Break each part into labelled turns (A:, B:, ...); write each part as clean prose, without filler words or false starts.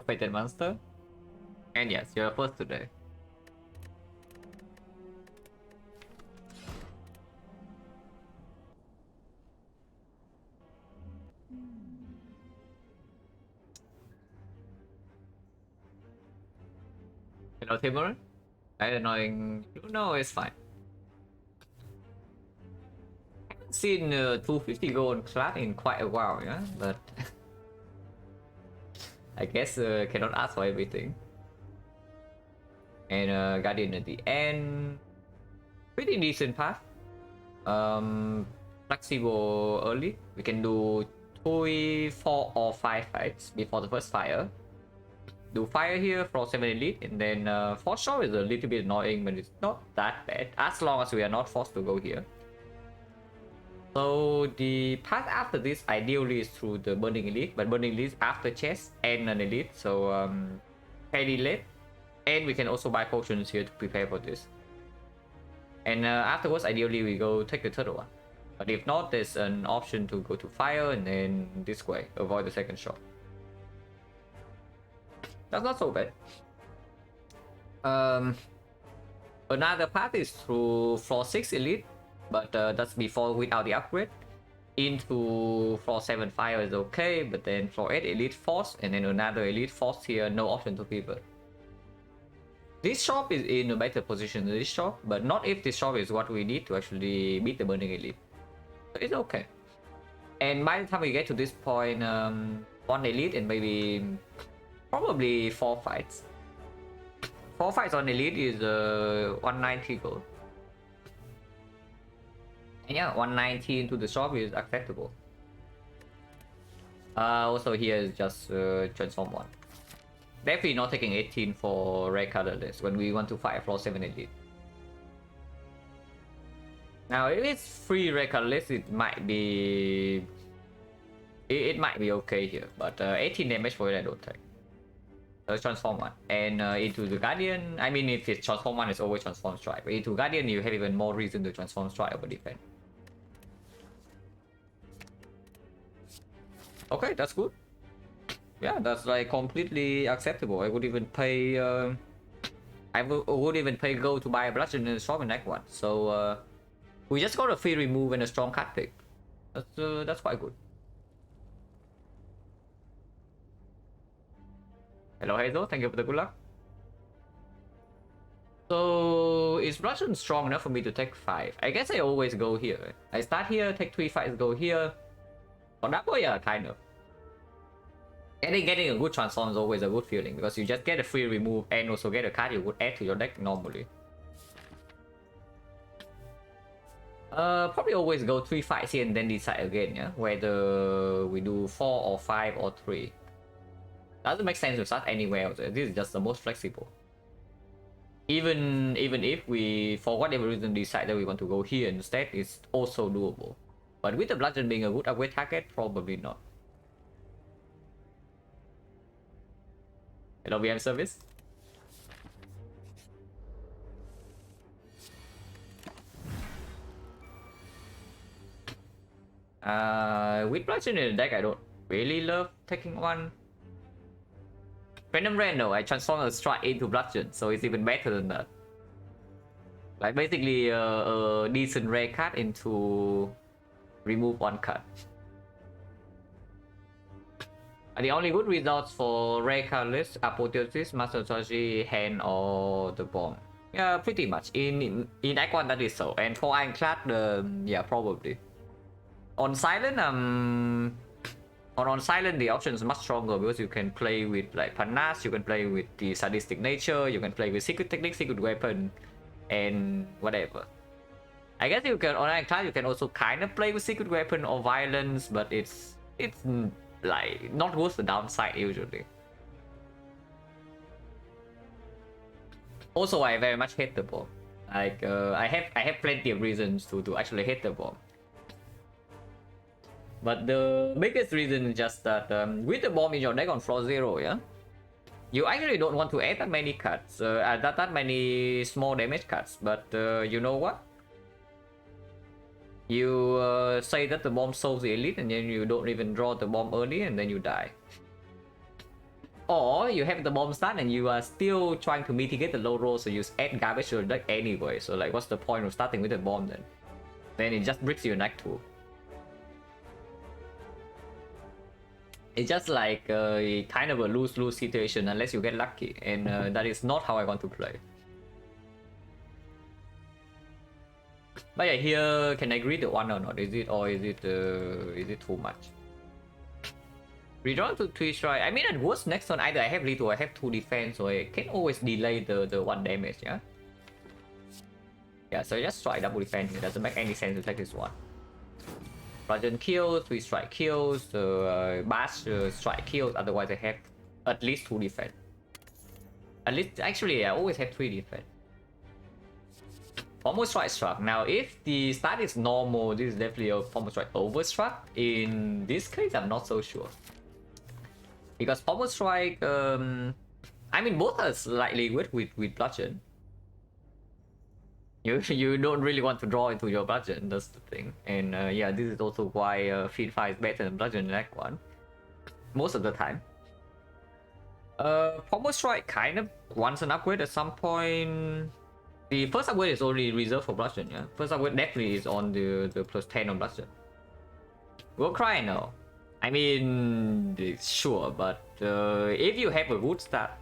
A: a fated monster. And yes, you're first today. Hello, Timur. I don't know. No, it's fine. I haven't seen 250 gold clad in quite a while, yeah, but I guess cannot ask for everything. And Guardian at the end, pretty decent path. Flexible early. We can do 2, 4, or 5 fights before the first fire. Do fire here for 7 elite, and then for sure is a little bit annoying, but it's not that bad as long as we are not forced to go here. So the path after this ideally is through the burning elite, but burning elite after chest and an elite, so fairly late. And we can also buy potions here to prepare for this. And afterwards, ideally we go take the third one. But if not, there's an option to go to fire and then this way, avoid the second shot. That's not so bad. Another path is through floor 6 elite, but that's before without the upgrade. Into floor 7 fire is okay, but then floor 8 elite force, and then another elite force here, no option to pivot. This shop is in a better position than this shop, but not if this shop is what we need to actually beat the burning elite. So it's okay. And by the time we get to this point, 1 elite and maybe probably 4 fights. 4 fights on elite is 190 gold. And yeah, 190 into the shop is acceptable. Also here is just transform 1. Definitely not taking 18 for rare colorless when we want to fight floor 7 elite. Now if it's free rare colorless, it might be okay here, but 18 damage for it I don't take. Transform 1 and into the Guardian. I mean, if it's transform 1, it's always transform strike, but into Guardian you have even more reason to transform strike over defend. Okay, that's good. Yeah, that's like completely acceptable. I would even pay would even pay gold to buy a bludgeon in the shop in that one. So we just got a free remove and a strong card pick. That's quite good. Hello Hazel, thank you for the good luck. So is bludgeon strong enough for me to take 5? I guess I always go here. I start here, take 3 fights, go here. On that way, yeah, kind of. And then getting a good transform is always a good feeling because you just get a free remove and also get a card you would add to your deck normally. Probably always go 3 fights here and then decide again, yeah, whether we do 4 or 5 or 3. Doesn't make sense to start anywhere else. This is just the most flexible. Even if we, for whatever reason, decide that we want to go here instead, it's also doable. But with the bludgeon being a good upgrade target, probably not. Hello, VM service. With bludgeon in the deck, I don't really love taking 1. Random Random, I transform a strike into bludgeon, so it's even better than that. Like basically a decent rare card into remove 1 card. And the only good results for rare card list are Apotheosis, Master Strategy, Hand, or the Bomb. Yeah, pretty much. In Act 1 that is so. And for Ironclad, yeah, probably. On Silent, on Silent, the option is much stronger because you can play with like Panache, you can play with the Sadistic Nature, you can play with Secret Technique, Secret Weapon, and whatever. I guess you can on Ironclad you can also kind of play with Secret Weapon or Violence, but it's like not worth the downside usually. Also, I very much hate the bomb. Like I have plenty of reasons to actually hate the bomb. But the biggest reason is just that with the bomb in your deck on floor 0, yeah, you actually don't want to add that many cards, that many small damage cards. But you know what? You say that the bomb solves the elite, and then you don't even draw the bomb early, and then you die. Or you have the bomb start and you are still trying to mitigate the low roll, so you add garbage to your deck anyway. So like, what's the point of starting with the bomb then? Then it just bricks your deck too. It's just like kind of a lose-lose situation unless you get lucky, and that is not how I want to play. But yeah, here can I agree the one or not? Is it too much? Redraw to 3 strike. I mean, at worst next turn either I have lead or I have 2 defense, so I can always delay the 1 damage. Yeah, so just try double defense. It doesn't make any sense to take this one. Bludgeon kills, 3 strike kills, bash strike kills, otherwise I have at least 2 defense. At least, actually, I always have 3 defense. Formal strike struck. Now, if the start is normal, this is definitely a formal strike overstruck. In this case, I'm not so sure. Because formal strike, I mean, both are slightly good with bludgeon. You don't really want to draw into your bludgeon, that's the thing. And yeah, this is also why Feed 5 is better than bludgeon in Act 1. Most of the time. Formal strike kind of wants an upgrade at some point. The first upgrade is already reserved for bludgeon, yeah? First upgrade definitely is on the plus 10 on bludgeon. Will cry now. I mean, sure, but if you have a good start,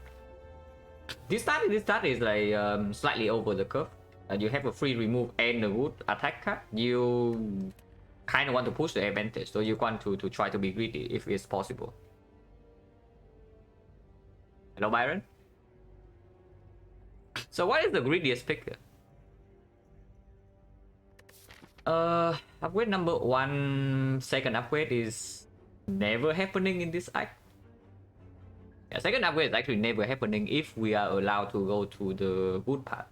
A: this start is like slightly over the curve. You have a free remove and a good attack card. You kind of want to push the advantage, so you want to try to be greedy if it's possible. Hello, Byron. So what is the greediest pick here? Upgrade number 1, second upgrade is never happening in this act. Yeah, second upgrade is actually never happening if we are allowed to go to the good part.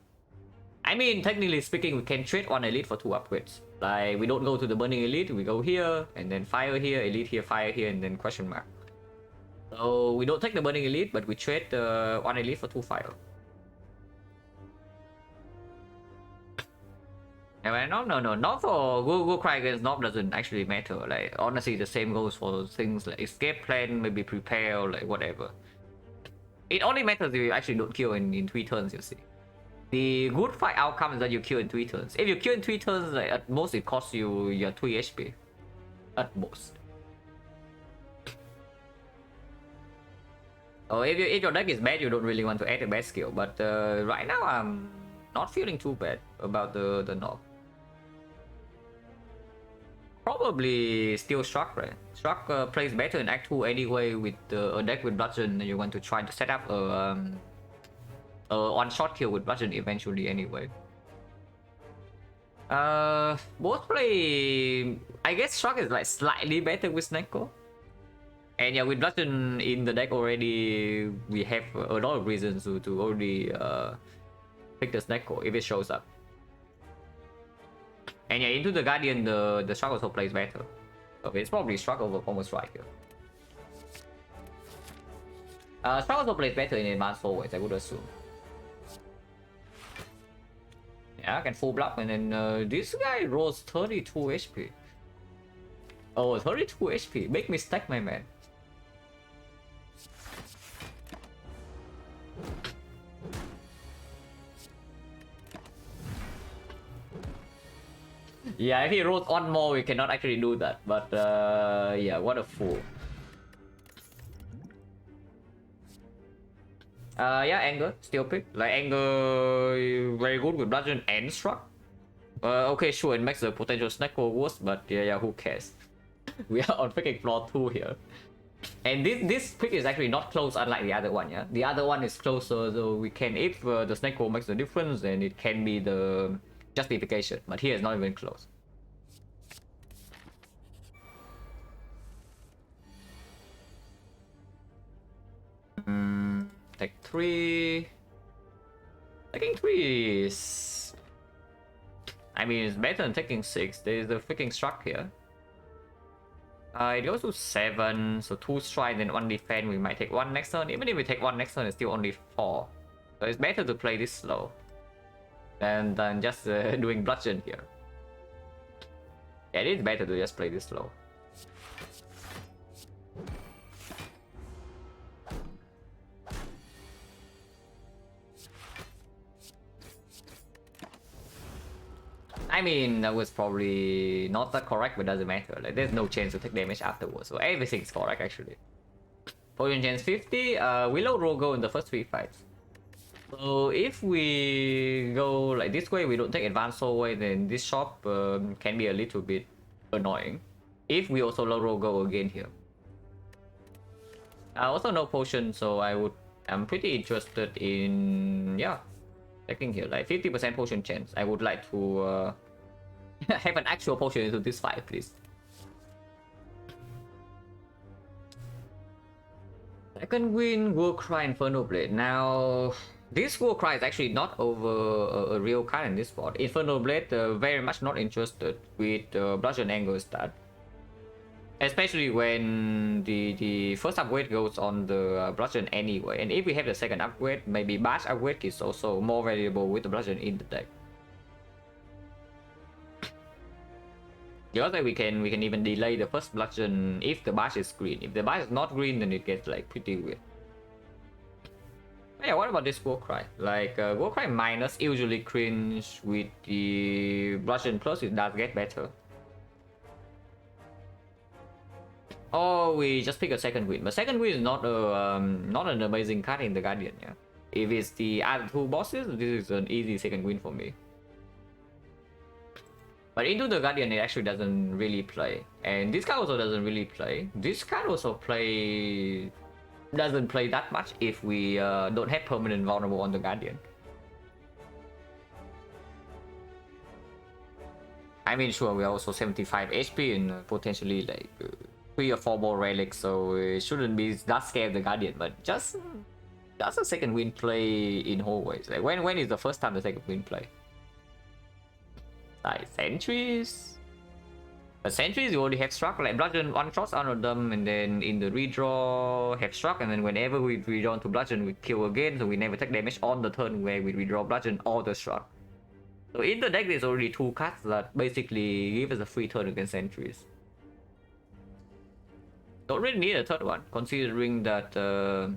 A: I mean, technically speaking, we can trade one elite for 2 upgrades. Like, we don't go to the burning elite, we go here, and then fire here, elite here, fire here, and then question mark. So we don't take the burning elite, but we trade one elite for 2 fire. No, not for go cry against Nob doesn't actually matter. Like, honestly, the same goes for things like escape plan, maybe prepare, or like whatever. It only matters if you actually don't kill in 3 turns, you see. The good fight outcome is that you kill in 3 turns. If you kill in 3 turns, like, at most it costs you your 3 HP. At most. Or if your deck is bad, you don't really want to add a bad skill. But right now, I'm not feeling too bad about the Nob. Probably still Struck, right? Struck plays better in Act 2 anyway with a deck with Bludgeon. You want to try to set up a one-shot kill with Bludgeon eventually anyway. Both play... I guess Struck is like slightly better with Snecko. And yeah, with Bludgeon in the deck already, we have a lot of reasons to already pick the Snecko if it shows up. And yeah, into the Guardian, the Struck also plays better. Okay, it's probably Struck over Formal Strike here. Struck also plays better in advanced forwards, I would assume. Yeah, I can full block, and then this guy rolls 32 HP. Oh, 32 HP. Big mistake, my man. Yeah, if he rolls one more, we cannot actually do that. But yeah, what a fool. Yeah, Anger, still pick. Like, Anger, very good with Bludgeon and Struck. Okay, sure, it makes the potential Snecko worse, but yeah, who cares? We are on picking floor 2 here. And this pick is actually not close, unlike the other one, yeah? The other one is closer, so we can, if the Snecko makes the difference, then it can be the justification. But here it's not even close. Take 3. Taking 3 is... I mean, it's better than taking 6. There's the freaking Struck here. It goes to 7, so 2 strike and 1 defense. We might take 1 next turn. Even if we take 1 next turn, it's still only 4. So it's better to play this slow than just doing Bludgeon here. Yeah, it is better to just play this slow. I mean, that was probably not that correct, but doesn't matter. Like, there's no chance to take damage afterwards, so everything's correct actually. Potion chance 50. We load Rogo in the first 3 fights. So if we go like this way, we don't take advanced soul way, then this shop can be a little bit annoying. If we also load Rogo again here. I also no potion, so I'm pretty interested in taking here like 50% potion chance. I would like to have an actual potion into this fight, please. Second win, Warcry Inferno Blade. Now, this Warcry is actually not over a real card in this spot. Inferno Blade, very much not interested with Bludgeon Angle stat. Especially when the first upgrade goes on the Bludgeon anyway. And if we have the second upgrade, maybe Bash upgrade is also more valuable with the Bludgeon in the deck. The other we can even delay the first Bludgeon if the Bash is green. If the Bash is not green, then it gets like pretty weird. But yeah, what about this Warcry? Like Warcry minus usually cringe, with the Bludgeon plus it does get better. Or we just pick a second win, but second win is not an amazing card in the Guardian. Yeah, if it's the other 2 bosses, this is an easy second win for me. But into the Guardian, it actually doesn't really play, and this card also doesn't really play. This card also doesn't play that much if we don't have permanent vulnerable on the Guardian. I mean, sure, we are also 75 HP and potentially like 3 or 4 more relics, so it shouldn't be that scared of the Guardian, but just a second win play in hallways. Like when is the first time the second win play? Like sentries? But sentries you already have struck, like Bludgeon one shots out of them, and then in the redraw have struck, and then whenever we redraw to Bludgeon we kill again, so we never take damage on the turn where we redraw Bludgeon or the struck. So in the deck there's already 2 cards that basically give us a free turn against sentries. Don't really need a third one, considering that the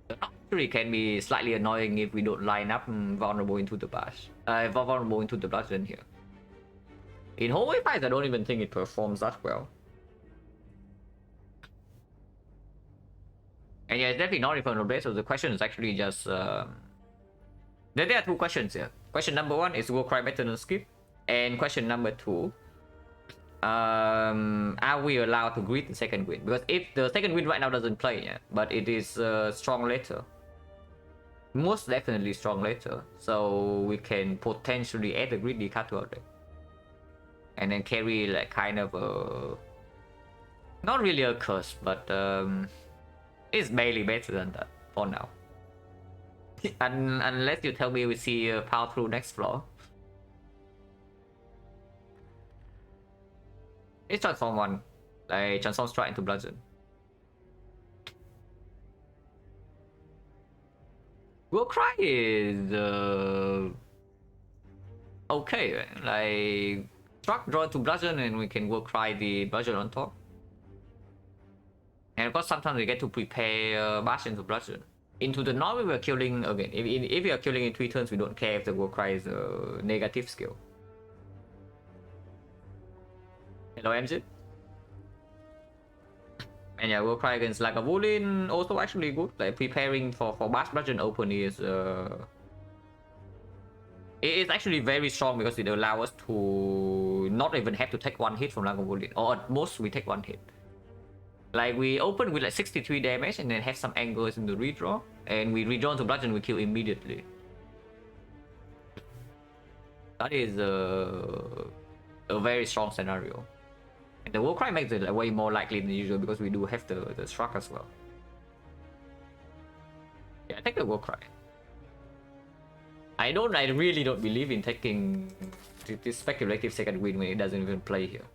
A: Nocturne can be slightly annoying if we don't line up vulnerable into the Bash. Vulnerable into the Bludgeon here. In hallway fights, I don't even think it performs that well. And yeah, it's definitely not Inferno Blade, so the question is actually just... There are 2 questions here. Question number 1 is Warcry better than Skip? And question number 2... are we allowed to greet the second win? Because if the second win right now doesn't play, yeah, but it is strong later, most definitely strong later, so we can potentially add the greedy card to our deck and then carry like kind of a, not really a curse, but it's barely better than that for now. Unless you tell me we see power through next floor. It's transform 1. Like transform strike into Bludgeon. Warcry is okay, like struck draw to Bludgeon and we can Warcry the Bludgeon on top. And of course sometimes we get to prepare Bash into Bludgeon. Into the normal we are killing again. If we are killing in 3 turns, we don't care if the Warcry is a negative skill. Hello MZ. And yeah, Warcry against Lagavulin also actually good. Like preparing for Bash Bludgeon open is it's actually very strong because it allows us to not even have to take 1 hit from Lagavulin, or at most we take 1 hit. Like we open with like 63 damage and then have some angles in the redraw, and we redraw to Bludgeon, we kill immediately. That is a very strong scenario. And the Warcry makes it like way more likely than usual because we do have the struck as well. Yeah, I take the Warcry. I really don't believe in taking this speculative second win when it doesn't even play here.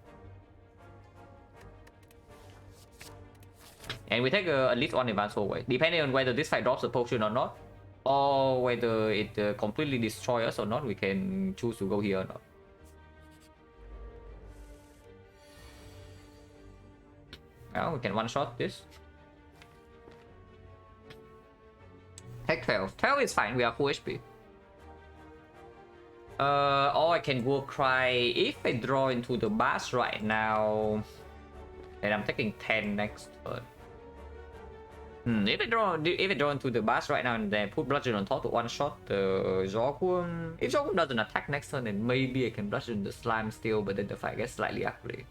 A: And we take at least 1 advance hallway, depending on whether this fight drops a potion or not, or whether it completely destroys us or not. We can choose to go here or not. Now we can one-shot this. Take 12. 12 is fine, we are full HP. Or I can go cry if I draw into the bash right now. And I'm taking 10 next turn. If I draw into the bash right now and then put bludgeon on top to one shot the Zorgwum. If Zorgwum doesn't attack next turn, then maybe I can bludgeon the slime still, but then the fight gets slightly ugly.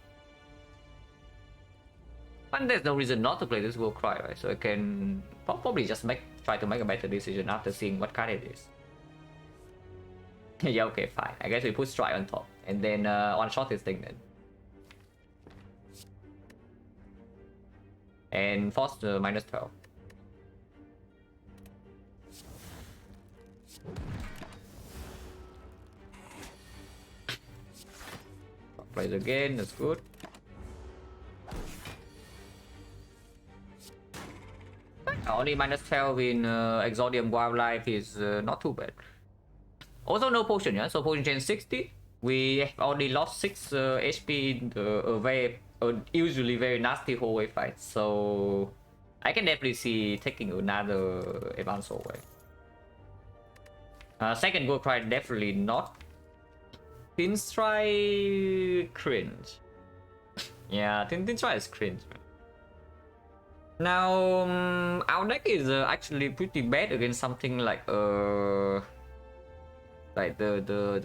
A: But there's no reason not to play this Will Cry, right? So I can probably just try to make a better decision after seeing what card it is. Yeah, okay, fine. I guess we put Strike on top and then one shot this thing then. And force the -12. Plays again, that's good. Only -12 in Exodium Wildlife is not too bad. Also no potion, yeah? So potion chain 60. We have already lost 6 HP in the usually very nasty hallway fight. So I can definitely see taking another advanced hallway. Second Go Cry definitely not. Pinstripe cringe. Yeah, Pinstripe is cringe. Now our deck is actually pretty bad against something like the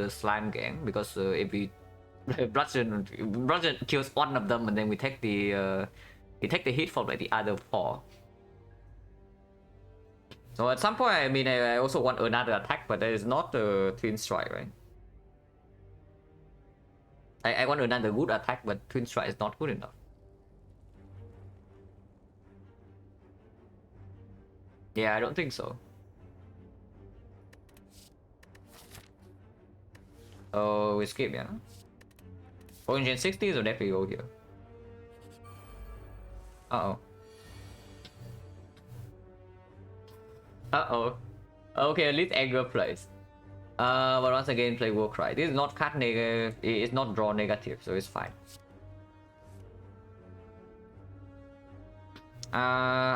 A: slime gang, because if we bludgeon kills one of them and then we take the hit from like the other 4. So at some point, I mean, I also want another attack, but there is not a Twin Strike, right? I want another good attack, but Twin Strike is not good enough. Yeah, I don't think so. Oh, we skip, yeah. Origin 60, so definitely go here. Uh-oh. Uh-oh. Okay, at least anger plays. But once again, play War Cry. This is not card negative, it's not draw negative, so it's fine.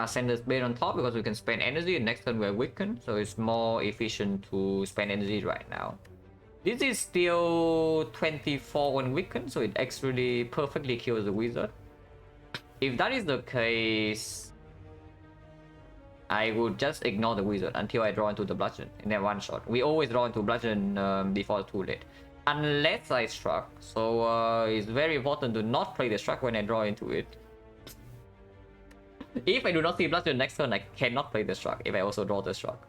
A: Send this bait on top because we can spend energy, and next turn we're weakened, so it's more efficient to spend energy right now. This is still 24 when weakened, so it actually perfectly kills the wizard. If that is the case, I would just ignore the wizard until I draw into the bludgeon and then one shot. We always draw into bludgeon before too late, unless I struck. So it's very important to not play the struck when I draw into it. If I do not see bludgeon next turn, I cannot play the struck if I also draw the struck.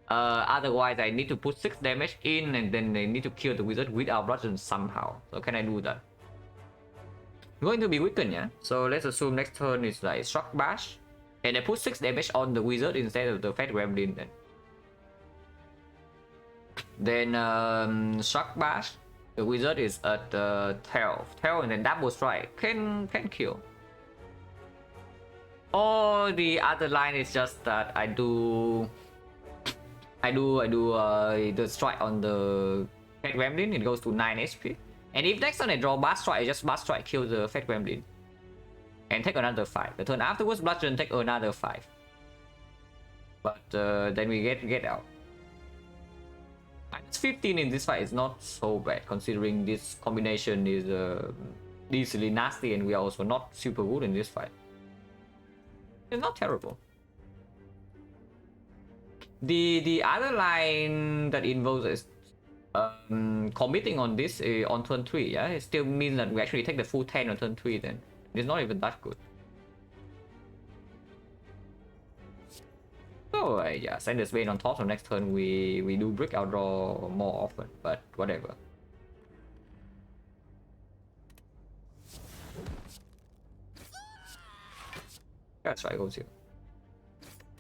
A: Otherwise, I need to put 6 damage in and then I need to kill the wizard without bludgeon somehow. So can I do that? Going to be weakened, yeah? So let's assume next turn is like Shock Bash. And I put 6 damage on the wizard instead of the Fat Gremlin then. Then Shock Bash. The wizard is at 12. 12 and then double strike. Can kill. Or the other line is just that I do the strike on the Fat Gremlin, it goes to 9 HP. And if next turn I draw Blast Strike, I just Blast Strike kill the Fat Gremlin. And take another 5. The turn afterwards, Bludgeon take another 5. But then we get out. It's 15 in this fight is not so bad, considering this combination is easily nasty and we are also not super good in this fight. It's not terrible. The other line that involves is committing on this on turn 3, yeah? It still means that we actually take the full 10 on turn 3 then. It's not even that good. So yeah, send this vein on top, so next turn we do brick our draw more often, but whatever. That's right, goes here.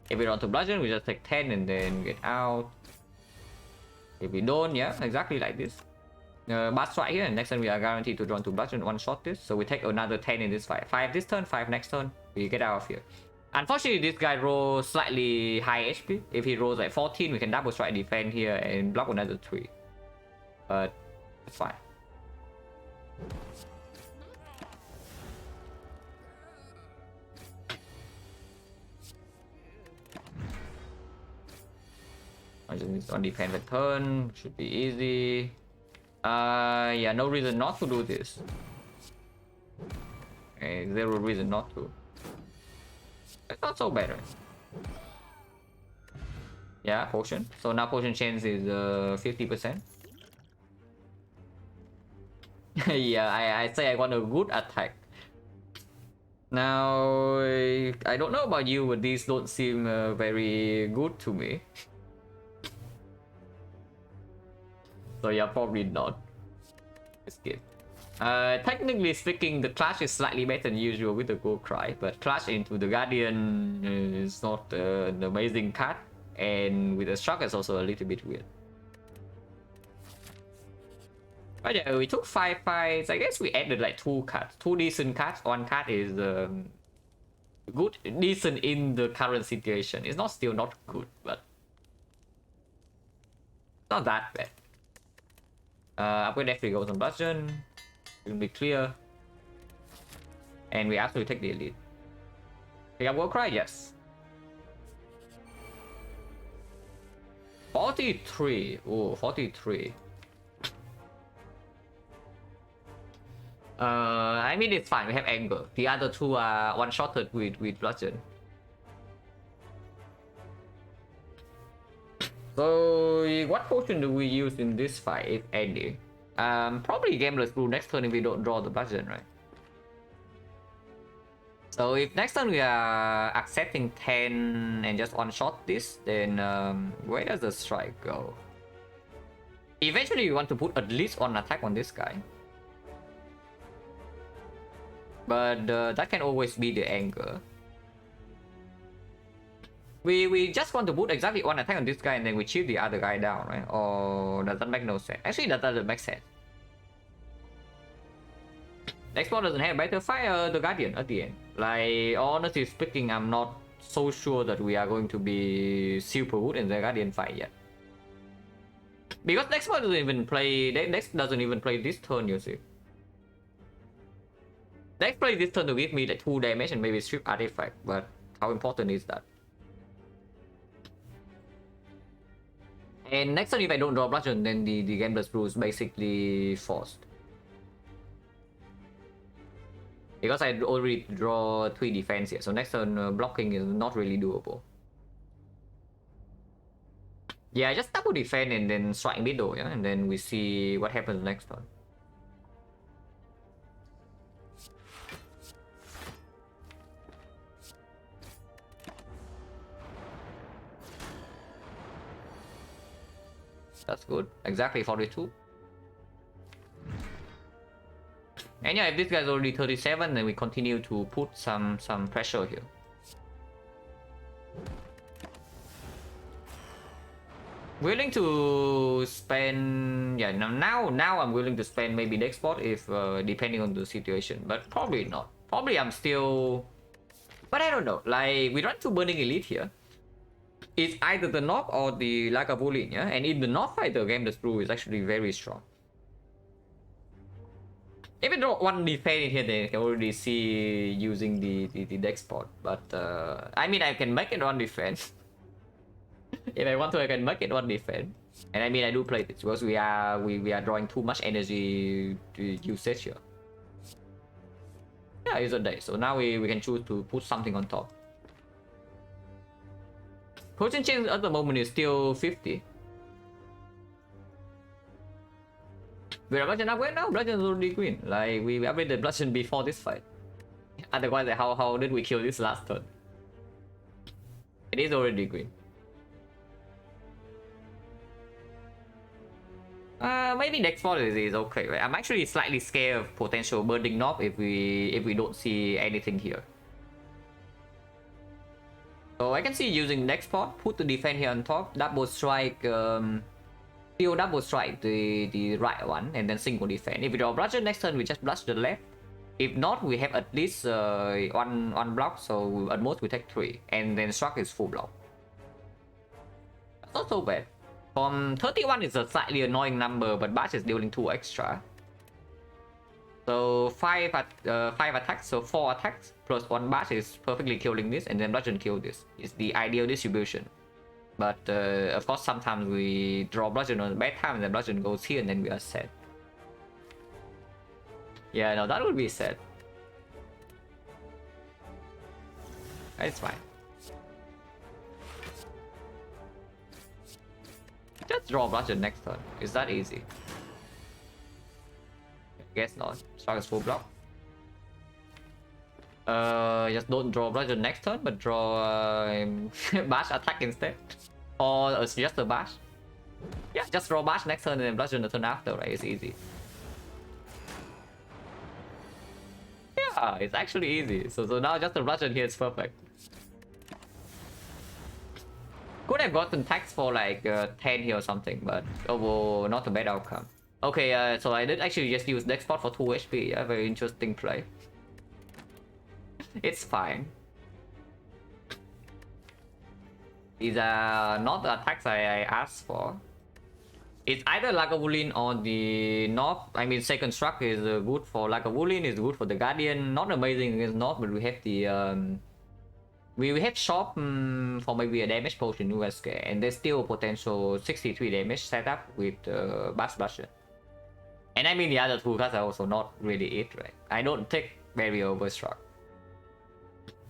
A: If we run to bludgeon, we just take 10 and then get out. If we don't, yeah, exactly like this. Blast right here, and next turn we are guaranteed to draw to bludgeon, one shot this. So we take another 10 in this fight. 5 this turn, 5 next turn. We get out of here. Unfortunately, this guy rolls slightly high HP. If he rolls like 14, we can double strike defend here and block another 3. But it's fine. I just need on defense a turn. Should be easy. Yeah, no reason not to do this. Okay, zero reason not to. It's not so bad, right? Yeah, potion. So now potion chance is 50%. Yeah, I say I want a good attack. Now, I don't know about you, but these don't seem very good to me. So yeah, probably not. Skip. Technically speaking, the clash is slightly better than usual with the Gold Cry, but clash into the Guardian is not an amazing card, and with the Shock is also a little bit weird. But yeah, we took 5 fights. I guess we added like 2 cards, 2 decent cards. One card is good, decent in the current situation. It's not still not good, but not that bad. Upgrade definitely goes on Bludgeon. It will be clear. And we actually take the elite. Pick up World Cry, yes. 43. Oh, 43. I mean, it's fine. We have Anger. The other 2 are one-shotted with Bludgeon. So, what potion do we use in this fight, if any? Probably Gameless Brew next turn if we don't draw the Bludgeon, right? So if next turn we are accepting 10 and just one-shot this, then where does the strike go? Eventually we want to put at least one attack on this guy. But that can always be the anger. We just want to put exactly one attack on this guy and then we chip the other guy down, right? Or does that make no sense? Actually, that doesn't make sense. Next one doesn't have better fire the Guardian at the end. Like, honestly speaking, I'm not so sure that we are going to be super good in the Guardian fight yet. Because next one doesn't even play. Next doesn't even play this turn, you see. Next play this turn to give me like 2 damage and maybe strip artifact, but how important is that? And next turn if I don't draw Bludgeon, then the Gambler's Brew is basically forced. Because I already draw 3 defense here, so next turn blocking is not really doable. Yeah, just double defend and then strike middle, yeah, and then we see what happens next turn. That's good. Exactly 42. And yeah, if this guy's already 37, then we continue to put some pressure here. Willing to spend, yeah, now I'm willing to spend maybe next spot if depending on the situation, but probably not. Probably I'm still, but I don't know. Like we run to Burning Elite here. It's either the knock or the Lagavulin, yeah, and in the knock fight, the Gameless Brew is actually very strong. If I draw 1 defense in here, then I can already see using the deck spot. But I mean, I can make it 1 defense. If I want to, I can make it 1 defense. And I mean, I do play this because we are drawing too much energy to usage here. Yeah, it's a day. So now we can choose to put something on top. Potion chance at the moment is still 50. We're Bludgeon upgrade now? Bludgeon is already green. Like, we upgraded Bludgeon before this fight. Otherwise, how did we kill this last turn? It is already green. Maybe next spot is okay, right? I'm actually slightly scared of potential Burning Knob if we don't see anything here. So I can see using next spot, put the defense here on top, double strike, still double strike the right one, and then single defense. If we draw Bludgeon next turn, we just blush the left. If not, we have at least one block, so at most we take 3, and then struck is full block. That's not so bad. From 31 is a slightly annoying number, but Bash is dealing 2 extra. So 5 attacks, so 4 attacks plus 1 Bash is perfectly killing this, and then Bludgeon kill this. It's the ideal distribution. But of course, sometimes we draw bludgeon on the bad time and the bludgeon goes here and then we are set. Yeah, no, that would be sad. It's fine. Just draw bludgeon next turn. Is that easy? Guess not. Strike is full block. Just don't draw bludgeon next turn, but draw bash attack instead. Or just a bash. Yeah, just draw bash next turn and then bludgeon the turn after, right? It's easy. Yeah, it's actually easy. So now just the bludgeon here is perfect. Could have gotten tax for like 10 here or something, but overall not a bad outcome. Okay, so I did actually just use deck spot for 2 HP. Yeah, very interesting play. It's fine. These are not the attacks I asked for. It's either Lagavulin or the North. I mean, second struck is good for Lagavulin, is good for the Guardian. Not amazing against North, but we have the we have shop for maybe a damage potion USK, and there's still potential 63 damage setup with Bash Blusher. And I mean the other two cards are also not really it, right? I don't take Barrier Overstruck.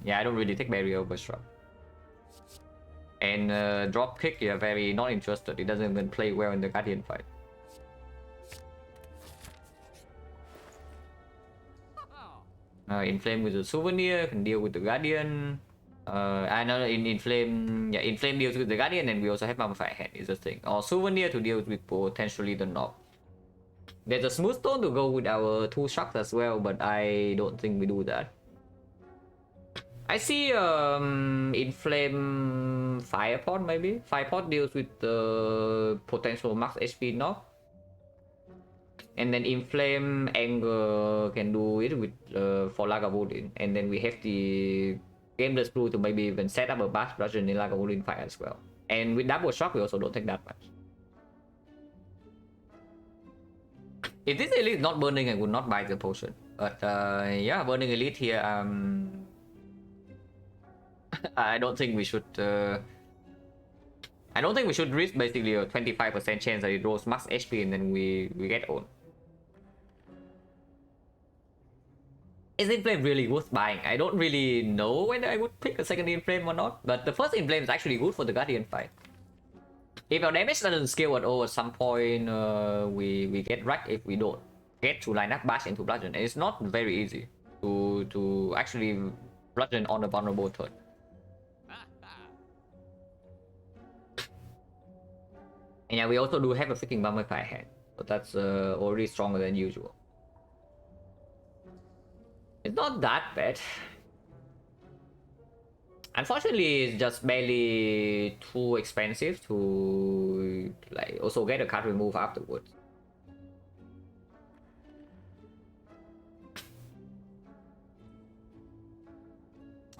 A: Yeah, I don't really take Barrier Overstruck. And drop kick, you're very not interested. It doesn't even play well in the Guardian fight. Inflame with the Souvenir, can deal with the Guardian. I know Inflame, yeah, Inflame deals with the Guardian, and we also have Mummified Hand is the thing. Or Souvenir to deal with potentially the Knob. There's a Smooth Stone to go with our 2 shocks as well, but I don't think we do that. I see Inflame Firepot maybe. Firepot deals with the potential max HP knock. And then Inflame Anger can do it with for Lagavulin. And then we have the Gameless Blue to maybe even set up a Bash Bludgeon in Lagavulin fight as well. And with Double Shock we also don't take that much. If this elite is not burning, I would not buy the potion. But yeah, burning elite here, I don't think we should. I don't think we should risk basically a 25% chance that it rolls max HP and then we get owned. Is Inflame really worth buying? I don't really know whether I would pick a second Inflame or not, but the first Inflame is actually good for the Guardian fight. If our damage doesn't scale at all, at some point we get wrecked if we don't get to line up Bash into Bludgeon. And it's not very easy to actually Bludgeon on a vulnerable turn. And yeah, we also do have a freaking Mummified Hand, but that's already stronger than usual. It's not that bad. Unfortunately, it's just barely too expensive to like also get a card removed afterwards.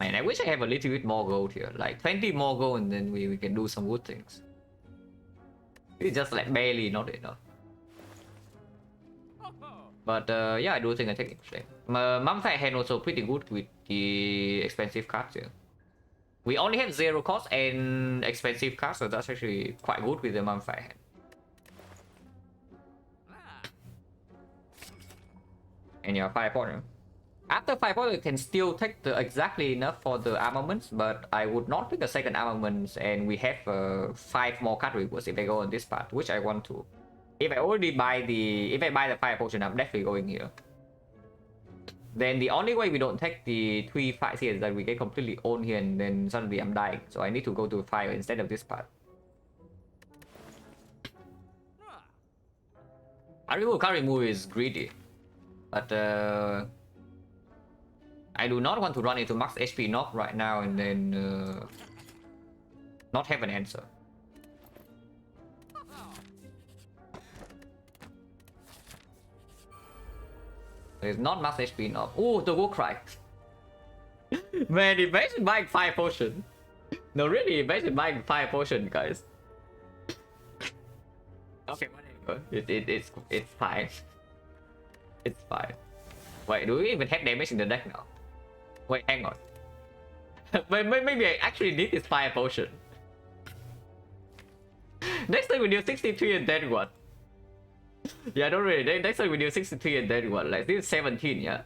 A: And I wish I have a little bit more gold here, like 20 more gold, and then we can do some good things. It's just like barely not enough. But yeah, I do think I take Inflame. Mummified Hand also pretty good with the expensive cards here. We only have 0 cost and expensive cards, so that's actually quite good with the Mummified Hand. And your Firepot. After Firepot, you can still take the exactly enough for the armaments, but I would not pick a second armaments, and we have 5 more card rewards if I go on this part, which I want to. If I already buy the Fire Potion, I'm definitely going here. Then the only way we don't take the 3 fights here is that we get completely owned here and then suddenly I'm dying. So I need to go to fire instead of this part. Can't remove is greedy. But I do not want to run into max HP knock right now and then not have an answer. There's not much HP enough. Oh, the war cry. Man, imagine buying 5 potion. No, really, imagine buying 5 potion, guys. Okay, whatever. It's fine. It's fine. Wait, do we even have damage in the deck now? Wait, hang on. Maybe I actually need this fire potion. Next time we do 63 and then what? Yeah, don't really. Next time we do 63 and then what? Like this is 17, yeah.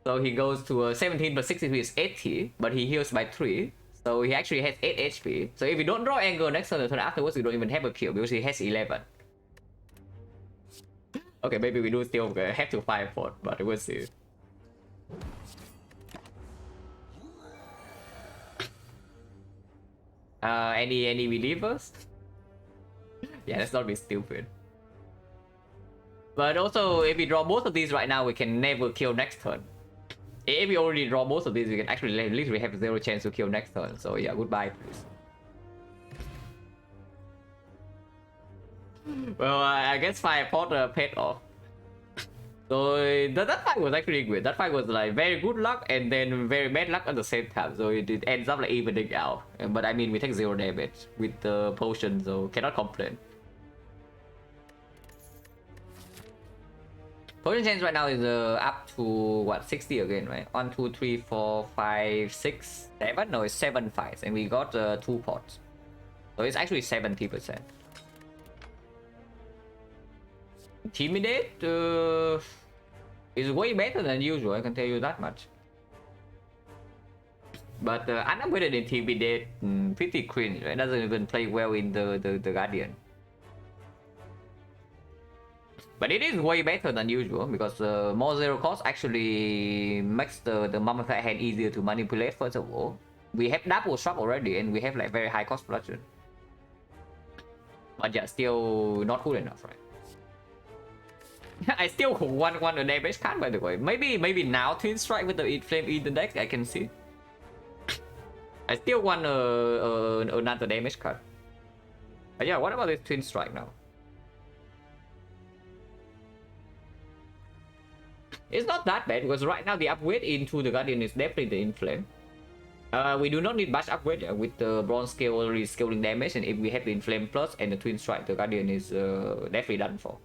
A: So he goes to 17 but 63 is 80, but he heals by 3. So he actually has 8 HP. So if we don't draw angle next turn, the turn afterwards we don't even have a kill because he has 11. Okay, maybe we do still have to fight for it, but we'll see. Any believers? Yeah, let's not be stupid. But also, if we draw most of these right now, we can never kill next turn. If we already draw most of these, we can actually literally have 0 chance to kill next turn. So yeah, goodbye, please. Well, I guess Fire Porter paid off. So that fight was actually good. That fight was like very good luck and then very bad luck at the same time. So it ends up like evening out. But I mean, we take 0 damage with the potion, so cannot complain. Potion chance right now is up to what, 60 again, right? 1, 2, 3, 4, 5, 6, 7. No, it's 7 fights, and we got 2 pots, so it's actually 70%. Intimidate is way better than usual, I can tell you that much. But unupgraded Intimidate, pretty cringe. It doesn't even play well in the Guardian. But it is way better than usual because more 0 cost actually makes the Mummified Hand easier to manipulate. First of all, we have double shock already and we have like very high cost bludgeon. But yeah, still not good enough, right? I still want a damage card, by the way. Maybe now Twin Strike with the Inflame in the deck, I can see. I still want another damage card. But yeah, what about this Twin Strike now? It's not that bad because right now the upgrade into the Guardian is definitely the Inflame. We do not need much upgrade with the Bronze Scale rescaling damage, and if we have the Inflame Plus and the Twin Strike, the Guardian is definitely done for.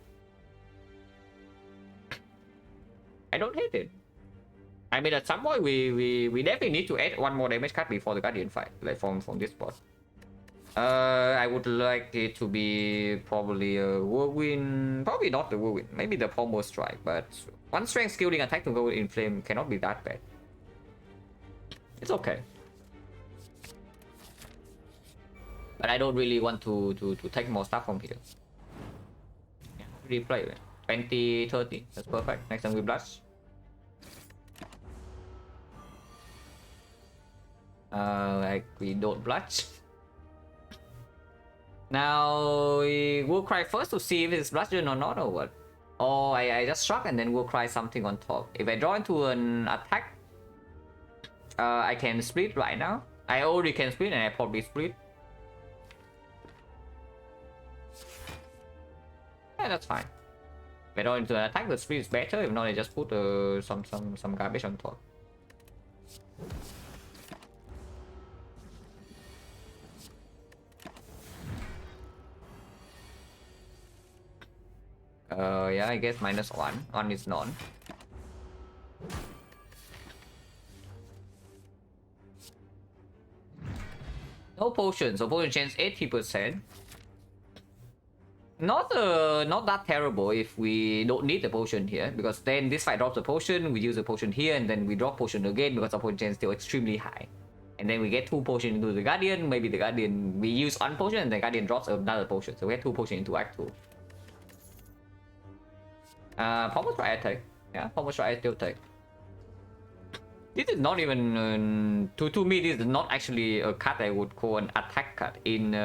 A: I don't hate it. I mean, at some point we definitely need to add 1 more damage card before the Guardian fight, like from this spot. I would like it to be probably a Whirlwind. Probably not the Whirlwind. Maybe the Pommel Strike, but 1 strength scaling attack to go in Flame cannot be that bad. It's okay. But I don't really want to take more stuff from here. Yeah, replay it. 20, 30. That's perfect. Next time we blush. Like we don't blush. Now we'll cry first to see if it's bludgeon or not, or what. Or I just shock and then we'll cry something on top. If I draw into an attack, I can split right now. I already can split and I probably split. Yeah, that's fine. If I draw into an attack, the split is better. If not, I just put some garbage on top. Yeah, I guess -1. 1 is none. No potion, so potion chance 80%. Not that terrible if we don't need the potion here, because then this fight drops the potion, we use the potion here, and then we drop potion again because our potion chance is still extremely high. And then we get 2 potions into the Guardian, maybe the Guardian, we use 1 potion and the Guardian drops another potion, so we have 2 potions into Act 2. Pommel Strike I take. Yeah, Pommel Strike I still take. This is not even to me. This is not actually a card I would call an attack card. In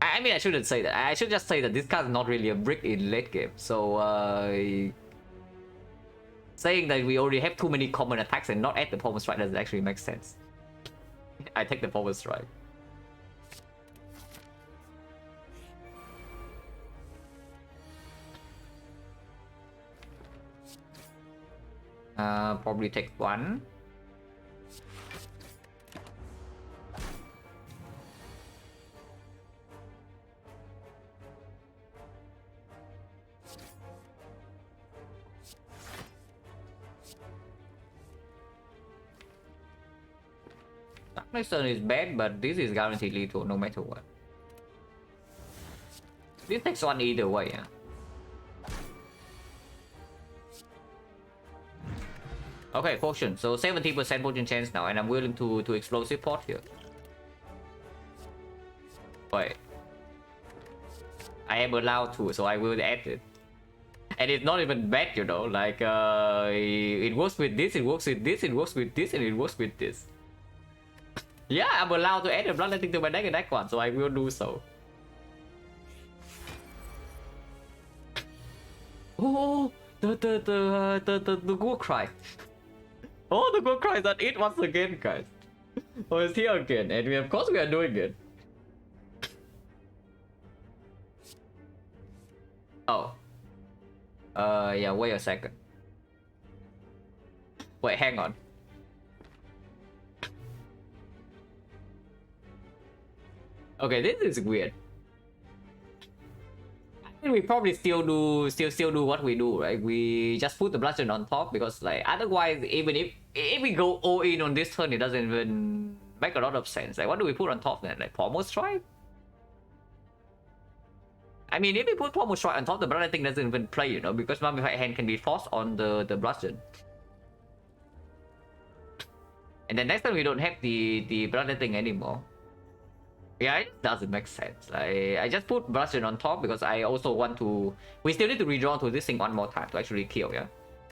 A: I mean, I shouldn't say that. I should just say that this card is not really a brick in late game. So saying that we already have too many common attacks and not add the Pommel Strike doesn't actually make sense. I take the Pommel Strike. Probably take 1. Darkness Sun is bad, but this is guaranteed lethal no matter what. This takes one either way, yeah. Okay, potion. So 70% potion chance now, and I'm willing to explosive pot here. Wait. I am allowed to, so I will add it. And it's not even bad, you know, like it works with this, it works with this, it works with this, and it works with this. Yeah, I'm allowed to add a bloodletting to my deck in that one, so I will do so. Oh, the good cry. Oh, the good cry is at it once again, guys. Oh, it's here again, and of course we are doing it. Oh. Yeah, wait a second. Wait, hang on. Okay, this is weird. I think we probably still do what we do, right? We just put the bludgeon on top because, like, otherwise, even if we go all in on this turn, it doesn't even make a lot of sense. Like, what do we put on top then? Like, Pommel Strike? I mean, if we put Pommel Strike on top, the bloodletting doesn't even play, you know, because Mummified Hand can be forced on the bludgeon. And then next time we don't have the bloodletting anymore. Yeah, it doesn't make sense. I just put bludgeon on top because I also want to... We still need to redraw to this thing one more time to actually kill, yeah?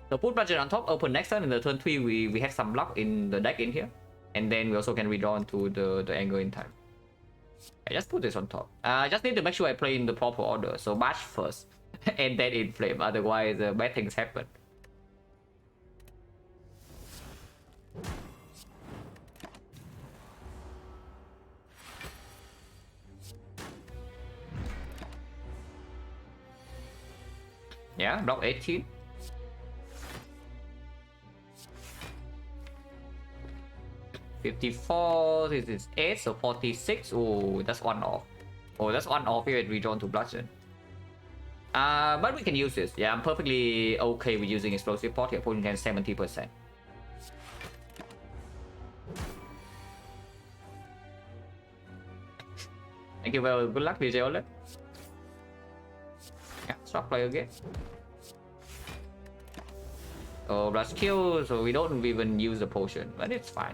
A: So put bludgeon on top, open next turn, in the turn 3 we have some block in the deck in here. And then we also can redraw into the angle in time. I just put this on top. I just need to make sure I play in the proper order. So Bash first, and then Inflame. Otherwise, bad things happen. Yeah, block 18. $54, this is 8, so 46. Oh, that's one off. Oh, that's one off here. Redrawn to bludgeon. But we can use this. Yeah, I'm perfectly okay with using explosive pot here. Potion chance 70%. Thank you very good luck, DJ Oleg. Yeah, swap play again. Oh, blast kill, so we don't even use the potion, but it's fine.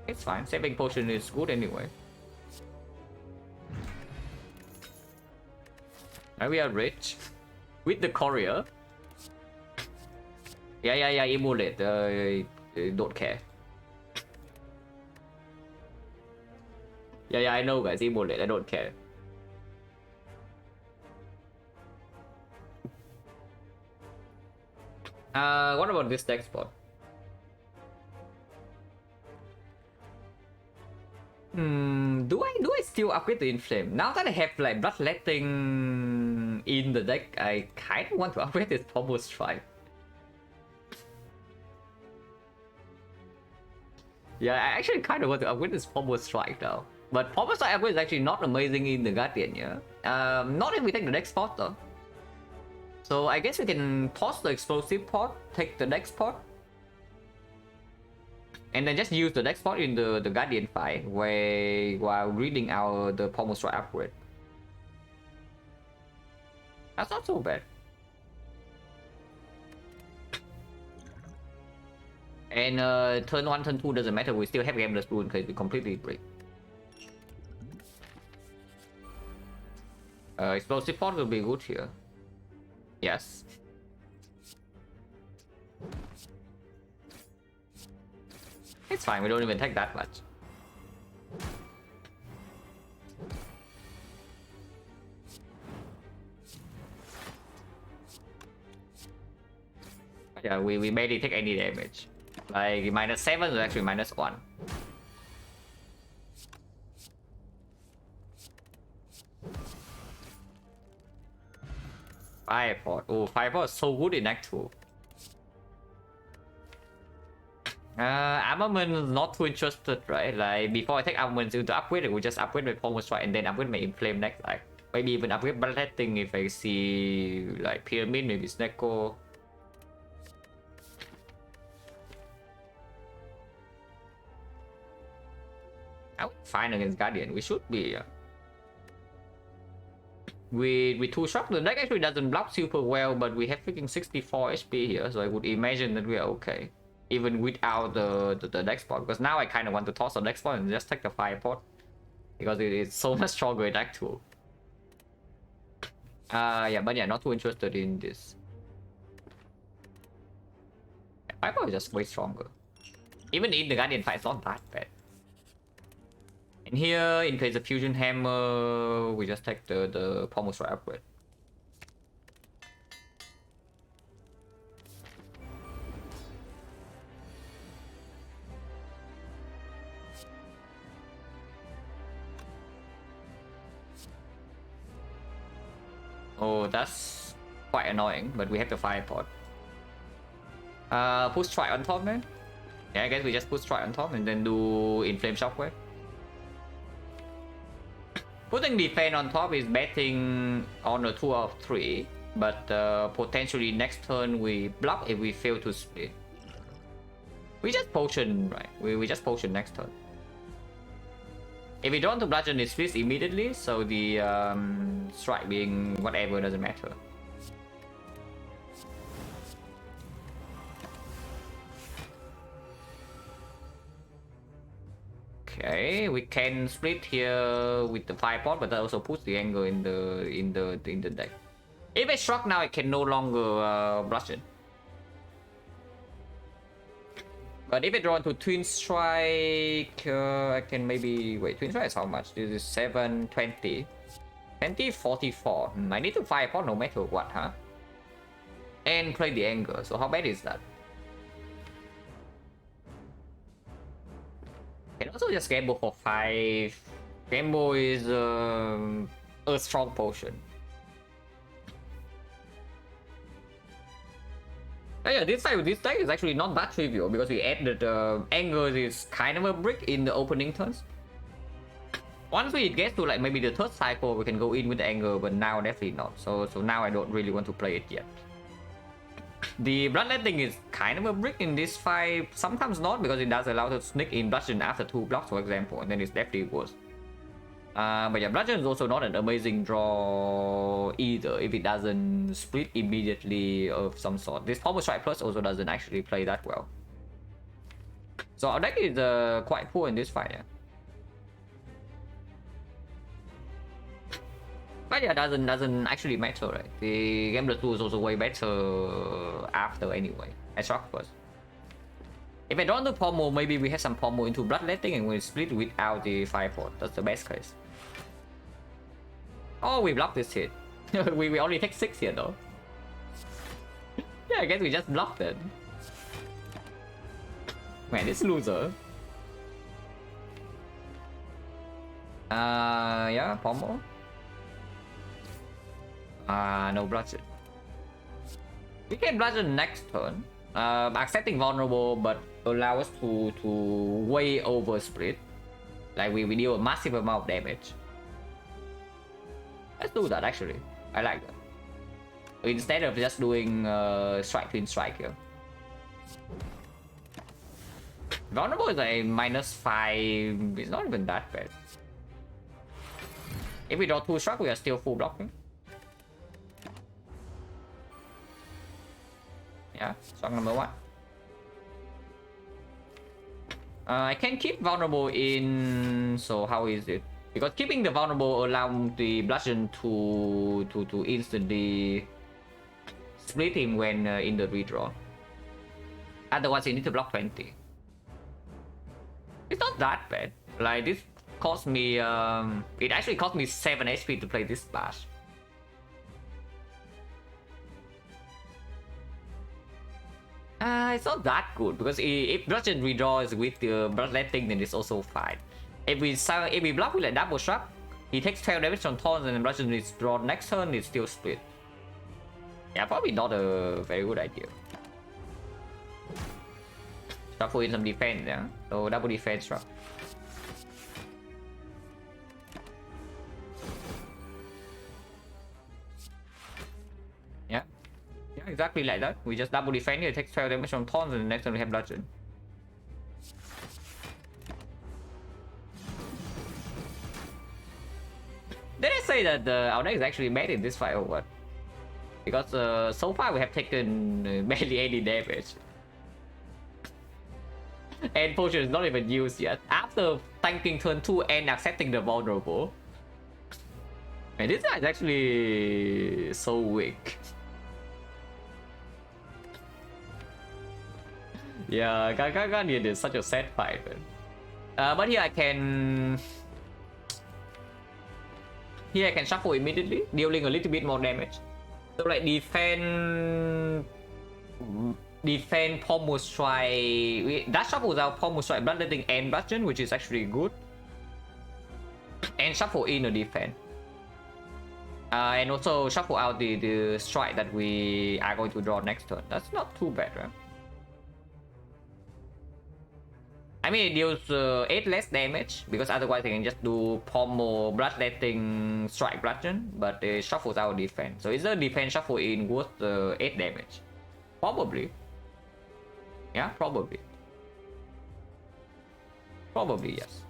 A: It's fine. Saving potion is good anyway. Now we are rich with the courier. Yeah. Emulate. Don't care. Yeah. I know, guys. Emulate. I don't care. What about this deck spot? Do I still upgrade the Inflame? Now that I have like bloodletting in the deck, I kind of want to upgrade this Pommel Strike. Yeah, I actually kind of want to upgrade this Pommel Strike now. But Pommel Strike upgrade is actually not amazing in the Guardian, yeah? Not if we take the next spot though. So I guess we can toss the explosive pot, take the next pot, and then just use the next spot in the Guardian fight while reading our the Pommel Strike upgrade. That's not so bad. And turn 1, turn 2 doesn't matter, we still have Gameless Rune because we completely break. Explosive pot will be good here. Yes. It's fine, we don't even take that much. Yeah, we barely take any damage. Like -7 is actually -1. Fireport. Oh, Fireport is so good in Act 2. Armament is not too interested, right? Like before I take armament to upgrade it, we just upgrade my Pommel Strike and then upgrade my Inflame next. Like maybe even upgrade Bloodletting if I see like Pyramid, maybe Snecko. Oh, fine against Guardian. We should be. with 2 shock, the deck actually doesn't block super well, but we have freaking 64 HP here, so I would imagine that we are okay. Even without the deck spot, because now I kind of want to toss the deck spot and just take the fire pot. Because it is so much stronger in Act 2. Yeah, but yeah, not too interested in this. Fire pot is just way stronger. Even in the Guardian fight, it's not that bad. And here, in case of Fusion Hammer, we just take the Pommel Strike upgrade. Oh, that's quite annoying, but we have the Fire Pot. Push Strike on top, man. Yeah, I guess we just push Strike on top and then do Inflame Shockwave. Putting defense on top is betting on a 2 of 3, but potentially next turn we block if we fail to split. We just potion, right? We just potion next turn. If we don't to bludgeon, it splits immediately, so the strike being whatever doesn't matter. Okay, we can split here with the fire pot, but that also puts the angle in the deck. If I struck now, I can no longer bludgeon. But if I draw into Twin Strike, I can maybe wait. Twin Strike is how much? This is 7, 20, 20, 44. I need to fire pot no matter what, huh? And play the angle. So how bad is that? Can also just gamble for 5. Gamble is a strong potion. Oh yeah, this side with this deck is actually not that trivial because we added Anger is kind of a brick in the opening turns. Once we get to like maybe the 3rd cycle, we can go in with Anger, but now definitely not. So now I don't really want to play it yet. The Bloodletting is kind of a brick in this fight, sometimes not, because it does allow to sneak in Bludgeon after 2 blocks, for example, and then it's definitely worse. But yeah, Bludgeon is also not an amazing draw either, if it doesn't split immediately of some sort. This Pommel Strike Plus also doesn't actually play that well. So our deck is quite poor in this fight, yeah. But yeah, doesn't actually matter, right? The Gambler 2 is also way better after anyway. I shock first. If I don't do Pommel, maybe we have some Pommel into Bloodletting and we split without the Fire Pot. That's the best case. Oh, we blocked this hit. we only take 6 here though. Yeah, I guess we just blocked it. Man, this loser. Yeah, Pommel. No bludgeon. We can bludgeon next turn. Accepting vulnerable, but allow us to way over split. Like we deal a massive amount of damage. Let's do that actually. I like that. Instead of just doing strike twin strike here. Vulnerable is a -5. It's not even that bad. If we draw 2 strike, we are still full blocking. Yeah, strike number 1. I can keep vulnerable in. So how is it? Because keeping the vulnerable allows the bludgeon to instantly split him when in the redraw. Otherwise, you need to block 20. It's not that bad. Like this cost me. It actually cost me 7 HP to play this bash. It's not that good because if bludgeon redraws with the bloodletting, then it's also fine. If we block with a double shock, he takes 12 damage on turns and then bludgeon is drawn next turn, it's still split. Yeah, probably not a very good idea. Shuffle in some defense, yeah. So double defense struck. Yeah. Yeah, exactly like that. We just double defend here, it takes 12 damage on turns and the next turn we have bludgeon. Did I say say that our deck is actually made in this fight or what? Because so far we have taken barely any damage. And potion is not even used yet. After tanking turn 2 and accepting the vulnerable. And this guy is actually so weak. Yeah, Guardian is such a sad fight. But here I can... Here I can shuffle immediately, dealing a little bit more damage. So like defend pommel strike. That shuffle without pommel strike, bloodletting and bludgeon, which is actually good. And shuffle in a defense. And also shuffle out the strike that we are going to draw next turn. That's not too bad, right? I mean, it deals 8 less damage, because otherwise I can just do pommel, bloodletting, strike, bludgeon, but it shuffles out defense. So is the defense shuffle in worth 8 damage? Probably. Yeah, probably. Probably, yes.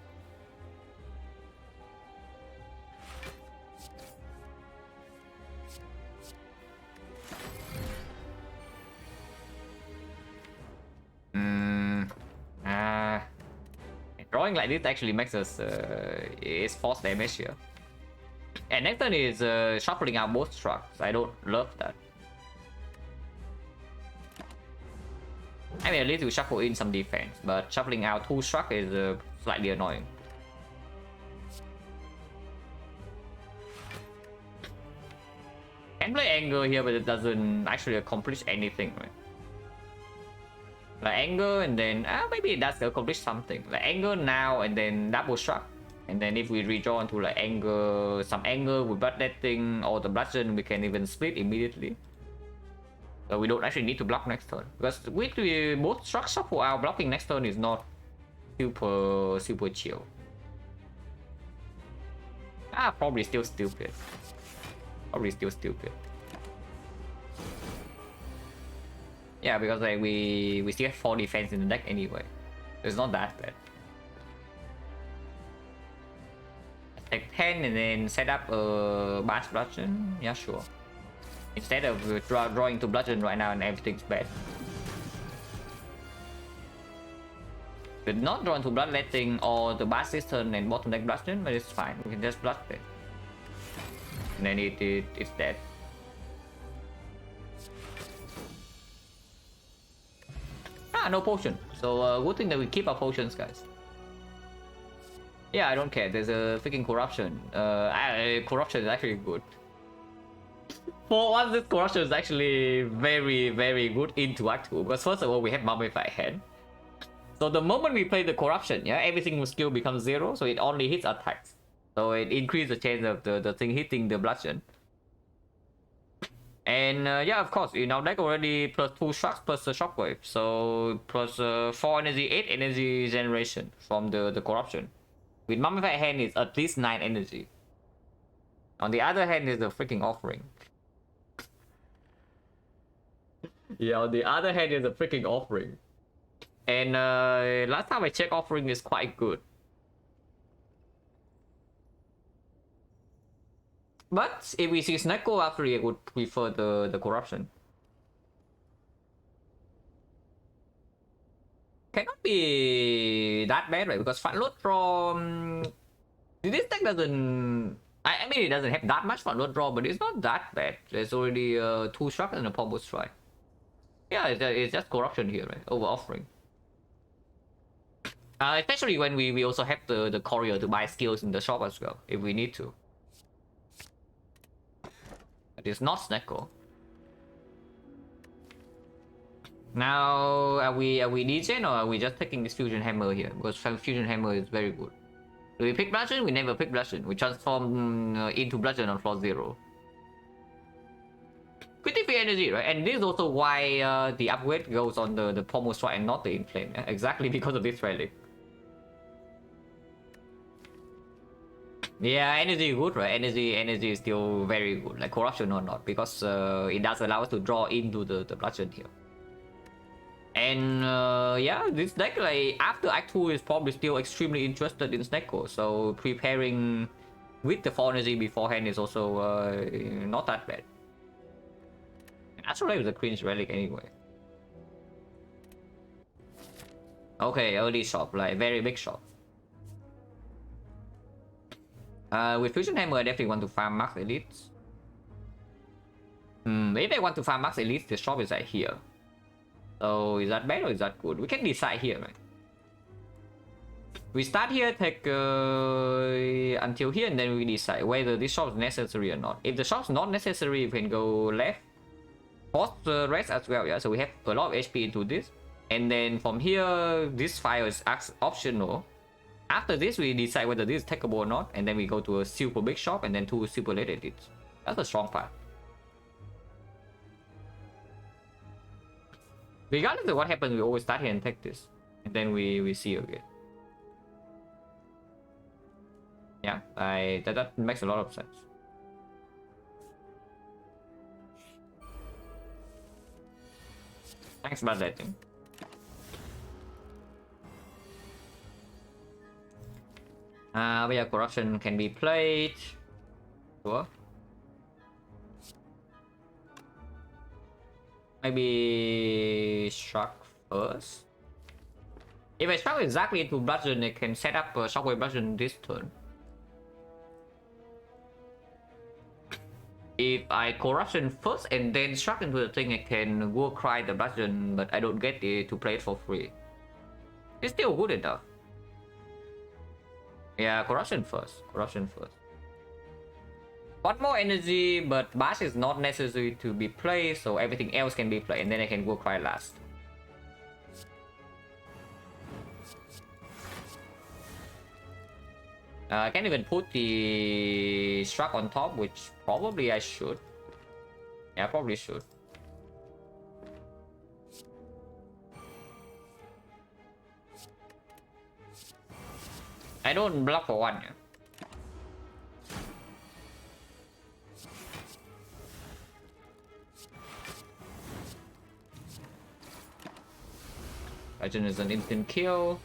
A: Drawing like this actually makes us is force damage here. And next turn is shuffling out both structs. I don't love that. I mean, at least we shuffle in some defense, but shuffling out 2 struct is slightly annoying. Can play anger here, but it doesn't actually accomplish anything, right? Like anger and then maybe it does accomplish something. Like anger now and then double struck. And then if we redraw into like anger, some anger with bloodletting or the bludgeon, we can even split immediately. So we don't actually need to block next turn. Because with both struck shuffle, our blocking next turn is not super chill. Probably still stupid. Probably still stupid. Yeah, because like we still have 4 defense in the deck anyway. So it's not that bad. Take 10 and then set up a Bash Bludgeon. Yeah, sure. Instead of drawing to Bludgeon right now and everything's bad. But not drawn to Bloodletting or the Bash this turn and bottom deck Bludgeon, but it's fine. We can just Blood it. And then it's dead. No potion. So good thing that we keep our potions, guys. Yeah, I don't care. There's a freaking corruption. Corruption is actually good. For once, this corruption is actually very good into Act 2. Because first of all, we have Mummified Hand. So the moment we play the corruption, yeah, every single skill becomes 0. So it only hits attacks. So it increases the chance of the thing hitting the bludgeon. And yeah, of course, in our deck already plus 2 shocks plus the shockwave. So plus 4 energy, 8 energy generation from the corruption. With Mummified Hand, it's at least 9 energy. On the other hand is the freaking offering. Yeah, on the other hand is the freaking offering. And last time I checked, offering is quite good. But if we see XecnaR after, I would prefer the corruption. Cannot be that bad, right? Because front load from this deck doesn't. I mean, it doesn't have that much front load draw, but it's not that bad. There's already 2 shock and a pommel strike. Yeah, it's just corruption here, right? Over offering. Especially when we also have the courier to buy skills in the shop as well, if we need to. But it's not XecnaR. Now, are we degen or are we just taking this fusion hammer here? Because fusion hammer is very good. Do we pick bludgeon? We never pick bludgeon. We transform into bludgeon on floor 0. Pretty free energy, right? And this is also why the upgrade goes on the pommel strike and not the inflame. Yeah? Exactly because of this relic. Yeah, energy is good, right? Energy is still very good. Like corruption or not, because it does allow us to draw into the bludgeon here. And yeah, this deck, like after Act 2, is probably still extremely interested in XecnaR. So preparing with the 4 energy beforehand is also not that bad. Astral Ray is a cringe relic anyway. Okay, early shop, like very big shop. With Fusion Hammer, I definitely want to farm Max Elites. If I want to farm Max Elites, the shop is right here. So is that bad or is that good? We can decide here, right? We start here, take until here, and then we decide whether this shop is necessary or not. If the shop's not necessary, we can go left. Pause the rest as well, yeah? So we have a lot of HP into this. And then from here, this fire is optional. After this, we decide whether this is takeable or not. And then we go to a super big shop and then 2 super late edits. That's a strong part. Regardless of what happens, we always start here and take this. And then we see again. Yeah, that makes a lot of sense. Thanks, Bloodletting. Where corruption can be played. Sure. Maybe struck first. If I struck exactly into bludgeon, I can set up a shockwave bludgeon this turn. If I corruption first and then struck into the thing, I can war cry the bludgeon, but I don't get it to play it for free. It's still good enough. Yeah, corruption first. Corruption first. One more energy, but Bash is not necessary to be played, so everything else can be played, and then I can war cry last. I can't even put the struck on top, which probably I should. Yeah, I probably should. I don't block for 1. Yeah. Legend is an instant kill.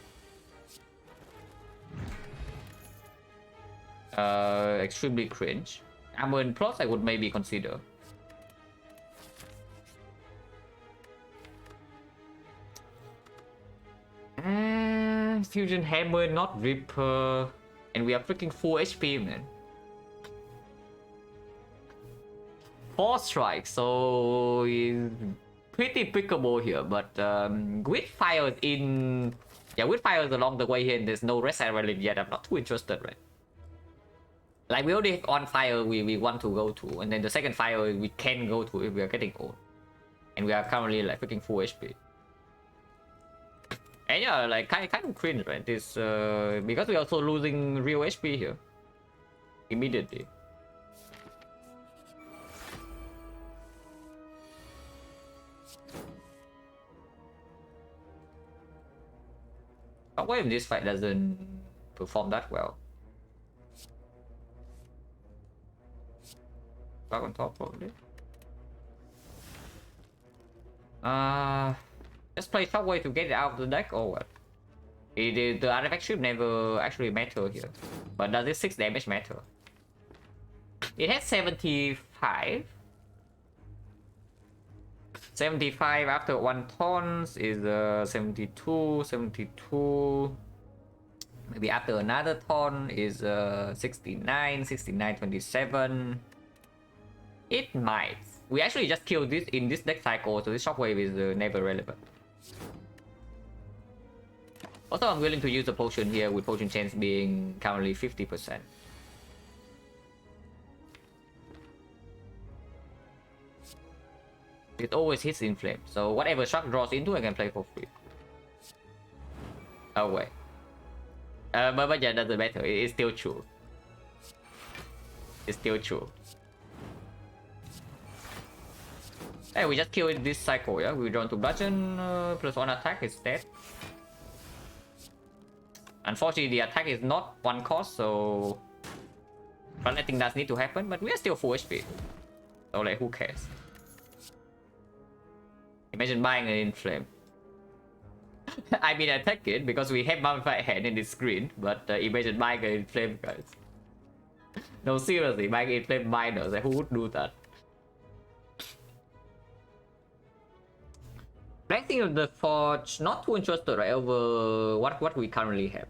A: Extremely cringe. Armor and plus I would maybe consider. Fusion Hammer, not Ripper. And we are freaking full HP, man. 4 strikes, so it's pretty pickable here, but with fires in... Yeah, with fires along the way here and there's no rest relic yet, I'm not too interested, right? Like, we already have on fire we want to go to, and then the second fire we can go to if we are getting old. And we are currently like freaking full HP. And yeah, like kind of cringe, right? This because we're also losing real HP here. Immediately. But what if this fight doesn't perform that well? Back on top probably. Let's play Shockwave to get it out of the deck or what? The artifact should never actually matter here. But does this 6 damage matter? It has 75. 75 after 1 tons is 72, 72. Maybe after another ton is 69, 69, 27. It might. We actually just killed this in this deck cycle, so this shockwave is never relevant. Also, I'm willing to use the potion here with potion chance being currently 50%. It always hits in flame, so whatever shock draws into, I can play for free. Oh wait. But yeah, doesn't matter. It's still true. It's still true. Hey, we just killed this cycle, yeah? We drawn to bludgeon, plus 1 attack is dead. Unfortunately, the attack is not 1 cost, so... Nothing does need to happen, but we are still full HP. So like, who cares? Imagine buying an inflame. I mean, attack it because we have mummified hand in this screen, but imagine buying an inflame, guys. No, seriously, buying inflame miners, like, who would do that? Blessing of the Forge, not too interested, right, over what we currently have.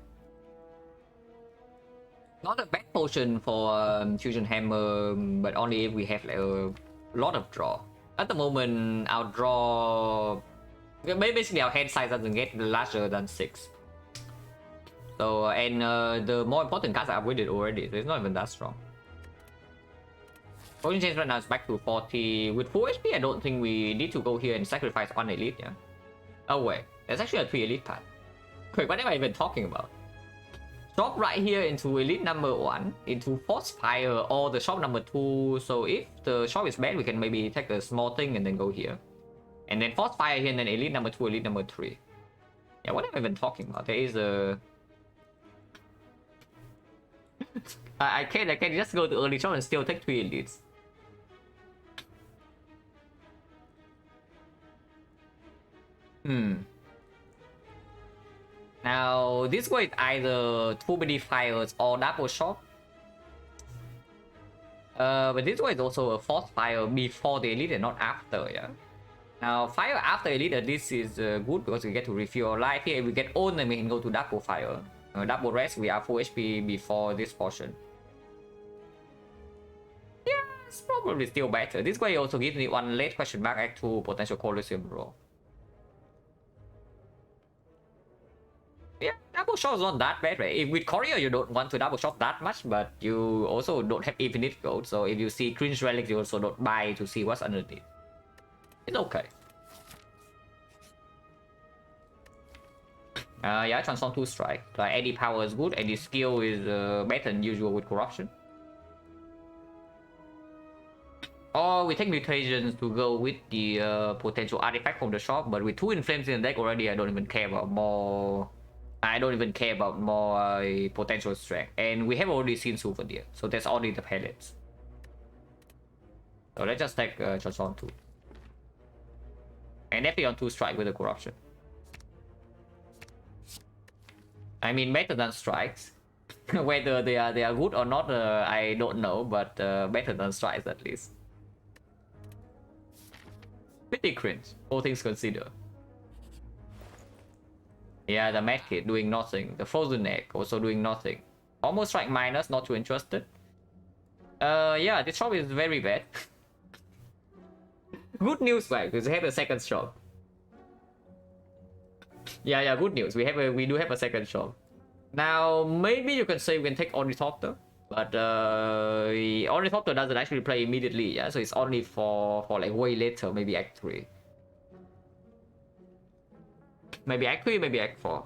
A: Not a bad potion for Fusion Hammer, but only if we have like a lot of draw. At the moment, our draw... Basically, our hand size doesn't get larger than 6. So, and the more important cards are upgraded already, so it's not even that strong. Potion change right now is back to 40. With full HP, I don't think we need to go here and sacrifice one elite, yeah? Oh wait, there's actually a 3 elite card. Wait, what am I even talking about? Shop right here into elite number 1, into Force Fire, or the shop number 2. So if the shop is bad, we can maybe take a small thing and then go here. And then Force Fire here, and then elite number 2, elite number 3. Yeah, what am I even talking about? There is a... I can't just go to early shop and still take 3 elites. Now, this one is either too many fires or double shot. But this one is also a force fire before the elite and not after, yeah. Now, fire after elite, this is good because we get to refuel our life here. If we get own, then we can go to double fire. Double rest, we are full HP before this portion. Yeah, it's probably still better. This way also gives me one late question mark act 2 potential Colosseum roll. Yeah, double shot is not that bad, right? If with Courier you don't want to double shot that much, but you also don't have infinite gold, so if you see cringe relics, you also don't buy to see what's underneath. It's okay. Yeah, transform 2 strike. Like any power is good, any skill is better than usual with corruption. Or we take mutations to go with the potential artifact from the shop, but with 2 inflames in the deck already, I don't even care about more. I don't even care about more potential strength. And we have already seen Souvenir, so that's only the pellets. So let's just take transform 2. And definitely on 2 strike with the corruption. I mean, better than strikes. Whether they are good or not, I don't know, but better than strikes at least. Pretty cringe, all things considered. Yeah, the medkit doing nothing. The frozen egg also doing nothing. Almost strike minus, not too interested. Yeah, this shop is very bad. Good news, right? Because we have a second shop. Yeah, good news. We do have a second shop. Now, maybe you can say we can take Ornithopter, but Ornithopter doesn't actually play immediately, yeah. So it's only for like way later, maybe Act 3. Maybe Act 3, maybe Act 4.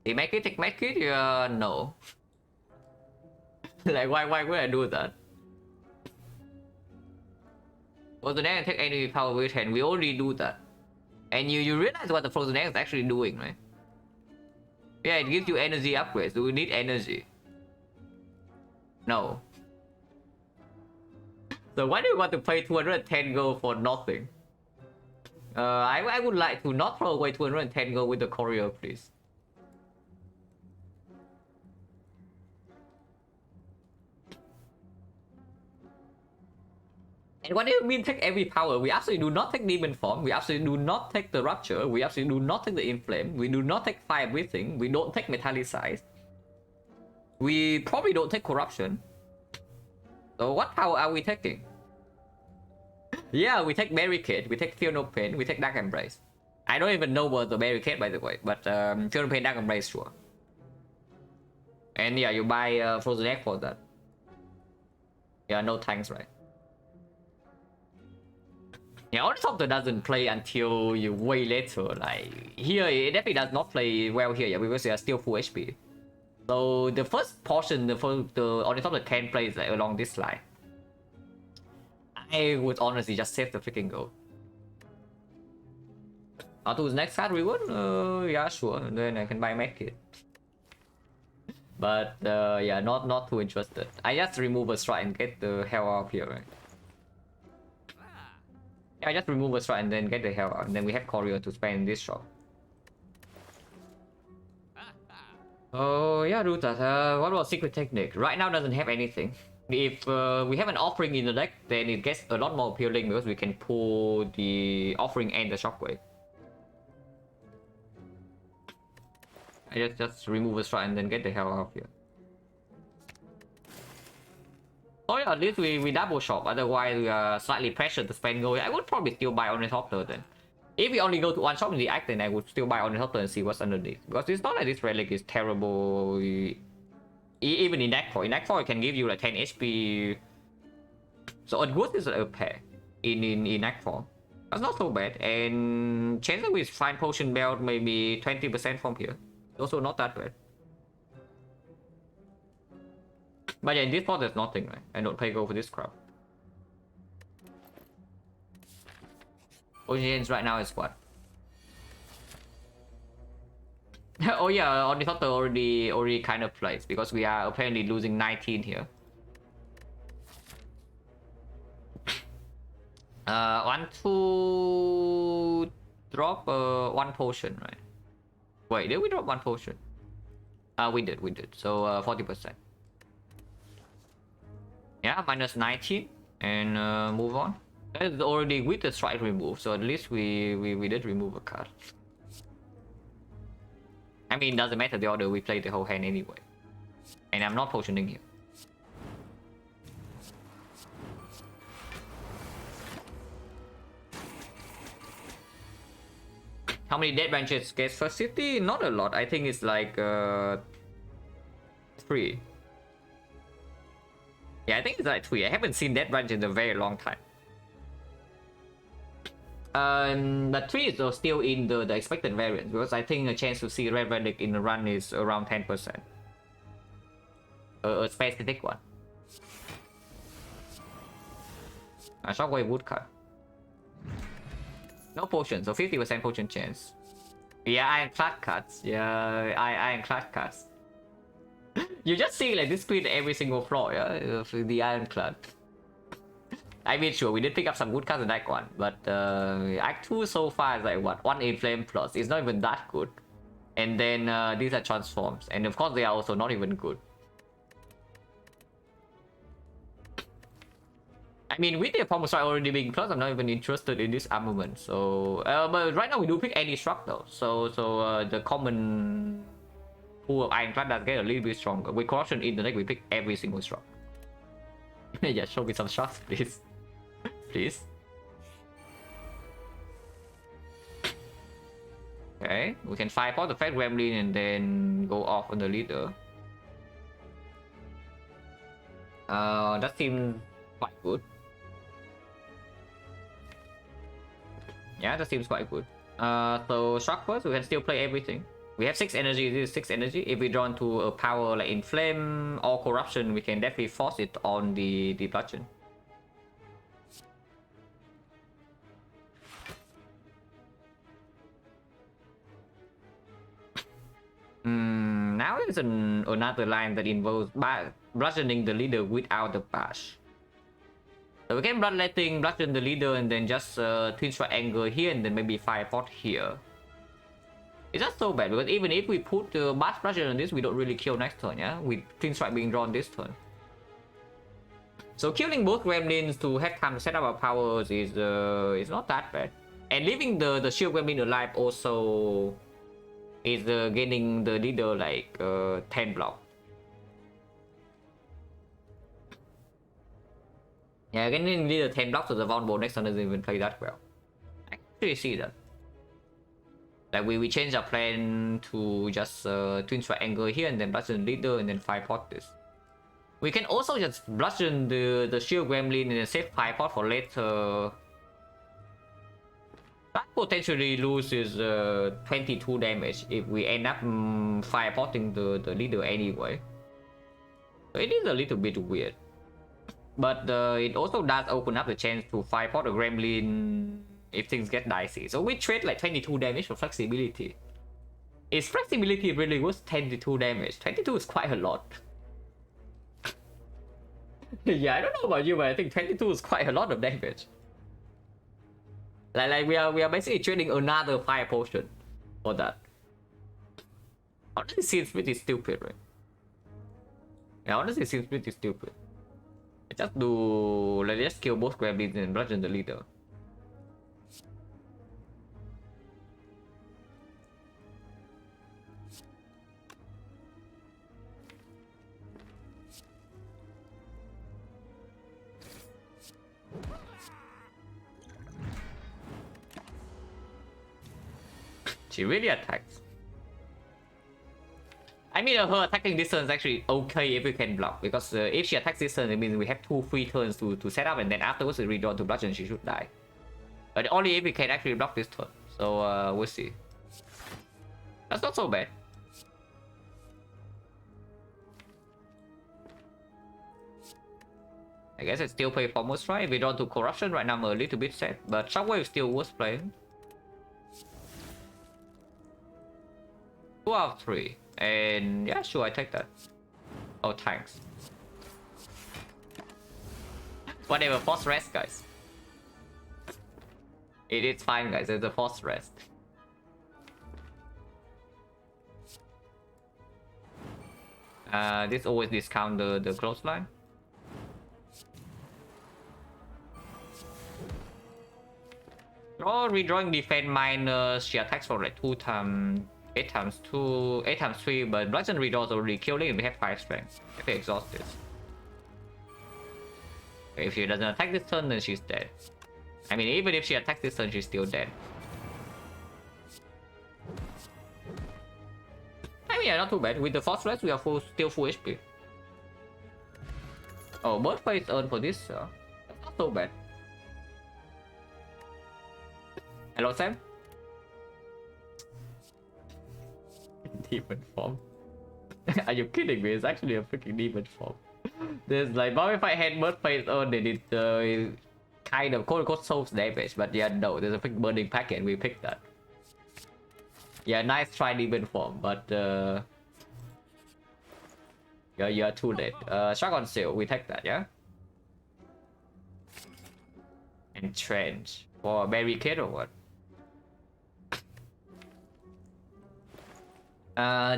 A: Did Medkit take Medkit? Yeah, no. Like, why would I do that? Well, the next take any power with hand, we already do that. And you realize what the Frozen Egg is actually doing, right? Yeah, it gives you energy upgrades. Do we need energy? No. So why do you want to pay 210 gold for nothing? I would like to not throw away 210 gold with the courier, please. And what do you mean take every power? We absolutely do not take Demon Form. We absolutely do not take the Rupture. We absolutely do not take the Inflame. We do not take Fire Breathing. We don't take Metallicize. We probably don't take Corruption. So what power are we taking? Yeah, we take Barricade. We take Feel No Pain. We take Dark Embrace. I don't even know what the Barricade, by the way. But Feel No Pain, Dark Embrace, sure. And yeah, you buy Frozen Egg for that. Yeah, no thanks, right? Yeah, Ornithopter doesn't play until you way later. Like here, it definitely does not play well here, yeah, because they are still full HP. So the first portion, the Ornithopter can play is like along this line. I would honestly just save the freaking gold. To the next card reward? Yeah, sure. And then I can buy Medkit. But yeah, not too interested. I just remove a strike and get the hell out of here, right? Yeah, I just remove a strike and then get the hell out. And then we have Courier to spend in this shop. Oh yeah, do that. What about secret technique? Right now doesn't have anything. If we have an offering in the deck, then it gets a lot more appealing because we can pull the offering and the shockwave. I just remove a strike and then get the hell out of here. Oh yeah, at least we double shop. Otherwise we are slightly pressured to spend gold. I would probably still buy Ornithopter then. If we only go to one shop in the act, then I would still buy Ornithopter and see what's underneath. Because it's not like this relic is terrible. Even in Act 4. In Act 4 it can give you like 10 HP. So a good is a pair in Act 4. That's not so bad. And chances with fine potion belt maybe 20% from here. Also not that bad. But yeah, in this part there's nothing, right? I don't pay gold for this crap. Oceans right now is what? Oh yeah, Ornithopter already kind of plays because we are apparently losing 19 here. Want to drop one potion, right? Wait, did we drop one potion? We did. So 40%. Yeah, minus 19 and move on. It's already with the strike remove, so at least we did remove a card. I mean, it doesn't matter the order, we play the whole hand anyway. And I'm not potioning here. How many dead branches gets first city? Not a lot. I think it's like 3. Yeah, I think it's like 3. I haven't seen dead branch in a very long time. But 3 is still in the expected variance because I think a chance to see red relic in the run is around 10%. A specific one. A shockwave woodcut. No potion, so 50% potion chance. Yeah, ironclad cards. Yeah, ironclad cards. You just see like this screen every single floor, yeah, the ironclad. I mean, sure, we did pick up some good cards in Act 1, but Act 2 so far is like what? 1 Inflame plus. It's not even that good. And then these are transforms, and of course they are also not even good. I mean, with the Pommel Strike already being plus, I'm not even interested in this armament. So, but right now we do pick any struck though. So the common pool of Ironclad does get a little bit stronger. With Corruption in the deck, we pick every single struck. Yeah, show me some shots, please. Please. Okay, we can fire for the Fat Gremlin and then go off on the leader. That seems quite good. Yeah, that seems quite good. So shock first, we can still play everything. We have 6 energy, this is 6 energy. If we draw into a power like Inflame or Corruption, we can definitely force it on the bludgeon. Now there's another line that involves bludgeoning the leader without the bash. So we can bloodletting, bludgeon the leader, and then just twin strike anger here, and then maybe fire pot here. It's not so bad because even if we put the bash bludgeon on this, we don't really kill next turn, yeah. With twin strike being drawn this turn. So killing both gremlins to have time to set up our powers is not that bad, and leaving the shield gremlin alive also is gaining the leader like 10 block. Yeah, getting leader 10 blocks to the vulnerable next turn doesn't even play that well. I actually see that. Like we change our plan to just twin strike anger here and then bludgeon leader and then fire pot this. We can also just bludgeon the shield gremlin and then save fire pot for later. That potentially loses 22 damage if we end up fire potting the leader anyway. So it is a little bit weird. But it also does open up the chance to fire pot a gremlin if things get dicey. So we trade like 22 damage for flexibility. Is flexibility really worth 22 damage? 22 is quite a lot. Yeah, I don't know about you, but I think 22 is quite a lot of damage. Like we are basically trading another fire potion for that. Honestly, seems pretty stupid, right? Yeah, honestly, seems pretty stupid. Just do. Let's just kill both gremlins and bludgeon the leader. She really attacks. I mean, her attacking distance is actually okay if we can block, because if she attacks this turn, it means we have 2 free turns to set up, and then afterwards we redraw to bludgeon, she should die. But only if we can actually block this turn. So we'll see. That's not so bad. I guess it's still play foremost, right? If we draw to corruption right now, I'm a little bit sad, but Shockwave is still worth playing. 2 out of 3. And yeah, sure, I take that. Oh, thanks. Whatever, force rest, guys. It's fine, guys. It's a force rest. This always discount the clothesline. Oh, redrawing defense minus she attacks for like 2 times. 8 times 2, 8 times 3, but bludgeon redraws already killing and we have 5 strength. If we exhaust this. If she doesn't attack this turn, then she's dead. I mean, even if she attacks this turn, she's still dead. I mean, yeah, not too bad. With the force rest, we are still full HP. Oh, birthplace earn for this, that's not so bad. Hello, Sam? Demon form. Are you kidding me? It's actually a freaking demon form. There's like Mummified Head, birthplace earn, they did kind of quote unquote souls damage, but yeah, no, there's a freaking burning packet, we picked that. Yeah, nice try demon form, but yeah, you're too late. Shock on seal, we take that, yeah? Entrench for barricade or what?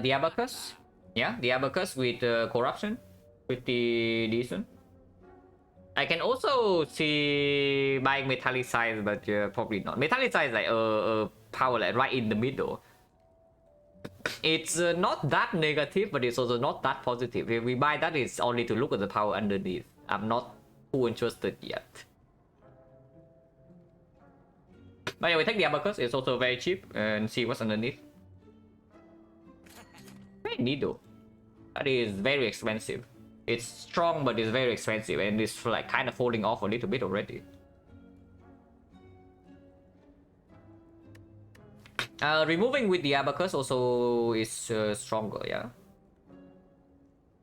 A: The abacus, yeah, the abacus with corruption, pretty decent. I can also see buying metallicize, but probably not. Metallicize is like power like right in the middle. It's not that negative, but it's also not that positive. If we buy that, it's only to look at the power underneath. I'm not too interested yet. But yeah, we take the abacus. It's also very cheap, and see what's underneath. Needle. That is very expensive. It's strong, but it's very expensive, and it's like kind of falling off a little bit already. Removing with the abacus also is stronger, yeah.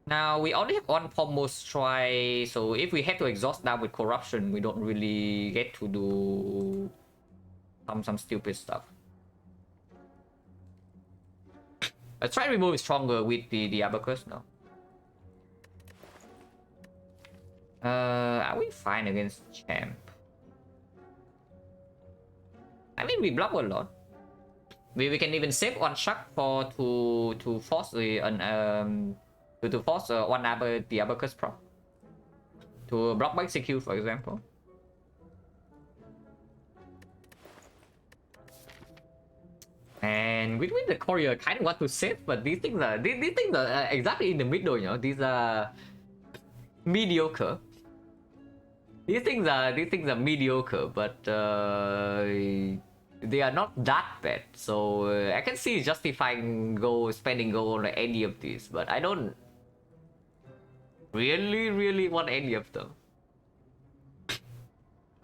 A: Now we only have 1 foremost try, so if we have to exhaust that with corruption, we don't really get to do some stupid stuff. Let's try to remove it stronger with the abacus now. Are we fine against champ? I mean, we block a lot. We can even save 1 shock for to force the to force the abacus prop to block by execute, for example. And with the courier, kind of want to save, but these things are exactly in the middle. You know, these are mediocre. These things are mediocre, but they are not that bad. So I can see justifying spending gold on any of these, but I don't really want any of them.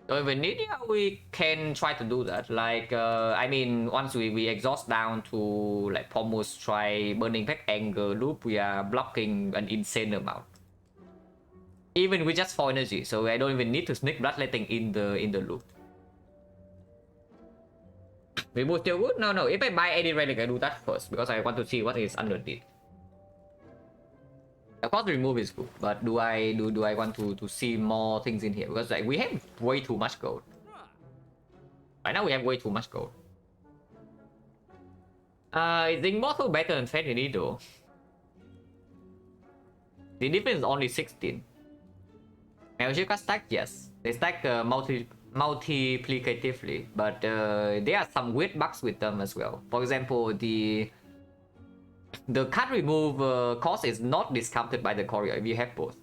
A: So if we need it, we can try to do that. Like, I mean, once we exhaust down to like Pommels try Burning Pack Anger loop, we are blocking an insane amount. Even with just 4 energy, so I don't even need to sneak Bloodletting in the loop. Remove still good? No. If I buy any relic, I do that first because I want to see what is underneath. Of course, remove is good, but do I want to see more things in here? Because like we have way too much gold. Right now we have way too much gold. Is Immortal better than Fate Needle? The difference is only 16. Magic can stack, yes. They stack multiplicatively, but there are some weird bugs with them as well. For example, the card remove cost is not discounted by the courier if you have both.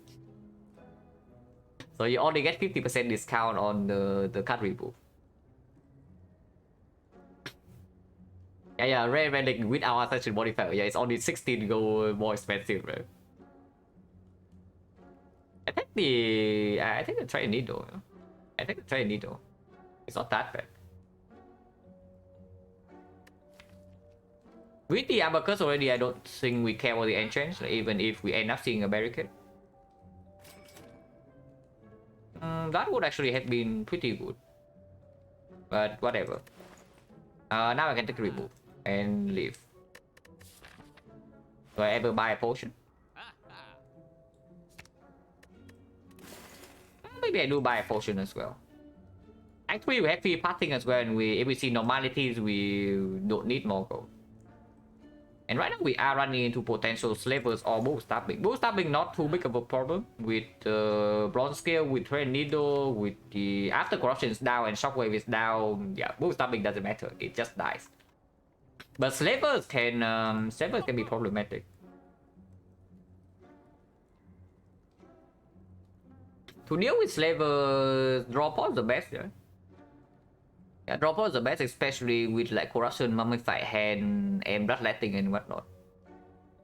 A: So you only get 50% discount on the card remove. Yeah, rare relic with our ascension modifier. Yeah, it's only 16 gold more expensive, right? I think the trade needle. I think the trade needle. It's not that bad. With the abacus already, I don't think we care about the enchants, even if we end up seeing a barricade. That would actually have been pretty good. But whatever. Now I can take a remove and leave. Do I ever buy a potion? Maybe I do buy a potion as well. Actually, we have free passing as well, and if we see normalities, we don't need more gold. And right now we are running into potential slavers or bull stabbing. Bull stabbing not too big of a problem with bronze scale, with trade needle, with the after corruption is down and shockwave is down. Yeah, bull stabbing doesn't matter; it just dies. But slavers can be problematic. To deal with slavers, draw pod is the best, yeah. Yeah, draw pod is the best, especially with like corruption, mummified hand, and bloodletting and whatnot.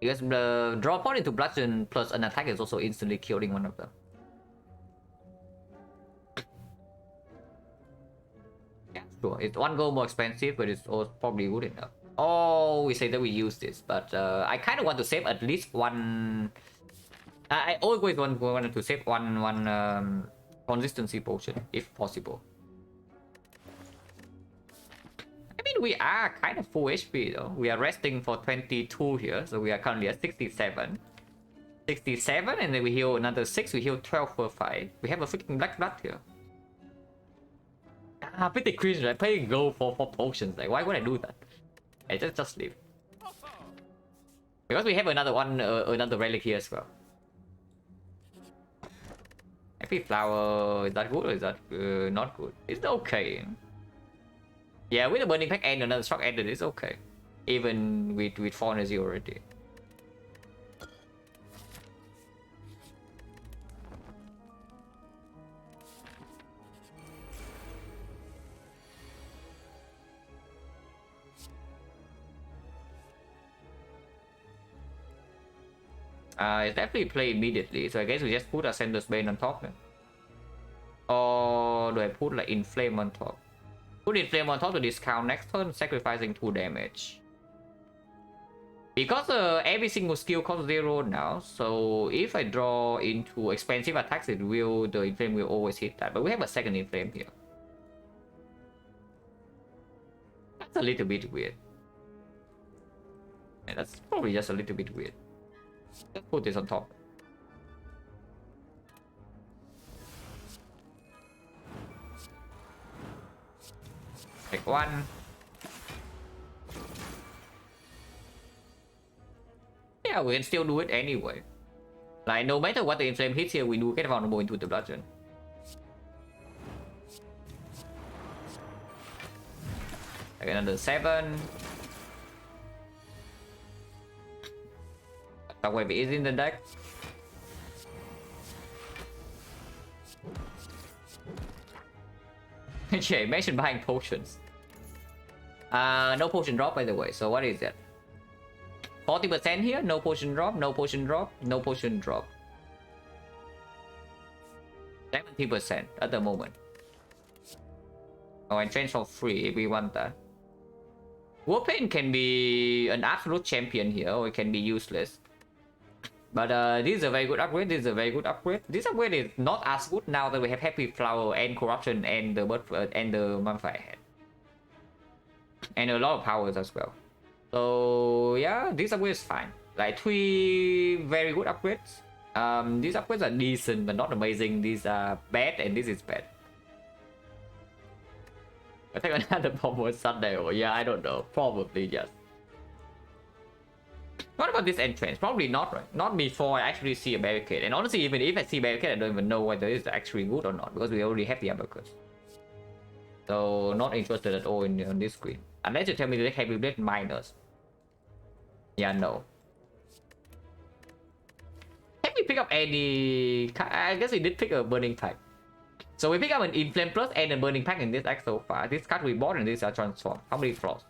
A: Because the draw pod into bludgeon plus an attack is also instantly killing one of them. Yeah, sure. It's one gold more expensive, but it's probably good enough. Oh, we say that we use this, but I kind of want to save at least one. I always wanted to save one consistency potion if possible. I mean, we are kind of full HP though. We are resting for 22 here, so we are currently at 67. 67, and then we heal another 6. We heal 12 per fight. We have a freaking black blood here. Pretty cringe, right? Paying gold for potions. Like, why would I do that? I just leave. Because we have another one, another relic here as well. Happy flower, is that good or is that not good? It's okay. Yeah, with the burning pack and another shock ended, it's okay. Even with 4 energy already. It's definitely play immediately, so I guess we just put Ascender's Bane on top. Or do I put like Inflame on top? Put Inflame on top to discount next turn, sacrificing 2 damage. Because every single skill costs 0 now, so if I draw into expensive attacks, the Inflame will always hit that. But we have a second Inflame here. That's a little bit weird. And that's probably just a little bit weird. Let's put this on top. Take 1. Yeah, we can still do it anyway. Like, no matter what the Inflame hits here, we do get vulnerable into the bludgeon. Take another 7. Shockwave is in the deck. Yeah, imagine buying potions. No potion drop by the way, so what is that? 40% here, no potion drop, no potion drop, no potion drop. 70% at the moment. Oh, and change for free if we want that. Warpaint can be an absolute champion here, or it can be useless. But this is a very good upgrade. This is a very good upgrade. This upgrade is not as good now that we have Happy Flower and Corruption and the Mummified Head. And a lot of powers as well. So yeah, this upgrade is fine. Like 3 very good upgrades. These upgrades are decent but not amazing. These are bad and this is bad. I think another bomb was Sunday or yeah, I don't know. Probably yes. What about this entrance? Probably not, right? Not before I actually see a barricade. And honestly, even if I see barricade, I don't even know whether it's actually good or not, because we already have the uppercuts. So not interested at all in on this screen. Unless you tell me the heavy blade minus. Yeah, no. Have we pick up any? I guess we did pick a burning type. So we pick up an Inflame Plus and a burning pack in this act so far. This card we bought and these are transformed. How many flaws?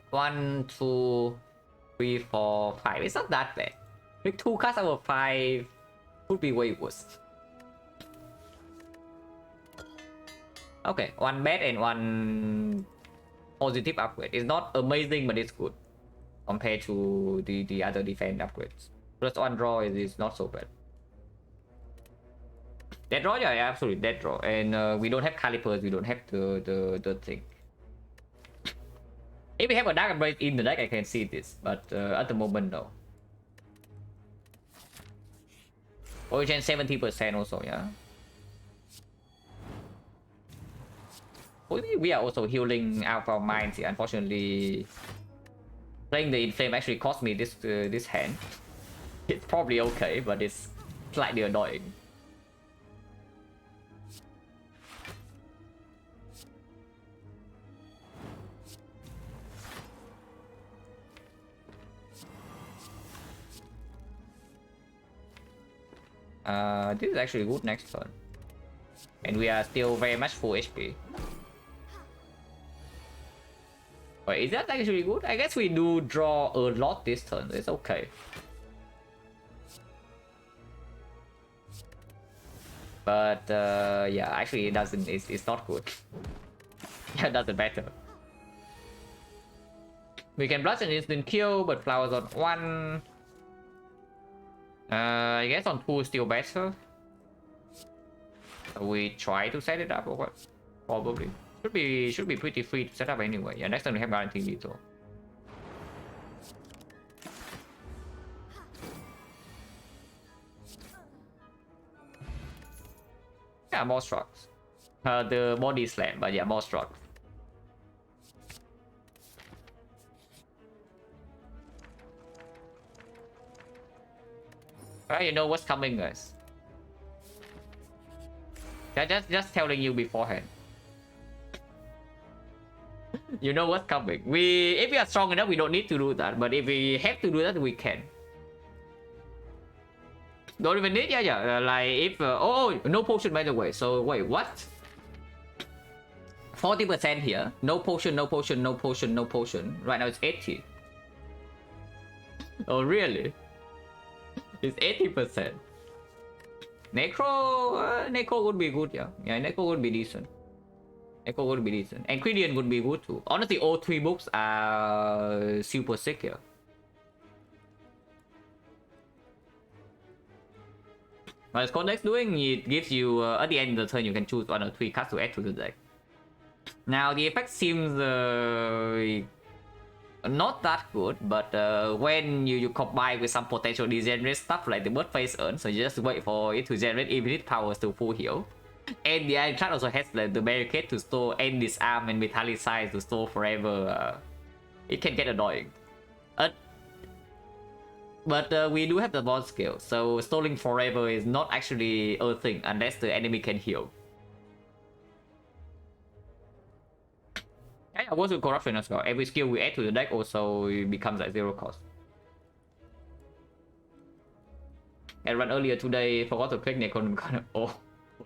A: 1, 2, 3, 4, 5. It's not that bad. Pick 2 cards out of 5 would be way worse. Okay, 1 bad and 1 positive upgrade. It's not amazing, but it's good compared to the other defense upgrades. Plus 1 draw is not so bad. Dead draw, yeah, absolutely dead draw. And we don't have calipers, we don't have the thing. If we have a dark embrace in the deck, I can see this, but at the moment, no. Origin 70% also, yeah. We are also healing out our minds here. Unfortunately, playing the Inflame actually cost me this hand. It's probably okay, but it's slightly annoying. This is actually good next turn. And we are still very much full HP. Wait, is that actually good? I guess we do draw a lot this turn. It's okay. But yeah, actually it doesn't. It's not good. Yeah, it doesn't matter. We can blast an instant kill, but flowers on 1. I guess on 2 is still better. We try to set it up or what? Probably. Should be pretty free to set up anyway. Yeah, next time we have guaranteed lethal. Yeah, more structs. The body slam, but yeah, more structs. Alright, you know what's coming, guys. Just telling you beforehand. You know what's coming. If we are strong enough, we don't need to do that. But if we have to do that, we can. Don't even need, yeah. Like if oh, no potion by the way. So wait, what? 40% here. No potion, no potion, no potion, no potion. Right now it's 80. Oh really? It's 80%. Necro would be good, yeah. Yeah, Necro would be decent. Necro would be decent. And Ingredient would be good too. Honestly, all 3 books are super sick here. What is Codex doing? It gives you, at the end of the turn, you can choose 1 or 3 cards to add to the deck. Now, the effect seems not that good, but when you combine with some potential degenerate stuff like the bird face urn, so you just wait for it to generate infinite powers to full heal. And the Ironclad also has the barricade to store and disarm and metallicize to store forever. It can get annoying. But we do have the bond skill, so stalling forever is not actually a thing unless the enemy can heal. Yeah, works with corruption as well. Every skill we add to the deck also becomes like 0 cost. I ran earlier today, forgot to click Necron. Oh,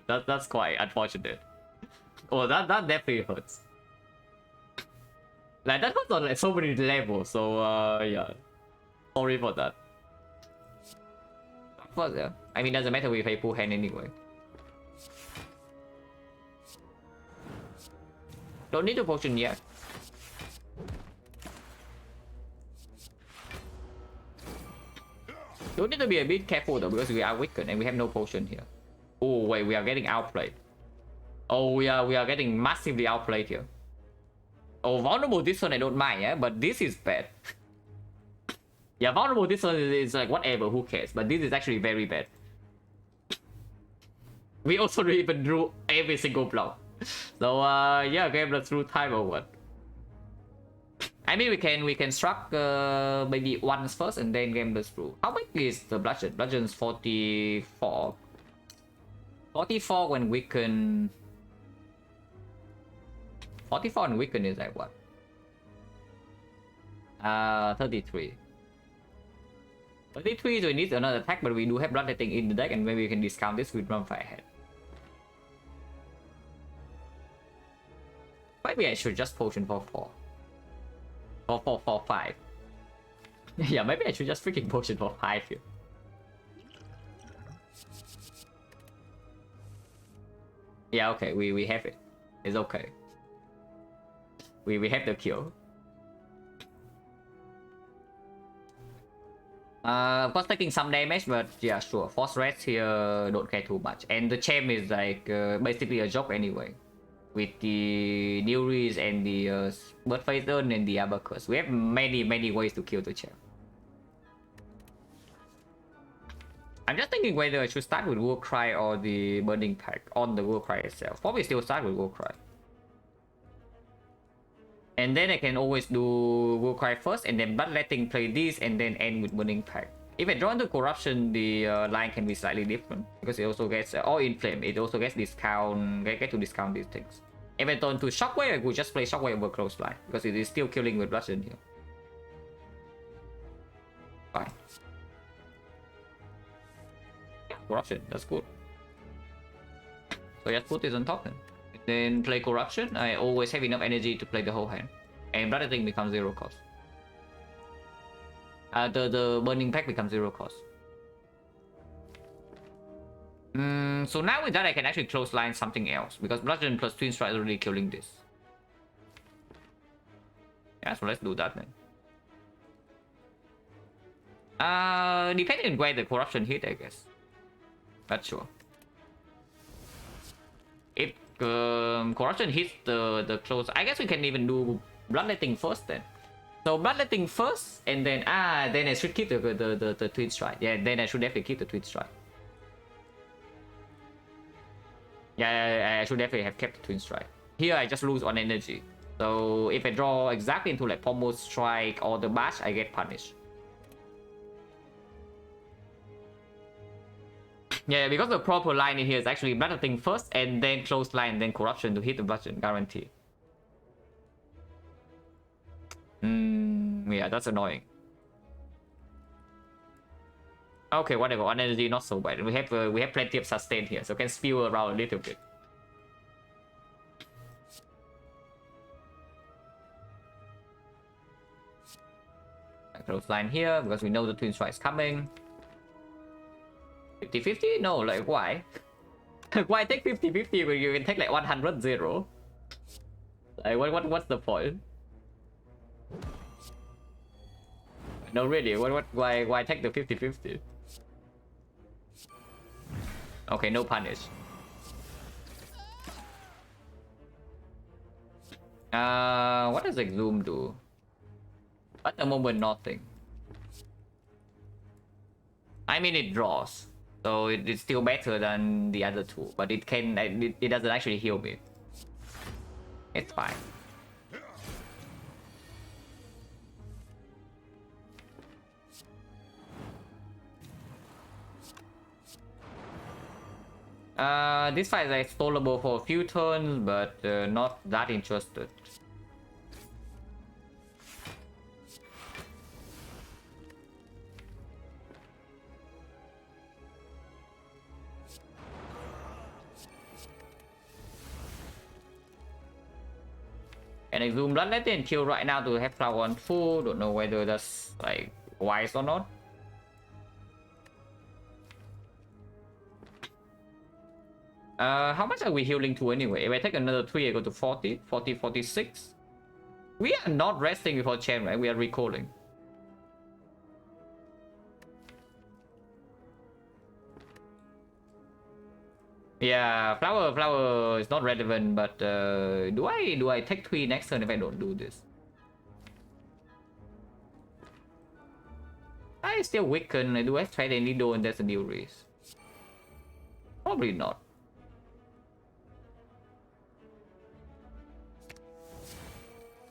A: that's quite unfortunate. Oh, that definitely hurts. Like that was on like so many levels, so yeah. Sorry for that. But yeah, I mean doesn't matter with a full hand anyway. Don't need a potion yet. Don't need to be a bit careful though, because we are weakened and we have no potion here. Oh wait, we are getting outplayed. Oh, we are getting massively outplayed here. Oh, vulnerable this one I don't mind, yeah, but this is bad. Yeah, vulnerable this one is like whatever, who cares? But this is actually very bad. We also even drew every single block. So yeah, game that's through time or what? I mean, we can struck maybe once first and then game this through. How big is the bludgeon? Bludgeon's 44. 44 when weaken. 44 and weaken is like what? 33. 33, so we need another attack, but we do have bloodletting in the deck, and maybe we can discount this with run fire ahead. Maybe I should just potion for 4. For 5. Yeah, maybe I should just freaking potion for 5 here. Yeah, okay, we have it. It's okay. We have the kill. Of course taking some damage, but yeah, sure. Force rest here don't care too much. And the champ is like basically a joke anyway. With the Neuris and the Bird Face Urn and the Abacus. We have many ways to kill the champ. I'm just thinking whether I should start with Warcry or the Burning Pack on the Warcry itself. Probably still start with Warcry. And then I can always do Warcry first and then Bloodletting play this and then end with Burning Pack. If I draw into Corruption, the line can be slightly different because it also gets, or Inflame, it also gets discount, get to discount these things. If I turn to Shockwave, I could just play Shockwave over Close Line because it is still killing with Bludgeon here. Fine. Corruption, that's good. So just put this on top then. Then play Corruption. I always have enough energy to play the whole hand. And Bloodletting becomes 0 cost. The Burning Pack becomes 0 cost. So now with that I can actually close line something else. Because Bludgeon plus Twin Strike is already killing this. Yeah, so let's do that then. Depending on where the Corruption hit, I guess. Not sure. If Corruption hits the close, I guess we can even do Bloodletting first then. So Bloodletting first, and then then I should keep the Twin Strike. Yeah, then I should definitely keep the Twin Strike. Yeah, I should definitely have kept the Twin Strike. Here I just lose on energy. So if I draw exactly into like Pommel Strike or the Bash, I get punished. Yeah, because the proper line in here is actually Bloodletting first and then close line, then Corruption to hit the Bludgeon, guarantee. Yeah, that's annoying. Okay, whatever. On energy, not so bad. We have plenty of sustain here, so can spew around a little bit. Close line here because we know the Twin Strike is coming. 50-50? No, like why? Why take 50-50 when you can take like 100-0? Like what's the point? No, really. Why take the 50-50? Okay, no punish. What does Exhume do? At the moment, nothing. I mean, it draws, so it's still better than the other two, but it doesn't actually heal me. It's fine. This fight is like stallable for a few turns, but not that interested. And Exhume Bloodletting and kill right now to have flower on full. Don't know whether that's like wise or not. How much are we healing to anyway? If I take another 3, I go to 40, 40, 46. We are not resting before chain, right? We are recalling. Yeah, flower is not relevant, but do I take 3 next turn if I don't do this? I still weaken. Do I try the Nido and that's a new race? Probably not.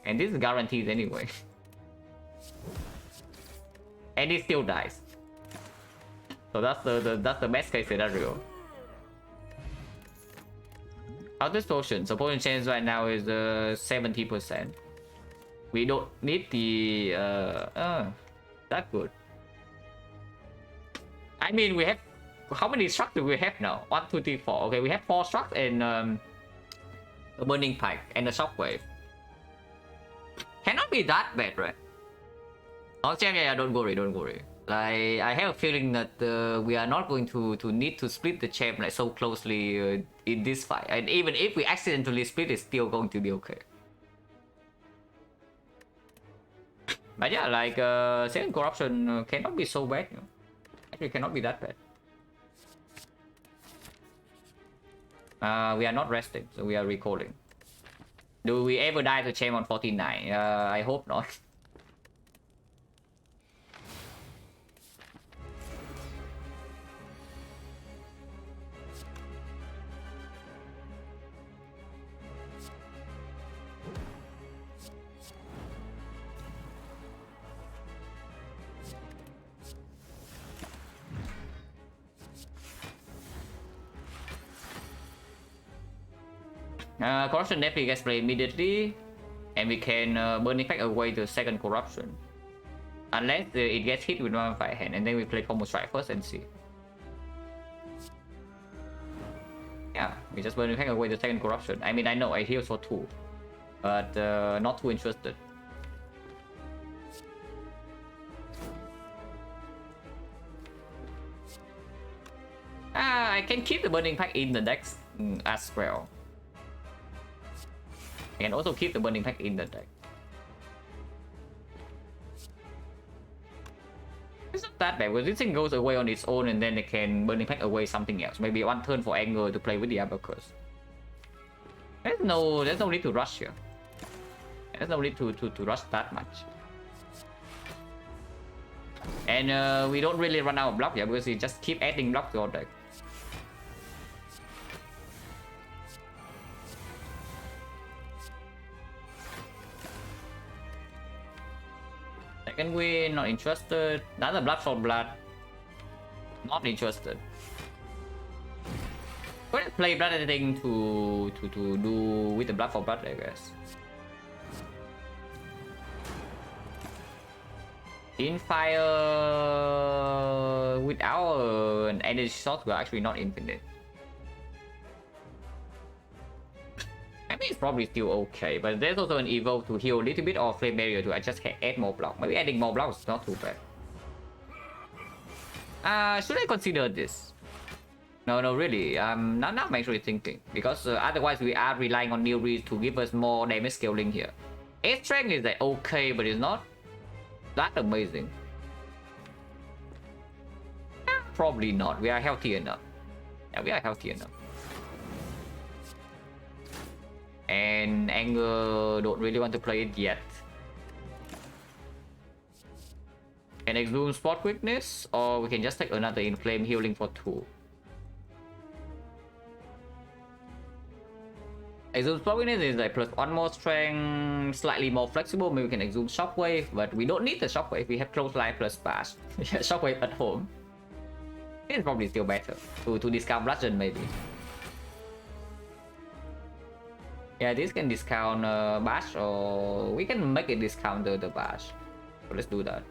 A: And this is guaranteed anyway. And it still dies. So that's the best case scenario. How's this potion? So potion chance right now is 70%. We don't need the that's good. I mean, we have how many structs do we have now? 1, 2, 3, 4. Okay, we have 4 structs and a burning pike and a shockwave. Cannot be that bad, right? Oh, yeah, don't worry. Like, I have a feeling that we are not going to need to split the champ like so closely in this fight. And even if we accidentally split, it's still going to be okay. But yeah, like, second corruption cannot be so bad. You know? Actually, cannot be that bad. We are not resting, so we are recalling. Do we ever die to champ on 49? I hope not. Corruption definitely gets played immediately, and we can burn effect away the second corruption. Unless it gets hit with one fire hand, and then we play combo strike first and see. Yeah, we just burn effect away the second corruption. I mean, I know I heal for 2, but not too interested. I can keep the burning pack in the deck as well. I can also keep the burning pack in the deck. It's not that bad because this thing goes away on its own and then it can burning pack away something else. Maybe one turn for anger to play with the abacus. There's no need to rush here. There's no need to rush that much. And we don't really run out of block here because we just keep adding block to our deck. Second win, not interested. Another blood for blood. Not interested. Let's play blood thing to do with the blood for blood, I guess. In fire with our energy shot, we're actually not infinite. I mean, it's probably still okay, but there's also an evolve to heal a little bit or flame barrier to just add more block. Maybe adding more blocks is not too bad. Should I consider this? No, really. Now I'm actually thinking because otherwise we are relying on new reads to give us more damage scaling here. 8 strength is like okay, but it's not that amazing. Probably not. We are healthy enough. Yeah, we are healthy enough. And anger don't really want to play it yet. Can exhume spot quickness, or we can just take another inflame healing for 2. Exhume spot quickness is like +1 more strength, slightly more flexible. Maybe we can exhume shockwave, but we don't need the shockwave. We have close line plus bash. Shockwave at home. It's probably still better to discount bludgeon maybe. Yeah, this can discount bash, or we can make it discount the bash. So let's do that.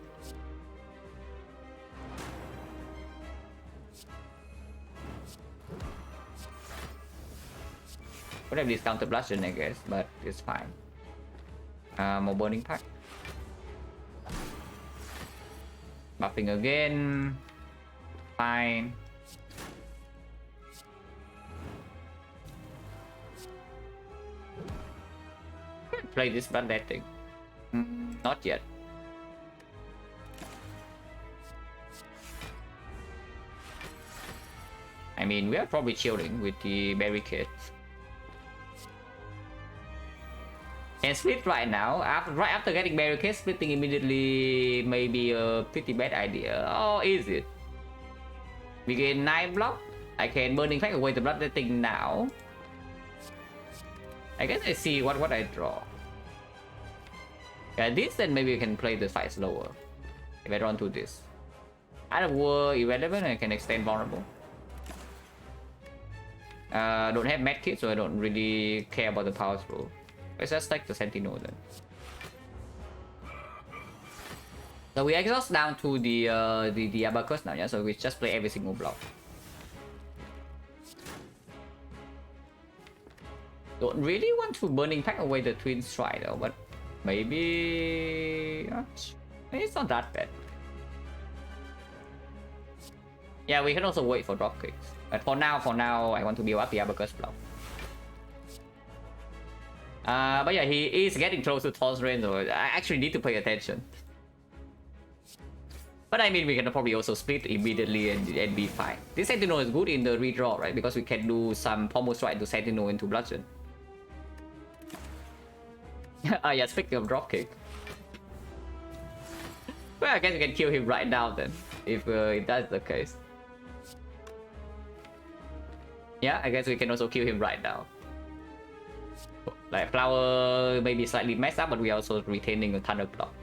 A: Could have discounted bludgeon, I guess, but it's fine. More burning pack. Buffing again. Fine. Play this bad that thing. Not yet. I mean, we are probably chilling with the barricade. Can split right now. Right after getting barricade, splitting immediately may be a pretty bad idea. Or is it? We gain 9 block. I can burning pack away the blood that thing now. I guess I see what I draw. Yeah, this then maybe we can play the fight slower. If I run to this. Out of war irrelevant, I can extend vulnerable. Don't have medkit, so I don't really care about the power throw. Let's just take the Sentinel then. So we exhaust down to the abacus now, yeah. So we just play every single block. Don't really want to burning pack away the twin strike though, but maybe it's not that bad. Yeah, we can also wait for drop kicks. But for now, I want to build up the abacus block. But yeah, he is getting close to Thor's range, so I actually need to pay attention. But I mean, we can probably also split immediately and be fine. This Sentinel is good in the redraw, right? Because we can do some pommel strike to Sentinel into bludgeon. Yeah, speaking of dropkick. Well, I guess we can kill him right now then, if that's the case. Yeah, I guess we can also kill him right now. Like, flower maybe slightly messed up, but we are also retaining a thunder block.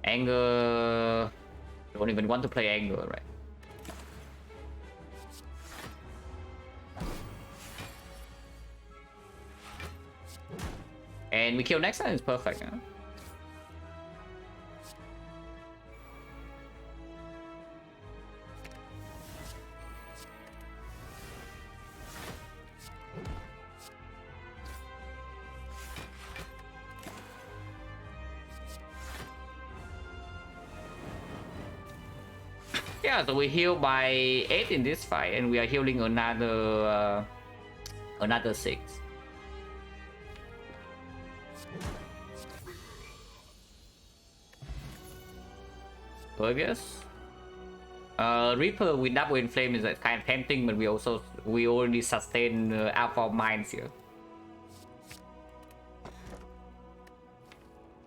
A: Anger... Don't even want to play anger, right? And we kill next time, it's perfect, huh? Yeah, so we heal by 8 in this fight, and we are healing another 6. Pervious. Reaper with double inflame is like kind of tempting, but we already sustain Alpha Mines here.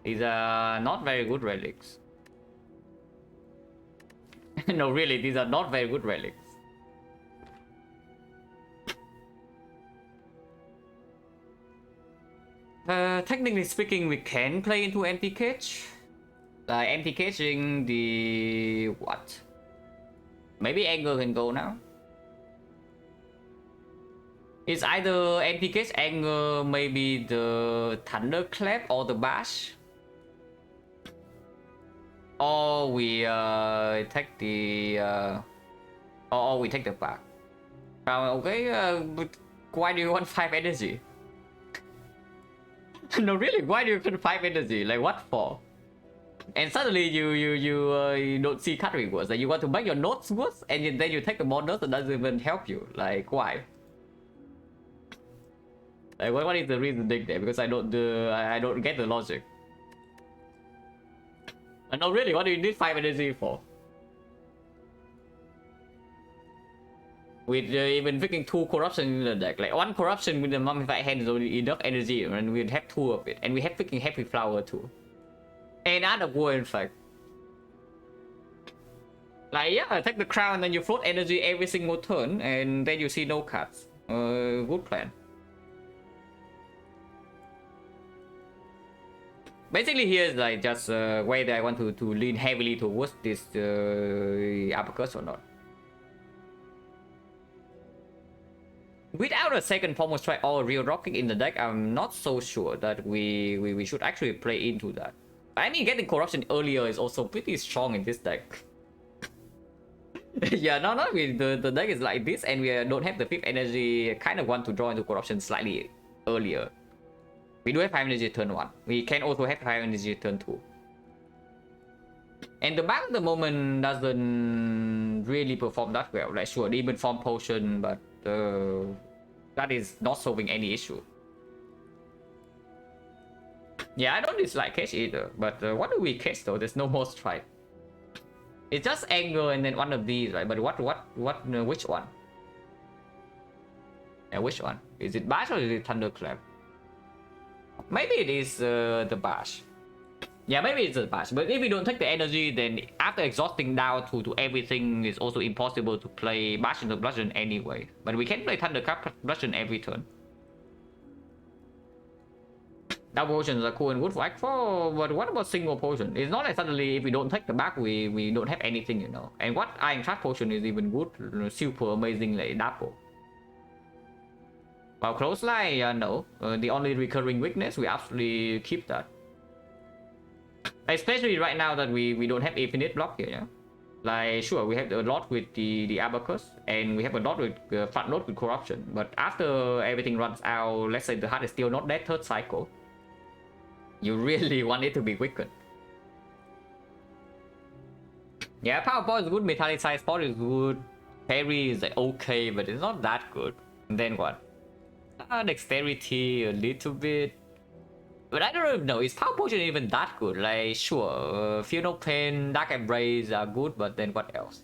A: These are not very good relics. No, really, these are not very good relics. Technically speaking, we can play into empty cage. Empty caging the what? Maybe anger can go now. It's either empty cage, anger, maybe the thunderclap or the bash. Or we take the or we take the back. Okay, but why do you want 5 energy? No, really, why do you want 5 energy? Like, what for? And suddenly you don't see cut rewards. Like, you want to make your notes worse, and then you take the more notes that doesn't even help you. Like, why? Like, what is the reasoning there? Because I don't get the logic. No, really, what do you need 5 energy for? With even freaking 2 corruption in the deck, like 1 corruption with the mummified hand is already enough energy, and we have 2 of it, and we have freaking happy flower too, and out of war in fact. Like, yeah, take the crown and then you float energy every single turn, and then you see no cards. Good plan. Basically, here's like just whether I want to lean heavily towards this uppercut or not. Without a second pommel strike or a real rocket in the deck, I'm not so sure that we should actually play into that. I mean, getting corruption earlier is also pretty strong in this deck. Yeah, no, the deck is like this, and we don't have the 5th energy. Kind of want to draw into corruption slightly earlier. We do have 5 energy turn 1. We can also have 5 energy turn 2. And the back at the moment doesn't really perform that well. Like, sure, Demon Form Potion, but that is not solving any issue. Yeah, I don't dislike Cage either, but what do we catch though? There's no more strike. It's just anger and then one of these, right? But which one? Yeah, which one? Is it Bash or is it Thunderclap? Maybe it is the Bash. Yeah, maybe it's a patch, but if we don't take the energy, then after exhausting down to everything, it's also impossible to play Bash into Bludgeon anyway. But we can play Thundercraft Bludgeon every turn. Double potions are cool and good for Act 4, but what about single potion? It's not like suddenly if we don't take the back, we don't have anything, you know. And what Ironclad potion is even good, super amazing like double. While Clothesline, no. The only recurring weakness, we absolutely keep that. Especially right now that we don't have infinite block here, yeah? Like, sure, we have a lot with the Abacus, and we have a lot with front load with Corruption. But after everything runs out, let's say the heart is still not that third cycle, you really want it to be weakened. Yeah, Power Ball is good, Metallic Size Spot is good, Parry is like, okay, but it's not that good. And then what? Dexterity a little bit. But I don't know, is Power Potion even that good? Like, sure, Feel No Pain, Dark Embrace are good, but then what else?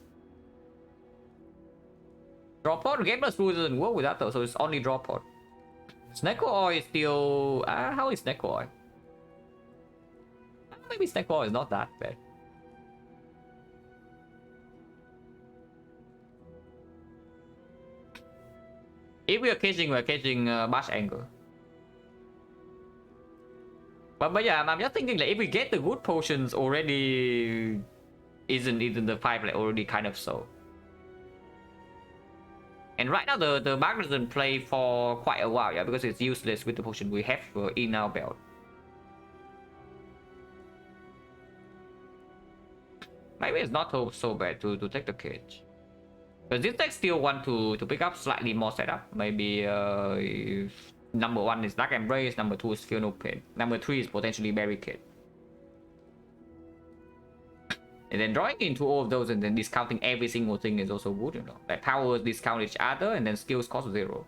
A: Drop Pod, Game Plus Rule doesn't work with that though, so it's only Drop Pod. Snecko Oil is still... how is Snecko Oil? Maybe Snecko Oil is not that bad. If we're catching Bash Angle. But yeah, I'm just thinking like if we get the good potions already, isn't the 5 like already kind of so. And right now the bug doesn't play for quite a while, yeah, because it's useless with the potion we have in our belt. Maybe it's not so bad to take the cage. But this deck still want to pick up slightly more setup. Maybe number 1 is Dark Embrace, number 2 is Feel No Pain, number 3 is potentially Barricade. And then drawing into all of those and then discounting every single thing is also good, you know. Like powers discount each other and then skills cost 0.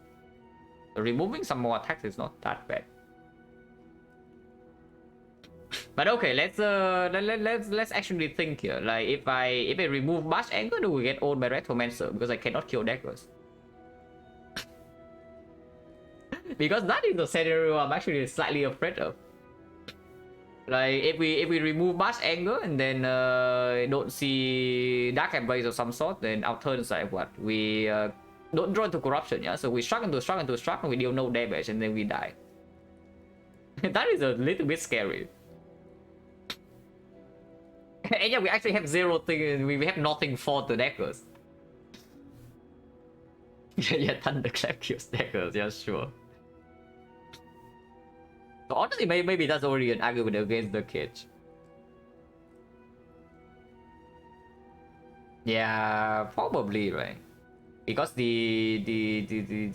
A: So removing some more attacks is not that bad. But okay, let's actually think here. Like if I remove Bash Angle, do we get owned by Retromancer because I cannot kill daggers? Because that is the scenario I'm actually slightly afraid of. Like if we remove Bash Angle and then don't see Dark Embrace of some sort, then our turn is like what? We don't draw into Corruption, yeah? So we struck and we deal no damage and then we die. That is a little bit scary. And yeah, we actually have 0 thing, we have nothing for the daggers. Yeah, Thunderclap kills daggers, yeah, sure. So honestly, maybe that's already an argument against the cage. Yeah, probably, right? Because the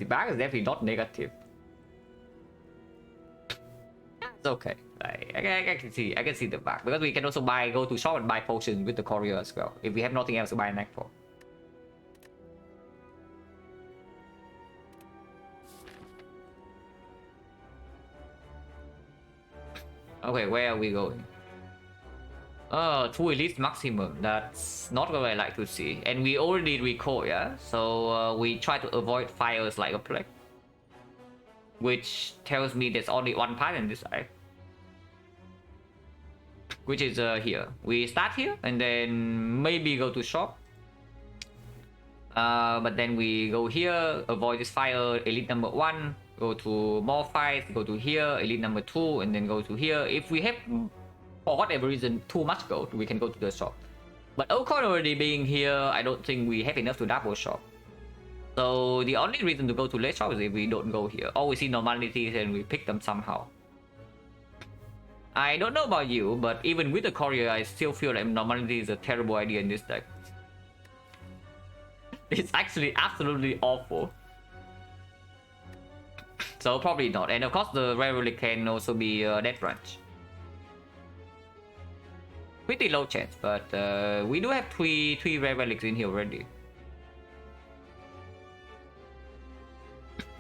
A: bag is definitely not negative. It's okay. Like, I can see the bag because we can also go to shop and buy potions with the courier as well if we have nothing else to buy an act for. Okay, where are we going? 2 elite maximum. That's not what I like to see. And we already recall, yeah? So we try to avoid fires like a plague. Which tells me there's only one path in this side. Which is here. We start here and then maybe go to shop. But then we go here, avoid this fire, elite number 1. Go to more fights, go to here, elite number 2, and then go to here. If we have, for whatever reason, too much gold, we can go to the shop. But Oakon already being here, I don't think we have enough to double shop. So the only reason to go to late shop is if we don't go here. Or we see normalities and we pick them somehow. I don't know about you, but even with the courier, I still feel like normality is a terrible idea in this deck. It's actually absolutely awful. So probably not. And of course the rare relic can also be Death Branch. Pretty low chance, but we do have three rare relics in here already.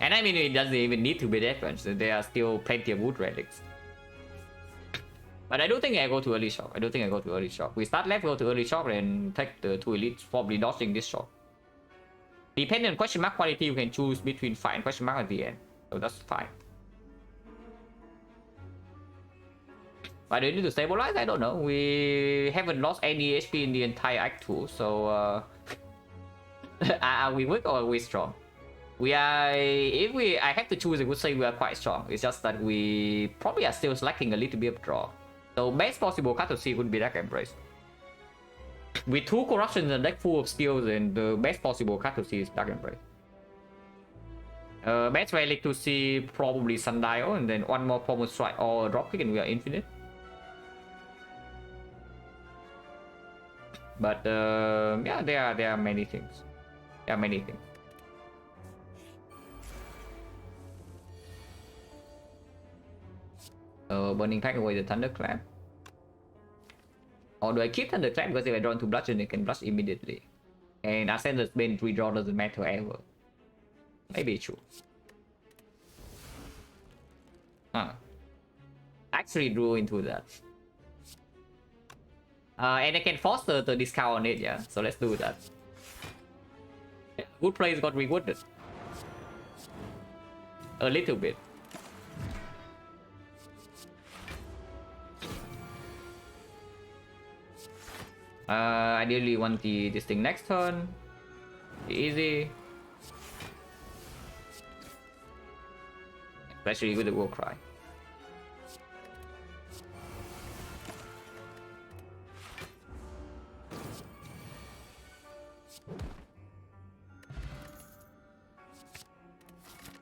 A: And I mean, it doesn't even need to be Death Branch. There are still plenty of wood relics. But I don't think I go to early shop. We start left, go to early shop, and take the 2 elites, probably dodging this shop. Depending on question mark quality, you can choose between 5 and question mark at the end. So that's fine. Why do you need to stabilize? I don't know. We haven't lost any HP in the entire Act 2, so are we weak or are we strong? We are. If I have to choose, I would say we are quite strong. It's just that we probably are still lacking a little bit of draw. So best possible card to see would be Dark Embrace. With 2 corruptions and a deck full of skills, and the best possible card to see is Dark Embrace. Best relic to see probably Sundial, and then 1 more Pommel Strike or Dropkick, and we are infinite. But yeah, there are many things. There are many things. Burning Pack away the Thunderclap. Or do I keep Thunderclap because if I draw into Bludgeon, it can blush immediately. And Ascender's Bane redraw doesn't matter ever. Maybe true. Huh. Actually drew into that. And I can force the discount on it, yeah. So let's do that. Good plays got rewarded. A little bit. Ideally want this thing next turn. Easy. Especially with the War Cry.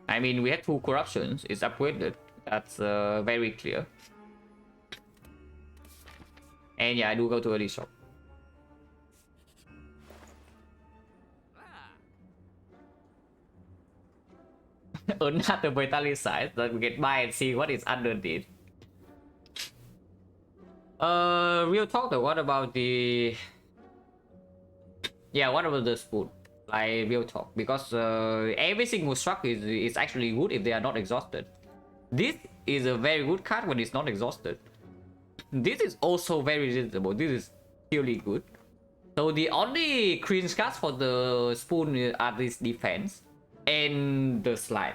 A: I mean, we had 2 corruptions. It's upgraded. That's very clear. And yeah, I do go to early shop. Another Vitalize that we can buy and see what is underneath. Real talk though, what about the... Yeah, what about the spoon? Like, real talk. Because every single struck is actually good if they are not exhausted. This is a very good card when it's not exhausted. This is also very reasonable. This is purely good. So the only cringe cards for the spoon are this defense and the slide.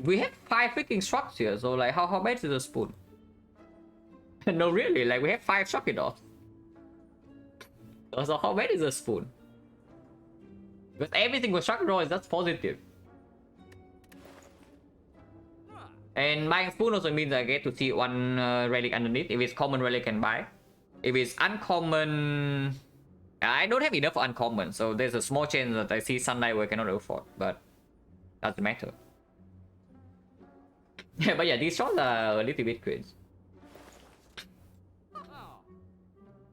A: We have 5 freaking strucks here, so like how bad is the spoon? No, really, like we have 5 shock it off. So how bad is the spoon? Because everything with shock draw is just positive. And buying spoon also means I get to see 1 relic underneath. If it's common relic, I can buy. If it's uncommon, I don't have enough for uncommon, so there's a small chance that I see Sunlight where I cannot afford, but doesn't matter. Yeah, but yeah, these shots are a little bit cringe.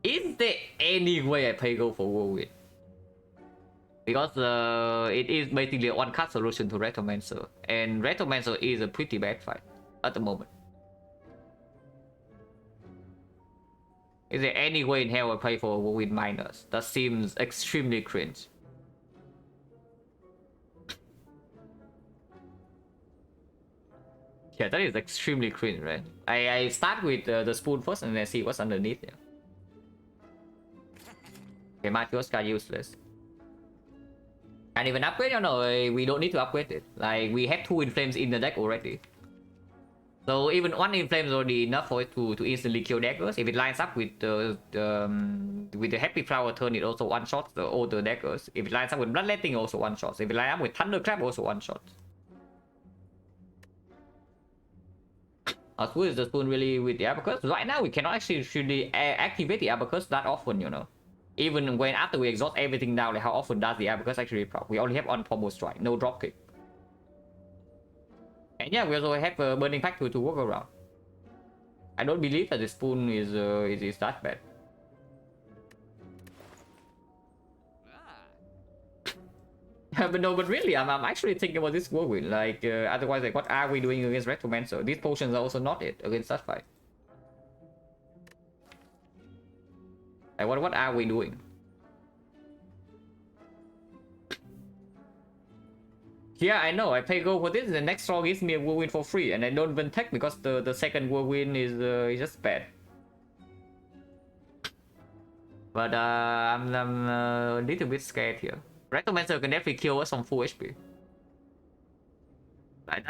A: Is there any way I play go for Whirlwind? Because it is basically a 1 card solution to Retromancer, and Retromancer is a pretty bad fight at the moment. Is there any way in hell I play for Whirlwind Miners? That seems extremely cringe. Yeah, that is extremely cringe, right? I start with the spoon first and then see what's underneath here. Okay, Matioska useless. And even upgrade or no, we don't need to upgrade it. Like, we have 2 Inflames in the deck already. So even 1 Inflame is already enough for it to instantly kill daggers. If it lines up with the Happy Flower turn, it also one-shots all the daggers. If it lines up with Bloodletting, also one-shots. If it lines up with Thunderclap, also one-shots. How good is the spoon really with the Abacus? Right now, we cannot actually activate the Abacus that often, you know. Even when after we exhaust everything down, like how often does the Abacus actually proc? We only have 1 Pommel Strike, no Dropkick. And yeah, we also have a Burning Pack to work around. I don't believe that the spoon is that bad. But no, but really, I'm actually thinking about this Whirlwind. Like, otherwise, like, what are we doing against Retromancer? These potions are also not it against that fight. Like, what are we doing? Yeah, I know. I pay gold for this, and the next draw gives me a Whirlwind for free, and I don't even take because the second Whirlwind is just bad. But I'm a little bit scared here. Retromancer can definitely kill us on full HP.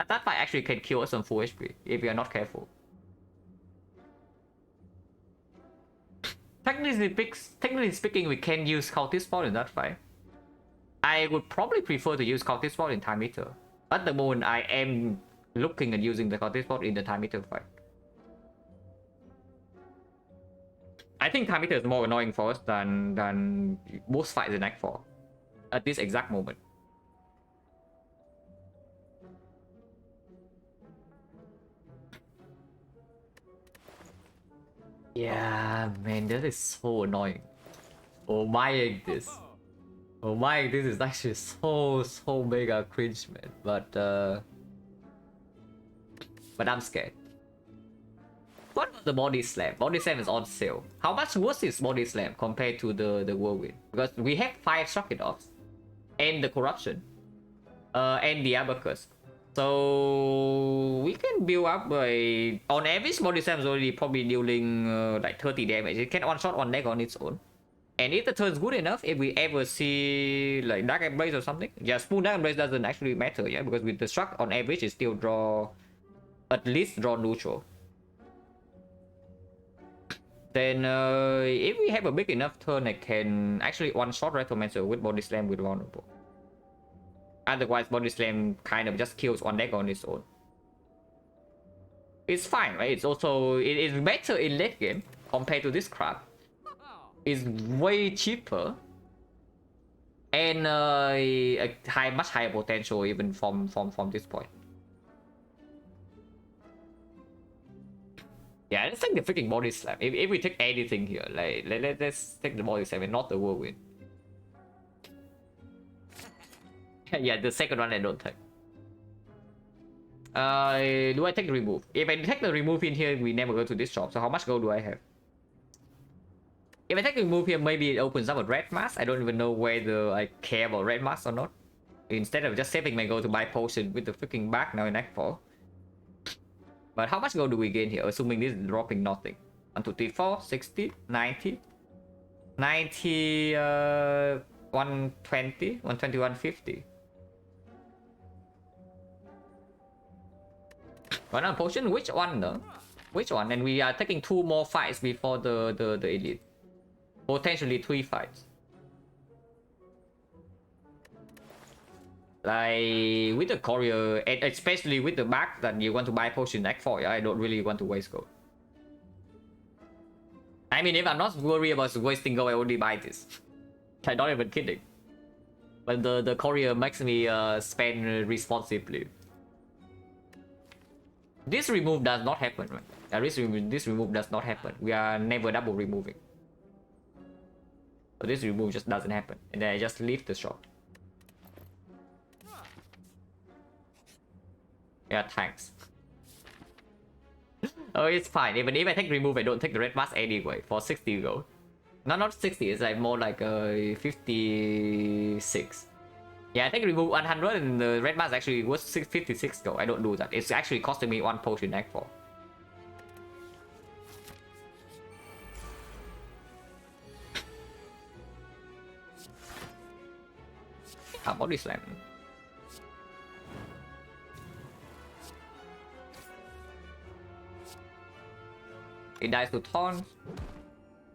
A: That fight actually can kill us on full HP if we are not careful. Technically speaking, we can use cultist ball in that fight. I would probably prefer to use cultist ball in time meter. At the moment, I am looking at using the cultist ball in the time meter fight. I think time meter is more annoying for us than most fights in Act 4 at this exact moment. Yeah, man, that is so annoying. Oh my, this. Oh my, this is actually so mega cringe, man. But I'm scared. What about the body slam? Body slam is on sale. How much worse is body slam compared to the whirlwind? Because we have 5 socket offs, and the corruption, and the abacus. So we can build up by, on average, body slam is already probably dealing like 30 damage. It can one shot one deck on its own. And if the turn's good enough, if we ever see like Dark Embrace or something, yeah, Spoon Dark Embrace doesn't actually matter, yeah, because with the struck on average, it still draw, at least draw neutral. Then if we have a big enough turn, I can actually one shot Retromancer with body slam with vulnerable. Otherwise, body slam kind of just kills one deck on its own. It's fine, right? It's also it is better in late game compared to this crap. It's way cheaper and a much higher potential even from this point. Yeah, let's take the freaking body slam. If we take anything here, like let's take the body slam and not the whirlwind. Yeah, the second one I don't take. Do I take the remove? If I take the remove in here, we never go to this shop. So how much gold do I have? If I take the remove here, maybe it opens up a red mask. I don't even know whether I care about red mask or not. Instead of just saving my gold to buy potion with the freaking back now in Act 4. But how much gold do we gain here? Assuming this is dropping nothing. 1, 2, 3, 4, 60, 90, 90, 120, 120, 150. One potion? Which one though? Which one? And we are taking 2 more fights before the elite. Potentially 3 fights. Like with the courier, and especially with the back that you want to buy potion Act 4, yeah, I don't really want to waste gold. I mean, if I'm not worried about wasting gold, I only buy this. I'm not even kidding. But the courier makes me spend responsibly. This remove does not happen, right? This remove does not happen. We are never double removing. So this remove just doesn't happen. And then I just leave the shop. Yeah, thanks. Oh, it's fine. Even if I take remove, I don't take the red mask anyway for 60 gold. No, not 60. It's like more like 56. Yeah, I take remove 100 and the red mask actually was 56 gold. I don't do that. It's actually costing me 1 potion Act 4. Body slam. It dies to taunt.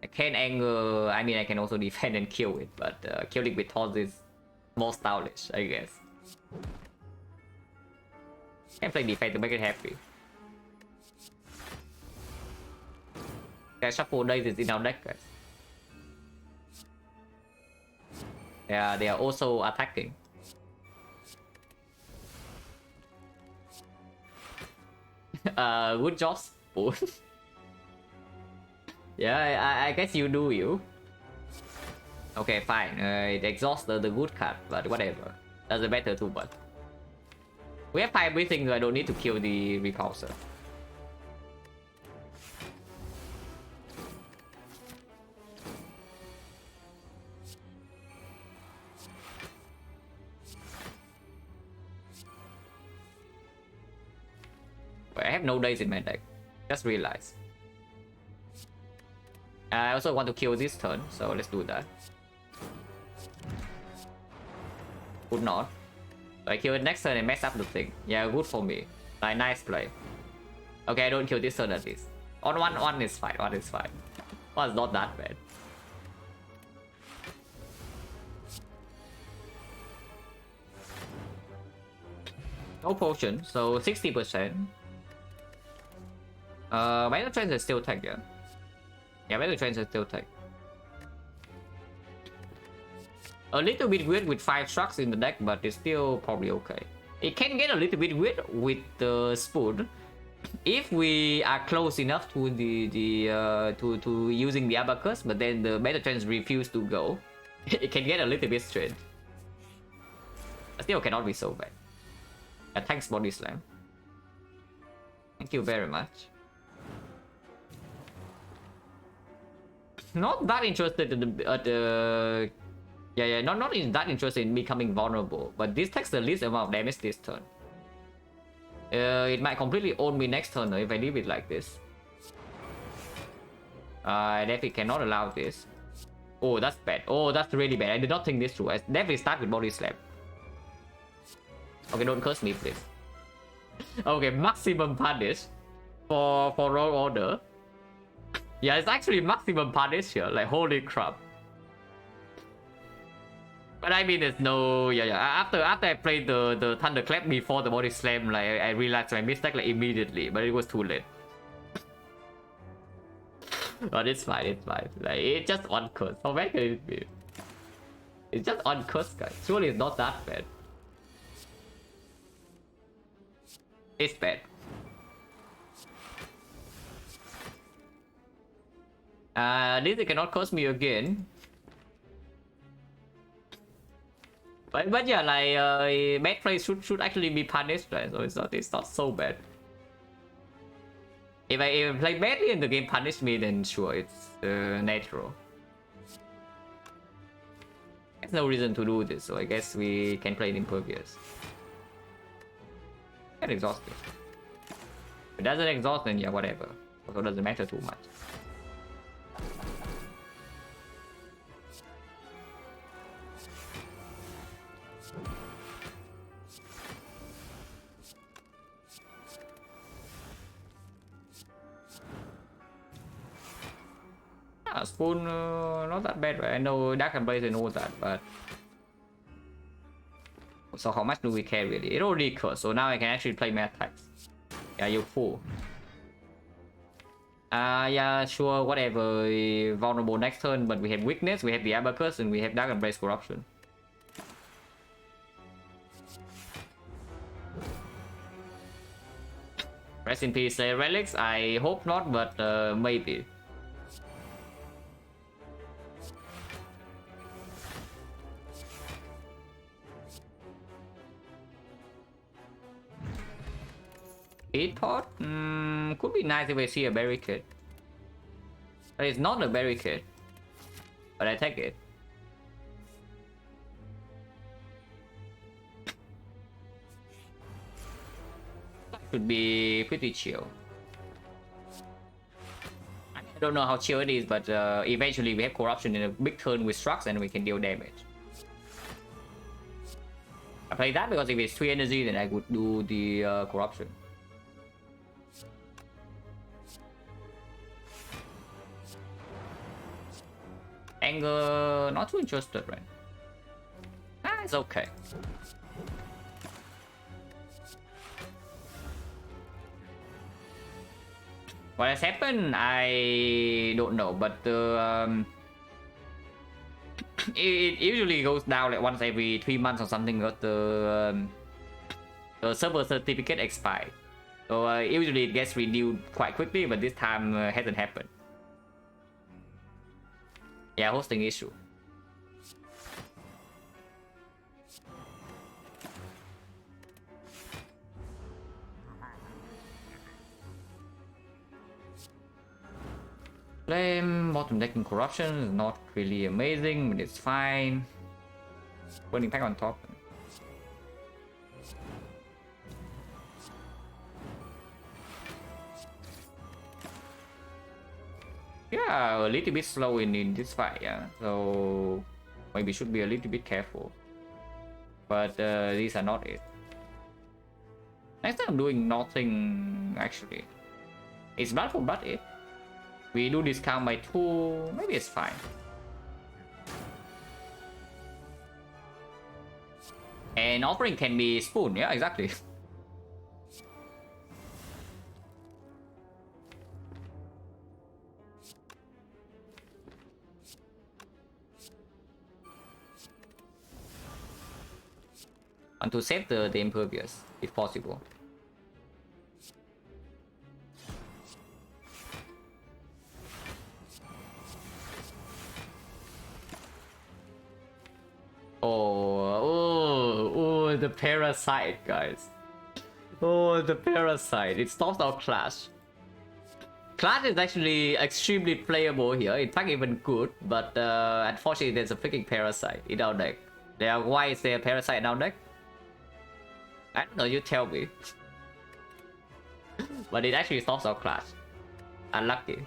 A: I can anger. I mean, I can also defend and kill it, but killing with taunt is more stylish, I guess. Can play defense to make it happy. Guys, shuffle days is in our deck, guys. Yeah, they are also attacking. Good job, Spoon. Yeah, I guess you do you. Okay, fine. It exhausts the good card, but whatever. Doesn't matter too much. We have 5 breathing, so I don't need to kill the repulsor. I have no days in my deck. Just realized. I also want to kill this turn, so let's do that. Could not. I kill it next turn and mess up the thing. Yeah, good for me. Like, nice play. Okay, I don't kill this turn at least. On one is fine. One is fine. One's not that bad. No potion, so 60%. Battle Trance is still tech, yeah. Yeah, Battle Trance is still tech. A little bit weird with 5 trucks in the deck, but it's still probably okay. It can get a little bit weird with the spoon if we are close enough to to using the abacus, but then the Battle Trance refuse to go. It can get a little bit strange. But still cannot be so bad. Thanks, Body Slam. Thank you very much. Not that interested in the yeah, not that interested in becoming vulnerable, but this takes the least amount of damage this turn. It might completely own me next turn though, if I leave it like this. I definitely cannot allow this. Oh, that's bad. Oh, that's really bad. I did not think this through. I definitely start with Body Slam. Okay, don't curse me, please. Okay, maximum punish for roll order. Yeah, it's actually maximum punish here. Like, holy crap. But I mean, there's no... Yeah. After I played the Thunderclap before the Body Slam, like, I realized my mistake like immediately, but it was too late. But it's fine, it's fine. Like, it's just on curse. How bad can it be? It's just on curse, guys. Surely it's not that bad. It's bad. This cannot curse me again. But yeah, like bad play should actually be punished, right? So it's not so bad. If I play badly and the game punished me, then sure, it's natural. There's no reason to do this, so I guess we can play it impervious. Get exhausted. If it doesn't exhaust, then yeah, whatever. Also doesn't matter too much. Spoon, not that bad, right? I know Dark and Blaze and all that, but... So how much do we care really? It already cursed, so now I can actually play my attacks. Yeah, you fool. Yeah, sure, whatever. Vulnerable next turn, but we have weakness, we have the abacus, and we have Dark and Blaze corruption. Rest in peace, relics. I hope not, but maybe. Thought could be nice if I see a barricade. But it's not a barricade. But I take it. That should be pretty chill. I don't know how chill it is, but eventually we have corruption in a big turn with Strucks and we can deal damage. I play that because if it's 3 energy, then I would do the corruption. Anger, not too interested, right? It's okay. What has happened, I don't know, but it usually goes down like once every 3 months or something, because the server certificate expired. So usually it gets renewed quite quickly, but this time hasn't happened. Yeah, hosting issue. Flame, bottom decking corruption is not really amazing, but it's fine. Burning pack on top. Yeah, a little bit slow in this fight, yeah. So maybe should be a little bit careful. But these are not it. Next time I'm doing nothing actually. It's blood for blood it. We do discount by 2, maybe it's fine. And offering can be spoon, yeah, exactly. And to save the impervious, if possible. Oh, the parasite, guys. Oh, the parasite. It stops our clash. Clash is actually extremely playable here. In fact, even good. But unfortunately, there's a freaking parasite in our deck. Why is there a parasite in our deck? I don't know, you tell me. But it actually stops our clash. Unlucky.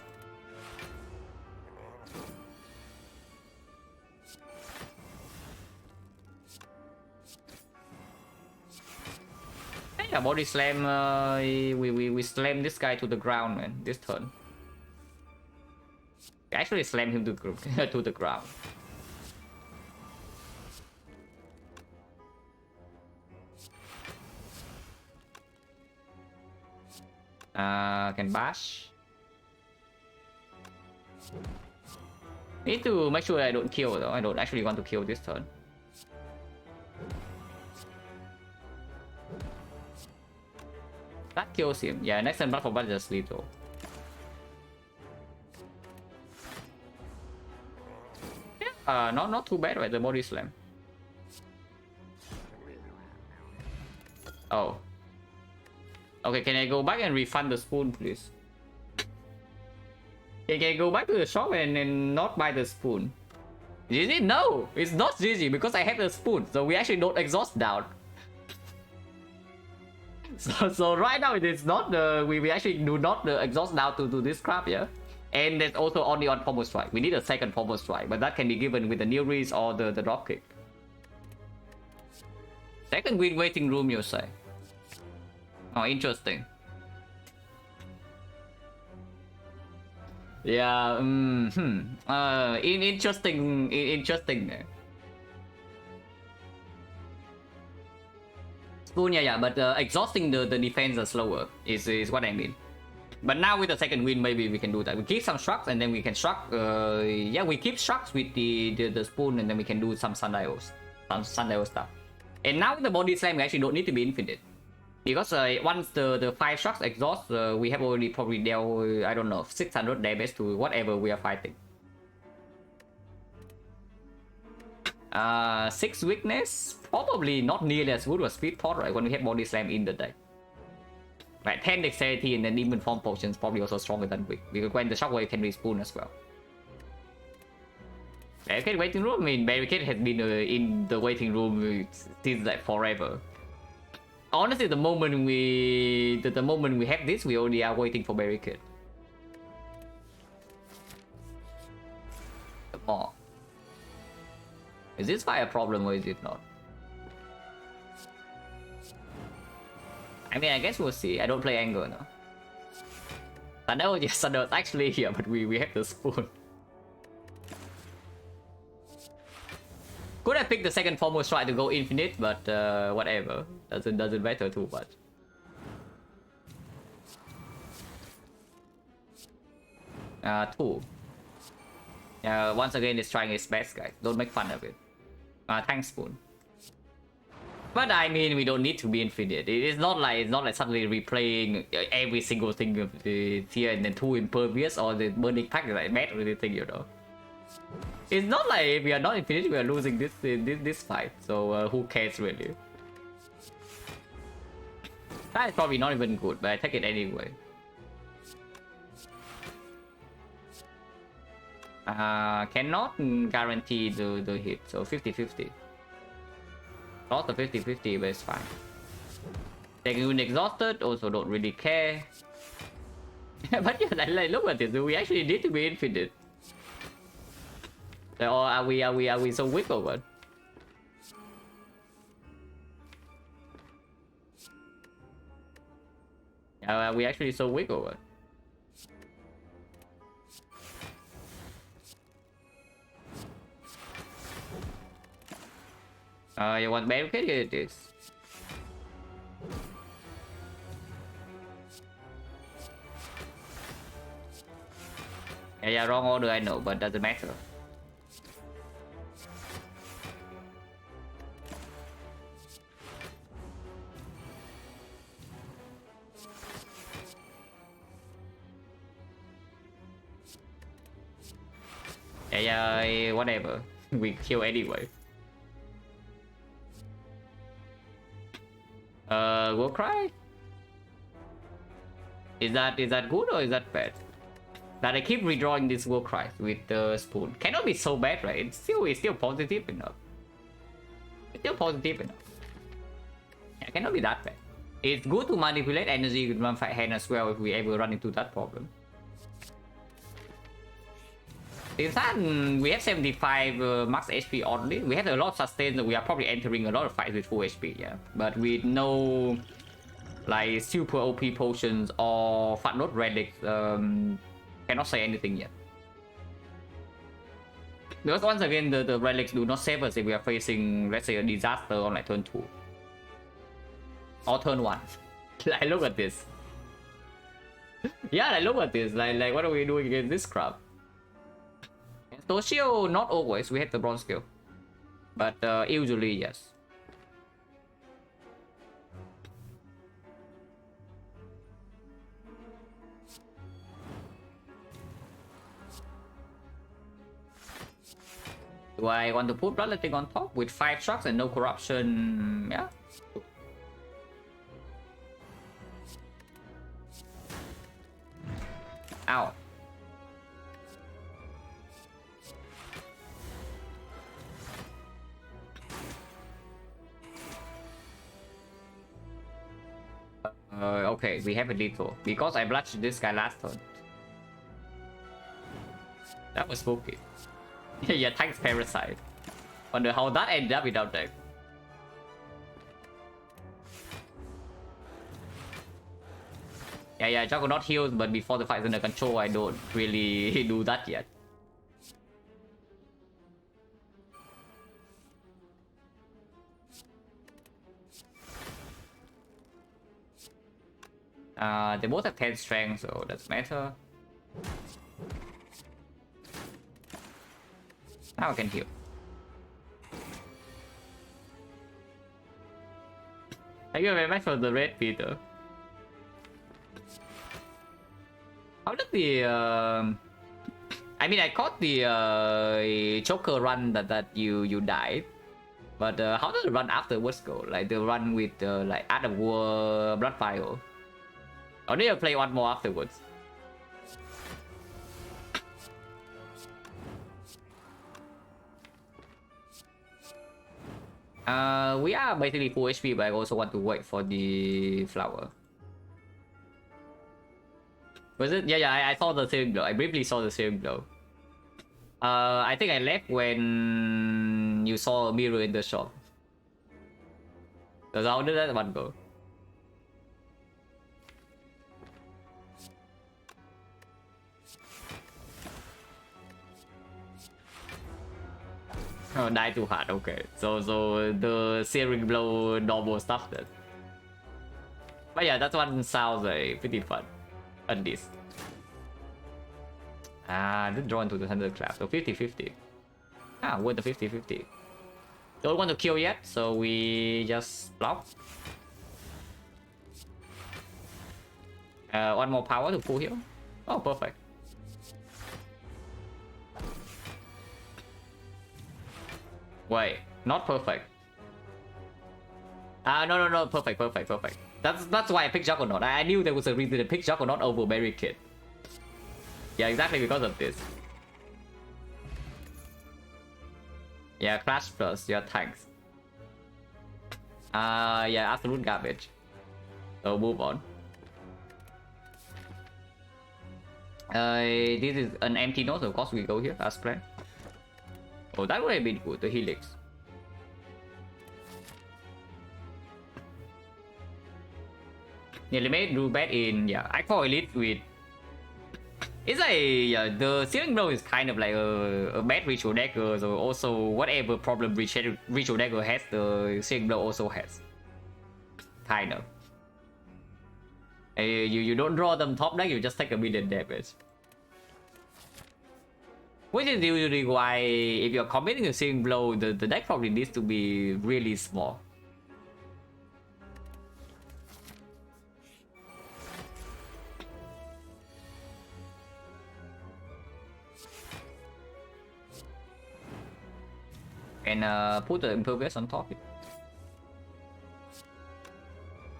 A: Yeah, body slam. We slam this guy to the ground, man. This turn. We actually slam him to to the ground. Can bash. Need to make sure I don't kill though. I don't actually want to kill this turn. That kills him. Yeah, next turn blood for blood just sleep though. Yeah, not too bad, right? The body slam. Oh. Okay, can I go back and refund the spoon, please? Can I go back to the shop and not buy the spoon? GG? No! It's not GG because I have the spoon, so we actually don't exhaust down. So right now it is not the... We actually do not exhaust down to this crap, yeah? And that's also only on combo strike. We need a second combo strike, but that can be given with the new reese or the drop kick. Second green waiting room, you say? Oh, interesting. Yeah, interesting. Spoon, yeah, but exhausting the defense are slower is what I mean. But now with the second win, maybe we can do that. We keep some shrugs and then we can shrug. Yeah, we keep shrugs with the spoon and then we can do some sundials, stuff. And now with the body slam, we actually don't need to be infinite. Because once the 5 shrugs exhaust, we have already probably dealt, I don't know, 600 damage to whatever we are fighting. 6 weakness, probably not nearly as good as speed pot, right? When we have body slam in the deck. Right, 10 dexterity and then demon form potions probably also stronger than weak. Because when the shockwave can be spoon as well. Barricade waiting room? I mean, Barricade has been in the waiting room since like forever. Honestly, the moment we have this, we already are waiting for Barricade. Come on. Is this fight a problem or is it not? I mean, I guess we'll see. I don't play anger now. Thunder, yes, Thunder is actually here, but we have the spoon. Could have picked the second foremost try to go infinite, but whatever. Doesn't matter too much. Two. Once again, it's trying its best, guys. Don't make fun of it. Thanks, spoon. But I mean, we don't need to be infinite. It's not like suddenly replaying every single thing of the tier and then 2 impervious or the burning pack is like bad or anything, you know. It's not like if we are not infinite, we are losing this fight. So who cares really? That is probably not even good, but I take it anyway. Cannot guarantee the hit, so 50-50. Lost the 50-50, but it's fine. Taking unit exhausted, also don't really care. But yeah, like, look at this, we actually need to be infinite. Or are we so weak or what? We actually so weak over. You want barricade? Here it is. Yeah, wrong order, I know, but doesn't matter. Yeah, whatever. We kill anyway. War cry? Is that good or is that bad? That I keep redrawing this war cry with the spoon. Cannot be so bad, right? It's still positive enough. It's still positive enough. Yeah, cannot be that bad. It's good to manipulate energy with one fight hand as well if we ever run into that problem. In fact, we have 75 max HP only. We have a lot of sustain, so we are probably entering a lot of fights with full HP, yeah. But with no like super OP potions or fat note relics, cannot say anything yet. Because once again, the relics do not save us if we are facing, let's say, a disaster on like turn 2 or turn 1. Like, look at this. Yeah, like, look at this. Like, what are we doing against this crap? Social, not always. We have the bronze skill, but usually yes. Do I want to put bloodletting on top with 5 shocks and no corruption? Yeah. Ow. Okay, we have a lethal because I bludgeoned this guy last turn. That was spooky. Yeah, thanks Parasite. Wonder how that ended up without that. Yeah, Juggernaut heals, but before the fight is under control, I don't really do that yet. They both have 10 strength, so doesn't matter. Now I can heal. Thank you very much for the red, Peter. How did the I mean, I caught the choker run that you died, but how does the run afterwards go? Like the run with like Art of War, Bloodfire. I need to play one more afterwards. We are basically full HP, but I also want to wait for the flower. Was it? Yeah, I saw the same glow. I briefly saw the same glow. I think I left when you saw a mirror in the shop. So how did that one go? Oh, die too hard. Okay, so the searing blow normal stuff then. But yeah, that one sounds pretty fun. And this. Didn't draw into the thunderclap. So 50-50. With the 50-50. Don't want to kill yet, so we just block. One more power to pull here. Oh, perfect. Wait, not perfect. No, perfect. That's why I picked Juggernaut. I knew there was a reason to pick Juggernaut over Barricade. Yeah, exactly because of this. Yeah, Crash Plus, yeah, thanks. Yeah, absolute garbage. So move on. This is an empty node, so of course we go here as planned. Oh, that would have been good, the Helix. Yeah, they made do bad in Aqua Elite with. It's like the Searing Blow is kind of like a bad ritual dagger, so also whatever problem ritual dagger has, the Searing Blow also has. Kind of. You don't draw them top deck, you just take a million damage. Which is usually why if you're committing a Searing Blow, the deck probably needs to be really small. And put the Impervious on top.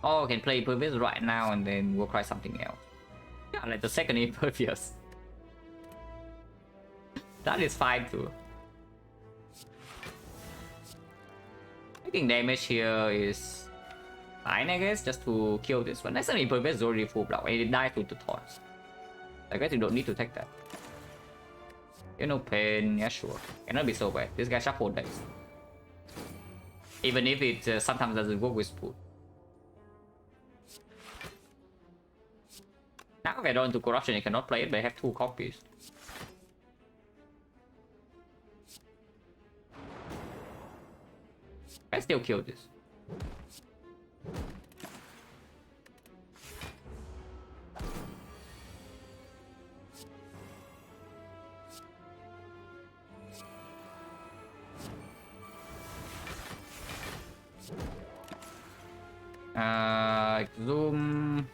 A: Oh, I can play Impervious right now and then we'll try something else. Yeah, like the second Impervious. That is fine too. Taking damage here is fine, I guess, just to kill this one. Next time Impervious is already full block and it dies with the taunts. I guess you don't need to take that. You know, pain, yeah, sure. Cannot be so bad. This guy shuffled dice. Even if it sometimes doesn't work with spoon. Now if I don't into corruption, you cannot play it, but I have 2 copies. I still kill this. Zoom,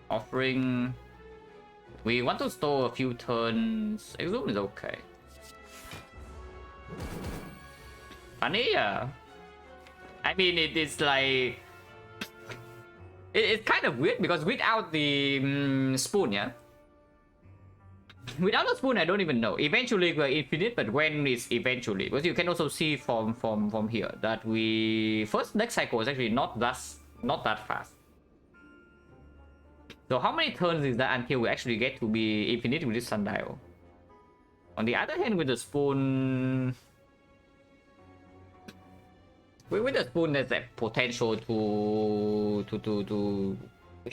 A: offering. We want to store a few turns. Zoom is okay. Funny, yeah. I mean, it is like it's kind of weird because without the spoon, yeah. Without the spoon, I don't even know. Eventually, we're infinite, but when is eventually? Because you can also see from here that we first next cycle is actually not that fast. So how many turns is that until we actually get to be infinite with this sundial? On the other hand, with the spoon, with the spoon, there's that potential to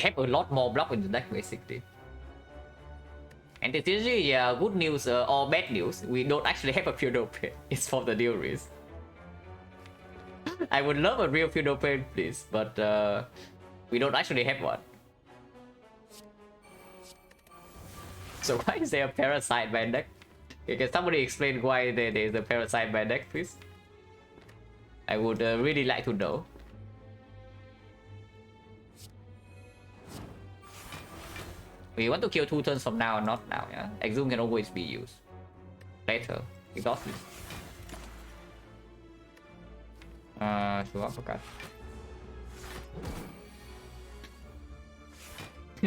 A: have a lot more block in the deck basically. And it's usually good news or bad news. We don't actually have a Feudal Pain. It's for the new race. I would love a real Feudal Pain, please, but we don't actually have one. So why is there a Parasite ban deck? Can somebody explain why there is a Parasite ban deck, please? I would really like to know. We want to kill 2 turns from now, not now, yeah? Exhume can always be used. Later. Exhausted. Sure, I forgot.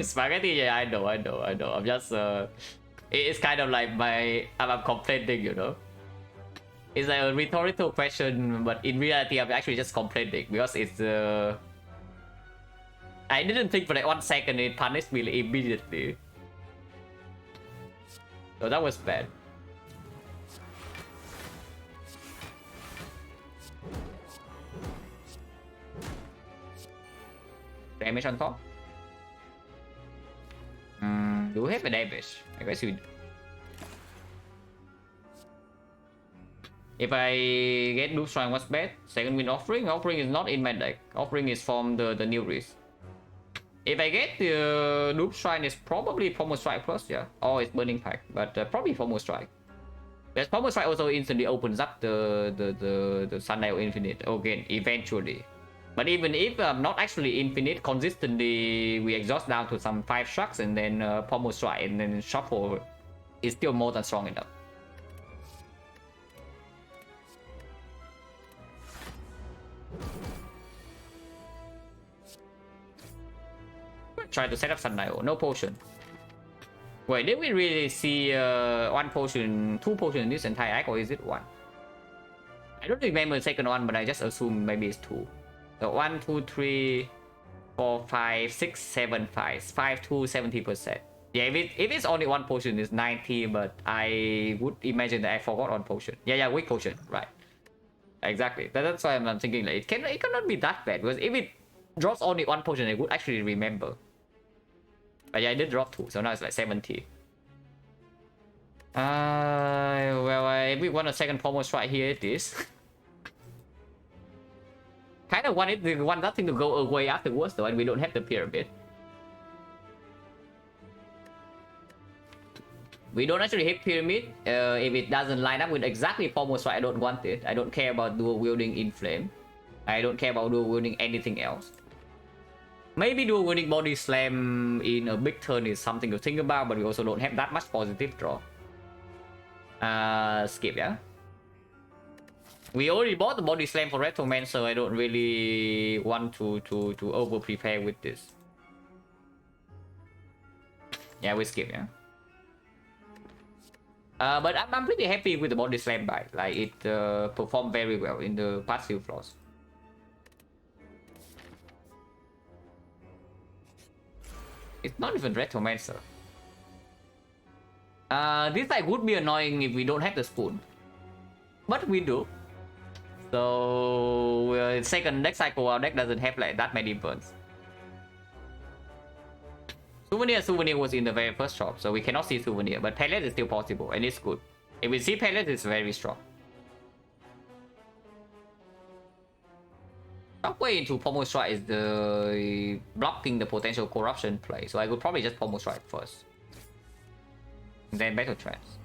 A: Spaghetti, yeah, I know. I'm just, it's kind of like I'm complaining, you know? It's like a rhetorical question, but in reality, I'm actually just complaining because it's, I didn't think for like 1 second, it punished me immediately. So that was bad. Damage on top? Do we have a damage? I guess we do. If I get Loop Shrine, what's bad? Second Wind Offering? Offering is not in my deck. Offering is from the new race. If I get the Loop Shrine, it's probably Pommel Strike Plus, yeah. Or it's Burning Pack, but probably Pommel Strike. Because Pommel Strike also instantly opens up the Sundial Infinite again, eventually. But even if not actually infinite, consistently we exhaust down to some 5 sharks and then Pommel Strike and then shuffle is still more than strong enough. Try to set up Sundial, no potion. Wait, did we really see 1 potion, 2 potions in this entire act, or is it 1? I don't remember the second one, but I just assume maybe it's 2. So 1, 2, 3, 4, 5, 6, 7, 5, 2, 70%. Yeah, if it's only 1 potion, it's 90, but I would imagine that I forgot 1 potion. Yeah, weak potion, right. Exactly. That's why I'm thinking like it cannot be that bad, because if it drops only one potion, I would actually remember. But yeah, I did drop 2, so now it's like 70. Well, we want a second pommel strike here, it is. Kind of want that thing to go away afterwards though, and we don't have the pyramid. We don't actually hit pyramid if it doesn't line up with exactly pommel strike. I don't want it. I don't care about dual wielding in flame. I don't care about dual wielding anything else. Maybe dual wielding body slam in a big turn is something to think about, but we also don't have that much positive draw. Skip, yeah. We already bought the body slam for Retroman, so I don't really want to over prepare with this. Yeah, we skip, yeah. But I'm pretty happy with the body slam buy. Like it performed very well in the past few floors. It's not even Retromancer. This like would be annoying if we don't have the spoon, but we do. So second next cycle our deck doesn't have like that many burns. Souvenir was in the very first shop, so we cannot see Souvenir, but Pellet is still possible, and it's good. If we see Pellet, it's very strong. Way into Pommel Strike is the blocking the potential corruption play, so I would probably just Pommel Strike first. And then Battle Trance.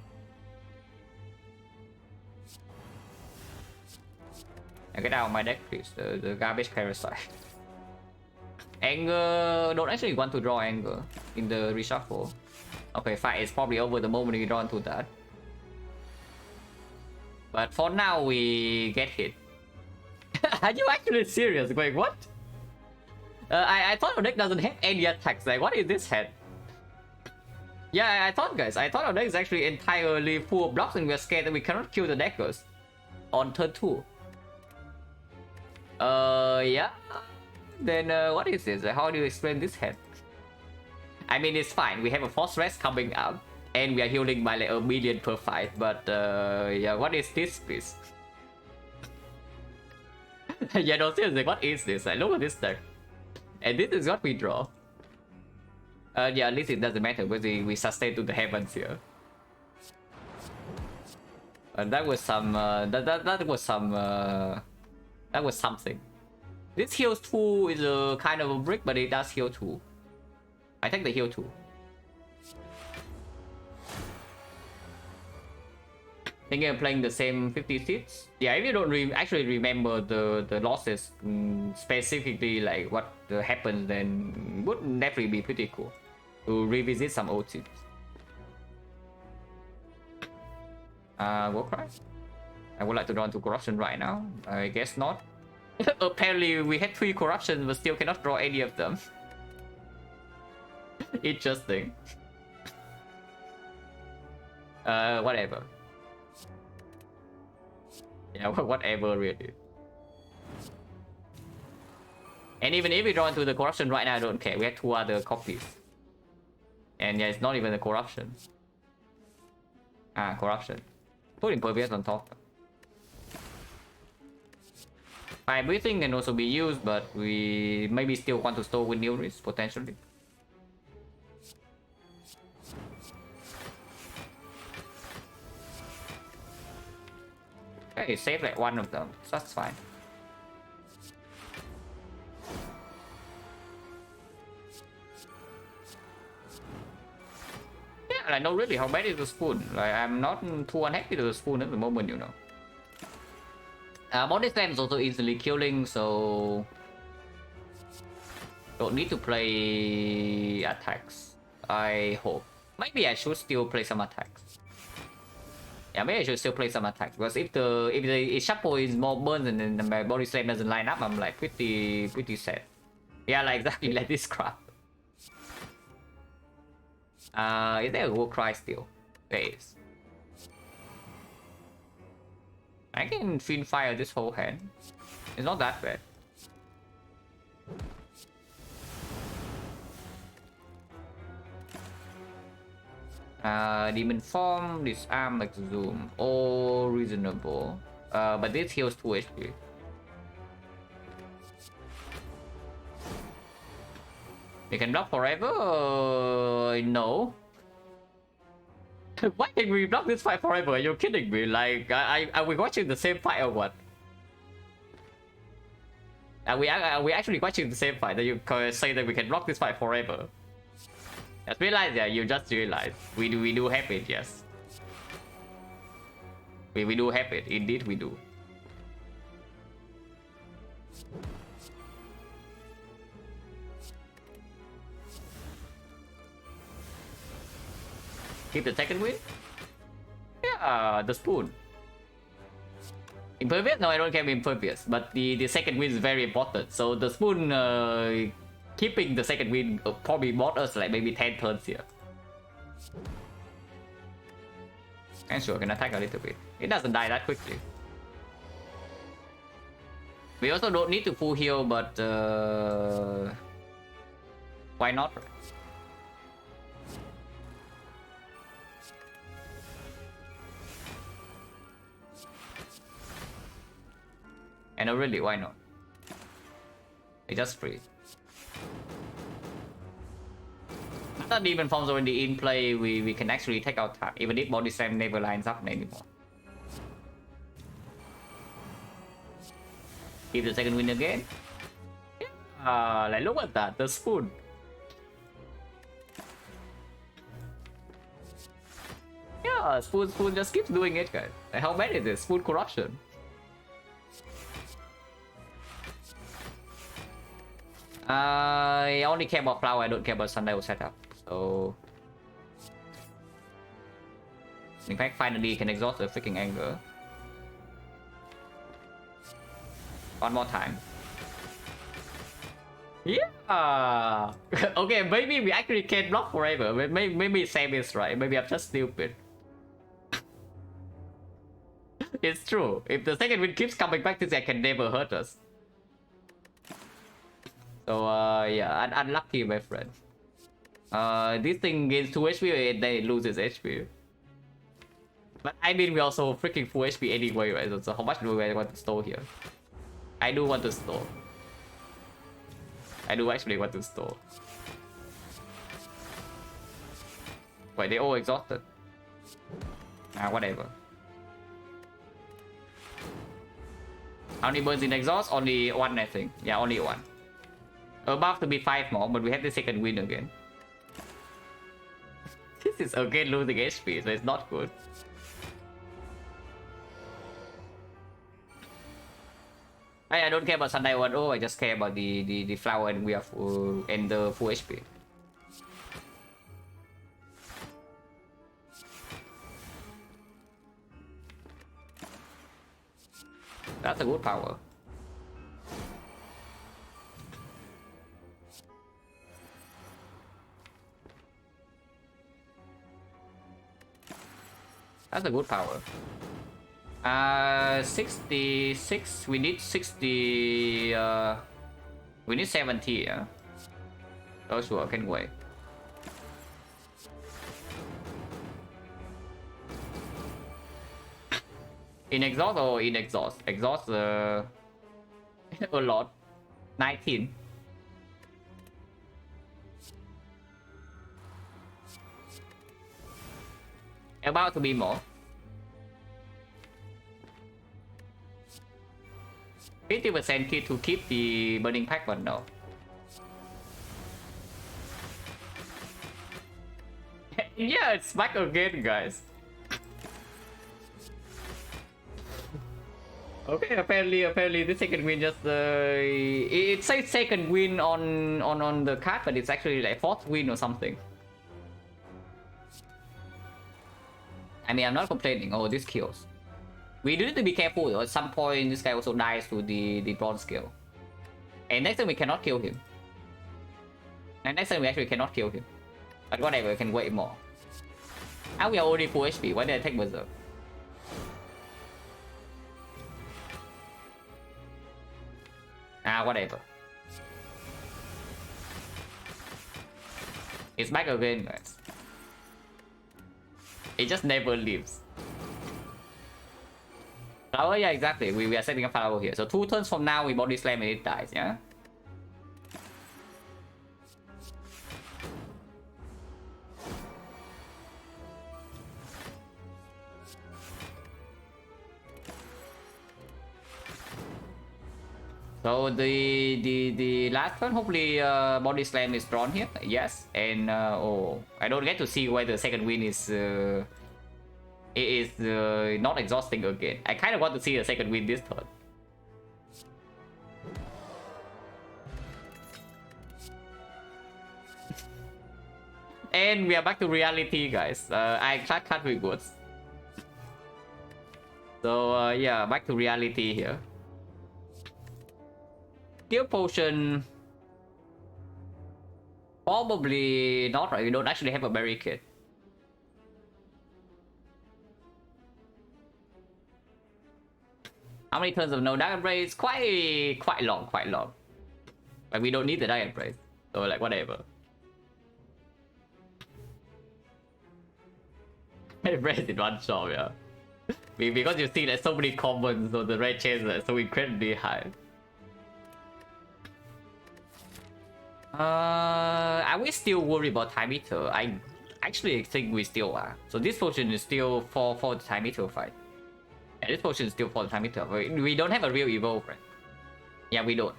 A: Now get out of my deck, please. The garbage parasite. Anger, don't actually want to draw Anger in the reshuffle. Okay, fight is probably over the moment we draw into that. But for now, we get hit. Are you actually serious? Going what? I thought our deck doesn't have any attacks. Like, what is this head? Yeah, I thought, guys. I thought our deck is actually entirely full of blocks, and we're scared that we cannot kill the deckers on turn 2. Yeah. Then what is this? How do you explain this head? I mean, it's fine. We have a Force Rest coming up, and we are healing by like 1 million per fight. But yeah, what is this, please? Yeah, no, seriously, what is this? Like, look at this deck. And this is what we draw. Yeah, at least it doesn't matter because we sustain to the heavens here. That was some. That was something. This heals 2 is a kind of a brick, but it does heal 2. I take the heal 2. Thinking of playing the same 50 seats. Yeah, if you don't actually remember the losses specifically, like what happened, then it would definitely be pretty cool to revisit some old seats. Warcry? I would like to draw into corruption right now. I guess not. Apparently we had 3 corruptions but still cannot draw any of them. Interesting. Whatever. Yeah, whatever really. And even if we draw into the corruption right now, I don't care. We have 2 other copies. And yeah, it's not even a corruption. Corruption. Put Impervious on top. Fire Breathing can also be used, but we maybe still want to store with Nilris, potentially. Okay, save like one of them, so that's fine. Yeah, I know really how bad is the spoon. Like, I'm not too unhappy with the spoon at the moment, you know. Body slam is also easily killing, so don't need to play attacks. I hope. Maybe I should still play some attacks. Yeah, maybe I should still play some attacks, because if the shuffle is more burns and then my body slam doesn't line up, I'm like pretty sad. Yeah, like exactly like this crap. Is there a Warcry still? There is. I can Fiend Fire this whole hand. It's not that bad. Demon Form, Disarm, Exhume, all reasonable. But this heals 2 HP. We can block forever? No. Why can we block this fight forever? Are you kidding me? Like, are we watching the same fight or what? Are we actually watching the same fight that you say that we can block this fight forever? Just realize, yeah, you just realized. We do have it, yes. We do have it, indeed we do. Keep the second win? Yeah, the spoon. Impervious? No, I don't care impervious, but the second win is very important. So the spoon keeping the second win probably bought us like maybe 10 turns here. And sure, can attack a little bit. It doesn't die that quickly. We also don't need to full heal, but why not? And really, why not? It's just free. After demon forms already in play, we can actually take our time, even if body slam never lines up anymore. Keep the second win again. Yeah, like look at that, the spoon. Yeah, spoon just keeps doing it, guys. Like, how bad is this? Spoon corruption. I only care about flower, I don't care about sundial setup. So in fact, finally you can exhaust the freaking anger. One more time. Yeah. Okay, maybe we actually can't block forever. Maybe Sam is right. Maybe I'm just stupid. It's true. If the second wind keeps coming back, this guy can never hurt us. So yeah, unlucky, my friend. This thing gains 2 HP and then it loses HP. But I mean, we also freaking full HP anyway, right? So how much do I want to store here? I do want to store. I do actually want to store. Wait, they all exhausted. Whatever. How many burns in exhaust? Only 1, I think. Yeah, only 1. About to be 5 more, but we have the second win again. This is again losing HP, so it's not good. I don't care about Sundial 1. Oh, I just care about the flower and we have and the full HP. That's a good power. That's a good power. 66. We need 60. We need 70. Yeah. Oh sure, can wait. In exhaust or in exhaust? Exhaust a lot. 19. About to be more. 50% key to keep the burning pack, but no. Yeah, it's back again, guys. Okay, apparently the second win just it says second win on the card, but it's actually like 4th win or something. I mean, I'm not complaining. Oh, this kills. We do need to be careful though. At some point, this guy also dies to the bronze skill. And next time we cannot kill him. And next time we actually cannot kill him. But whatever, we can wait more. Ah, we are already full HP. Why did I take Berserk? Whatever. It's back again, guys. It just never leaves. Flower, yeah, exactly. We are setting a flower here. So 2 turns from now, we body slam and it dies, yeah? So the last one, hopefully body slam is drawn here. Yes, and oh, I don't get to see why the second win is not exhausting again. I kind of want to see the second win this turn. And we are back to reality, guys. I can't be good. So yeah, back to reality here. Steel potion, probably not, right? We don't actually have a barricade. How many turns of no Dark Embrace? Quite long. Like we don't need the Dark Embrace, so like whatever. Embrace in one shot, yeah. Because you see there's so many commons, so the red chance are so incredibly high. Are we still worried about time meter? I actually think we still are. So this potion is still for the time meter fight. Yeah, this potion is still for the time meter. We don't have a real evolve, right? Yeah, we don't.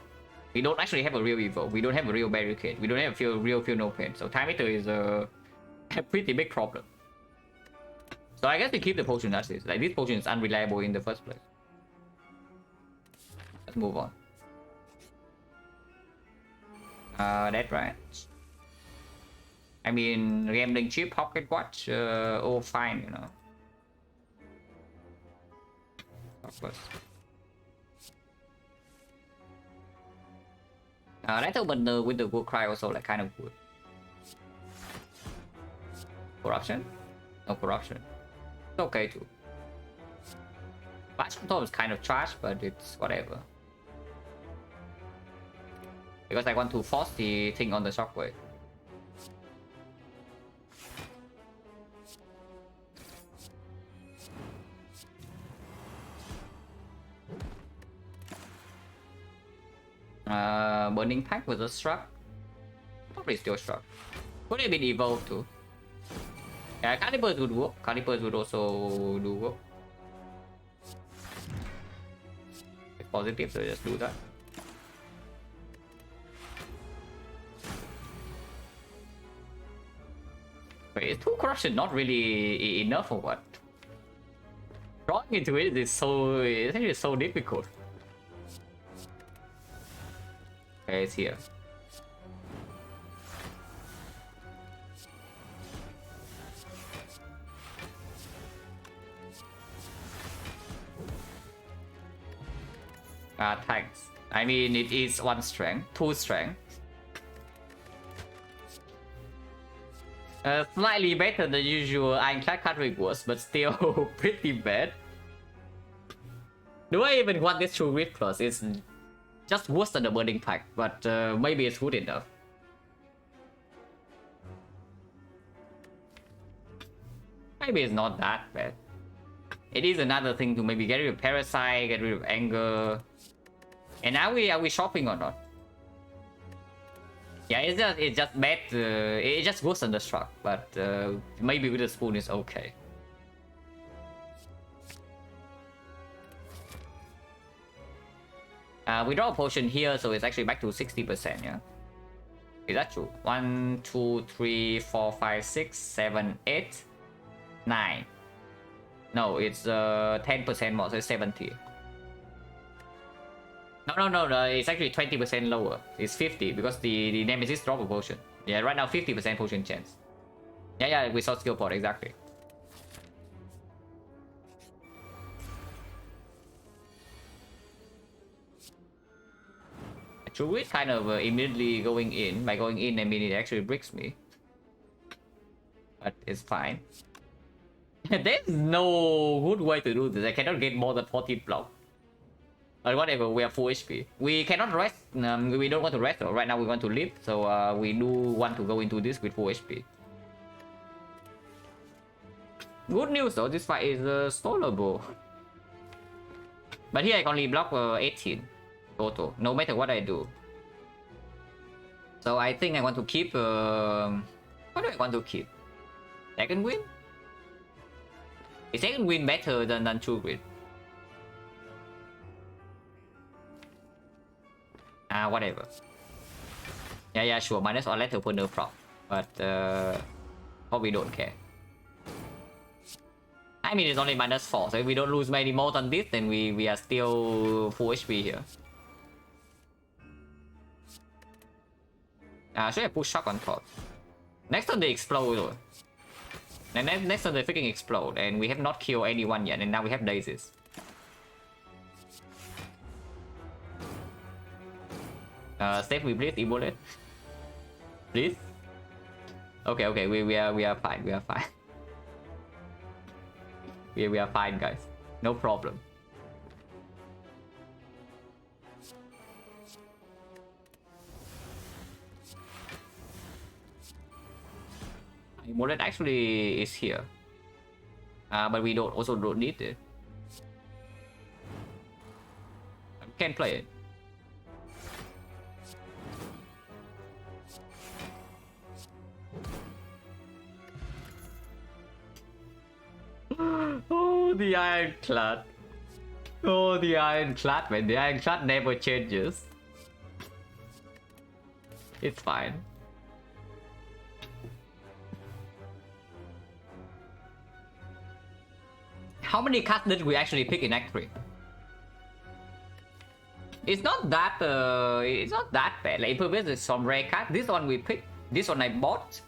A: We don't actually have a real evolve. We don't have a real barricade. We don't have a real feel no pain. So time meter is a pretty big problem. So I guess we keep the potion as is. Like this potion is unreliable in the first place. Let's move on. That's right. I mean, gambling chip, pocket watch, all fine, you know. Of course. That open with the good cry also like kind of good. Corruption? No corruption. It's okay too. Batch control is kind of trash, but it's whatever. Because I want to force the thing on the shockwave. Burning pack with a struck. Probably still struck. Could have been evolved too. Yeah, Calibers would work. Calibers would also do work. It's positive, so just do that. Wait, is 2 corruption not really enough or what? Drawing into it is it's actually so difficult. Okay, it's here. Thanks. I mean, it is 1 strength, 2 strength. Slightly better than usual Ironclad card rewards, but still pretty bad. Do I even want this True Grit Plus? It's just worse than the Burning Pack, but maybe it's good enough. Maybe it's not that bad. It is another thing to maybe get rid of Parasite, get rid of Anger. And now are we shopping or not? Yeah, it's just bad. It just goes under struck, but maybe with a spoon is okay. We draw a potion here, so it's actually back to 60%. Yeah, is that true? 1, 2, 3, 4, 5, 6, 7, 8, 9. No, it's 10% more, so it's 70. No, it's actually 20% lower. It's 50 because the Nemesis drop a potion. Yeah, right now 50% potion chance. Yeah, we saw skill pot, exactly. Actually, kind of immediately going in. By going in, I mean it actually bricks me. But it's fine. There's no good way to do this. I cannot get more than 14 block. But whatever, we are full HP. We cannot rest. We don't want to rest. Right now we want to live. So we do want to go into this with full HP. Good news though, this fight is stallable. But here I can only block 18 total, no matter what I do. So I think I want to keep... what do I want to keep? Second win? Is second win better than True Grit? Whatever. Yeah, sure. Minus or let her put nerf from. But probably don't care. I mean, it's only -4, so if we don't lose many more than this, then we are still full HP here. Should I push shock on top? Next time they explode though. And then next time they freaking explode, and we have not killed anyone yet, and now we have daisies. Steph, we please evolve. Please. Okay, we are fine. We are fine. we are fine, guys. No problem. Mullet actually is here, but we also don't need it. We can play it. Oh, the Ironclad. Oh, the Ironclad, man. The Ironclad never changes. It's fine. How many cards did we actually pick in Act 3? It's not that bad. Like, previous is some rare card. This one we picked. This one I bought.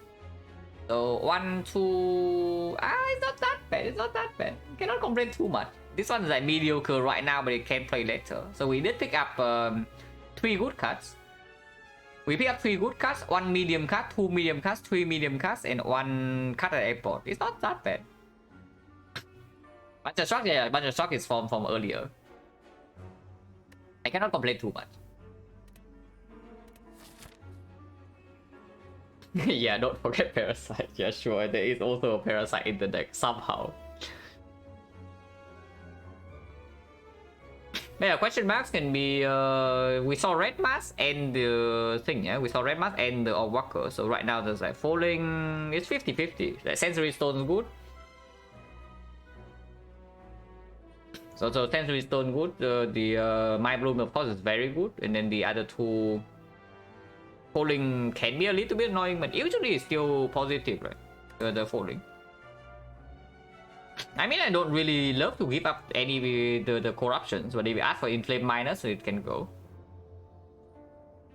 A: So 1, 2. It's not that bad. It's not that bad. Cannot complain too much. This one is like mediocre right now, but it can play later. So we did pick up 3 good cards. We pick up 3 good cards, 1 medium card, 2 medium cards, 3 medium cards, and 1 card at airport. It's not that bad. Bunch of shock, yeah, bunch of shock is from earlier. I cannot complain too much. Yeah, don't forget Parasite. Yeah, sure, there is also a Parasite in the deck somehow. Yeah, question marks can be. We saw red mask and the thing. Yeah, we saw red mask and the walker. So right now there's like falling. It's 50-50. Like sensory stone is good. So sensory stone good. The my bloom of course is very good, and then the other 2 falling can be a little bit annoying, but usually it's still positive, right? The falling. I mean, I don't really love to give up any the corruptions, but if you ask for inflame minus, it can go.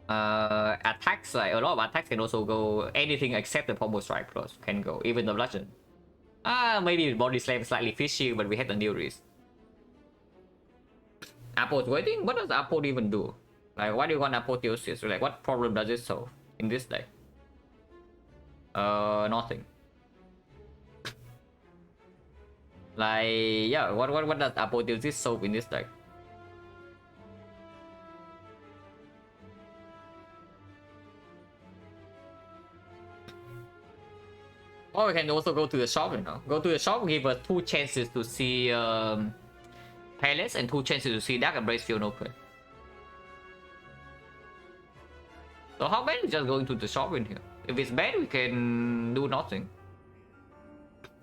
A: Attacks, like a lot of attacks can also go. Anything except the pommel strike plus can go, even the bludgeon. Maybe body slam slightly fishy, but we have the new risk. Waiting. What does Apple even do? Like, why do you want apotheosis? Like, what problem does it solve in this deck? Nothing. Like, yeah, what does apotheosis solve in this deck? Or we can also go to the shop, you know. Go to the shop, give us 2 chances to see Palace and 2 chances to see Dark Embrace Field open. So how bad is just going to the shop in here? If it's bad, we can do nothing.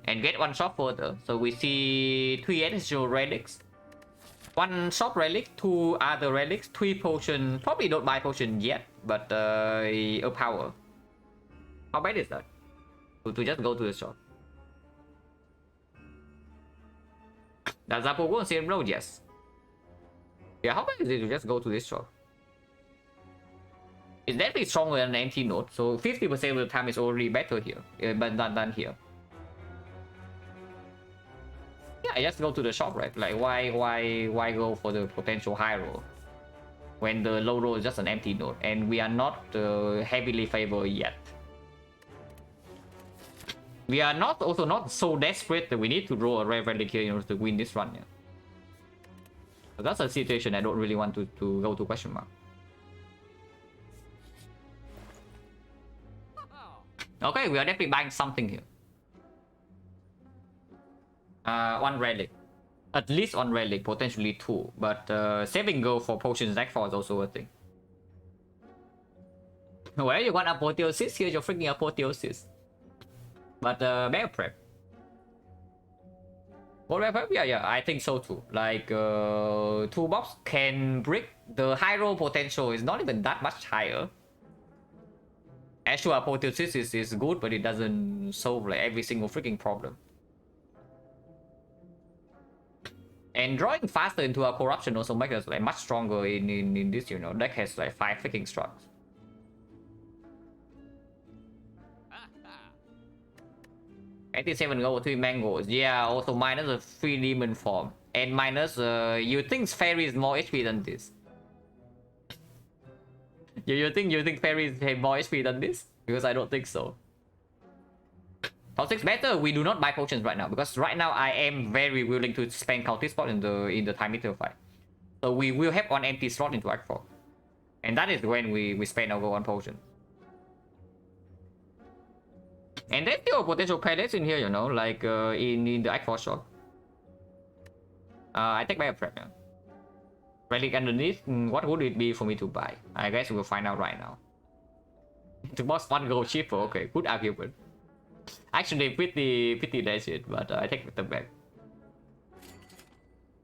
A: And get 1 shop further. So we see 3 additional relics. 1 shop relic, 2 other relics, 3 potions. Probably don't buy potion yet, but a power. How bad is that? To just go to the shop. Does Apple go on same road? Yes. Yeah, how bad is it to just go to this shop? It's definitely stronger than an empty node, so 50% of the time is already better here, but than here. Yeah, I just go to the shop, right? Like, why go for the potential high roll when the low roll is just an empty node, and we are not heavily favored yet. We are also not so desperate that we need to draw a rare relic here in order to win this run. Yeah. So that's a situation I don't really want to go to question mark. Okay, we are definitely buying something here. 1 relic. At least 1 relic, potentially 2. But saving go for potions deck 4 is also a thing. Where you want apotheosis? Here's your freaking apotheosis. But bear prep. What weapon? Yeah, I think so too. Like, toolbox can brick. The high roll potential is not even that much higher. Actual apotheosis is good, but it doesn't solve like every single freaking problem. And drawing faster into a corruption also makes us like much stronger in this, you know. Deck has like 5 freaking structs. $87 gold, 3 mangoes. Yeah, also minus a 3 demon form. And minus, you think Fairy is more HP than this? You think Fairy is more HP than this? Because I don't think so. Top 6 better, we do not buy potions right now. Because right now I am very willing to spend Cultist spot in the time meter fight. So we will have one empty slot into Act 4. And that is when we spend over 1 potion. And there's still potential pellets in here, you know, like in the Act 4 shop. I take back a prep, yeah. Relic underneath, what would it be for me to buy? I guess we'll find out right now. The boss 1 gold cheaper, okay, good argument. Actually, pretty legit, but I take them back.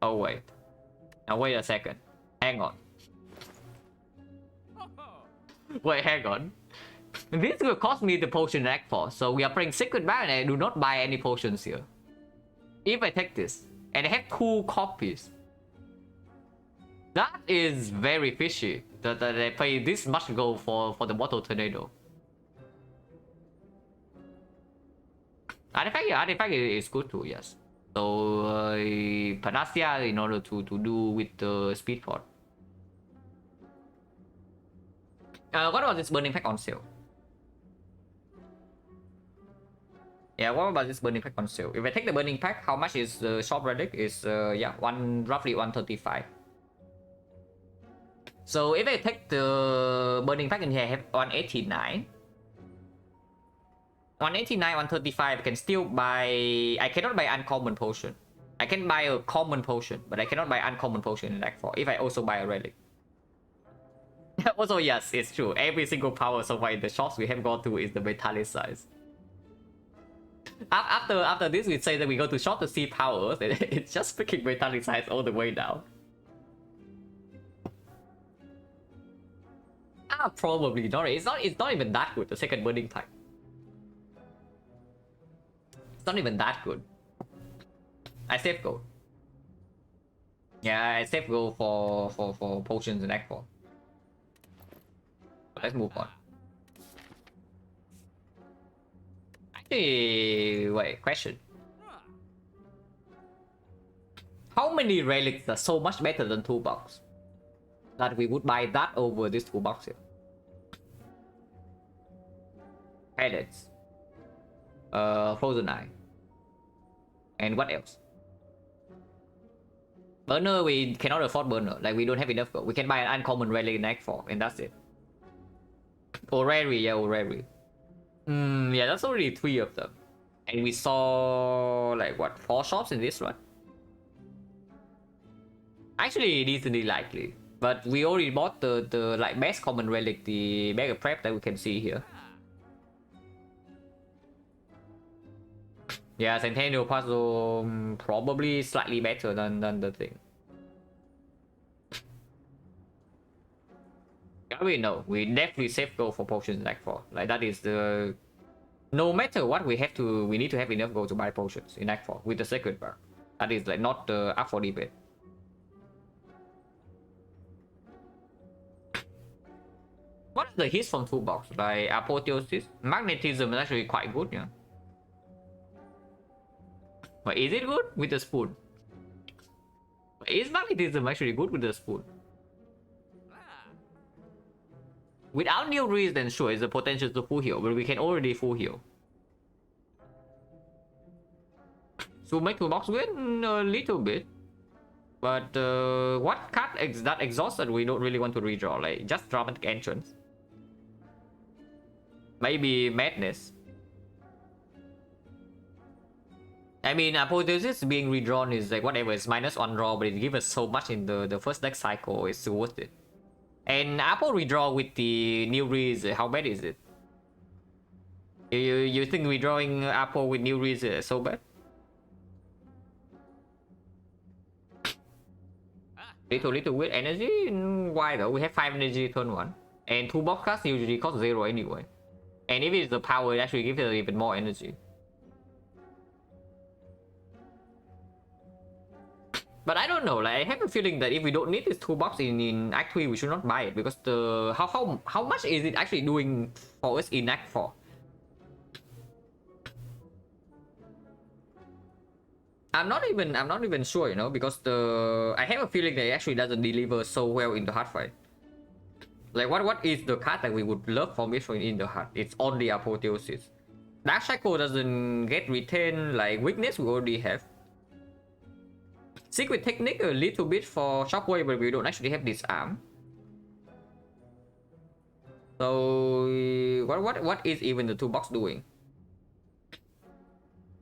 A: Oh wait. Now wait a second. Hang on. Wait, hang on. This will cost me the potion Act 4, so we are playing Secret Baron and I do not buy any potions here. If I take this, and I have 2 copies, that is very fishy. That I pay this much gold for the Bottle Tornado. Artifact is good too, yes. So Panacea in order to do with the speed pod. What about this burning pack on sale? Yeah, what about this burning pack on sale? If I take the burning pack, how much is the shop relic? Is yeah, roughly 135. So if I take the burning pack in here, I have 189. 189, 135, I can still buy... I cannot buy uncommon potion. I can buy a common potion, but I cannot buy uncommon potion in Act 4 if I also buy a relic. Also, yes, it's true. Every single power so far in the shops we have gone to is the metallicize. After this, we say that we go to shop to see powers, and it's just freaking metallicize all the way down. Probably not. It's not even that good. The second burning pack. It's not even that good. I save gold. Yeah, I save gold for potions in Act 4. Let's move on. Actually, wait, question. How many relics are so much better than toolbox that we would buy that over this toolbox here? Pellets. Frozen Eye. And what else? Burner, we cannot afford burner. Like, we don't have enough gold. We can buy an uncommon relic in Act 4, and that's it. Orrery, yeah, Orrery. Yeah, that's already 3 of them. And we saw, like, what, 4 shops in this one? Actually, decently likely. But we already bought the like, best common relic, the Mega Prep that we can see here. Yeah, Centennial Puzzle probably slightly better than the thing. We know, we definitely save gold for potions in Act 4. Like, that is the... No matter what, we need to have enough gold to buy potions in Act 4 with the secret bar. That is like not up for debate. What is the hits from toolbox? Like apotheosis? Magnetism is actually quite good, yeah. But is it good with the spoon? Is magnetism actually good with the spoon? Without new reason, then sure, it's a potential to full heal, but we can already full heal. So make toolbox win a little bit. But what card that exhausted we don't really want to redraw, like just dramatic entrance. Maybe madness. I mean, apotheosis being redrawn is like whatever, it's -1 draw, but it gives us so much in the first deck cycle, it's worth it. And Apple redraw with the new reads, how bad is it? You think redrawing Apple with new reads is so bad? Little with energy. Why though? We have 5 energy turn 1. And 2 box cards usually cost 0 anyway. And if it's the power, it actually gives it even more energy. But I don't know, like I have a feeling that if we don't need this toolbox in Act 3, we should not buy it, because the how much is it actually doing for us in Act 4? I'm not even sure, you know, because I have a feeling that it actually doesn't deliver so well in the hard fight. Like what is the card that we would love from it in the hard? It's only Apotheosis. Dark Cycle doesn't get retained, like weakness we already have. Secret Technique a little bit for Shockwave, but we don't actually have Disarm. So what is even the toolbox doing?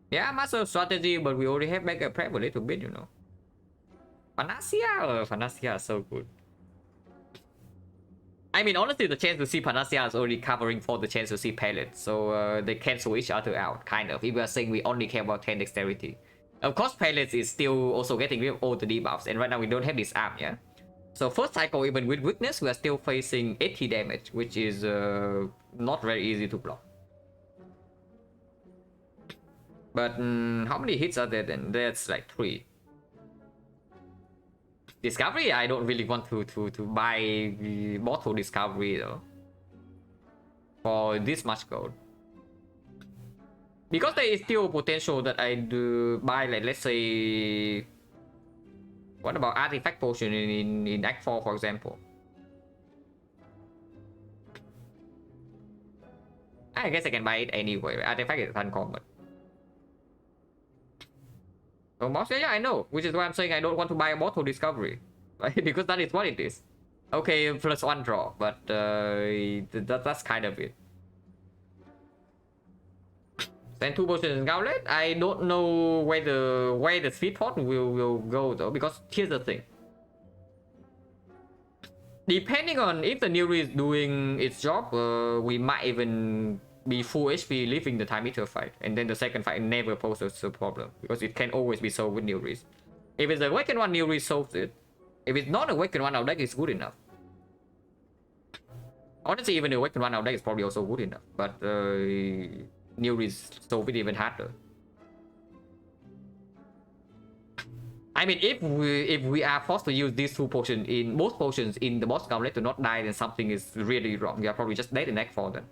A: Yeah, Master Strategy, but we already have Mega Prep a little bit, you know. Panacea is so good. I mean, honestly, the chance to see Panacea is already covering for the chance to see Palette, so they cancel each other out, kind of. If we are saying we only care about 10 Dexterity. Of course, Palette is still also getting rid of all the debuffs, and right now we don't have this arm, yeah? So first cycle, even with weakness, we are still facing 80 damage, which is not very easy to block. But how many hits are there then? That's like 3. Discovery, I don't really want to buy Bottle Discovery though. For this much gold. Because there is still potential that I do buy, like, let's say... What about Artifact Potion in Act 4, for example? I guess I can buy it anyway. Artifact is uncommon. So Moss, yeah, I know. Which is why I'm saying I don't want to buy a Bottle Discovery. Right? Because that is what it is. Okay, plus 1 draw, but that's kind of it. Then 2 potions in Gauntlet. I don't know where the Speed Pot will go though, because here's the thing. Depending on if the Nuri is doing its job, we might even be full HP leaving the time meter fight, and then the second fight never poses a problem because it can always be solved with Nuris. If it's the Awakened one, Nuri solves it. If it's not Awakened one, our deck is good enough. Honestly, even the Awakened one, our deck is probably also good enough, but Nuris solve it even harder. I mean, if we are forced to use these 2 potions in both potions in the boss gauntlet to not die, then something is really wrong. You are probably just dead in Act 4 then.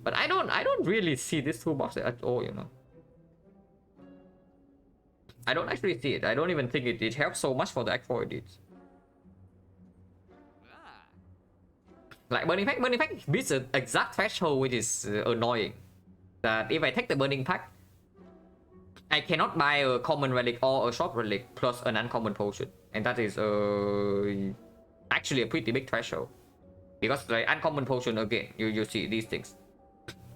A: But I don't really see this toolbox at all, you know. I don't actually see it. I don't even think it helps so much for the Act 4 edits. Like Burning Pack beats the exact threshold, which is annoying. That if I take the Burning Pack, I cannot buy a common relic or a shop relic plus an uncommon potion, and that is actually a pretty big threshold. Because the uncommon potion, again, you see these things.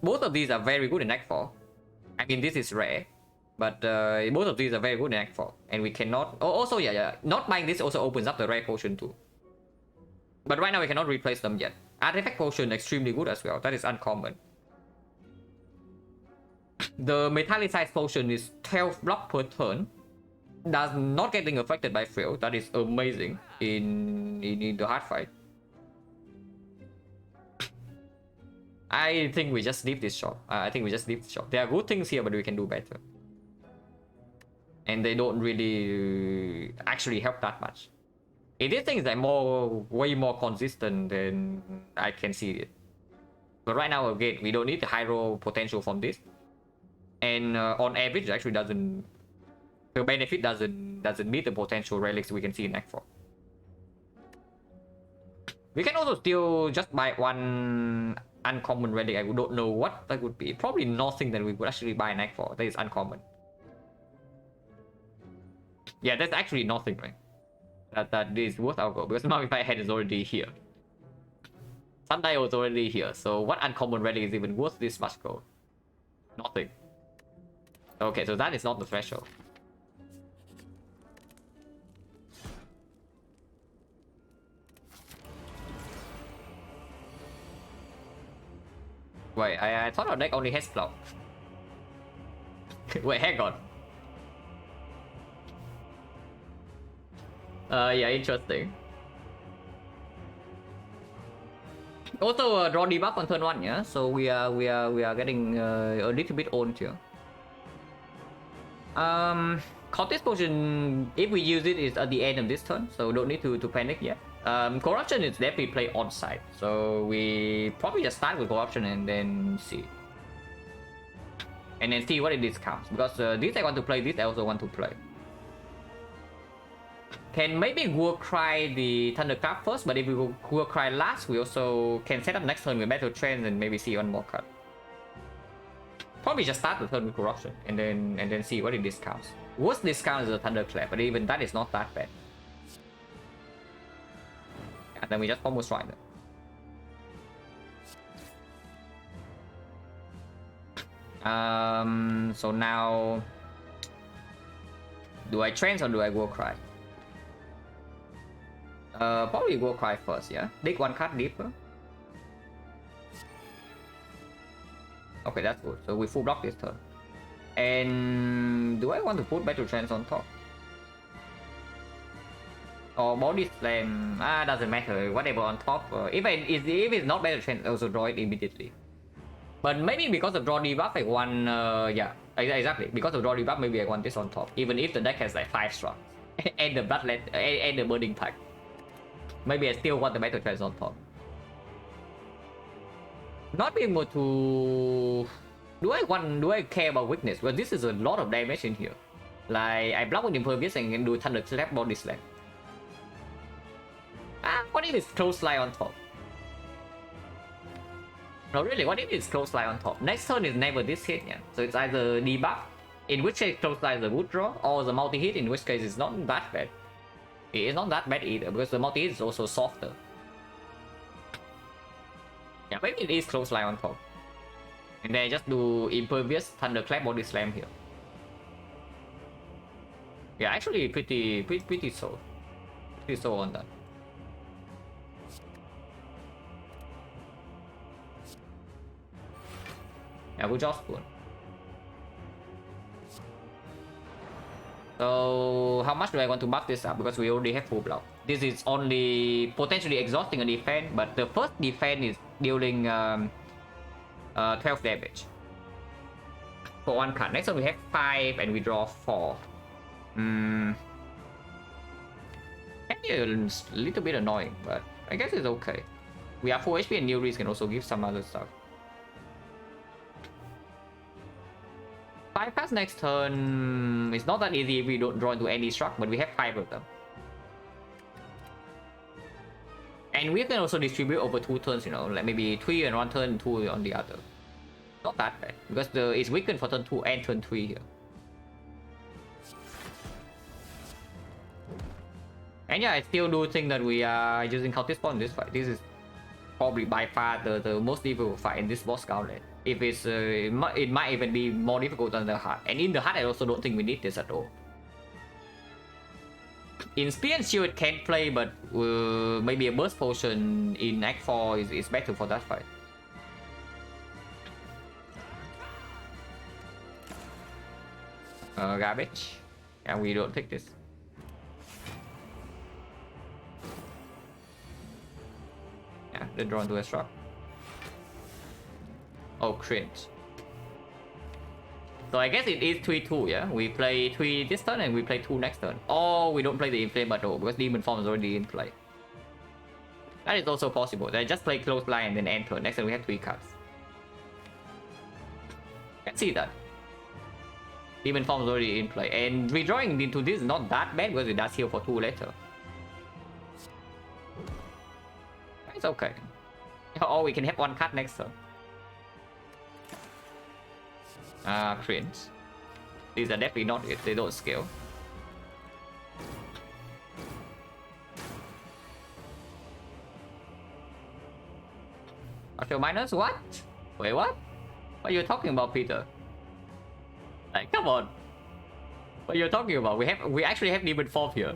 A: Both of these are very good in Act 4. I mean, this is rare, but both of these are very good in Act 4, and we cannot. Oh, also, yeah, not buying this also opens up the rare potion too. But right now we cannot replace them yet. Artifact Potion extremely good as well. That is uncommon. The Metallicized Potion is 12 block per turn. Does not getting affected by Frill. That is amazing in the hard fight. I think we just leave this shop. There are good things here, but we can do better. And they don't really actually help that much. If these things are way more consistent, then I can see it. But right now, again, we don't need the high roll potential from this. And on average, it actually doesn't... The benefit doesn't meet the potential relics we can see in Act 4. We can also still just buy one uncommon relic. I don't know what that would be. Probably nothing that we would actually buy in Act 4. That is uncommon. Yeah, that's actually nothing, right? That is worth our gold, because Mummified Head is already here. Sundial is already here, so what uncommon relic is even worth this much gold? Nothing. Okay, so that is not the threshold. Wait, I thought our deck only has Plow. Wait, hang on. Yeah, interesting. Also, draw debuff on turn 1, yeah. So we are getting a little bit owned here. Cultist potion, if we use it, is at the end of this turn, so don't need to panic yet. Corruption is definitely play on side, so we probably just start with corruption and then see. And then see what it discounts, because this I want to play, this I also want to play. Can maybe Warcry the Thunderclap first, but if we go Warcry last, we also can set up next turn with Battle Trends and maybe see one more card. Probably just start the turn with Corruption and then see what it discounts. Worst discount is the Thunderclap, but even that is not that bad. And then we just almost try them. So now, do I trance or do I Warcry? Probably Warcry first, yeah. Dig one card deeper. Okay, that's good. So we full block this turn. And do I want to put Battle Trance on top? Or Body Slam? Doesn't matter. Whatever on top. If it's not Battle Trance, I also draw it immediately. But maybe because of draw debuff, I want yeah, exactly. Because of draw debuff, maybe I want this on top. Even if the deck has like 5 struck and the Bloodlet and the Burning Pact, maybe I still want the Battle Trance on top. Not being able to... Do I care about weakness? Well, this is a lot of damage in here. Like, I block with Impervious and can do Thunderclap, Body Slam. What if it's Clothesline on top? No, really, what if it's Clothesline on top? Next turn is never this hit, yeah. So it's either debuff, in which case Clothesline is a good draw, or the multi-hit, in which case it's not that bad. It's not that bad either, because the multi-hit is also softer. Yeah, maybe it is Clothesline on top. And then I just do Impervious, Thunderclap, Body Slam here. Yeah, actually pretty so. Pretty so on that. Yeah, we just spoon. So how much do I want to buff this up? Because we already have full block. This is only potentially exhausting a defense, but the first defense is dealing 12 damage for one card. Next one we have 5 and we draw 4. Can be a little bit annoying, but I guess it's okay. We have full HP and new reads can also give some other stuff. 5 cards next turn. It's not that easy if we don't draw into any struck, but we have 5 of them. And we can also distribute over 2 turns, you know, like maybe 3 on one turn, 2 on the other. Not that bad, because it's weakened for turn 2 and turn 3 here. And yeah, I still do think that we are using Cultist Pawn in this fight. This is probably by far the most difficult fight in this boss gauntlet. If it's it might even be more difficult than the heart. And in the heart, I also don't think we need this at all. In Spear and Shield it can play, but maybe a burst potion in Act 4 is better for that fight. Garbage. Yeah, we don't take this. Yeah, they draw into a struck. Oh, cringe. So I guess it is 3-2, yeah? We play 3 this turn and we play 2 next turn. Or we don't play the Inflame at all because Demon Form is already in play. That is also possible. They just play Clothesline and then end turn. Next turn we have 3 cards. Can see that. Demon Form is already in play. And redrawing into this is not that bad because it does heal for 2 later. It's okay. Or we can have 1 card next turn. Cringe. These are definitely not it, they don't scale. Archer minus what? Wait, what? What are you talking about, Peter? Like, come on. What are you talking about? We actually have Demon Form here.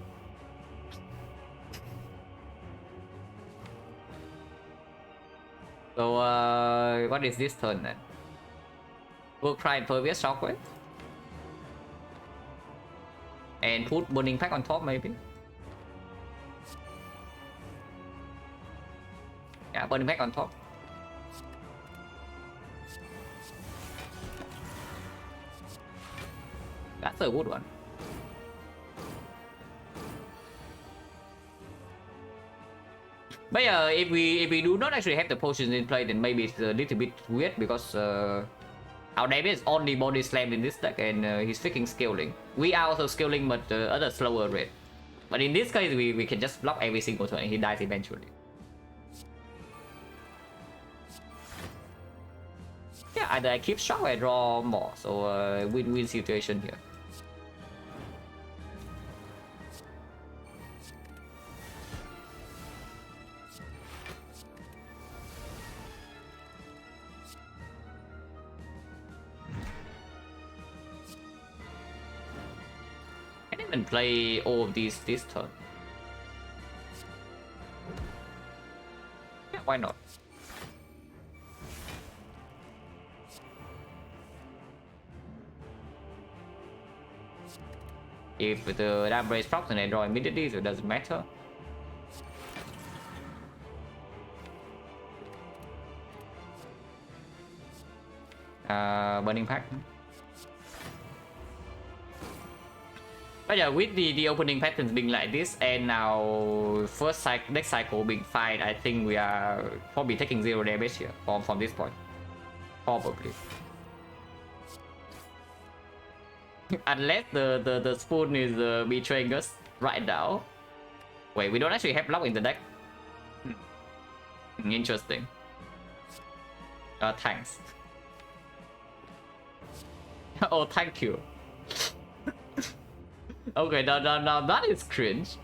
A: So what is this turn then? We'll try Impervious Shockwave. And put Burning Pack on top maybe. Yeah, burning back on top. That's a good one. But yeah, if we do not actually have the potions in play, then maybe it's a little bit weird because our damage is only body slam in this deck, and he's freaking scaling. We are also scaling, but at a slower rate. But in this case, we can just block every single turn, and he dies eventually. Yeah, either I keep shock or I draw more, so win-win situation here. I didn't even play all of these this turn. Yeah, why not? If the damage is procs and I draw immediately, so it doesn't matter. Burning pack. But yeah, with the opening patterns being like this, and now first next cycle being fine, I think we are probably taking 0 damage here from this point. Probably. Unless the spoon is betraying us right now. Wait, we don't actually have lock in the deck. Interesting. Thanks. Oh, thank you. Okay, now that is cringe.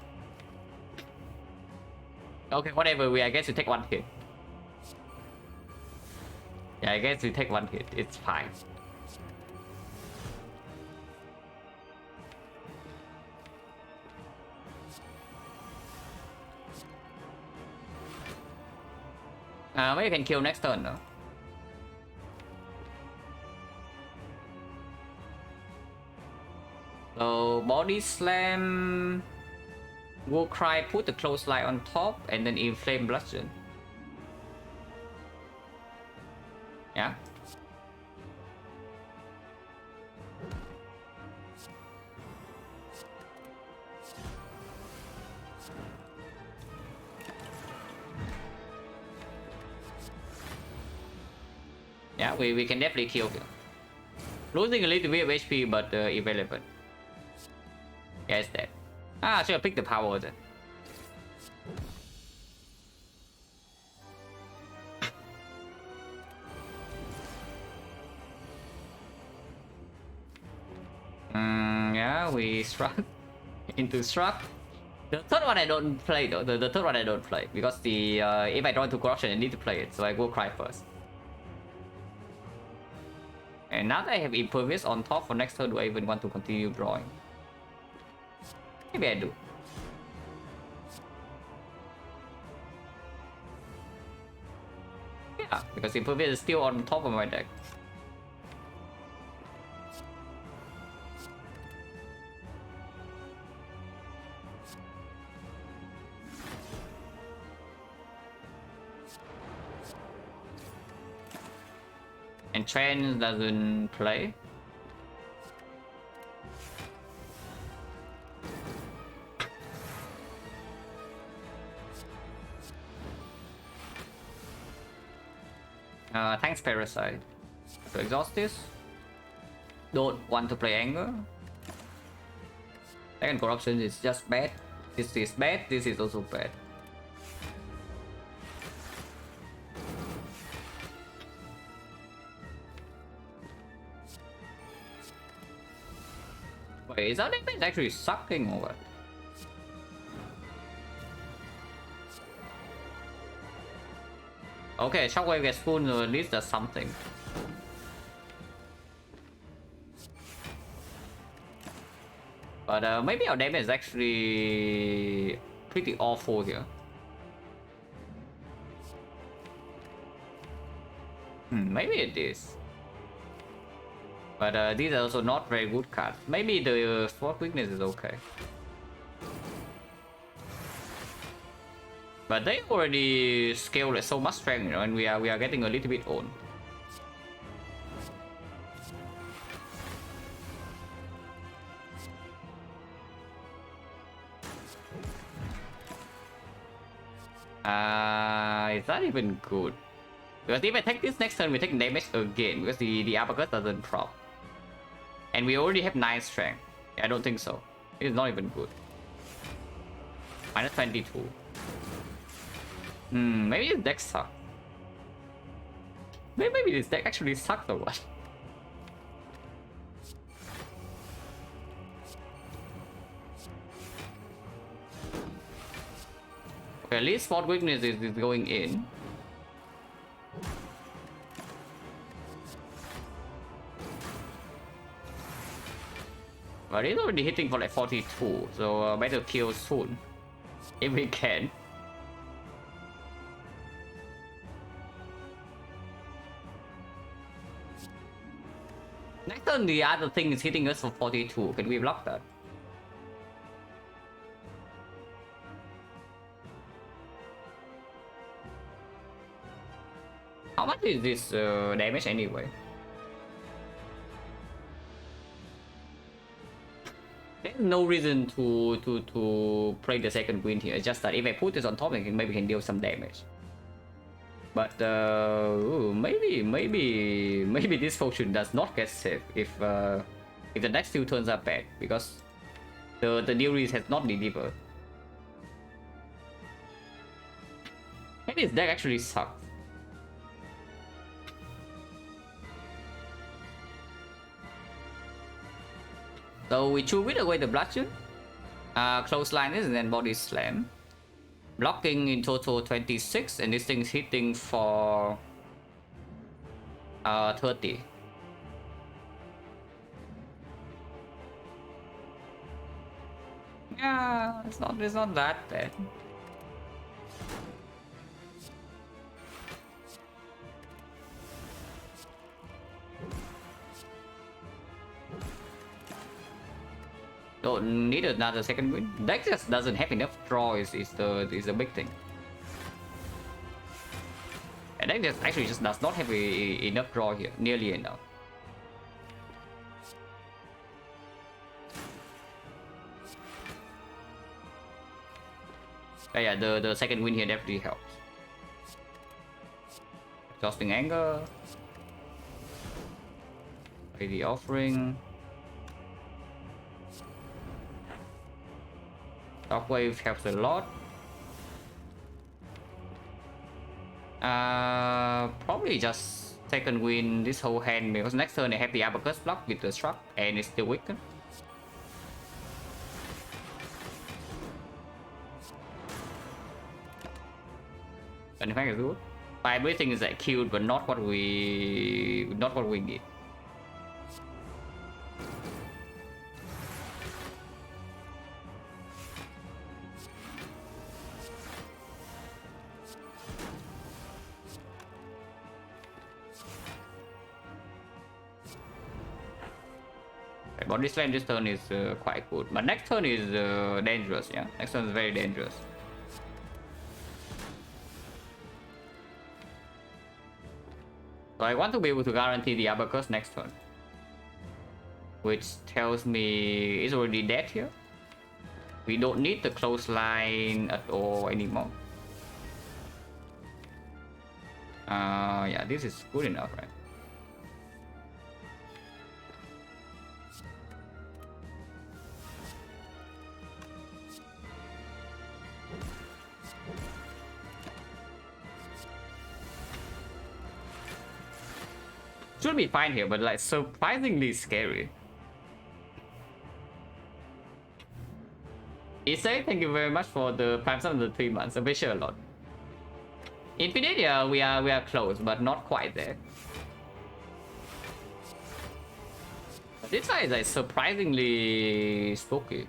A: Okay, whatever. I guess we take one hit. Yeah, I guess we take one hit. It's fine. Maybe you can kill next turn though. So body slam, war cry, put the clothesline on top, and then inflame bludgeon. Yeah. Yeah, we can definitely kill here. Losing a little bit of HP, but irrelevant. Yeah, it's dead. I should have picked the power then. Yeah, we struck into struck. The third one I don't play though. The third one I don't play because the if I draw into corruption, I need to play it, so I go cry first. And now that I have impervious on top for next turn, do I even want to continue drawing? Maybe I do. Yeah, because impervious is still on top of my deck. And Trent doesn't play. Thanks Parasite. To exhaust this. Don't want to play Anger. Second Corruption is just bad. This is bad, this is also bad. Wait, is our damage actually sucking or what? Okay, Shockwave gets spoon, at least does something. But maybe our damage is actually pretty awful here. Maybe it is. But these are also not very good cards. Maybe the Sport Weakness is okay. But they already scaled like so much strength, you know, and we are getting a little bit old. Is that even good? Because if I take this next turn, we take damage again because the uppercut doesn't prop. And we already have 9 strength. I don't think so. It's not even good. Minus 22. Maybe this deck sucks. Maybe this deck actually sucks or what? Okay, at least spot weakness is going in. But it's already hitting for like 42, so better kill soon. If we can. Next turn, the other thing is hitting us for 42. Can we block that? How much is this damage anyway? There's no reason to play the second queen here. It's just that if I put this on top, maybe we can deal some damage. But maybe this fortune does not get saved if the next few turns are bad because the Nereis has not delivered. Maybe this deck actually sucks. So we should win away the bludgeon, close line is and then body slam. Blocking in total 26 and this thing's hitting for 30. Yeah, it's not that bad. Don't need another second win. Deck just doesn't have enough draw is the big thing. And deck just actually just does not have enough draw here, nearly enough. Yeah, the second win here definitely helps. Exhausting anger. Play the offering. Shockwave helps a lot. Probably just second win this whole hand because next turn they have the uppercut block with the struck and it's still weakened. And in fact, it's good. Everything is like killed, but not what we need. Body slam this turn is quite good, but next turn is dangerous. Yeah, next turn is very dangerous. So I want to be able to guarantee the uppercut next turn, which tells me it's already dead here. We don't need the close line at all anymore. Yeah, this is good enough, right? Should be fine here, but like surprisingly scary. Isai, thank you very much for the Prime Sub of the 3 months. I wish you a lot. Infinite, yeah, we are close, but not quite there. But this guy is like surprisingly spooky.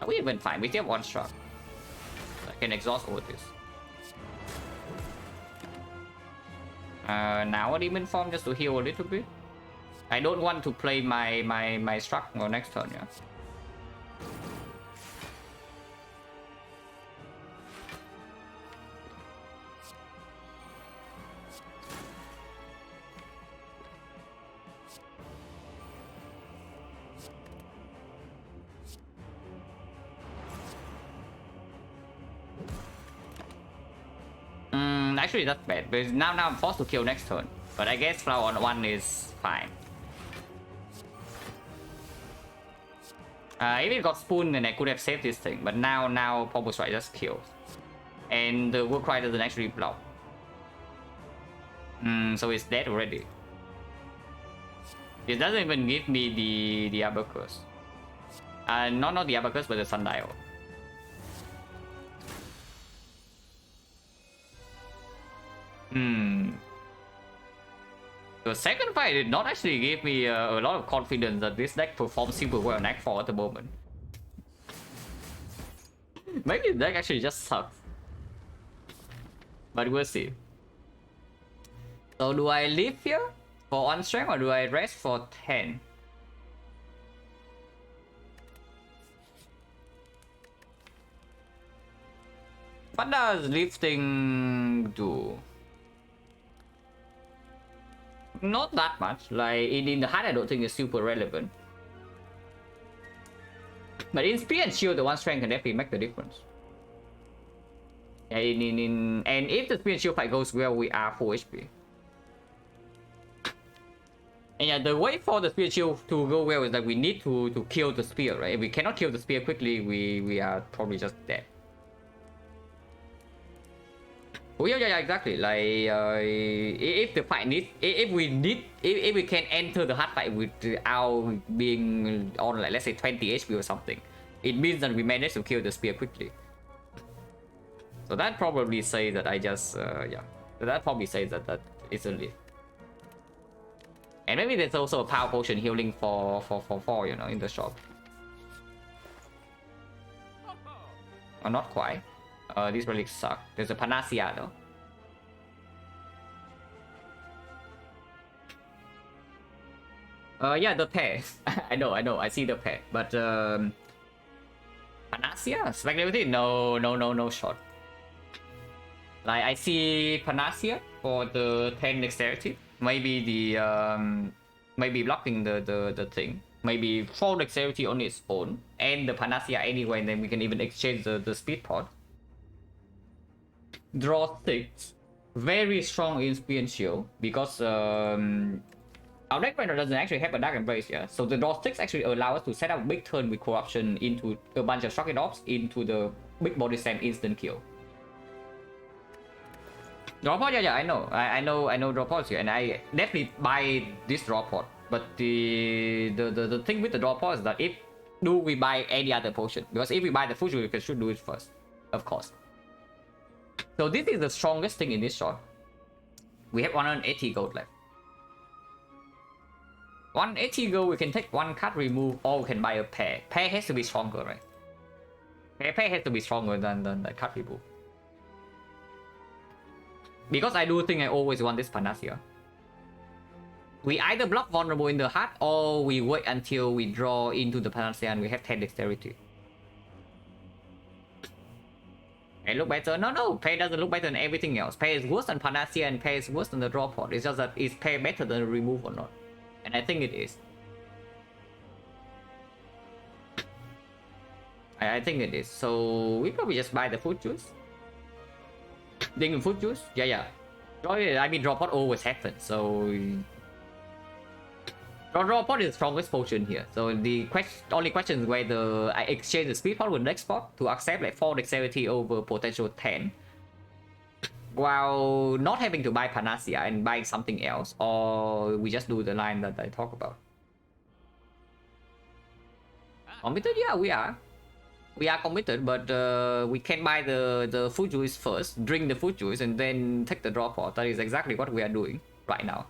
A: Are we even fine? We still have one shot. I can exhaust over this. Now a demon form just to heal a little bit. I don't want to play my struck on next turn, yeah. Actually, that's bad. But now I'm forced to kill next turn. But I guess flower on 1 is fine. If it got spoon, then I could have saved this thing. But now Purple Strike just kills. And the War Cry doesn't actually block. So it's dead already. It doesn't even give me the Abacus. Not the Abacus, but the Sundial. The second fight did not actually give me a lot of confidence that this deck performs super well on Act 4 at the moment. Maybe the deck actually just sucks. But we'll see. So do I live here for 1 strength or do I rest for 10? What does lifting do? Not that much. Like in the heart, I don't think it's super relevant. But in speed and shield, the 1 strength can definitely make the difference. Yeah, and if the speed and shield fight goes well, we are full HP. And yeah, the way for the spear shield to go well is that we need to kill the spear, right? If we cannot kill the spear quickly, we are probably just dead. Oh yeah, exactly. Like if the fight needs, if we can enter the hard fight without being on like let's say 20 HP or something, it means that we managed to kill the spear quickly. So that probably says that I just yeah, that probably says that it's a lift. And maybe there's also a power potion healing for 4, you know, in the shop. Oh, not quite. These relics suck. There's a panacea though. Yeah, the pair. I know. I see the pair, but panacea, speculatively, no shot. Like I see panacea for the 10 dexterity. Maybe the maybe blocking the thing. Maybe 4 dexterity on its own, and the panacea anyway. And then we can even exchange the speed pod. Draw 6, very strong in speed and shield because our deck right now doesn't actually have a dark embrace, yeah. So the draw 6 actually allow us to set up a big turn with corruption into a bunch of shocking ops into the big body slam instant kill. Draw pod, yeah, I know draw pods here, and I definitely buy this draw pod. But the thing with the draw pod is that if do we buy any other potion, because if we buy the Fuju, we should do it first, of course. So this is the strongest thing in this shot. We have 180 gold left. 180 gold, we can take 1 card, remove, or we can buy a pair. Pair has to be stronger, right? Pair has to be stronger than the card remove. Because I do think I always want this panacea. We either block vulnerable in the heart, or we wait until we draw into the panacea and we have 10 dexterity. It look better? No, pair doesn't look better than everything else. Pair is worse than panacea and pair is worse than the draw pod. It's just that is pair better than remove or not? And I think it is. I think it is. So we probably just buy the food juice. Ding food juice? Yeah. I mean draw pod always happens, so draw pod is the strongest potion here. So the only question is whether I exchange the speed pod with next spot to accept like 4 dexterity over potential 10, while not having to buy panacea and buying something else, or we just do the line that I talk about. Committed? Yeah, we are. We are committed, but we can buy the food juice first, drink the food juice, and then take the draw pod. That is exactly what we are doing right now.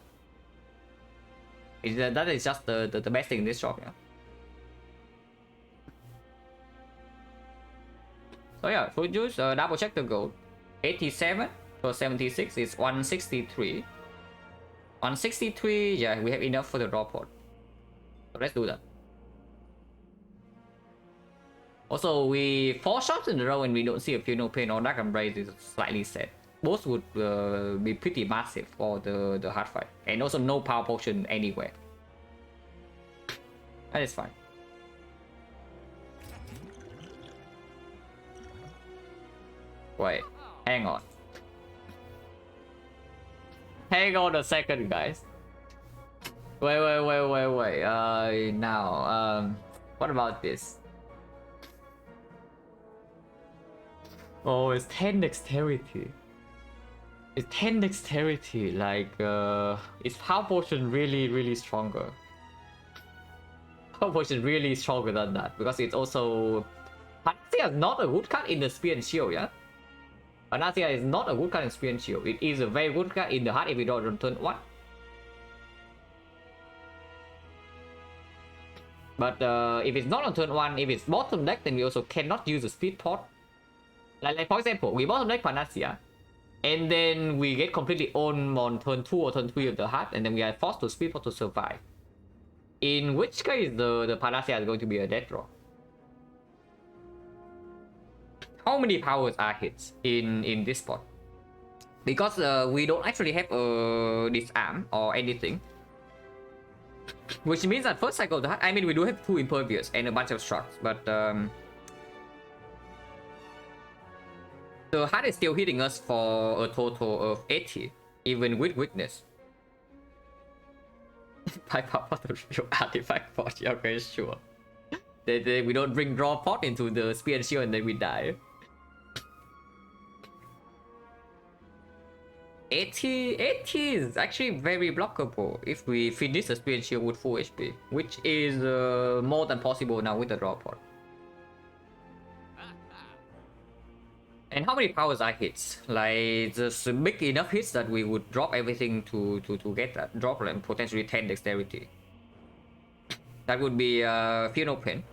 A: That is just the best thing in this shop, yeah. So yeah, food juice, double check the gold. 87 for 76 is 163. 163, yeah, we have enough for the draw pod. So let's do that. Also, we 4 shots in a row and we don't see a Feel No Pain or Dark Embrace is slightly sad. Both would be pretty massive for the hard fight. And also no power potion anywhere. That is fine. Wait, hang on. Hang on a second, guys. Wait. Now, what about this? Oh, it's 10 dexterity. It's 10 dexterity. Like, is Power Potion really stronger? Power Potion really stronger than that because it's also. Panacea is not a good card in the Spear and Shield, yeah? Panacea is not a good card in Spear and Shield. It is a very good card in the heart if we don't on turn 1. But if it's not on turn 1, if it's bottom deck, then we also cannot use the Speed Pot. Like for example, we bottom deck Panacea, and then we get completely owned on turn 2 or turn 3 of the heart, and then we are forced to Speed Pot to survive. In which case, the Panacea is going to be a death draw. How many powers are hits in this spot? Because we don't actually have a disarm or anything, which means that first cycle of the heart, I mean, we do have 2 impervious and a bunch of structs, but the heart is still hitting us for a total of 80, even with weakness. By power to show artifact pot, okay, sure. We don't bring draw pot into the spear and shield and then we die. 80 is actually very blockable if we finish the spear and shield with full HP, which is more than possible now with the draw pot. And how many powers are hits? Like just big enough hits that we would drop everything to get that drop and potentially 10 dexterity. That would be Fear No Pain.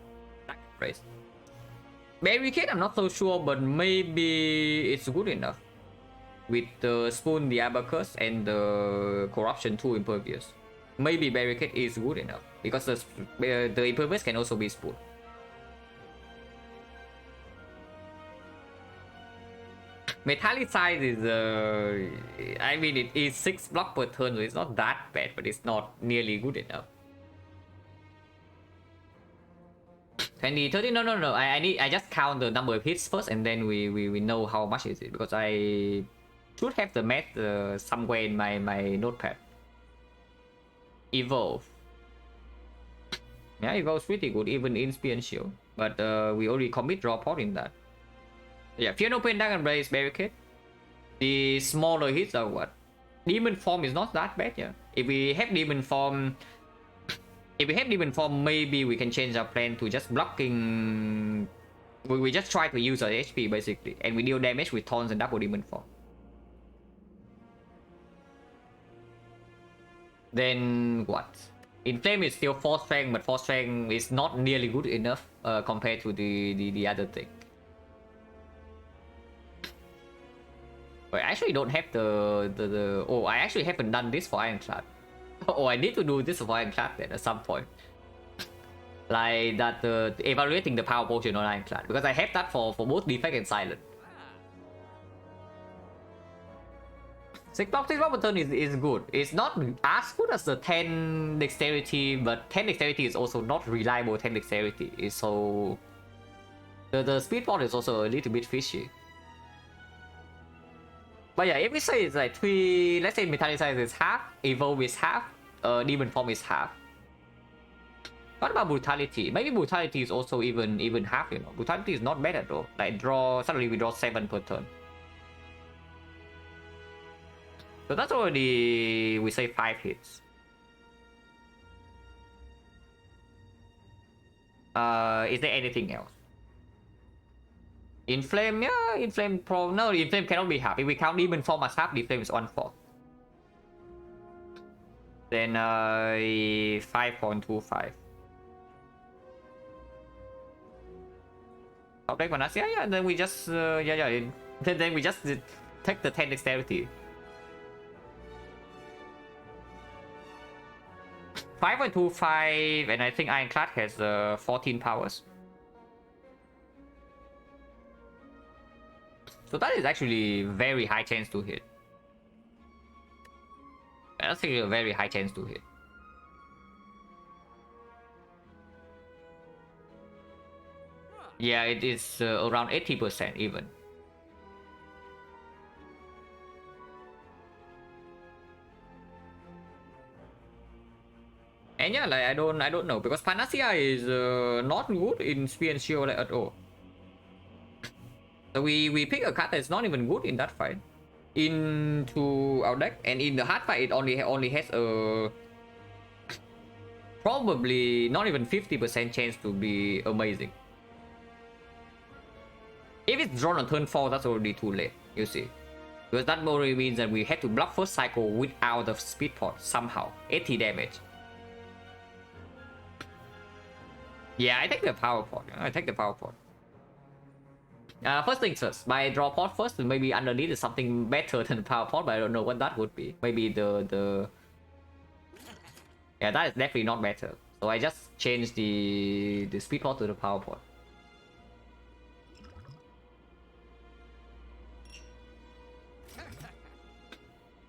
A: Race. Barricade, I'm not so sure, but maybe it's good enough. With the Spoon, the Abacus, and the Corruption 2 Impervious. Maybe Barricade is good enough. Because the Impervious can also be Spoon. Metallicize is, I mean, it is 6 block per turn, so it's not that bad, but it's not nearly good enough. 20, 30, no. I just count the number of hits first, and then we know how much is it, because I should have the math somewhere in my notepad. Evolve. Yeah, Evolve is pretty good, even in Spear and Shield, but we already commit draw pot in that. Yeah, Fear No Pain, Dark Embrace, Barricade. The smaller hits are what? Demon Form is not that bad, yeah. If we have Demon Form, maybe we can change our plan to just blocking. We just try to use our HP basically, and we deal damage with Taunts and double Demon Form. Then what? Inflame is still 4 strength, but 4 strength is not nearly good enough compared to the other thing. But I actually don't have the oh, I actually haven't done this for Ironclad. Oh, I need to do this for Ironclad then at some point. Like that, evaluating the power potion on Ironclad, because I have that for both defect and silent. 6 block per turn is good. It's not as good as the 10 dexterity, but 10 dexterity is also not reliable 10 dexterity. So the speed pot is also a little bit fishy. But yeah, if we say it's like 3, let's say Metallicize is half, Evolve is half, Demon Form is half. What about Brutality? Maybe Brutality is also even half, you know. Brutality is not bad at all. Like suddenly we draw 7 per turn. So that's already, we say 5 hits. Is there anything else? Inflame, yeah, Inflame Pro. No, Inflame cannot be half. If we count Demon Form as half, Inflame is 1/4. Then 5.25. Outbreak Manas, yeah, and then we just then we just take the 10 dexterity. 5.25, and I think Ironclad has 14 powers. So that is actually very high chance to hit. That's actually a very high chance to hit. Yeah, it is around 80% even. And yeah, like I don't know, because Panacea is not good in Spear and Shield at all. So we pick a card that's not even good in that fight into our deck, and in the hard fight it only has a probably not even 50% chance to be amazing. If it's drawn on turn 4, that's already too late, you see. Because that already means that we had to block first cycle without the speed pot somehow. 80 damage. Yeah, I take the power pot. I take the power pot. First things first, my draw pot first, maybe underneath is something better than the power pot, but I don't know what that would be. Maybe the... Yeah, that is definitely not better. So I just changed the speed pot to the power pot.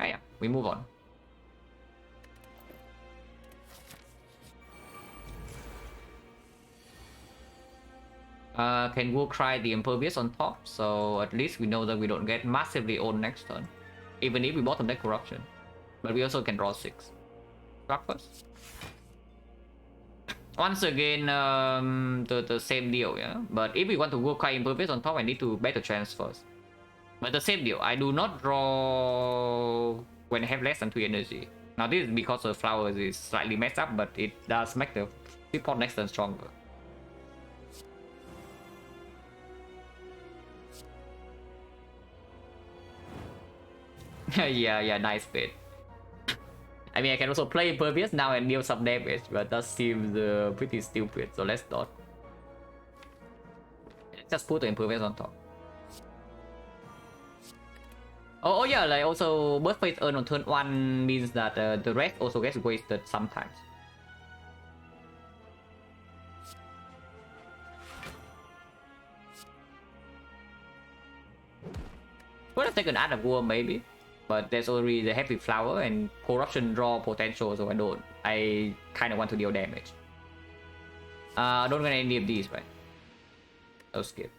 A: Oh yeah, we move on. Can Wu cry the Impervious on top, so at least we know that we don't get massively owned next turn. Even if we bottom deck Corruption. But we also can draw 6. Rock first. Once again, the same deal, yeah? But if we want to Wu cry Impervious on top, I need to Battle Trance first. But the same deal, I do not draw when I have less than 2 energy. Now this is because the flowers is slightly messed up, but it does make the support next turn stronger. yeah, nice bit. I mean, I can also play Impervious now and deal some damage, but that seems pretty stupid, so let's not. Just put the Impervious on top. Oh yeah, like also birthplace earned on turn 1 means that the rest also gets wasted sometimes. Would have taken Art of War maybe, but there's already the Heavy Flower and Corruption draw potential, so I kind of want to deal damage. Don't get any of these, right? I'll skip.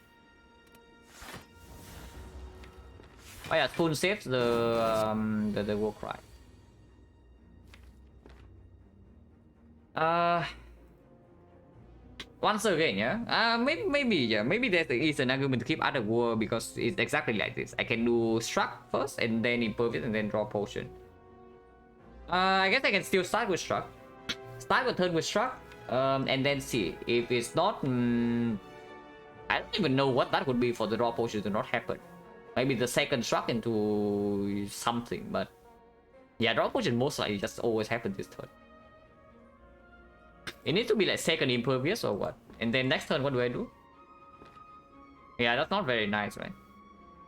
A: Oh yeah, Spoon saves the War Cry. Once again, yeah. Maybe there is an argument to keep Art of War because it's exactly like this. I can do Struck first and then Impervious and then draw Potion. I guess I can still start with Struck. Start the turn with Struck, and then see if it's not. I don't even know what that would be for the draw Potion to not happen. Maybe the second Struck into something, but yeah, draw Potion most likely just always happens this turn. It needs to be like second Impervious or what? And then next turn, what do I do? Yeah, that's not very nice, right?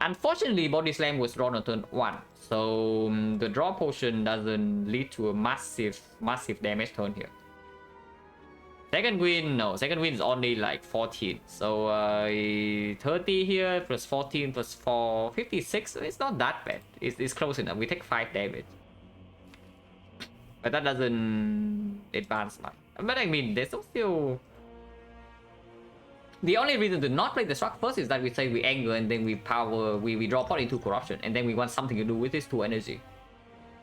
A: Unfortunately, Body Slam was drawn on turn 1, so the draw potion doesn't lead to a massive damage turn here. Second win, no. Second win is only like 14. So 30 here plus 14 plus 4, 56. It's not that bad. It's close enough. We take 5 damage. But that doesn't advance much. But I mean, there's still... The only reason to not play the Struck first is that we say we anger and then we power, we draw pot into Corruption, and then we want something to do with this 2 energy.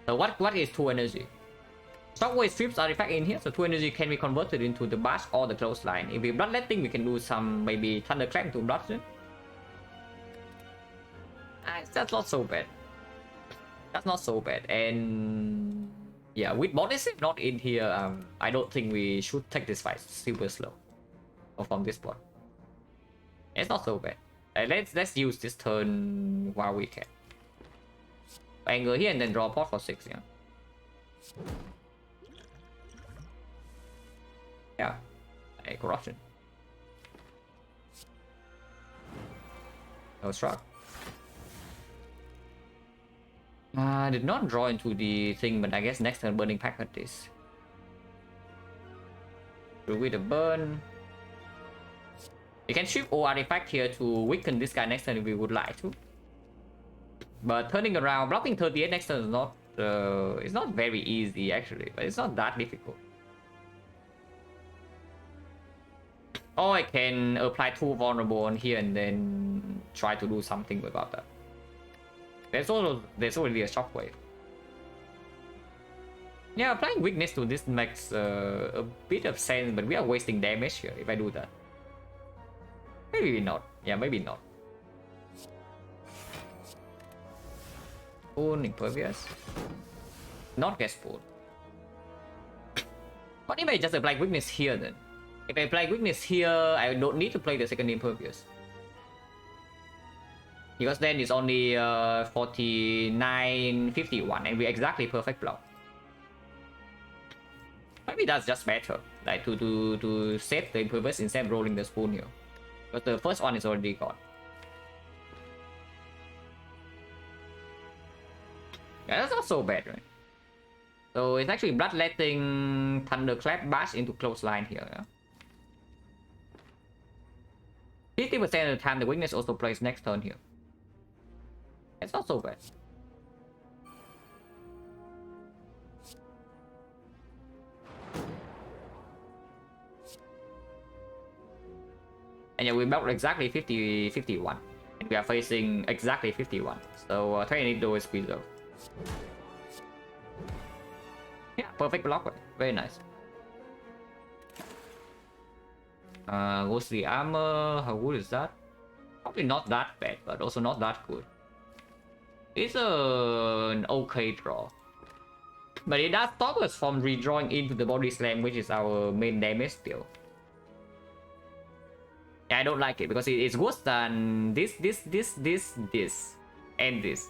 A: So what is 2 energy? Shockwave strips artifact in here, so 2 energy can be converted into the Bash or the Clothesline. If we Bloodletting, we can do some maybe Thunderclap to Bludgeon. That's not so bad. That's not so bad. And yeah, with Body Slam not in here, I don't think we should take this fight super slow. Or from this spot. It's not so bad. Let's use this turn while we can. Anger here and then draw a pot for 6, yeah. Yeah. A Corruption. No Struck. I did not draw into the thing, but I guess next turn Burning Pact at this. With the burn. You can shift O artifact here to weaken this guy next turn if we would like to. But turning around, blocking 38 next turn is not it's not very easy actually, but it's not that difficult. Or I can apply 2 vulnerable on here and then try to do something about that. There's already a Shockwave. Yeah, applying weakness to this makes a bit of sense, but we are wasting damage here if I do that. Maybe not. Yeah, maybe not. Spoon, impervious. Not get spoon. What if I just apply weakness here then? If I apply weakness here, I don't need to play the second impervious. Because then it's only 49, 51, and we exactly perfect block. Maybe that's just better, like to save the impervious instead of rolling the spoon here. But the first one is already gone. Yeah, that's not so bad, right? So it's actually bloodletting Thunderclap Bash into close line here. Yeah? 50% of the time the weakness also plays next turn here. It's not so bad. And yeah, we blocked exactly 51. And we are facing exactly 51. So 22 is preserved. Yeah, perfect block. Very nice. Ghostly armor. How good is that? Probably not that bad, but also not that good. It's an okay draw. But it does stop us from redrawing into the body slam, which is our main damage still. Yeah, I don't like it because it's worse than this, and this.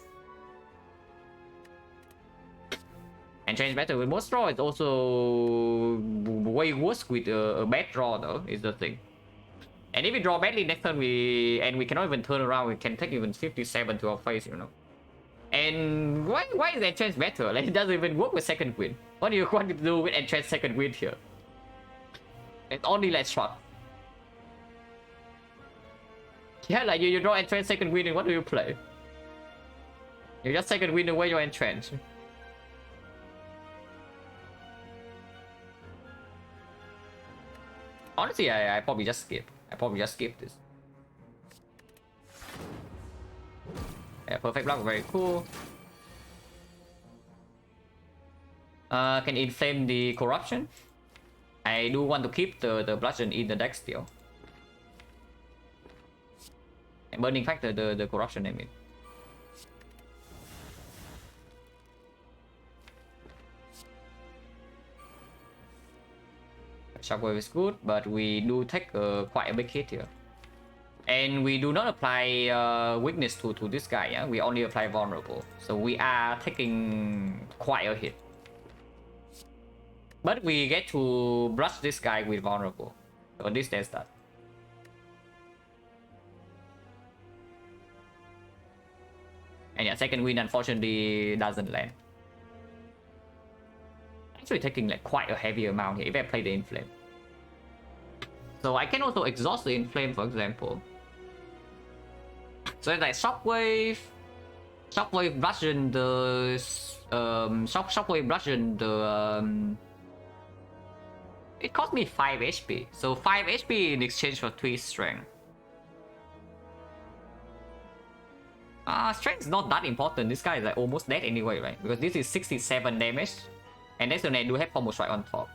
A: And change better with most draw. It's also way worse with a bad draw though, is the thing. And if we draw badly next turn, we cannot even turn around. We can take even 57 to our face, you know. And why is Entrance better? Like, it doesn't even work with second wind. What do you want to do with Entrance second wind here? It's only like shot. Yeah, like you draw Entrance second wind and what do you play? You just second wind away your Entrance. Honestly, I probably just skip. I probably just skip this. Yeah, perfect block, very cool. Can inflame the corruption. I do want to keep the bludgeon in the deck still. And burning factor the corruption, I mean. Shockwave is good, but we do take quite a big hit here. And we do not apply weakness to this guy, yeah? We only apply vulnerable. So we are taking quite a hit. But we get to brush this guy with vulnerable. So this does that. And yeah, second wind unfortunately doesn't land. Actually taking like quite a heavy amount here if I play the Inflame. So I can also exhaust the Inflame, for example. So it's like Shockwave bludgeon the Shockwave bludgeon the it cost me 5 HP. So 5 HP in exchange for 3 strength. Strength is not that important. This guy is like almost dead anyway, right? Because this is 67 damage. And next turn I do have combo strike on top.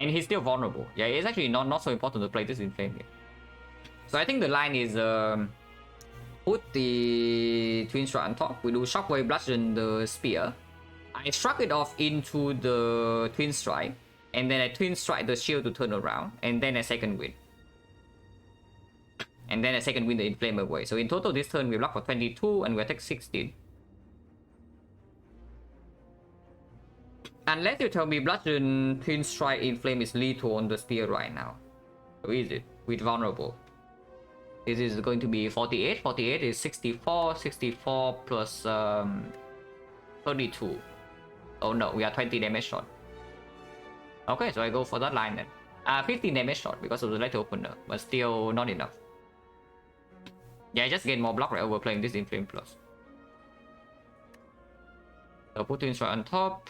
A: And he's still vulnerable. Yeah, it's actually not so important to play this in flame here. So I think the line is put the Twin Strike on top. We do Shockwave bludgeon the spear. I struck it off into the Twin Strike. And then I Twin Strike the shield to turn around. And then a second wind. And then a second wind the inflame away. So in total this turn we block for 22 and we attack 16. Unless you tell me bludgeon, Twin Strike, inflame is lethal on the spear right now. So is it? With vulnerable. This is going to be 48. 48 is 64. 64 plus 32. Oh no, we are 20 damage short. Okay, so I go for that line then. 15 damage short because of the letter opener, but still not enough. Yeah, I just gain more block right over playing this Inflame Plus. So put Twin Strike on top.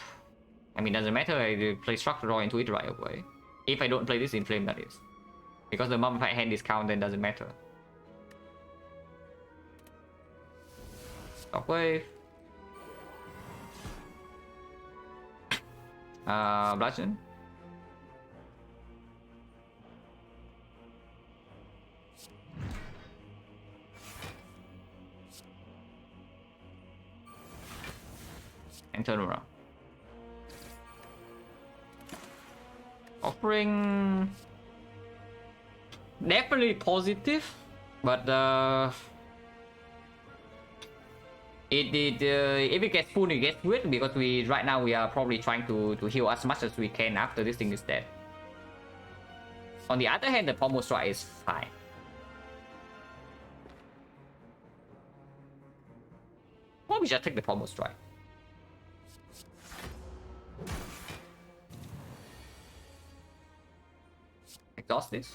A: I mean, doesn't matter, I play Structure Draw into it right away. If I don't play this Inflame, that is. Because the Mummified Hand discount then doesn't matter. Shockwave. Bludgeon. And turn around. Offering definitely positive, but if it gets full, it gets weird because right now we are probably trying to heal as much as we can after this thing is dead. On the other hand, the pommel strike is fine. Why don't we just take the pommel strike? Exhaust this.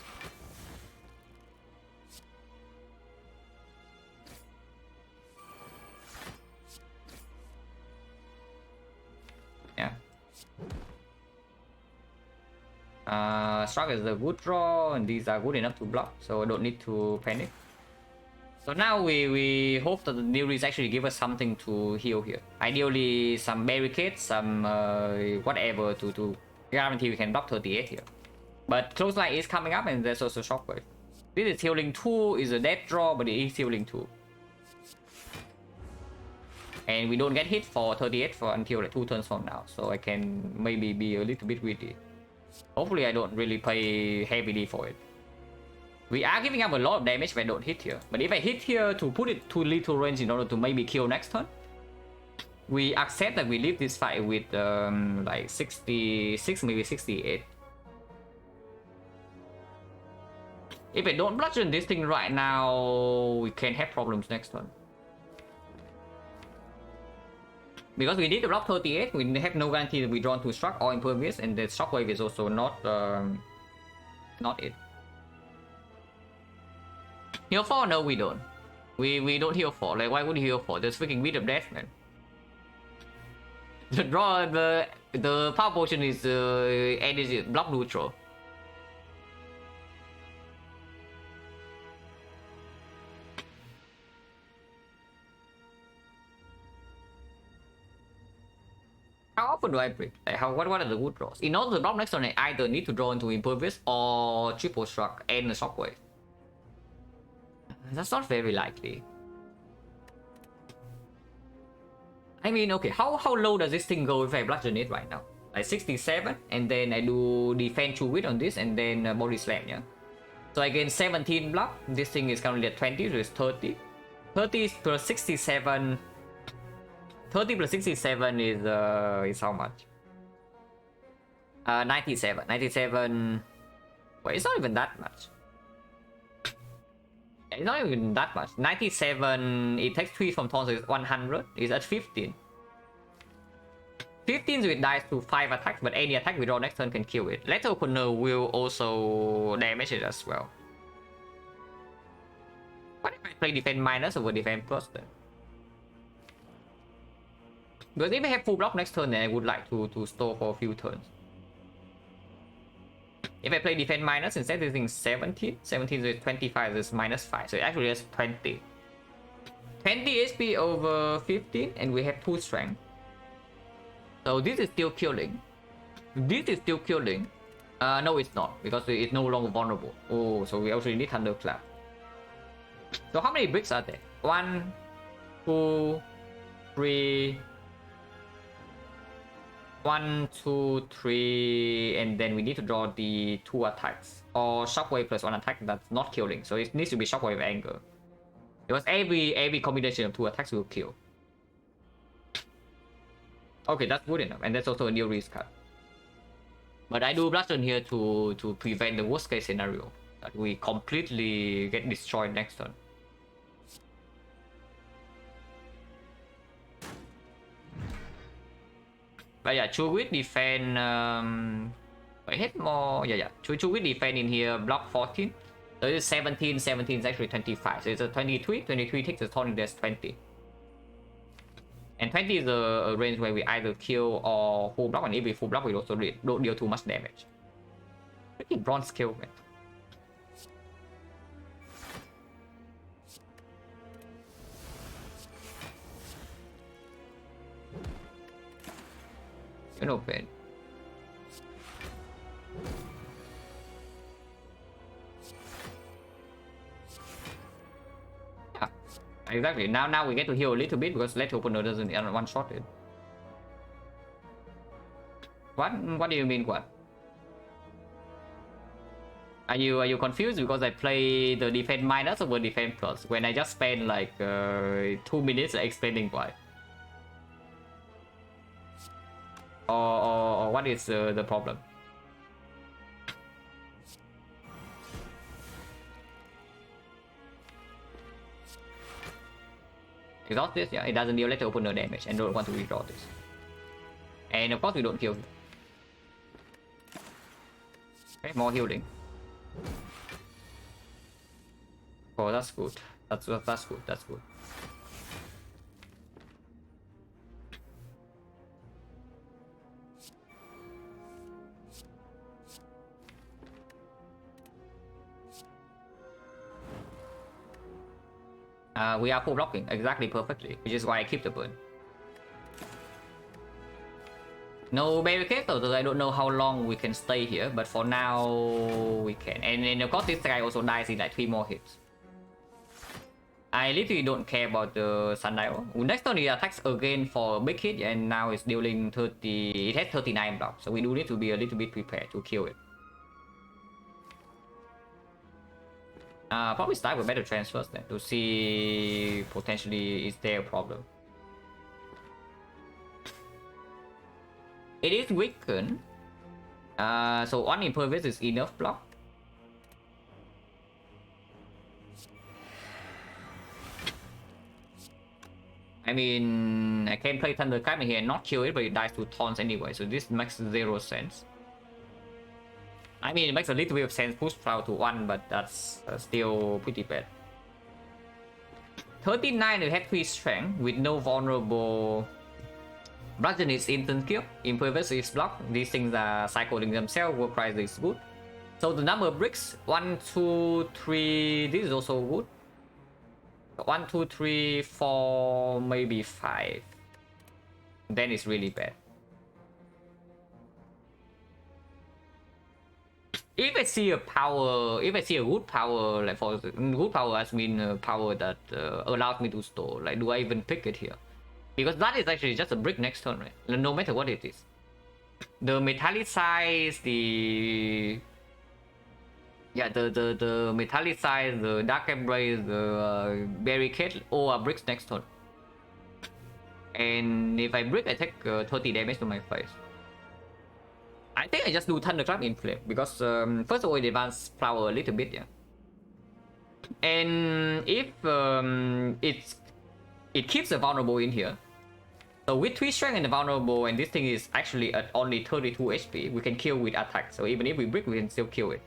A: Yeah. Struck is a good draw, and these are good enough to block, so I don't need to panic. So now we hope that the Nereis actually give us something to heal here. Ideally, some barricades, some whatever to guarantee we can block 38 here. But close line is coming up, and there's also shockwave. This is healing 2, is a dead draw, but it is healing 2. And we don't get hit for 38 for until like 2 turns from now, so I can maybe be a little bit greedy. Hopefully I don't really pay heavily for it. We are giving up a lot of damage if I don't hit here, but if I hit here to put it to little range in order to maybe kill next turn, we accept that we leave this fight with like 66, maybe 68. If I don't bludgeon this thing right now, we can have problems next turn. Because we need to block 38, we have no guarantee that we draw 2 struck or impervious, and the shockwave is also not it. Heal 4? No, we don't. We don't heal 4. Like, why would you heal 4? There's freaking Beat of Death, man. The draw, the power potion is energy block neutral. How often do I break? Like what are the good draws? In order to block next turn, I either need to draw into impervious or triple struck and a shockwave. That's not very likely. I mean, okay, how low does this thing go if I bludgeon it right now? Like 67, and then I do defend 2 wit on this, and then body slam, yeah? So I gain 17 block. This thing is currently at 20, so it's 30. 30 plus 67... 30 plus 67 is how much? 97. 97... Wait, it's not even that much. It's not even that much. 97, it takes 3 from turn, so it's 100. It's at 15. 15 with dice to 5 attacks, but any attack we draw next turn can kill it. Lethal Opener will also damage it as well. What if I play defense minus over defense plus then? Because if I have full block next turn, then I would like to store for a few turns. If I play defense minus, instead this thing is 17. 17 is 25, is minus 5. So it actually has 20. 20 HP over 15, and we have 2 strength. So this is still killing. This is still killing. No, it's not, because it's no longer vulnerable. Oh, so we also need Thunderclap. So how many bricks are there? 1, 2, 3... 1, 2, 3, and then we need to draw the 2 attacks, or shockwave plus 1 attack that's not killing. So it needs to be shockwave anger, because every combination of 2 attacks will kill. Okay, that's good enough, and that's also a new risk card. But I do bludgeon here to prevent the worst case scenario that we completely get destroyed next turn. But yeah, 2 with defend. I hit more. Yeah. 2 with defend in here. Block 14. So it's 17. 17 is actually 25. So it's a 23. 23 takes a turn. There's 20. And 20 is a range where we either kill or full block. And if we full block, we also don't deal too much damage. Pretty bronze skill, man. You know, pain. Yeah, exactly. Now we get to heal a little bit because Let Opener doesn't one shot it. What do you mean, what? Are you confused because I play the defense minus over defense plus when I just spent like 2 minutes explaining why? Or what is the problem? Exhaust this, yeah, it doesn't deal Let Opener damage and don't want to redraw this. And of course we don't kill. Okay, more healing. Oh, that's good. That's good. That's good. We are full blocking exactly perfectly, which is why I keep the burn. No barricade, though I don't know how long we can stay here, but for now we can. And of course this guy also dies in like 3 more hits. I literally don't care about the Sundial. Next turn he attacks again for a big hit, and now it's dealing 30. It has 39 blocks, so we do need to be a little bit prepared to kill it. Probably start with better transfers then to see potentially is there a problem. It is weakened. So 1 impervious is enough block. I mean, I can play Thunderclap here and not kill it, but it dies to taunts anyway, so this makes 0 sense. I mean, it makes a little bit of sense, push Plow to 1, but that's still pretty bad. 39, it had 3 strength with no vulnerable. Bludgeon is instant kill, impervious is block. These things are cycling themselves, work price is good. So the number of bricks, 1, 2, 3, this is also good. 1, 2, 3, 4, maybe 5. Then it's really bad. If I see a power, if I see a good power, like for good power has been a power that allows me to store, like do I even pick it here? Because that is actually just a brick next turn, right? No matter what it is. The metallicize, the metallicize, the dark embrace, the barricade, all are bricks next turn. And if I brick, I take 30 damage to my face. I think I just do Thunderclap in flame because first of all it advances Flower a little bit, yeah. And if it keeps the vulnerable in here. So with 3 strength and the vulnerable, and this thing is actually at only 32 HP, we can kill with attack. So even if we brick, we can still kill it.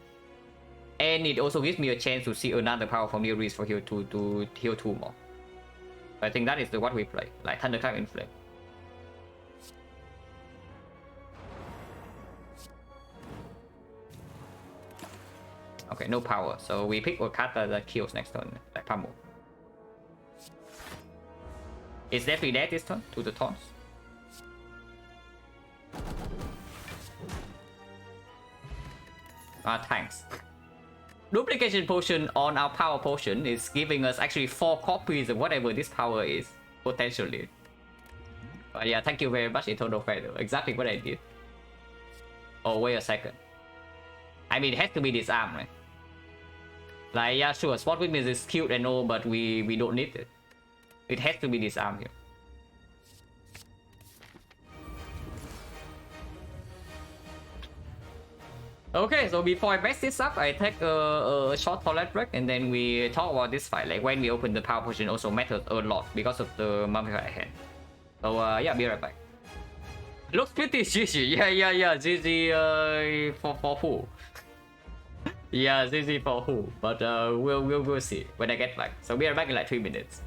A: And it also gives me a chance to see another power from near reach for heal to heal 2 more. So I think that is what we play, like Thunderclap in flame. Okay, no power, so we pick a card that kills next turn, like Pummel. It's definitely dead this turn to the taunts. Thanks. Duplication potion on our power potion is giving us actually 4 copies of whatever this power is, potentially. But yeah, thank you very much, Eternal Feather. Exactly what I did. Oh, wait a second. I mean, it has to be disarmed, right? Like, yeah, sure, Spot Witness is cute and all, but we don't need it. It has to be disarmed here. Okay, so before I mess this up, I take a short toilet break and then we talk about this fight. Like when we open the power potion also matters a lot because of the mummified hand. So yeah, be right back. Looks pretty GG. Yeah. GG for who? Yeah, GG for who? But we'll see when I get back. So be right back in like 3 minutes.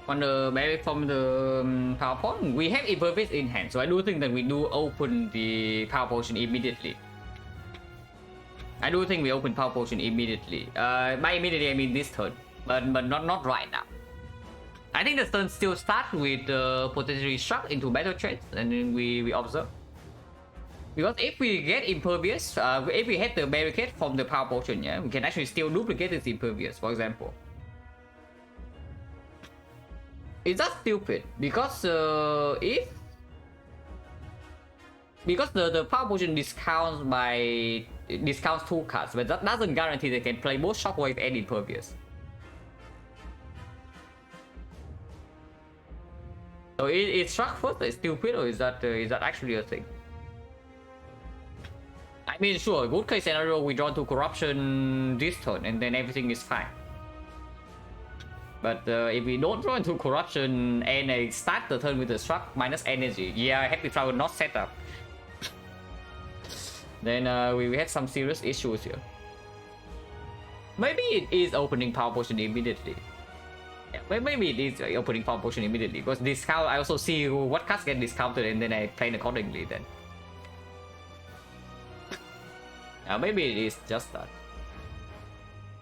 A: On the maybe from the power potion, we have impervious in hand, so I do think that we do open the power potion immediately. I do think we open power potion immediately. By immediately I mean this turn, but not right now. I think the turn still start with potentially struck into battle trades, and then we observe. Because if we get impervious, if we hit the barricade from the power potion, yeah, we can actually still duplicate this impervious, for example. It's just stupid because because the power potion discounts two cards, but that doesn't guarantee they can play both shockwave and impervious. So it struck first is stupid, or is that actually a thing? I mean, sure, good case scenario, we draw to corruption this turn and then everything is fine. But if we don't draw into corruption and I start the turn with the struck minus energy, yeah, happy flower not set up, then we have some serious issues here. Maybe it is opening power potion immediately. Yeah, maybe it is opening power potion immediately because discount. I also see what cards get discounted and then I plan accordingly. Then maybe it is just that.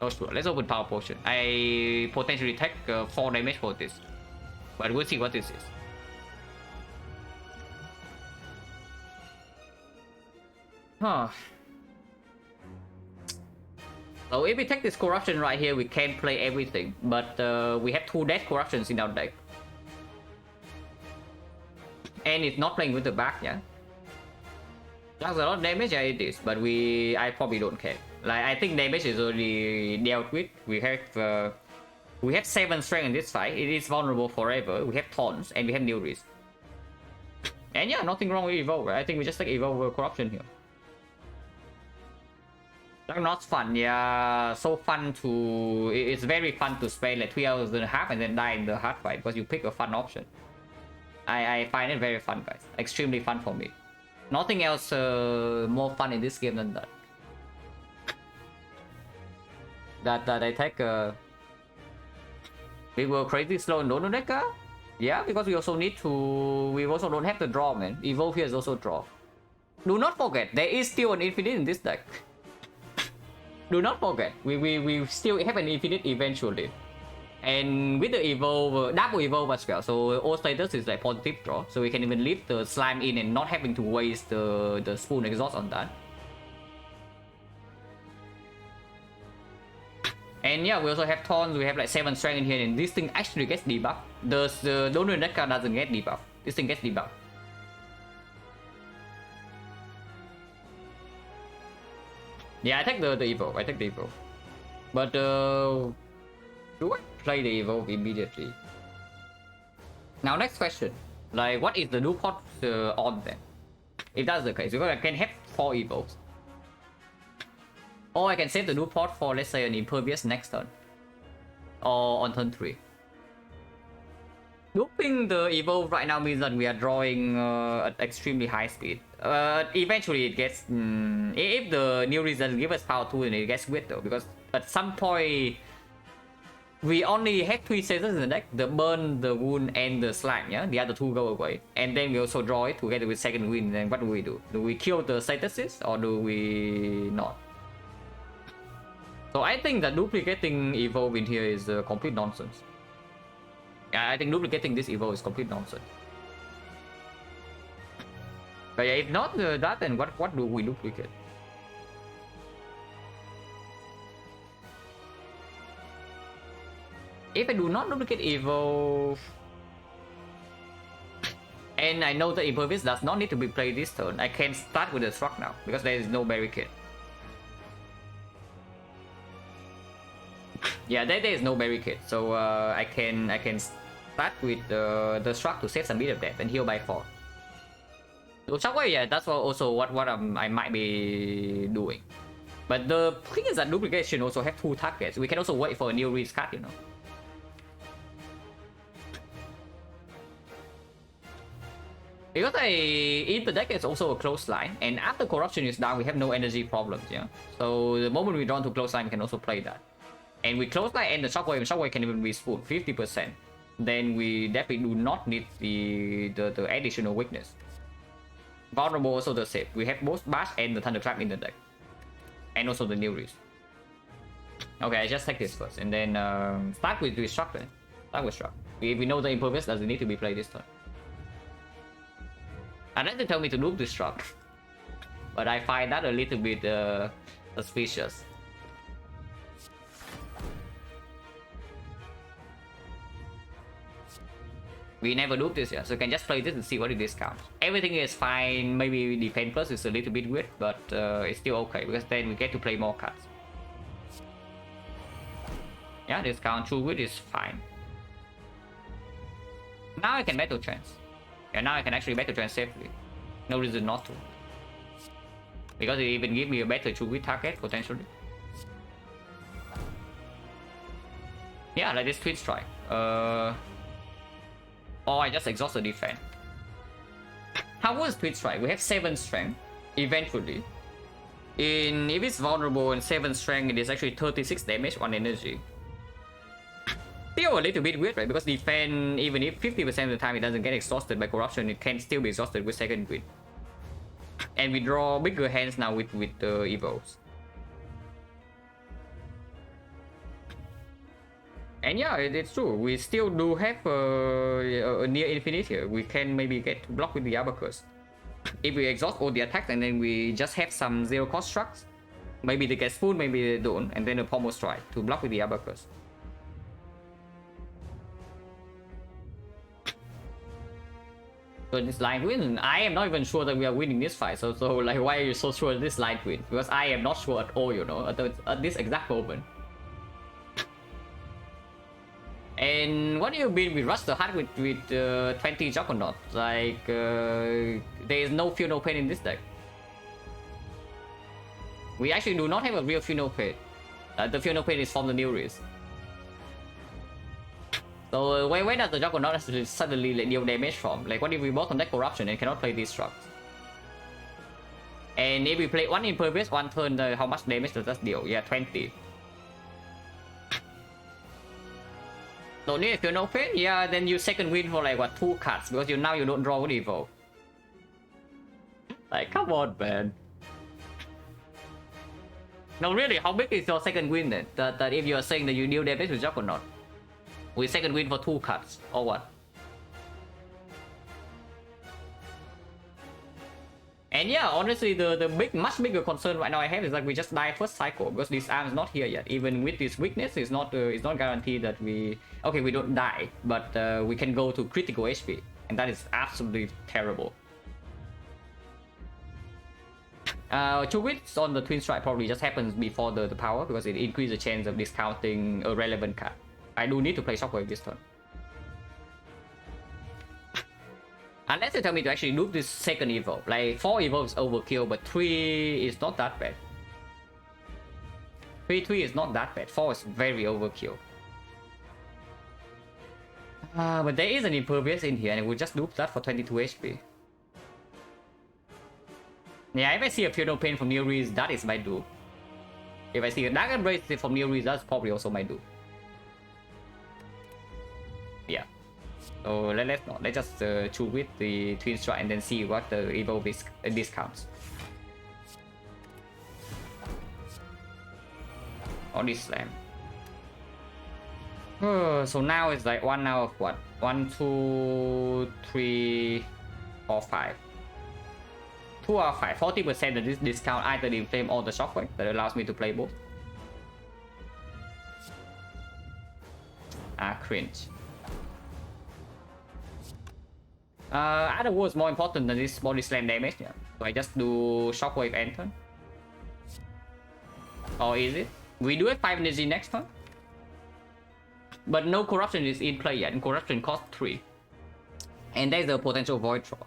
A: Oh sure, let's open power potion. I potentially take 4 damage for this, but we'll see what this is. Huh. So if we take this corruption right here, we can play everything, but we have 2 dead corruptions in our deck. And it's not playing with the back, yeah? That's a lot of damage, yeah it is, but I probably don't care. Like, I think damage is already dealt with. We have 7 strength in this fight. It is vulnerable forever. We have taunts and we have new risk. And yeah, nothing wrong with evolve, right? I think we just take evolve over corruption here. Not fun, yeah. So fun to... It's very fun to spend like 3.5 hours and then die in the hard fight because you pick a fun option. I find it very fun, guys. Extremely fun for me. Nothing else more fun in this game than that. That I take we were crazy slow in Dono deck. Yeah, because we also need to... We also don't have to draw, man. Evolve here is also draw. Do not forget, there is still an infinite in this deck. Do not forget, we still have an infinite eventually. And with the evolve, double evolve as well, so all status is like positive draw, so we can even leave the slime in and not having to waste the spoon exhaust on that. And yeah, we also have taunts, we have like 7 strength in here, and this thing actually gets debuffed. The donor deck card doesn't get debuffed. This thing gets debuffed. Yeah, I take the evolve. I take the evolve. But do I play the evolve immediately? Now, next question. Like, what is the new pot on then? If that's the case, because I can have 4 evolves. Or I can save the new pot for, let's say, an impervious next turn. Or on turn 3. Looping the evolve right now means that we are drawing at extremely high speed. Eventually it gets... if the new result give us power 2, then it gets weird though. Because at some point... We only have 3 status in the deck. The burn, the wound, and the slime, yeah? The other 2 go away. And then we also draw it together with second wind. Then what do? Do we kill the statuses or do we not? So I think that duplicating evolve in here is complete nonsense. Yeah, I think duplicating this evolve is complete nonsense. But yeah, if not that, then what do we duplicate? If I do not duplicate evolve, and I know the impervious does not need to be played this turn, I can start with the struck now because there is no barricade. Yeah, there is no barricade, so I can start with the struck to save some bit of death and heal by 4. So shockwave, yeah, that's also what I might be doing. But the thing is that duplication also have 2 targets. We can also wait for a new risk card, you know. Because in the deck is also a close line, and after corruption is down, we have no energy problems, yeah. So the moment we draw to close line, we can also play that. And with close line and the shockwave can even be spooled 50%. then we definitely do not need the additional weakness. Vulnerable also the same. We have both Bash and the Thunderclap in the deck. And also the new Reese. Okay, I just take this first. And then start with Destruct then. Start with Struck. We know the Impervious doesn't need to be played this turn. Unless they tell me to loop Destruct. But I find that a little bit suspicious. We never loop this yet, so we can just play this and see what it discounts. Everything is fine, maybe Defend Plus is a little bit weird, but it's still okay, because then we get to play more cards. Yeah, discount True Wit is fine. Now I can Battle Trance. Yeah, now I can actually Battle Trance safely. No reason not to. Because it even gives me a better True Wit target, potentially. Yeah, like this Twin Strike. Or I just exhaust the defense. How was Twin Strike? We have 7 strength, eventually. If it's vulnerable and 7 strength, it is actually 36 damage on energy. Still a little bit weird, right? Because defense, even if 50% of the time it doesn't get exhausted by corruption, it can still be exhausted with second wind. And we draw bigger hands now with the evos. And yeah, it's true. We still do have a near infinite here. We can maybe get blocked with the Abacus. If we exhaust all the attacks and then we just have some zero cost structs, maybe they get full, maybe they don't, and then a Pommel Strike to block with the Abacus. So this line win, I am not even sure that we are winning this fight. So like, why are you so sure this line win? Because I am not sure at all, you know, at this exact moment. And what do you mean we rush the heart with 20 Juggernaut? Like, there is no Feel No Pain in this deck. We actually do not have a real Feel No Pain. The Feel No Pain is from the new Risk. So where does the Juggernaut suddenly deal damage from? Like, what if we both on deck Corruption and cannot play these structs? And if we play one Impervious, one turn, how much damage does that deal? Yeah, 20. Don't need Feel No Pain? Yeah, then you second win for like what, 2 cards, because now you don't draw with Evo. Like, come on, man. No, really, how big is your second win then? That if you are saying that you deal damage with Juggernaut, we second win for 2 cards, or what? And yeah, honestly, the much bigger concern right now I have is like we just die first cycle, because this arm is not here yet. Even with this weakness, it's not guaranteed that we don't die, but we can go to critical HP, and that is absolutely terrible. Two wits on the Twin Strike probably just happens before the power, because it increases the chance of discounting a relevant card. I do need to play Shockwave this turn. Unless they tell me to actually loop this second evo. Like 4 evo is overkill, but 3 is not that bad. 3 is not that bad. 4 is very overkill. But there is an Impervious in here, and we'll just loop that for 22 HP. Yeah, if I see a Feel No Pain from New Reese, that is my do. If I see a Dark Embrace from New Reese, that's probably also my do. Yeah. So let's just choose with the Twin Strike and then see what the Evo discounts. On this slam. So now it's like 1 out of what? 1, 2, 3, 4, 5. 2 out of 5. 40% of this discount either the Inflame or the Shockwave that allows me to play both. Cringe. Other was more important than this body slam damage. Yeah. So I just do Shockwave and turn. Or is it? We do have 5 energy next turn. But no corruption is in play yet, and corruption costs 3. And there's the potential void draw.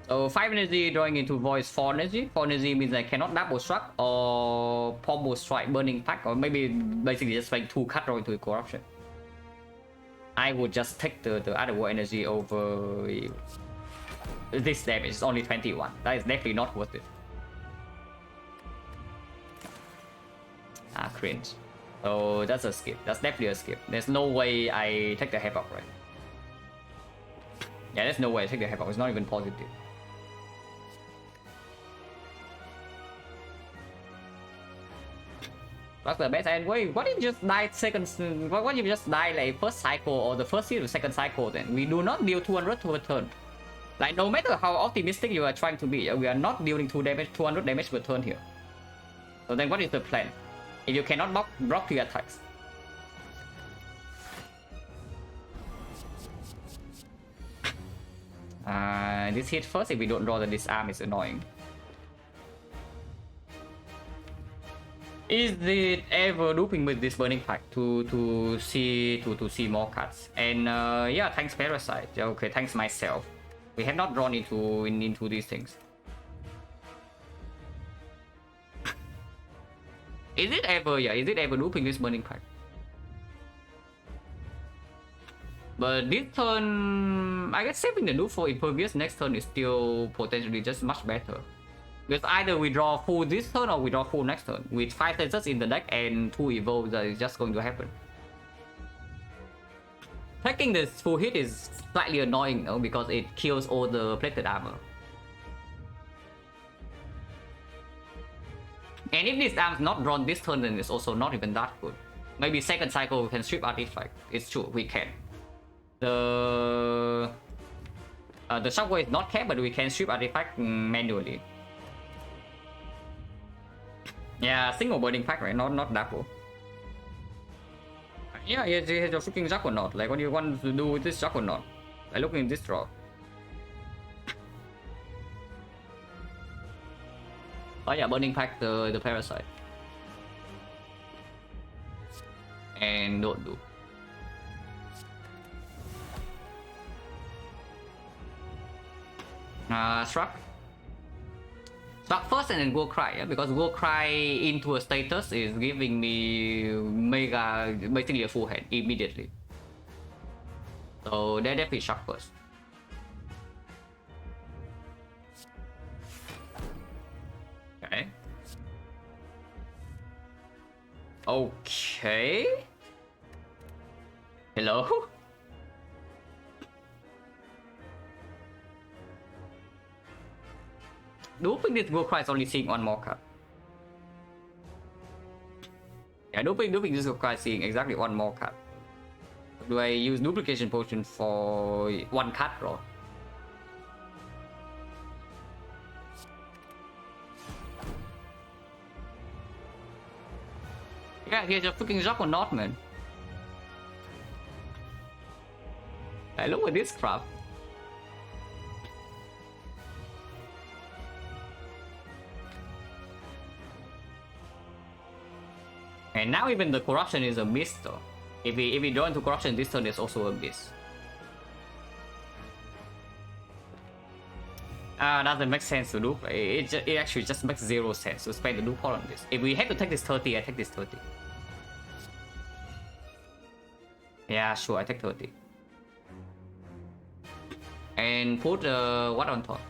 A: So 5 energy drawing into void 4 energy. 4 energy means I cannot double struck or Pommel Strike burning attack, or maybe basically just like 2 cut draw into corruption. I would just take the other war energy over this damage. It's only 21. That is definitely not worth it. Cringe. So that's a skip. That's definitely a skip. There's no way I take the havoc, right? Yeah, there's no way I take the havoc. It's not even positive. That's the best. And wait, what if you just die seconds? What if you just die like first cycle or the first hit of second cycle? Then we do not deal 200 to a turn. Like no matter how optimistic you are trying to be, we are not dealing 200 damage per turn here. So then what is the plan? If you cannot block your attacks. This hit first, if we don't draw the disarm, is annoying. Is it ever looping with this burning pack to see more cards? And yeah, thanks Parasite. Okay, thanks myself. We have not drawn into these things. Is it ever looping this burning pack? But this turn, I guess saving the loop for Impervious next turn is still potentially just much better. Because either we draw full this turn or we draw full next turn. With 5 lenses in the deck and 2 evolves, that is just going to happen. Taking this full hit is slightly annoying though, because it kills all the plated armor. And if this arm's not drawn this turn, then it's also not even that good. Maybe second cycle we can strip artifact. It's true, we can. The shockwave is not capped, but we can strip artifact manually. Yeah, single burning pack, right? Not double. Yeah, he has a freaking Juggernaut. Like, what do you want to do with this Juggernaut? I look in this draw. Oh yeah, burning pack the Parasite. And don't do. Struck first and then go cry, yeah? Because go cry into a status is giving me mega, basically a full hand immediately. So they definitely shock first. Okay. Okay. Hello? Looping this Go Cry is only seeing one more card. Yeah, looping this Go Cry is seeing exactly one more card. Do I use duplication potion for one card draw? Yeah, here's a freaking Juggernaut, man. Hey, look at this crap. And now even the corruption is a miss though. If we draw into corruption, this turn is also a miss. Doesn't make sense to loop. It actually just makes 0 sense to spend the loop on this. If we have to take this 30, I take this 30. Yeah, sure, I take 30. And put what on top?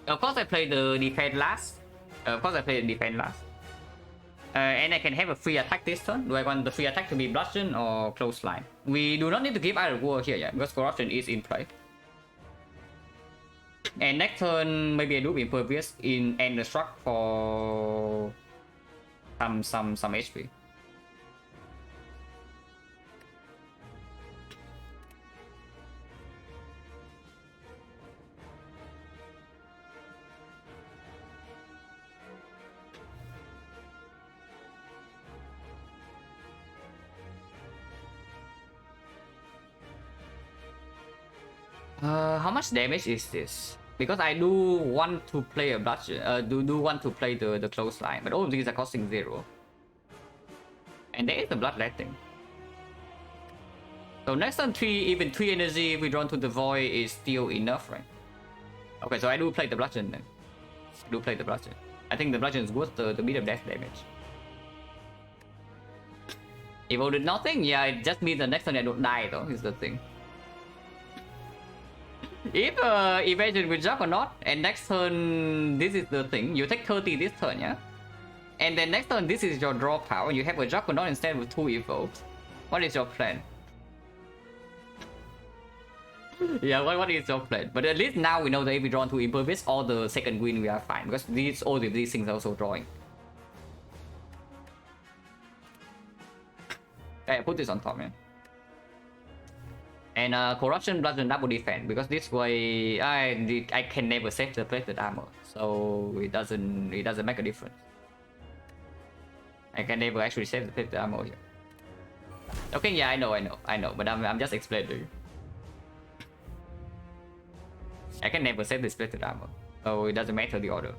A: Of course I play the defense last. And I can have a free attack this turn. Do I want the free attack to be bludgeon or clothesline? We do not need to give either war here yet, because corruption is in play. And next turn maybe I do impervious in and the struck for some HP. How much damage is this? Because I do want to play a bludgeon, do want to play the clothesline, but all of these are costing 0. And there is the bloodletting. So next turn 3, even 3 energy if we drawn to the void is still enough, right? Okay, so I do play the bludgeon then. I do play the bludgeon. I think the bludgeon is worth the bit of death damage. If I did nothing, yeah, it just means the next turn I don't die though, is the thing. If evasion with Juggernaut, and next turn this is the thing, you take 30 this turn, yeah? And then next turn this is your draw power, you have a Juggernaut instead with 2 evokes. What is your plan? Yeah, what is your plan? But at least now we know that if we draw into Impervious or the second win, we are fine. Because all of these things are also drawing. Okay, put this on top, man. And Corruption Bludgeon double defense. Because this way I can never save the plated armor. So it doesn't make a difference. I can never actually save the plated armor here. Okay, yeah, I know. But I'm just explaining to you. I can never save the splitted armor, so it doesn't matter the order.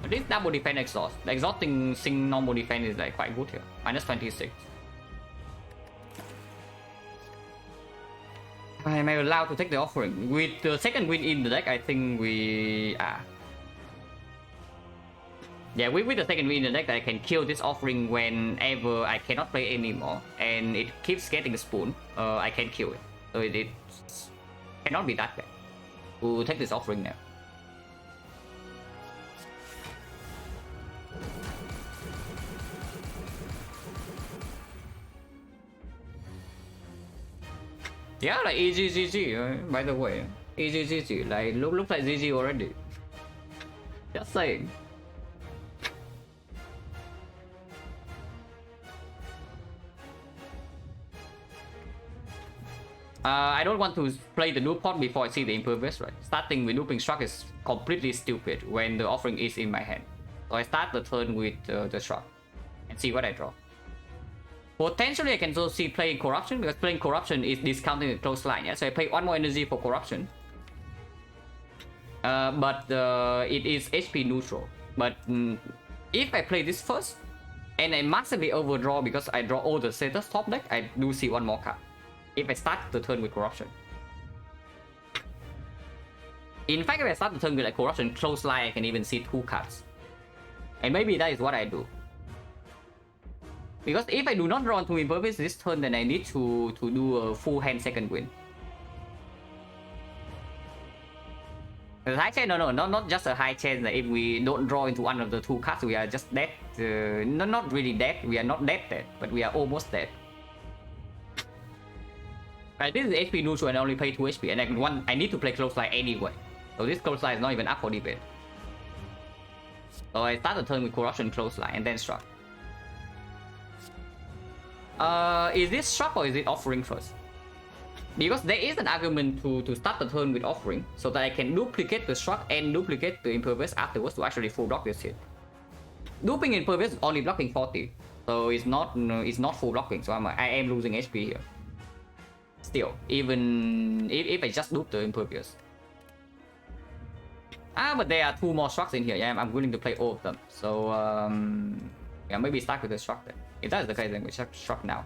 A: But this double defense exhaust. The exhausting sing normal defense is like quite good here. Minus 26. Am I allowed to take the offering? With the second win in the deck, I think we are. Yeah, with the second win in the deck, I can kill this offering whenever I cannot play anymore, and it keeps getting a spoon. I can kill it, so it cannot be that bad. We'll take this offering now. Yeah, like easy GG. By the way, easy GG. Like looks like GG already. Just saying. I don't want to play the noob pot before I see the Impervious, right? Starting with Looping Struck is completely stupid when the offering is in my hand. So I start the turn with the Struck and see what I draw. Potentially I can also see playing Corruption, because playing Corruption is discounting the close line, yeah? So I play 1 more energy for Corruption. But it is HP neutral. But if I play this first, and I massively overdraw because I draw all the status top deck, I do see 1 more card. If I start the turn with Corruption. In fact, if I start the turn with like Corruption close line, I can even see 2 cards. And maybe that is what I do. Because if I do not draw into Impervious this turn, then I need to do a full hand second win. The high chance, no, not just a high chance that if we don't draw into one of the 2 cards, we are just dead. Not really dead, we are not dead, but we are almost dead. Right, this is HP neutral and I only pay 2 HP, and I need to play close line anyway. So this close line is not even up for debate. So I start the turn with Corruption close line and then Struck. Is this Struck or is it Offering first? Because there is an argument to start the turn with Offering, so that I can duplicate the Struck and duplicate the Impervious afterwards to actually full block this hit. Duping Impervious is only blocking 40, so it's not full blocking, so I am losing HP here. Still, even if I just dupe the Impervious. But there are 2 more Strucks in here. Yeah, I'm willing to play all of them. So, yeah, maybe start with the Struck then. If that's the case, then we Struck now.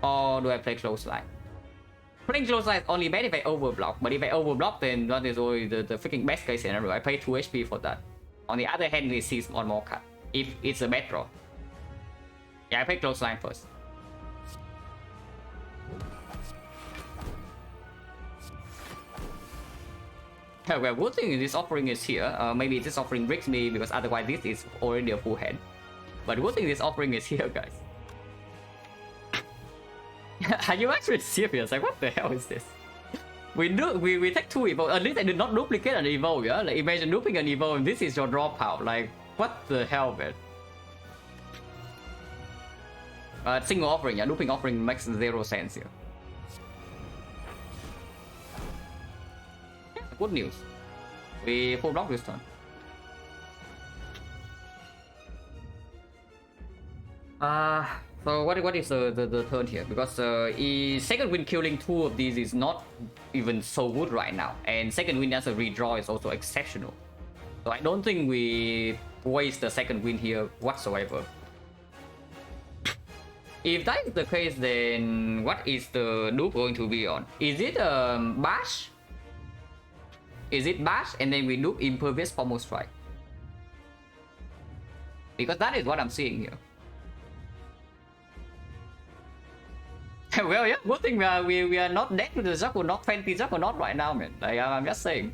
A: Or do I play Close Line? Playing Close Line is only bad if I overblock. But if I overblock, then that is always the freaking best case scenario. I pay 2 HP for that. On the other hand, it sees 1 more card. If it's a bad draw. Yeah, I play Close Line first. Well, good thing this offering is here. Maybe this offering breaks me because otherwise this is already a full hand. But good thing this offering is here, guys. Are you actually serious? Like, what the hell is this? We take 2 evo. At least I did not duplicate an evo, yeah? Like, imagine duping an evo and this is your dropout. Like, what the hell, man? Single offering, yeah? Looping offering makes 0 sense here. Good news. We full block this turn. So what is the turn here? Because second win killing 2 of these is not even so good right now, and second win as a redraw is also exceptional. So I don't think we waste the second win here whatsoever. If that is the case, then what is the dupe going to be on? Is it Bash? Is it Bash and then we loop Impervious Pommel Strike? Because that is what I'm seeing here. Well, yeah, good thing we are not dead to the Juggernaut, 20 Juggernaut right now, man. Like, I'm just saying.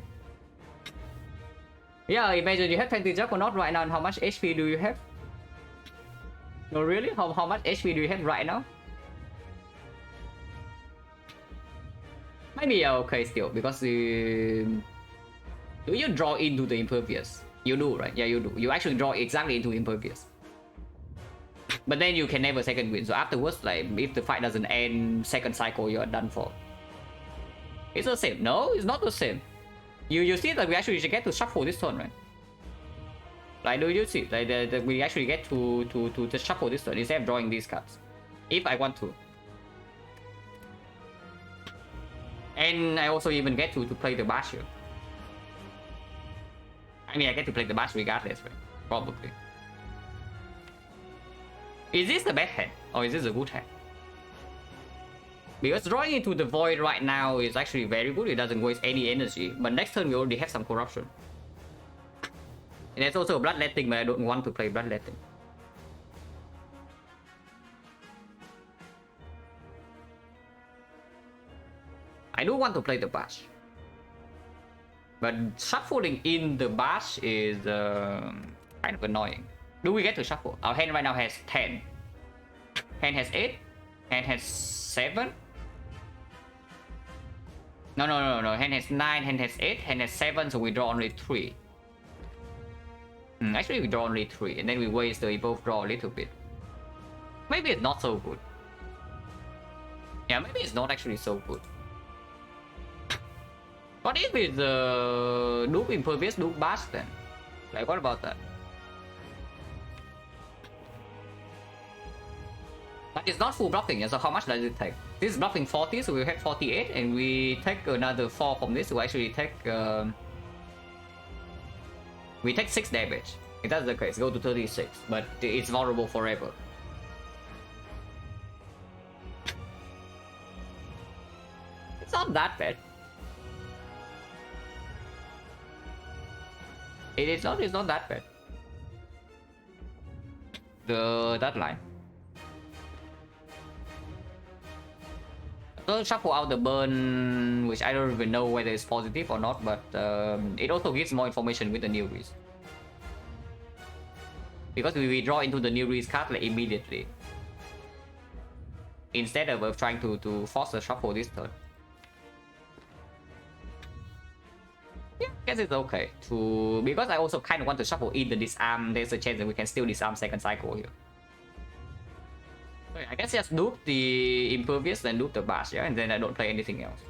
A: Yeah, imagine you have 20 Juggernaut right now, and how much HP do you have? No, really? How much HP do you have right now? Maybe okay still, because do you draw into the impervious? You do, right? Yeah, you do. You actually draw exactly into impervious. But then you can never second win. So afterwards, like, if the fight doesn't end second cycle, you're done for. It's the same. No, it's not the same. You see that we actually get to shuffle this turn, right? Like, do you see? Like, we actually get to shuffle this turn instead of drawing these cards. If I want to. And I also even get to play the bash here. I mean, I get to play the bash regardless, right? Probably. Is this the bad hand? Or is this a good hand? Because drawing into the void right now is actually very good. It doesn't waste any energy. But next turn we already have some corruption. And there's also a bloodletting, but I don't want to play bloodletting. I do want to play the bash. But shuffling in the bash is kind of annoying. Do we get to shuffle? Our hand right now has 10. Hand has 8. Hand has 7. No. Hand has 9. Hand has 8. Hand has 7. So we draw only 3. Actually, we draw only 3. And then we waste the evolve draw a little bit. Maybe it's not so good. Yeah, maybe it's not actually so good. What if it's Duke Impervious, Duke Bash then? Like, what about that? But it's not full blocking, so how much does it take? This is blocking 40, so we have 48, and we take another 4 from this, so we actually take... we take 6 damage. If that's the case, go to 36, but it's vulnerable forever. It's not that bad. It's not that bad. That line. So shuffle out the burn, which I don't even know whether it's positive or not, but it also gives more information with the new reads. Because we draw into the new reads card like immediately. Instead of trying to force a shuffle this turn. Yeah, I guess it's okay to, because I also kind of want to shuffle in the disarm. There's a chance that we can still disarm second cycle here. Okay, I guess just dupe the impervious then dupe the bash, yeah, and then I don't play anything else.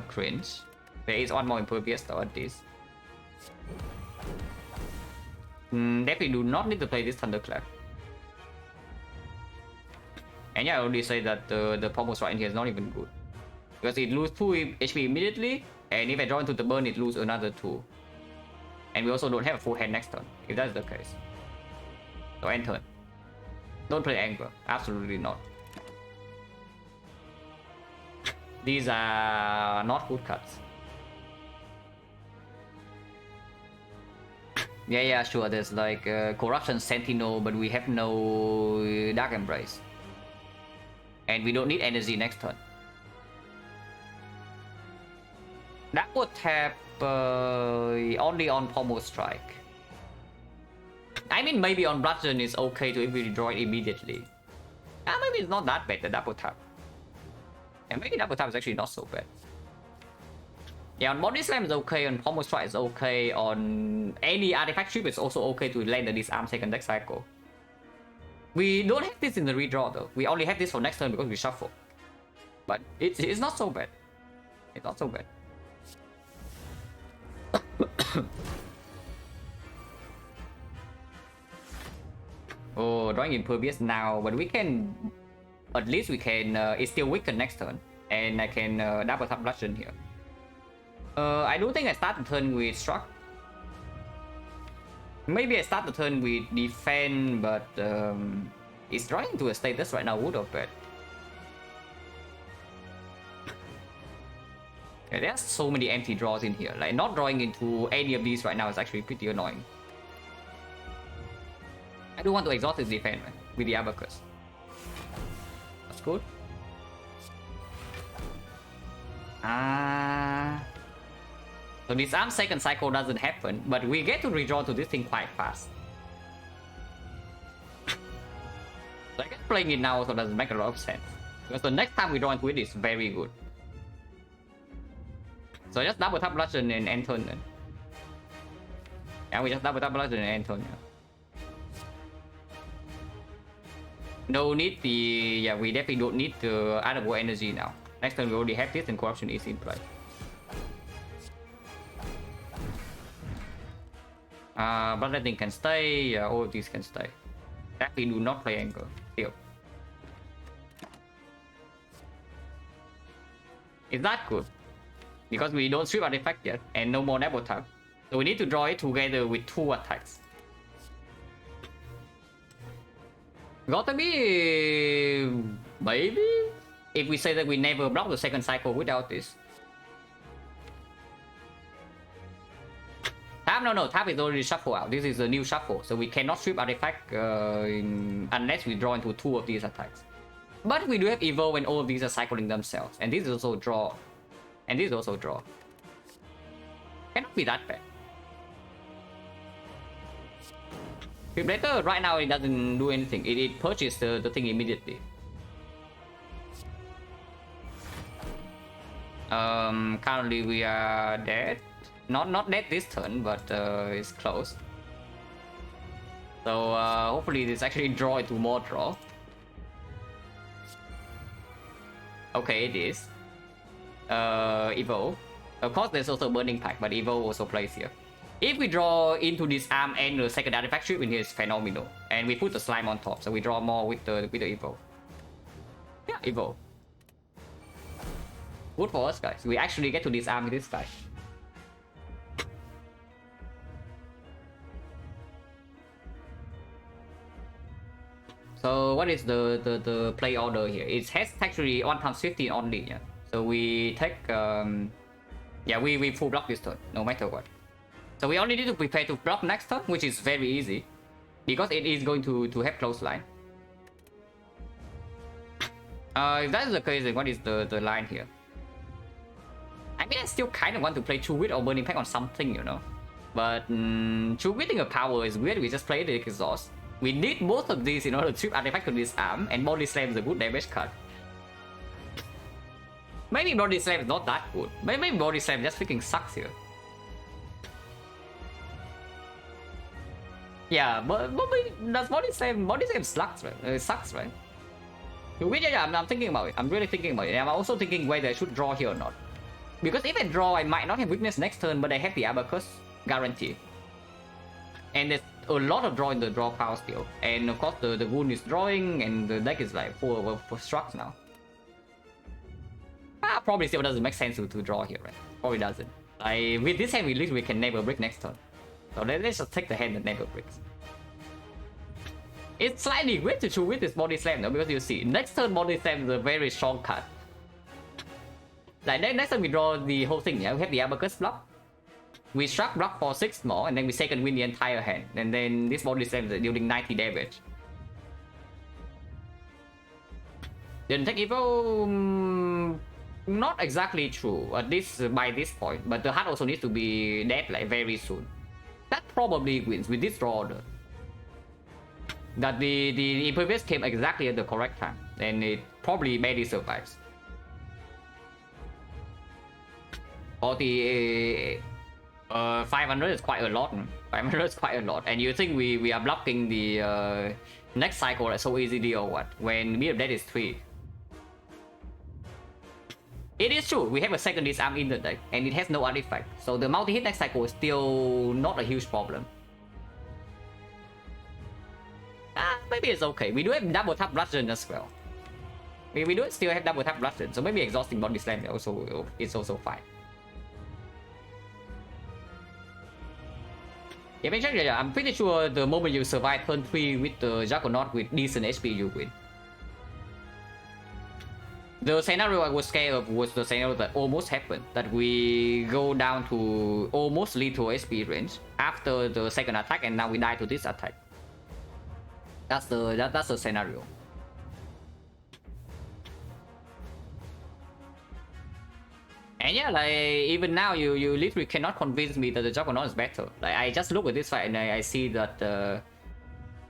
A: Cringe. There is one more impervious though at this. Definitely do not need to play this thunderclap. And yeah, I already say that the pommel strike in here is not even good. Because it loses 2 HP immediately, and if I draw into the burn, it loses another 2. And we also don't have a full hand next turn, if that's the case. So end turn. Don't play anger, absolutely not. These are not good cards. Yeah, sure, there's like Corruption Sentinel, but we have no Dark Embrace. And we don't need energy next turn. That would tap only on Pommel Strike. I mean, maybe on Bludgeon is okay to if we draw it immediately. Maybe it's not that bad, the double tap. And maybe double tap is actually not so bad. Yeah, on Body Slam is okay, on Pommel Strike is okay, on any artifact chip it's also okay to land the disarm second deck cycle. We don't have this in the redraw though. We only have this for next turn because we shuffle. But it's not so bad. It's not so bad. Oh, drawing impervious now, but we can... At least we can... it's still weaken next turn. And I can double tap bludgeon here. I don't think I start the turn with struck. Maybe I start the turn with defend, but it's drawing into a status right now would have bad. Yeah, there's so many empty draws in here. Like not drawing into any of these right now is actually pretty annoying. I do want to exhaust his defense, man, with the Abacus. That's good. So this arm second cycle doesn't happen, but we get to redraw to this thing quite fast. So I guess playing it now also doesn't make a lot of sense. Because the next time we draw into it is very good. So just double tap Bludgeon and end turn then. Yeah, we just double tap Bludgeon and end turn. Yeah. No need the... Yeah, we definitely don't need the Other World energy now. Next turn we already have this and Corruption is in play. Bloodletting can stay, yeah, all of these can stay. That we do not play Anger, still. Is that good? Because we don't strip artifact yet, and no more double tap. So we need to draw it together with 2 attacks. Gotta be... maybe? If we say that we never block the second cycle without this. Tap, no, tap is already shuffle out. This is a new shuffle, so we cannot strip artifact unless we draw into 2 of these attacks. But we do have Evo when all of these are cycling themselves, and this is also draw. And this is also draw. Cannot be that bad. Fibrillator, right now it doesn't do anything. It purchases the thing immediately. Currently we are dead. Not dead this turn, but it's close. So hopefully this actually draw into more draw. Okay, it is. Evo. Of course there's also Burning Pact, but Evo also plays here. If we draw into this arm and the second artifact strip in here is phenomenal. And we put the slime on top, so we draw more with the Evo. Yeah, Evo. Good for us, guys. We actually get to disarm with this guy. So what is the play order here? It has actually 1 times 15 only, yeah. So we take yeah, we full block this turn, no matter what. So we only need to prepare to block next turn, which is very easy. Because it is going to have close line. If that is the case, then what is the line here? I mean, I still kind of want to play True Wit or Burning Pact on something, you know. But True Witting a power is weird, we just play the exhaust. We need both of these in order to strip artifact to this arm, and Body Slam is a good damage card. Maybe Body Slam is not that good. Maybe Body Slam just freaking sucks here. Yeah, but does Body Slam sucks, right? Sucks, right? Yeah, I'm thinking about it. I'm really thinking about it. And I'm also thinking whether I should draw here or not. Because if I draw, I might not have weakness next turn, but I have the Abacus guarantee. And there's a lot of draw in the draw pile still. And of course the wound is drawing, and the deck is like full of structs now. Probably still doesn't make sense to draw here, right? Probably doesn't. Like, with this hand, at least we can never break next turn. So let's just take the hand that never breaks. It's slightly weird to choose with this Body Slam though, because you see, next turn Body Slam is a very strong card. Like next time we draw the whole thing, yeah, we have the Abacus block. We struck block for 6 more, and then we second win the entire hand. And then this Body Slam is dealing 90 damage. Didn't take Evo... not exactly true, at least by this point. But the heart also needs to be dead like very soon. That probably wins with this draw order. That the Impervious came exactly at the correct time, and it probably barely survives. Or the 500 is quite a lot. 500 is quite a lot, and you think we are blocking the next cycle like so easily or what? When Mirror of Death is 3. It is true, we have a second disarm in the deck, and it has no artifact, so the multi-hit next cycle is still not a huge problem. Maybe it's okay. We do have double tap Bludgeon as well. We do still have double tap Bludgeon, so maybe exhausting Body Slam is also fine. Yeah, I'm pretty sure the moment you survive turn 3 with the Juggernaut with decent HP, you win. The scenario I was scared of was the scenario that almost happened. That we go down to almost lethal SP range after the second attack, and now we die to this attack. That's the scenario. And yeah, like even now, you literally cannot convince me that the Juggernaut is better. Like I just look at this fight and I see that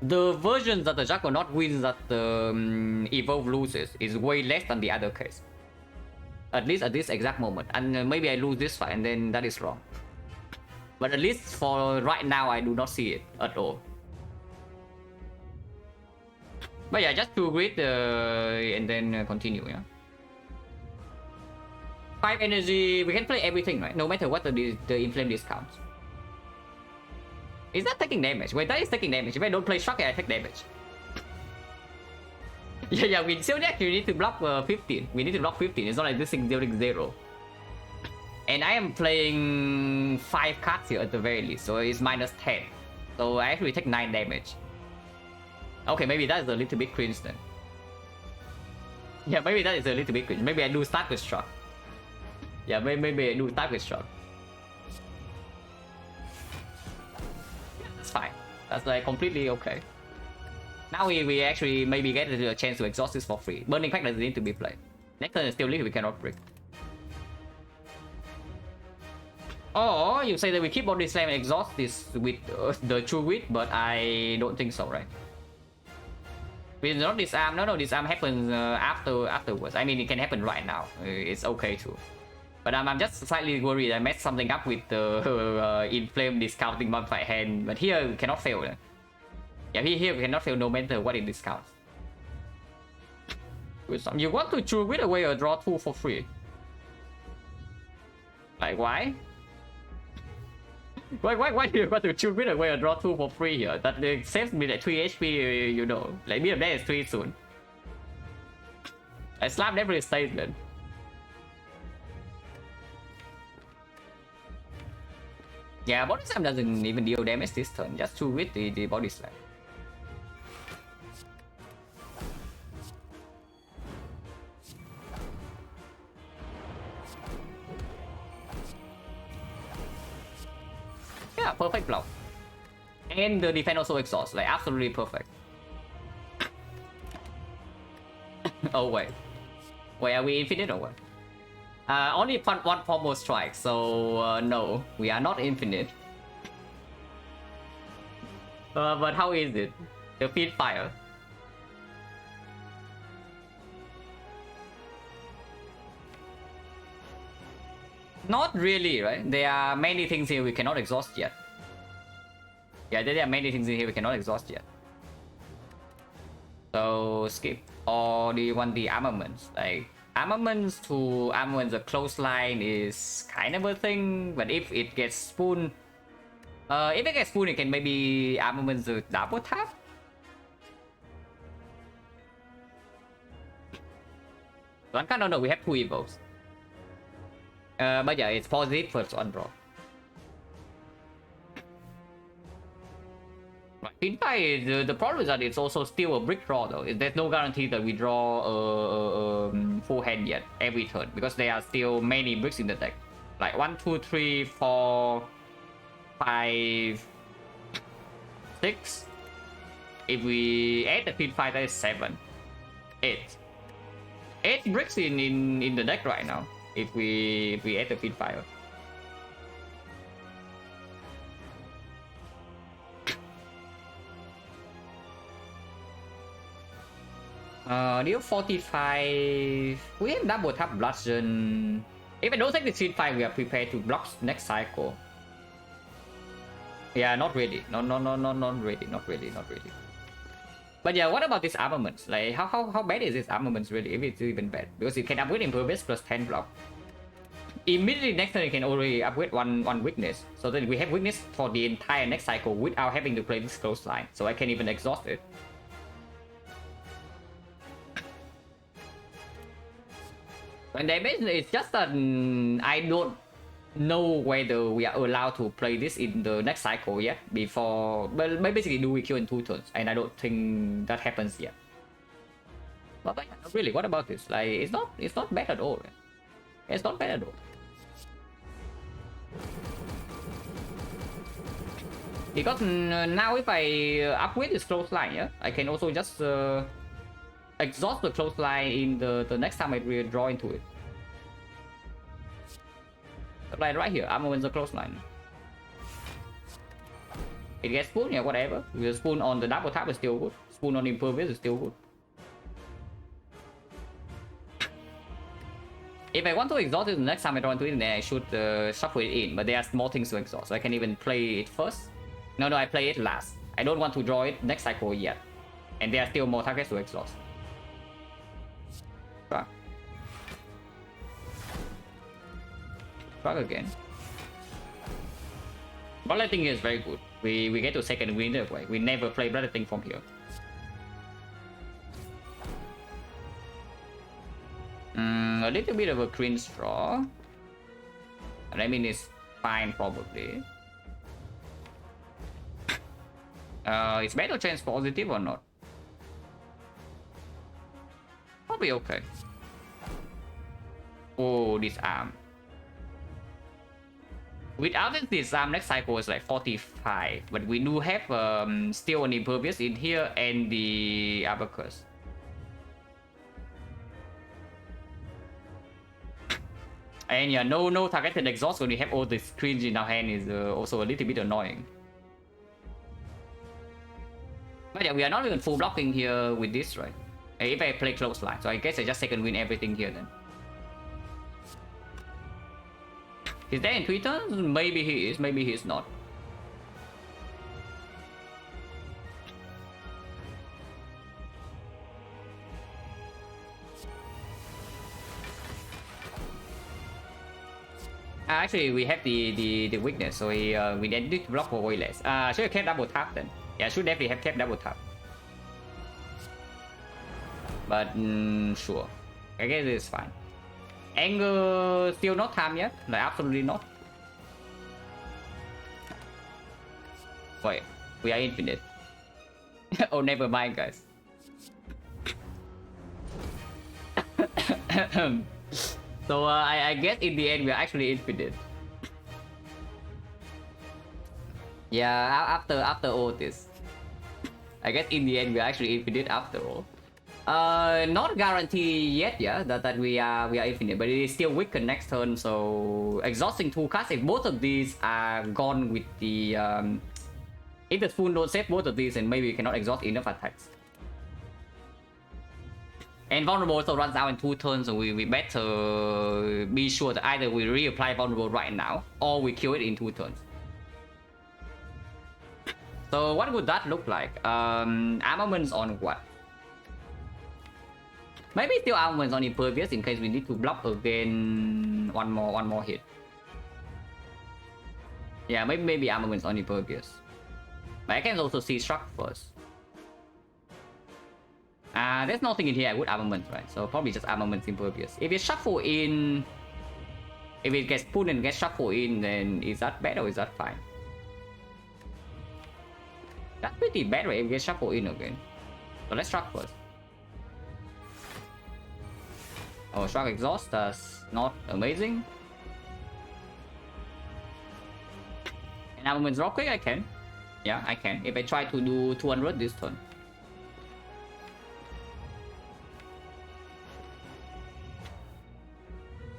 A: the version that the Juggernaut wins that the Evolve loses is way less than the other case. At least at this exact moment. And maybe I lose this fight and then that is wrong. But at least for right now, I do not see it at all. But yeah, just to grid and then continue, yeah. 5 energy, we can play everything, right? No matter what the inflame discounts. Is that taking damage? Wait, that is taking damage. If I don't play shock, I take damage. yeah, we still actually need to block 15. We need to block 15. It's not like this thing dealing 0. And I am playing 5 cards here at the very least, so it's minus 10. So I actually take 9 damage. Okay, maybe that is a little bit cringe then. Yeah, maybe that is a little bit cringe. Maybe I do start with shock. Yeah, maybe I do start with shock. Yeah, that's fine. That's like completely okay. Now we actually maybe get a chance to exhaust this for free. Burning Pact doesn't need to be played. Next turn is still live, we cannot break. Or you say that we keep Body Slam and exhaust this with the True Wit, but I don't think so, right? We not disarm. No, disarm happens afterwards. I mean, it can happen right now. It's okay too. But I'm just slightly worried I messed something up with the inflame discounting modified hand. But here we cannot fail. Yeah, here we cannot fail no matter what it discounts. You want to True Wit away or draw 2 for free? Like why? Why do you want to True Wit away or draw 2 for free here? That saves me like 3 HP, you know. Like me and that is 3 soon. I slammed every statement. Yeah, Body Slam doesn't even deal damage this turn, just True Wit the Body Slam. Yeah, perfect block. And the defense also exhausts, like absolutely perfect. Oh wait. Wait, are we infinite or what? Only one combo strike, so no, we are not infinite. But how is it? The feed fire. Not really, right? There are many things here we cannot exhaust yet. Yeah, there are many things in here we cannot exhaust yet. So skip. Or do you want the armaments? Like armaments to armaments, a close line is kind of a thing, but if it gets spoon, if it gets spoon, it can maybe armaments to double tap. One kind of no, we have 2 evils. But yeah, it's positive first on draw. Right. In fact, the problem is that it's also still a brick draw though. There's no guarantee that we draw a full hand yet every turn because there are still many bricks in the deck. Like 1, 2, 3, 4, 5, 6. If we add the pin fight, that is 7, 8. 8 bricks in the deck right now. If we add the pin fire. Deal 45. We have double tap bludgeon. If I don't take the pin fire, we are prepared to block next cycle. Yeah, not really. No, not really. But yeah, what about these armaments? Like, how bad is this armaments really? If it's even bad, because you can upgrade impervious plus 10 block. Immediately next turn you can already upgrade one weakness. So then we have weakness for the entire next cycle without having to play this close line. So I can even exhaust it. And damage, it's just that I don't know whether we are allowed to play this in the next cycle yet before. But basically, do we kill in 2 turns? And I don't think that happens yet. But really, what about this? Like, it's not bad at all. Right? It's not bad at all. Because now if I upgrade this clothesline, yeah, I can also just exhaust the clothesline in the next time I draw into it. Like right here, armaments the clothesline. It gets spoon, yeah, whatever. The spoon on the double tap is still good. Spoon on impervious is still good. If I want to exhaust it the next time I draw into it, then I should shuffle it in. But there are small things to exhaust, so I can even play it first. No, I play it last. I don't want to draw it next cycle yet. And there are still more targets to exhaust. Fuck. Fuck again. Bloodletting here is very good. We get to second win that way. We never play bloodletting from here. A little bit of a cringe draw. I mean, it's fine probably. Is battle chance positive or not? Probably okay. Oh, disarm. Without this disarm, next cycle is like 45. But we do have still an impervious in here and the abacus. And yeah, no targeted exhaust when we have all the screens in our hand is also a little bit annoying. But yeah, we are not even full blocking here with this, right? If I play close line, so I guess I just second win everything here then. Is there in 3 turns? Maybe he is, maybe he's not. Actually, we have the weakness, so we need to block for way less. Should have kept double tap then. Yeah, should definitely have kept double tap. But sure, I guess it's fine. Anger still not time yet, like absolutely not. Wait, we are infinite. Oh, never mind, guys. So I guess in the end we are actually infinite. Yeah, after all this, I guess in the end we are actually infinite after all. Not guaranteed yet, yeah, that we are infinite, but it is still weakened next turn. So exhausting 2 cards. If both of these are gone with the if the spoon don't save both of these, and maybe we cannot exhaust enough attacks. And vulnerable also runs out in 2 turns, so we better be sure that either we reapply vulnerable right now or we kill it in 2 turns. So what would that look like? Armaments on what? Maybe still armaments on impervious in case we need to block again one more hit. Yeah, maybe armaments on impervious. But I can also see struck first. There's nothing in here with armaments, right? So probably just armaments impervious. If it shuffle in, if it gets pulled and gets shuffled in, then is that bad or is that fine? That's pretty bad, right? If it gets shuffled in again. So let's struck first. Oh, struck exhaust, that's not amazing. And armaments rock quick, I can. Yeah, I can. If I try to do 200 this turn.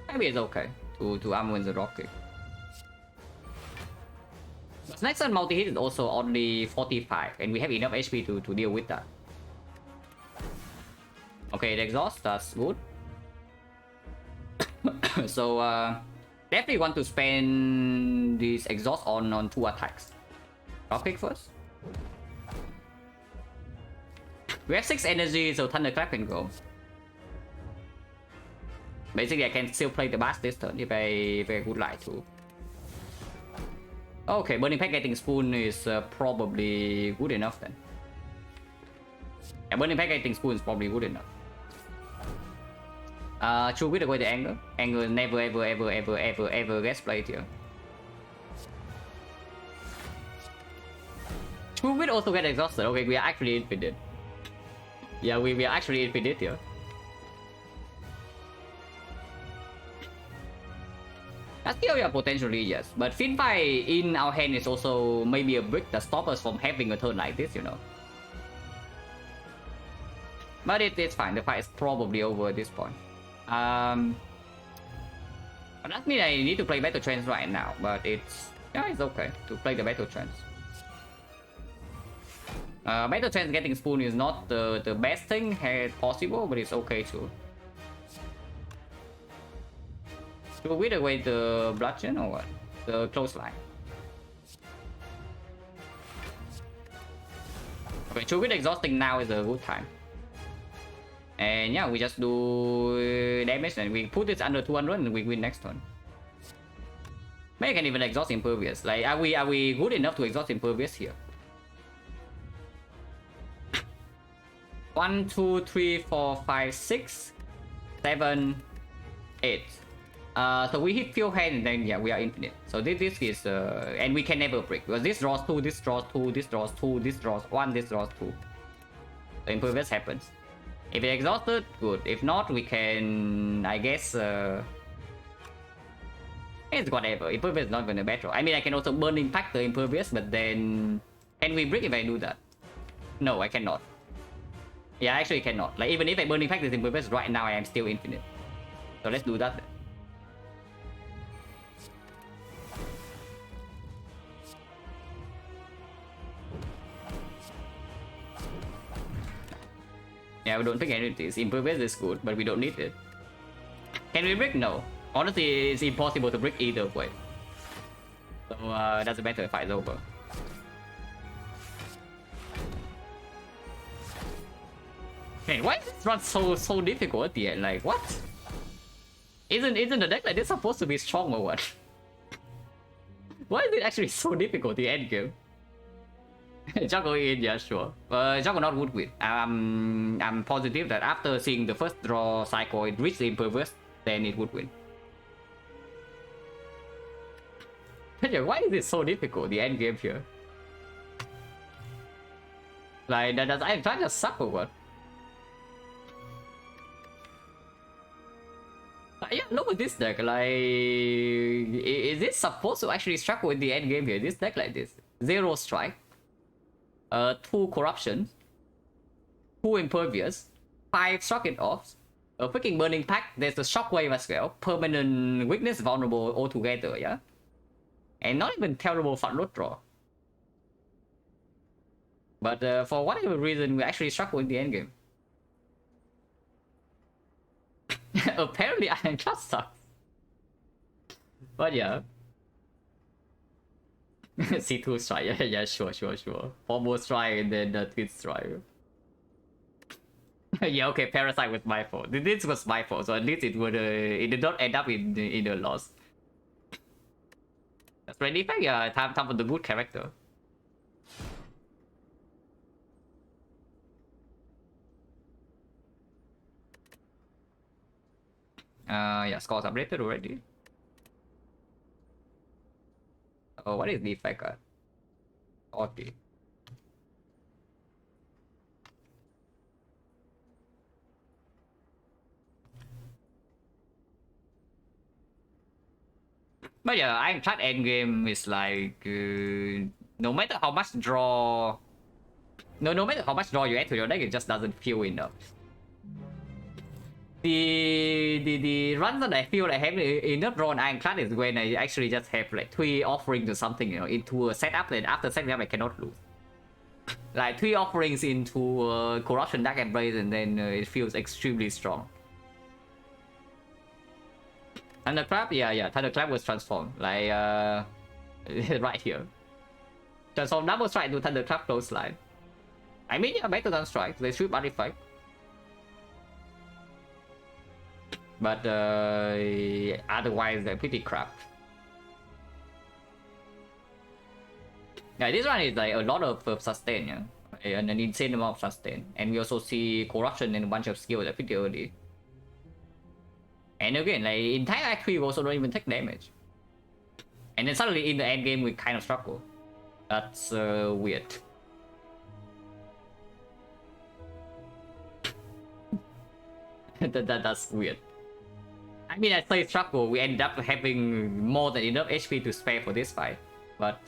A: Maybe it's okay to armament the rocket. But next turn multi-hit is also only 45, and we have enough HP to deal with that. Okay, the exhaust, that's good. So definitely want to spend this exhaust on 2 attacks. Rocket first. We have 6 energy, so Thunderclap can go. Basically, I can still play the bass this turn if I would like to. Okay, Burning Pack getting Spoon is probably good enough then. Yeah, Burning Pack getting Spoon is probably good enough. True with the anger. Anger never ever gets played here. True with also get exhausted. Okay, we are actually infinite. Yeah, we are actually infinite here.
B: Still, yeah, potentially yes. But Fin Fight in our hand is also maybe a brick that stops us from having a turn like this, you know. But it's fine. The fight is probably over at this point. But that means I need to play Battle Trance right now. But it's okay to play the Battle Trance. Battle Trance getting Spoon is not the best thing possible, but it's okay too. Should we away the bludgeon or what? The clothesline. Okay, should we exhausting now is a good time. And yeah, we just do damage and we put it under 200 and we win next turn. Maybe I can even exhaust Impervious. Like, are we good enough to exhaust Impervious here? 1, 2, 3, 4, 5, 6, 7, 8. So we hit fuel hand and then yeah, we are infinite. So this is and we can never break because this draws 2, this draws 2, this draws 2, this draws 1, this draws 2. The Impervious happens. If it's exhausted, good. If not, we can, I guess, it's whatever. Impervious is not even a battle. I mean, I can also burn impact the Impervious, but then can we break if I do that? No, I cannot. Yeah, I actually cannot. Like, even if I burn impact this Impervious right now, I am still infinite. So let's do that then. Yeah, we don't think any of this. Impervious is good, but we don't need it. Can we break? No. Honestly, it's impossible to break either way. So doesn't matter if it's over. Hey, why is this run so difficult at the end? Like, what? Isn't the deck like this supposed to be strong or what? Why is it actually so difficult the end game? Juggle in, yeah, sure. Juggernaut would win. I'm positive that after seeing the first draw cycle, it reached the Impervious, then it would win. Yeah, why is it so difficult, the end game here? Like, does I'm trying to suck or what? Yeah, look at this deck, like... Is this supposed to actually struggle with the end game here? This deck like this. 0 strike. 2 corruption, 2 impervious, 5 shock it off, a freaking burning pack, there's the shockwave as well, permanent weakness vulnerable altogether, yeah? And not even terrible front road draw. But for whatever reason, we actually struggle in the endgame. Apparently Ironclad sucks. But yeah. C2 strike, yeah, sure. Foremost strike and then the twin strike. Yeah, okay, Parasite was my fault. This was my fault, so at least it would it did not end up in a loss. That's really fair, yeah, time for the good character. Yeah, scores updated already. Oh, what is defect? 40. But yeah, Ironclad endgame is like no matter how much draw, no matter how much draw you add to your deck, it just doesn't feel enough. The runs that I feel I have enough draw on Ironclad is when I actually just have like 3 offerings or something, you know, into a setup, and after setting up I cannot lose. Like 3 offerings into Corruption, Dark Embrace, and then it feels extremely strong. Thunderclap, yeah, Thunderclap was transformed, like right here. Transform double strike to Thunderclap clothesline. I mean, yeah, better than strike, they shoot artifact. But otherwise they're pretty crap. Yeah, this one is like a lot of sustain, yeah, and an insane amount of sustain. And we also see corruption and a bunch of skills that pretty early. And again, like entire act 3 we also don't even take damage. And then suddenly in the end game we kind of struggle. That's weird. That's weird. I mean, I say struggle. We end up having more than enough HP to spare for this fight, but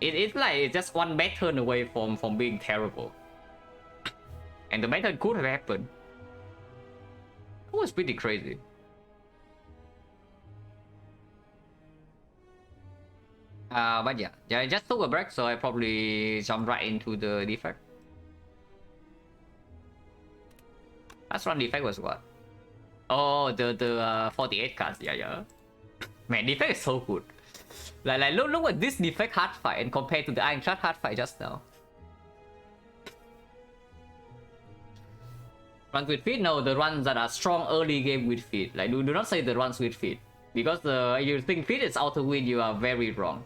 B: it's like it's just one bad turn away from being terrible, and the bad turn could have happened. It was pretty crazy. But yeah, I just took a break, so I probably jump right into the defect. Last round defect was what? Oh, the 48 cards. Yeah. Man, defect is so good. Like look at this defect hard fight and compared to the Ironclad hard fight just now. Runs with feet? No, the runs that are strong early game with feet. Like do not say the runs with feet, because you think feet is auto win, you are very wrong.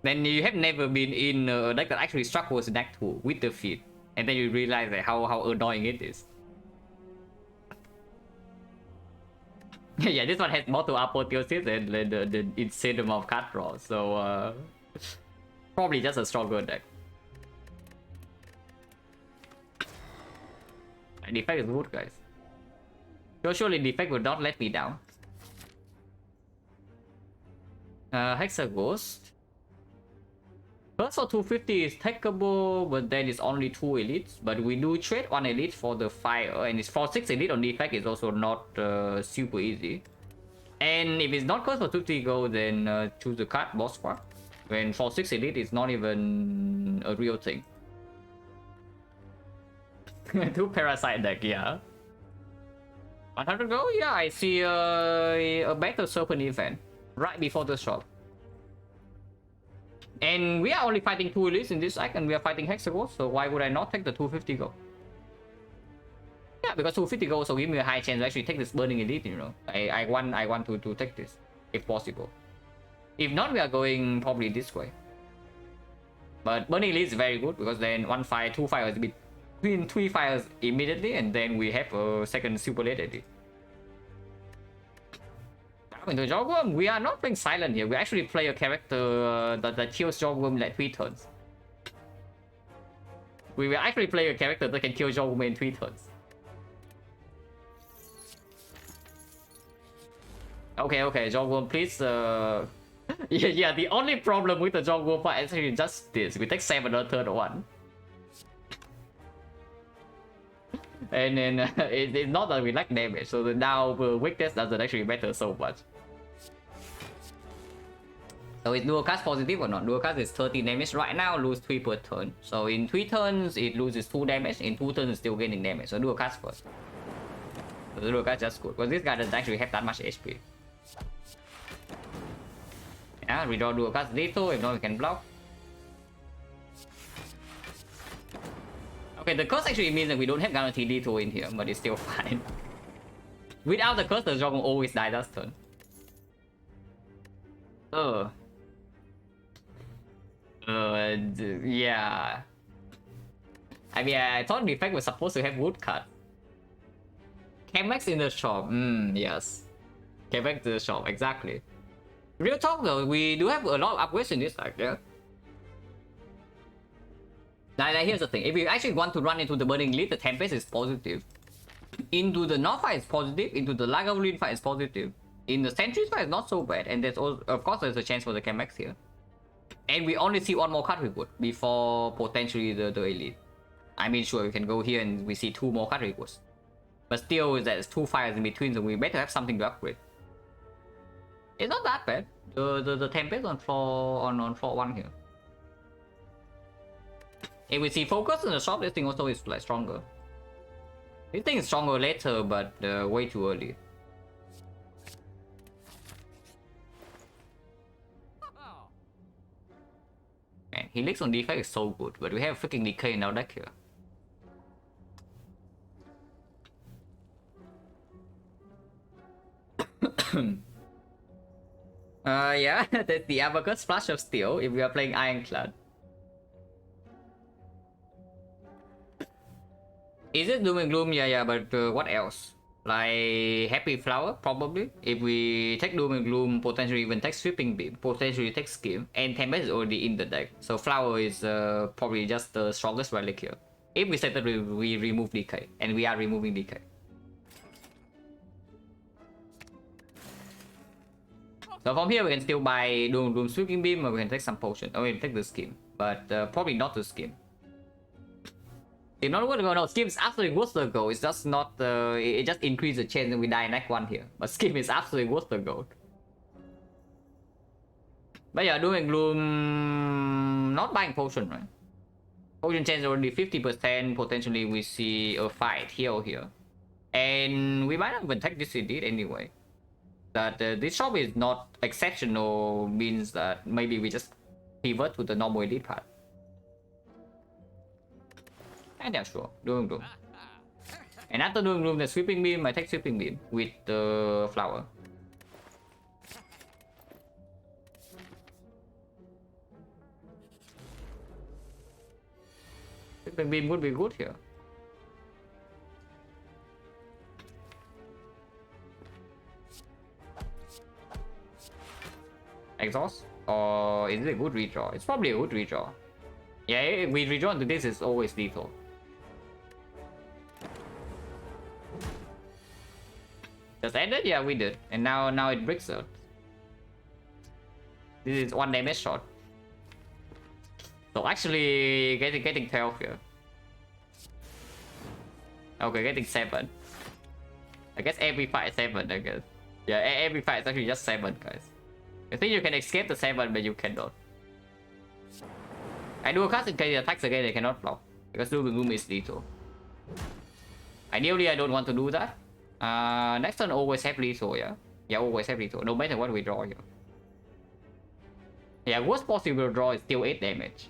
B: Then you have never been in a deck that actually struggles in deck 2 with the feet, and then you realize like, how annoying it is. Yeah, this one has multiple apotheosis and the insane amount of card draw, so probably just a stronger deck. And defect is good, guys. Surely defect will not let me down. Hexa Ghost. First for 250 is takeable, but then it's only 2 elites. But we do trade 1 elite for the fire, and it's for 6 elite on defect is also not super easy. And if it's not cost for 50 gold, then choose the card boss squad. When for 6 elite, it's not even a real thing. 2 parasite deck, yeah. 100 gold? Yeah, I see a better serpent event right before the shop. And we are only fighting 2 elites in this deck, and we are fighting Hexagons, so why would I not take the 250 gold? Yeah, because 250 gold so give me a high chance to actually take this burning elite, you know. I want to take this, if possible. If not, we are going probably this way. But burning elite is very good, because then 1 fire, 2 fires between 3 fires immediately, and then we have a second super late elite. Into Jawworm, we are not playing silent here. We actually play a character that kills Jawworm like 3 turns. We will actually play a character that can kill Jawworm in 3 turns. Okay, Jawworm, please. Yeah, the only problem with the Jawworm fight is actually just this. We take 7 on turn 1. And then it's not that we lack damage, so now weakness doesn't actually matter so much. So is dual cast positive or not? Dual cast is 30 damage right now, lose 3 per turn. So in 3 turns it loses 2 damage, in 2 turns it's still gaining damage. So dual cast first. So the dual cast just good, because this guy doesn't actually have that much HP. Yeah, redraw dual cast lethal, if not we can block. Okay, the curse actually means that we don't have guaranteed lethal in here, but it's still fine. Without the curse, the dragon always dies last turn. Yeah. I mean, I thought the effect was supposed to have woodcut. Chemex in the shop, yes. Chemex in the shop, exactly. Real talk though, we do have a lot of upgrades in this deck, yeah. Now, here's the thing, if you actually want to run into the Burning Lead, the Tempest is positive. Into the North fight is positive, into the Lagavulin fight is positive. In the Sentries fight is not so bad, and there's also, of course there's a chance for the Chemex here. And we only see 1 more card reward before potentially the Elite. I mean, sure, we can go here and we see 2 more card rewards. But still, there's 2 fires in between, so we better have something to upgrade. It's not that bad. The Tempest on floor 1 here. If we see focus in the shop, this thing also is like stronger. This thing is stronger later, but way too early. Man, Helix on defect is so good, but we have freaking decay in our deck here. Yeah, that's the Abacus Flash of Steel if we are playing Ironclad. Is it Doom and Gloom? Yeah, but what else? Like Happy Flower, probably. If we take Doom and Gloom, potentially even take Sweeping Beam, potentially take Skim, and Tempest is already in the deck. So Flower is probably just the strongest relic here. If we set that we remove Decay, and we are removing Decay. So from here we can still buy Doom Sweeping Beam, or we can take some potion, or we can take the skin, but probably not the skin. It's not worth to go. No, skin is absolutely worth the gold. It's just not. It just increases the chance that we die in Act 1 here. But skin is absolutely worth the gold. But yeah, doing Gloom, not buying potion, right? Potion chance already 50%. Potentially we see a fight here. And we might not even take this indeed anyway. That this shop is not exceptional means that maybe we just pivot to the normal elite path. And yeah, sure, doing Gloom. And after doing Gloom, the Sweeping Beam, I take Sweeping Beam with the flower. Sweeping Beam would be good here. Exhaust? Or is it a good redraw? It's probably a good redraw. Yeah, if we redraw into this, it's always lethal. Just ended? Yeah, we did. And now it bricks out. This is 1 damage shot. So actually getting 12 here. Okay, getting 7. I guess every fight 7, I guess. Yeah, every fight is actually just 7, guys. I think you can escape the 7, but you cannot. I do a cast in case it attacks again, they cannot block. Because Doom is lethal. Ideally, I don't want to do that. Next turn always have lethal, yeah? Yeah, always have lethal, no matter what we draw here. Yeah, worst possible draw is still 8 damage.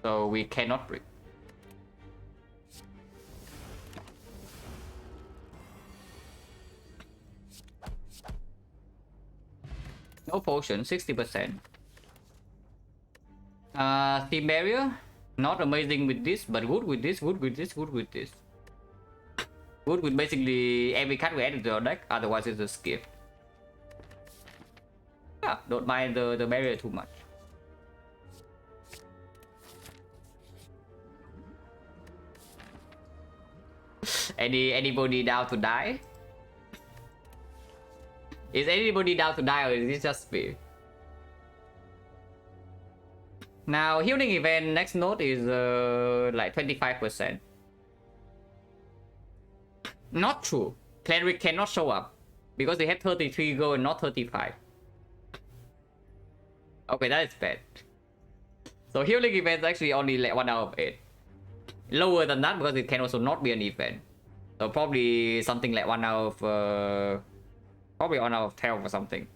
B: So we cannot break. No potion, 60%. Team barrier, not amazing with this, but good with this, good with this, good with this. Good with basically every card we add to our deck, otherwise it's a skip. Yeah, don't mind the barrier too much. Anybody down to die? Is anybody down to die, or is it just me? Now, healing event next node is like 25%. Not true. Cleric cannot show up because they have 33 gold and not 35. Okay, that is bad. So healing event is actually only like 1 out of 8. Lower than that because it can also not be an event. So probably something like 1 out of probably 1 out of 12 or something.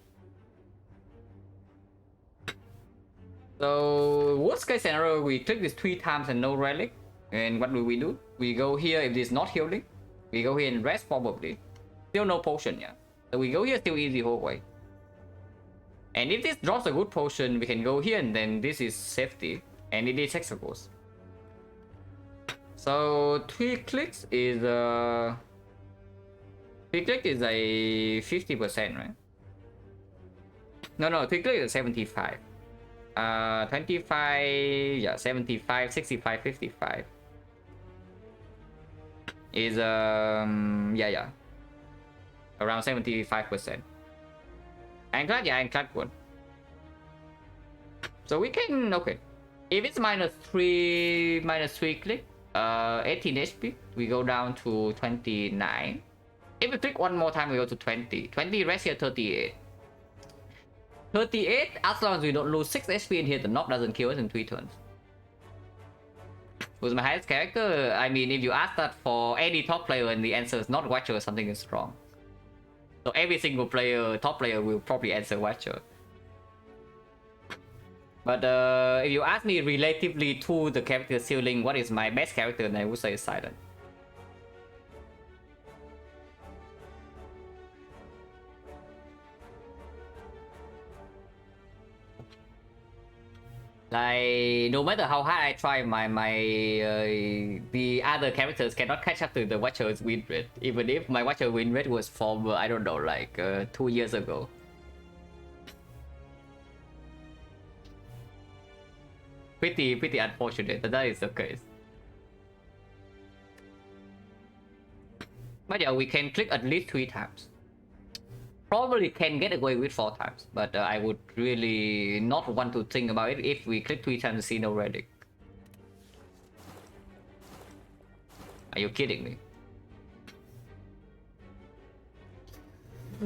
B: So worst case scenario, we click this 3 times and no relic. And what do? We go here if it's not healing. We go here and rest probably. Still no potion, yeah. So we go here still easy whole way. And if this drops a good potion, we can go here and then this is safety. And it is hexagons. So 3 clicks is 3 click is a 50%, right? No, 3 click is 75. 25, yeah, 75, 65, 55. Is yeah, around 75%. Ironclad, yeah, Ironclad good. So we can, okay, if it's -3 click, 18 HP, we go down to 29. If we click 1 more time, we go to 20 rest here, 38. 38, as long as we don't lose 6 HP in here, the knock doesn't kill us in 3 turns. Who's my highest character? I mean, if you ask that for any top player and the answer is not Watcher, something is wrong. So every single player, top player, will probably answer Watcher. But if you ask me relatively to the character ceiling, what is my best character, then I would say Silent. Like, no matter how hard I try, the other characters cannot catch up to the Watcher's win rate. Even if my Watcher win rate was from, I don't know, like 2 years ago. Pretty unfortunate that is the case. But yeah, we can click at least 3 times. probably can get away with 4 times, but I would really not want to think about it if we click 3 times and see no relic. Are you kidding me?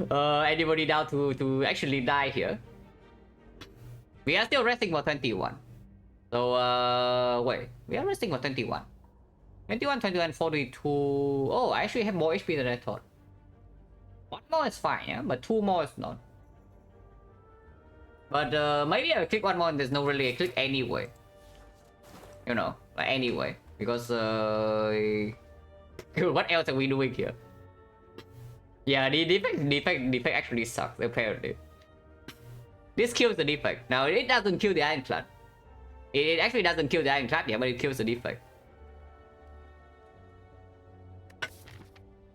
B: Anybody down to actually die here? We are still resting for 21. So, wait. We are resting for 21. 21, 21, 42. Oh, I actually have more HP than I thought. 1 more is fine, yeah? But 2 more is not. But maybe I'll click 1 more and there's no really a click anyway. You know, like anyway. Because, what else are we doing here? Yeah, the defect actually sucks, apparently. This kills the defect. Now, it doesn't kill the Ironclad. It actually doesn't kill the Ironclad, yeah, but it kills the defect.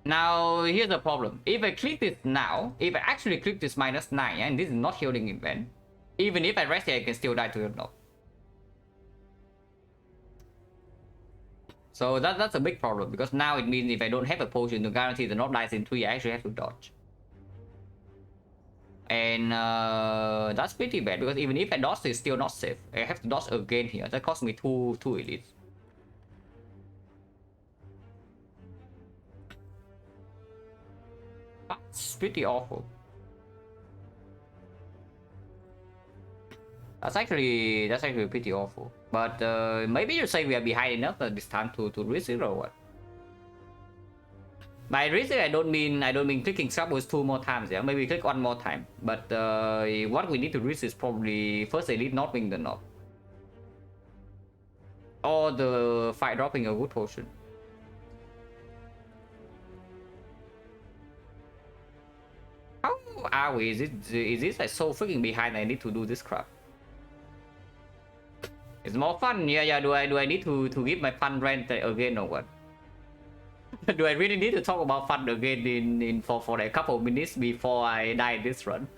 B: Now, here's the problem. If I click this now, if I actually click this -9, yeah, and this is not healing event, even if I rest here, I can still die to the knock. So that's a big problem, because now it means if I don't have a potion to guarantee the knock dies in 3, I actually have to dodge. And that's pretty bad, because even if I dodge, it's still not safe. I have to dodge again here. That cost me two elites. That's pretty awful. That's actually pretty awful. But maybe you say we are behind enough at this time to risk it or what? By risk it, I don't mean clicking Scrapbooks 2 more times. Yeah, maybe click 1 more time. But what we need to risk is probably first elite not being the knock, or the fight dropping a good potion. How are we? Is this like so freaking behind? I need to do this crap. It's more fun. Yeah. Do I need to give my fun rant again or what? Do I really need to talk about fun again for a couple of minutes before I die this run?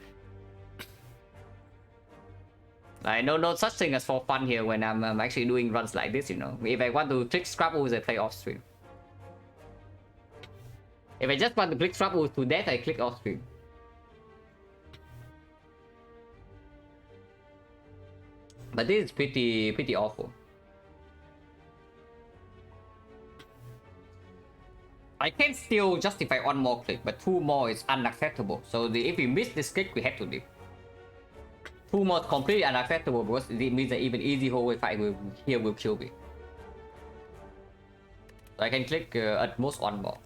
B: I know no such thing as for fun here when I'm actually doing runs like this, you know. If I want to click Scrapbooks, I play off stream. If I just want to click Scrapbooks to death, I click off stream. But this is pretty awful. I can still justify 1 more click, but 2 more is unacceptable. So if we miss this click, we have to leave. 2 more is completely unacceptable, because it means that even easy hallway fight will kill me. So I can click at most 1 more.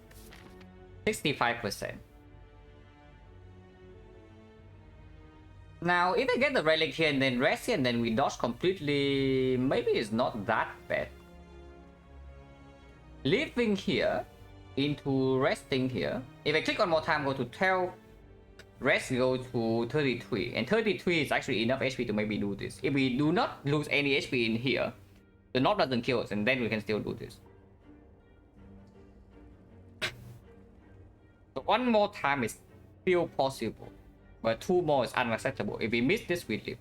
B: 65%. Now, if I get the relic here and then rest here and then we dodge completely, maybe it's not that bad. Leaving here into resting here. If I click 1 more time, go to 12, rest go to 33, and 33 is actually enough HP to maybe do this. If we do not lose any HP in here, the knock doesn't kill us, and then we can still do this. So 1 more time is still possible, but 2 more is unacceptable. If we miss this, we leave.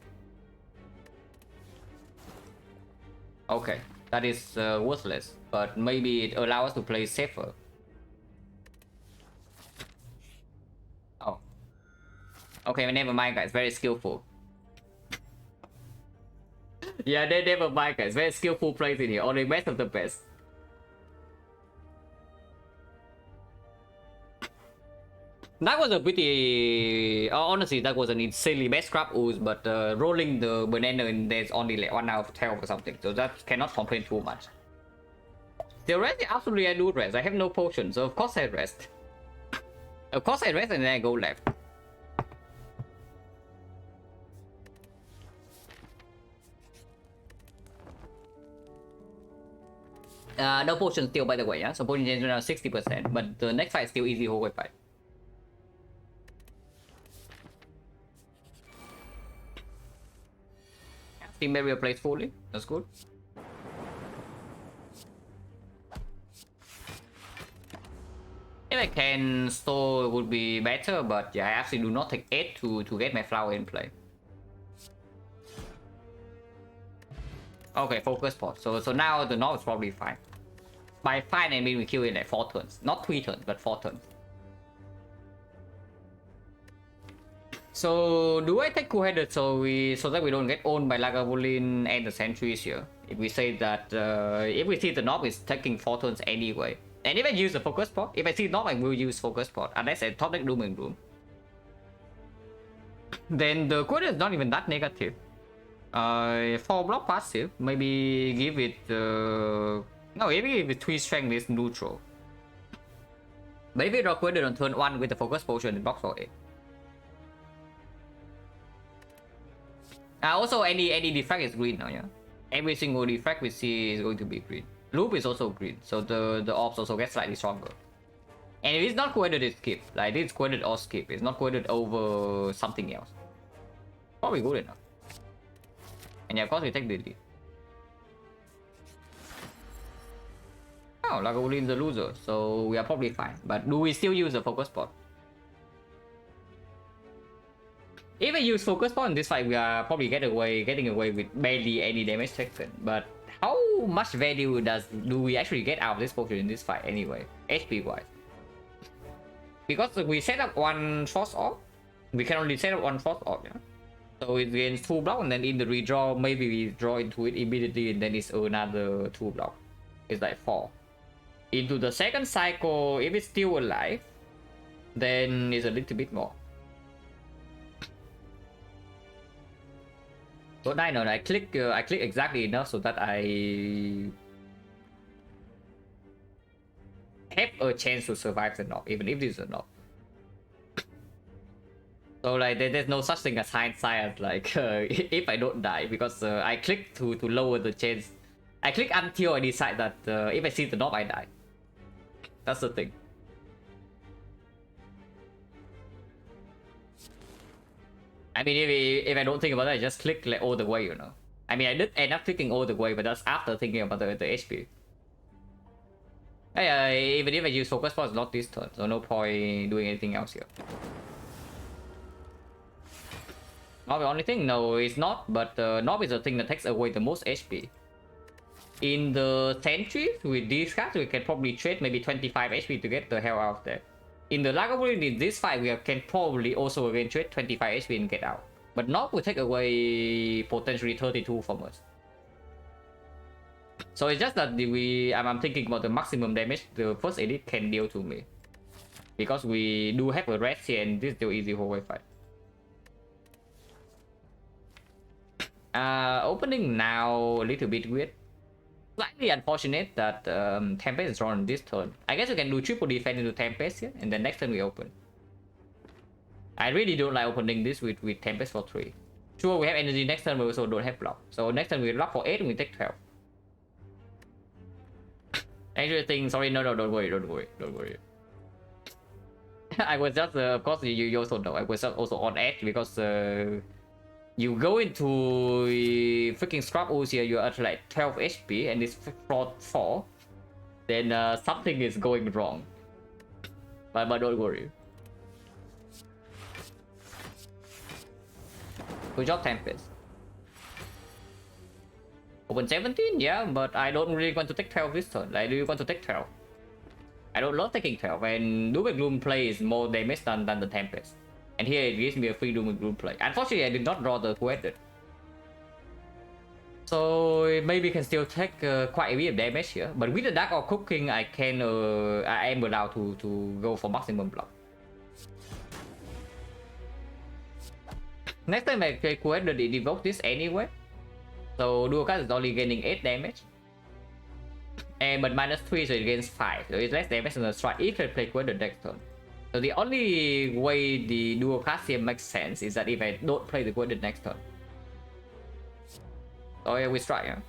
B: Okay, that is worthless, but maybe it allows us to play safer. Oh. Okay, never mind guys, very skillful. Yeah, never mind guys, very skillful plays in here, only best of the best. That was a pretty... honestly, that was an insanely best scrap ooze, but rolling the banana in there's only like 1 out of 12 or something, so that cannot complain too much. Theoretically, absolutely I do rest. I have no potion, so of course I rest. Of course I rest and then I go left. No potion still, by the way, yeah? So potion change around 60%, but the next fight is still easy hallway fight. Team barrier plays fully, that's good. If I can store, it would be better, but yeah, I actually do not take 8 to get my flower in play. Okay, focus pot. So now the knob is probably fine. By fine, I mean we kill in like 4 turns. Not 3 turns, but 4 turns. So do I take two-headed so that we don't get owned by Lagavulin and the sentries here? If we say that if we see the knob is taking 4 turns anyway, and if I use the focus pot, if I see knob I will use focus pot unless I top deck Doom and Gloom. Then the quota is not even that negative. 4 block passive, maybe give it no, maybe give it 3 strength is neutral. Maybe draw quota on turn 1 with the focus potion and block for it. Also any defect is green now, yeah. Every single defect we see is going to be green. Loop is also green, so the orbs also get slightly stronger. And if it's not quoted, it's skip. Like it's quoted or skip. It's not quoted over something else. Probably good enough. And yeah, of course we take the lead. Oh, Lagavulin is the loser, so we are probably fine. But do we still use the focus pot? If I use focus point in this fight, we are probably getting away with barely any damage taken. But how much value do we actually get out of this potion in this fight anyway, HP wise? Because we set up one force orb, we can only set up one force orb, yeah. So it gains 2 block, and then in the redraw, maybe we draw into it immediately, and then it's another 2 block. It's like 4. Into the second cycle, if it's still alive, then it's a little bit more. But I know I click exactly enough so that I have a chance to survive the knock, even if this is a knock. So like there's no such thing as hindsight, like if I don't die, because I click to lower the chance. I click until I decide that if I see the knock I die. That's the thing. I mean, if I don't think about it, I just click like all the way, you know. I mean, I did end up clicking all the way, but that's after thinking about the HP. Even if I use focus point, it's not this turn, so no point doing anything else here. Not the only thing? No, it's not, but Knob is the thing that takes away the most HP. In the sentries, with these cards, we can probably trade maybe 25 HP to get the hell out of there. In the Lagavulin, in this fight, we can probably also again trade 25 HP and get out. But Knob will take away potentially 32 from us. So it's just that I'm thinking about the maximum damage the first edit can deal to me. Because we do have a rest here and this is still easy whole fight. Opening now a little bit weird. Slightly unfortunate that Tempest is drawn this turn. I guess we can do triple defense into Tempest here, and then next turn we open. I really don't like opening this with Tempest for 3. Sure, we have energy next turn, but we also don't have block. So next turn we block for 8 and we take 12. Actually, sorry, no, don't worry. I was just, of course, you also know, I was also on edge because you go into freaking Scrap Ooze here, you're at like 12 HP and it's floor 4, then something is going wrong. But don't worry. Good job, Tempest. Open 17, yeah, but I don't really want to take 12 this turn. Like, do you want to take 12? I don't love taking 12, and Doom and Gloom play is more damage than the Tempest. And here it gives me a free Doom and Gloom play. Unfortunately, I did not draw the Queted. So maybe can still take quite a bit of damage here. But with the Dark or Cooking, I am allowed to go for maximum block. Next time I play Queted, it evokes this anyway. So dual card is only gaining 8 damage. But minus 3, so it gains 5. So it's less damage than the strike if I play Queted next turn. So the only way the dual cast here makes sense is that if I don't play the Queted next turn. Oh yeah, we strike, yeah.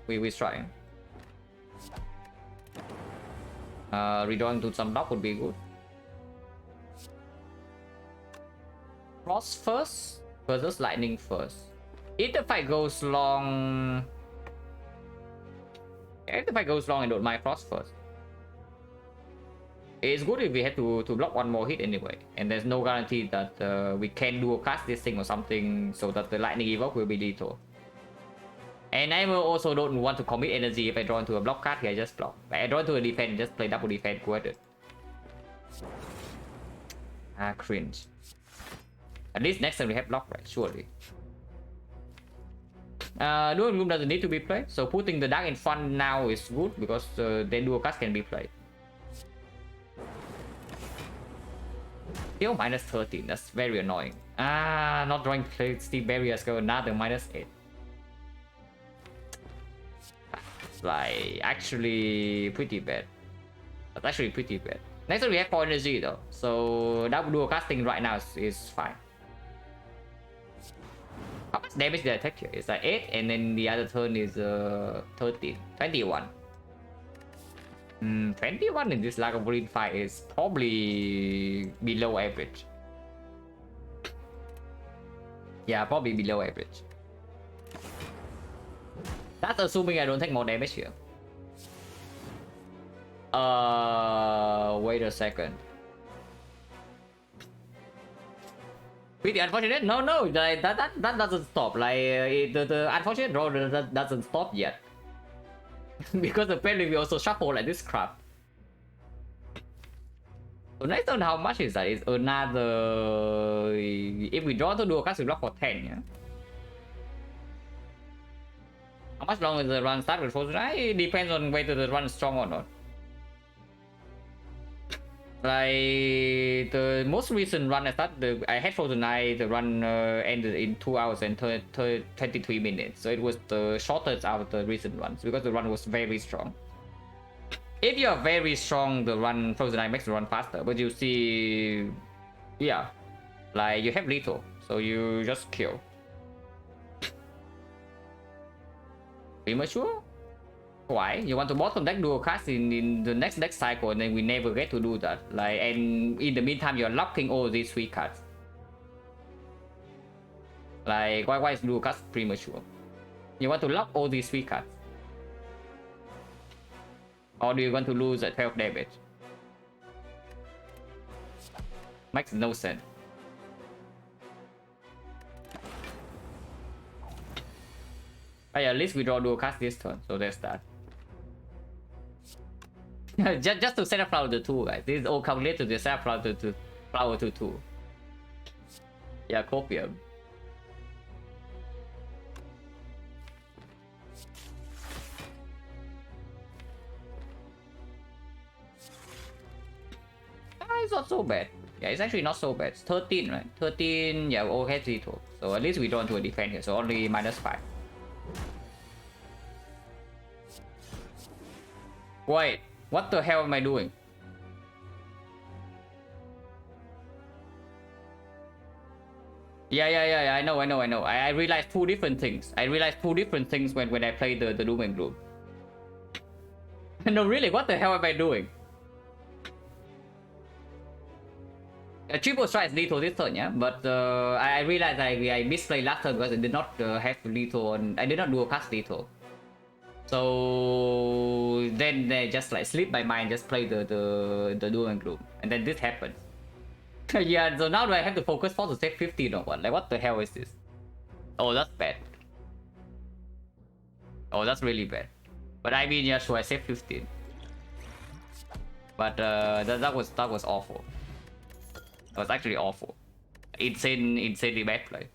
B: We strike. Redrawing to some block would be good. Frost first versus Lightning first. If the fight goes long, I don't mind Frost first. It's good if we have to block one more hit anyway, and there's no guarantee that we can dual cast this thing or something so that the lightning evoke will be lethal. And I also don't want to commit energy if I draw into a block card here, I just block. If I draw into a defense, just play double defense quoted.
A: Ah, cringe. At least next time we have block, right? Surely. Dual Gloom doesn't need to be played, so putting the Dark in front now is good because then Dual Cast can be played. Still minus 13, that's very annoying. Ah, not drawing Steel Barriers, go another minus 8. It's like actually pretty bad. That's actually pretty bad. Next time we have 4 energy though, so that Dual Casting right now is fine. How much damage did I take here? It's like 8 and then the other turn is 13. 21. 21 in this Lagavulin fight is probably below average. Yeah, probably below average. That's assuming I don't take more damage here. Wait a second. Pretty unfortunate. No, that doesn't stop. Like the unfortunate draw doesn't stop yet. Because apparently we also shuffle like this crap. So next turn, how much is that? It's another. If we draw to Dual Cast, we block for 10. Yeah. How much longer the run start with Frozen Eye? It depends on whether the run is strong or not. Like the most recent run I started, I had Frozen Eye. The run ended in 2 hours and 23 minutes. So it was the shortest out of the recent runs because the run was very strong. If you are very strong, the run Frozen Eye makes the run faster. But you see, yeah, like you have lethal, so you just kill. Premature? Why? You want to bottom deck Dual Cast in the next deck cycle, and then we never get to do that. Like, and in the meantime, you're locking all these 3 cards. Like, why is Dual Cast premature? You want to lock all these 3 cards. Or do you want to lose at 12 damage? Makes no sense. But yeah, at least we draw Dual Cast this turn, so there's that. just to set up flower to 2, guys. This is all calculated to set up flower to 2. Yeah, copium. It's not so bad. Yeah, it's actually not so bad. It's 13, right? 13, yeah, okay, Zito. So at least we don't do a defense here, so only minus 5. Wait, what the hell am I doing? Yeah, I know. I realized 2 different things. I realized 2 different things when I played the Doom and Gloom. No, really, what the hell am I doing? A triple strike is lethal this turn, yeah, but I realized I misplayed last turn because I did not have lethal on. I did not do a cast lethal. So then they just like slip my mind, just play the Doom and Gloom, and then this happened. Yeah, so now do I have to focus for to save 15 or what? Like, what the hell is this? Oh, that's bad. Oh, that's really bad. But I mean, yeah, sure, I saved 15. But that was awful. That was actually awful. Insanely bad play.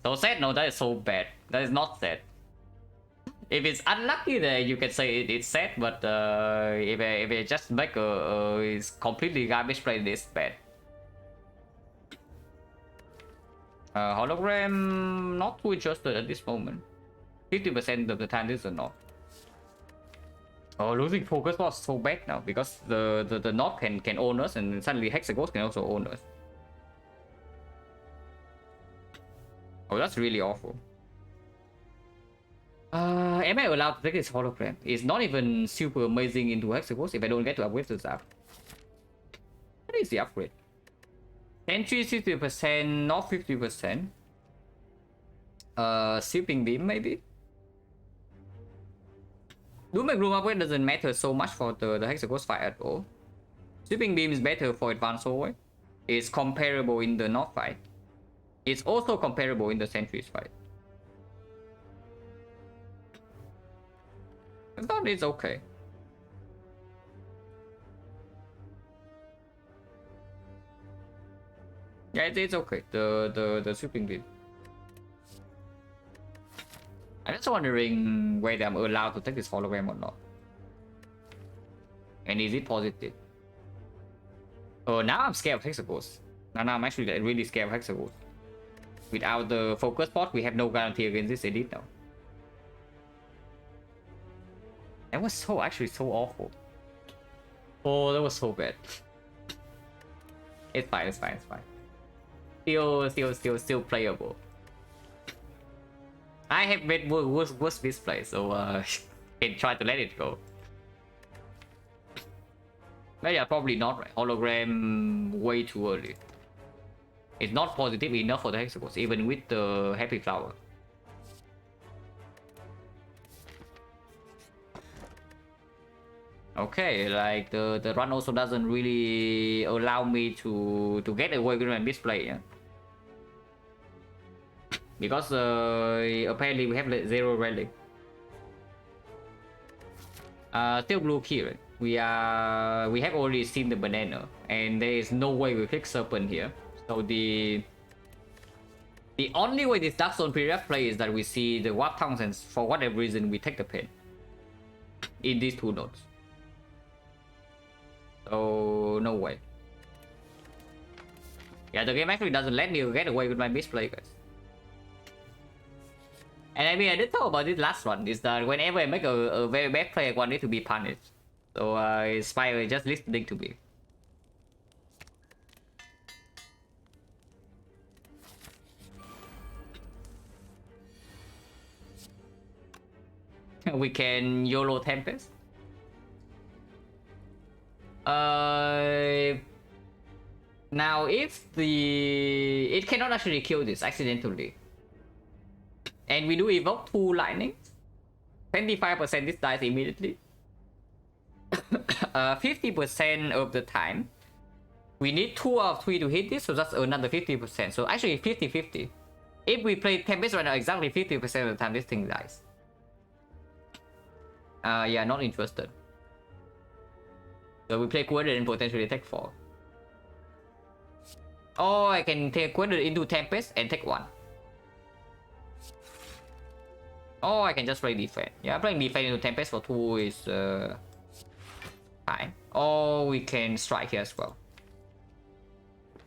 A: So sad? No, that is so bad. That is not sad. If it's unlucky, then you can say it's sad. But if I just make it's completely garbage play, it's bad. Hologram not too interested at this moment. 50% of the time this is not. Oh, losing focus was so bad now because the knob can own us, and suddenly Hexaghost can also own us. Oh, that's really awful. Am I allowed to take this hologram? It's not even super amazing into Hexaghost if I don't get to upgrade this up. What is the upgrade? Entry 60%, not 50%. Sweeping beam maybe? Doom and Gloom upgrade doesn't matter so much for the Hexaghost fight at all. Sweeping beam is better for advanced hallway. It's comparable in the North fight. It's also comparable in the Sentries fight. I thought it's okay. Yeah, it's okay. The sweeping beam. I'm just wondering whether I'm allowed to take this hologram or not. And is it positive? Oh, now I'm scared of hexagons. Now I'm actually like, really scared of hexagons. Without the focus pot, we have no guarantee against this edit now. That was actually so awful. Oh, that was so bad. It's fine, it's fine, it's fine. Still playable. I have made worse misplay, so can try to let it go. But yeah, probably not, right? Hologram way too early. It's not positive enough for the hexagons, even with the happy flower. Okay, like the run also doesn't really allow me to get away with my misplay, yeah? Because apparently we have like 0 relic. Still blue key, right? We have already seen the banana, and there is no way we click serpent here. So the only way this Dark Zone pre-ref play is that we see the warp tongues, and for whatever reason we take the pen in these 2 nodes. So no way. Yeah, the game actually doesn't let me get away with my misplay, guys. And I mean, I did talk about this last one, is that whenever I make a very bad play, I want it to be punished. So it's by just listening to me. We can YOLO Tempest. Now if it cannot actually kill this accidentally, and we do evoke 2 lightning, 25% this dies immediately. 50% of the time we need 2 out of 3 to hit this, so that's another 50%. So actually 50-50. If we play Tempest right now, exactly 50% of the time this thing dies. Yeah, not interested. So we play Quarter and potentially take 4. Or I can take Quarter into Tempest and take 1. Or I can just play defense. Yeah, playing defense into Tempest for 2 is fine. Or we can strike here as well.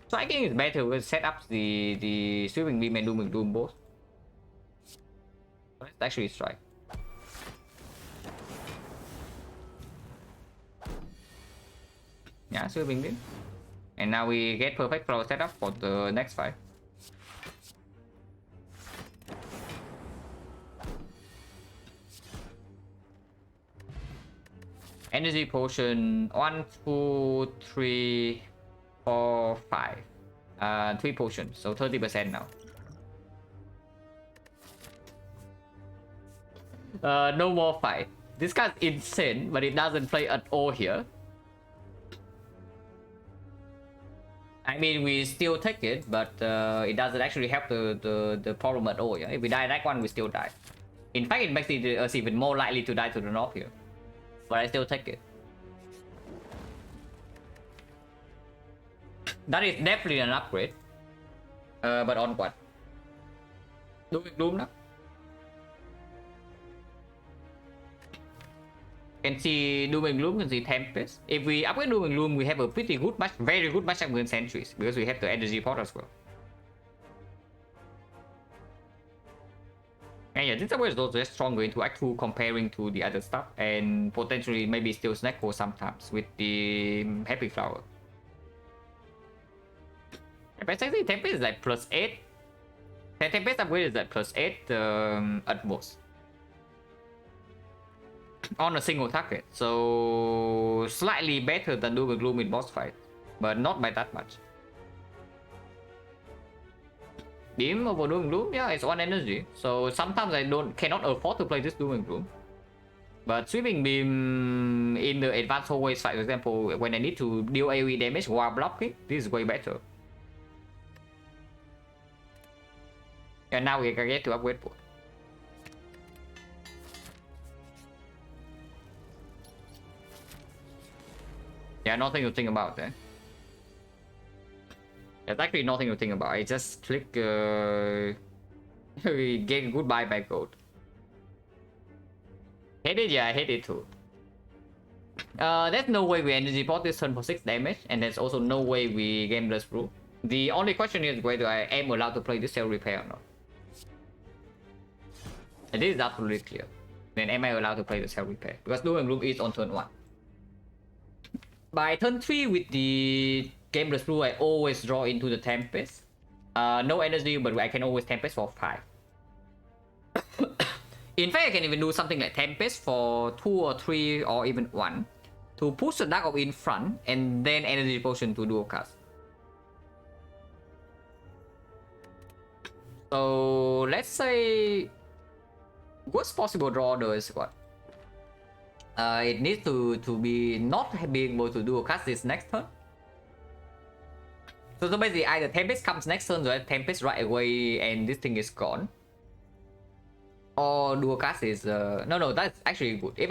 A: Striking is better. We'll set up the sweeping beam and doom and doom both. Let's actually strike. Yeah, sweeping beam. And now we get perfect flow setup for the next fight. Energy potion 1, 2, 3, 4, 5. 3 potions, so 30% now. No more fight. This guy's insane, but it doesn't play at all here. I mean, we still take it, but it doesn't actually help the problem at all. Yeah, if we die that one, we still die. In fact, it makes us even more likely to die to the north here. But I still take it. That is definitely an upgrade. But on what? Doom and Gloom now? Can see Doom and Gloom, can see Tempest. If we upgrade Doom and Gloom, we have a pretty good match, very good matchup against Sentries, because we have the energy pot as well. And yeah, this upgrade is also just stronger into Act 2 comparing to the other stuff, and potentially maybe still snack for sometimes with the Happy Flower. But actually, Tempest is like +8. The Tempest upgrade is like +8 at most. On a single target, so slightly better than Doom and Gloom in boss fight, but not by that much. Beam over Doom and Gloom, yeah, it's 1 energy, so sometimes I cannot afford to play this Doom and Gloom. But sweeping beam in the advanced hallways fight, for example, when I need to deal AoE damage while blocking, this is way better. And now we can get to upgrade port. Yeah, nothing to think about there.
B: There's actually nothing to think about. I just click we get goodbye by gold. Hate it, yeah, I hate it too. There's no way we energy port this turn for 6 damage, and there's also no way we game the through. The only question is whether I am allowed to play this cell repair or not. And this is absolutely clear. Then am I allowed to play the cell repair? Because Doom Loop is on turn 1. By turn 3 with the game the through, I always draw into the Tempest. No energy, but I can always Tempest for 5. In fact, I can even do something like Tempest for 2 or 3 or even 1 to push the Dark Orb in front and then Energy Potion to dual cast. So let's say worst possible draw order is what? It needs to be not being able to dual cast this next turn. So basically either Tempest comes next turn, or Tempest right away and this thing is gone. Or dual cast is no, that's actually good. If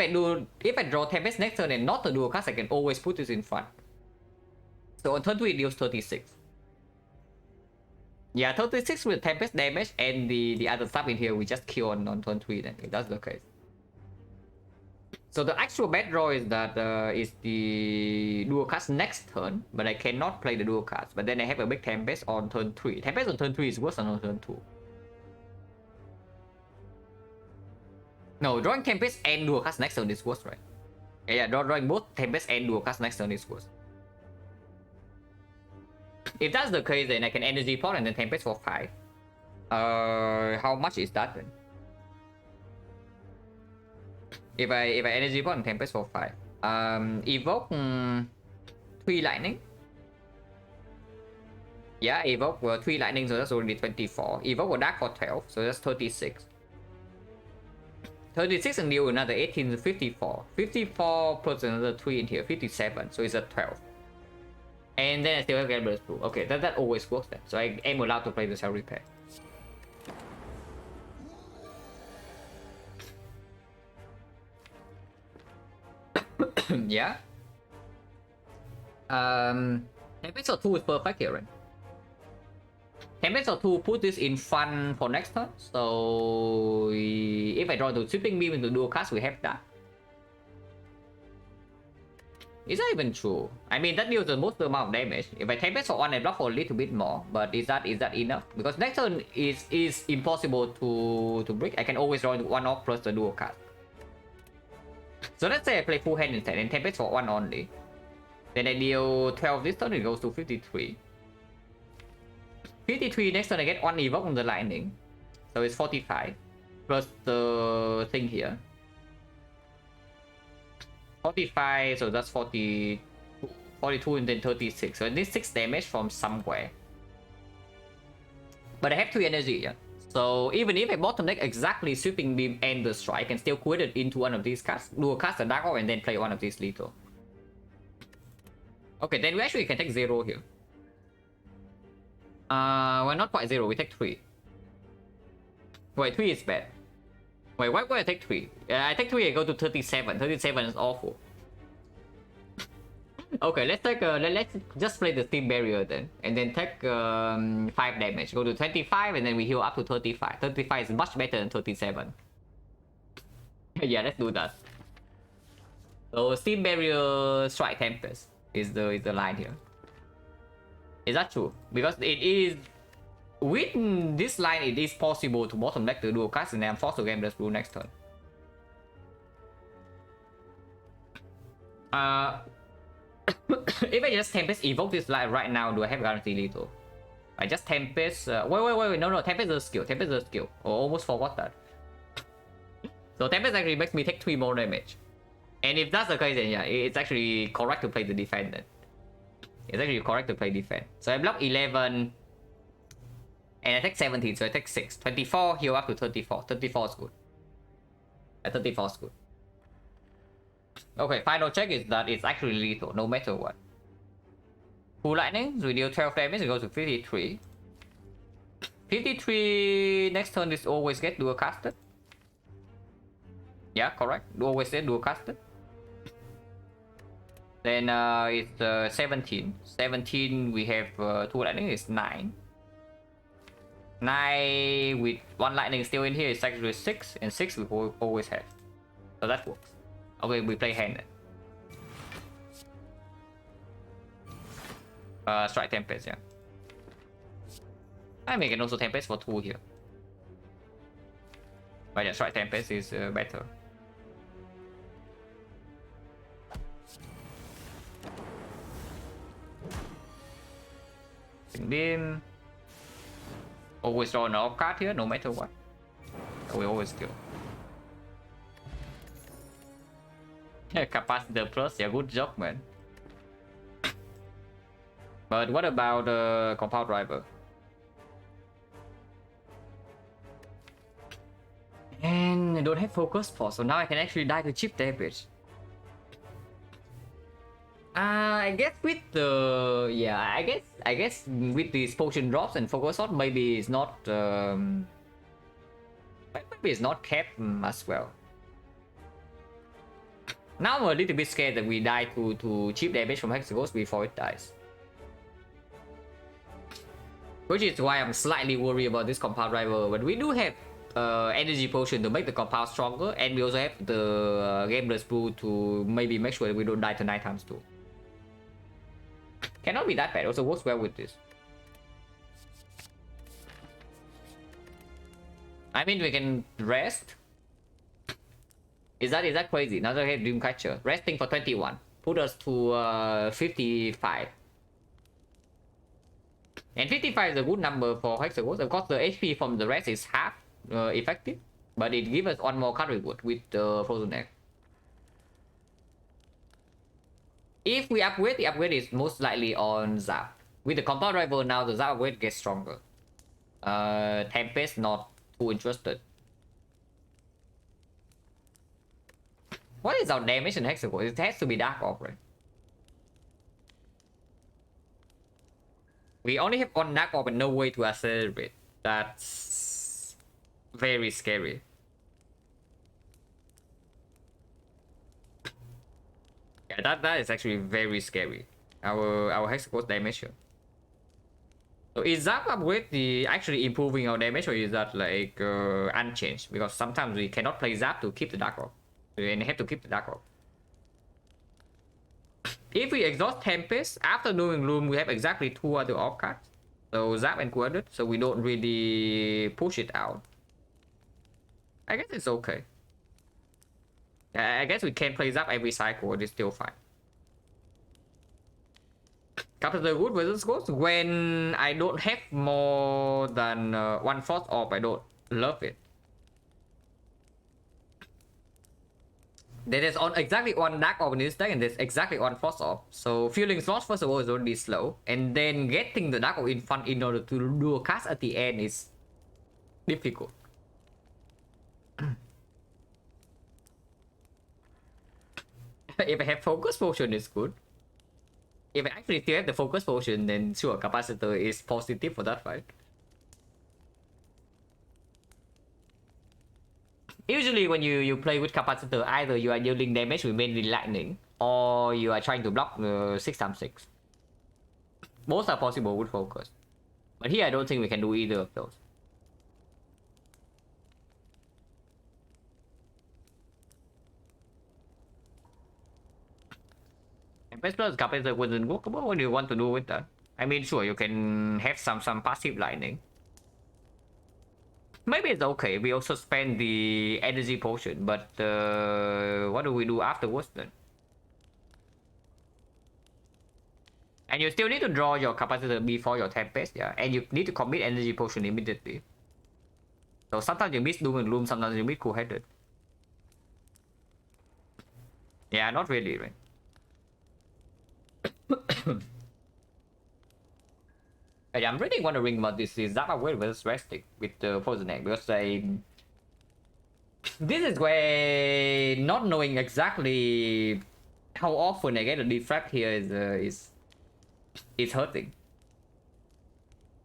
B: I draw Tempest next turn and not a dual cast, I can always put this in front. So on turn 2 it deals 36. Yeah, 36 with Tempest damage, and the other stuff in here we just kill on turn 3 then, if that's the case. So the actual bad draw is that is the dual cast next turn, but I cannot play the dual cast. But then I have a big Tempest on turn 3. Tempest on turn 3 is worse than on turn 2. No, drawing Tempest and dual cast next turn is worse, right? Yeah, drawing both Tempest and dual cast next turn is worse. If that's the case, then I can energy pot and then Tempest for 5. How much is that then? If I energy pot and Tempest for 5, evoke 3 lightning. Yeah, evoke 3 lightning, so that's already 24. Evoke a dark for 12, so that's 36. 36 and deal another 18 to 54. 54 plus another 3 in here, 57, so it's a 12. And then I still have Gambler's Brew. Okay, that always works then. So I am allowed to play the cell repair. Yeah. Tempest 2 is perfect here, right? Tempest 2 put this in front for next turn. So if I draw the Sweeping Beam into dual cast, we have that. Is that even true? I mean, that deals the most amount of damage. If I Tempest for 1, I block for a little bit more. But is that enough? Because next turn is impossible to break. I can always draw 1 off plus the dual cast. So let's say I play full hand instead and Tempest for 1 only. Then I deal 12 this turn, it goes to 53. 53 next turn I get 1 evoke on the lightning. So it's 45. Plus the thing here. 45, so that's 42 and then 36. So I need 6 damage from somewhere. But I have 3 energy, yeah. So even if I bottom deck exactly Sweeping Beam and the Strike, I can still quit it into one of these casts. Do a cast a Dark Orb and then play one of these lethal. Okay, then we actually can take 0 here. Well, not quite 0, we take 3. Wait, 3 is bad. Wait, why would I take 3? I take 3, I go to 37. 37 is awful. Okay, let's take let's just play the Steam Barrier then. And then take 5 damage. Go to 25 and then we heal up to 35. 35 is much better than 37. Yeah, let's do that. So Steam Barrier Strike Tempest is the line here. Is that true? Because it is... With this line, it is possible to bottom deck the dual cast and then I'm forced to game this rule next turn. If I just Tempest evoke this line right now, do I have guarantee lethal? I just Tempest... wait, no, Tempest is a skill. Tempest is a skill. Oh, almost forgot that. So Tempest actually makes me take 3 more damage. And if that's the case, then yeah, it's actually correct to play the defense then. It's actually correct to play defense. So I block 11... And I take 17, so I take 6. 24, heal up to 34. 34 is good. 34 is good. Okay, final check is that it's actually lethal, no matter what. Full lightning, so we deal 12 damage, it goes to 53. 53, next turn this always get dual casted. Yeah, correct. Always get dual casted.
A: Then it's 17. 17 we have 2 lightning is 9. 9 with 1 lightning still in here is actually 6, and 6 we always have. So that works. Okay, we play hand then. Strike Tempest, yeah. I mean, we can also Tempest for 2 here. But yeah, Strike Tempest is better. Beam. Always draw an off card here, no matter what. We always kill. Capacitor plus, yeah, good job, man. But what about Compound Driver? And I don't have focus force, so now I can actually die to chip damage. I guess with the I guess with these potion drops and focus shot, maybe it's not maybe it's not kept as well. Now I'm a little bit scared that we die to cheap damage from Hexaghost before it dies. Which is why I'm slightly worried about this Compound Driver, but we do have energy potion to make the compound stronger, and we also have the Gameless Brew to maybe make sure that we don't die to 9 times too. Cannot be that bad, also works well with this. I mean, we can rest. Is that crazy? Another head Dreamcatcher. Resting for 21. Put us to 55. And 55 is a good number for Hexaghost. Of course, the HP from the rest is half effective, but it gives us 1 more card reward with the Frozen Egg. If we upgrade, the upgrade is most likely on Zap. With the Compound Driver now, the Zap upgrade gets stronger. Tempest not too interested. What is our damage in Hexaghost? It has to be Dark Orb, right? We only have 1 Dark Orb and no way to accelerate. That's very scary. Yeah, that is actually very scary. Our Hexaghost damage here. So is that upgrade the actually improving our damage, or is that like unchanged? Because sometimes we cannot play Zap to keep the Dark Orb. We have to keep the Dark Orb. If we exhaust Tempest, after doing Gloom, we have exactly 2 other Orb cards. So Zap and Quadrat, so we don't really push it out. I guess it's okay. I guess we can play Zap every cycle, it's still fine. Capital Good versus Ghost. When I don't have more than 1 Force Orb, I don't love it. There is exactly 1 Dark Orb in this deck, and there's exactly 1 Force Orb. So feeling slots first of all is already slow, and then getting the Dark Orb in front in order to do a cast at the end is difficult. If I have Focus Potion, it's good. If I actually still have the Focus Potion, then sure, Capacitor is positive for that fight. Usually when you play with Capacitor, either you are dealing damage with mainly lightning, or you are trying to block 6x6. Both are possible with Focus. But here I don't think we can do either of those. And best plus Capacitor wasn't workable. What do you want to do with that? I mean, sure, you can have some passive lightning. Maybe it's okay. We also spend the energy potion, but what do we do afterwards then? And you still need to draw your Capacitor before your Tempest, yeah. And you need to commit energy potion immediately. So sometimes you miss Doom and Gloom, sometimes you miss Cool-Headed. Yeah, not really, right? I'm really wondering about this Zap upgrade versus Resting with the Frozen Egg, because this is where not knowing exactly how often I get a defect here is hurting.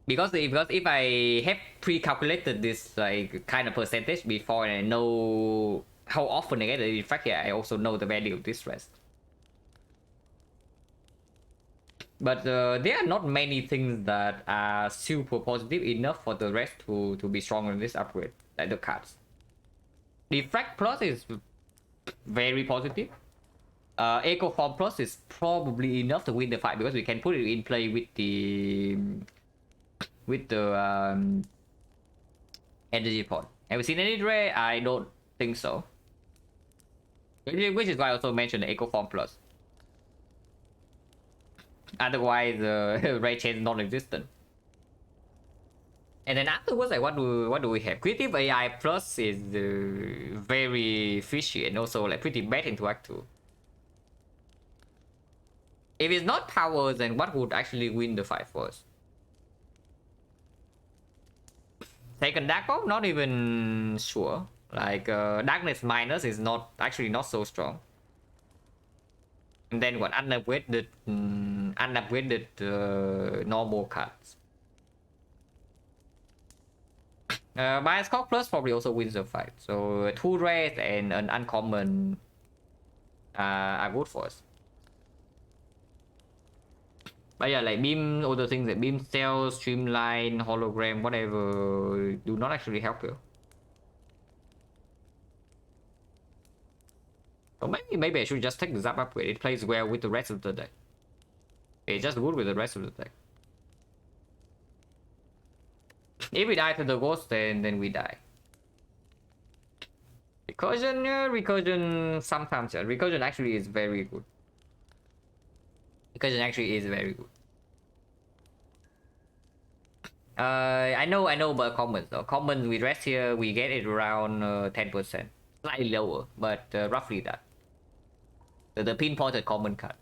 A: Because if I have pre-calculated this like kind of percentage before, and I know how often I get a defect here, I also know the value of this rest. But there are not many things that are super positive enough for the rest to be stronger in this upgrade, like the cards. Defect Plus is very positive. Echo Form Plus is probably enough to win the fight because we can put it in play with the energy pod. Have we seen any Ray? I don't think so. Which is why I also mentioned the Echo Form Plus. Otherwise, Ray chain is non-existent. And then afterwards, like what do we have? Creative AI Plus is very fishy and also like pretty bad interact too. If it's not powers, then what would actually win the fight for us? Second Dark Bomb, not even sure. Like Darkness Minus is not so strong. And then what unupgraded normal cards. Bioscope Plus probably also wins the fight. So 2 rares and an uncommon are good for us. But yeah, like beam, all the things like beam cell, streamline, hologram, whatever, do not actually help you. So maybe I should just take the Zap upgrade. It plays well with the rest of the deck. It's just good with the rest of the deck. If we die to the ghost, then we die. Recursion, yeah, recursion sometimes. Yeah. Recursion actually is very good. Recursion actually is very good. I know, but commons though. Commons we rest here, we get it around 10%, slightly lower, but roughly that. The pinpointed common card.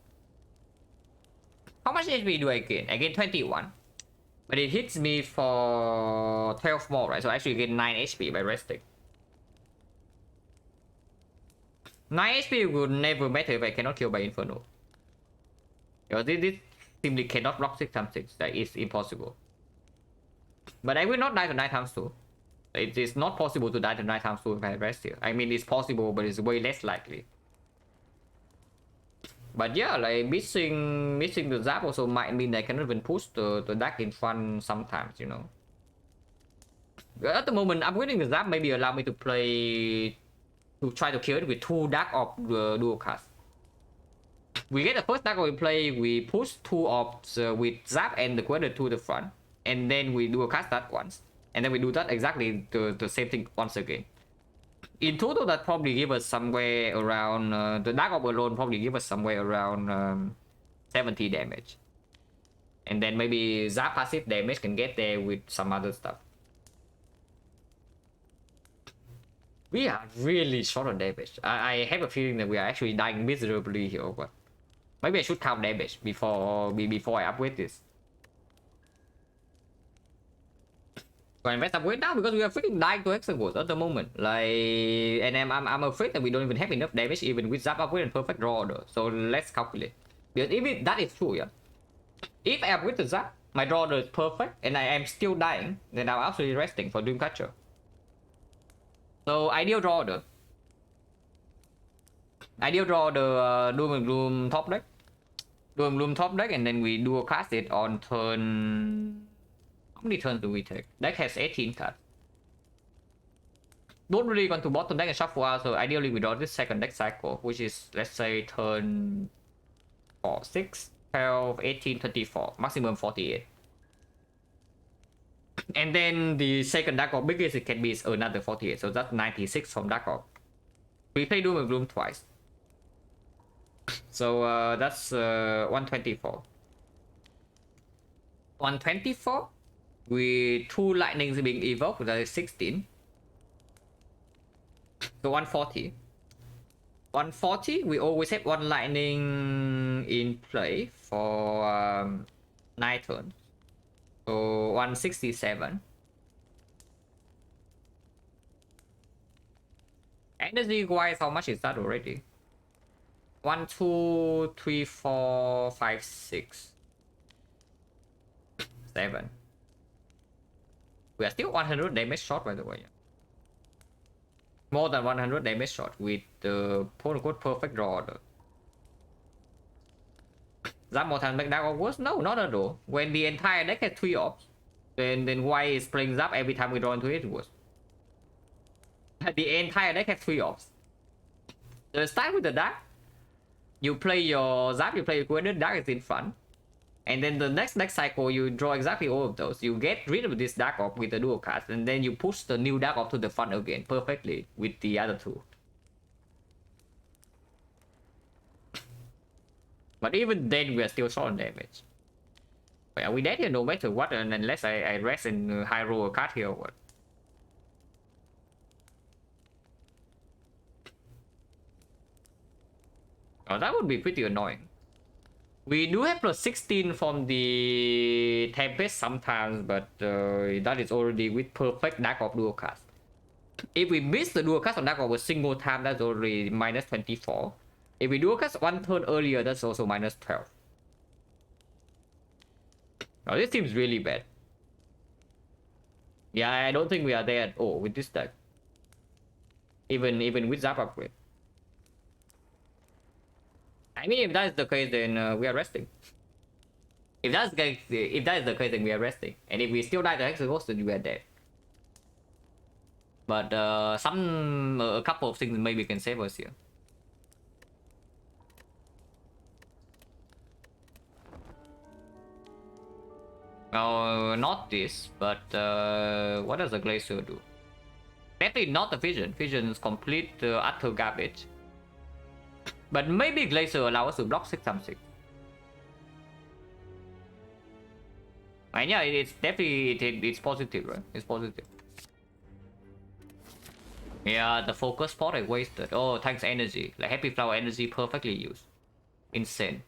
A: How much HP do I gain? I gain 21, but it hits me for 12 more, right? So I actually get 9 HP by resting. 9 HP would never matter if I cannot kill by Inferno. Because this simply cannot block 6 times 6. That is impossible. But I will not die to 9 times 2. It is not possible to die to 9 times 2 if I rest here. I mean, it's possible, but it's way less likely. But yeah, like missing the Zap also might mean I cannot even push the deck in front sometimes, you know. At the moment, upgrading the Zap maybe allow me to try to kill it with 2 Dark Orb dual cast. We get the first Dark Orb we play, we push 2 orbs with Zap and the Quadrant to the front. And then we dual cast that once. And then we do that exactly the same thing once again. In total, that probably give us somewhere around, the Dark Orb alone probably give us somewhere around 70 damage. And then maybe Zap passive damage can get there with some other stuff. We are really short on damage. I have a feeling that we are actually dying miserably here, but maybe I should count damage before I upgrade this. So I invest upgrade now because we are freaking dying to Hexagons at the moment. Like, and I'm afraid that we don't even have enough damage even with Zap upgrade and perfect draw order. So let's calculate. Because if that is true, yeah. If I upgrade the Zap, my draw order is perfect and I am still dying, then I'm absolutely resting for Dreamcatcher. So ideal draw order. Ideal draw order Doom and Gloom top deck. Doom and Gloom top deck, and then we dual cast it on turn. How many turns do we take? Deck has 18 cards. Don't really want to bottom deck and shuffle out, so ideally we draw this second deck cycle, which is, let's say, turn 4, 6, 12, 18, 24, maximum 48. And then the second Dark Orb, biggest it can be is another 48, so that's 96 from Dark Orb. We play Doom and Gloom twice. So that's 124. 124 with 2 lightnings being evoked, that is 16. So 140. 140, we always have 1 lightning in play for 9 turns. So 167. Energy wise, how much is that already? 1, 2, 3, 4, 5, 6, 7. We are still 100 damage short, by the way. More than 100 damage short with the quote unquote perfect draw order. Zap more time make Dark Orb worse? No, not at all. When the entire deck has 3 orbs, then why is playing Zap every time we draw into it worse? The entire deck has 3 orbs. So start with the Dark. You play your Zap, you play your Queended, Dark is in front. And then the next cycle, you draw exactly all of those. You get rid of this Dark Orb with the dual card, and then you push the new Dark Orb to the front again perfectly with the other two. But even then, we are still short on damage. Wait, are we dead here no matter what, and unless I rest and high roll a card here or what? Oh, that would be pretty annoying. We do have plus 16 from the Tempest sometimes, but that is already with perfect Dark Orb dual cast. If we miss the dual cast on Dark Orb a single time, that's already minus 24. If we dual cast one turn earlier, that's also minus 12. Oh, this seems really bad. Yeah, I don't think we are there at all with this deck. Even with Zap upgrade. I mean, if that is the case, then we are resting. If that is the case, then we are resting. And if we still die to Hexaghost, then we are dead. But a couple of things maybe can save us here. Not this, but what does the Glacier do? Definitely not the Vision. Vision is complete utter garbage. But maybe Glacier allows us to block 6/6. And yeah, it's definitely it's positive, right? It's positive. Yeah, the focus spot I wasted. Oh, thanks energy. Like Happy Flower energy perfectly used. Insane.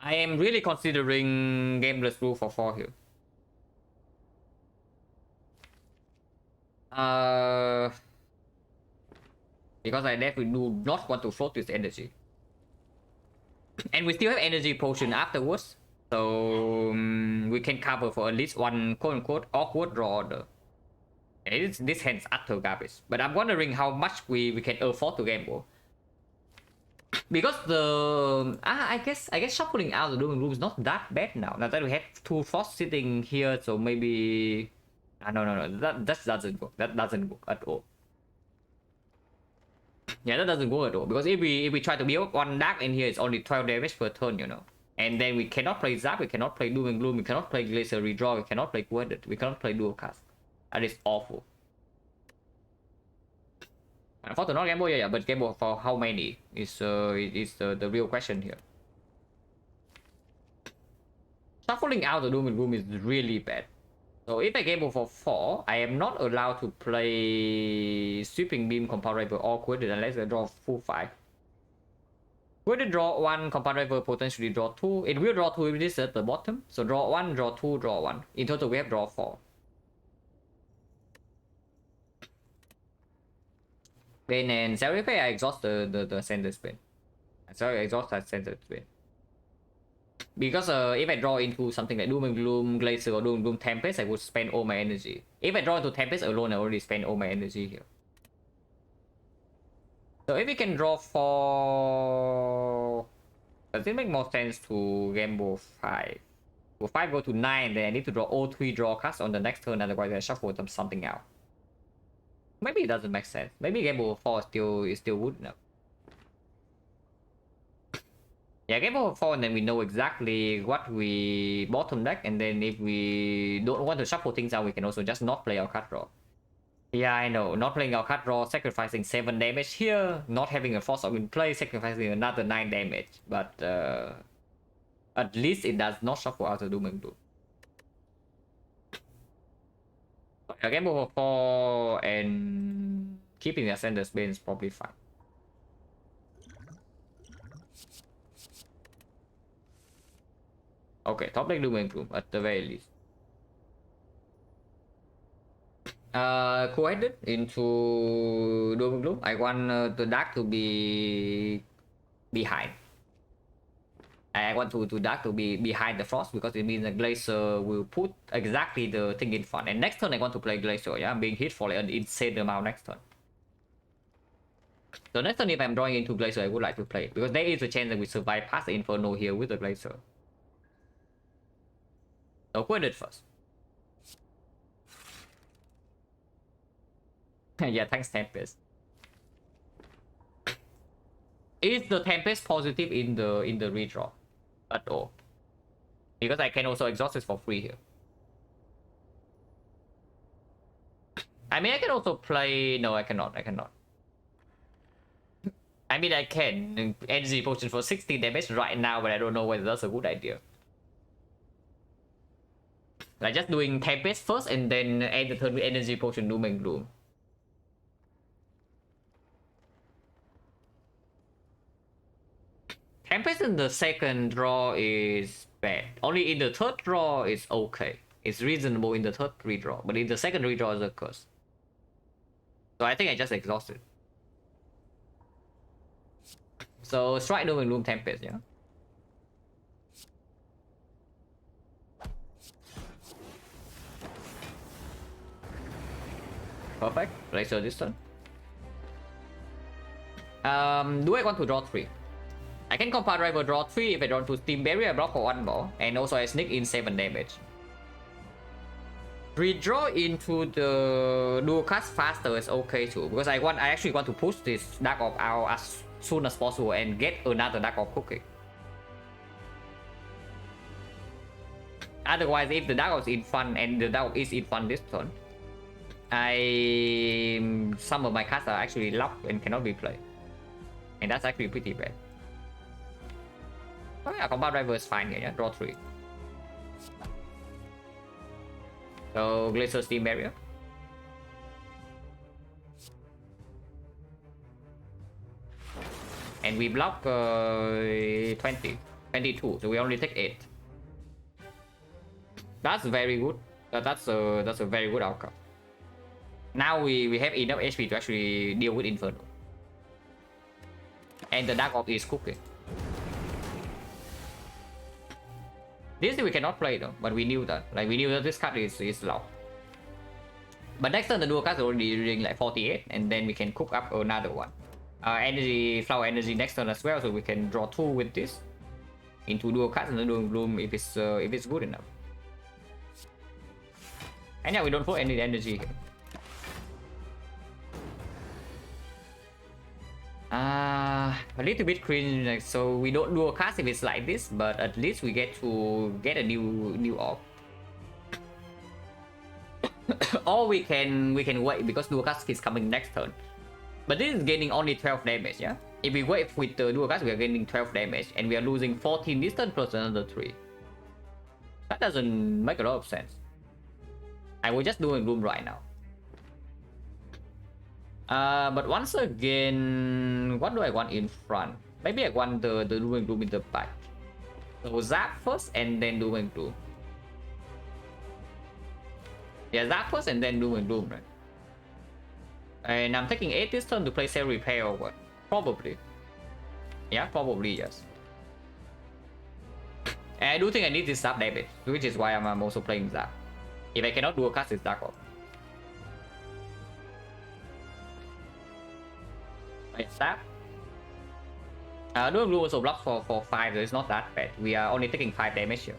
A: I am really considering Gameless Rule for 4 here. Because I definitely do not want to float this energy. And we still have energy potion afterwards. So we can cover for at least one quote-unquote awkward draw order. This hand's utter garbage. But I'm wondering how much we can afford to gamble. Because the I guess shuffling out the Dooming Room is not that bad now. Now that we have 2 Frost sitting here, so maybe no, that doesn't work. That doesn't work at all. Yeah, that doesn't go at all. Because if we try to build one Dark in here, it's only 12 damage per turn, you know. And then we cannot play Zap, we cannot play Doom and Gloom, we cannot play Glacier Redraw, we cannot play Queended, we cannot play Dual Cast. That is awful. For the not gamble, yeah, but gamble for how many is the real question here. Shuffling out the Doom and Gloom is really bad. So if I gamble for 4, I am not allowed to play Sweeping Beam, Comparable, or Queended unless I draw full 5. Queended draw 1, Comparable potentially draw 2. It will draw 2 if this is at the bottom. So draw 1, draw 2, draw 1. In total we have draw 4. Then and Salary Pay, I exhaust the Center Spin. Sorry, I exhaust that Center Spin. Because if I draw into something like Doom and Gloom, Glacier, or Doom and Gloom Tempest, I would spend all my energy. If I draw into Tempest alone, I already spend all my energy here. So if we can draw 4... Does it make more sense to gamble 5? Will 5 go to 9, then I need to draw all 3 draw cards on the next turn, otherwise I shuffle them something out. Maybe it doesn't make sense. Maybe gamble 4 is still good enough. Yeah, gamble 4 and then we know exactly what we bottom deck, and then if we don't want to shuffle things out, we can also just not play our card draw. Yeah, I know. Not playing our card draw, sacrificing 7 damage here, not having a Frost Orb in play, sacrificing another 9 damage. But at least it does not shuffle out the Doom and Gloom. A gamble for 4 and keeping the Ascender's Bane is probably fine. Okay, top deck Doom and Gloom at the very least. Co-headed into Doom and Gloom. I want the Dark to be behind. I want to Dark to be behind the Frost because it means the Glacier will put exactly the thing in front. And next turn I want to play Glacier. Yeah, I'm being hit for like an insane amount next turn. So next turn if I'm drawing into Glacier, I would like to play, because there is a chance that we survive past the Inferno here with the Glacier. So quit it first. Yeah, thanks Tempest. Is the Tempest positive in the redraw at all? Because I can also exhaust this for free here. I mean, I can also play... No, I cannot. I mean, I can energy potion for 60 damage right now, but I don't know whether that's a good idea. Like just doing Tempest first and then end the turn with energy potion Doom and Gloom. Tempest in the second draw is bad. Only in the third draw is okay. It's reasonable in the third redraw, but in the second redraw is a curse. So I think I just exhausted. So strike Doom and Gloom Tempest, yeah. Perfect. Laser this turn. Do I want to draw 3? I can Compound Rival draw 3 if I draw to Steam Barrier, block for 1 more, and also I sneak in 7 damage. Redraw into the dual cast faster is okay too, because I actually want to push this Dark of out as soon as possible and get another Dark of cooking. Otherwise, if the Dark is in front and the Dark is in front this turn, some of my cards are actually locked and cannot be played, and that's actually pretty bad. Oh yeah, Combat Driver is fine here, yeah? Draw 3. So, Glacier Steam Barrier. And we block 22, so we only take 8. That's very good. That's a very good outcome. Now we have enough HP to actually deal with Inferno. And the Dark Orb is cooking. This we cannot play though, but we knew that. Like we knew that this card is low. But next turn the dual card is already reading like 48, and then we can cook up another one. Energy, flower energy next turn as well, so we can draw 2 with this into dual cards and then Doom Gloom if it's good enough. And yeah, we don't put any energy here. A little bit cringe, like, so we don't do a cast if it's like this, but at least we get to get a new orb. Or we can wait because dual cast is coming next turn. But this is gaining only 12 damage, yeah? If we wait with the dual cast, we are gaining 12 damage and we are losing 14 this turn plus another 3. That doesn't make a lot of sense. I will just do a Gloom right now. But once again, what do I want in front? Maybe I want the Doom and Gloom in the back. So Zap first and then Doom and Gloom. Yeah, Zap first and then Doom and Gloom, right? And I'm taking 8 this turn to play Cell Repair or what? Probably. Yeah, probably yes. And I do think I need this Zap damage, which is why I'm also playing Zap. If I cannot do a cast, it's Dark Orb. Right, Zap. Doom Gloom also blocks for 5, so it's not that bad. We are only taking 5 damage here.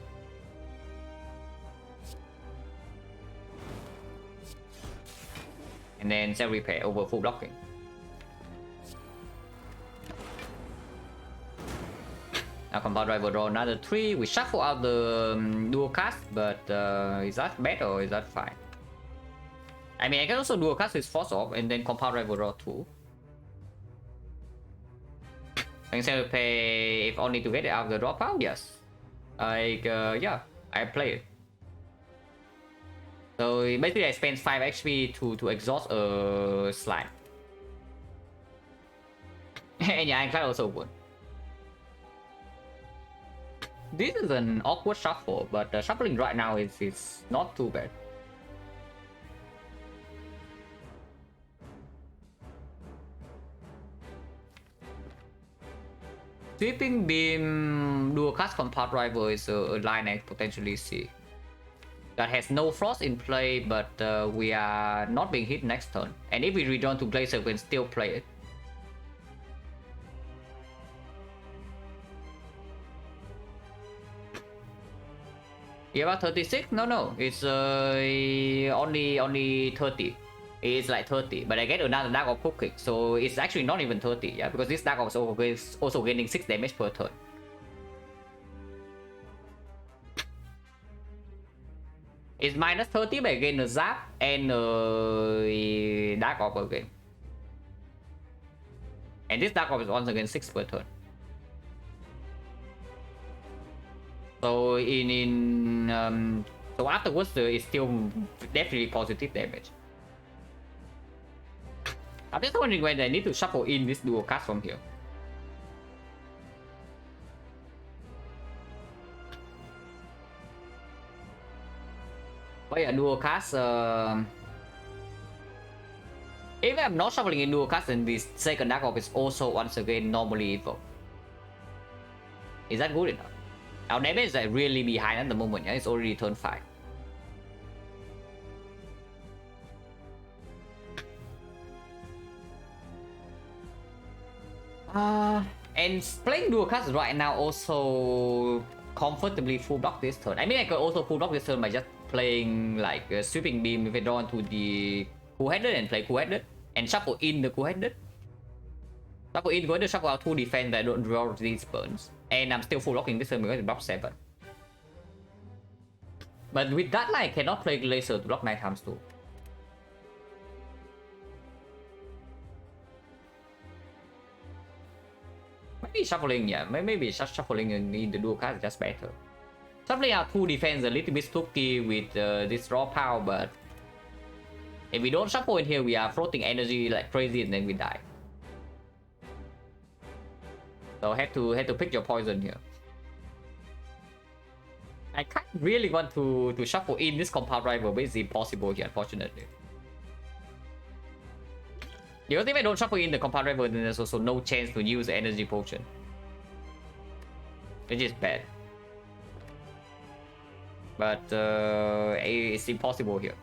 A: And then Cell Repair over full blocking. Now Compound Driver draw another 3. We shuffle out the dual cast, but is that bad or is that fine? I mean, I can also dual cast with Force Orb and then Compound Driver draw 2. And Cell Repair if only to get it out of the draw pile, yes. Like, yeah, I play it. So basically I spent 5 HP to exhaust a slide. And yeah, Ironclad also won. This is an awkward shuffle, but shuffling right now is not too bad. Sweeping Beam dual cast Compound Rival is a line I potentially see. That has no frost in play, but we are not being hit next turn. And if we return to Glacier, we can still play it. You have 36? No. It's only 30. It's like 30, but I get another Dark Orb cooking, so it's actually not even 30, yeah, because this Dark Orb is also gaining 6 damage per turn. It's minus 30, but I gain a Zap and Dark Orb again. And this Dark Orb is once again 6 per turn. So so afterwards it's still definitely positive damage. I'm just wondering whether I need to shuffle in this dual cast from here. But yeah, dual cast. If I'm not shuffling in dual cast, then this second Dark Orb is also once again normally evil. Is that good enough? Our damage is like really behind at the moment, yeah? It's already turn 5. And playing dual cast right now also comfortably full block this turn. I mean, I could also full block this turn by just playing like a sweeping beam if I draw into the cool-headed and play cool-headed and shuffle in the cool-headed. Shuffle in cool-headed, shuffle out 2 defense that don't draw these burns. And I'm still full blocking this turn because it blocks 7. But with that line, I cannot play Glacier to block 9 times 2. Maybe shuffling, yeah. Maybe just shuffling in the dual cast is just better. Shuffling out 2 defense a little bit spooky with this raw power, but if we don't shuffle in here, we are floating energy like crazy and then we die. So have to pick your poison here. I kind of really want to shuffle in this compound rival, but it's impossible here, unfortunately. Because if I don't shuffle in the compound rival, then there's also no chance to use the energy potion, which is bad. But it's impossible here.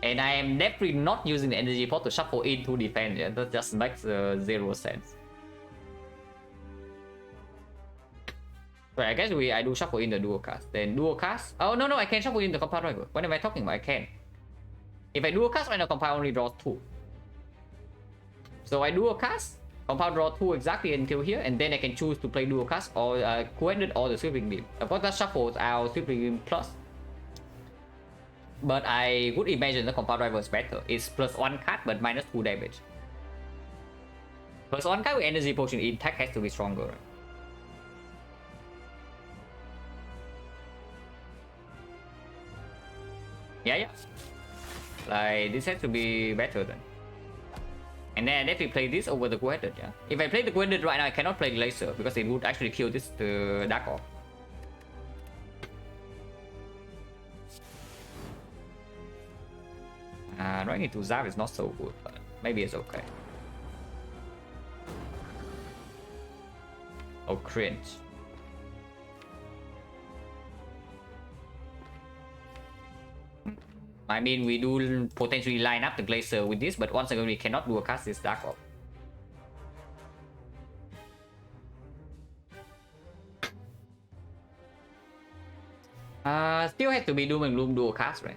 A: And I am definitely not using the energy pot to shuffle into defense. Yeah? That just makes 0 sense. So I guess I do shuffle in the dual cast. Then dual cast. Oh no, I can shuffle in the compound rival. What am I talking about? I can. If I dual cast right now, compound only draws 2. So I dual cast, compound draw 2 exactly until here, and then I can choose to play dual cast or coordinate or the sweeping beam. Of course, that shuffles our sweeping beam plus. But I would imagine the compound rival is better. It's plus 1 card but minus 2 damage. Plus 1 card with energy potion intact has to be stronger. Right? Yeah. Like, this has to be better then. And then I definitely play this over the coordinate, yeah. If I play the coordinate right now, I cannot play Glacier because it would actually kill this Dark Orb. Running into Zap is not so good, but maybe it's okay. Oh, cringe. I mean, we do potentially line up the Glacier with this, but once again, we cannot do a cast this Dark Orb. Still have to be Doom and Gloom dual cast, right?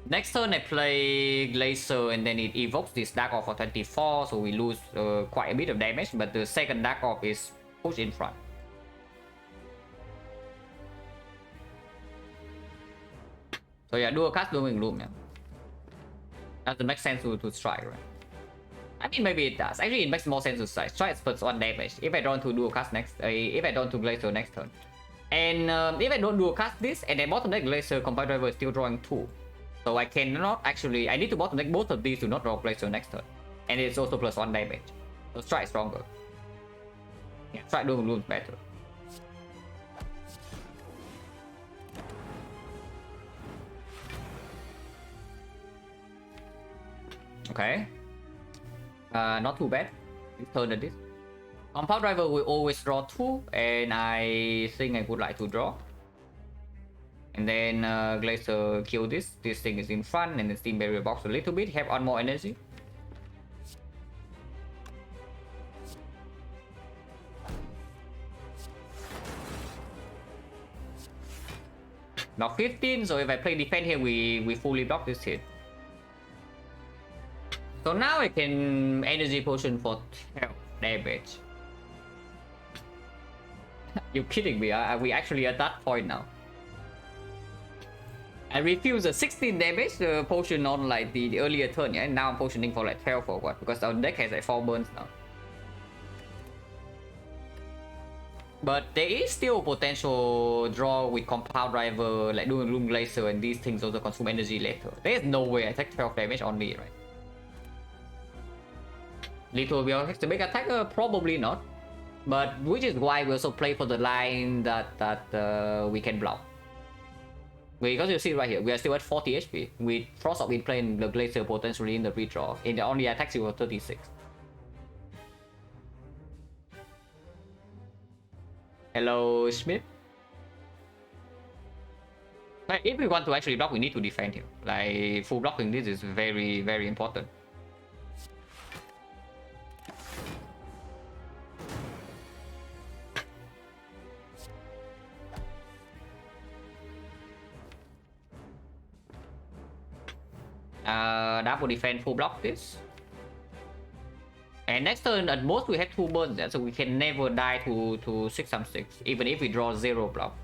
A: Next turn I play Glacier and then it evokes this Dark Orb for 24, so we lose quite a bit of damage, but the second Dark Orb is pushed in front. So yeah, dual cast Doom and Gloom, yeah. Doesn't make sense to strike, right? I mean, maybe it does. Actually, it makes more sense to strike. Strike is plus 1 damage. If I don't to dual cast next, if I don't to Glacier next turn, and if I don't dual cast this, and then bottom deck Glacier compound driver is still drawing 2, so I cannot actually. I need to bottom deck both of these to not draw Glacier next turn, and it's also plus 1 damage. So strike is stronger. Yeah, strike Doom and Gloom is better. Okay. Not too bad. This turn at this. Compound driver will always draw 2, and I think I would like to draw. And then Glacier kill this. This thing is in front, and the Steam Barrier box a little bit. Have 1 more energy. Now 15, so if I play defense here, we fully block this hit. So now I can energy potion for 12 damage. You kidding me? Are we actually at that point now? I refuse a 16 damage potion on like the earlier turn, yeah? And now I'm potioning for like 12 or what? Because our deck has like 4 burns now. But there is still potential draw with Compound Driver, like doing Room Glacier, and these things also consume energy later. There's no way I take 12 damage only, right? Little will have to make attacker? Probably not. But which is why we also play for the line that we can block. Because you see right here, we are still at 40 HP. With Frost Up in playing the Glacier potentially in the redraw. In the only attacks you were 36. Hello, Smith. Like, if we want to actually block, we need to defend here. Like, full blocking this is very, very important. That will defend full block this. And next turn, at most we have 2 burns there, so we can never die to 6/6, even if we draw 0 block.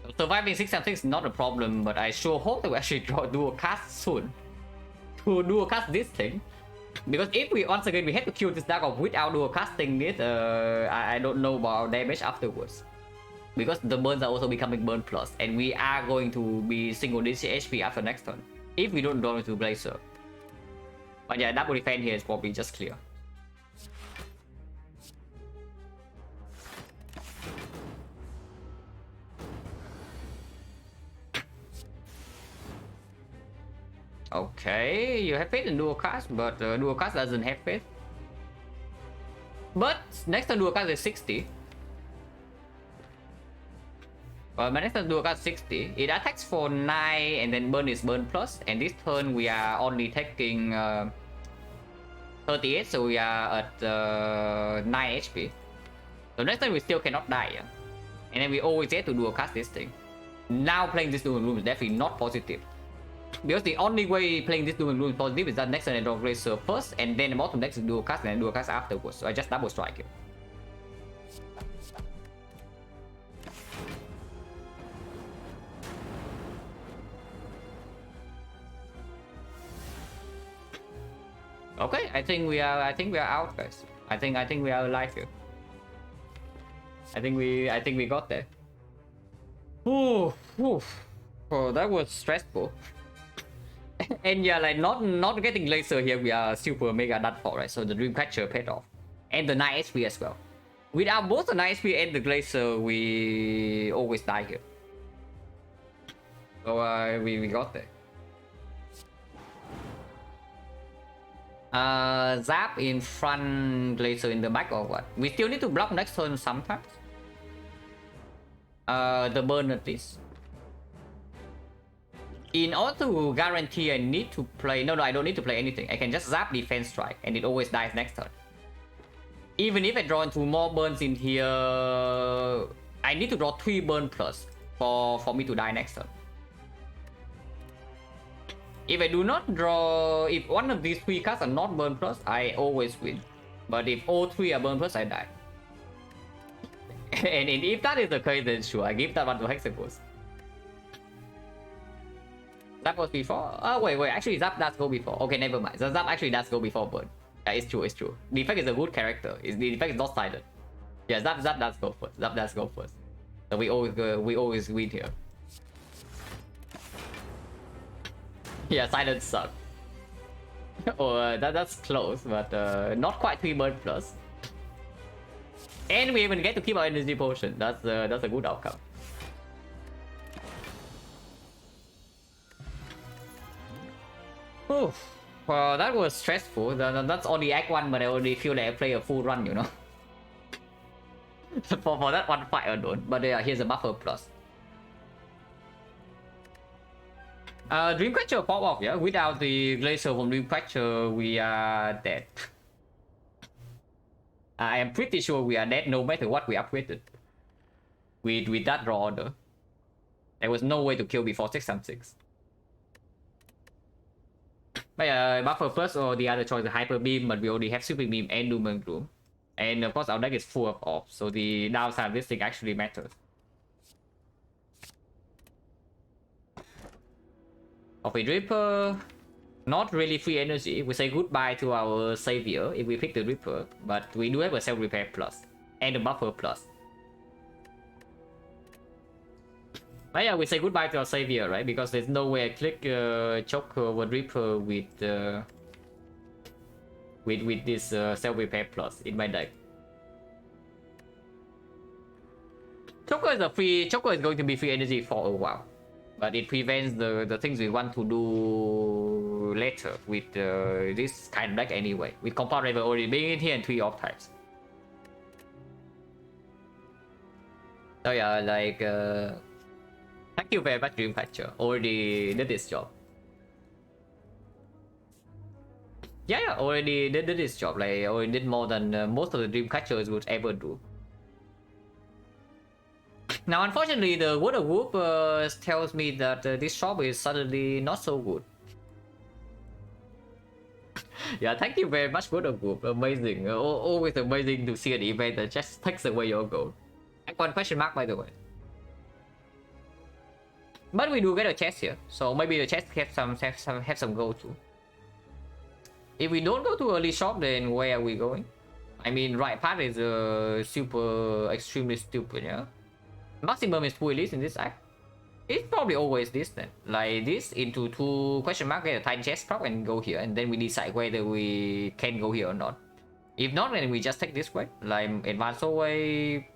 A: So surviving 6/6 is not a problem, but I sure hope that we actually do a cast soon. To dual cast this thing. Because if we, once again, we have to kill this dark off without dual casting it, I don't know about damage afterwards. Because the burns are also becoming burn plus, and we are going to be single digit HP after next turn. If we don't draw into Blazer. But yeah, double defense here is probably just clear. Okay, you have faith in dual cast, but dual cast doesn't have faith. But next turn dual cast is 60. Well, my next turn dual cast 60. It attacks for 9 and then burn is burn plus. And this turn we are only taking 38, so we are at 9 HP. So next turn we still cannot die. Yeah? And then we always get to dual cast this thing. Now playing this dual room is definitely not positive. Because the only way playing this dual room is positive is that next turn I draw Glacier first, and then the bottom next is dual cast, and then dual cast afterwards. So I just double strike it. Okay, I think we are out, guys. I think we are alive here. I think we got there. Ooh. Oh, that was stressful. And yeah, like not getting Laser here, we are super mega done for, right? So the Dreamcatcher paid off. And the 9 HP as well. Without both the 9 HP and the Glacier, we always die here. So we got there. Zap in front, Glacier in the back, or what? We still need to block next turn sometimes. The burn at least. In order to guarantee I need to play... No, I don't need to play anything. I can just zap defense strike and it always dies next turn. Even if I draw into more burns in here, I need to draw 3 burn plus for me to die next turn. If I do not draw... If one of these 3 cards are not burn plus, I always win. But if all 3 are burn plus, I die. And if that is the case, then sure, I give that one to Hexagons. Zap was before? Oh, wait, actually Zap does go before. Okay, never mind. Zap actually does go before burn. Yeah, it's true. Defect is a good character. The defect is not sided. Yeah, Zap does go first. Zap does go first. So we always win here. Yeah, silence suck. Or that's close, but not quite 3 burn plus. And we even get to keep our energy potion. That's a good outcome. Oh, well, that was stressful. That's only Act 1, but I already feel like I play a full run, you know. for that one fight alone. But yeah, here's a buffer plus. Dreamcatcher pop off, yeah? Without the Glacier from Dreamcatcher, we are dead. I am pretty sure we are dead no matter what we upgraded.
B: with that draw order. There was no way to kill before 6x6. But Buffer Plus or the other choice is Hyper Beam, but we already have Super Beam and Doom and Gloom. And of course our deck is full of orbs, so the downside of this thing actually matters. Offbeat Reaper, not really free energy. We say goodbye to our savior if we pick the Reaper, but we do have a Self Repair Plus and a Buffer Plus. But yeah, we say goodbye to our savior, right? Because there's no way I click choke over Reaper with this Self Repair Plus in my deck. Choker is going to be free energy for a while, but it prevents the things we want to do later with this kind of deck anyway. With Compound River already being in here and 3 off types. So yeah, like thank you very much, Dreamcatcher. Already did this job. Yeah, already did this job. Like already did more than most of the Dreamcatchers would ever do. Now, unfortunately, the Water Group tells me that this shop is suddenly not so good. Yeah, thank you very much, Water Group. Amazing. Always amazing to see an event that just takes away your goal. And one question mark, by the way. But we do get a chest here, so maybe the chest have some gold too. If we don't go to early shop, then where are we going? I mean, right path is super extremely stupid, yeah? Maximum is 2 elites in this act. It's probably always this then. Like this into 2 question mark, get a tiny chest prop and go here, and then we decide whether we can go here or not. If not, then we just take this way. Like advance away,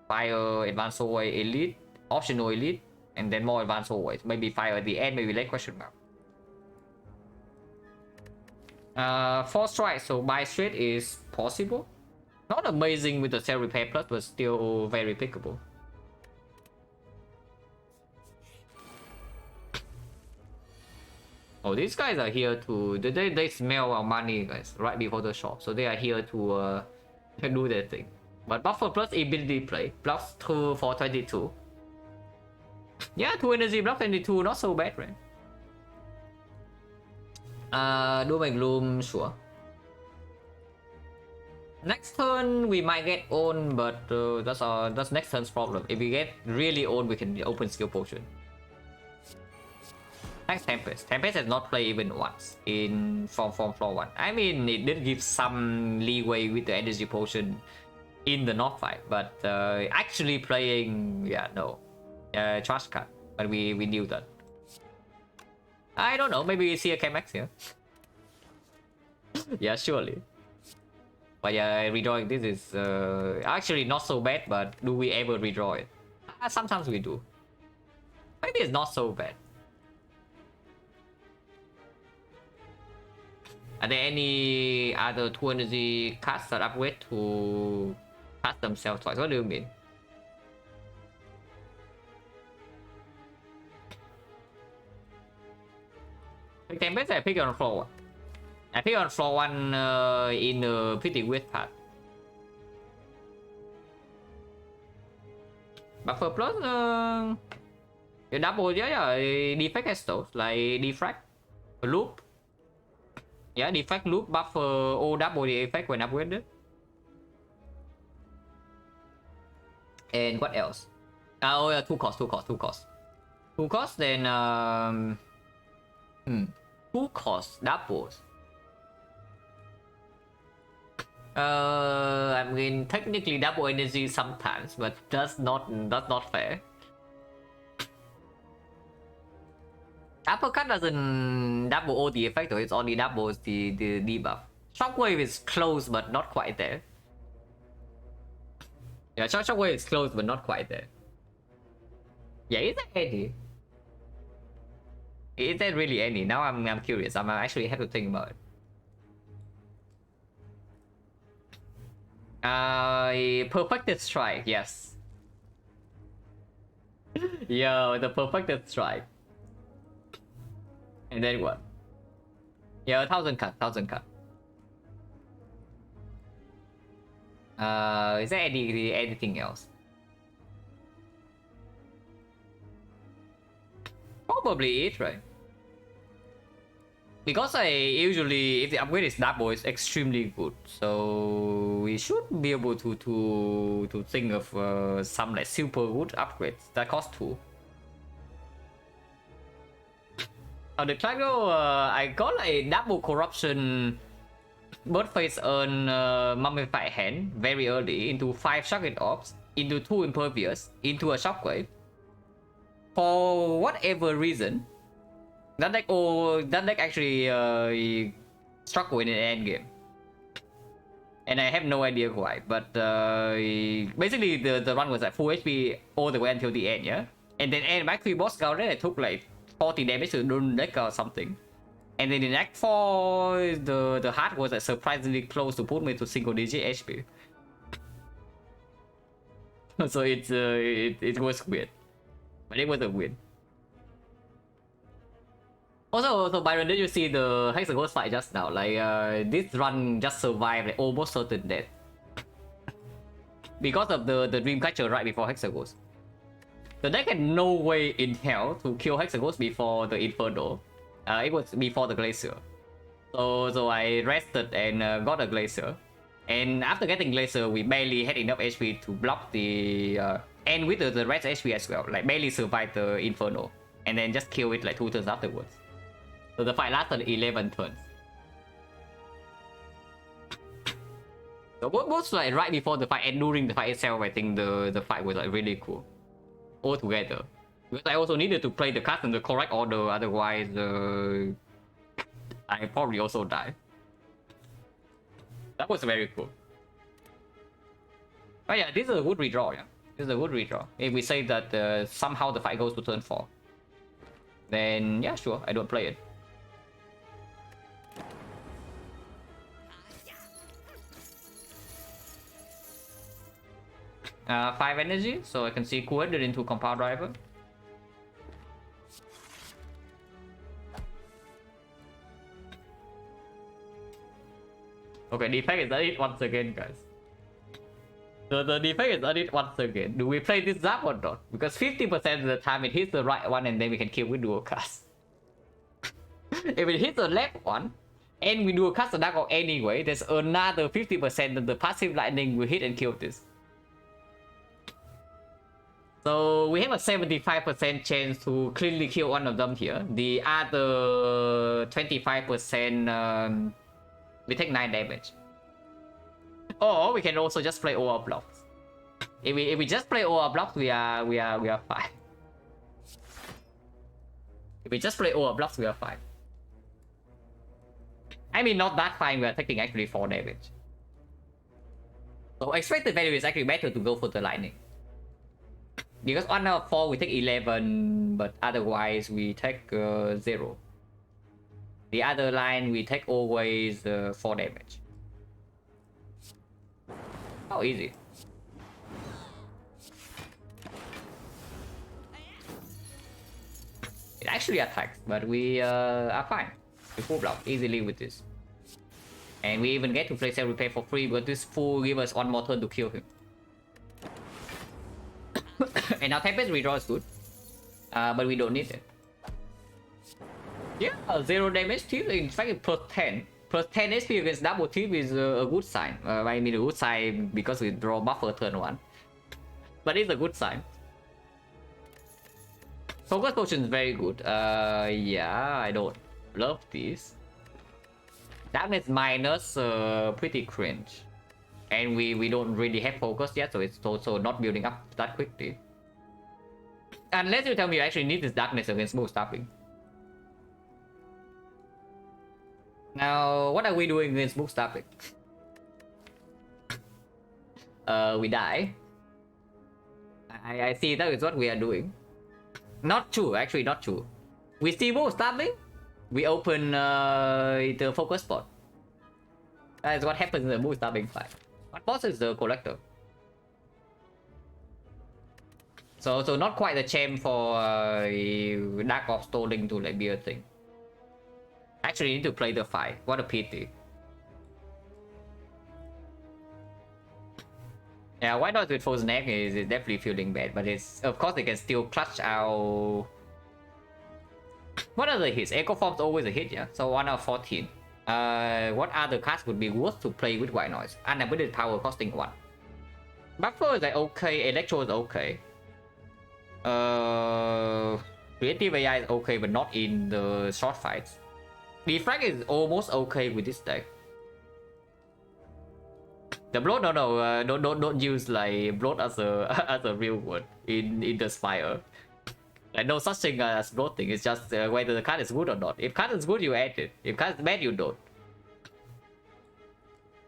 B: fire, advance away, elite, optional elite, and then more advanced always. Maybe fire at the end, maybe late question mark. 4 strikes, so buy straight is possible. Not amazing with the Self Repair Plus, but still very pickable. Oh, these guys are here to... They smell our money, guys, right before the shop. So they are here to do their thing. But Buffer Plus ability play. Plus 2 for 22. Yeah, 2 energy, block 22, not so bad, right? Doom and Gloom, sure. Next turn we might get owned, but that's next turn's problem. If we get really owned, we can open skill potion. Thanks, Tempest. Tempest has not played even once from floor 1. I mean, it did give some leeway with the energy potion in the North fight, but actually playing, yeah, no. Trash card, but we knew that. I don't know, maybe we see a KMX here. Yeah, surely. But yeah, redrawing this is actually not so bad, but do we ever redraw it? Sometimes we do. Maybe it's not so bad. Are there any other 2 energy cards that upgrade to cast themselves twice? What do you mean? Tempest I pick on floor 1. I pick on floor 1 in a pretty weird path. Buffer Plus you double, yeah, defect has those, like defect, loop. Yeah, defect, loop, buffer, all double the effect when upgraded. And what else? Oh yeah, 2 cost. 2 cost, then 2 cost doubles. I mean technically double energy sometimes, but that's not fair. Uppercut doesn't double all the effect, or it only doubles the debuff. Shockwave is close but not quite there. Yeah, Shockwave is close but not quite there. Yeah, is there any? Is there really any? Now I'm curious. I'm actually have to think about it. Perfected Strike, yes. Yo, the Perfected Strike. And then what? Yeah, 1000 cut. Is there anything else? Probably it, right? Because I usually, if the upgrade is double, it's extremely good. So we should be able to think of some like super good upgrades that cost 2. On the Clago, I got a double corruption bird face on mummified hand very early into 5 shocking orbs, into 2 impervious, into a shockwave. For whatever reason, that deck actually struggled in the end game, and I have no idea why. But basically, the run was at full HP all the way until the end, yeah. And then end back 3 boss scout, I took like 40 damage to the deck or something. And then in Act 4, the heart was like surprisingly close to put me to single digit HP. So it was weird, but it was a win. Also, Byron, did you see the Hexaghost fight just now? Like, this run just survived like almost certain death because of the Dreamcatcher right before Hexaghost. The deck had no way in hell to kill Hexaghost before the Inferno. It was before the Glacier. So I rested and got a Glacier. And after getting Glacier, we barely had enough HP to block the... and with the rest HP as well. Like, barely survived the Inferno. And then just kill it like 2 turns afterwards. So the fight lasted 11 turns. So both like right before the fight and during the fight itself, I think the fight was like really cool. All together. Because I also needed to play the cards in the correct order, otherwise I probably also die. That was very cool. But yeah, this is a good redraw, yeah. This is a good redraw. If we say that somehow the fight goes to turn 4, then yeah, sure, I don't play it. Uh, 5 energy, so I can see converted into compound driver. Okay, defect is added once again, guys. The defect is added once again. Do we play this zap or not? Because 50% of the time it hits the right one and then we can kill with dual cast. If it hits the left one and we dual cast the dark orb anyway, there's another 50% that the passive lightning will hit and kill this. So we have a 75% chance to cleanly kill one of them here. The other 25% we take 9 damage. Or we can also just play OR blocks. If we just play OR blocks, we are fine. If we just play OR blocks, we are fine. I mean, not that fine. We are taking actually 4 damage. So expected value is actually better to go for the lightning. Because 1 out of 4 we take 11, but otherwise we take 0. The other line we take always 4 damage. How easy. It actually attacks, but we are fine. We full block easily with this. And we even get to play self repair for free, but this fool give us 1 more turn to kill him. And now Tempest redraw is good, but we don't need it. Yeah, 0 damage thief, in fact plus 10. Plus 10 HP against double thief is a good sign. I mean a good sign because we draw buffer turn 1. But it's a good sign. Focus potion is very good. Yeah, I don't love this. Darkness minus pretty cringe. And we don't really have focus yet, so it's also not building up that quickly. Unless you tell me you actually need this darkness against smooth stabbing. Now, what are we doing against smooth stabbing? We die. I see that is what we are doing. Not true, actually not true. We see smooth stabbing, we open the focus spot. That is what happens in the smooth stabbing fight. What boss is the collector? So not quite the champ for Dark Orb stalling to like be a thing. Actually need to play the fight. What a pity. Yeah, White Noise with Frozen Egg is definitely feeling bad, but it's of course they can still clutch our
A: What are the hits? Echo Form's always a hit, yeah? So 1 out of 14. What other cards would be worth to play with white noise? Unlimited power costing 1. Buffer is like okay, Electro is okay. Creative AI is okay, but not in the short fights. Defect is almost okay with this deck. The bloat, no, don't use like bloat as a as a real word in the Spire. Like no such thing as bloating. It's just whether the card is good or not. If card is good, you add it. If card is bad, you don't.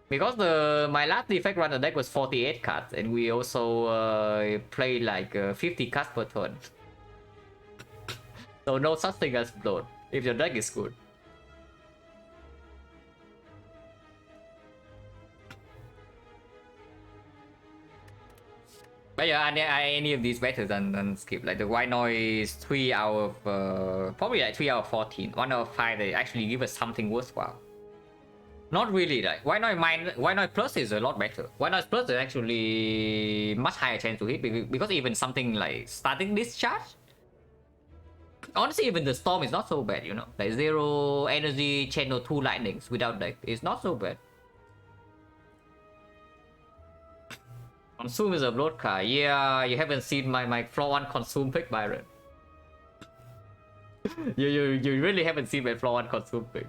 A: Because my last defect runner deck was 48 cards, and we also play like 50 cards per turn. So no such thing as bloat if your deck is good. But yeah, any of these better than skip. Like the white noise 3 out of probably like 3 out of 14. 1 out of 5 they actually give us something worthwhile. Not really, like white noise plus is a lot better. White noise plus is actually much higher chance to hit because even something like static discharge. Honestly, even the storm is not so bad, you know. Like 0 energy, channel 2 lightnings without deck. It's not so bad. Consume is a bloat card. Yeah, you haven't seen my floor 1 consume pick, Byron. you really haven't seen my floor 1 consume pick.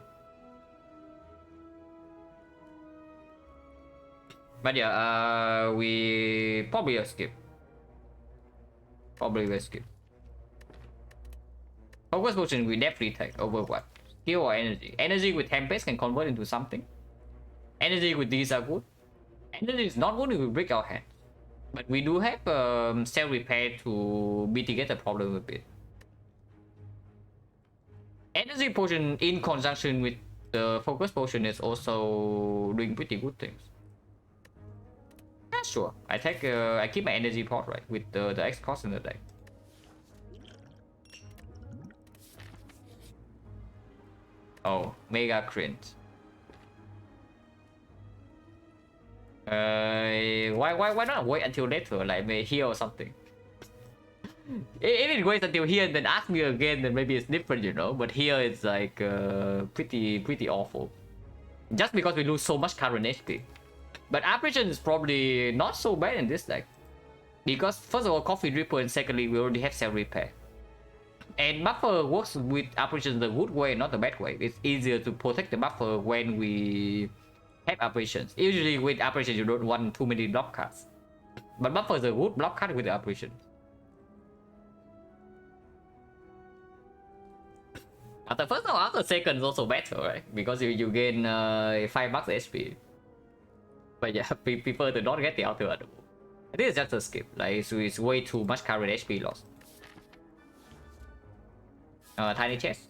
A: But yeah, we probably will skip. Probably will skip. Focus potion we definitely take over what? Skill or energy? Energy with Tempest can convert into something. Energy with these are good. Energy is not good if we break our hand. But we do have cell repair to mitigate the problem a bit. Energy potion in conjunction with the focus potion is also doing pretty good things. Yeah, sure. I keep my energy pot right with the X cost in the deck. Oh, mega cringe. Why not wait until later, like maybe here or something? If it waits until here and then ask me again, then maybe it's different, you know. But here it's like pretty awful. Just because we lose so much current HP. But Apparition is probably not so bad in this deck. Because first of all, Coffee Dripper, and secondly, we already have Cell Repair. And Buffer works with Apparition the good way, not the bad way. It's easier to protect the Buffer when we have Apparitions. Usually with Apparitions you don't want too many block cards. But Buffer is a good block card with the Apparition. After first or after second is also better, right? Because you gain 5 bucks HP. But yeah, prefer to not get the outer animal. I think it's just a skip. Like it's way too much current HP loss. Tiny chest.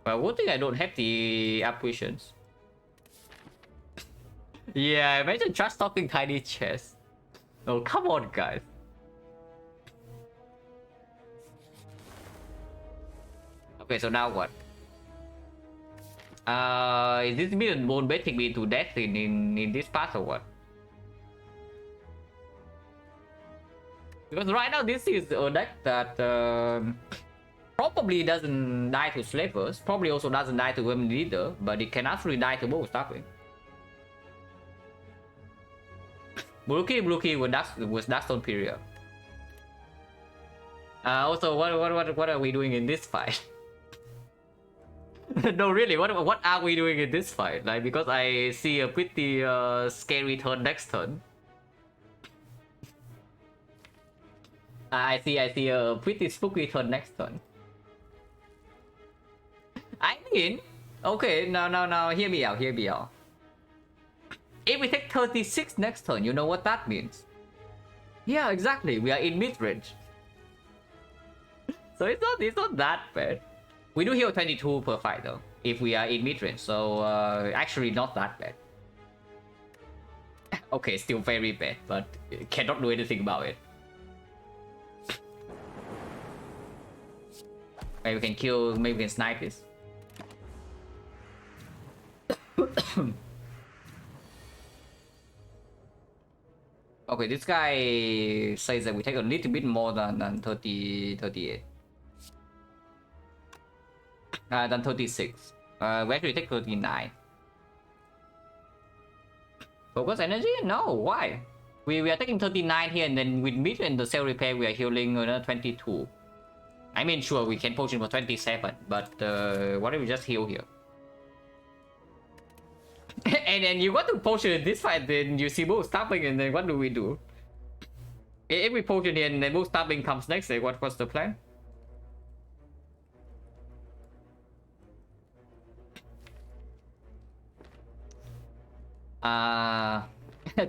A: But one thing I don't have the apparitions. Yeah, imagine just talking tiny chest. Oh, come on, guys. Okay, so now what? Is this million bone betting me to death in this part or what? Because right now this is a deck that probably doesn't die to slavers, probably also doesn't die to women either, but it can actually die to both, stopping. Bluki was Darkstone period. Also, what are we doing in this fight? No, really, what are we doing in this fight? Like, because I see a pretty scary turn next turn. I see a pretty spooky turn next turn. I mean, okay, now, hear me out. If we take 36 next turn, you know what that means? Yeah, exactly. We are in mid-range. So it's not that bad. We do heal 22 per fight though, if we are in mid-range. So actually not that bad. Okay, still very bad, but cannot do anything about it. Maybe we can kill, maybe we can snipe this. Okay, this guy says that we take a little bit more than 38.
B: Then 36. We actually take 39. Focus energy? No, why? We are taking 39 here, and then with mid and the cell repair, we are healing 22. I mean, sure, we can potion for 27, but what if we just heal here? And then you want to potion in this fight, then you see move stopping, and then what do we do? If we potion here and then move stopping comes next, then what's the plan?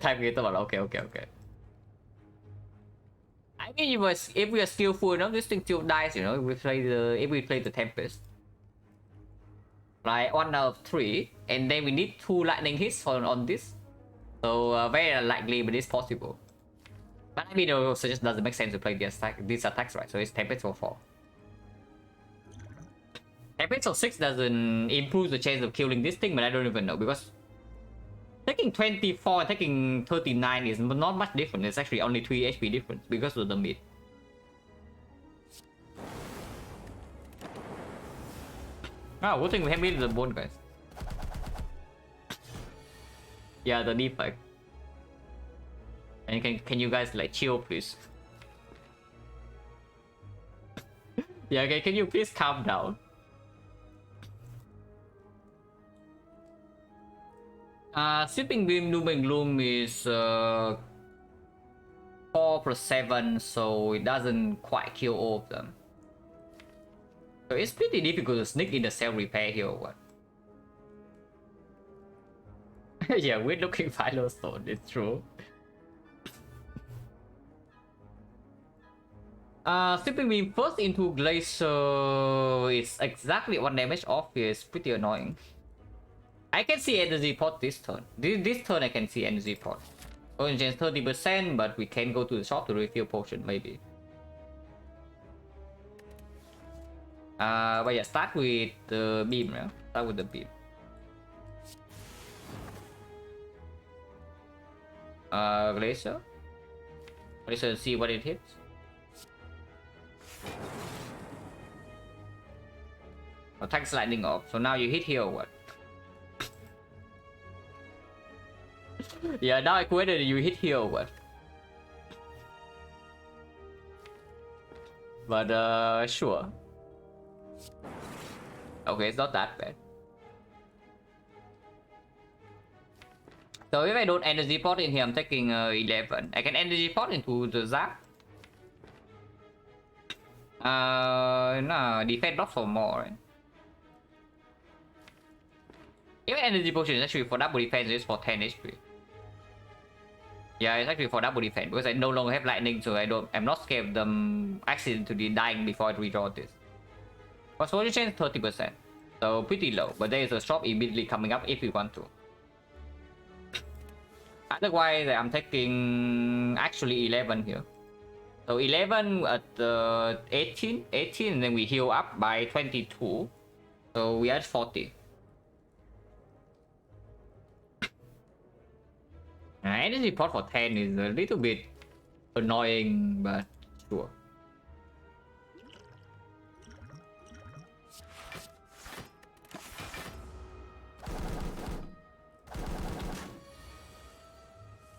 B: Time creator, okay. I mean, if we are still full enough, this thing still dies, you know. If we play the Tempest, like 1 out of 3, and then we need 2 lightning hits on this, so very unlikely, but it's possible. But I mean, it also just doesn't make sense to play these attacks, right? So it's Tempest for 4. Tempest for 6 doesn't improve the chance of killing this thing, but I don't even know, because taking 24 and taking 39 is not much different. It's actually only 3 HP difference because of the mid. Good thing we have mid the bone, guys. Yeah, the defect. And can you guys like chill, please? Yeah, okay, can you please calm down? Sweeping Beam, Doom and Gloom is 4 plus 7, so it doesn't quite kill all of them. So it's pretty difficult to sneak in the cell repair here or what? Yeah, we're looking Philostone, it's true. Sweeping Beam first into Glacier is exactly 1 damage off here, it's pretty annoying. I can see energy pot this turn. This turn I can see energy pot. Orange chance 30%, but we can go to the shop to refill potion maybe. But yeah, start with the beam, yeah? Start with the beam. Glacier. Glacier, see what it hits. Attacks lightning off. So now you hit here or what? Yeah, now I quit you hit here or what? But sure. Okay, it's not that bad. So if I don't energy pot in here, I'm taking 11. I can energy pot into the zap. No, defense not for more. Right? Even energy potion is actually for double defense, it's for 10 HP. Yeah, it's actually for double defense because I no longer have lightning, so I'm not scared of them accidentally dying before I redraw this. For soldier chance 30%, so pretty low, but there is a shop immediately coming up if we want to. Otherwise, I'm taking actually 11 here. So 11 at 18, and then we heal up by 22, so we are at 40. Energy pot for 10 is a little bit annoying, but sure.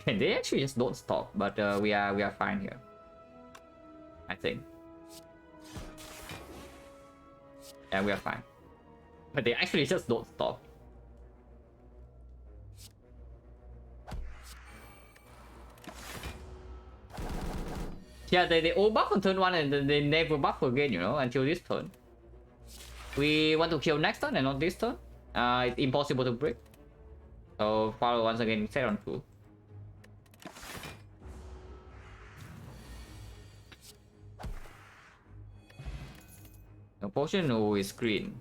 B: And they actually just don't stop, but we are fine here, I think. Yeah, we are fine. But they actually just don't stop. Yeah, they all buff on turn 1 and then they never buff again, you know, until this turn. We want to kill next turn and not this turn. It's impossible to break. So follow once again, set on 2. The potion is green.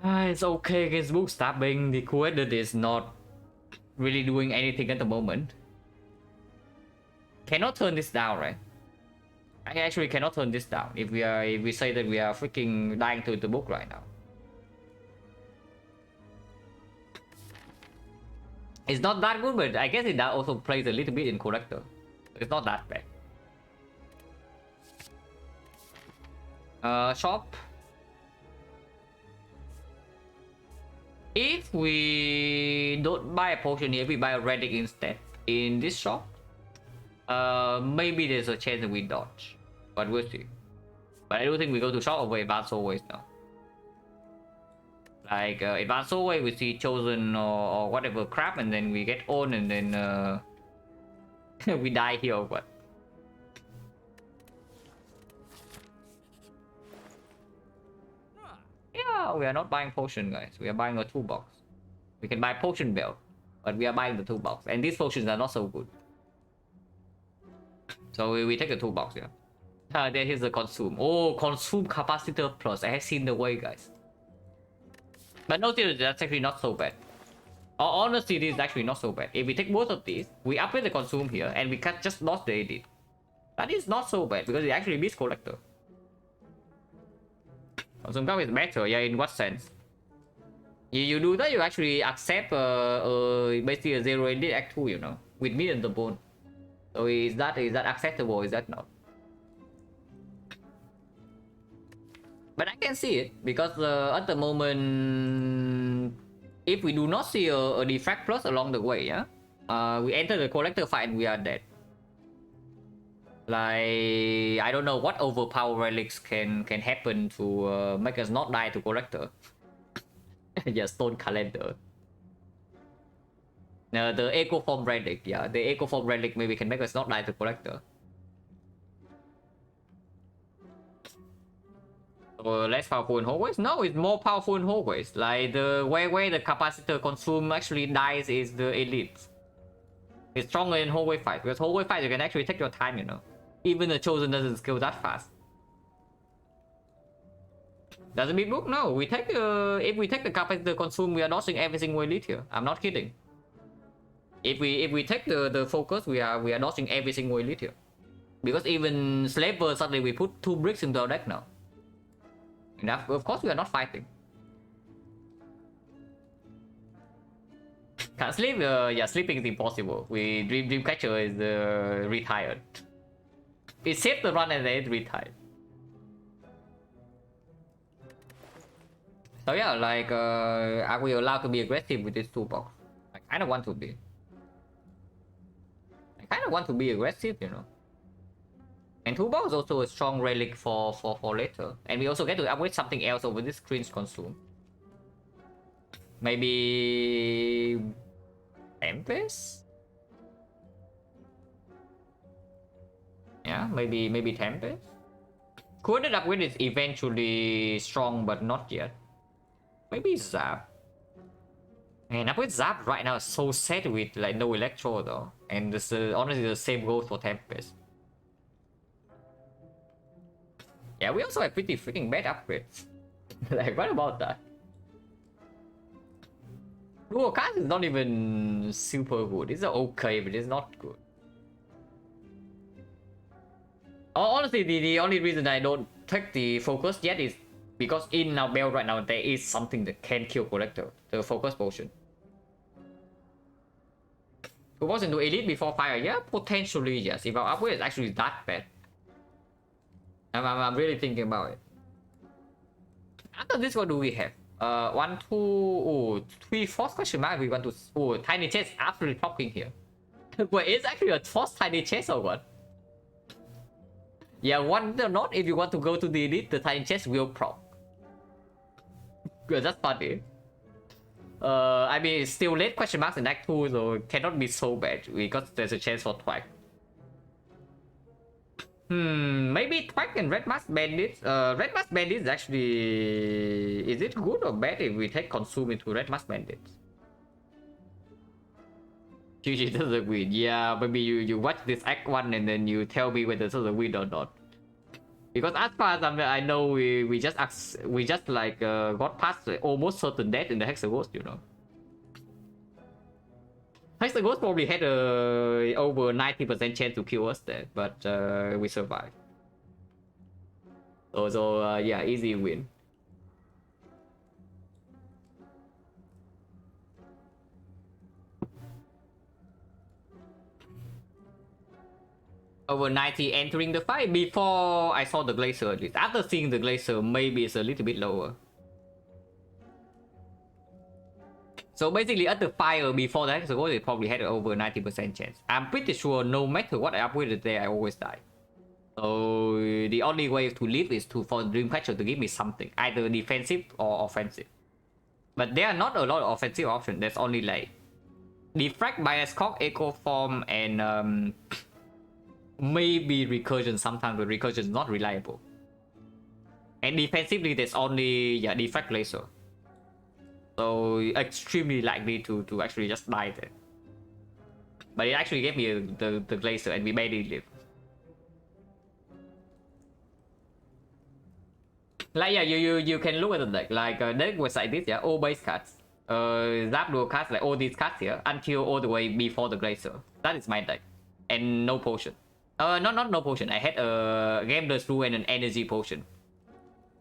B: It's okay against book stabbing. The Coedit is not really doing anything at the moment. Cannot turn this down, right? I actually cannot turn this down if we say that we are freaking dying to the book right now. It's not that good, but I guess it also plays a little bit in collector. It's not that bad.
A: Shop. If we don't buy a potion here, we buy a relic instead in this shop. Maybe there's a chance that we dodge, but we'll see. But I do think we go to shop over advanced always now. Like advanced always, we see chosen or whatever crap, and then we get on, and then we die here or what. Yeah, we are not buying potion, guys. We are buying a toolbox. We can buy potion belt, but we are buying the toolbox, and these potions are not so good. So we take the toolbox, yeah. There is the consume. Oh, consume capacitor plus. I have seen the way, guys. But no, seriously, that's actually not so bad. Honestly, this is actually not so bad. If we take both of these, we upgrade the consume here, and we can just lost the edit. That is not so bad because it actually beats collector. Consume cup is better, yeah. In what sense? You do that, you actually accept basically a 0 edit act 2, you know, with me and the bone. So is that acceptable? Is that not? But I can see it because at the moment, if we do not see a defect plus along the way, yeah, we enter the collector fight and we are dead. Like I don't know what overpower relics can happen to make us not die to collector. Yeah, stone calendar. The echo form relic, yeah, the echo form relic maybe can make us not die to collector. Less powerful in hallways? No, it's more powerful in hallways. Like the where the capacitor consume actually dies is the elite. It's stronger in hallway fight because hallway fight you can actually take your time, you know. Even the chosen doesn't skill that fast. Doesn't mean book? No, we take if we take the capacitor consume, we are dodging every single elite here. I'm not kidding. If we take the focus, we are dodging every single elite here. Because even Slaver suddenly we put 2 bricks into our deck now. And of course we are not fighting. Can't sleep? Yeah, sleeping is impossible. Dreamcatcher is retired. It saved the run and then it retired. So yeah, like are we allowed to be aggressive with this toolbox? I kind of want to be. I kind of want to be aggressive, you know. And toolbox is also a strong relic for later. And we also get to upgrade something else over this cringe consume. Maybe Tempest? Yeah, maybe Tempest. Coordinate upgrade is eventually strong, but not yet. Maybe Zap. And upgrade Zap right now is so set with like no electro though. And this honestly the same goes for Tempest. Yeah, we also have pretty freaking bad upgrades. Like, what about that? Dual cast is not even super good. It's okay, but it's not good. Honestly, the only reason I don't take the focus yet is because in our belt right now, there is something that can kill collector. The focus potion. Who was into elite before fire? Yeah, potentially yes. If our upgrade is actually that bad. I'm really thinking about it. After this, what do we have? 1, 2, 3, 4 question mark. We want to. Oh, tiny chest absolutely talking here. Wait, it's actually a forced tiny chest or what? Yeah, one or not. If you want to go to the elite, the tiny chest will proc. Good, that's funny. I mean, it's still late question marks in Act 2, so it cannot be so bad because there's a chance for Twag. Maybe Twag and Red Mask Bandits. Red Mask Bandits actually... Is it good or bad if we take Consume into Red Mask Bandits? GG, this is a win. Yeah, maybe you watch this Act 1 and then you tell me whether this is a win or not. Because as far as I know, we just like got past almost certain death in the Hexaghost, you know. Hexaghost probably had a over 90% chance to kill us there, but we survived. So yeah, easy win. Over 90 entering the fight before I saw the Glacier at least. After seeing the Glacier, maybe it's a little bit lower. So basically at the fire before that, so it probably had over 90% chance. I'm pretty sure no matter what I upgraded there, I always die. So the only way to live is for Dreamcatcher to give me something, either defensive or offensive. But there are not a lot of offensive options. There's only like defect, bias cock, echo form, and maybe recursion sometimes, but recursion is not reliable. And defensively, there's only defect laser. So extremely likely to actually just die there. But it actually gave me the glacier and we barely live. Like yeah, you can look at the deck like deck was like this, yeah, all base cards, zap dual cards, like all these cards here until all the way before the glacier. That is my deck, and no potion. Not no potion. I had a Gambler's Rule and an energy potion,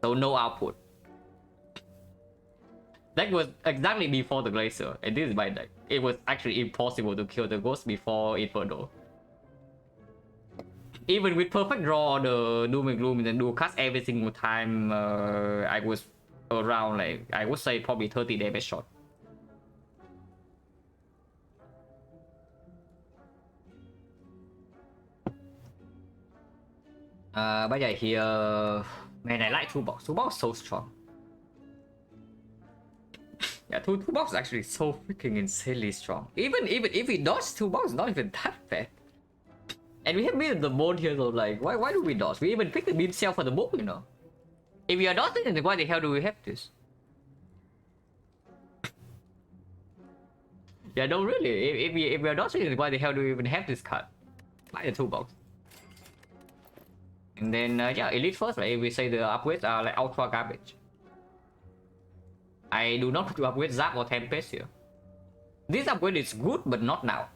A: so no output. That was exactly before the glacier, and this is my deck. It was actually impossible to kill the ghost before Inferno. Even with perfect draw the Doom and Gloom and then dual cast every single time, I was around like, I would say probably 30 damage shot. But yeah, here, man, I like toolbox. Toolbox is so strong. Yeah, toolbox is actually so freaking insanely strong. Even if we dodge toolbox, not even that bad. And we have made the board here though, like, why do we dodge? We even picked the beam cell for the board, you know. If we are dodging, then why the hell do we have this? Yeah, no, really. If we are dodging, then why the hell do we even have this card? Buy the toolbox. And then, yeah, elite first, right? If we say the upgrades are like ultra garbage. I do not want to upgrade Zap or Tempest here. This upgrade is good, but not now.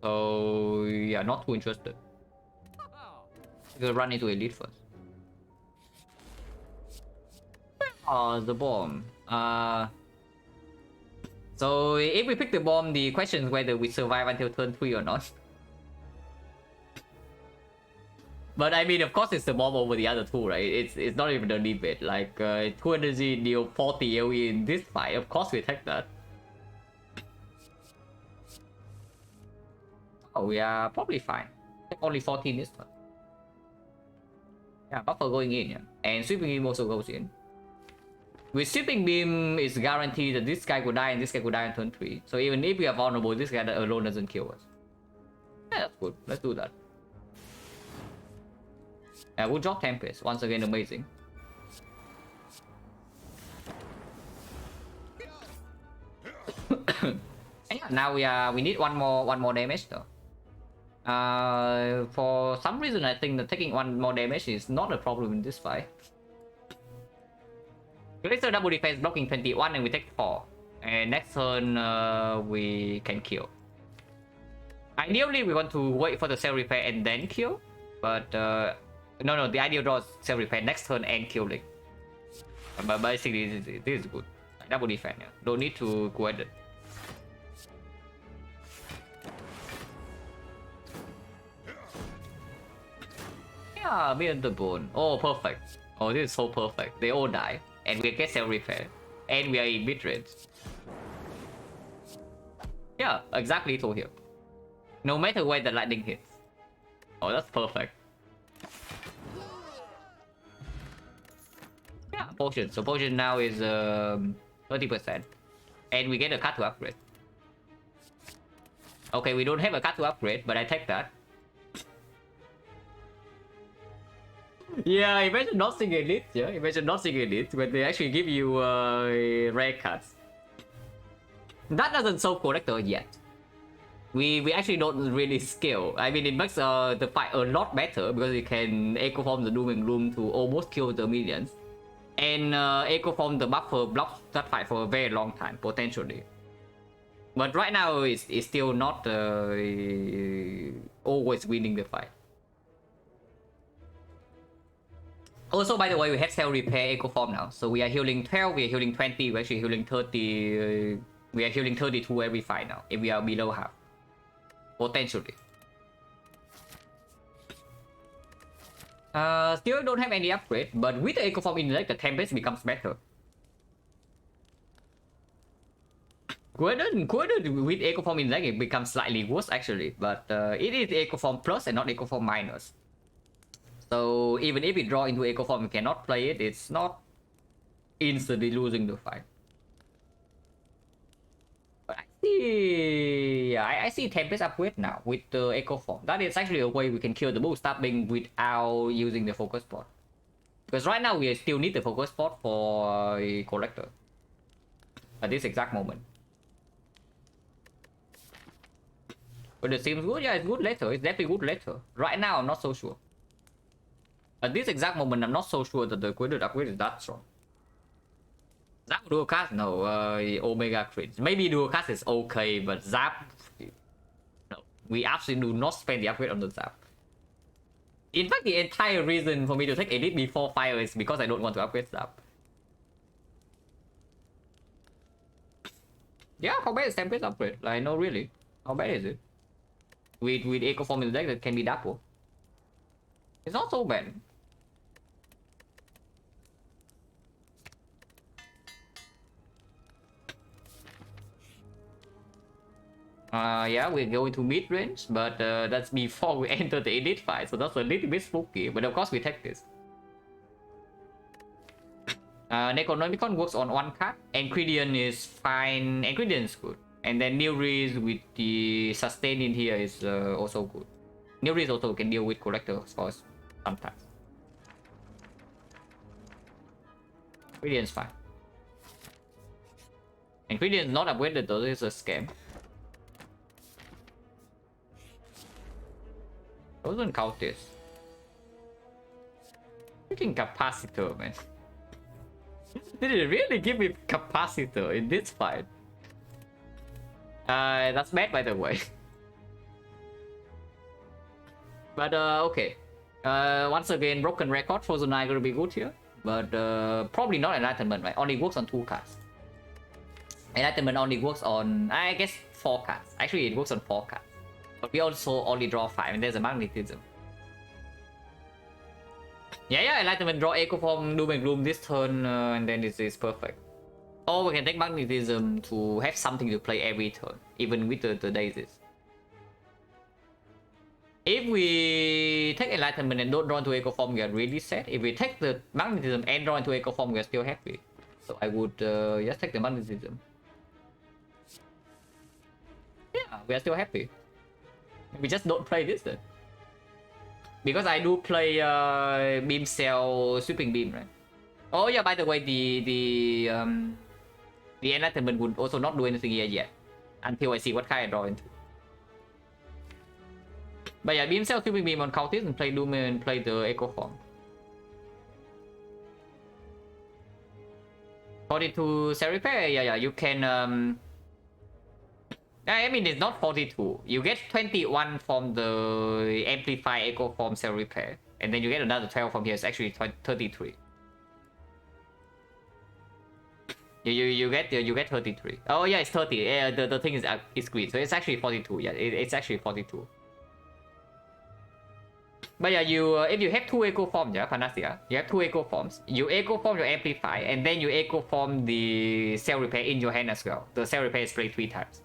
A: So yeah, not too interested. We'll run into elite first. The bomb. So if we pick the bomb, the question is whether we survive until turn 3 or not. But I mean, of course, it's the bomb over the other two, right? It's not even a debate. Like 2 energy deal 40 AoE in this fight. Of course, we take that. Oh, we are probably fine. Only 14 this time. Yeah, buffer going in, yeah. And sweeping beam also goes in. With sweeping beam, it's guaranteed that this guy could die and this guy could die on turn 3. So even if we are vulnerable, this guy alone doesn't kill us. Yeah, that's good. Let's do that. Yeah, we'll drop Tempest. Once again, amazing. And yeah, now we need one more damage though. For some reason, I think that taking one more damage is not a problem in this fight. Glacier double defense blocking 21 and we take 4. And next turn, we can kill. Ideally, we want to wait for the cell repair and then kill. But, no, the ideal draw is cell repair next turn and killing. But basically, this is good. Double defense, yeah. Don't need to go at it. Yeah, beyond the bone. Oh, perfect. Oh, this is so perfect. They all die. And we get cell repair. And we are in mid range. Yeah, exactly to here. No matter where the lightning hits. Oh, that's perfect. Yeah, potion. So potion now is 30%. And we get a card to upgrade. Okay, we don't have a card to upgrade, but I take that. Yeah, imagine not seeing elite, yeah? Imagine not seeing elite when they actually give you rare cards. That doesn't solve collector yet. We actually don't really scale. I mean, it makes the fight a lot better because you can echo form the Doom and Gloom to almost kill the minions. And echo form the buffer blocks that fight for a very long time, potentially. But right now, it's still not always winning the fight. Also, by the way, we have cell repair echo form now. So we are healing 12, we are healing 20, we're actually healing 30. We are healing 32 every fight now, if we are below half. Potentially.
B: Still don't have any upgrade, but with the Echo Form in leg, the Tempest becomes better. Quoted with Echo Form in leg, it becomes slightly worse actually, but it is Echo Form plus and not Echo Form minus. So even if we draw into Echo Form, we cannot play it. It's not instantly losing the fight. But I see, yeah, I see Tempest upgrade now with the Echo Form. That is actually a way we can kill the bull stabbing without using the focus spot. Because right now we still need the focus spot for Collector at this exact moment. But it seems good. Yeah, it's good later. It's definitely good later. Right now, I'm not so sure. At this exact moment, I'm not so sure that the Quided upgrade is that strong. Zap dual cast? No, Omega crit. Maybe dual cast is okay, but Zap... No, we absolutely do not spend the upgrade on the Zap. In fact, the entire reason for me to take Elite before Fire is because I don't want to upgrade Zap. Yeah, how bad is Tempest upgrade? Like, no, really. How bad is it? With Echo Form in the deck, that can be double. It's not so bad. Yeah, we're going to mid range, but that's before we enter the elite fight, so that's a little bit spooky. But of course, we take this. Necronomicon works on one card. Enchiridion is fine. Enchiridion is good. And then Neuris with the sustain in here is also good. Neuris also can deal with Collector Force sometimes. Enchiridion is fine. Enchiridion is not upgraded though, this is a scam. Doesn't count this. Freaking capacitor, man. Did it really give me capacitor in this fight? That's bad by the way. But okay. Once again, broken record. Frozen Eye gonna be good here. But probably not Enlightenment, right? Only works on 2 cards. Enlightenment only works on, I guess, 4 cards. Actually, it works on 4 cards. But we also only draw 5, and there's a magnetism. Yeah, Enlightenment draw Echo Form, Doom and Gloom this turn, and then this is perfect. Or we can take magnetism to have something to play every turn, even with the daisies. If we take Enlightenment and don't draw into Echo Form, we are really sad. If we take the magnetism and draw into Echo Form, we are still happy. So I would just take the magnetism. Yeah, we are still happy. We just don't play this then. Because I do play Beam Cell Sweeping Beam, right? Oh yeah, by the way, the Enlightenment would also not do anything here yet. Until I see what kind I draw into. But yeah, Beam Cell Sweeping Beam on Cultist and play Doom and play the Echo Form. 42 cell repair, yeah, you can I mean, it's not 42. You get 21 from the Amplify Echo Form Cell Repair. And then you get another 12 from here. It's actually 33. You get 33. Oh yeah, it's 30. Yeah, the thing is green. So it's actually 42. Yeah, it's actually 42. But yeah, if you have 2 Echo Forms, yeah, Panacea, you have 2 Echo Forms. You Echo Form your Amplify, and then you Echo Form the Cell Repair in your hand as well. The Cell Repair is played 3 times.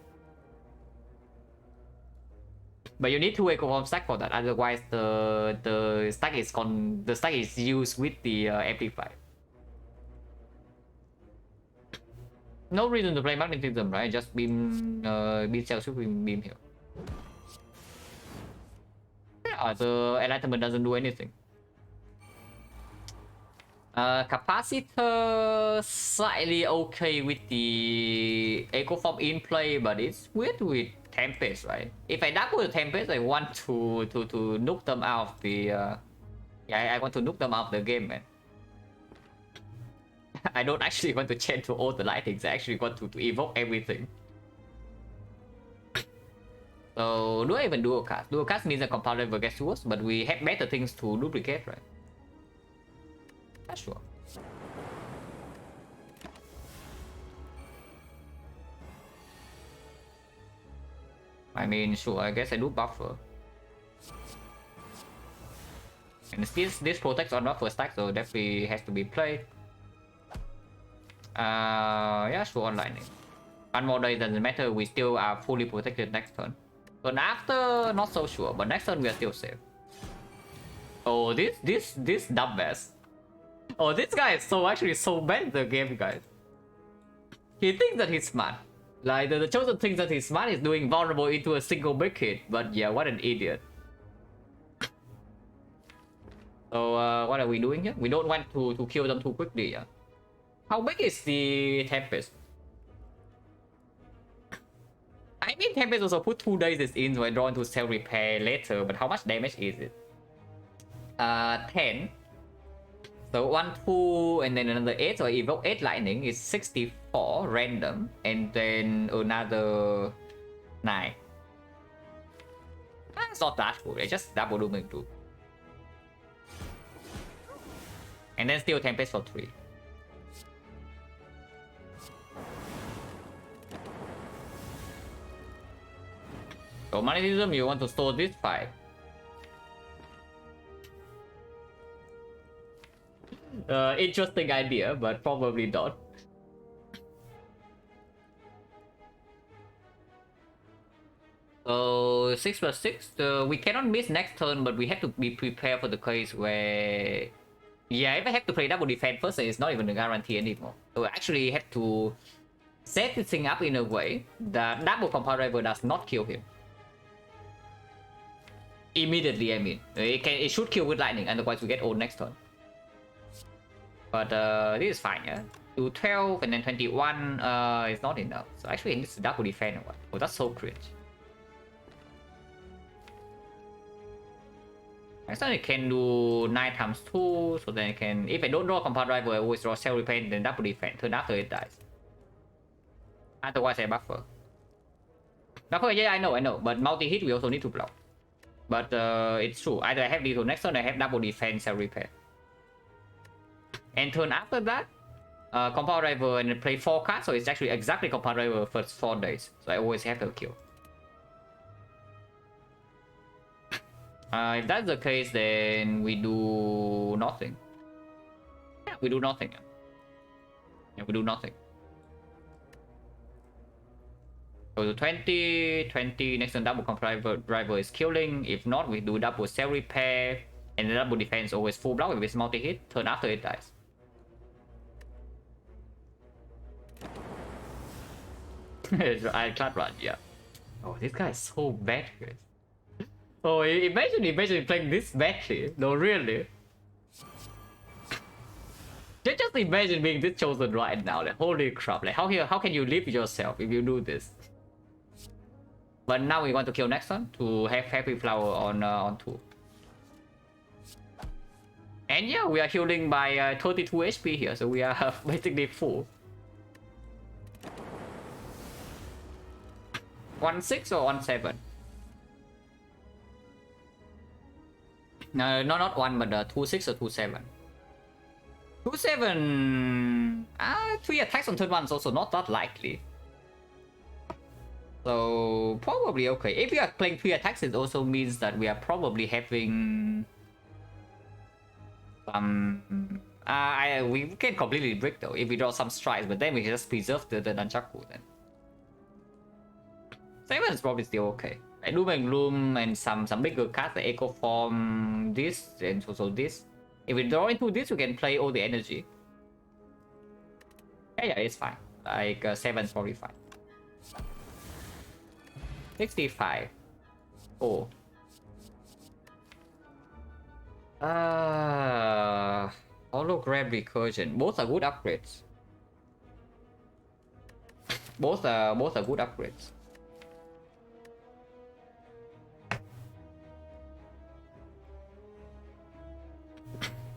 B: But you need 2 Echo Form stack for that, otherwise the stack is used with the Amplify. No reason to play magnetism, right? Just beam cell sweeping beam here. Yeah, the Enlightenment doesn't do anything. Capacitor slightly okay with the Echo Form in play, but it's weird with Tempest, right? If I double the Tempest, I want to nuke them out of the yeah, I want to nuke them out of the game, man. I don't actually want to change to all the lightings. I actually want to evoke everything. So do I even dual cast? Dual cast means a compound will get worse, but we have better things to duplicate, right? Not sure. I mean, sure, I guess I do buffer.
A: And this protects on our first stack, so definitely has to be played. Yeah, sure, online. One more day doesn't matter, we still are fully protected next turn. But after, not so sure, but next turn we are still safe. Oh, this dumbass. Oh, this guy is actually so bad in the game, guys. He thinks that he's smart. Like, the chosen thinks that he's smart is doing vulnerable into a single big hit. But yeah, what an idiot. So, what are we doing here? We don't want to kill them too quickly, yeah? How big is the Tempest? I mean, Tempest also put 2 days in, so I draw into self repair later, but how much damage is it? 10. So 1, 2, and then another 8, so I evoke 8 lightning is 64 random, and then another 9. It's not that good, I just double dooming 2. And then still Tempest for 3. So magnetism, you want to store this 5. Interesting idea, but probably not. So 6 plus 6, we cannot miss next turn, but we have to be prepared for the case where... Yeah, if I have to play double defense first, it's not even a guarantee anymore. So I actually have to set this thing up in a way that double comparator does not kill him. Immediately, I mean. It should kill with lightning, otherwise we get old next turn. But this is fine, yeah? To 12 and then 21 is not enough. So actually it needs to double defend or what? Oh, that's so cringe. Next time I can do 9 times 2, so then I can... If I don't draw compound driver, I always draw self repair, then double defend, turn after it dies. Otherwise I buffer. Buffer, yeah, I know, but multi-hit we also need to block. But it's true, either I have lethal next turn, I have double defense, self repair. And turn after that, compound driver and play 4 cards, so it's actually exactly compound driver first 4 days. So I always have to kill. If that's the case, then we do nothing. Yeah, we do nothing. Yeah, we do nothing. Go to 20, 20, next turn double compound driver is killing. If not, we do double self repair. And the double defense always full block if it's multi-hit. Turn after it dies. I can't run, yeah. Oh, this guy is so bad, guys. Oh, imagine playing this badly. No, really. Just imagine being this chosen right now. Like, holy crap! Like, how can you live yourself if you do this? But now we want to kill next one to have happy flower on 2. And yeah, we are healing by 32 HP here, so we are basically full. 1-6 or 1-7? No, not 1, but 2-6 or 2-7. 2-7... 3 attacks on turn 1 is also not that likely. So, probably okay. If we are playing 3 attacks, it also means that we are probably having... we can completely break though, if we draw some strikes, but then we can just preserve the Nunchaku then. 7 is probably still okay. Like Doom and Gloom and some bigger cards like Echo Form, this, and also this. If we draw into this, we can play all the energy. Yeah, it's fine. Like 7 is probably fine. 65. Oh. Hologram Recursion. Both are good upgrades. Both are good upgrades.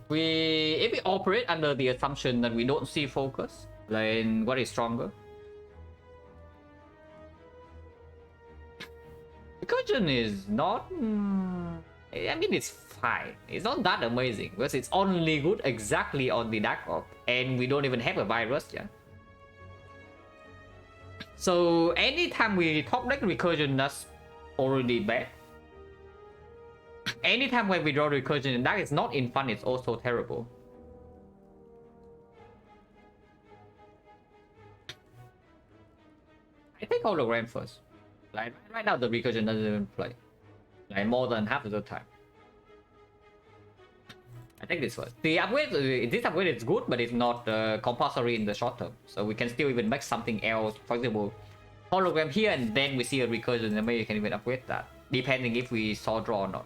A: If we operate under the assumption that we don't see focus, then what is stronger? Recursion is not... I mean, it's fine. It's not that amazing because it's only good exactly on the Dark Orb, and we don't even have a virus yet. So anytime we top deck Recursion, that's already bad. Anytime when we draw recursion in dark, it's not in fun, it's also terrible. I think hologram first. Like right now the recursion doesn't even play. Like more than half of the time. I think this first. The upgrade, this upgrade is good, but it's not compulsory in the short term. So we can still even make something else. For example, hologram here, and then we see a recursion, and maybe we can even upgrade that, depending if we saw draw or not.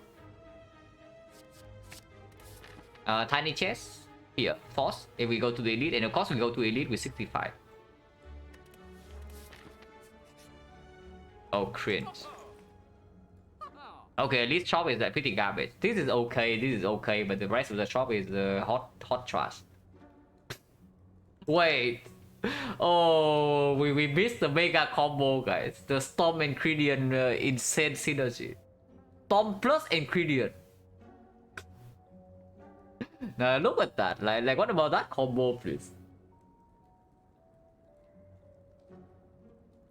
A: Tiny chest here, force. If we go to the elite, and of course we go to elite with 65. Oh, cringe. Okay, this shop is like pretty garbage. This is okay, but the rest of the shop is hot trash. Wait. Oh, we missed the mega combo, guys. The Storm ingredient insane synergy. Storm plus ingredient. Now look at that. Like what about that combo, please?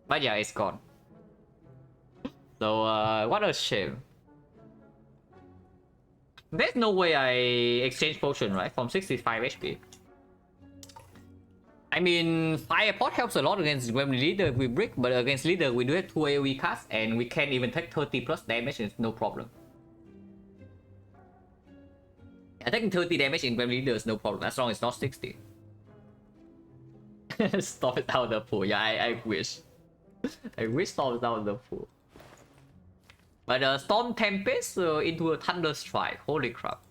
A: But yeah, it's gone. So what a shame. There's no way I exchange potion, right? From 65 HP. I mean, Fire Pot helps a lot against Gremlin Leader if we brick, but against Leader we do have 2 AoE casts and we can even take 30 plus damage, it's no problem. I think 30 damage in Gremlin Leader is no problem, as long as it's not 60. Stop it out of the pool, yeah, I wish. I wish stop it out of the pool. But Storm Tempest into a Thunder Strike. Holy crap.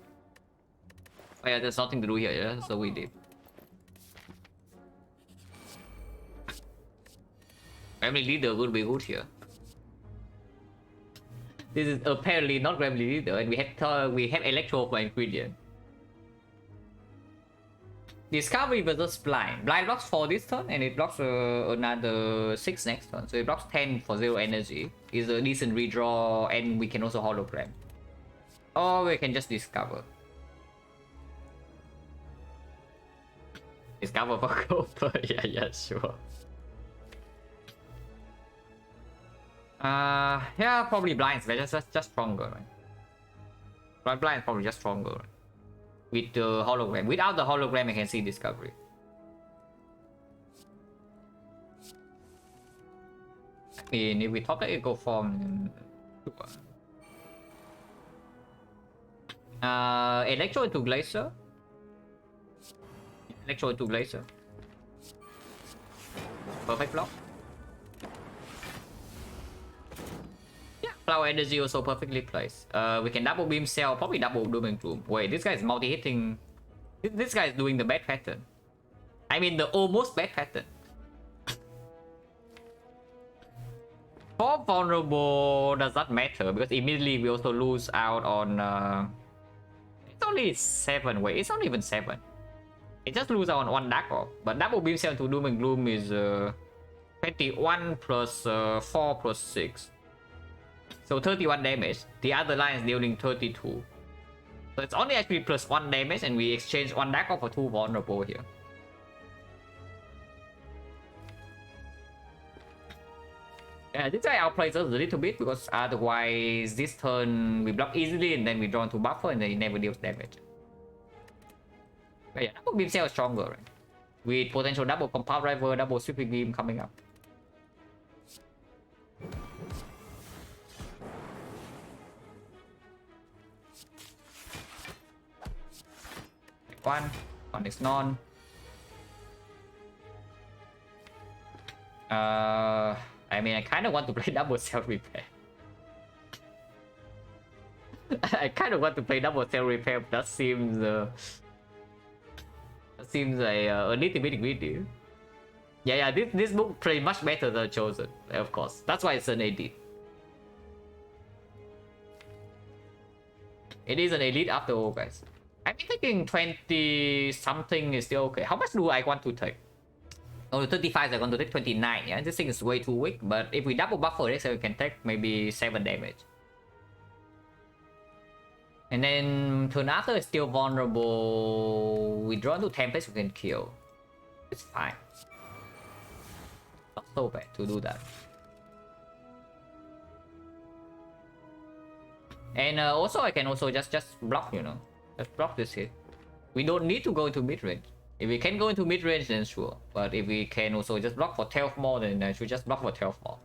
A: Oh yeah, there's nothing to do here, yeah? So we did. Gremlin Leader would be good here. This is apparently not Gremlin Leader, and we have Electro for ingredient. Discovery versus Blind. Blind blocks 4 this turn, and it blocks another 6 next turn. So it blocks 10 for 0 energy. Is a decent redraw, and we can also hologram. Or we can just discover. Discover for Copper. Yeah, sure. Yeah, probably Blind's better, just stronger, right? Blind's probably just stronger, right? With the hologram. Without the hologram, I can see Discovery. I mean, if we top the Echo Form... Electro into Glacier. Electro into Glacier. Perfect block. Yeah, Flower Energy also perfectly placed. We can double Beam Cell, probably double Doom and Gloom. Wait, this guy is multi-hitting. This guy is doing the bad pattern. I mean, the almost bad pattern. For vulnerable, does that matter? Because immediately we also lose out on... It's only 7. Wait, it's not even 7. It just lose out on 1 Dark Orb. But double Beam Cell to Doom and Gloom is 21 plus 4 plus 6. So 31 damage. The other line is dealing 32. So it's only actually plus 1 damage, and we exchange 1 Dark Orb for 2 vulnerable here. Yeah, this guy outplays us a little bit, because otherwise this turn we block easily and then we draw into buffer and then it never deals damage. But yeah, double Beam Cell is stronger, right? With potential double Compound Driver, double Sweeping Beam coming up. One is none. I mean, I kind of want to play double Cell Repair. I kind of want to play double Cell Repair, but that seems a little bit greedy. Yeah, this book plays much better than Chosen, of course. That's why it's an AD. It is an elite after all, guys. I'm thinking 20 something is still okay. How much do I want to take? Oh, 35 I want to take 29, yeah? This thing is way too weak, but if we double buffer this, we can take maybe 7 damage. And then turn after is still vulnerable. We draw into Tempest, we can kill. It's fine. Not so bad to do that. And also I can also just block, you know, just block this hit. We don't need to go into mid range. If we can go into mid range, then sure. But if we can also just block for 12 more, then I should just block for 12 more.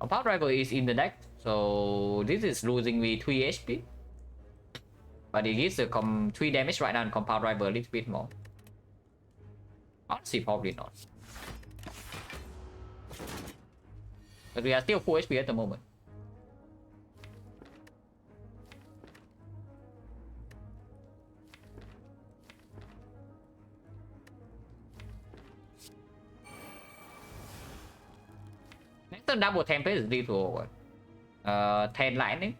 A: Our power driver is in the deck, so this is losing me 3 HP. But it gives the 3 damage right now and compound driver a little bit more. Honestly, probably not. But we are still full HP at the moment. Next turn double tempest is lethal or what? 10 lightning.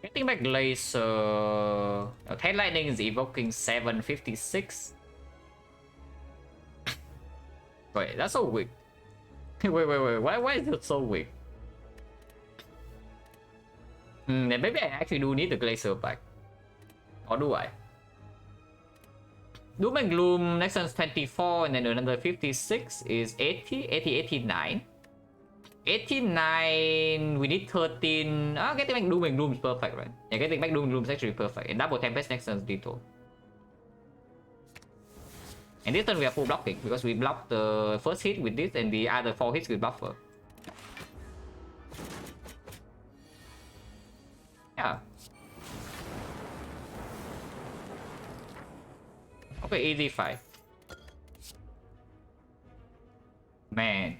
A: Getting back laser. 10 lightning is evoking 756. Wait, that's so weak. wait. Why is it so weak? Then maybe I actually do need the glacier back. Or do I? Doom and Gloom next one's 24 and then another 56 is 80, 89. 89, we need 13. Getting back Doom and Gloom is perfect, right? Yeah, getting back Doom and Gloom is actually perfect. And double Tempest next turn is Ditto. And this turn we are full blocking because we blocked the first hit with this and the other 4 hits with buffer. Yeah. Okay, easy 5. Man.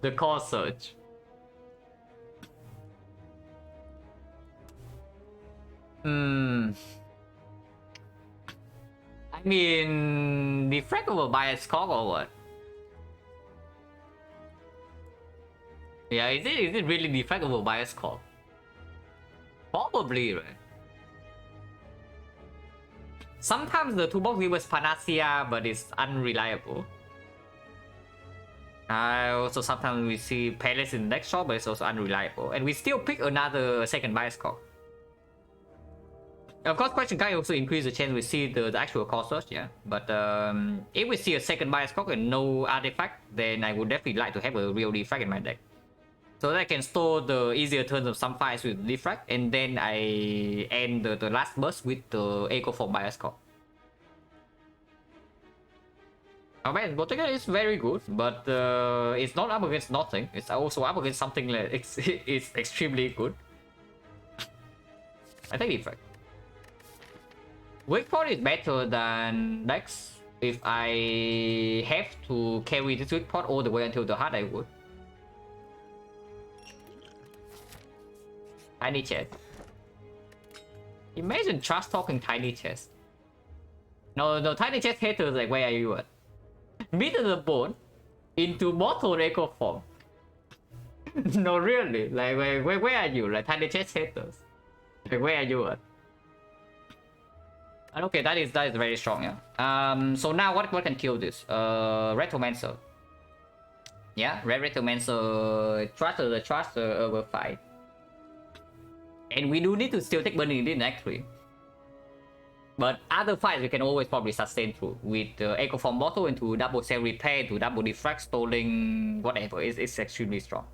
A: The core surge. I mean, defect over bias cock or what? Yeah, is it really defect over bias cock? Probably, right? Sometimes the toolbox gives Panacea, but it's unreliable. Also, sometimes we see Palace in the next shot, but it's also unreliable. And we still pick another second bias cock. Of course, question can also increase the chance we see the actual core search, yeah. But if we see a second bias cock and no artifact, then I would definitely like to have a real defect in my deck. So that I can store the easier turns of some fights with defect, and then I end the last burst with the Echo for bias cock. Oh man, Bottega is very good, but it's not up against nothing. It's also up against something that it's extremely good. I take defect. Weak point is better than Dex. If I have to carry this weak point all the way until the heart, I would. Tiny chest. Imagine trash talking tiny chest. No, tiny chest haters like, where are you at? Meet the bone into mortal echo form. No, really. Like, where are you? Like, tiny chest haters. Like, where are you at? Okay, that is very strong, yeah. So now what can kill this? Retomancer. Yeah, Red Retomancer trust over 5. And we do need to still take burning in actually. But other fights we can always probably sustain through with Echo Form Bottle into double cell repair to double defract, stalling, whatever. It's extremely strong.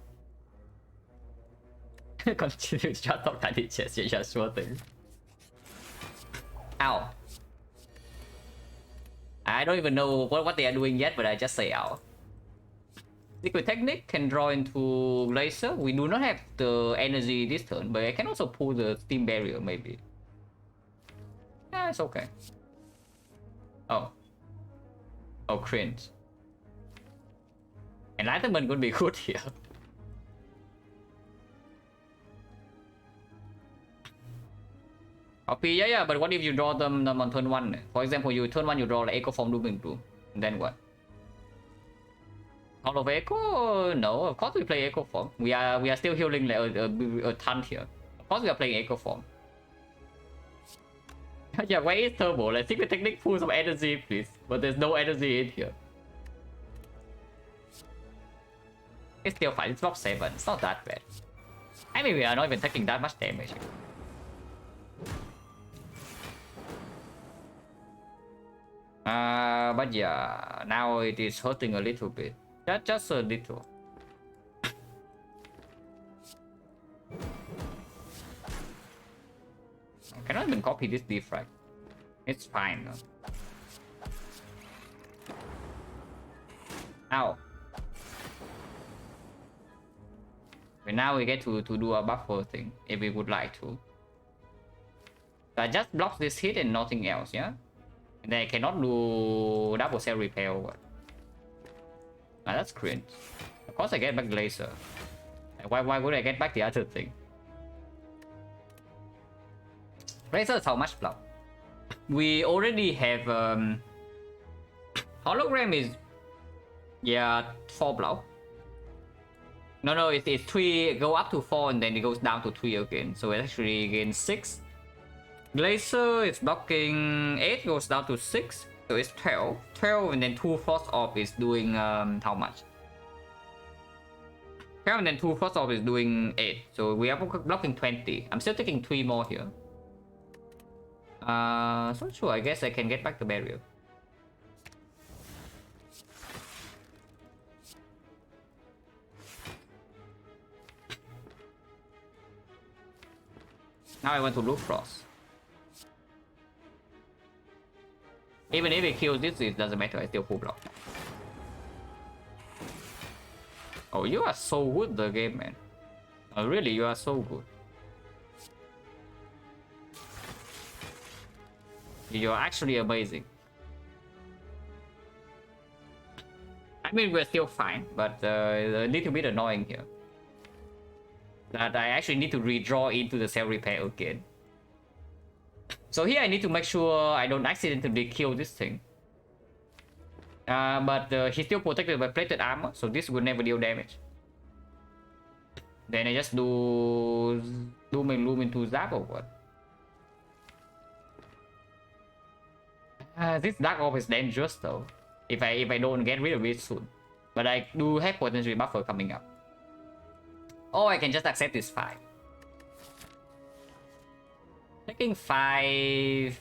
A: Continue to shut up tiny chest, yeah, sure thing. Ow. I don't even know what they are doing yet, but I just say ow. Liquid Technique can draw into Laser. We do not have the energy this turn, but I can also pull the Steam Barrier maybe. Yeah, it's okay. Oh. Oh, cringe. Enlightenment could be good here. Copy, yeah, but what if you draw them on turn 1? For example, you turn 1 you draw like Echo Form Doom and Gloom. Then what? Call of Echo? No, of course we play Echo Form. We are still healing like a ton here. Of course we are playing Echo Form. Yeah, where is Turbo? Like, Secret Technique pull some energy, please. But there's no energy in here. It's still fine. It's block 7. It's not that bad. I mean, we are not even taking that much damage. But yeah, now it is hurting a little bit. Just a little. I cannot even copy this defect. It's fine though. Ow. But now we get to do a buffer thing if we would like to. So I just block this hit and nothing else, yeah? And then I cannot do double cell repair or what? That's cringe. Of course I get back laser. Why would I get back the other thing? Laser is how much block? We already have hologram is, yeah, 4 block. No, it's 3, go up to 4 and then it goes down to 3 again. So it actually gains 6. Glacier is blocking 8, goes down to 6. So it's 12. 12 and then 2 Frost Orb is doing how much? 12 and then 2 Frost Orb is doing 8. So we are blocking 20. I'm still taking 3 more here. So sure, I guess I can get back the barrier. Now I want to loot Frost. Even if it kills this, it doesn't matter, I still full block. Oh, you are so good, the game, man. Oh, really, you are so good. You're actually amazing. I mean, we're still fine, but a little bit annoying here. That I actually need to redraw into the cell repair again. So here I need to make sure I don't accidentally kill this thing. But he's still protected by plated armor, so this will never deal damage. Then I just do Doom and Loom into Zap or what? This Dark Orb is dangerous though, if I don't get rid of it soon. But I do have potential buffer coming up. Or I can just accept this 5. Taking 5.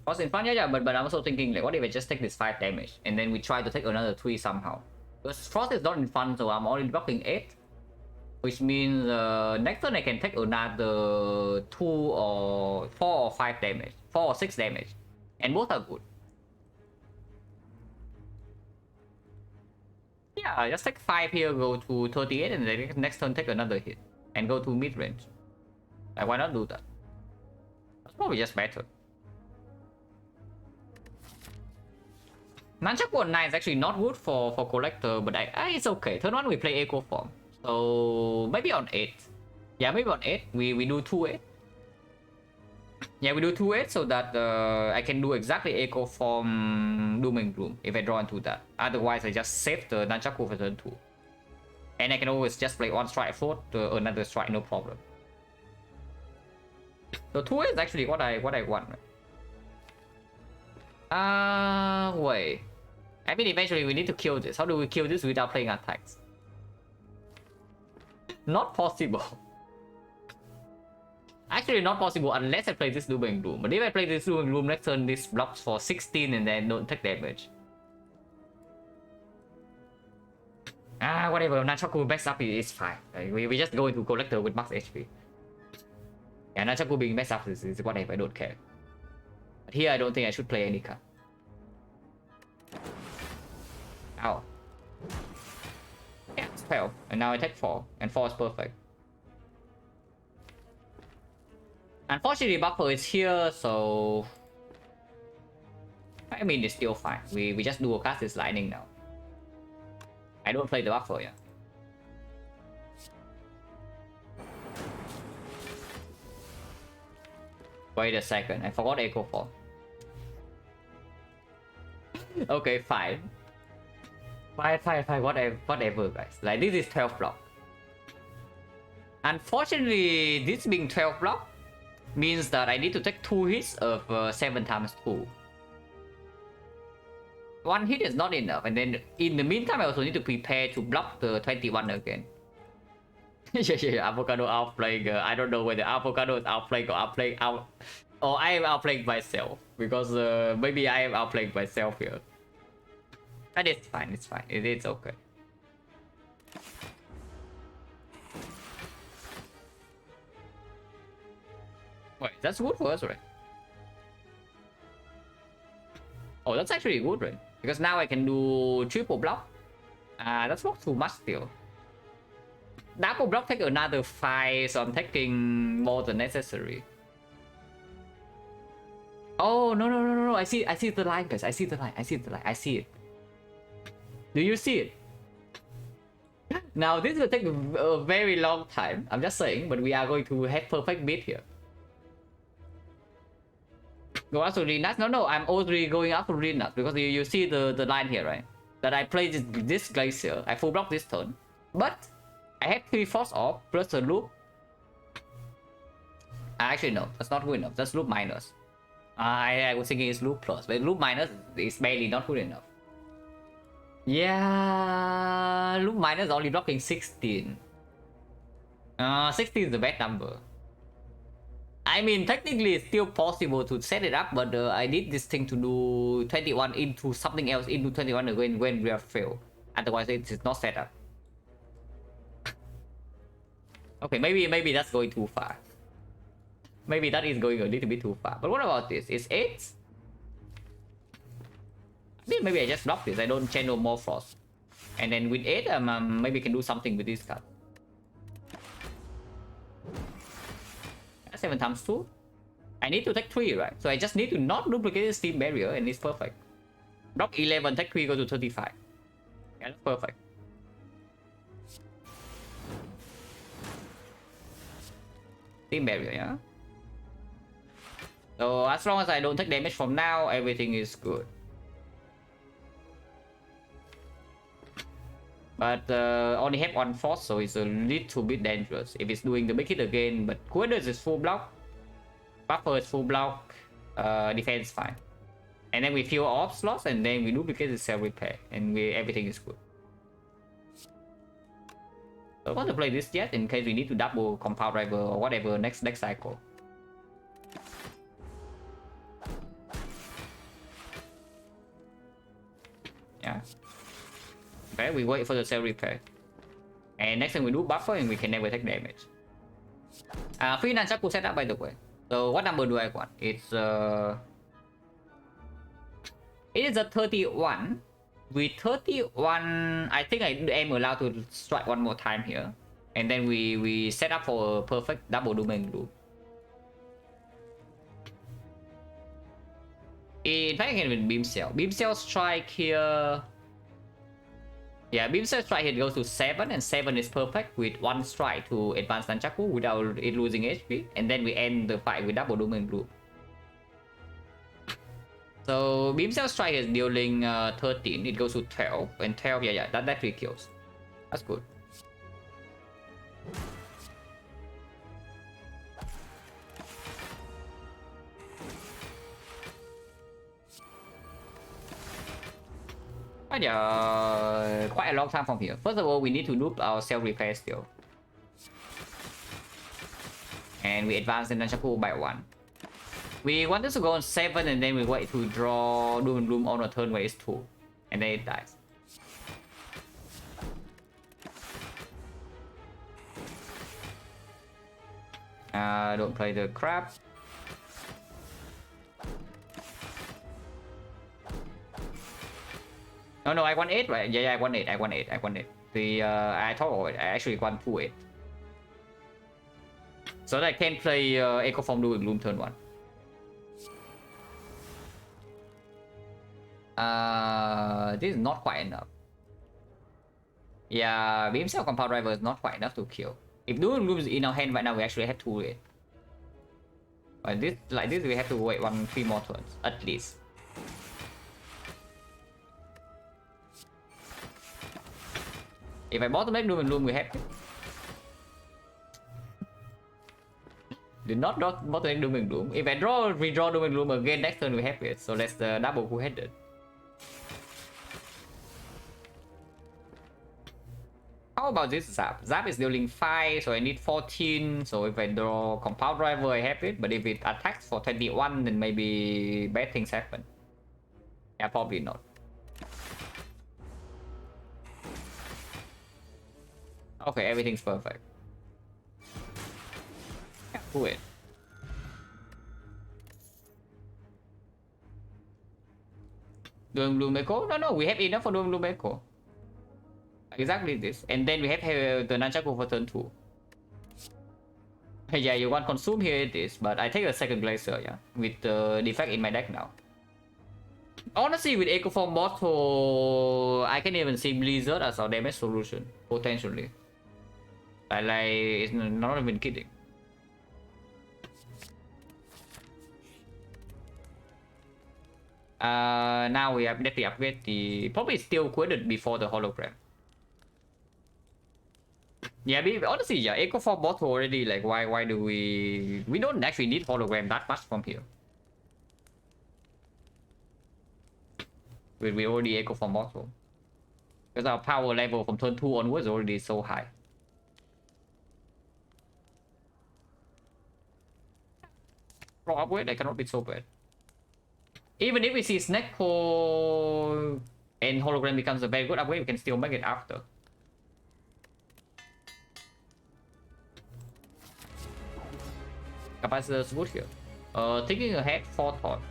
A: Was in fun, yeah, but I'm also thinking like, what if I just take this 5 damage and then we try to take another 3 somehow? Because Frost is not in fun, so I'm only blocking 8. Which means next turn I can take another 2 or 4 or 5 damage. 4 or 6 damage. And both are good. Yeah, just take 5 here, go to 38 and then next turn take another hit. And go to mid range. Like, why not do that? That's probably just better. Nunchaku 9 is actually not good for Collector, but it's okay. Turn 1 we play Echo Form. So maybe on 8. Yeah, maybe on 8. We do 2-8. Yeah, we do 2-8 so that I can do exactly Echo Form Doom and Gloom if I draw into that. Otherwise, I just save the Nunchaku for turn 2. And I can always just play one strike float to another strike, no problem. So 2-8 is actually what I want. Wait. I mean, eventually we need to kill this. How do we kill this without playing attacks? Not possible. Actually, not possible unless I play this Doom and Gloom. But if I play this Doom and Gloom next turn, this blocks for 16 and then don't take damage. Whatever. Nunchaku backs up is fine. We just go into Collector with max HP. Yeah, Nunchaku being backs up is whatever. I don't care. But here, I don't think I should play any card. Ow. Yeah, it's 12. And now I take 4. And 4 is perfect. Unfortunately, buffer is here, so... I mean, it's still fine. We just do a cast this lightning now. I don't play the buffer, yeah. Wait a second, I forgot Echo Form. Okay, fine. Fine, whatever, guys. Like, this is 12 block. Unfortunately, this being 12 block means that I need to take 2 hits of 7 times 2. 1 hit is not enough, and then in the meantime, I also need to prepare to block the 21 again. Yeah, Avocado outplaying. I don't know whether Avocado is outplaying or
B: Or I am outplaying myself because maybe I am outplaying myself here. But it's fine. It's fine. It's okay. Wait, that's good for us, right? Oh, that's actually good, right? Because now I can do triple block. That's not too much still. Double block take another 5, so I'm taking more than necessary. Oh, no. I see the line, guys. I see the line. I see it. Do you see it? Now, this will take a very long time. I'm just saying, but we are going to have perfect beat here. Go after Renas? No, I'm already going after Renas because you see the line here, right? That I play this Glacier. I full block this turn. But I have 3 force off plus a loop. Actually, no, that's not good enough. That's loop minus. I was thinking it's loop plus, but loop minus is barely not good enough. Yeah, loop minus only blocking 16. 16 is the bad number. I mean, technically it's still possible to set it up, but I need this thing to do 21 into something else into 21 again when we are failed. Otherwise, it is not set up. Okay, maybe that's going too far. Maybe that is going a little bit too far. But what about this? It's 8? Maybe I just block this. I don't channel more frost. And then with 8, maybe I can do something with this card. 7 times 2. I need to take 3, right? So I just need to not duplicate the steam barrier and it's perfect. Block 11, take 3, go to 35. Yeah, that's perfect. Steam barrier, yeah? So as long as I don't take damage from now, everything is good. But only have 1 force, so it's a little bit dangerous if it's doing the big hit again. But Quiders is full block, Buffer is full block, defense fine. And then we fill off slots and then we duplicate the self repair and everything is good. So I want to play this yet in case we need to double compound driver or whatever next cycle. Yeah. Okay, we wait for the cell repair. And next time we do buffer and we can never take damage. Free Nunchaku setup by the way. So what number do I want? It is a 31. With 31, I think I am allowed to strike one more time here. And then we set up for a perfect double domain loop. In fact, I can win Beam Cell. Beam Cell strike here. Yeah, Beam Cell strike here goes to 7, and 7 is perfect with 1 strike to advance Nunchaku without it losing HP. And then we end the fight with double domain loop. So Beam Cell strike is dealing 13, it goes to 12, and 12, yeah, that definitely kills. That's good. But yeah, quite a long time from here. First of all, we need to loop our self repair still. And we advance the Nunchaku by 1. We wanted to go on 7 and then we wait to draw Doom and Gloom on a turn where it's 2. And then it dies. Don't play the crap. No, I want 8, right? Yeah, I want 8. I thought of it. I actually want 2-8. So that I can play Echo Form Doom and Gloom turn 1. This is not quite enough. Yeah, Beam Cell Compound Driver is not quite enough to kill. If Doom and Gloom is in our hand right now, we actually have 2-8. But this, like this, we have to wait 3 more turns, at least. If I bottom deck Doom and Gloom, we have it. Did not draw bottom deck Doom and Gloom. If I redraw Doom and Gloom again next turn, we have it. So that's the double who-headed. How about this Zap? Zap is dealing 5, so I need 14. So if I draw Compound Driver, I have it. But if it attacks for 21, then maybe bad things happen. Yeah, probably not. Okay, everything's perfect. Yeah, do it. Doing Bloom Echo? No, we have enough for doing Bloom Echo. Exactly this. And then we have the Nunchaku for turn 2. Yeah, you want Consume, here it is. But I take a second Glacier, yeah. With the defect in my deck now. Honestly, with Echo Form Bottle, I can even see Blizzard as our damage solution. Potentially. It's not even kidding. Now we definitely upgrade the... Probably still quitted before the hologram. Yeah, honestly, yeah, Echo Form Bottle already, like, why do we... We don't actually need hologram that much from here. We already Echo Form Bottle. Because our power level from turn 2 onwards is already so high. Pro upgrade, I cannot be so bad. Even if we see Snecko and hologram becomes a very good upgrade, we can still make it after. Capacitor is good here. Thinking ahead, 4 thought.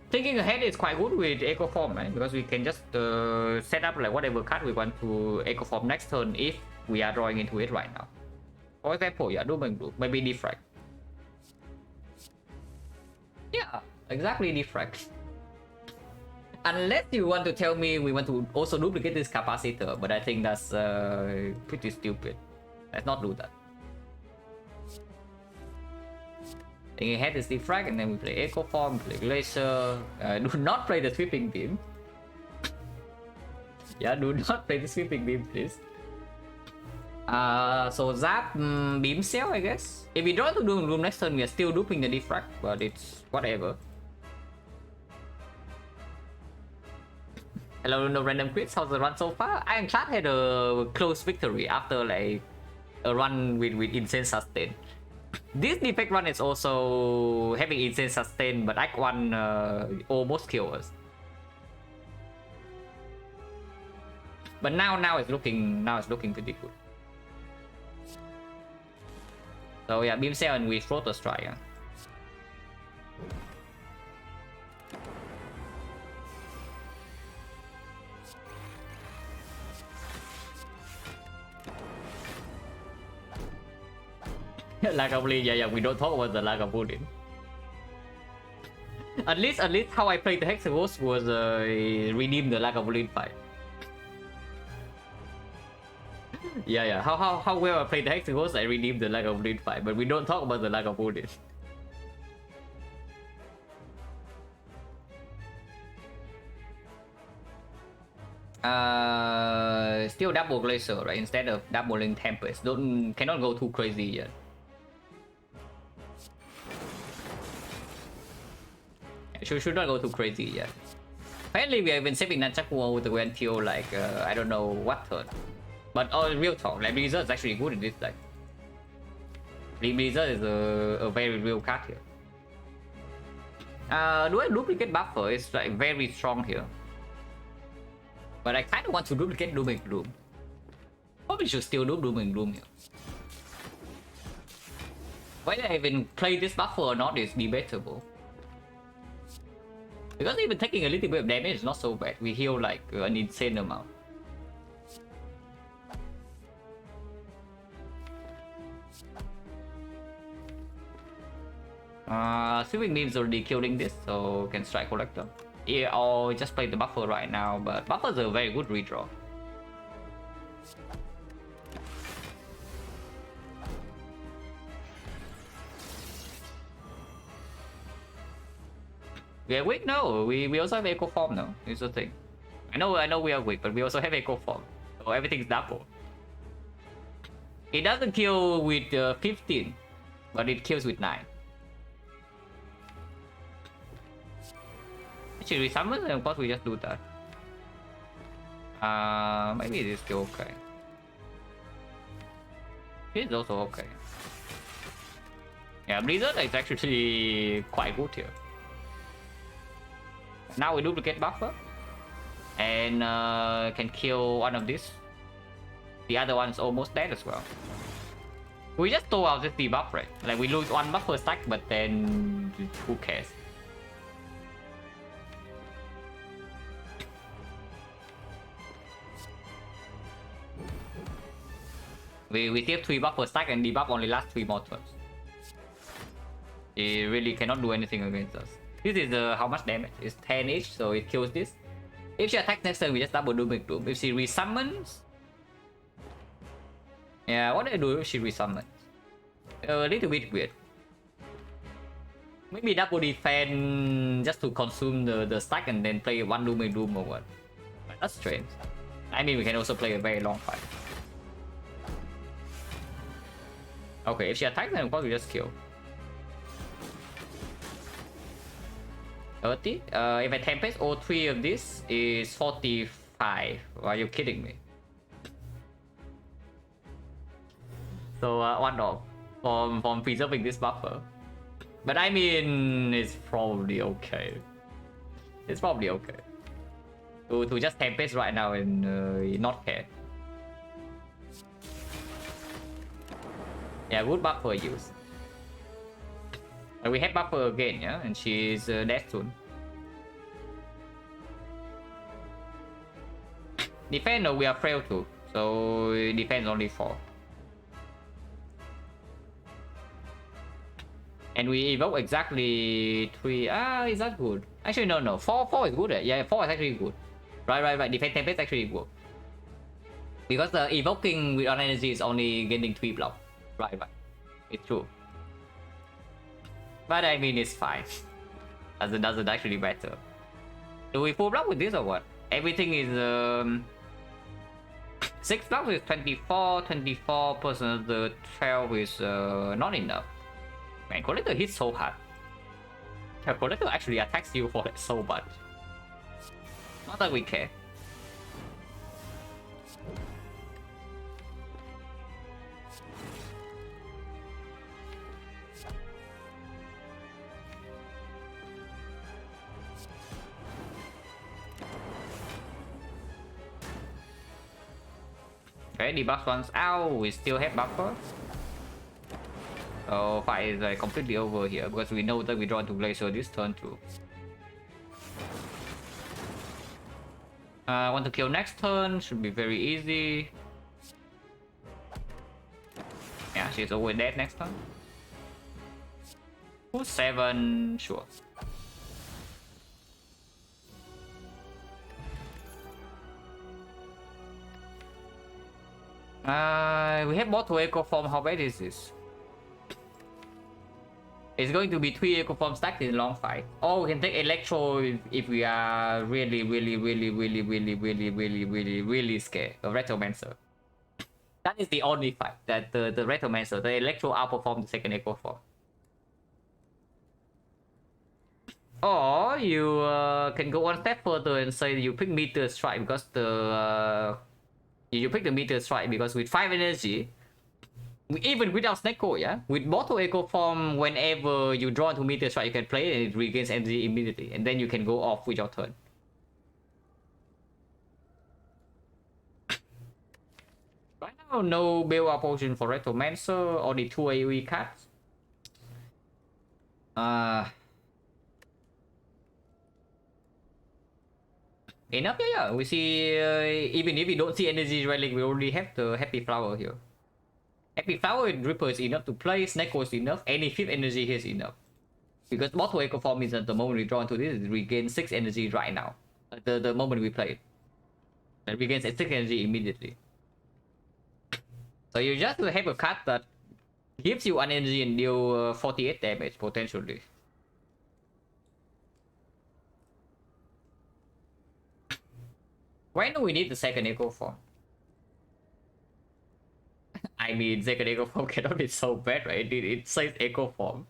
B: Thinking ahead is quite good with Echo Form, right? Because we can just set up like whatever card we want to Echo Form next turn if we are drawing into it right now. For example, yeah, Doom and Gloom, maybe Defect. Yeah, exactly Defect. Unless you want to tell me we want to also duplicate this capacitor, but I think that's pretty stupid. Let's not do that. Thinking ahead is Defrag, and then we play Echo Form, play Glacier. Do not play the Sweeping Beam. Yeah, do not play the Sweeping Beam, please. So Zap, Beam Cell, I guess. If we draw to Doom Room next turn, we are still duping the Defrag, but it's whatever. Hello, no random crits. How's the run so far? Ironclad had a close victory after like a run with insane sustain. This defect run is also having insane sustain, but Act 1 almost killed us. But now it's looking pretty good. So yeah, Beam Cell and we throw the strike. Yeah. Lagavulin, yeah, we don't talk about the Lagavulin. at least how I played the Hexaghost was redeem the Lagavulin fight. yeah, how well I played the Hexaghost, I redeemed the Lagavulin fight, but we don't talk about the Lagavulin. Still double Glacier, right? Instead of doubling Tempest. Cannot go too crazy yet. Should not go too crazy yet. Apparently we have been saving Nunchaku with the until like I don't know what turn. But real talk, like Blizzard is actually good in this deck. Blizzard is a very real card here. Do I duplicate Buffer? It's like very strong here. But I kind of want to duplicate Doom and Gloom. Probably should still do Doom and Gloom here. Whether I even play this Buffer or not is debatable. Because even taking a little bit of damage is not so bad. We heal like an insane amount. Sweeping Beam's already killing this, so can strike Collector. Yeah, or just play the Buffer right now, but Buffer's a very good redraw. We are weak? No, we also have Echo Form now. It's the thing. I know we are weak, but we also have Echo Form. So everything's double. It doesn't kill with 15, but it kills with 9. Should we summon? And of course we just do that.
A: Maybe it is still okay. It's also okay. Yeah, Blizzard is actually quite good here. Now we duplicate buffer and can kill one of these. The other one's almost dead as well. We just throw out this debuff, right? Like we lose one buffer stack, but then who cares? We still 3 buffer stack and debuff only lasts 3 more turns. It really cannot do anything against us. This is how much damage? It's 10 each, so it kills this. If she attacks next turn, we just double Doom. If she resummons... Yeah, what do I do if she resummons? A little bit weird. Maybe double defend just to consume the stack and then play one Doom or what. But that's strange. I mean, we can also play a very long fight. Okay, if she attacks, then of course we just kill. 30. If I Tempest, all 3 of this is 45. Are you kidding me? So 1 off from preserving this buffer. But I mean, it's probably okay. It's probably okay. To just Tempest right now and not care. Yeah, good buffer use. And we have buffer again, yeah? And she's dead soon. Defend, no, we are frail too. So defense only 4. And we evoke exactly 3. Is that good? Actually, no. 4 is good. Yeah, 4 is actually good. Right. Defense Tempest actually good. Because the evoking with on energy is only getting 3 block. Right. It's true. But I mean, it's fine. Doesn't actually matter. Do we full block with this or what? Everything is 6 blocks is 24. 24% of the 12 is not enough. Man, Collector hits so hard. Yeah, Collector actually attacks you for it so much. Not that we care. Okay, debuff once out, we still have buffer. So fight is completely over here because we know that we draw into Glacier this turn too. Want to kill next turn, should be very easy. Yeah, she's always dead next turn. Who's 7? Sure. We have Mortal Echo Form. How bad is this? It's going to be 3 Echo Form stacked in a long fight. Or we can take Electro if we are really scared of Retromancer. That is the only fight that the Retromancer, the Electro outperforms the second Echo Form. Or you can go one step further and say you pick Meteor Strike because you pick the Meteor Strike because with 5 energy, even without Snecko, yeah? With Mortal Echo Form, whenever you draw into Meteor Strike, you can play it and it regains energy immediately. And then you can go off with your turn. Right now, no build-up potion for Retromancer, only 2 AoE cards. Enough, yeah. We see, even if we don't see energy relic, we already have the Happy Flower here. Happy Flower with Ripper is enough to play, Snecko is enough, any 5th energy here is enough. Because Mortal Echo Form is at the moment we draw into this, it regains 6 energy right now. The moment we play it. It regains 6 energy immediately. So you just have a card that gives you 1 energy and deal 48 damage, potentially. Why do we need the second Echo Form? I mean, second Echo Form cannot be so bad, right? It says Echo Form.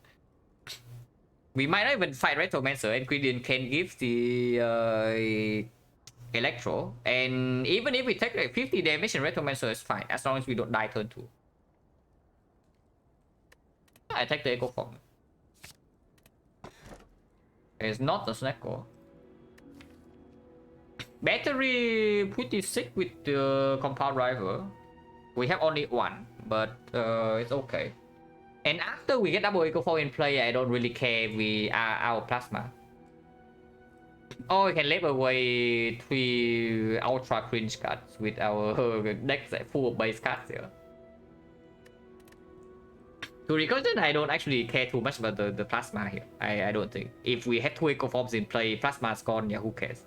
A: We might not even fight Retromancer, and Quidin can give the Electro, and even if we take like 50 damage in Retromancer, it's fine as long as we don't die turn 2. I take the Echo Form. It's not a Snecko. Battery pretty sick with the Compound Rival. We have only one, but it's okay. And after we get double Echo Form in play, I don't really care if we are out Plasma. Or we can leave away 3 ultra cringe cards with our deck full of base cards here. To recursion, I don't actually care too much about the Plasma here. I don't think. If we have 2 Echo Forms in play, Plasma's gone, yeah, who cares?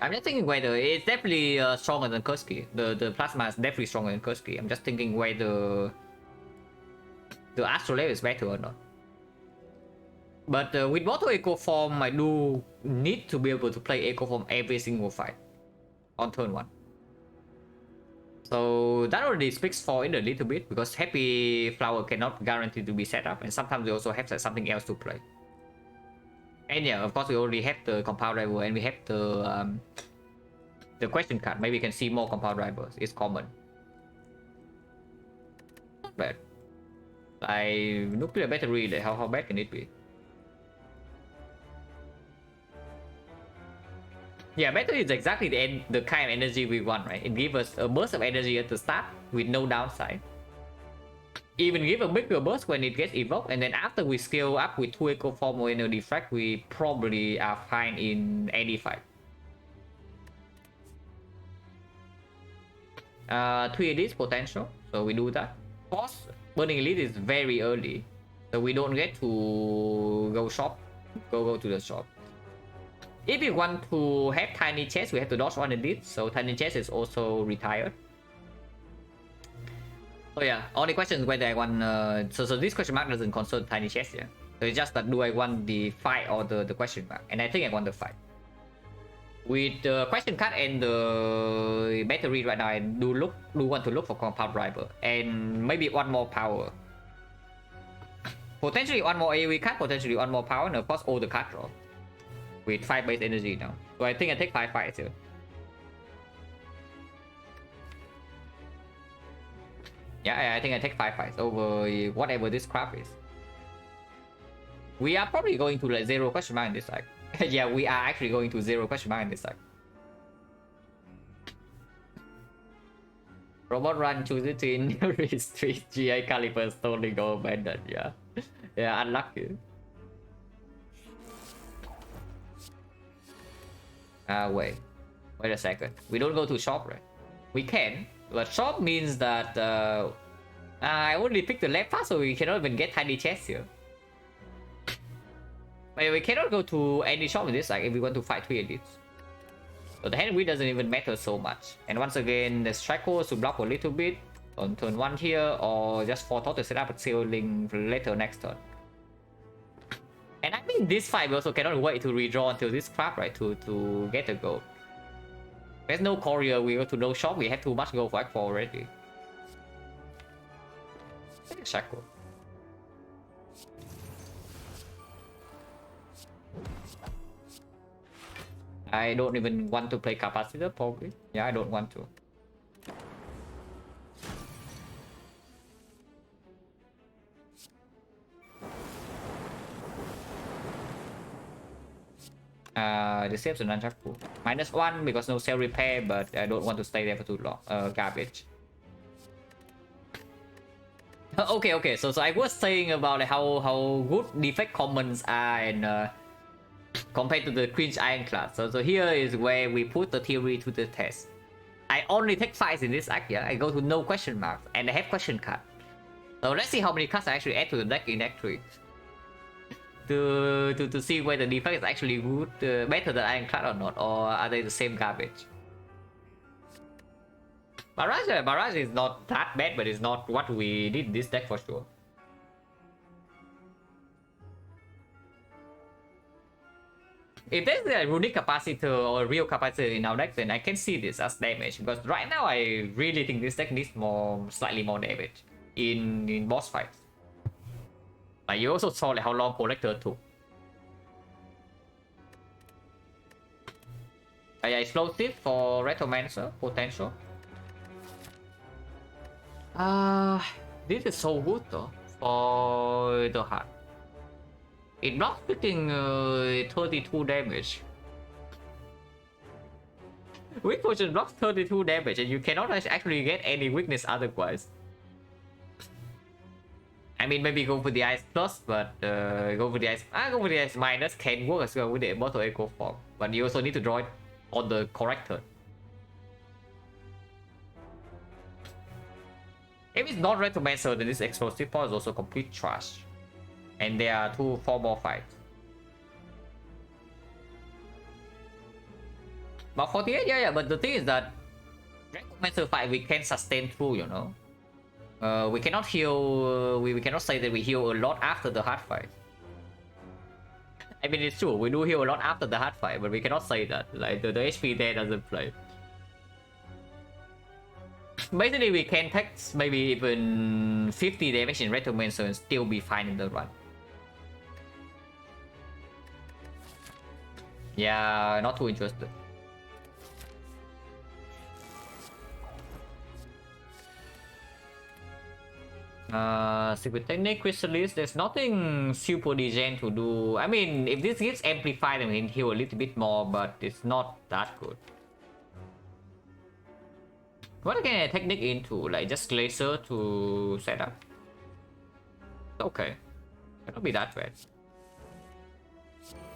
A: I'm just thinking whether it's definitely stronger than Kursky. The Plasma is definitely stronger than Kursky. I'm just thinking whether the Astrolabe is better or not. But with Moto Echo Form, I do need to be able to play Echo Form every single fight on turn 1. So that already speaks for it a little bit, because Happy Flower cannot guarantee to be set up, and sometimes we also have something else to play. And yeah, of course we already have the Compound Rival, and we have the question card. Maybe we can see more Compound Rivals. It's common. Not bad. Nuclear Battery, how bad can it be? Yeah, battery is exactly the kind of energy we want, right? It gives us a burst of energy at the start with no downside. Even give a bigger burst when it gets evoked, and then after we scale up with 2 Echo Form or a defect, we probably are fine in any fight. 3 elites potential, so we do that. Of course, Burning Elite is very early, so we don't get to go shop, go to the shop. If we want to have Tiny Chest, we have to dodge 1 elite, so Tiny Chest is also retired. So yeah, only question is whether I want... so this question mark doesn't concern Tiny Chest, yeah. So it's just that do I want the fight or the question mark, and I think I want the fight. With the question card and the battery right now, I do want to look for Compound Rival, and maybe 1 more power. Potentially 1 more AoE card, potentially 1 more power, and of course all the card draw. With 5 base energy now. So I think I take 5 fights here. Yeah, I think I take 5 fights over whatever this crap is. We are probably going to like 0 question mark in this side. Yeah, we are actually going to 0 question mark in this side. Robot Run chooses between Street GI Calipers totally go abandoned, yeah. Yeah, unlucky. Wait a second. We don't go to shop, right? We can, but shop means that I only picked the left path, so we cannot even get Tiny Chest here. But we cannot go to any shop in this, like if we want to fight 3 elites. So the hand wheel doesn't even matter so much. And once again, the strike course to block a little bit on turn 1 here, or just for thought to set up a ceiling later next turn. And I mean, this fight we also cannot wait to redraw until this crap, right? To get a gold. There's no courier, we go to no shop, we have too much gold for Act 4 already. Shackle. I don't even want to play Capacitor, probably. Yeah, I don't want to. The saves are unshackle. -1 because no cell repair, but I don't want to stay there for too long. Garbage. Okay. So I was saying about how good defect commons are and compared to the cringe Ironclad. So here is where we put the theory to the test. I only take 5 in this act, yeah. I go to no question marks, and I have question card. So let's see how many cards I actually add to the deck in Act 3. To see whether the defect is actually good, better than Ironclad or not, or are they the same garbage. Barrage is not that bad, but it's not what we did this deck for sure. If there's a runic capacitor or a real capacitor in our deck, then I can see this as damage, because right now I really think this deck needs slightly more damage in boss fights. Like you also saw like how long Collector took. explosive for Retromancer potential. This is so good though for the heart. It blocks freaking 32 damage. Weak potion blocks 32 damage and you cannot actually get any weakness otherwise. I mean, maybe go for the ice plus, but go for the ice minus can work as well with the immortal echo form, but you also need to draw it on the correct turn. If it's not Retromancer, then this explosive form is also complete trash. And there are 4 more fights. But 48, yeah, but the thing is that Retromancer fight we can sustain through, you know. We cannot heal, we cannot say that we heal a lot after the hard fight. I mean, it's true, we do heal a lot after the hard fight, but we cannot say that. Like, the HP there doesn't play. Basically, we can take maybe even 50 damage in Retromancer and still be fine in the run. Yeah, not too interested. Secret Technique, Chrysalis, there's nothing super degen to do. I mean, if this gets amplified, then we can heal a little bit more, but it's not that good. What can I technique into? Like just Glacier to set up? Okay. Cannot be that bad.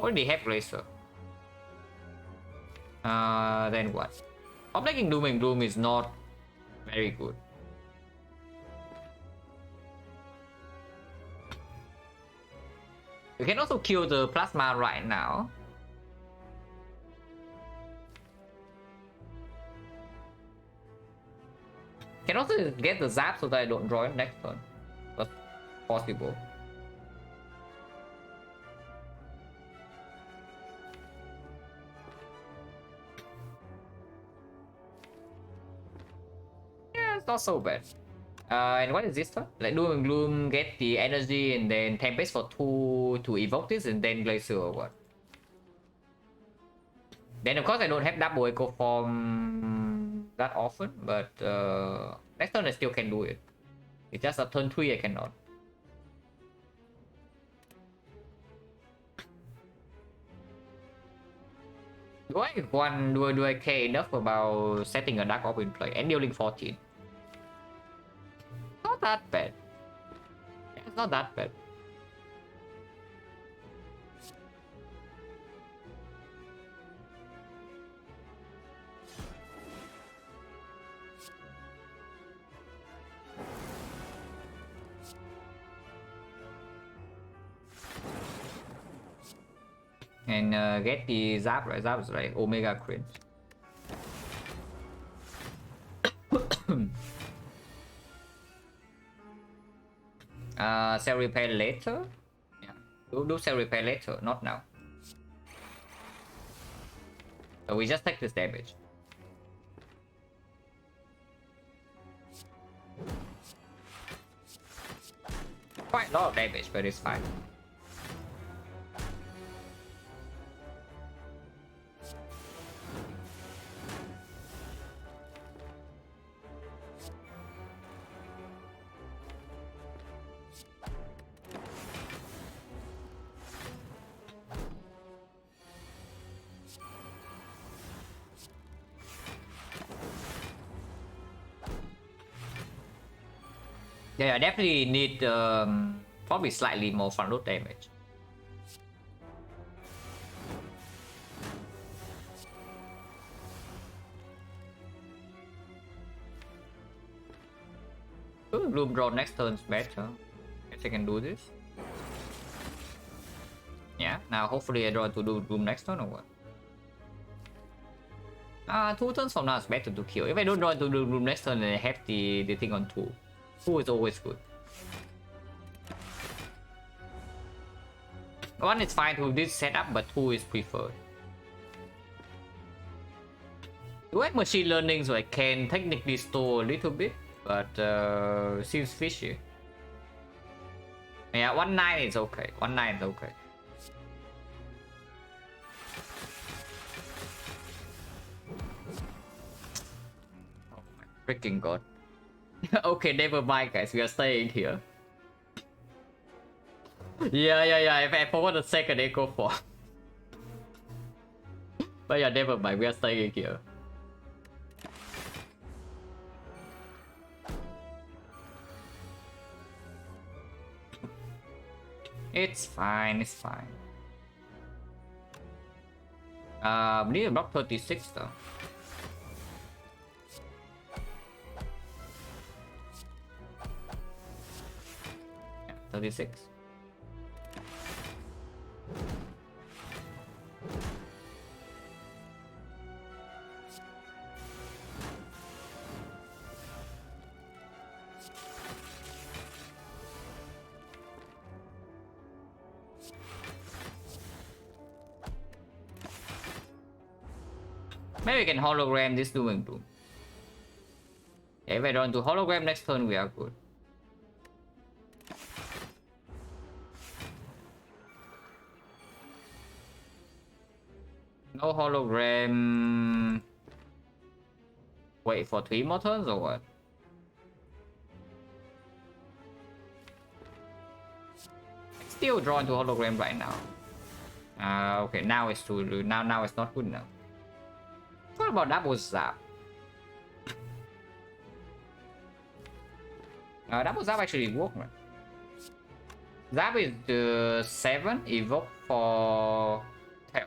A: Already have Glacier. Then what? Objecting Doom and Gloom is not very good. You can also kill the Plasma right now. Can also get the zap so that I don't draw it next turn. That's possible. Yeah, it's not so bad. And what is this one? Like Doom and Gloom, get the energy and then Tempest for 2 to evoke this and then Glacier or what? Then of course I don't have double echo form that often, but next turn I still can do it. It's just a turn 3 I cannot. Do I care enough about setting a Dark Orb in play and dealing 14? Not that bad. It's not that bad. And get the zap, right? Zap is right. Omega crit. Cell repair later? Yeah. Do cell repair later, not now. So we just take this damage. Quite a lot of damage, but it's fine. Yeah, I definitely need probably slightly more front load damage. Bloom draw next turn's better. Guess I can do this. Yeah, now hopefully I draw to do Bloom next turn or what? 2 turns from now it's better to kill. If I don't draw to do Bloom next turn, then I have the thing on 2. 2 is always good. 1 is fine with this setup, but 2 is preferred. Do I have machine learning so I can technically store a little bit, but seems fishy. Yeah, 1-9 is okay. 1-9 is okay.
B: freaking god. Okay, never mind, guys. We are staying here. Yeah. I forgot the second echo form. But yeah, never mind. We are staying here. It's fine. It's fine. We need to block 36 though. Yeah, 36. Maybe we can hologram this doing too. Yeah, if I don't do hologram next turn, we are good. No hologram. Wait for 3 more turns or what? Still drawn to hologram right now. Okay, now it's too now it's not good enough. What about double zap? Double zap actually work, right? Zap is the 7 evoke for tail.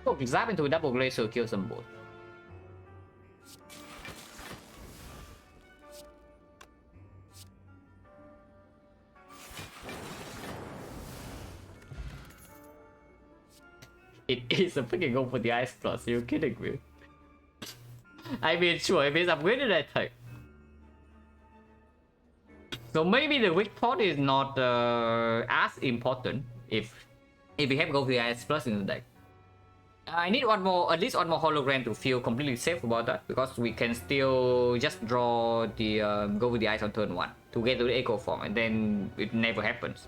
B: Double zap into double glacier kill some boss. It is a freaking go for the ice plus. You're kidding me? I mean, sure, if it's upgraded, I take. So maybe the weak pot is not as important if we have go for the ice plus in the deck. I need one more, at least one more hologram to feel completely safe about that, because we can still just draw the go with the ice on turn 1 to get to the echo form, and then it never happens.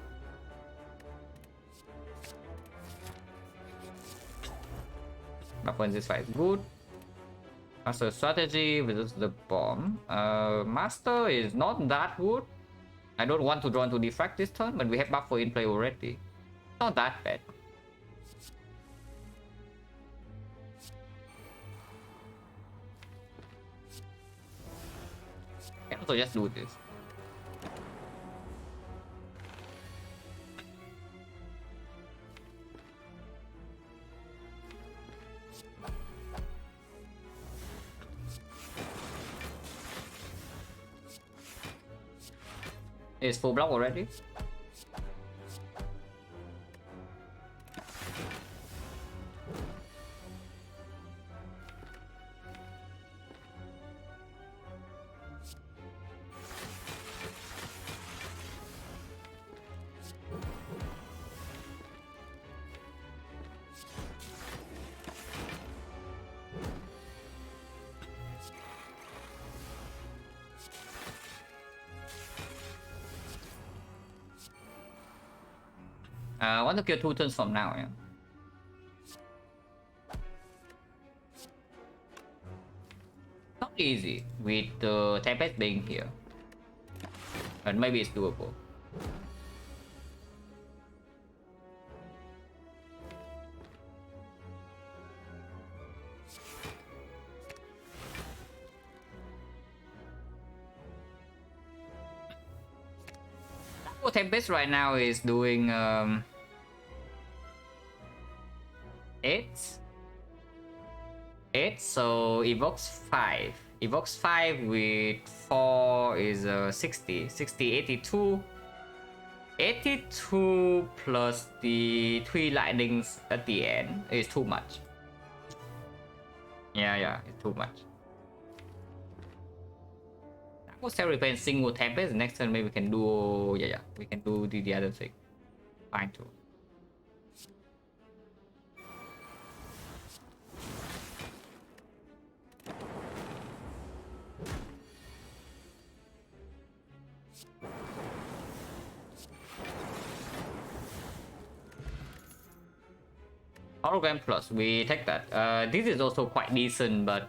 B: But this fight is good. Master strategy versus the bomb. Master is not that good. I don't want to draw into defect this turn, but we have buff for in play already. Not that bad. Can also just do this. It's full block already. I want to kill 2 turns from now, yeah. Not easy with the Tempest being here. But maybe it's doable. Tempest right now is doing 8, so evokes 5. Evokes 5 with 4 is 60, 82. 82 plus the 3 lightnings at the end is too much. Yeah, it's too much. We'll still repaint single Tempest. Next turn maybe we can do we can do the other thing. Fine too. Hologram plus, we take that. This is also quite decent, but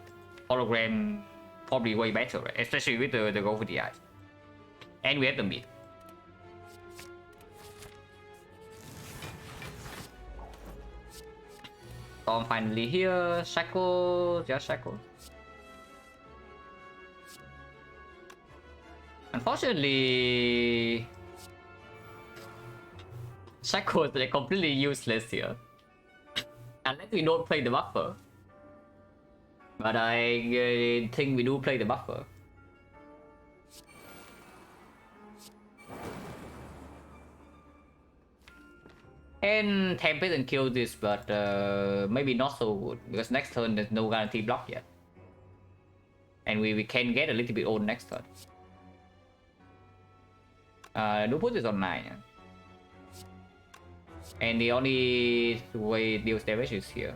B: hologram
A: probably way better, right? Especially with the gold for the eyes. And we have the mid. Storm finally here. Shackle, just shackle. Unfortunately, shackle is like completely useless here. Unless we don't play the buffer. But I think we do play the buffer. And Tempest and kill this, but maybe not so good because next turn there's no guarantee block yet, and we can get a little bit old next turn. Do put this on 9, yeah? And the only way it deals damage is here.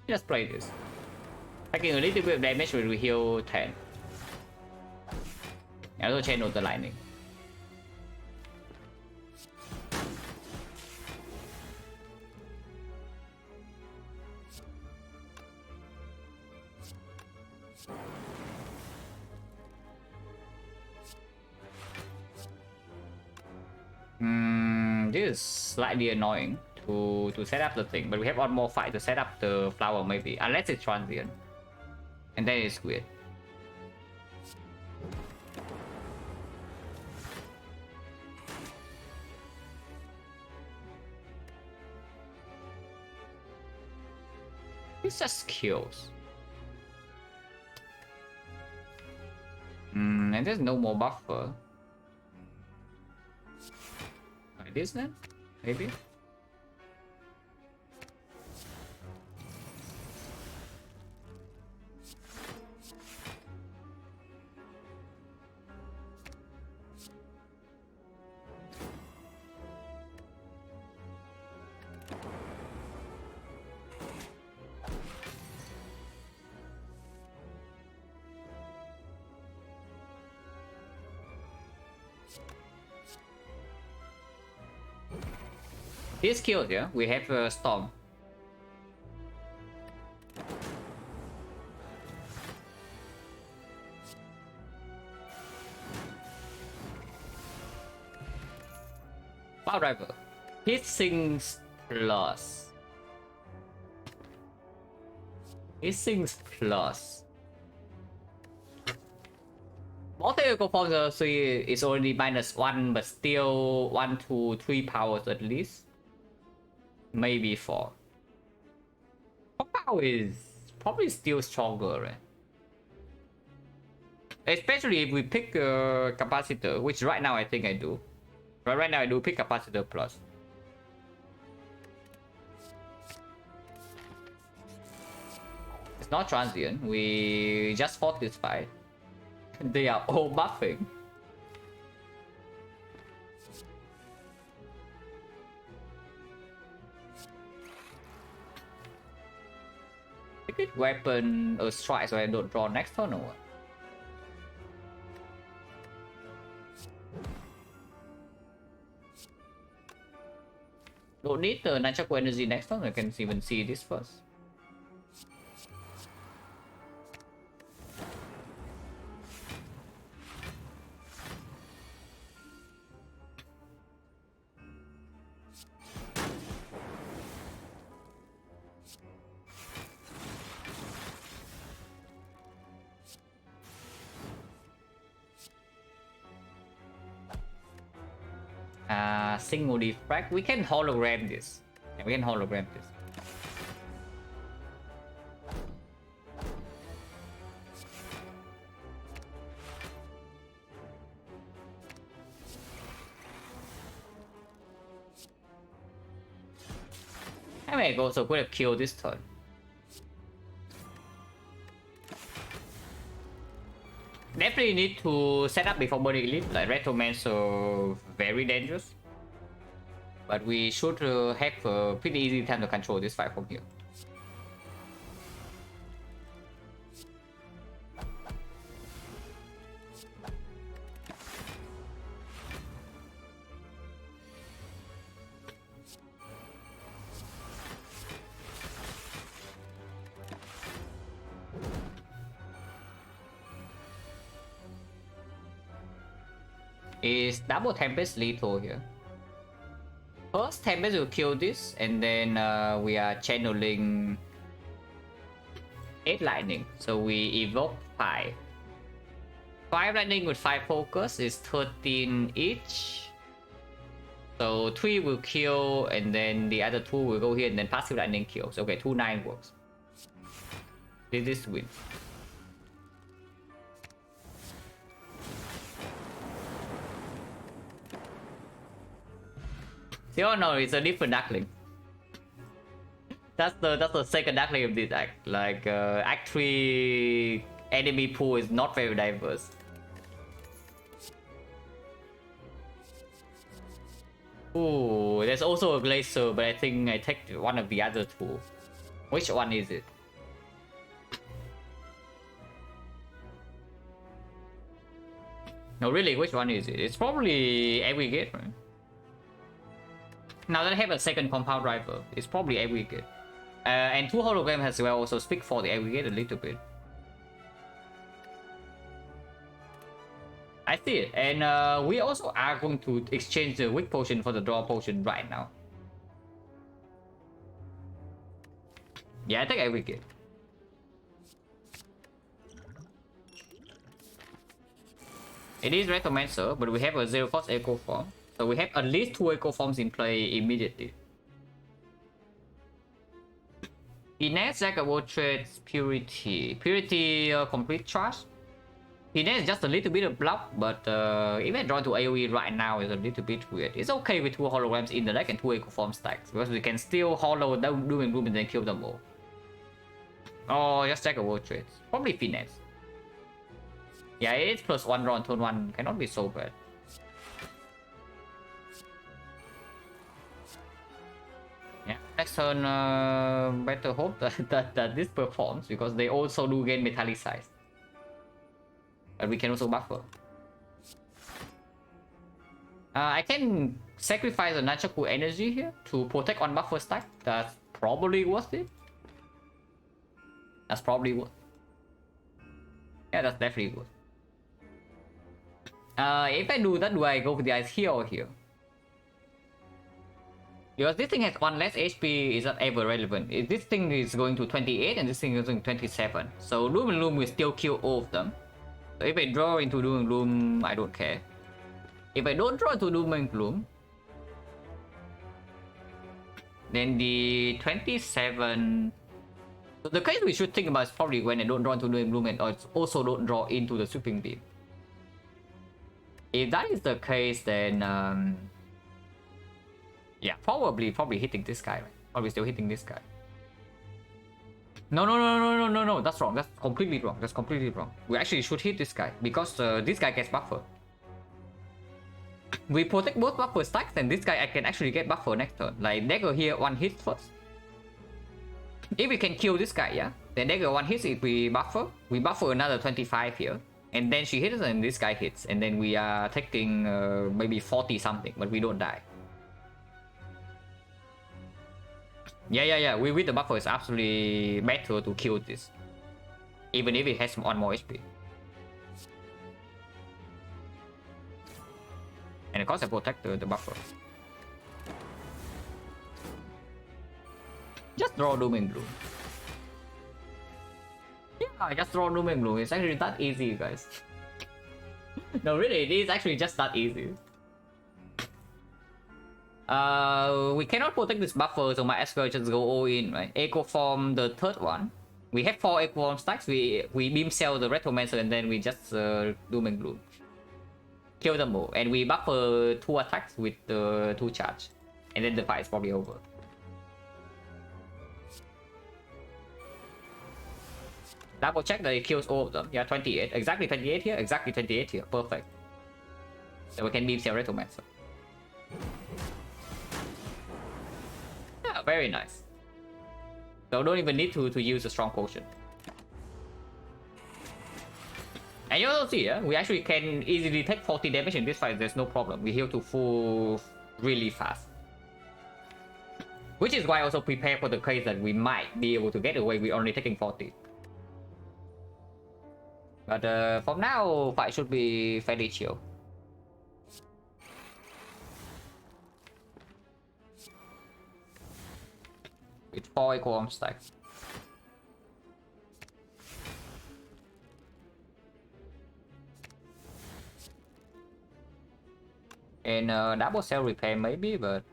A: Just play this. Taking a little bit of damage will heal 10. And also channel the lightning. This is slightly annoying to set up the thing, but we have one more fight to set up the flower maybe, unless it's transient, and then it's weird. It's just kills. And there's no more buffer. Like this then? Maybe? This killed, yeah? We have a storm. Power driver. Hit sings plus. Hit sings plus. Multi-echo forms is already -1, but still 1 to 3 powers at least. Maybe 4. Power is probably still stronger, right? Especially if we pick capacitor, which right now I think I do. But right now I do pick capacitor plus. It's not transient. We just fought this fight. They are all buffing. Pick weapon or strike so I don't draw next turn or what? Don't need the Nunchaku energy next turn, I can even see this first. Single defect. We can hologram this. Yeah, we can hologram this. I may go so could have killed this turn. Definitely need to set up before burning elite, like Retromancer, very dangerous. But we should have a pretty easy time to control this fight from here. Is double Tempest lethal here? First Tempest will kill this, and then we are channeling 8 lightning. So we evoke 5. 5 lightning with 5 focus is 13 each. So 3 will kill, and then the other 2 will go here, and then passive lightning kills. Okay, 2-9 works. This is win. Oh no, it's a different Darkling. That's the second Darkling of this act. Like Act 3 enemy pool is not very diverse. Ooh, there's also a Glacier, but I think I take one of the other two. Which one is it? No, really, which one is it? It's probably Aggregate, right? Now that I have a second compound driver, it's probably Aggregate. And 2 hologram as well, also speak for the Aggregate a little bit. I see it, and we also are going to exchange the weak potion for the draw potion right now. Yeah, I think Aggregate. It is Retromancer, but we have a 0 cost Echo Form. So we have at least 2 Echo Forms in play immediately. Finesse, Jack of all trades, Purity. Purity, complete charge. Finesse is just a little bit of block, but even drawn to AoE right now is a little bit weird. It's okay with 2 holograms in the deck and 2 Echo Form stacks, because we can still hollow Doom and Gloom and then kill them all. Oh, just Jack of all trades. Probably Finesse. Yeah, it's +1 draw on turn 1. Cannot be so bad. Yeah, next turn, better hope that this performs, because they also do gain Metallicize. But we can also buffer. I can sacrifice a Nunchaku energy here to protect on buffer stack. That's probably worth it. That's probably worth. Yeah, that's definitely worth. If I do that, do I go with the ice here or here? Because this thing has 1 less HP is not ever relevant. If this thing is going to 28 and this thing is going to 27. So Doom and Gloom will still kill all of them. So if I draw into Doom and Gloom, I don't care. If I don't draw into Doom and Gloom, then the 27... So the case we should think about is probably when I don't draw into Doom and Gloom and also don't draw into the Sweeping Beam. If that is the case, then yeah, probably hitting this guy, right? Probably still hitting this guy. No, that's wrong. That's completely wrong. That's completely wrong. We actually should hit this guy, because this guy gets buffer. We protect both buffer stacks, and this guy I can actually get buffer next turn. Like Dagger here 1 hit first. If we can kill this guy, yeah, then Dagger 1 hits if we buffer another 25 here. And then she hits and this guy hits, and then we are taking maybe 40 something, but we don't die. Yeah, we with the buffer is absolutely better to kill this, even if it has 1 more HP. And of course I protect the buffer. Just draw Doom and Gloom. Yeah, just draw Doom and Gloom. It's actually that easy, guys. No, really, it is actually just that easy. We cannot protect this buffer, so my SQL just go all in, right? Echo Form, the third one. We have 4 Echo Form stacks. We beam cell the Retromancer, and then we just Doom and Gloom. Kill them all. And we buffer 2 attacks with the 2 charge. And then the fight is probably over. Double check that it kills all of them. Yeah, 28. Exactly 28 here, exactly 28 here. Perfect. So we can beam Retromancer. Yeah, very nice. So don't even need to use a strong potion. And you also see, we actually can easily take 40 damage in this fight. There's no problem. We heal to full really fast. Which is why I also prepare for the case that we might be able to get away with only taking 40. But for now, fight should be fairly chill. With 4 equal arm stacks. And double cell repair maybe, but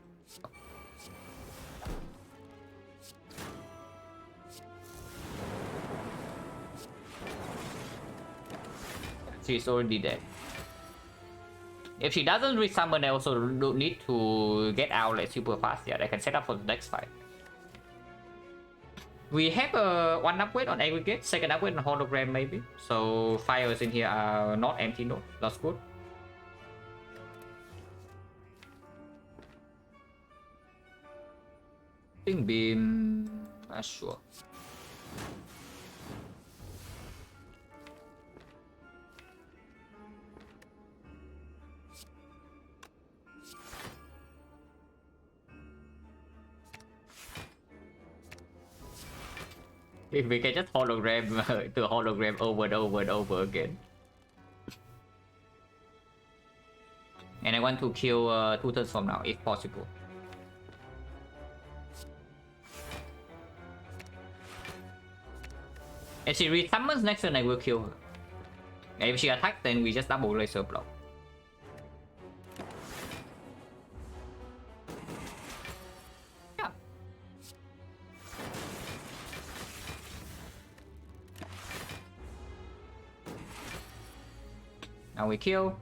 A: she's already dead. If she doesn't resummon, I also don't need to get out like super fast yet. I can set up for the next fight. We have one upgrade on aggregate, second upgrade on hologram maybe. So fires in here are not empty node. That's good. Think beam, not sure. If we can just hologram to hologram over and over and over again. And I want to kill 2 turns from now, if possible. If she resummons next turn, I will kill her. And if she attacks, then we just double laser block. Yeah. Now we kill.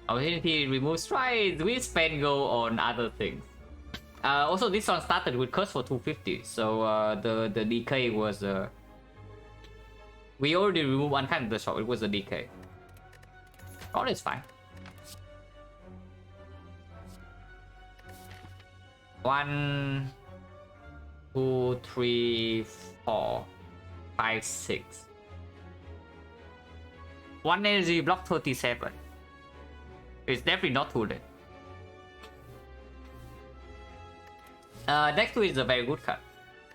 A: Opportunity remove strides. We spend go on other things. Also, this one started with curse for 250, so the DK was we already removed one kind of the shot. It was a DK. Oh, it's fine. 1, 2, 3, 4, 5, 6. 1 energy block 37. It's definitely not too late. Next to it is a very good card.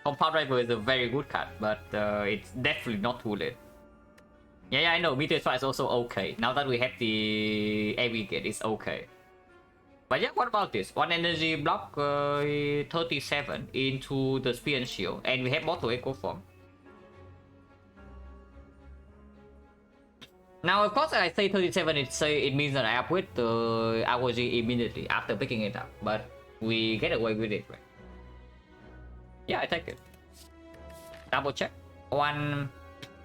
A: Compound Rival is a very good card, but it's definitely not too late. Yeah, I know. Meteor Strike is also okay. Now that we have the aggregate, it's okay. But yeah, what about this? 1 energy block 37 into the Spear and Shield, and we have Mortal Echo Form. Now, of course, I say 37, it means that I upgrade the ROG immediately after picking it up, but we get away with it, right? Yeah, I take it. Double check. 1.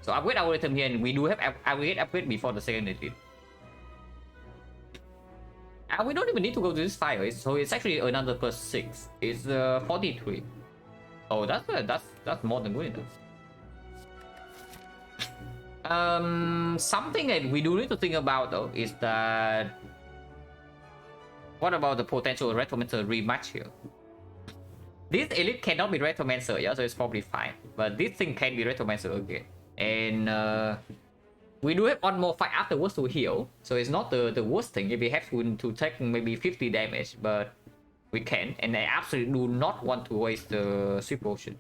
A: So upgrade algorithm here, and we do have upgrade before the second edit. We don't even need to go to this fire, so it's actually another +6. It's 43. Oh, that's more than good enough. Something that we do need to think about though is that what about the potential Retromancer rematch here? This elite cannot be Retromancer, yeah, so it's probably fine. But this thing can be Retromancer again. And we do have one more fight afterwards to heal, so it's not the worst thing if we have to take maybe 50 damage, but we can, and I absolutely do not want to waste the Sweep Potion.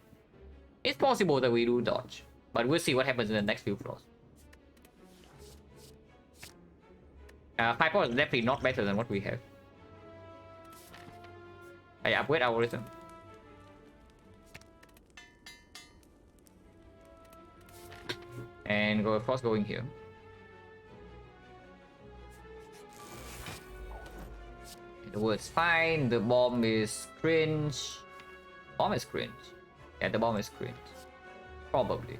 A: It's possible that we do dodge, but we'll see what happens in the next few floors. 5 power is definitely not better than what we have. I upgrade algorithm. And go first going here. The word's fine. The bomb is cringe. Bomb is cringe. Yeah, the bomb is cringe. Probably.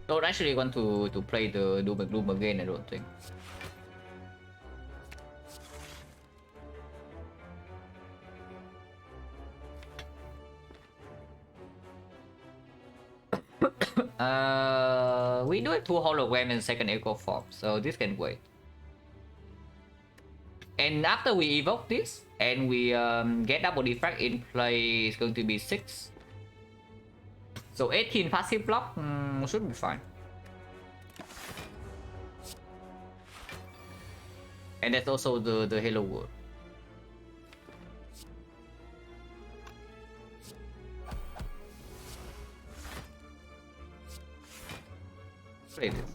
B: Don't actually want to play the Doom and Gloom again, I don't think. We do have 2 hologram in second echo form, so this can wait. And after we evoke this and we get double defect in play, it's going to be 6. So 18 passive block should be fine. And that's also the Hello World. Play this.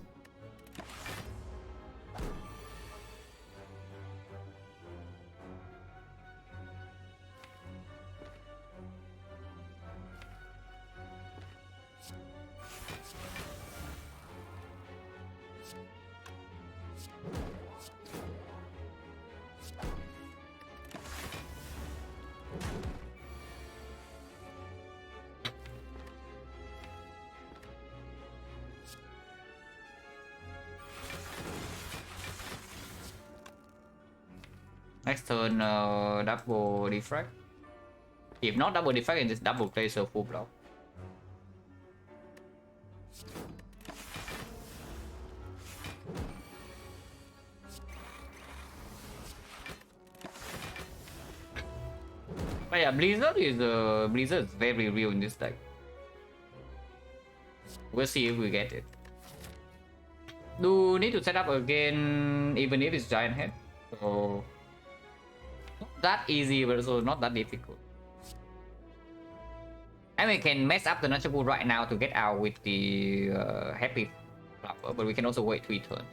B: Next turn, double defect. If not double defect, in this double play, so full block. But yeah, Blizzard is very real in this deck. We'll see if we get it. Do need to set up again, even if it's giant head. So not that easy, but also not that difficult. And we can mess up the Nunchaku right now to get out with the happy flopper, but we can also wait 3 turns.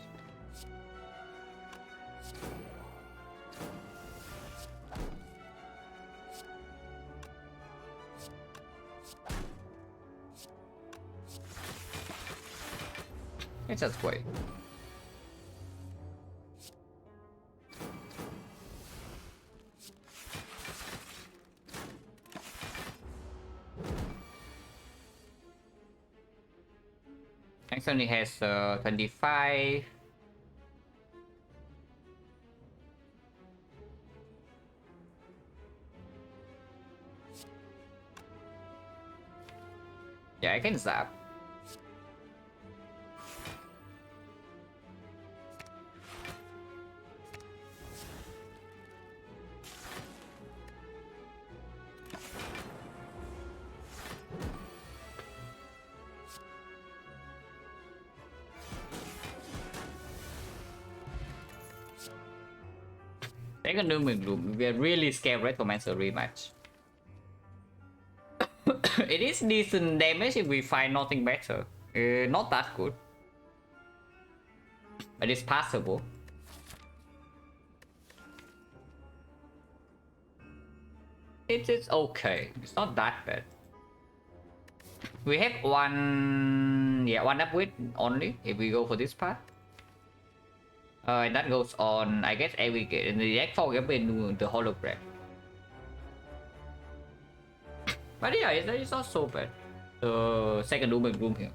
B: Let's just wait. Next only has 25. Yeah, I can zap. Second Doom and Gloom. We are really scared Retromancer rematch. It is decent damage if we find nothing better. Not that good. But it's passable. It's okay. It's not that bad. We have one upgrade only if we go for this path. And that goes on, I guess, every game. And the X4 game the hologram. But yeah, it's not so bad. The second Doom and Gloom here.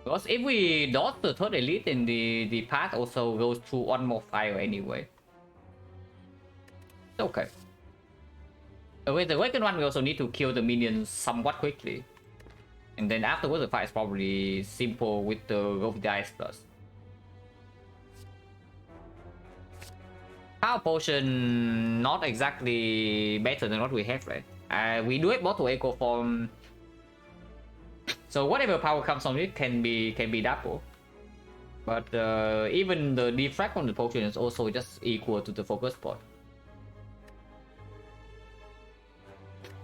B: Because if we dodge the third elite, then the path also goes through one more fire anyway. It's okay. With the second one, we also need to kill the minions somewhat quickly. And then afterwards, the fight is probably simple with the go with the Ice Plus. Power Potion, not exactly better than what we have, right? We do have bottle echo form. So whatever power comes from it can be double. But even the defect on the potion is also just equal to the focus pot.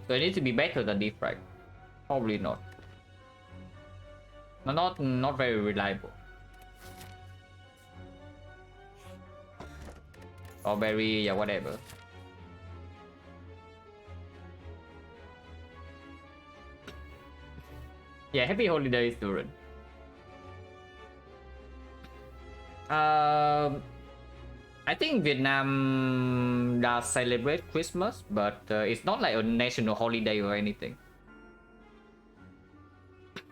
B: So it needs to be better than defect. Probably not. Not very reliable. Or very, yeah, whatever. Yeah, happy holidays, Duran. I think Vietnam does celebrate Christmas, but it's not like a national holiday or anything.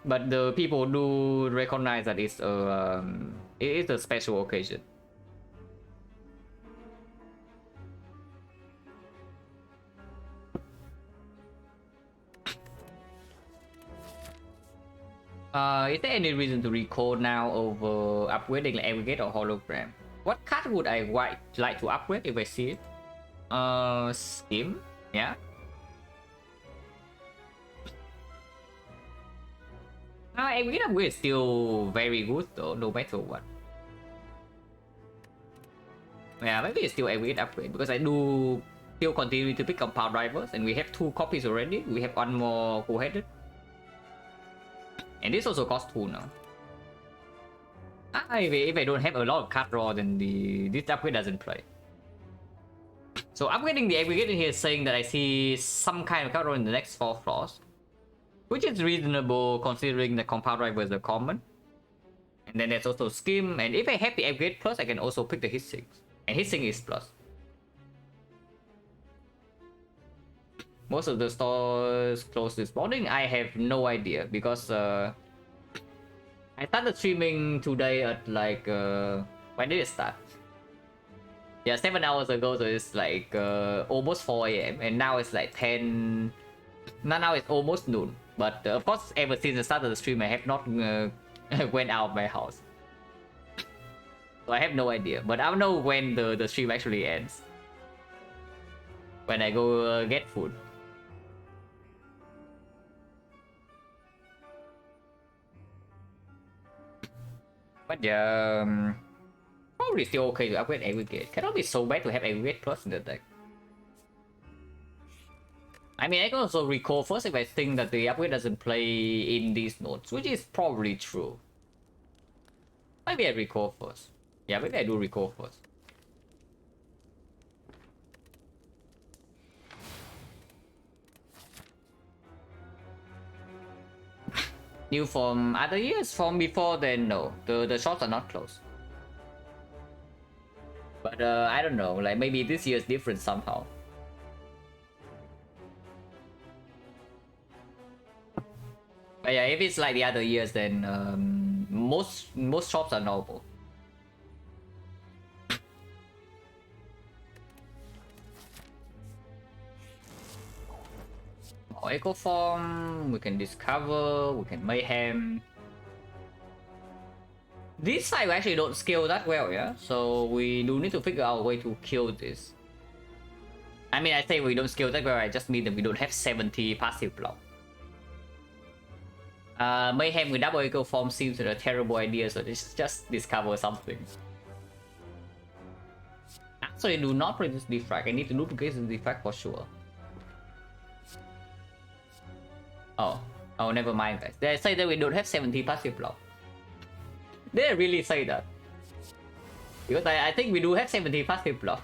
B: But the people do recognize that it is a special occasion. Is there any reason to recall now over upgrading like aggregate or hologram? What card would I like to upgrade if I see it? Skim, yeah. Aggregate upgrade is still very good though, no matter what. Yeah, maybe it's still aggregate upgrade because I do still continue to pick compound drivers, and we have 2 copies already. We have 1 more cool-headed. And this also costs 2 now. If I don't have a lot of card draw, then this upgrade doesn't play. So upgrading the aggregate in here is saying that I see some kind of card draw in the next 4 floors, which is reasonable considering the compound drivers are common. And then there's also skim, and if I have the aggregate plus, I can also pick the hit sinks, and hit sink is plus. Most of the stores closed this morning. I have no idea because I started streaming today at like when did it start? Yeah, 7 hours ago, so it's like almost 4 a.m. and now it's like 10. Now it's almost noon. But of course, ever since the start of the stream, I have not went out of my house, so I have no idea. But I'll know when the stream actually ends, when I go get food. But yeah, probably still okay to upgrade aggregate. Cannot be so bad to have aggregate plus in the deck. I mean, I can also recall first if I think that the upgrade doesn't play in these nodes, which is probably true. Maybe I recall first. Yeah, maybe I do recall first. New from other years? From before then, no. The shops are not closed. But I don't know, like maybe this year is different somehow. But yeah, if it's like the other years, then most shops are normal. Echo form, we can discover, we can mayhem. This side we actually don't scale that well, yeah? So we do need to figure out a way to kill this. I mean, I say we don't scale that well, I just mean that we don't have 70 passive block. Mayhem with double echo form seems like a terrible idea, so let's just discover something. Actually, do not play this defect. I need to duplicate this defect for sure. Oh, never mind, guys. They say that we don't have 70 passive block. They really say that? Because I think we do have 70 passive block.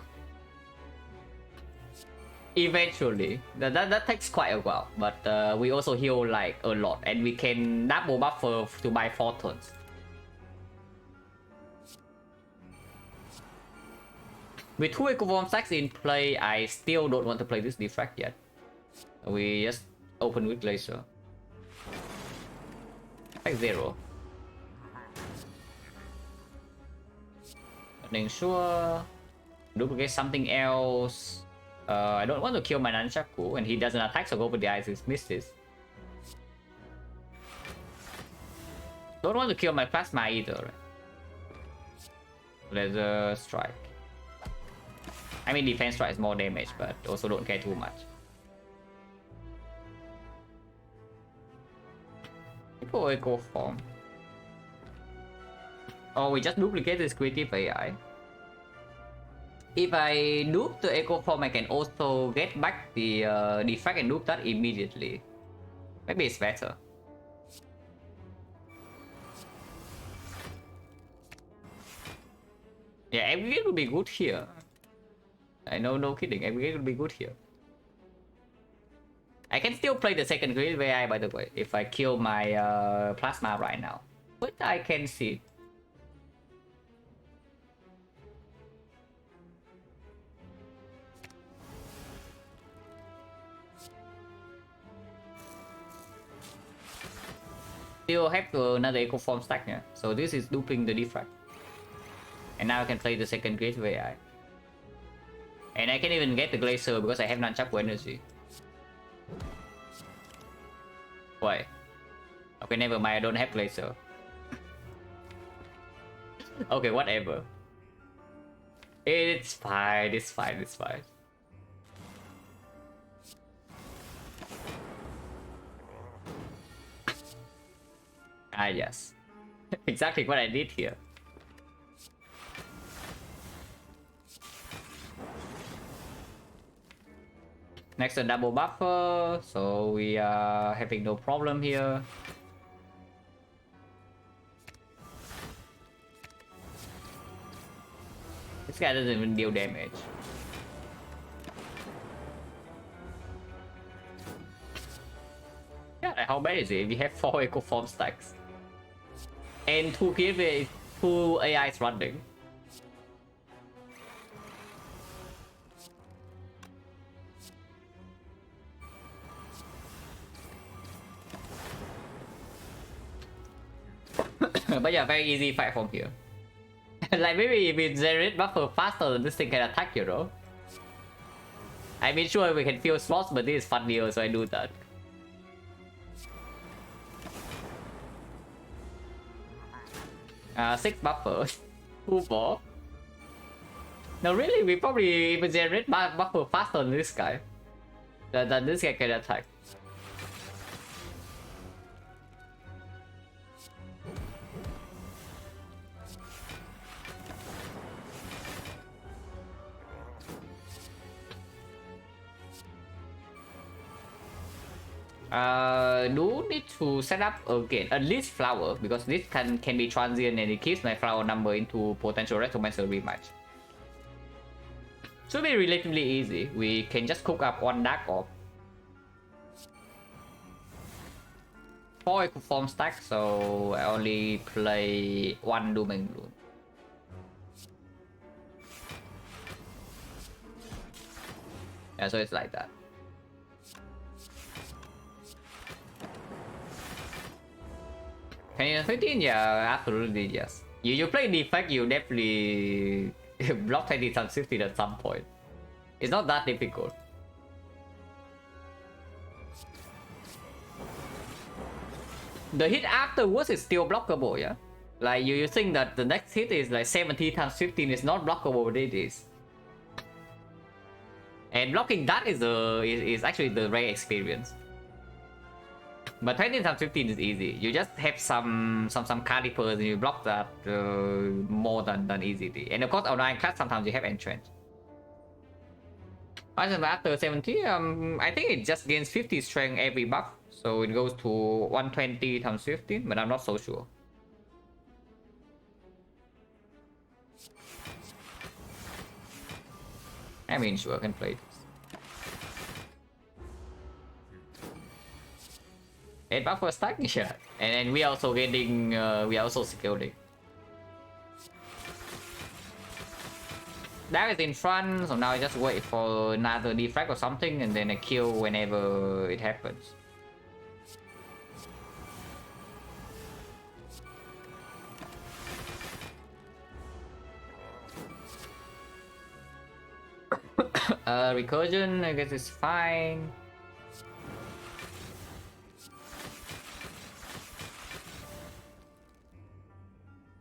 B: Eventually. That takes quite a while. But we also heal like a lot. And we can double buffer to buy 4 turns. With 2 Echo Form stacks in play, I still don't want to play this defect yet. We just open with laser. Like 0. Then sure. Duplicate something else. I don't want to kill my Nunchaku, and he doesn't attack, so go for the Isis misses. Don't want to kill my Plasma either. There's a strike. I mean, defense strike is more damage, but also don't care too much. People echo form. Oh, we just duplicate this creative AI. If I dupe the echo form, I can also get back the defect and dupe that immediately. Maybe it's better. Yeah, aggregate would be good here. I know, no kidding, aggregate would be good here. I can still play the second creative AI, by the way, if I kill my plasma right now. But I can see. Still have another eco form stack, yeah. So this is duping the defect. And now I can play the second creative AI. And I can even get the glacier because I have nunchaku energy. Why? Okay, never mind, I don't have glacier. Okay, whatever. It's fine, it's fine, it's fine. Ah, yes. Exactly what I did here. Next, a double buffer, so we are having no problem here. This guy doesn't even deal damage. Yeah, like how bad is it? We have 4 eco form stacks. And 2 AIs running. But yeah, very easy fight from here. Like maybe if we generate buffer faster, this thing can attack, you know? I mean, sure we can fill slots, but this is funnier, so I do that. Six buffers. 2 more. No, really, we probably even generate buffer faster than this guy. Than this guy can attack. Do need to set up again at least flower because this can be transient and it keeps my flower number into potential Rectomancer rematch. Should be relatively easy. We can just cook up 1 Dark Orb. 4 eco form stack, so I only play 1 Dooming Rune. Yeah, so it's like that. Can 15? Yeah, absolutely yes. You play defect, you definitely block 20 times 15 at some point. It's not that difficult. The hit afterwards is still blockable, yeah? Like you think that the next hit is like 70 times 15 is not blockable, but it is. And blocking that is actually the rare experience. But 20 times 15 is easy. You just have some calipers and you block that more than easily. And of course on Ironclad sometimes you have entrench. After 70, I think it just gains 50 strength every buff. So it goes to 120 times 15, but I'm not so sure. I mean, sure, I can play this. 8 buffer stack, yeah. And we are also getting, we are also scaling. That is in front, so now I just wait for another defect or something, and then I kill whenever it happens. Recursion, I guess it's fine.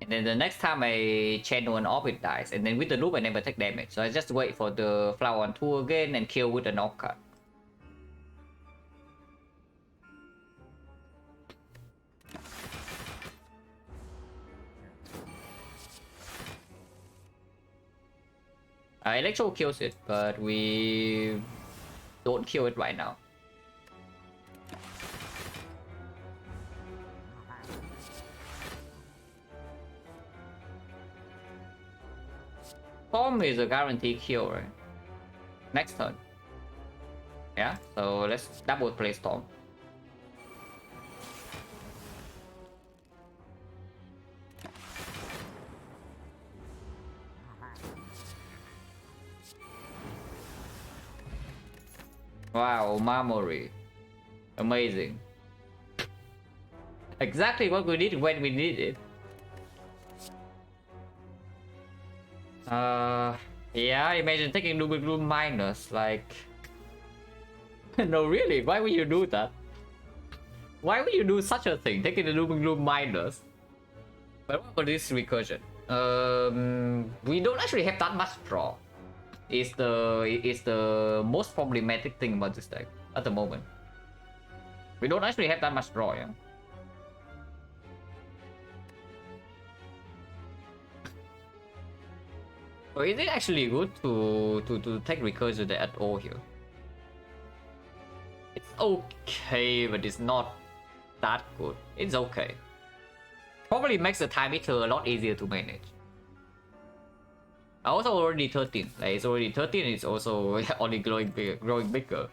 B: And then the next time I channel an orb, it dies. And then with the loop, I never take damage. So I just wait for the flower on 2 again and kill with an orb card. Electro kills it, but we don't kill it right now. Storm is a guaranteed kill, right? Next turn. Yeah, so let's double play Storm. Wow, Marmory. Amazing.
A: Exactly what we need when we need it. Yeah, imagine taking Doom Gloom minus, like... No, really, why would you do that? Why would you do such a thing, taking the Doom Gloom minus? But what about this recursion? We don't actually have that much draw. Is the most problematic thing about this deck at the moment. We don't actually have that much draw, yeah. So is it actually good to take recursion at all here? It's okay, but it's not that good. It's okay. Probably makes the time meter a lot easier to manage. Also already 13. Like it's already 13. It's also only growing bigger.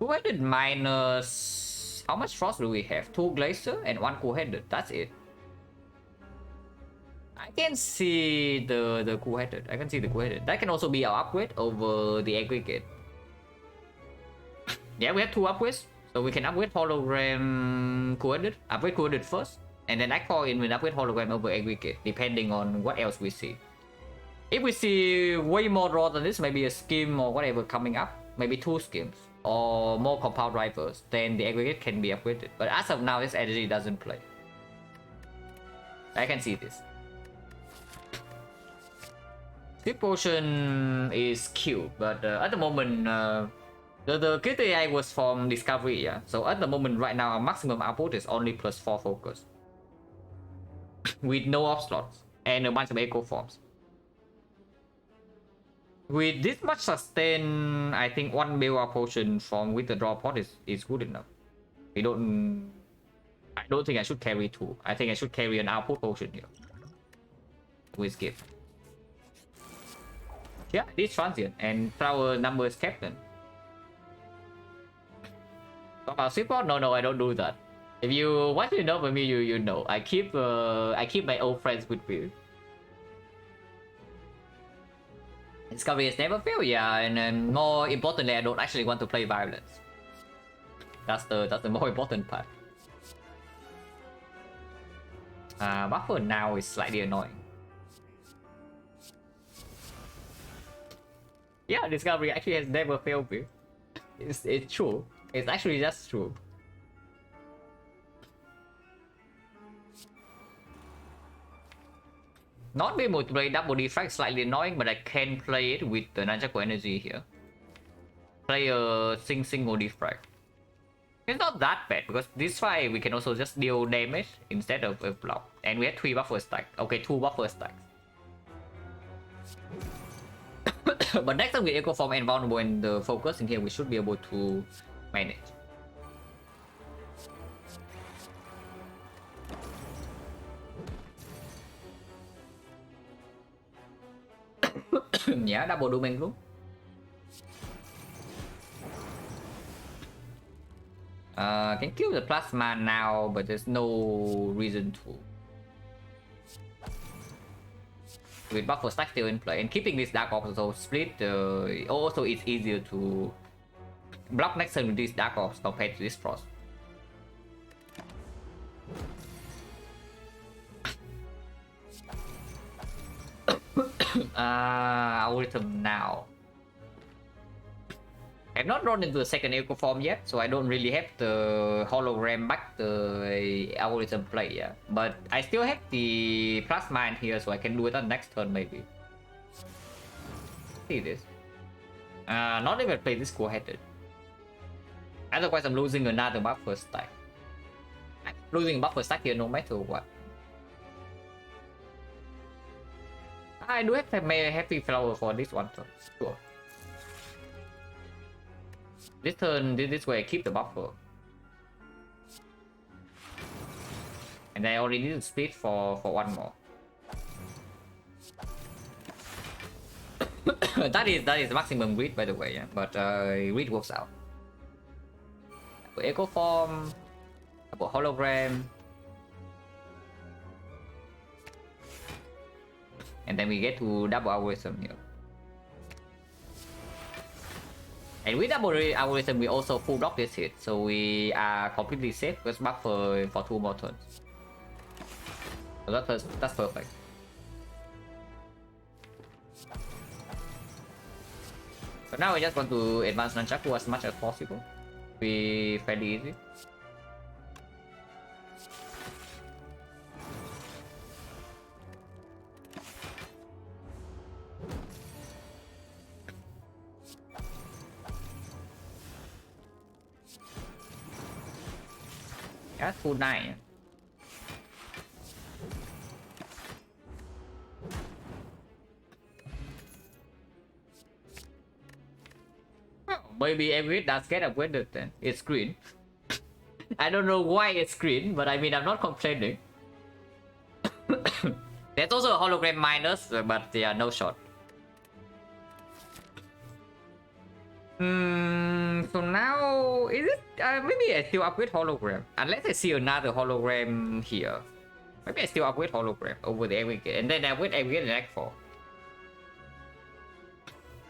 A: Two-headed minus... How much frost do we have? 2 glacier and 1 cool-headed. That's it. I can see the cool-headed. I can see the cool-headed. That can also be our upgrade over the aggregate. Yeah, we have 2 upgrades. So we can upgrade hologram cool-headed. Upgrade cool-headed first. And then act for in with upgrade hologram over aggregate. Depending on what else we see. If we see way more draw than this, maybe a scheme or whatever coming up. Maybe 2 schemes. Or more compound drivers. Then the aggregate can be upgraded. But as of now, this energy doesn't play. I can see this. This potion is cute, but at the moment, the KTI was from Discovery, yeah. So at the moment, right now, our maximum output is only +4 focus, with no off slots and a bunch of echo forms. With this much sustain, I think 1 Bewa potion from with the draw pot is good enough. I don't think I should carry 2. I think I should carry an output potion here. We skip. Yeah, this transient and flower numbers captain. Talk about support? No, I don't do that. If you want to know for me, you know. I keep my old friends with me. Discovery has never failed, yeah, and more importantly, I don't actually want to play violence. That's the more important part. Buffer now is slightly annoying. Yeah, Discovery actually has never failed me. It's true. It's actually just true. Not being able to play double defect slightly annoying, but I can play it with the Nunchaku energy here. Play a single defect. It's not that bad because this fight we can also just deal damage instead of a block. And we have 3 buffer stacks. Okay, 2 buffer stacks. But next time with Echo Form and Vulnerable and the focus in here, we should be able to manage. Yeah, double domain group. Can kill the plasma now, but there's no reason to. With buffer stack still in play and keeping this dark ops also split, also it's easier to block next turn with this dark ops compared to this frost. Algorithm now. I've not run into the second echo form yet, so I don't really have the hologram back the algorithm play, yeah. But I still have the plasma in here, so I can do it on next turn maybe. See this. Not even play this cool-headed. Otherwise I'm losing another buffer stack. I'm losing buffer stack here no matter what. I do have a happy flower for this one turn, sure. This turn, this way I keep the buffer. And I already need to split for 1 more. that is the maximum grid by the way, yeah. But grid works out. Echo form, about hologram. And then we get to double algorithm here. And with double algorithm, we also full block this hit, so we are completely safe. Let's buffer for 2 more turns. So that's perfect. So now we just want to advance Nunchaku as much as possible. Be fairly easy. Yeah, full 9. Maybe every does get upgraded then. It's green. I don't know why it's green, but I mean, I'm not complaining. There's also a hologram minus, but yeah, no shot. So now, is it? Maybe I still upgrade hologram. Unless I see another hologram here. Maybe I still upgrade hologram over the aggregate, and then I upgrade aggregate in Act 4.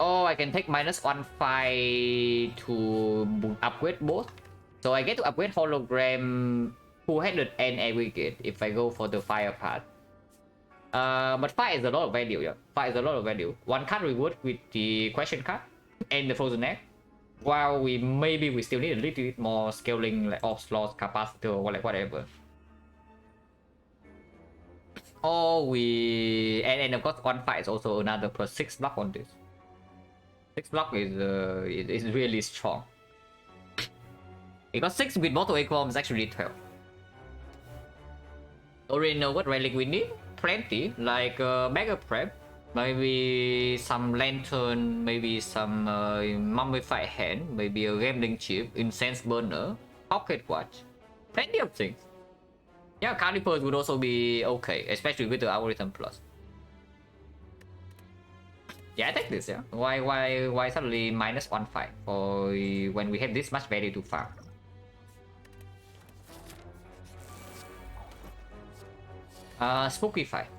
A: Oh, I can take -1 fight to upgrade both. So I get to upgrade hologram full-headed and aggregate if I go for the fire path. But fire is a lot of value, yeah. Fire is a lot of value. 1 card reward with the question card and the frozen egg. While we still need a little bit more scaling, like off slots, capacitor, or like whatever. Or and of course 1 fight is also another +6 block on this. 6 block is really strong. Because 6 with multiple equal is actually 12. Already know what relic we need? Plenty, like Mega Prep, maybe some Lantern, maybe some Mummified Hand, maybe a Gambling Chip, Incense Burner, Pocket Watch. Plenty of things. Yeah, Calipers would also be okay, especially with the Algorithm Plus. Yeah, I take this, yeah. Why suddenly -1 fight for when we have this much value to farm? Spooky fight.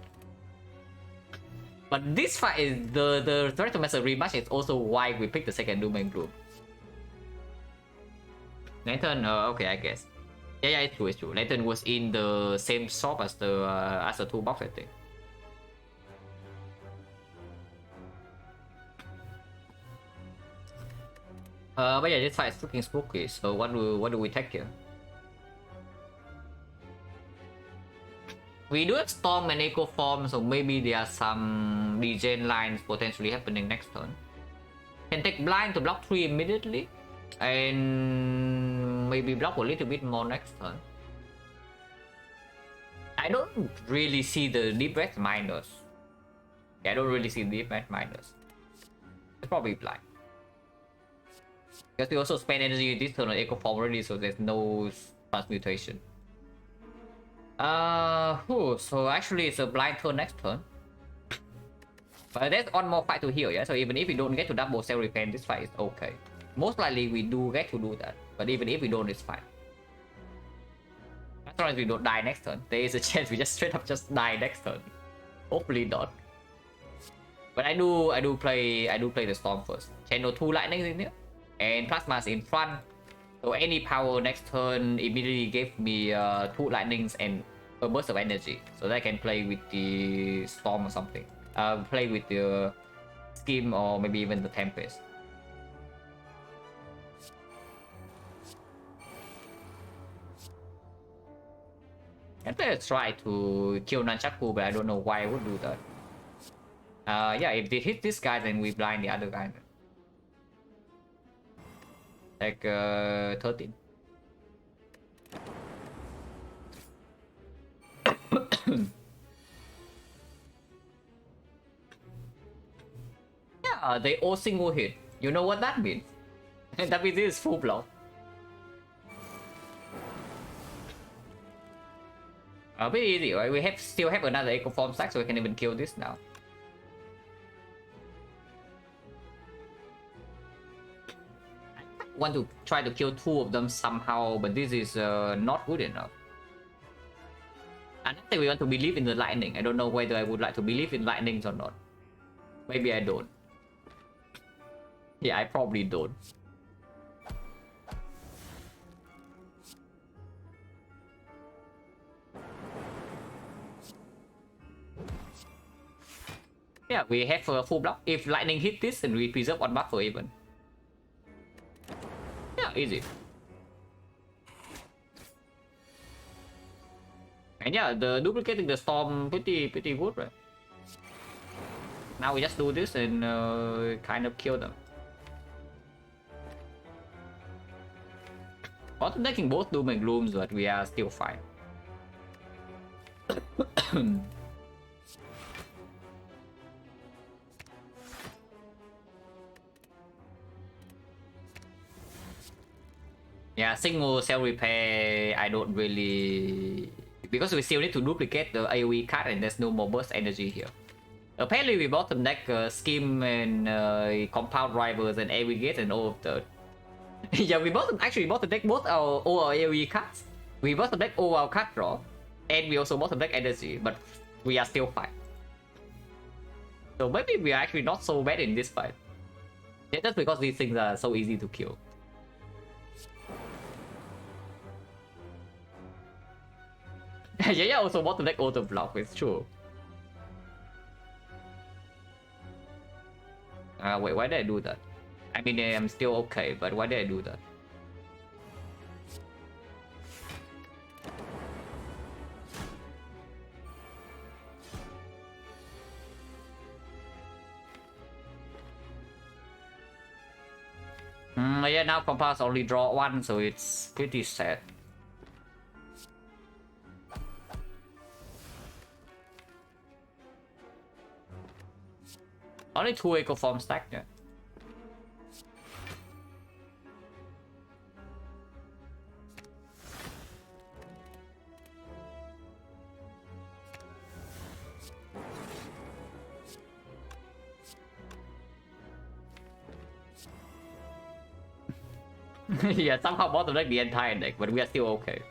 A: But this fight is the threat to mess a rematch is also why we picked the second Doom and Gloom. Nathan, okay, I guess. Yeah, it's true. Nathan was in the same shop as the toolbox, I think. But yeah, this fight is looking spooky. So what do we take here? We do have Storm and Echo Form, so maybe there are some regen lines potentially happening next turn. Can take Blind to block 3 immediately, and maybe block a little bit more next turn. I don't really see the defect minus. Yeah, I don't really see the defect minus. It's probably Blind. Because we also spend energy this turn on Echo Form already, so there's no transmutation. So actually it's a blind turn next turn. But there's one more fight to heal, yeah? So even if we don't get to double cell repair, this fight is okay. Most likely we do get to do that. But even if we don't, it's fine. As long as we don't die next turn, there is a chance we just straight up just die next turn. Hopefully not. But I do play the Storm first. Channel 2 lightnings in here. And Plasma's in front. So any power next turn immediately gave me 2 lightnings and a burst of energy. So that I can play with the Storm or something. Play with the Scheme or maybe even the Tempest. I'm gonna try to kill Nunchaku, but I don't know why I would do that. Yeah, if they hit this guy, then we blind the other guy. Like 13. Yeah, they all single hit. You know what that means? That means this is full block. Pretty easy, right? We still have another Echo Form stack, so we can even kill this now. Want to try to kill 2 of them somehow, but this is not good enough. And I think we want to believe in the lightning. I don't know whether I would like to believe in lightnings or not. Maybe I don't. Yeah, I probably don't.
B: yeah, we have a full block. If lightning hit this, then we preserve one buff for even. Yeah, easy. And yeah, the duplicating the storm pretty good, right? Now we just do this and kind of kill them. Also taking both Doom and Glooms, but we are still fine. Yeah, single cell repair, I don't really... Because we still need to duplicate the AoE card and there's no more burst energy here. Apparently we bottom deck Skim and Compound Rivals and Aggregate and all of the... Yeah, we bottom deck both all our AoE cards. We bottom deck all our card draw. And we also bottom deck energy, but we are still fine. So maybe we are actually not so bad in this fight. Yeah, that's because these things are so easy to kill. Yeah, also bottom deck auto block, it's true. Wait, why did I do that? I mean, I'm still okay, but why did I do that? Yeah, now Compass only draw one, so it's pretty sad. Only 2 Echo Form stack, yeah. Yeah, somehow bottom deck the entire deck, but we are still okay.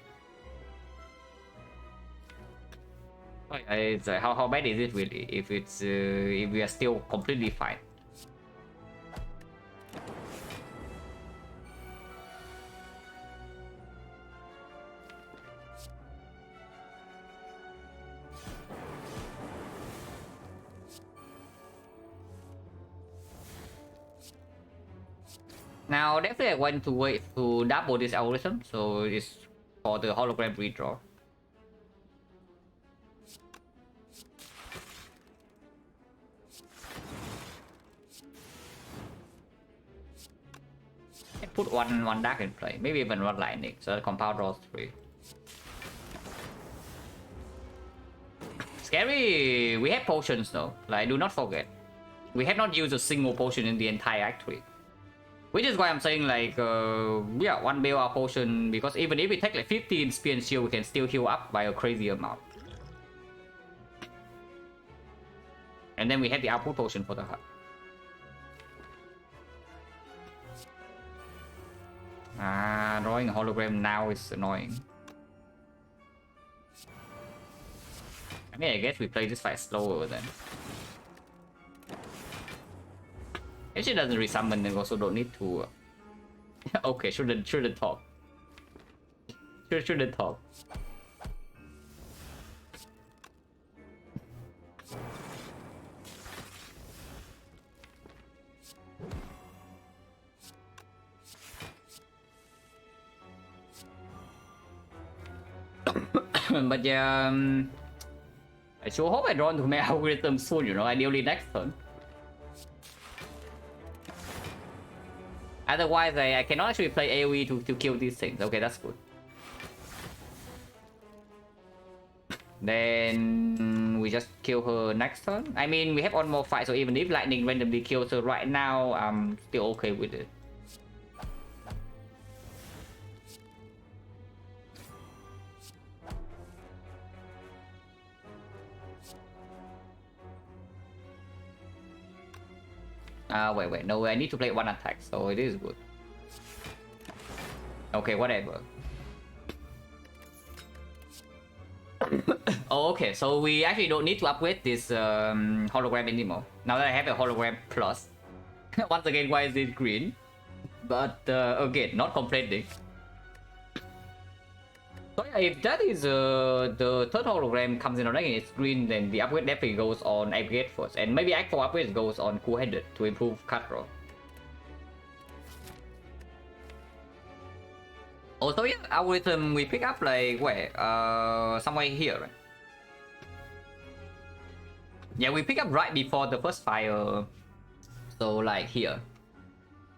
B: It's, how bad is it really? If it's if we are still completely fine. Now definitely I want to wait to double this algorithm, so it's for the hologram redraw. Put one dark in play, maybe even one lightning, so the compound draws 3. Scary, we have potions though, like do not forget. We have not used a single potion in the entire act 3. Which is why I'm saying like, yeah, one build our potion, because even if we take like 15 spear and shield, we can still heal up by a crazy amount. And then we have the output potion for the hut. Drawing a hologram now is annoying. I mean, I guess we play this fight slower then. If she doesn't resummon, then also don't need to. Okay, shouldn't talk. Shouldn't talk. But yeah, I sure hope I draw into my algorithm soon, you know, ideally next turn. Otherwise, I cannot actually play AoE to kill these things. Okay, that's good. Then we just kill her next turn. I mean, we have one more fight, so even if lightning randomly kills her right now, I'm still okay with it. Wait, no, I need to play one attack, so it is good. Okay, whatever. Oh, okay, so we actually don't need to upgrade this hologram anymore. Now that I have a hologram plus. Once again, why is it green? But again, not complaining. So So yeah, if that is the third hologram comes in already and it's green, then the upgrade definitely goes on aggregate first, and maybe Act 4 upgrade goes on cool-headed to improve cut roll. Also, yeah, algorithm we pick up like where? Somewhere here, right? Yeah, we pick up right before the first fire, so like here.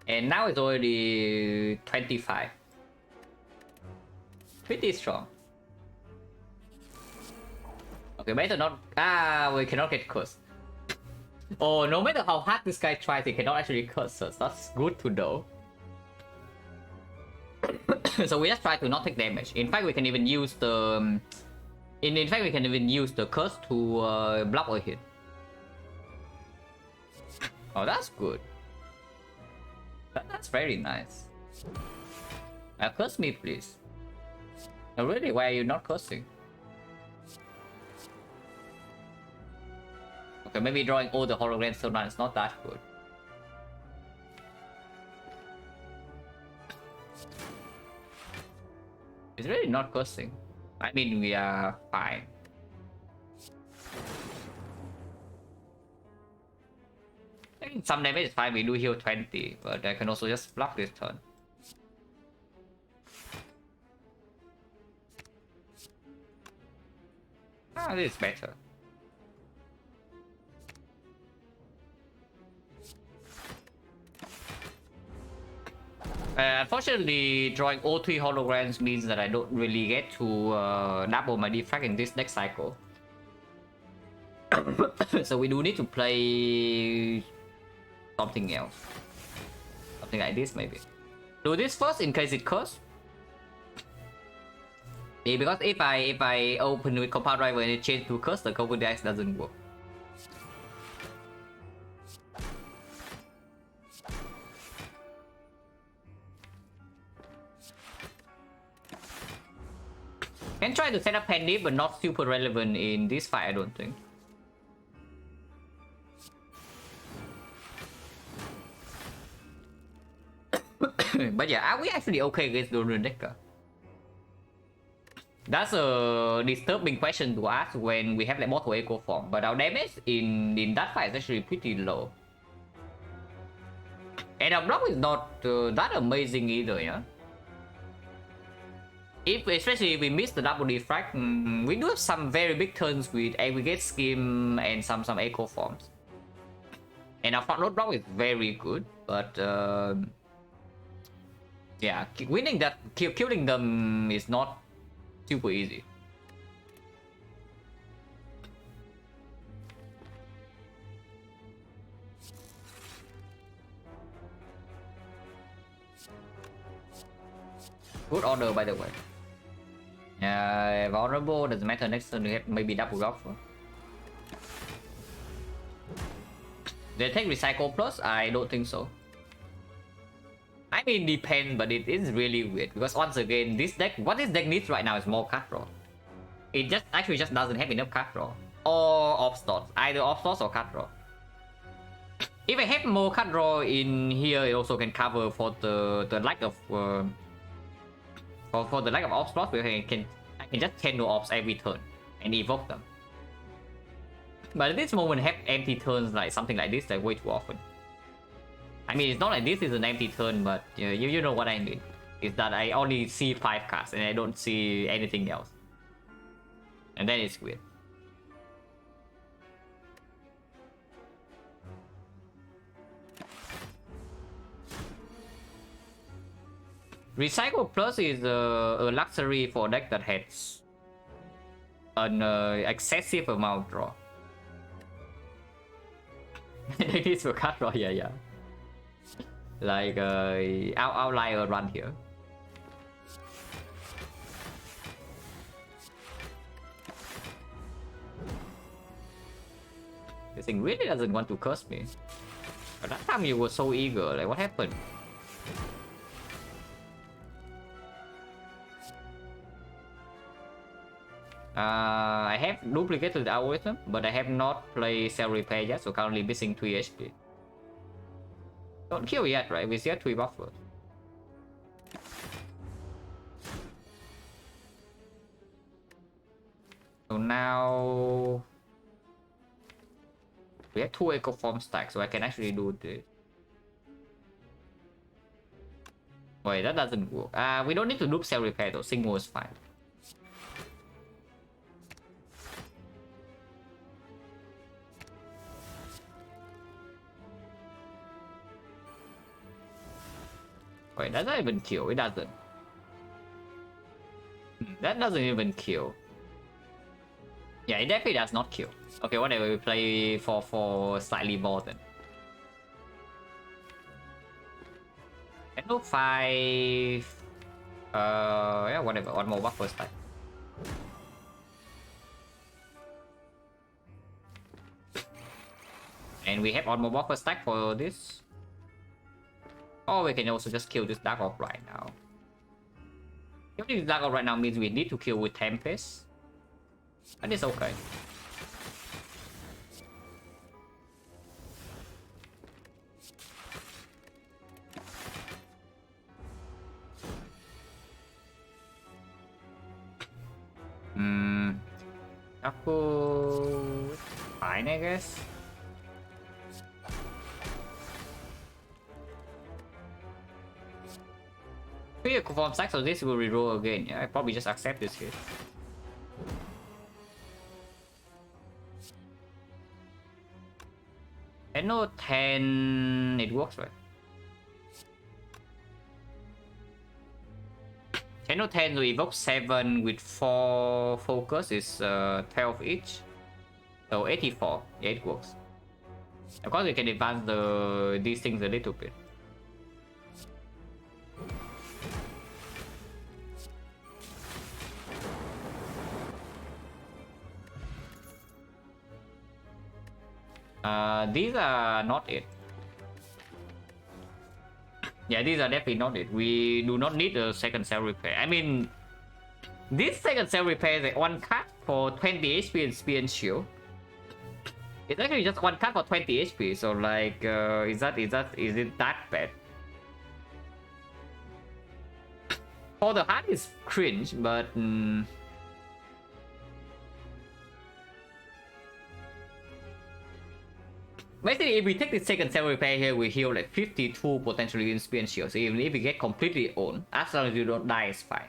B: And now it's already 25. Pretty strong. Okay, better not. We cannot get cursed. Oh, no matter how hard this guy tries, he cannot actually curse us. That's good to know. So we just try to not take damage. In fact, we can even use the. In fact, we can even use the curse to block a hit. Oh, that's good. That's very nice. Curse me, please. Oh, really? Why are you not cursing? Okay, maybe drawing all the holograms so now it's not that good. It's really not cursing. I mean, we are fine. I think some damage is fine, we do heal 20, but I can also just block this turn. This is better. Unfortunately, drawing all 3 holograms means that I don't really get to double my defect in this next cycle. So we do need to play something else. Something like this, maybe. Do this first in case it curse. Yeah, because if I open with compound driver and it changes to curse, the cover dice doesn't work. Can try to set up handy, but not super relevant in this fight, I don't think. But yeah, are we actually okay against the Rundecker? That's a disturbing question to ask when we have like multiple echo form, but our damage in that fight is actually pretty low. And our block is not that amazing either, yeah? Especially if we miss the double defract, we do have some very big turns with aggregate scheme and some echo forms. And our front load block is very good, but yeah, winning that, killing them is not super easy. Good order, by the way. Vulnerable doesn't matter. Next turn we have maybe double rock for. They take recycle plus? I don't think so. I mean, depends, but it is really weird because once again, this deck, what this deck needs right now is more card draw. It just actually just doesn't have enough card draw or off slots, either off slots or card draw. If I have more card draw in here, it also can cover for the lack of for the lack of off slots. I can just Kendo ops every turn and evoke them. But at this moment, have empty turns like something like this like way too often. I mean, it's not like this is an empty turn, but you know what I mean. Is that I only see 5 cards and I don't see anything else. And then it's weird. Recycle Plus is a luxury for a deck that has an excessive amount of draw. This will cut draw, yeah. Like outlier run here. This thing really doesn't want to curse me. But that time you were so eager, like what happened? I have duplicated the algorithm, but I have not played Cell Repair yet, so currently missing 3 HP. Don't kill yet, right? We still have 3 buffers.
A: now we have 2 eco form stacks, so I can actually do this. Wait, that doesn't work. We don't need to do cell repair though. Single is fine. Wait, that doesn't even kill. It doesn't. That doesn't even kill. Yeah, it definitely does not kill. Okay, whatever. We play for slightly more then. No 5. Yeah, whatever. One more buff first time. And we have one more buffer stack for this. Or we can also just kill this Dark Orb right now. Killing this Dark Orb right now means we need to kill with Tempest. But it's okay. Aku fine, I guess. We could form stack, so this will reroll again. Yeah, I probably just accept this here. And no 10, it works, right? 10 or 10 to evoke 7 with 4 focus is 12 each. So 84. Yeah, it works. Of course, we can advance these things a little bit. These are not it. Yeah, these are definitely not it. We do not need a second cell repair. I mean, this second cell repair is one card for 20 HP and spear and shield. It's actually just one card for 20 HP. So like, is it that bad? For the heart is cringe, but basically, if we take the second cell repair here, we heal like 52 potentially in spear and shield. So even if we get completely owned, as long as you don't die, it's fine.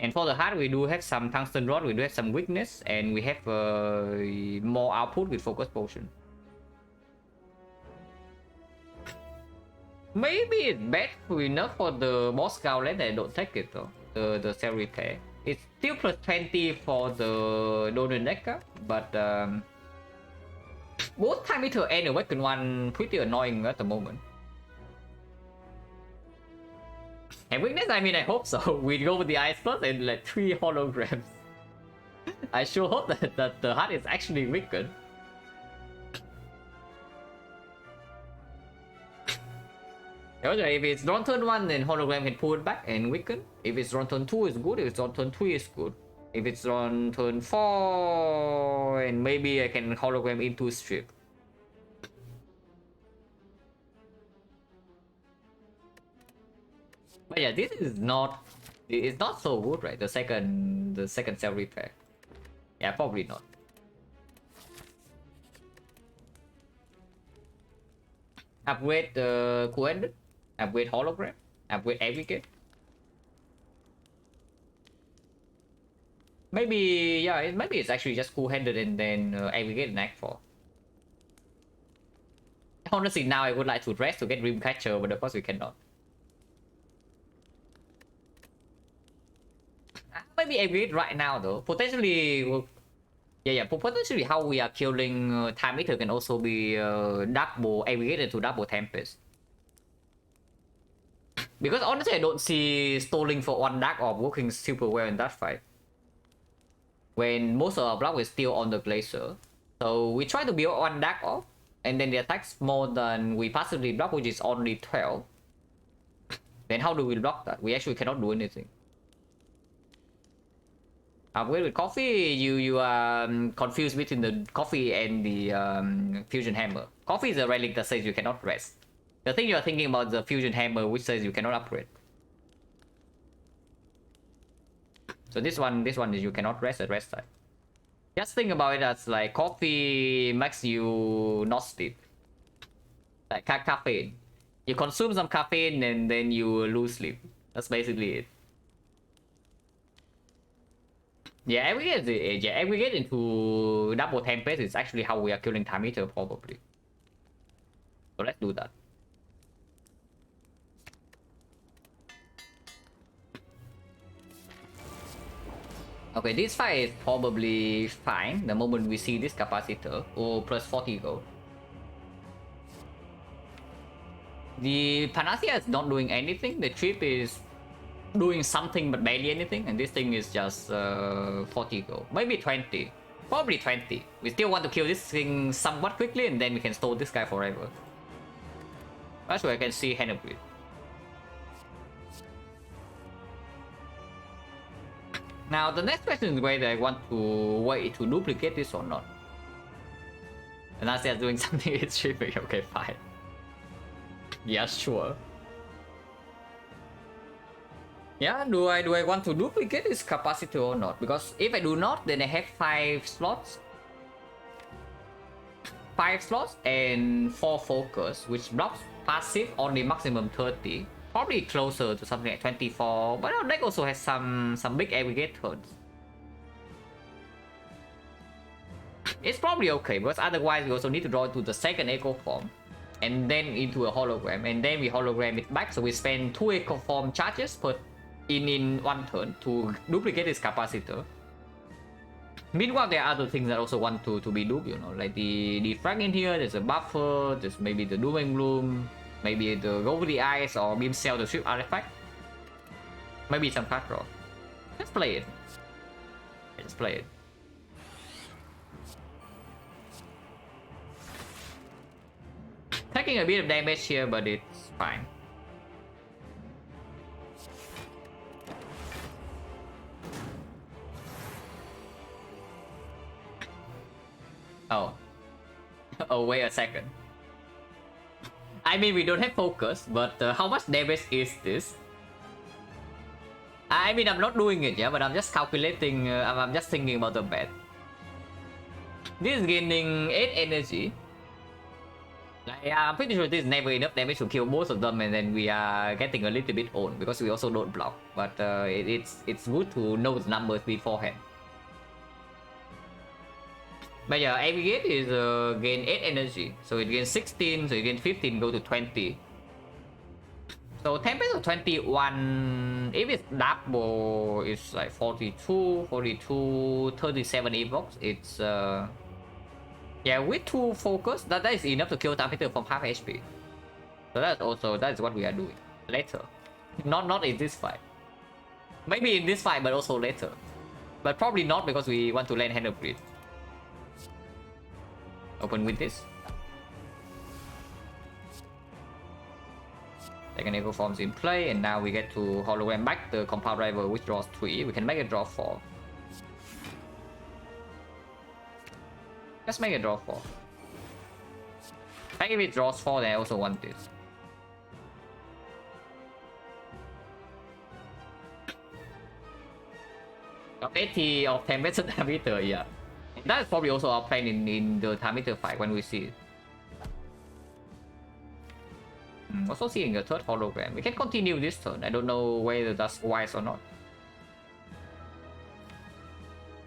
A: And for the heart, we do have some tungsten rod, we do have some weakness, and we have more output with focus potion. Maybe it's bad enough for the boss gauntlet that I don't take it though. The cell repair. It's still plus 20 for the Donut Decker, but both Time Eater and Awakened one pretty annoying at the moment. And weakness, I mean, I hope so. We go with the Ice Plus and like 3 holograms. I sure hope that the heart is actually weakened. Okay, if it's drawn turn 1, then hologram can pull it back and weaken. If it's drawn turn 2, it's good. If it's drawn turn 3, it's good. If it's drawn turn 4, and maybe I can hologram into strip. But yeah, this is not. It's not so good, right? The second cell repair. Yeah, probably not. Upgrade the Coended. Upgrade hologram. Upgrade aggregate. Maybe, yeah, maybe it's actually just cool-handed and then aggregate and act 4. Honestly, now I would like to rest to get Dreamcatcher, but of course we cannot. Maybe aggregate right now though. Potentially, yeah, potentially how we are killing Time Eater can also be double aggregated to double Tempest. Because honestly, I don't see stalling for one Dark Orb working super well in that fight. When most of our block is still on the Glacier. So we try to build one Dark Orb, and then the attacks more than we passively block, which is only 12. Then how do we block that? We actually cannot do anything. Upgrade with Coffee, you are confused between the Coffee and the Fusion Hammer. Coffee is a relic that says you cannot rest. The thing you are thinking about the Fusion Hammer, which says you cannot upgrade.
B: So this one is you cannot rest at rest side. Just think about it as like coffee makes you not sleep. Like caffeine. You consume some caffeine and then you lose sleep. That's basically it. Yeah, if we get into double tempest, it's actually how we are killing time eater probably. So let's do that. Okay, this fight is probably fine the moment we see this capacitor. Oh, plus 40 gold. The Panacea is not doing anything. The trip is doing something but barely anything, and this thing is just 40 gold. Maybe 20. Probably 20. We still want to kill this thing somewhat quickly, and then we can store this guy forever. That's where I can see Hennepin. Now the next question is whether I want to wait to duplicate this or not. And Nasia is doing something it's shipping. Okay, fine. Yeah, sure. Yeah, do I want to duplicate this capacitor or not? Because if I do not, then I have 5 slots. 5 slots and 4 focus, which blocks passive only maximum 30. Probably closer to something like 24, but our deck also has some big aggregate turns. It's probably okay, because otherwise we also need to draw into the second echo form, and then into a hologram, and then we hologram it back, so we spend 2 echo form charges per in 1 turn to duplicate this capacitor. Meanwhile, there are other things that also want to be duped, you know, like the defect in here, there's a buffer, there's maybe the doom and gloom, maybe the go over the eyes or beam cell to strip artifact. Maybe some card draw. Let's play it. Let's play it. Taking a bit of damage here, but it's fine. Oh. Oh, wait a second. I mean, we don't have focus, but how much damage is this? I mean, I'm not doing it, yeah, but I'm just calculating, I'm just thinking about the bet. This is gaining 8 energy. Like, I'm pretty sure this is never enough damage to kill most of them, and then we are getting a little bit old, because we also don't block. But it's good to know the numbers beforehand. But yeah, aggregate is gain 8 energy, so it gains 16, so it gains 15, go to 20. So tempest of 21, if it's double, it's like 42, 42, 37 evokes. It's yeah, with 2 focus, that is enough to kill Targeter from half HP. So that's what we are doing later. Not in this fight. Maybe in this fight, but also later. But probably not, because we want to land Hand of Greed. Open with this. Second echo forms in play, and now we get to hologram back the compound rival, which draws 3. We can make it draw 4. Let's make it draw 4. And if it draws 4, then I also want this. Got 80 of Tempest Diameter, yeah. That's probably also our plan in the Diameter fight when we see it. Also seeing a third hologram. We can continue this turn. I don't know whether that's wise or not.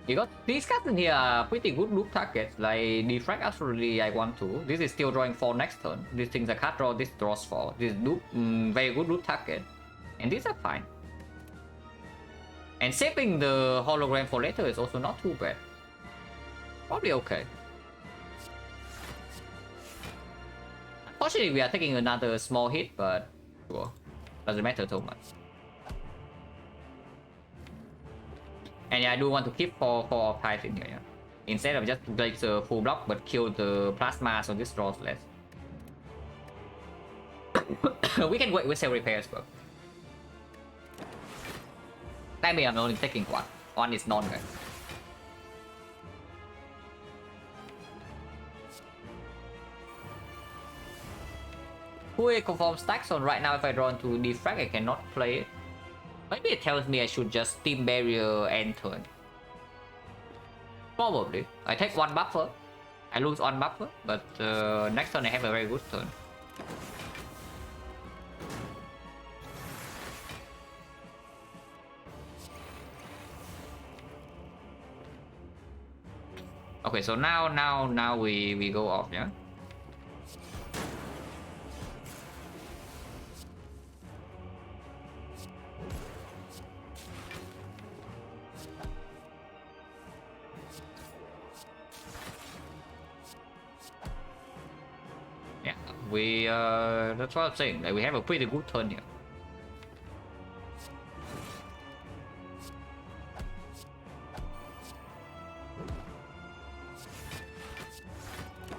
B: You got these cards in here are pretty good loop targets. Like defect, absolutely I want to. This is still drawing 4 next turn. These things I can't draw, this draws 4. This loop, very good loop target. And these are fine. And saving the hologram for later is also not too bad. Probably okay. Unfortunately, we are taking another small hit, but sure, doesn't matter too much. And yeah, I do want to keep 4 of types in here, yeah. Instead of just like the full block, but kill the plasma, so this draws less. We can wait with cell repair as well. That means I'm only taking 1. 1 is non, guys. Echo form stacks on right now. If I draw into defrag, I cannot play it.
A: Maybe it tells me I should just Steam Barrier and turn. Probably. I take one buffer. I lose one buffer, but next turn I have a very good turn. Okay, so now we go off, yeah? Yeah, we that's what I'm saying. Like we have a pretty good turn here.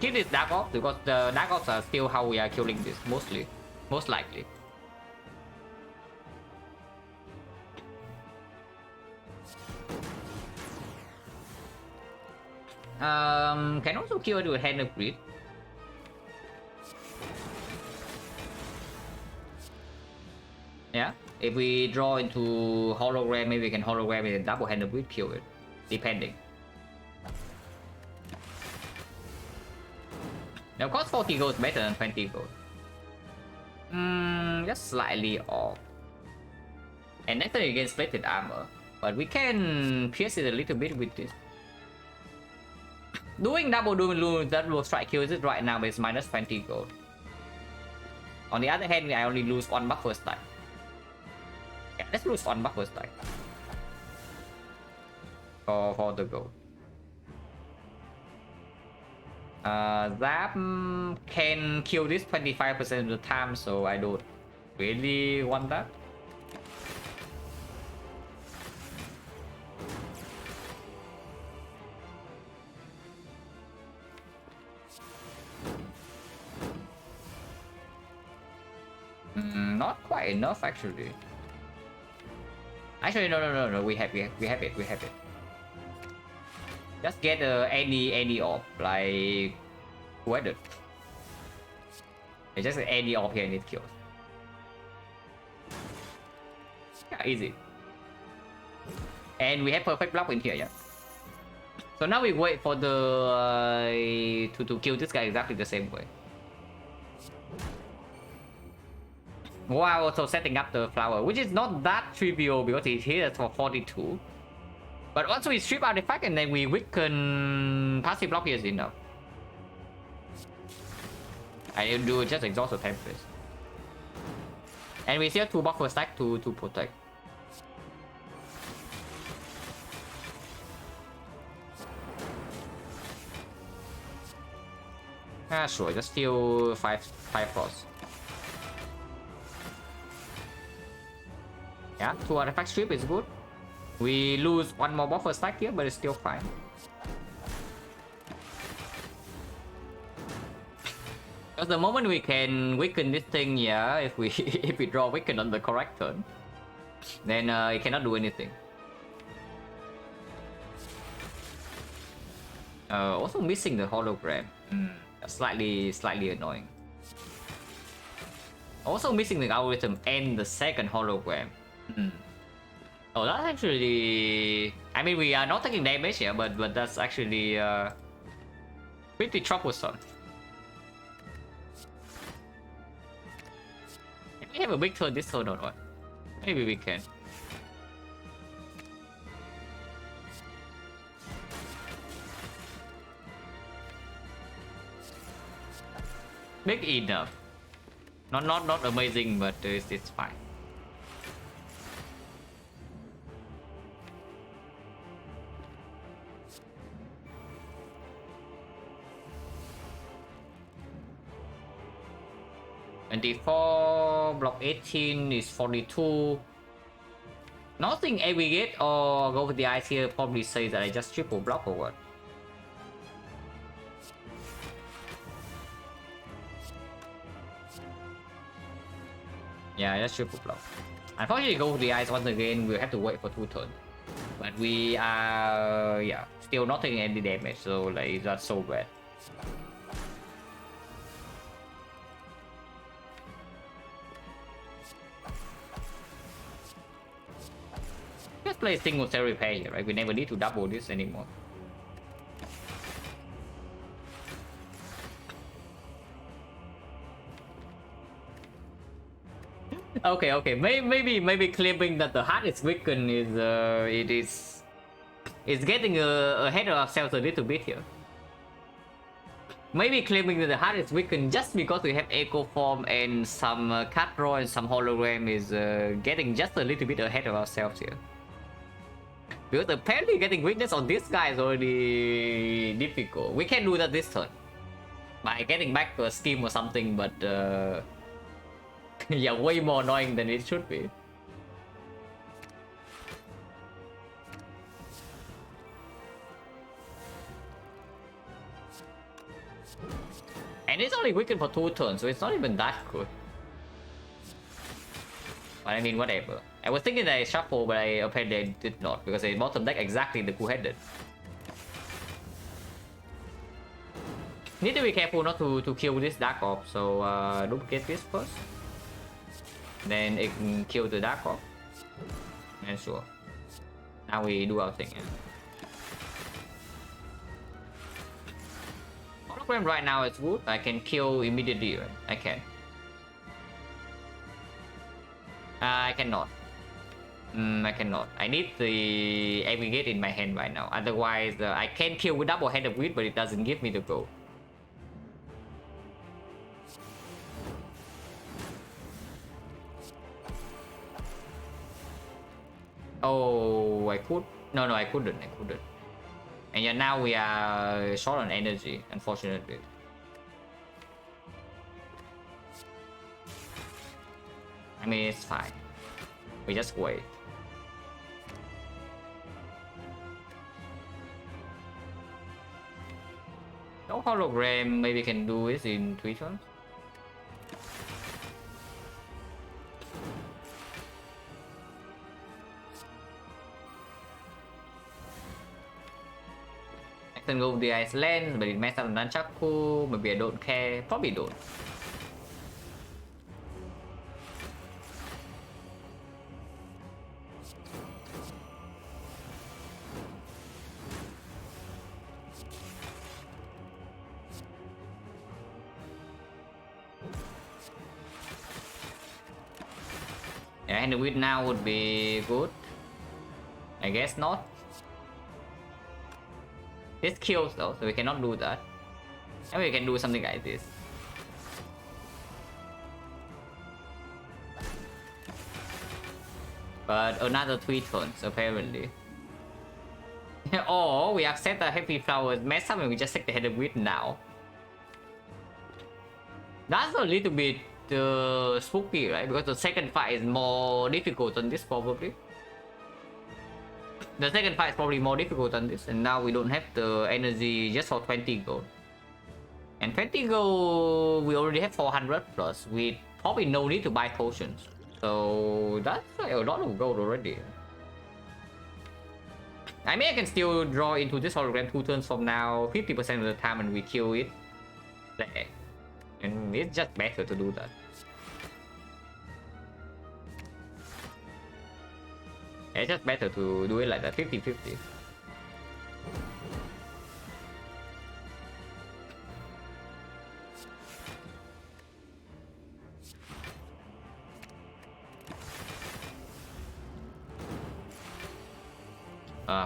A: Keep this dark off because the dark offs are still how we are killing this mostly, most likely. Can also kill it with hand of greed. Yeah, if we draw into hologram, maybe we can hologram with a double hand of greed, kill it, depending. Now, of course, 40 gold is better than 20 gold. Just slightly off. And next time you get splitted armor, but we can pierce it a little bit with this. Doing double strike kills it right now is minus 20 gold. On the other hand, I only lose one buffer stack. Yeah, let's lose one buffer stack for the gold. Zap can kill this 25% of the time, so I don't really want that. Not quite enough actually. Actually, no. We have it. Just get any off, like weather. It's just any off here and it kills. Yeah, easy. And we have perfect block in here, yeah. So now we wait for the to kill this guy exactly the same way. While also setting up the flower, which is not that trivial because it hits for 42. But once we strip artifact and then we weaken passive block here is enough. I do just exhaust the Tempest. And we still have 2 buffer stack to protect. Ah, sure, just steal 5 frost. Yeah, 2 artifact strip is good. We lose 1 more buffer stack here, but it's still fine. Because the moment we can weaken this thing, yeah, if we if we draw weaken on the correct turn, then it cannot do anything. Also missing the hologram. Slightly annoying. Also missing the algorithm and the second hologram. Oh, that's actually... I mean, we are not taking damage here, but that's actually pretty troublesome. Can we have a big turn this turn or what? Maybe we can. Big enough. Not amazing, but it's fine. And D4 block 18 is 42. Nothing aggregate or go with the eyes here probably says that I just triple block or what. Yeah, just triple block. Unfortunately, go with the eyes once again. We'll have to wait for 2 turns. But we are, yeah, still not taking any damage, so like it's not so bad. play single cell repair here, right? We never need to double this anymore. Okay. Maybe claiming that the heart is weakened is it's getting ahead of ourselves a little bit here. Maybe claiming that the heart is weakened just because we have Echo Form and some cut draw and some hologram is getting just a little bit ahead of ourselves here. Because apparently getting weakness on this guy is already difficult. We can do that this turn by getting back to a scheme or something, but yeah, way more annoying than it should be. And it's only weakened for 2 turns, so it's not even that good. But I mean, whatever. I was thinking that I shuffle, but I apparently did not, because I bottom deck exactly the two-headed. Need to be careful not to kill this Dark Orb, so duplicate this first. Then it can kill the Dark Orb. And sure. Now we do our thing, yeah. Hologram right now is good. I can kill immediately, right? I can. I cannot. I cannot. I need the aggregate in my hand right now. Otherwise, I can kill with double head of wheat, but it doesn't give me the gold. Oh, I could. No, I couldn't. And yeah, now we are short on energy, unfortunately. I mean, it's fine. We just wait. No hologram, maybe can do this in 3 turns. I can go with the Iceland, but it messed up the Nunchaku. Maybe I don't care. Probably don't. Yeah, and the wheat now would be good. I guess not. This kills though, so we cannot do that. And we can do something like this. But another 3 turns, apparently. Or we accept the Happy Flowers mess up and we just take the head of wheat now. That's a little bit spooky, right? Because the second fight is more difficult than this, probably. The second fight is probably more difficult than this, and now we don't have the energy just for 20 gold. And 20 gold, we already have 400 plus. We probably no need to buy potions. So that's like a lot of gold already. I mean, I can still draw into this hologram 2 turns from now, 50% of the time, and we kill it there. And it's just better to do that. It's just better to do it like that, 50-50.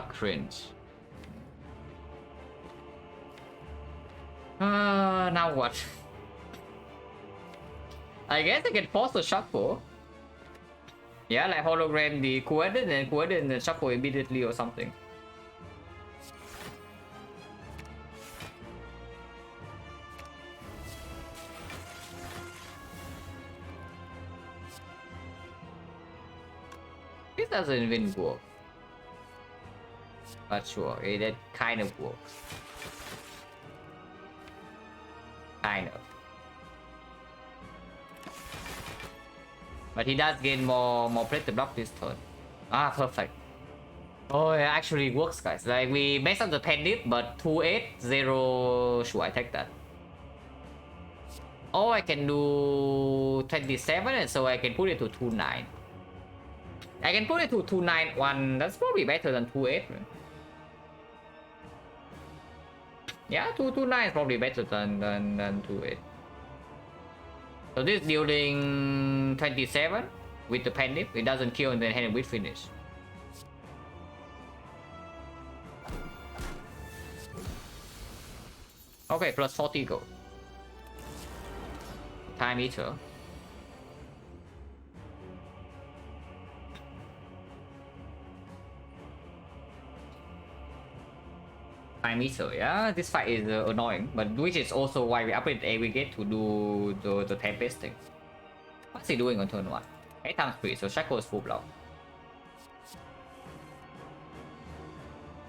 A: Cringe. Now what? I guess I can force a shuffle. Yeah, like hologram the coordinate and coordinate and shuffle immediately or something. This doesn't even work. But sure, that kind of works. Kind of. But he does gain more plate to block this turn. Ah, perfect. Oh, it actually works, guys. Like, we messed up the pendant, but 2-8, 0... Sure, I take that. Oh, I can do 27, and so I can put it to 2-9. I can put it to 291. That's probably better than 28. Yeah, 229 is probably better than 28. So this dealing 27 with the penny. It doesn't kill and then hand with finish. Okay, plus 40 gold. Time Eater. Time Eater, yeah, this fight is annoying, but which is also why we upgrade the aggregate to do the Tempest thing. What's he doing on turn 1? 8 times 3, so Shackle is full block.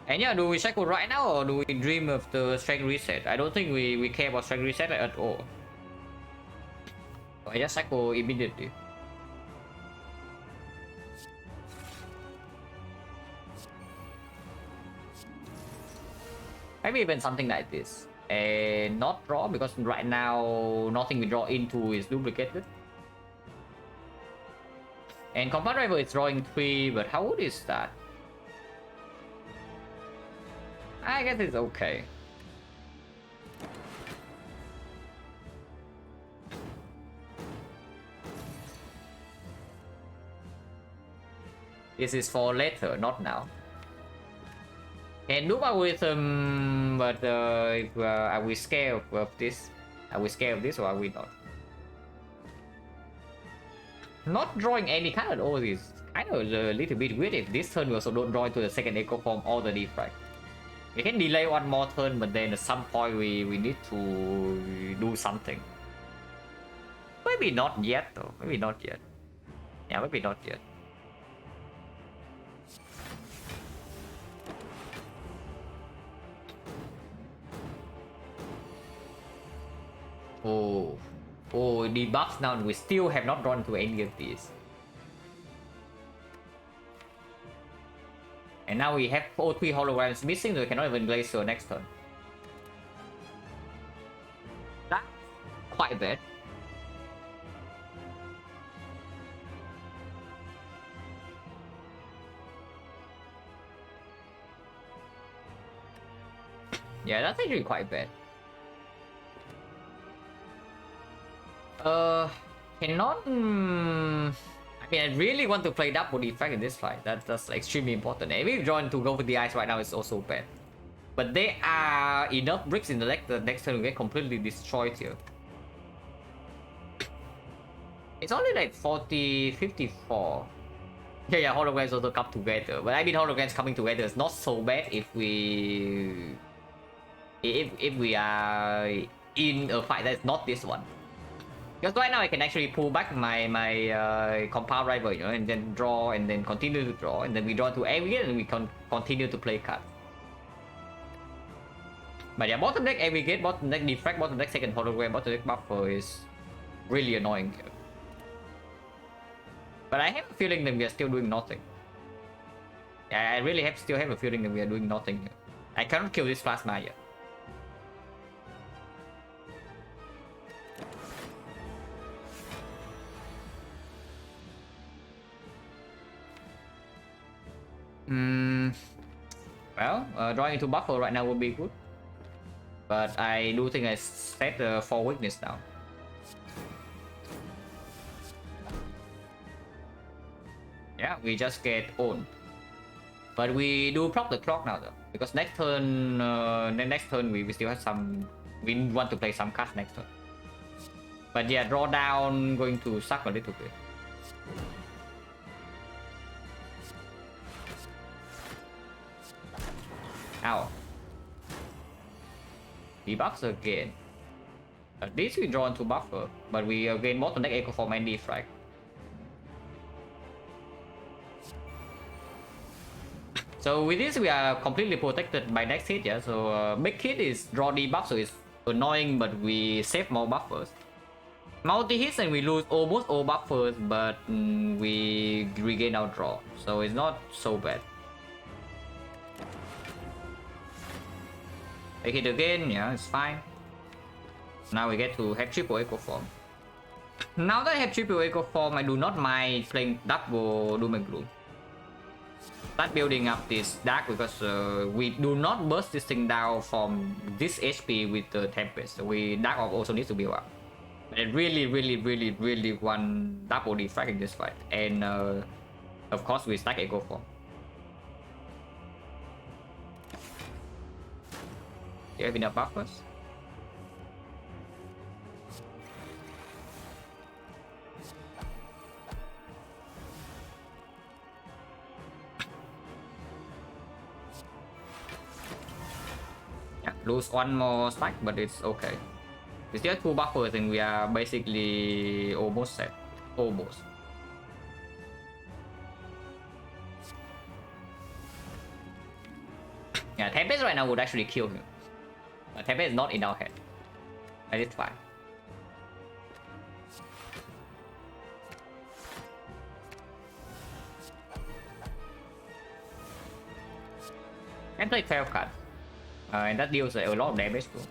A: And yeah, do we Shackle right now or do we dream of the Strength Reset? I don't think we care about Strength Reset at all. So I just Shackle immediately. Maybe even something like this. And not draw, because right now nothing we draw into is duplicated. And Compound Driver is drawing 3, but how good is that? I guess it's okay. This is for later, not now. Can do algorithm, but are we scared of this? Are we scared of this or are we not? Not drawing any card at all is kind of a little bit weird. If this turn we also don't draw into the second Echo Form or the defect. We can delay one more turn, but then at some point we need to do something. Maybe not yet though. Maybe not yet. Yeah, maybe not yet. Oh, debuffs now. We still have not drawn to any of these. And now we have all 3 holograms missing, so we cannot even blaze to next turn. That's quite bad. Yeah, that's actually quite bad. Cannot. I mean, I really want to play double defect in this fight. That's extremely important. And if drawn to go with the eyes right now is also bad. But there are enough bricks in the deck that next turn will get completely destroyed here. It's only like 40, 54. Yeah, holograms also come together. But I mean, holograms coming together is not so bad if we are in a fight that's not this one. Because right now I can actually pull back my compound rival, you know, and then draw and then continue to draw, and then we draw to aggregate and we can continue to play cards. But yeah, bottom deck aggregate, bottom deck defect, bottom deck second hologram, bottom deck buffer is really annoying here. But I have a feeling that we are still doing nothing. Yeah, I really still have a feeling that we are doing nothing here. I cannot kill this plasma yet. Well, drawing into buffer right now would be good. But I do think I set the 4 weakness now. Yeah, we just get owned. But we do proc the clock now though. Because next turn, we still have some... We want to play some cards next turn. But yeah, draw down going to suck a little bit. Ow. Debuffs again. At least we draw into buffer, but we again bottom deck Echo Form and defect. So with this we are completely protected by next hit, yeah. So big hit is draw debuff, so it's annoying, but we save more buffers. Multi hits and we lose almost all buffers, but we regain our draw, so it's not so bad. Take it again, yeah, it's fine. Now we get to have triple Echo Form. Now that I have triple Echo Form, I do not mind playing double Doom and Gloom. start building up this dark because we do not burst this thing down from this HP with the Tempest. We dark also needs to build up. But I really want double defect in this fight, and of course we stack Echo Form. Do you have enough buffers? Yeah, lose one more stack, but it's okay. We still have 2 buffers and we are basically almost set. Almost. Yeah, Tempest right now would actually kill him. Tempest is not in our head. That is fine. Can play 12 cards. And that deals a lot of damage too.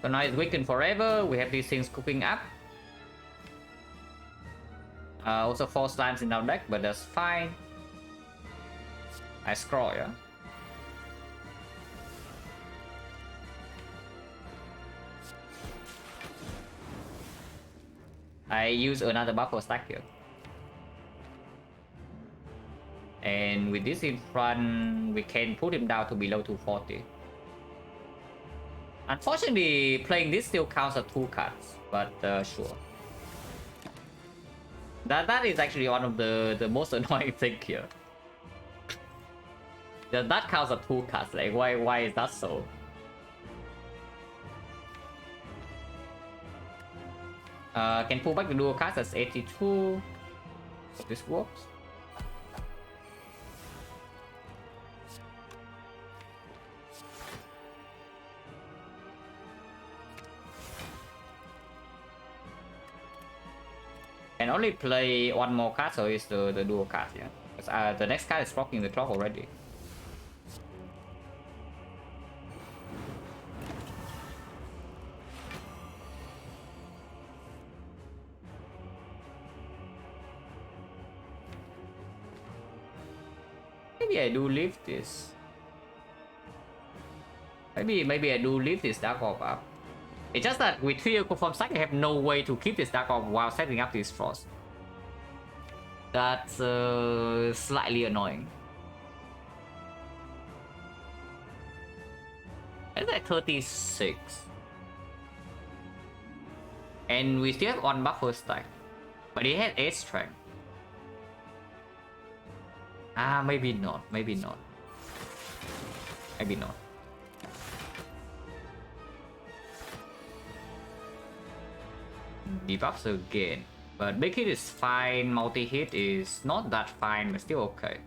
A: So now it's weakened forever. We have these things cooking up. Also 4 slimes in our deck, but that's fine. I scroll, yeah. I use another buffer stack here. And with this in front, we can put him down to below 240. Unfortunately, playing this still counts as 2 cards, but sure. That is actually one of the most annoying thing here. That counts as 2 cards, like why is that so? Can pull back the dual cards as 82. If this works. Can only play one more card, so it's the dual card, yeah. Because the next card is blocking the clock already. Maybe I do leave this. Maybe I do leave this Dark Orb up. It's just that with 3 Echo Form stack, I have no way to keep this Dark Orb while setting up this Frost. That's slightly annoying. It's at 36. And we still have 1 buffer stack. But he had 8 strength. Maybe not. Maybe not. Maybe not. Debuffs again. But big hit is fine. Multi hit is not that fine, but still okay.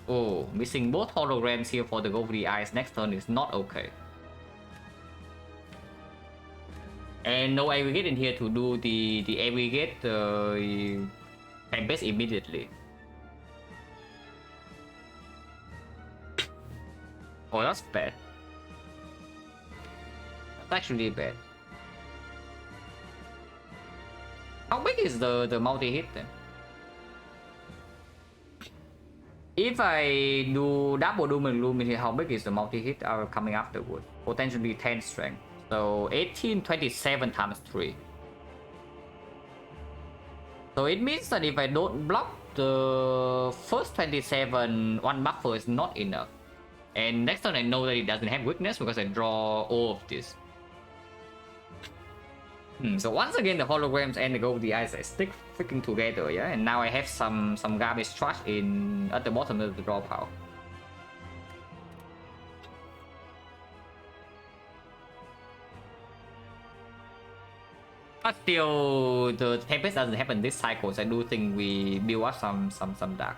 A: Oh, missing both holograms here for the Go for the Eyes next turn is not okay. And no aggregate in here to do the aggregate Tempest immediately. Oh, that's bad. That's actually bad. How big is the multi-hit then? If I do double Doom and Gloom in here, how big is the multi-hit coming afterwards? Potentially 10 strength. So 1827 times 3. So it means that if I don't block the first 27, 1 buffer is not enough. And next turn I know that it doesn't have weakness because I draw all of this. So once again the holograms and the Go with the Eyes stick freaking together, yeah. And now I have some garbage trash at the bottom of the draw pile. But still, the Tempest doesn't happen this cycle, so I do think we build up some dark.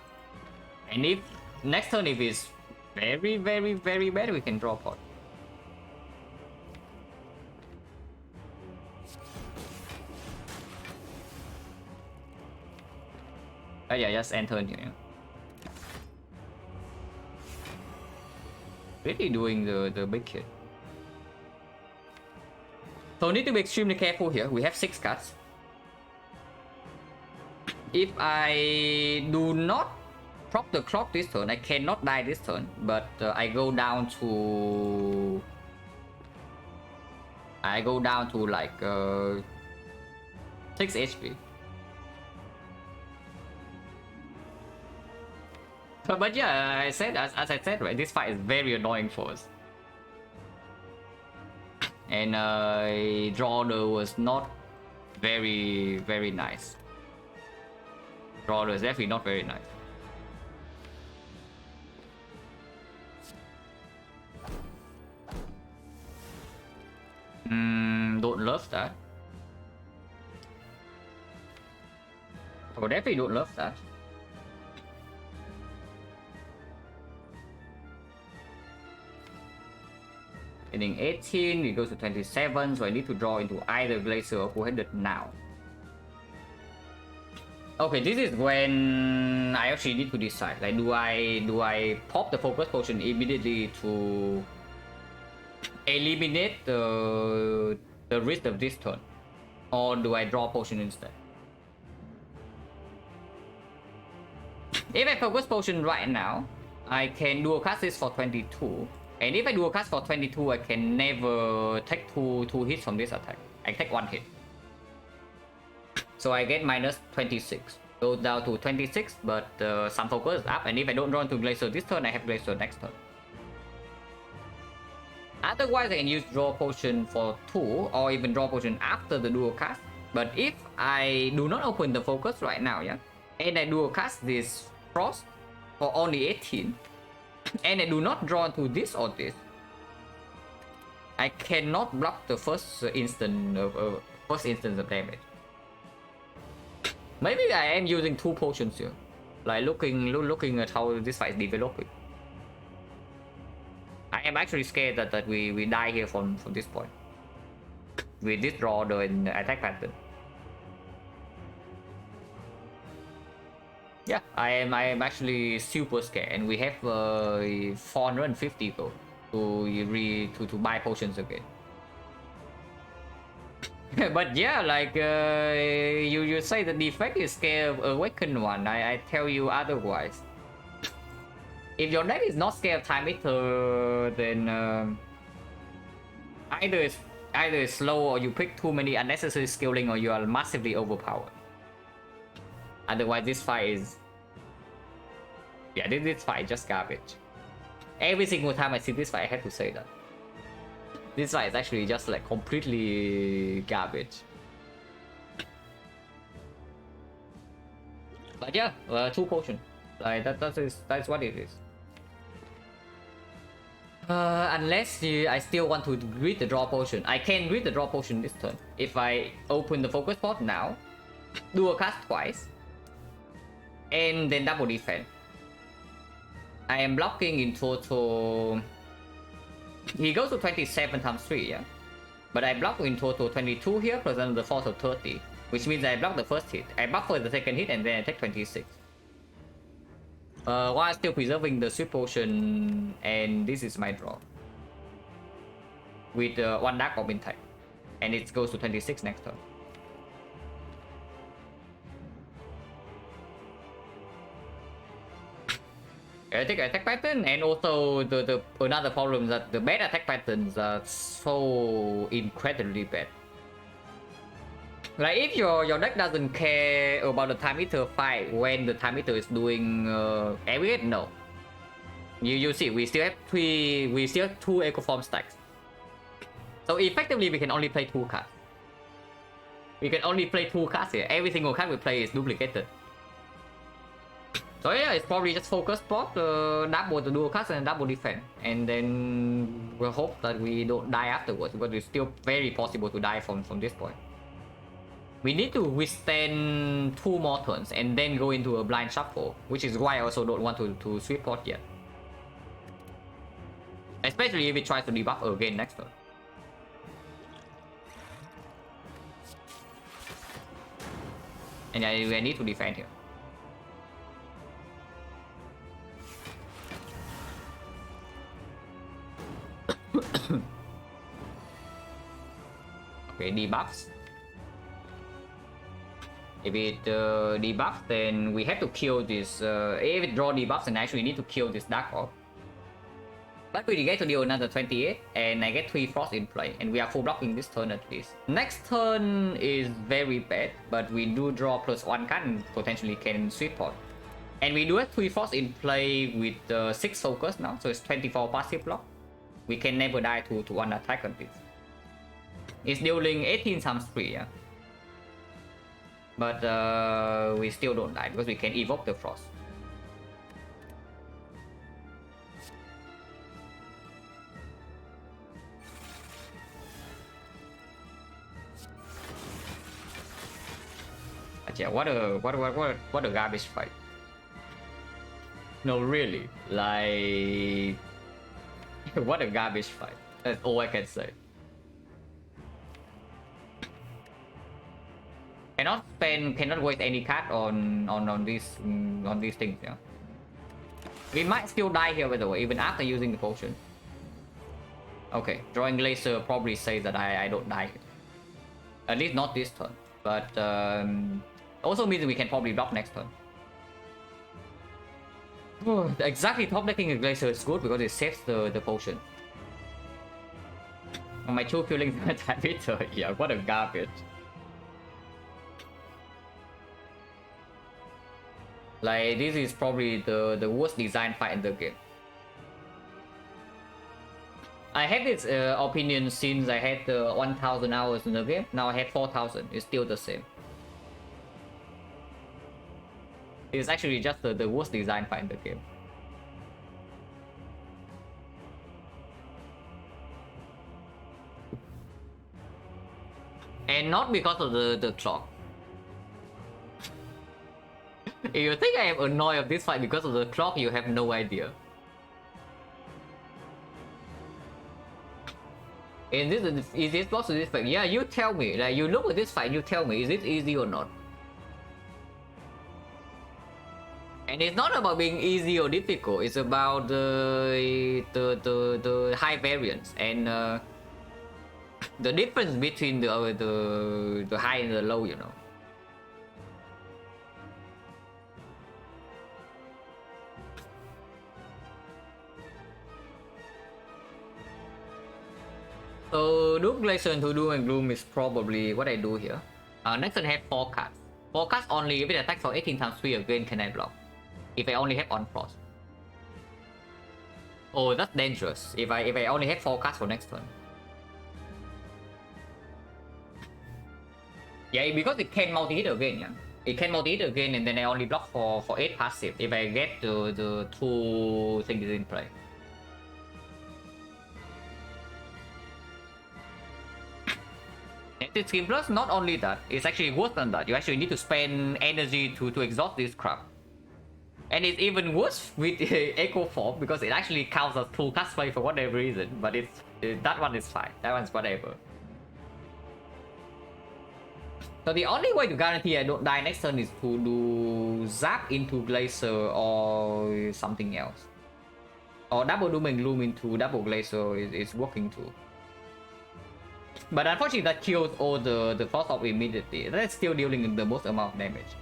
A: And if next turn if it's very bad, we can draw pot.
B: Oh yeah, just end turn here. Yeah. Really doing the big hit. So need to be extremely careful here. We have 6 cards. If I do not prop the clock this turn, I cannot die this turn, but I go down to like 6 HP. But yeah, I said as I said, right, this fight is very annoying for us. And draw order was not very nice. Draw order is definitely not very nice. Don't love that. Oh, definitely don't love that. Hitting 18, it goes to 27, so I need to draw into either Glacier or Full-Headed now. Okay, this is when I actually need to decide. Like, do I pop the Focus Potion immediately to eliminate the risk of this turn, or do I draw Potion instead? If I Focus Potion right now, I can dual cast this for 22. And if I dual cast for 22, I can never take two hits from this attack. I take 1 hit. So I get minus 26. Goes down to 26, but some focus is up. And if I don't draw into Glacier this turn, I have Glacier next turn. Otherwise, I can use Draw Potion for 2, or even Draw Potion after the dual cast. But if I do not open the focus right now, yeah, and I dual cast this Frost for only 18, and I do not draw into this or this, I cannot block the first instance of damage. Maybe I am using 2 potions here, like looking at how this fight is developing. I am actually scared that we die here from this point with this draw order and attack pattern. Yeah, I am actually super scared, and we have 450 gold to buy potions again. But yeah, like you say the defect is scared of Awakened One. I tell you otherwise. If your deck is not scared of Time Eater, then either it's slow, or you pick too many unnecessary skilling, or you are massively overpowered. Otherwise, this fight is... yeah, this fight is just garbage. Every single time I see this fight, I have to say that. This fight is actually just like completely garbage. But yeah, 2 potions. Like that's what it is. Unless I still want to read the draw potion. I can read the draw potion this turn. If I open the focus pot now, dual cast twice, and then double defense. I am blocking in total... he goes to 27 times 3, yeah? But I block in total 22 here, plus another 4, so 30. Which means I block the first hit. I buffer the second hit, and then I take 26. While still preserving the sweet potion, and this is my draw. With 1 Dark Orb intact. And it goes to 26 next turn. Attack pattern, and also the another problem is that the bad attack patterns are so incredibly bad. Like if your deck doesn't care about the Time Eater fight when the Time Eater is doing everything, no. You see, we still have 2 Echo Form stacks. So effectively we can only play 2 cards. We can only play 2 cards here. Every single card we play is duplicated. So yeah, it's probably just focus pot, double the dual cast and double defense. And then we'll hope that we don't die afterwards, because it's still very possible to die from this point. We need to withstand 2 more turns and then go into a blind shuffle, which is why I also don't want to sweep pot yet. Especially if it tries to debuff again next turn. And I need to defend here. Okay, debuffs. If it debuffs, then we have to kill this. If it draw debuffs, then actually need to kill this Dark Orb. But we get to deal another 28, and I get 3 Frost in play, and we are full blocking this turn at least. Next turn is very bad, but we do draw +1 card and potentially can sweep pot. And we do have 3 Frost in play with 6 focus now, so it's 24 passive block. We can never die to 1 attack on this. It's dealing 18 times 3, yeah. But we still don't die because we can evoke the Frost. But yeah, what a garbage fight. No, really, like what a garbage fight. That's all I can say. Cannot waste any card on these things. Yeah, we might still die here by the way, even after using the potion. Okay, drawing laser probably says that I don't die. At least not this turn. But also means we can probably block next turn. Exactly, top decking a glacier is good because it saves the potion. My true feelings are that bitter. Yeah, what a garbage. Like, this is probably the worst design fight in the game. I had this opinion since I had 1000 hours in the game. Now I have 4000. It's still the same. It's actually just the worst design fight in the game. And not because of the clock. If you think I am annoyed of this fight because of the clock, you have no idea. And this is it possible this fight? Yeah, you tell me. Like, you look at this fight, you tell me, is it easy or not? And it's not about being easy or difficult. It's about the high variance and the difference between the high and the low. You know. So Doom Glacier to Doom and Gloom is probably what I do here. Next turn I have 4 cards. 4 cards only. If it attacks for 18 times 3 again, can I block? If I only have on frost. Oh, that's dangerous. If I only have 4 cards for next turn. Yeah, because it can multi-hit again, yeah. It can multi-hit again and then I only block for 8 passive if I get the 2 things in play. Negative Skin Plus, not only that, it's actually worse than that. You actually need to spend energy to exhaust this crap. And it's even worse with Echo Form because it actually counts as 2 cast play for whatever reason. But that one is fine. That one's whatever. So the only way to guarantee I don't die next turn is to do Zap into Glacier or something else. Or double Doom and Gloom into double Glacier is working too. But unfortunately that kills all the Frost Orb immediately. That's still dealing the most amount of damage.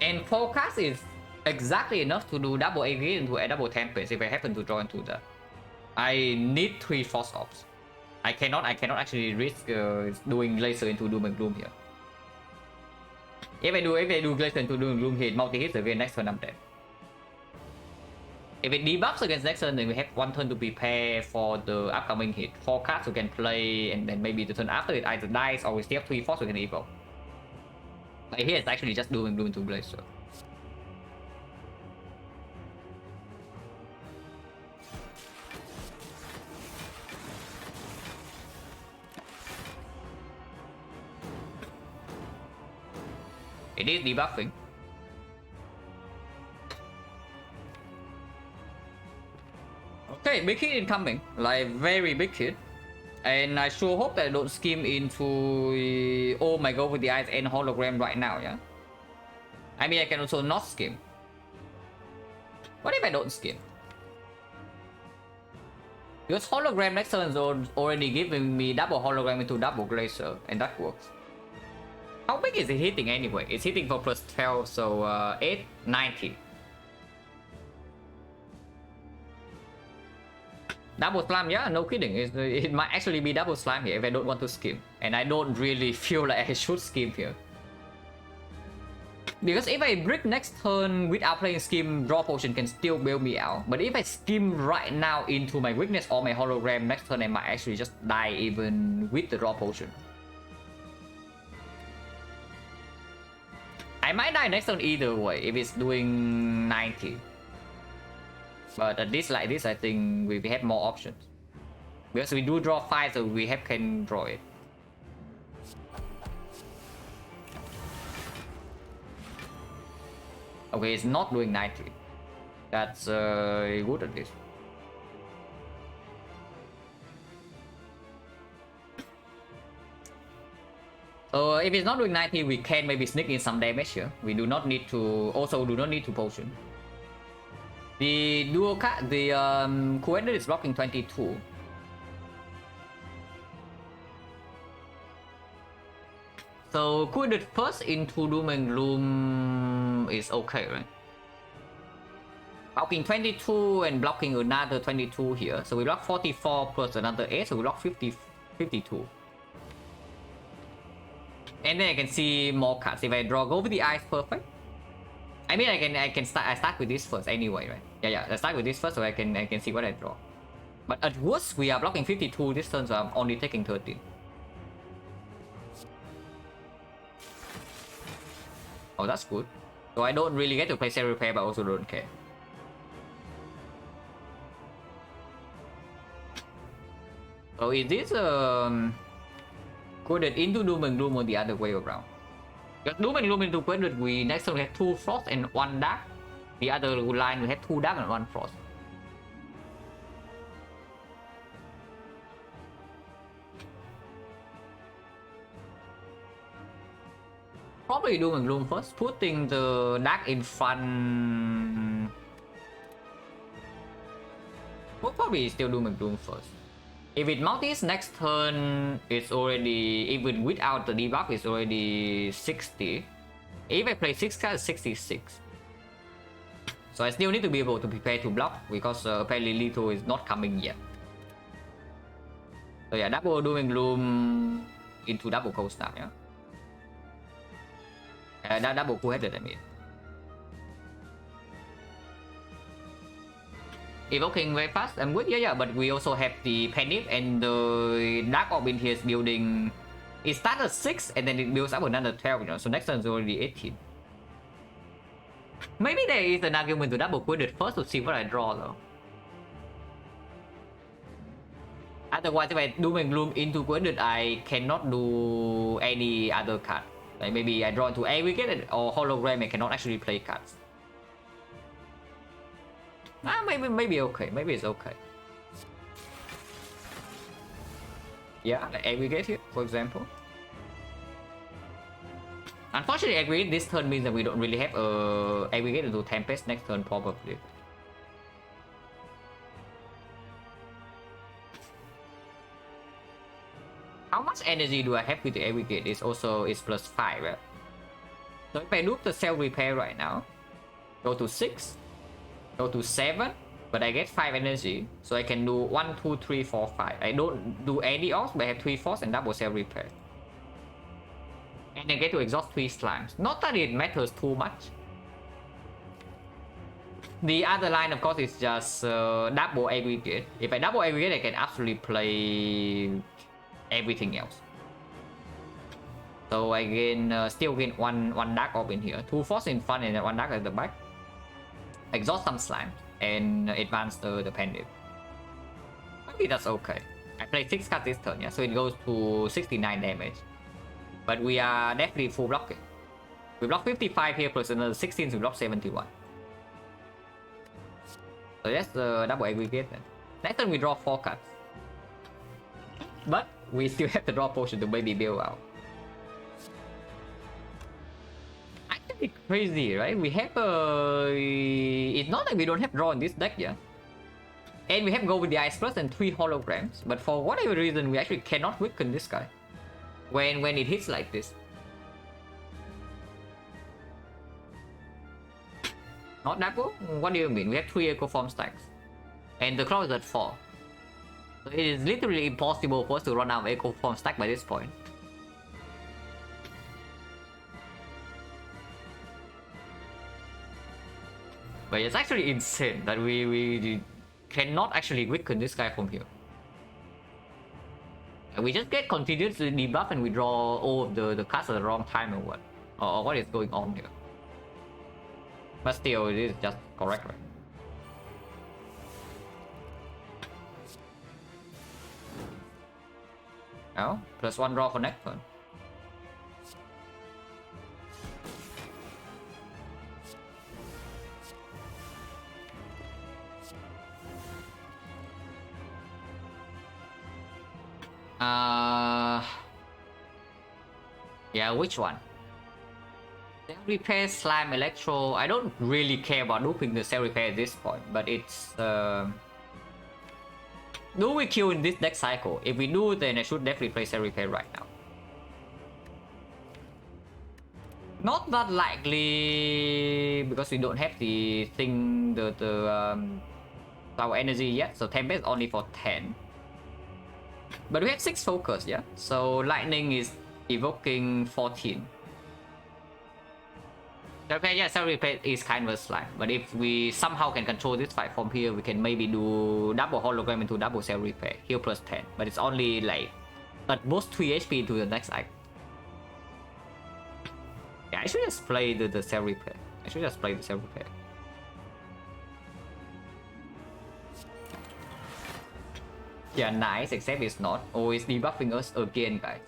B: And 4 casts is exactly enough to do double AV into a double Tempest if I happen to draw into that. I need 3 Frost Orbs. I cannot actually risk doing Glacier into Doom and Gloom here. If I do Glacier into Doom and Gloom here, it multi-hits again, next turn I'm dead. If it debuffs against next turn, then we have 1 turn to prepare for the upcoming hit. 4 cards we can play, and then maybe the turn after it either dies or we still have 3 force we can evoke. But here it's actually just Doom and Gloom into Glacier. It is debuffing. Okay, big hit incoming. Like, very big hit. And I sure hope that I don't skim into oh my god with the eyes and hologram right now, yeah? I mean, I can also not skim. What if I don't skim?
A: Because hologram next turn is already giving me double hologram into double glacier, and that works. How big is it hitting anyway? It's hitting for plus 12, so 8, 90. Double slam, yeah, no kidding. It might actually be double slam here if I don't want to skim. And I don't really feel like I should skim here. Because if I brick next turn without playing skim, draw potion can still bail me out. But if I skim right now into my weakness or my hologram next turn, I might actually just die even with the draw potion. I might die next turn either way if it's doing 90. But at least like this, I think we have more options. Because we do draw 5, so we can draw it. Okay, it's not doing 90. That's good at least. So if it's not doing 90, we can maybe sneak in some damage here. We do not need to, also do not need to potion. The dual card, the Coordinate is blocking 22. So Coordinate first into Doom and Gloom is okay, right? Blocking 22 and blocking another 22 here. So we block 44 plus another 8, so we block 52. And then I can see more cards. If I draw go with the eyes, perfect. I mean, I start with this first anyway, right? Yeah. I start with this first so I can see what I draw. But at worst, we are blocking 52 this turn, so I'm only taking 13. Oh, that's good. So I don't really get to play Cell Repair, but also don't care. So is this coded into Doom and Gloom or the other way around? Because Doom and Gloom into coded, we next turn have 2 Frost and 1 Dark. The other line we have 2 Dark and 1 Frost. Probably Doom and Gloom first, putting the Dark in front. We'll probably still Doom and Gloom first. If it multis next turn, it's already, even without the debuff, it's already 60. If I play 6 cards, 66. So I still need to be able to prepare to block, because apparently lethal is not coming yet. So yeah, double Doom and Gloom into double Cold Snap, yeah? Double Cool-Headed, I mean. Evoking very fast, I'm good, yeah, but we also have the Panic and the Dark Orb in here is building. It starts at 6 and then it builds up another 12, you know, so next turn is already 18. Maybe there is an argument to double quit it first to see what I draw though. Otherwise, if I Doom and Gloom into Quided, I cannot do any other card. Like maybe I draw into Aggregate or Hologram, I cannot actually play cards. Maybe okay. Maybe it's okay. Yeah, like Aggregate here, for example. Unfortunately, Aggregate this turn means that we don't really have Aggregate into Tempest next turn probably. How much energy do I have with the Aggregate? It's plus 5, right? So if I loop the Cell Repair right now, go to 6, go to 7, but I get 5 energy, so I can do 1, 2, 3, 4, 5. I don't do any else, but I have 3 force and double Cell Repair. And I get to exhaust 3 slimes. Not that it matters too much. The other line, of course, is just double Aggregate. If I double Aggregate, I can absolutely play everything else. So I still gain one Dark Orb in here, 2 force in front and 1 Dark at the back. Exhaust some slime and advance the Pendant. Maybe that's okay. I play 6 cards this turn, yeah, so it goes to 69 damage. But we are definitely full blocking. We block 55 here plus another 16, so we block 71. So that's the double Aggregate then. Next turn we draw 4 cards. But we still have the draw potion to maybe bail out. It's crazy, right? We have it's not like we don't have draw in this deck, yeah.
B: And we have go with the Ice Plus and 3 holograms, but for whatever reason we actually cannot weaken this guy when it hits like this. Not double? What do you mean? We have 3 Echo Form stacks. And the clock is at 4. So it is literally impossible for us to run out of Echo Form stack by this point. But it's actually insane that we cannot actually weaken this guy from here. And we just get continuously debuff and we draw all of the cards at the wrong time or what? Or what is going on here? But still, it is just correct, right? Now, +1 draw for next turn. Yeah, which one? Cell Repair, Slime, Electro. I don't really care about looping the Cell Repair at this point, but it's do we kill in this next cycle? If we do, then I should definitely play Cell Repair right now. Not that likely because we don't have the thing, our energy yet. So Tempest only for 10. But we have 6 focus, yeah? So Lightning is evoking 14. Okay, yeah, Cell Repair is kind of a slime. But if we somehow can control this fight from here, we can maybe do double hologram into double Cell Repair. Heal +10. But it's only like at most 3 HP into the next act. Yeah, I should just play the Cell Repair. I should just play the Cell Repair. Yeah, nice, except it's not. Oh, it's debuffing us again, guys.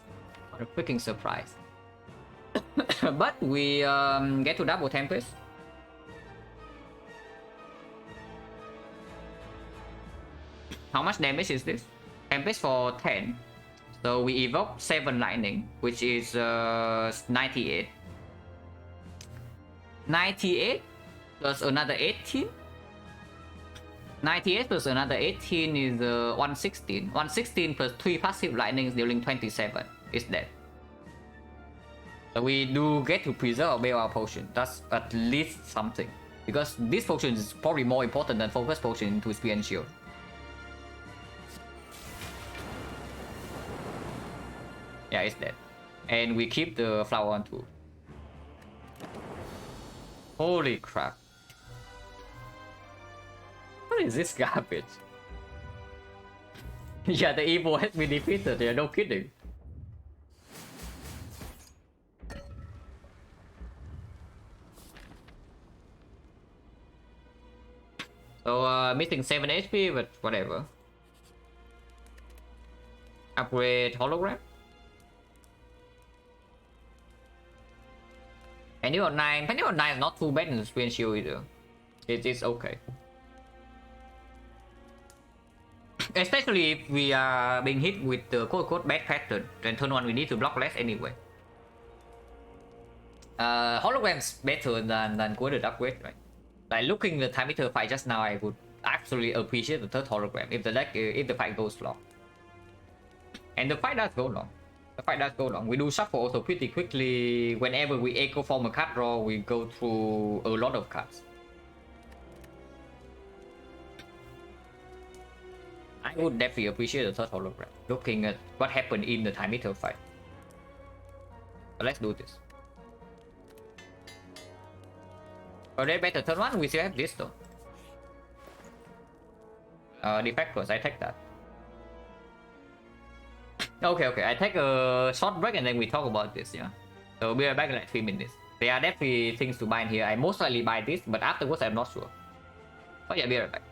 B: What a freaking surprise. But we get to double Tempest. How much damage is this? Tempest for 10. So we evoke 7 Lightning, which is 98. 98 plus another 18. 98 plus another 18 is 116. 116 plus 3 passive Lightning is dealing 27. Is dead. So we do get to preserve or bail our potion. That's at least something. Because this potion is probably more important than focus potion into Spear and Shield. Yeah, it's dead. And we keep the flower on too. Holy crap. What is this garbage? Yeah, the evil has been defeated. Yeah, no kidding. So, missing 7 HP, but whatever. Upgrade hologram. Penny on 9. Penny on 9 is not too bad in the Spear and Shield either. It's okay. Especially if we are being hit with the quote-unquote bad pattern. Then turn 1 we need to block less anyway. Hologram's better than coded upgrade, right? Like looking the time meter fight just now, I would actually appreciate the third hologram if the fight goes long. And the fight does go long. The fight does go long. We do shuffle also pretty quickly. Whenever we echo form a card draw, we go through a lot of cards. I would definitely appreciate the third hologram. Looking at what happened in the time meter fight. But let's do this. Oh, they better turn 1. We still have this though. Defect first. I take that. Okay. I take a short break and then we talk about this, yeah. So we'll be right back in like 3 minutes. There are definitely things to buy in here. I most likely buy this, but afterwards I'm not sure. But yeah, be right back.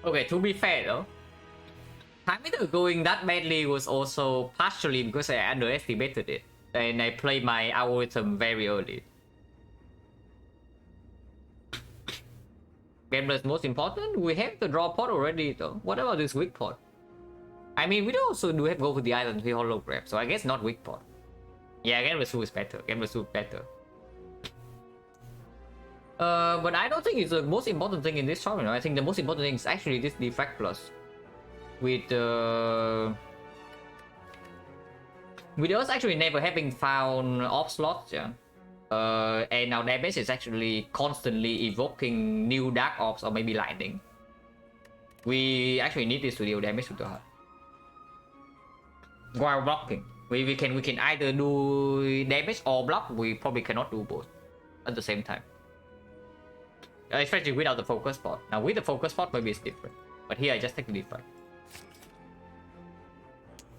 A: Okay, to be fair though, Time going that badly was also partially because I underestimated it and I played my algorithm very early. Gambler's most important? We have the draw pot already though. What about this weak pot? I mean, we also do have go for the item 3 hologram, so I guess not weak pot. Yeah, Gambler's 2 is better. Gambler's 2 is better. But I don't think it's the most important thing in this tournament. I think the most important thing is actually this defect plus. With us actually never having found off slots, yeah. And our damage is actually constantly evoking new dark orbs or maybe lightning. We actually need this to deal damage to the heart while blocking. We can either do damage or block. We probably cannot do both at the same time. Especially without the focus spot. Now with the focus spot, maybe it's different. But here I just take the defect.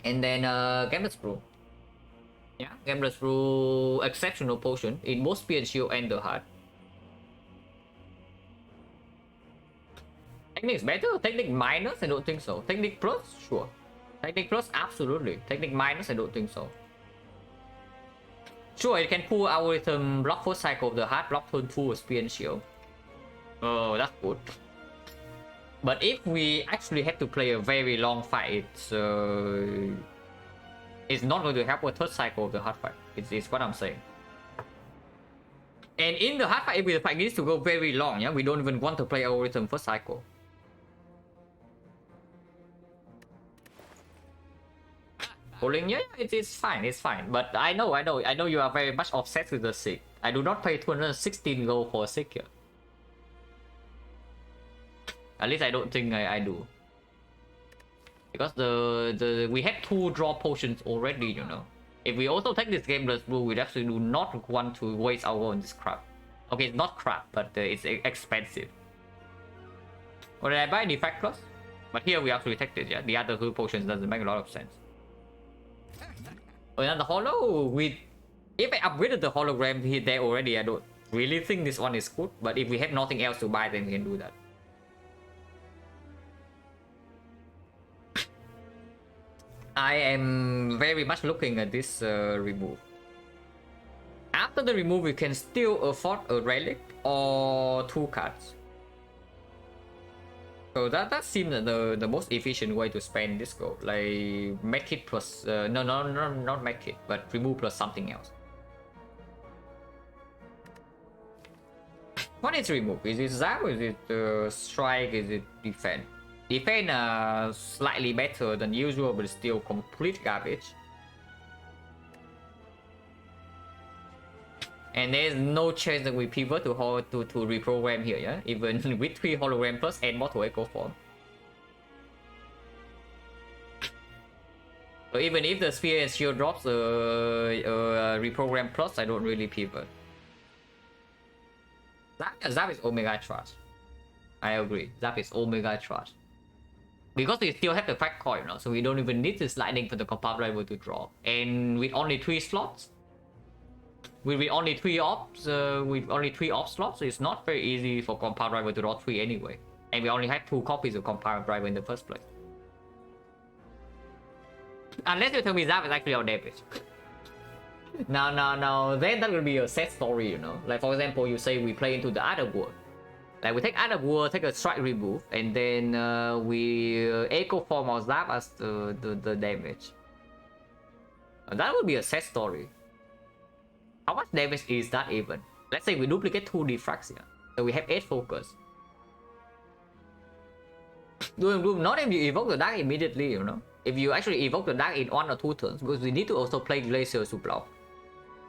A: And then Gambler's Brew. Yeah, Gambler's Brew, exceptional potion in both spear and shield and the heart. Technique is better. Technique minus, I don't think so. Technique plus, sure. Technique plus, absolutely. Technique minus, I don't think so. Sure, it can pull algorithm block first cycle of the heart, block turn 2 spear and shield. Oh, that's good. But if we actually have to play a very long fight, it's not going to help with third cycle of the hard fight. It's what I'm saying. And in the hard fight, if the fight needs to go very long, yeah, we don't even want to play algorithm first cycle. Pulling, yeah, it's fine, it's fine. But I know you are very much obsessed with the Sig. I do not pay 216 gold for a Sig here. At least I don't think I do. Because we have 2 draw potions already, you know. If we also take this Gambler's Brew, we actually do not want to waste our gold on this crap. Okay, it's not crap, but it's expensive. Or did I buy defect plus? But here we actually take it, yeah. The other 2 potions doesn't make a lot of sense. Another holo, if I upgraded the hologram here there already, I don't really think this one is good. But if we have nothing else to buy, then we can do that. I am very much looking at this remove. After the remove, we can still afford a relic or 2 cards. So that seems the most efficient way to spend this gold. Like medkit plus no, not medkit, but remove plus something else. What is remove? Is it zap? Is it strike? Is it defend? Defend slightly better than usual, but still complete garbage. And there's no chance that we pivot to reprogram here, yeah? Even with 3 hologram plus and mortal echo form. So even if the sphere and shield drops reprogram plus, I don't really pivot. Zap is omega trash. I agree. Zap is omega trash. Because we still have the crack coin, you know, so we don't even need this lightning for the compound rival to draw. And with only 3 slots, with only 3 ops, slots, it's not very easy for compound rival to draw 3 anyway. And we only have 2 copies of compound rival in the first place. Unless you tell me Zap is actually our damage. Now, then that will be a sad story, you know. Like for example, you say we play into the other world. Like we take other world, take a strike remove, and then we echo form our Zap as the damage. That would be a sad story. How much damage is that even? Let's say we duplicate 2 defracts here. So we have 8 focus. Not if you evoke the dark immediately, you know. If you actually evoke the dark in 1 or 2 turns, because we need to also play glacier to block.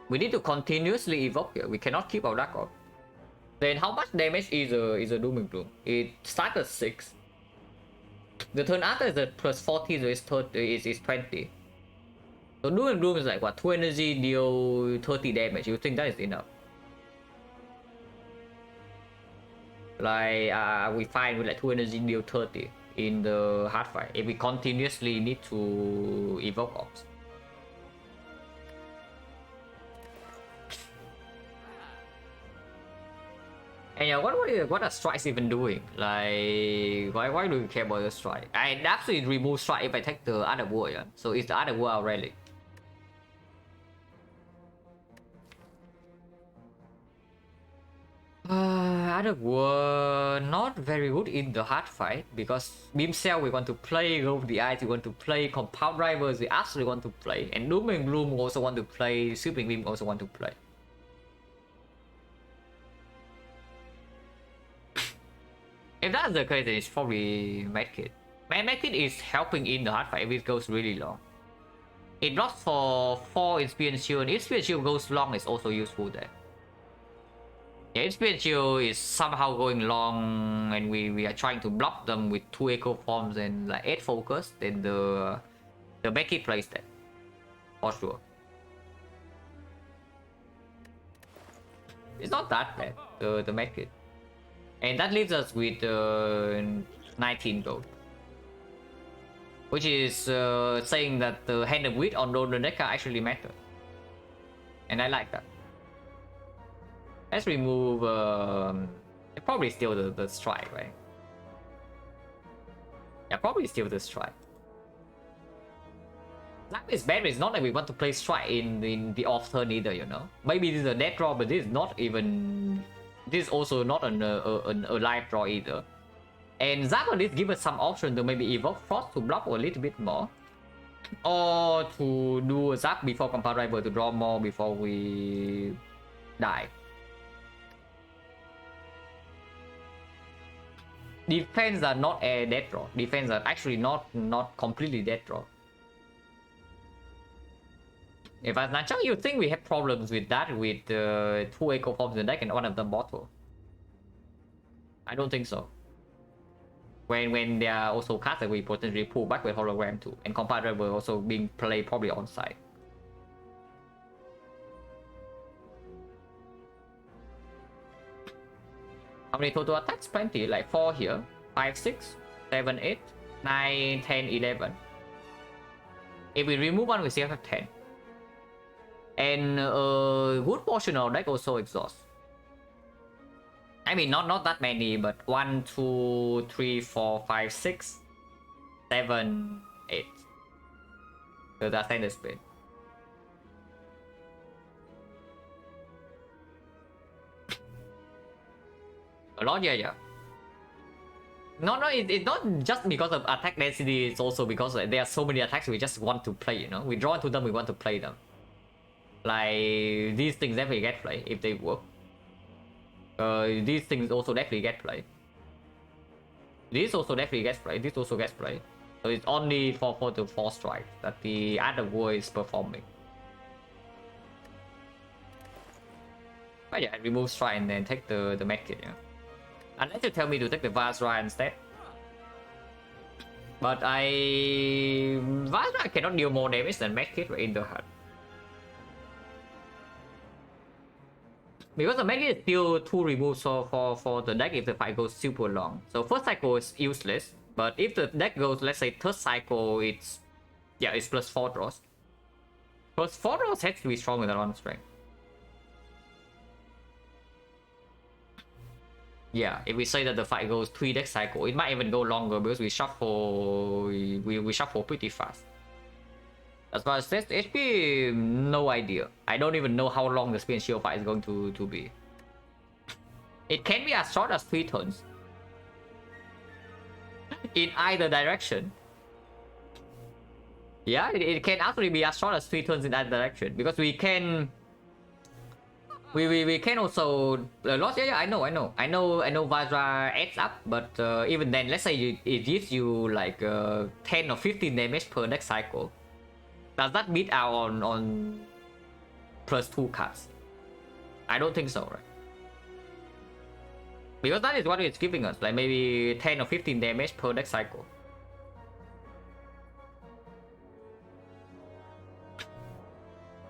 A: We need to continuously evoke here. We cannot keep our dark off. Then how much damage is a Doom and Gloom? It starts at 6. The turn after is at plus 40, so it's 30, it's 20. So Doom and Gloom is like what? 2 energy, deal 30 damage. You think that is enough? Like we find with like 2 energy, deal 30 in the hard fight if we continuously need to evoke ops.
B: And yeah, what are strikes even doing? Like, why do you care about the strike? I absolutely remove strike if I take the other war, yeah? So it's the other war already. Other were not very good in the hard fight because beam cell we want to play, go the eyes we want to play, compound drivers we actually want to play, and doom and gloom also want to play, sweeping beam also want to play. If that's the case, then it's probably medkit. Medkit is helping in the hard fight if it goes really long. It blocks for 4 experience shield, and if experience shield goes long, it's also useful there. Yeah, experience shield is somehow going long, and we are trying to block them with 2 echo forms and like 8 focus, then the medkit plays that. For sure. It's not that bad, the medkit. And that leaves us with 19 gold. Which is saying that the hand of wit on the deck actually matter. And I like that. Let's remove probably still the strike, right? Yeah, probably still the strike. Like this bad, it's not like we want to play strike in the off turn either, you know. Maybe this is a dead draw, but this is not even. This is also not a live draw either. And Zap at least give us some option to maybe evoke Frost to block a little bit more. Or to do a Zap before Compound Driver to draw more before we die. Defense are not a dead draw. Defense are actually not completely dead draw. If I Nanchang, you think we have problems with that with 2 echo forms in the deck and one of them bottle? I don't think so. When they are also casted, we potentially pull back with hologram too, and Compound Driver also being played probably on side. How many total attacks? Plenty, like 4 here, 5, 6, 7, 8, 9, 10, 11. If we remove one, we still have 10. And a good portion of deck also exhaust. I mean, not that many, but 1, 2, 3, 4, 5, 6, 7, 8. So that's standard speed. A lot, yeah. No, it's not just because of attack density, it's also because there are so many attacks we just want to play, you know? We draw into them, we want to play them. Like, these things definitely get play if they work. These things also definitely get play. This also definitely gets play, this also gets play. So it's only for the 4 strikes that the other war is performing. But yeah, remove strike and then take the medkit, yeah. Unless you tell me to take the Vajra instead. But Vajra cannot deal more damage than medkit in the hut. Because the medkit is still 2 removes for the deck if the fight goes super long. So first cycle is useless, but if the deck goes, let's say, third cycle, it's plus 4 draws. Plus 4 draws has to be stronger than 1 strength. Yeah, if we say that the fight goes 3 deck cycle, it might even go longer because we shuffle we shuffle pretty fast. As far as test HP, no idea. I don't even know how long the Spin Shield fight is going to be. It can be as short as 3 turns. In either direction. Yeah, it can actually be as short as 3 turns in either direction. Because we can... We can also... lost, yeah, I know Vajra adds up, but even then, let's say it gives you like 10 or 15 damage per next cycle. Does that beat out on plus 2 cards? I don't think so, right? Because that is what it's giving us, like maybe 10 or 15 damage per next cycle.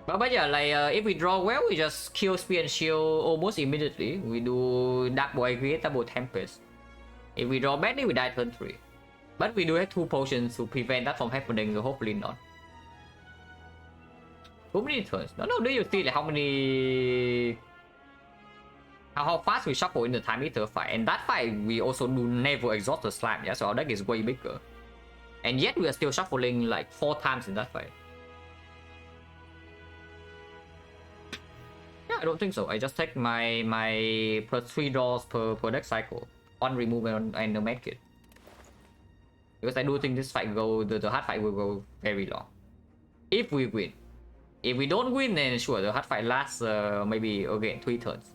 B: But yeah, like if we draw well, we just kill Spear and Shield almost immediately. We do double Aggregate, double Tempest. If we draw badly, we die turn 3. But we do have 2 potions to prevent that from happening, so hopefully not. How many turns? No, do you see like how many...
A: how fast we shuffle in the time eater fight, and that fight we also do never exhaust the slime, yeah, so our deck is way bigger. And yet we are still shuffling like 4 times in that fight. Yeah, I don't think so. I just take my plus 3 draws per deck cycle on remove and the medkit. Because I do think this fight the hard fight will go very long. If we win. If we don't win, then sure, the hard fight lasts maybe again 3 turns.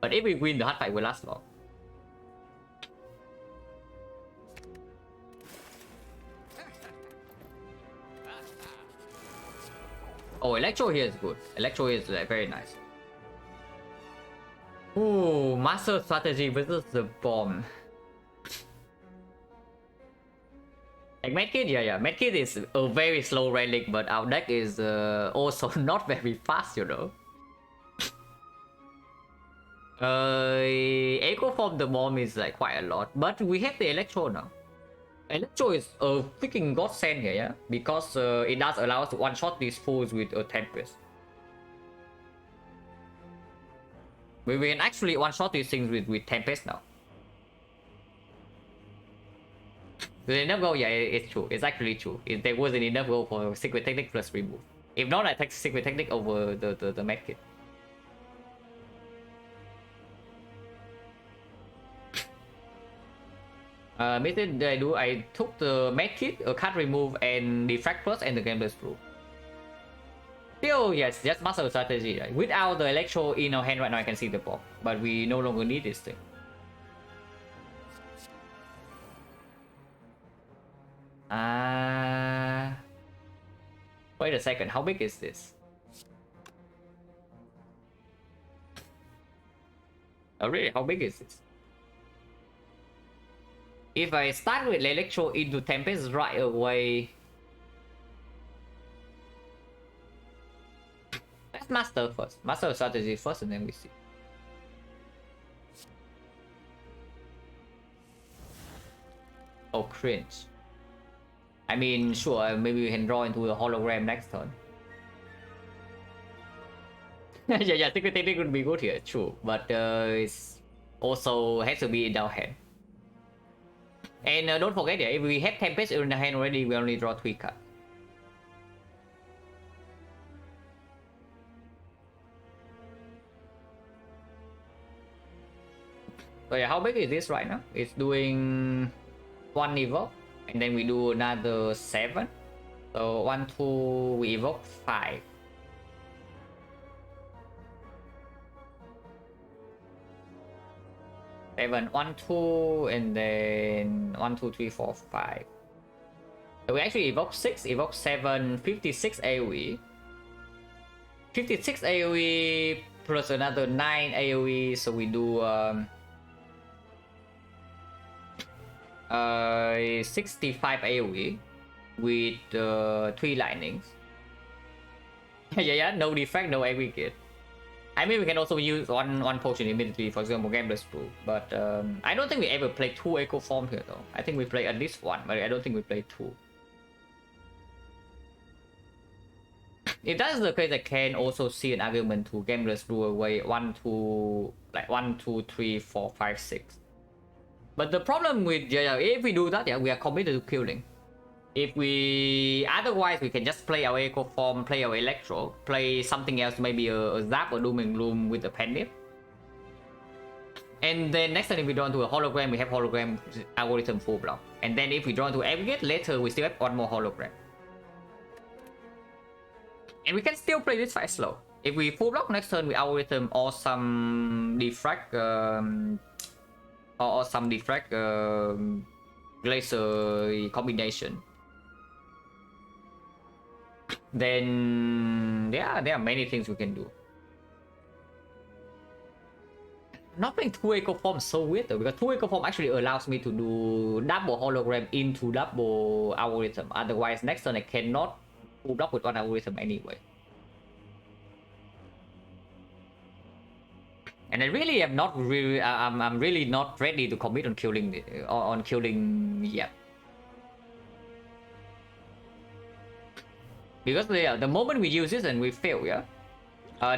A: But if we win, the hard fight will last long. Oh, Electro here is good. Electro here is very nice. Ooh, Master Strategy versus the Bomb. Like Medkit, yeah. Medkit is a very slow relic, but our deck is also not very fast, you know. Echo from the Bomb is like quite a lot, but we have the Electro now. Electro is a freaking godsend here, yeah? Because it does allow us to one-shot these fools with a Tempest. We can actually one-shot these things with Tempest now. The enough goal, yeah, it's true. It's actually true. There wasn't enough goal for Secret Technique plus remove. If not, I take Secret Technique over the medkit. Method I took the medkit, a card remove, and defect plus, and the gambler's through. Still, yes, just Master Strategy. Right? Without the Electro in our hand right now, I can see the bomb, but we no longer need this thing. Wait a second, how big is this? Oh really, how big is this? If I start with Electro into Tempest right away... Let's Master first. Master Strategy first and then we see. Oh, cringe. I mean, sure, maybe we can draw into a hologram next turn. yeah, Secret Technique would be good here, true. But it's also has to be in our hand. And don't forget, if we have Tempest in the hand already, we only draw 3 cards. So yeah, how big is this right now? It's doing 1 evoke. And then we do another 7. So 1, 2, we evoke 5. Seven, 1, 2, and then 1, 2, 3, 4, 5. So we actually evoke 6, evoke 7, 56 AoE. 56 AoE plus another 9 AoE, so we do 65 AoE with 3 lightnings. yeah, no defect, no aggregate. I mean, we can also use one potion immediately, for example, Gambler's Brew. But I don't think we ever play 2 Echo Form here though. I think we play at least 1, but I don't think we play 2. If that is the case, I can also see an argument to Gambler's Brew away 1, 2, like 1, 2, 3, 4, 5, 6. But the problem with if we do that, yeah, we are committed to killing. If we otherwise we can just play our Echo Form, play our Electro, play something else, maybe a Zap or Doom and Gloom with a Penny. And then next time if we draw into a hologram, we have hologram algorithm full block. And then if we draw into aggregate, later we still have 1 more hologram. And we can still play this fight slow. If we full block next turn, we algorithm or some defrag or some defrag glacier combination. Then yeah, there are many things we can do. Not playing 2 Echo Form is so weird though, because 2 Echo Form actually allows me to do double hologram into double algorithm. Otherwise, next turn I cannot full block with 1 algorithm anyway. And I really am not really, I'm really not ready to commit on killing yet. Because the moment we use this and we fail, yeah,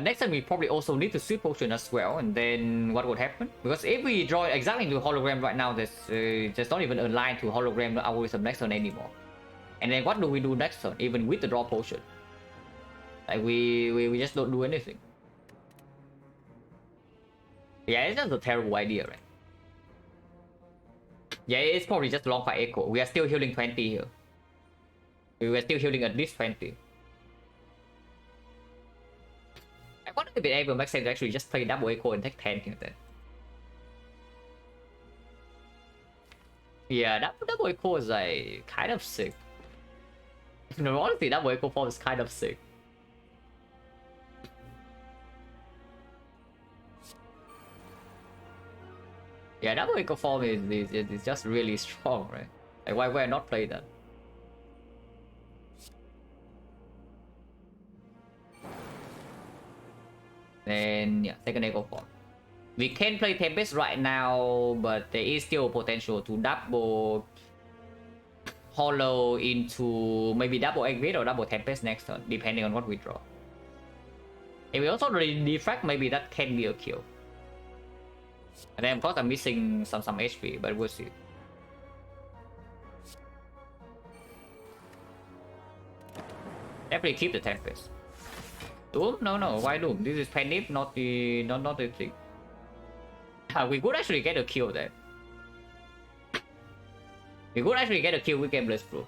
B: Next time we probably also need to sweep potion as well, and then what would happen? Because if we draw exactly into hologram right now, there's not even a line to hologram algorithm next turn anymore. And then what do we do next turn, even with the draw potion? Like we just don't do anything. Yeah, it's just a terrible idea, right? Yeah, it's probably just long fight echo. We are still healing 20 here. We were still healing at least 20. I wonder if it ever makes sense to actually just play double echo and take 10 here then. Yeah, double echo is like kind of sick. No, honestly, double echo form is kind of sick. Yeah, double echo form is just really strong, right? Like why not play that? Then yeah, second echo form. We can play Tempest right now, but there is still potential to double Hollow into maybe double Aggregate or double Tempest next turn, depending on what we draw. If we also defect, maybe that can be a kill. And then of course I'm missing some HP, but we'll see. Definitely keep the Tempest. Doom? No, why Doom? This is Penip, not the thing. We could actually get a kill there. We could actually get a kill with Gameless Brew.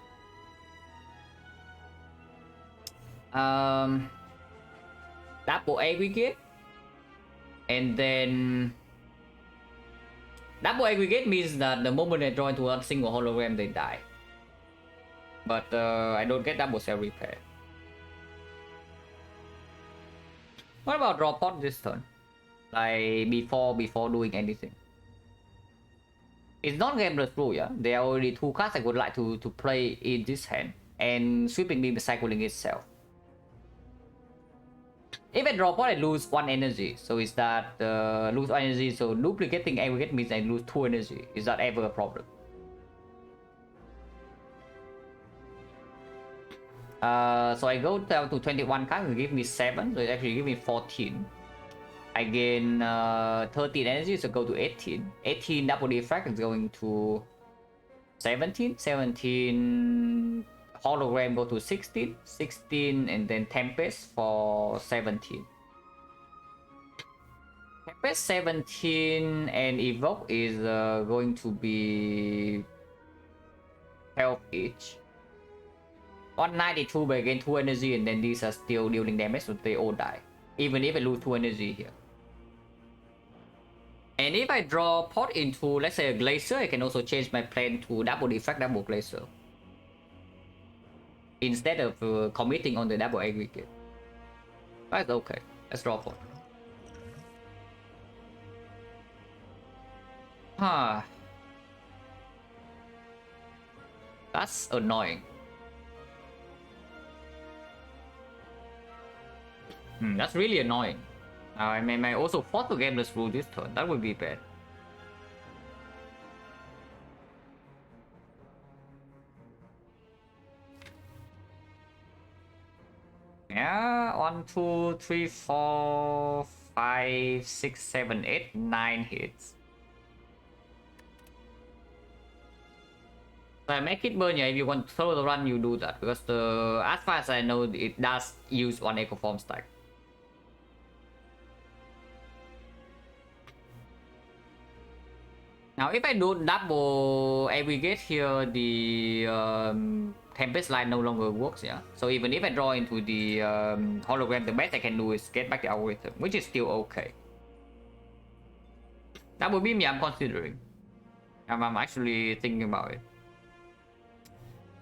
B: Double Aggregate. And then... Double Aggregate means that the moment they draw into a single hologram, they die. But I don't get double cell repair. What about draw pot this turn? Like before doing anything. It's not Gameless Brew, yeah? There are already 2 cards I would like to play in this hand. And Sweeping Beam is cycling itself. If I draw pot, I lose 1 energy. So is that lose 1 energy? So duplicating aggregate means I lose 2 energy. Is that ever a problem? So I go down to 21 cards, it give me 7, so it actually give me 14. I gain 13 energy, so go to 18. 18 double defect is going to 17. 17 hologram go to 16. 16 and then Tempest for 17. Tempest 17 and Evoke is going to be 12 each. 192 but again 2 energy, and then these are still dealing damage, so they all die. Even if I lose 2 energy here. And if I draw pot into, let's say, a Glacier, I can also change my plan to double defect, double Glacier. Instead of committing on the double aggregate. That's okay. Let's draw pot. Huh. That's annoying. That's really annoying. I may also force to Gameless Brew this turn. That would be bad. Yeah, 1, 2, 3, 4, 5, 6, 7, 8, 9 hits. So I make it burn, yeah, if you want to throw the run, you do that. Because as far as I know, it does use 1 Echo Form stack. Now, if I don't double aggregate here, the Tempest line no longer works, yeah. So even if I draw into the hologram, the best I can do is get back the algorithm, which is still okay. Double beam, yeah, I'm considering. I'm actually thinking about it.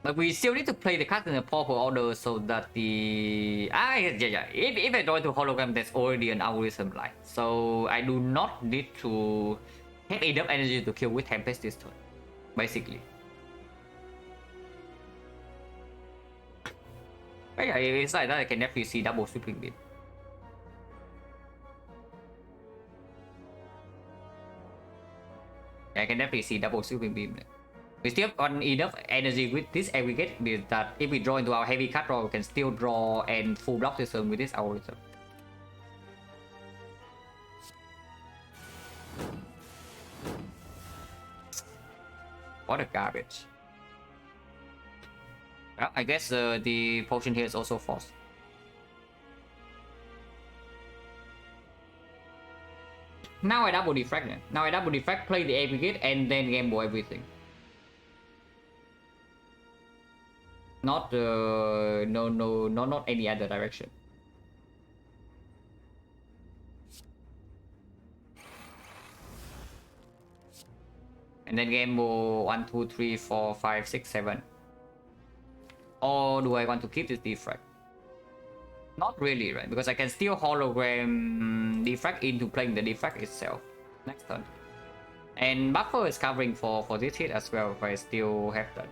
B: But we still need to play the cards in a proper order so that the... yeah. If I draw into hologram, there's already an algorithm line. So I do not need to have enough energy to kill with Tempest this turn, basically. But yeah, it's like that I can definitely see double Sweeping Beam. Yeah, I can definitely see double Sweeping Beam. We still have enough energy with this aggregate that if we draw into our heavy card draw, we can still draw and full block this turn with this algorithm. What a garbage. Well, I guess the potion here is also false. Now I double defect then. Now I double defect, play the aggregate, and then gamble everything. Not not any other direction. And then gamble 1, 2, 3, 4, 5, 6, 7. Or do I want to keep this defect? Not really, right? Because I can still hologram defect into playing the defect itself next turn. And buffer is covering for this hit as well if I still have that.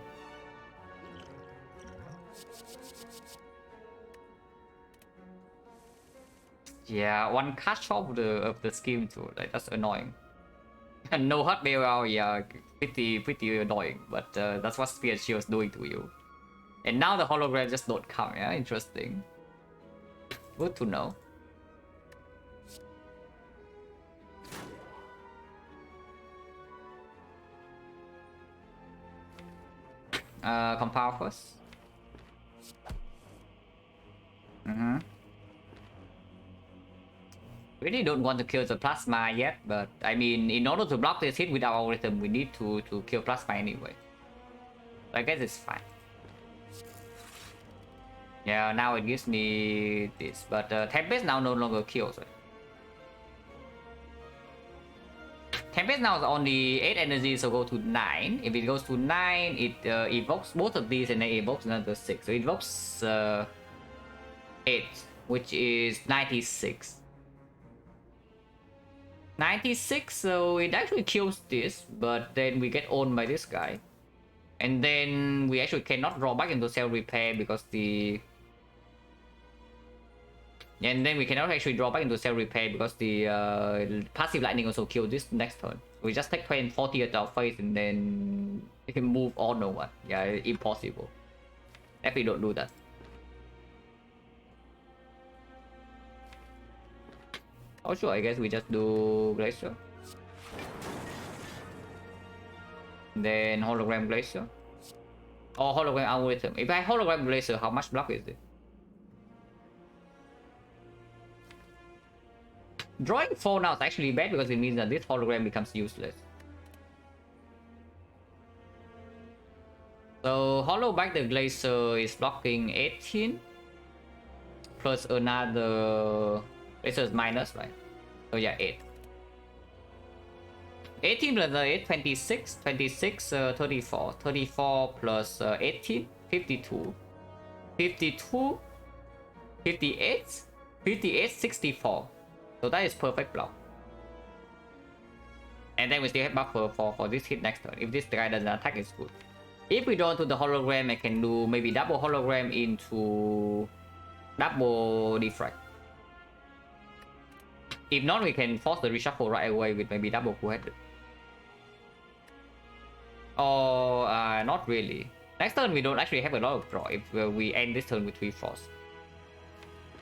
B: Yeah, one cut off of the scheme too. Like that's annoying. And no hot BOL, yeah, pretty annoying. But that's what Spear Shield is doing to you. And now the hologram just don't come. Yeah, interesting. Good to know. Compile first. Really don't want to kill the plasma yet, but I mean, in order to block this hit with our algorithm, we need to kill plasma anyway. So I guess it's fine. Yeah, now it gives me this, but Tempest now no longer kills it. Tempest now is only 8 energy, so go to 9. If it goes to 9, it evokes both of these and then evokes another 6. So it evokes 8, which is 96. 96, so it actually kills this, but then we get owned by this guy. And then we actually cannot draw back into cell repair because the... And then we cannot actually draw back into cell repair because the passive lightning also killed this next turn. We just take 20 and 40 at our face and then we can move on or what. Yeah, impossible. If we don't do that. Oh sure, I guess we just do Glacier. Then hologram Glacier. Or hologram algorithm. If I hologram Glacier, how much block is it? Drawing 4 now is actually bad because it means that this hologram becomes useless. So hollow back the Glacier is blocking 18 plus another Glacier is minus, right? So yeah, 8. 18 plus 8, 26, 26, 34. 34 plus 18, 52. 52, 58, 58, 64. So that is perfect block. And then we still have buffer for this hit next turn. If this guy doesn't attack, it's good. If we don't do the hologram, I can do maybe double hologram into double defect. If not, we can force the reshuffle right away with maybe double two-headed. Or not really. Next turn we don't actually have a lot of draw if we end this turn with 3 frost.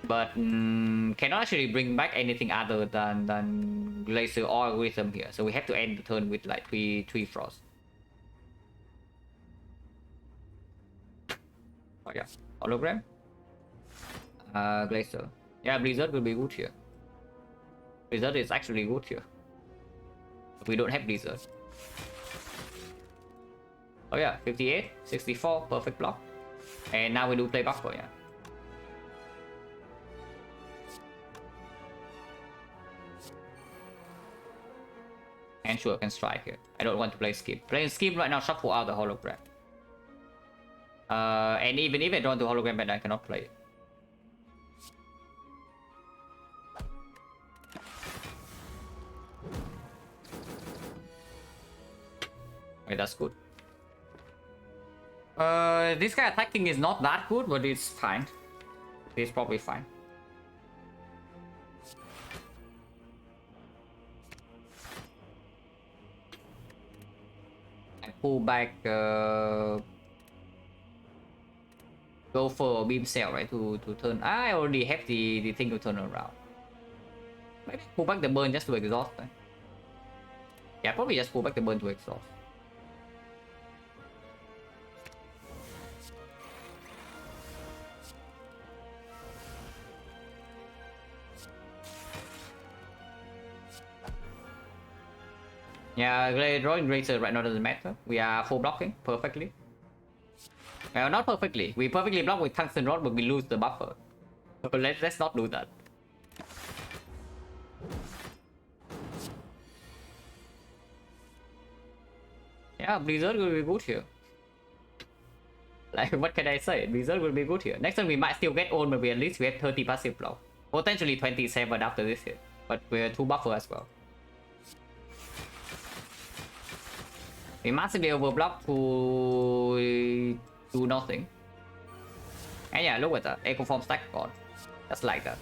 B: But cannot actually bring back anything other than Glacier or Algorithm here. So we have to end the turn with like 3 frost. Oh yeah, hologram. Glacier. Yeah, Blizzard will be good here. Blizzard is actually good here. But we don't have Blizzard. Oh yeah, 58, 64, perfect block. And now we do play buffer, yeah. And sure, can strike here. I don't want to play skip. Playing skip right now, shuffle out the hologram. And even if I don't do hologram, then I cannot play it. Okay, that's good. This guy attacking is not that good, but it's fine. It's probably fine. I pull back, go for beam cell, right? To turn. I already have the thing to turn around. Maybe pull back the burn just to exhaust. Right? Yeah, probably just pull back the burn to exhaust.
A: Yeah, drawing Razor right now doesn't matter. We are full blocking perfectly. Well, not perfectly. We perfectly block with Tungsten Rod, but we lose the buffer. But let's not do that. Yeah, Blizzard will be good here. Like, what can I say? Blizzard will be good here. Next time we might still get owned, but we at least we have 30 passive block. Potentially 27 after this hit. But we're 2 buffer as well. We massively overblock to do nothing. And yeah, look at that. Echo Form stack god. Just like that.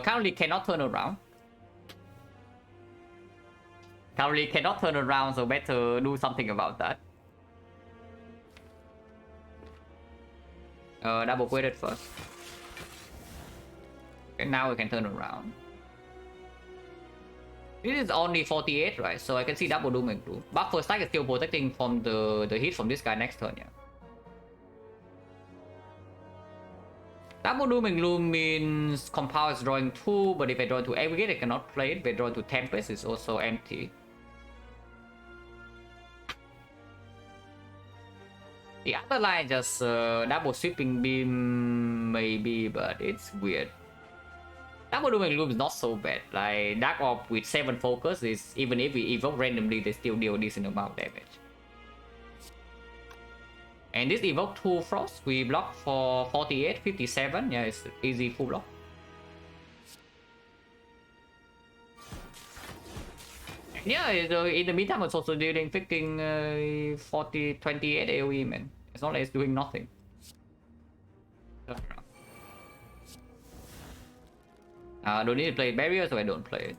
A: Currently cannot turn around. Currently cannot turn around, so better do something about that. Double quit it first. Okay, now we can turn around. This is only 48, right? So I can see double doom and gloom. Buffer stack is still protecting from the hit from this guy next turn, yeah. Double doom and gloom means compound is drawing 2, but if I draw to aggregate, I cannot play it. If I draw to Tempest, it's also empty. The other line just double sweeping beam maybe, but it's weird. Double doom and gloom is not so bad. Like Dark Orb with 7 focus is, even if we evoke randomly, they still deal a decent amount of damage. And this evoke 2 frost, we block for 48, 57. Yeah, it's easy full block. Yeah, in the meantime, it's also dealing freaking 40, 28 AoE, man. It's not like it's doing nothing. Don't need to play barrier, so I don't play it.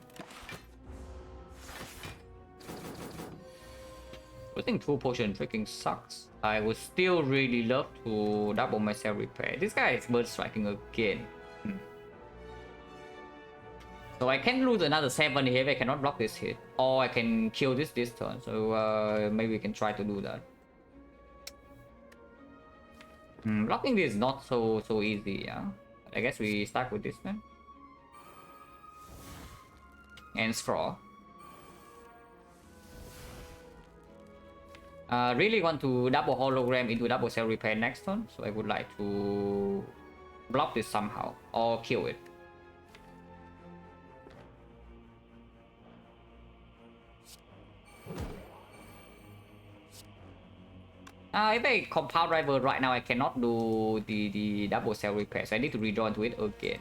A: I think 2 potion freaking sucks. I would still really love to double my cell repair. This guy is bird striking again. So I can lose another 7 here if I cannot block this hit. Or I can kill this turn. So maybe we can try to do that. Blocking this is not so easy, yeah. I guess we start with this then. And straw. Really want to double hologram into double cell repair next turn, so I would like to block this somehow or kill it. If I compound rival right now, I cannot do the double cell repair, so I need to redraw into it again.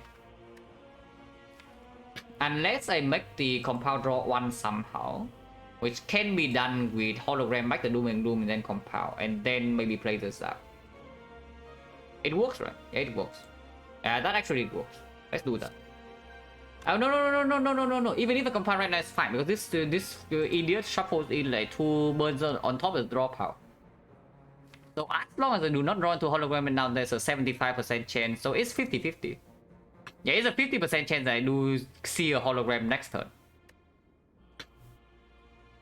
A: Unless I make the compound draw 1 somehow, which can be done with hologram, back the doom and gloom, and then compound, and then maybe play this up. It works, right? Yeah, it works. That actually works. Let's do that. Oh no! Even if I compound right now, it's fine because this idiot shuffles in like 2 birds on top of the draw power. So as long as I do not draw into hologram, and now there's a 75% chance, so it's 50-50. Yeah, it's a 50% chance that I do see a hologram next turn.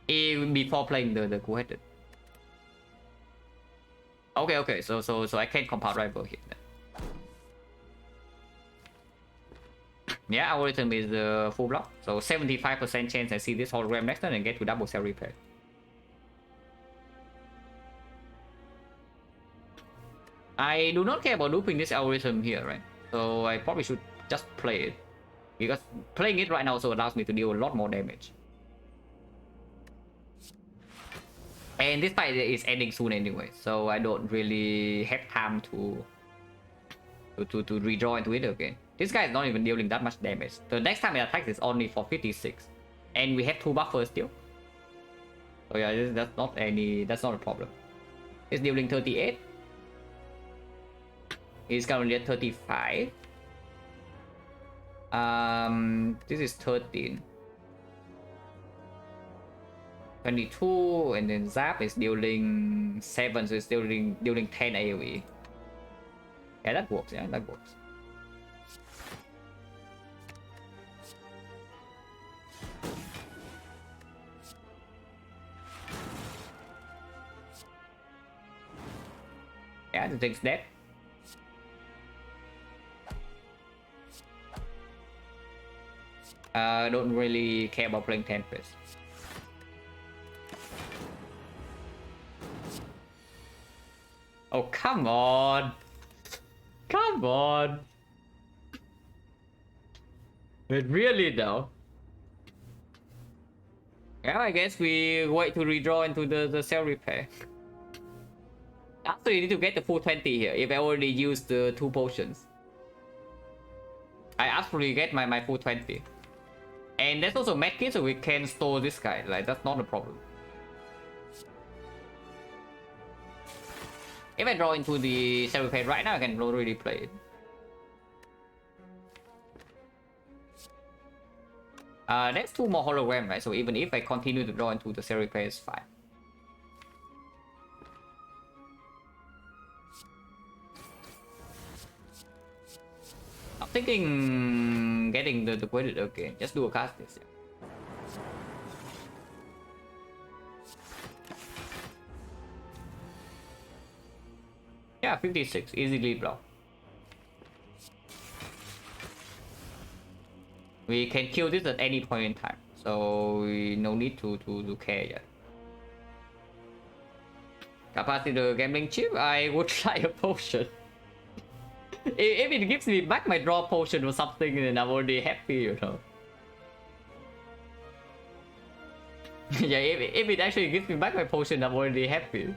A: Before playing the cool-headed. Okay, so I can't compound rival here then. Yeah, algorithm is the full block, so 75% chance I see this hologram next turn and get to double cell repair. I do not care about looping this algorithm here, right? So I probably should just play it, because playing it right now also allows me to deal a lot more damage. And this fight is ending soon anyway, so I don't really have time to redraw into it again. This guy is not even dealing that much damage. The next time it attacks is only for 56, and we have 2 buffers still. So yeah, that's not a problem. It's dealing 38. He's currently at 35. This is 13. 22, and then Zap is dealing 7, so it's dealing 10 AoE. Yeah, that works, yeah, that works. Yeah, the thing's dead. Don't really care about playing Tempest. Oh, come on. Come on. But really though. Yeah, I guess we wait to redraw into the cell repair. After you need to get the full 20 here if I already used the 2 potions. I absolutely get my full 20. And there's also medkit, so we can store this guy. Like, that's not a problem. If I draw into the cell repair right now, I can already play it. There's 2 more hologram, right? So even if I continue to draw into the cell repair, it's fine. I'm thinking getting the quaded again. Just do a cast this. Yeah, 56 easily blocked. We can kill this at any point in time, so no need to care yet. Capacitor gambling chip, I would try a potion. If it gives me back my draw potion or something, then I'm already happy, you know. Yeah, if it actually gives me back my potion, I'm already happy.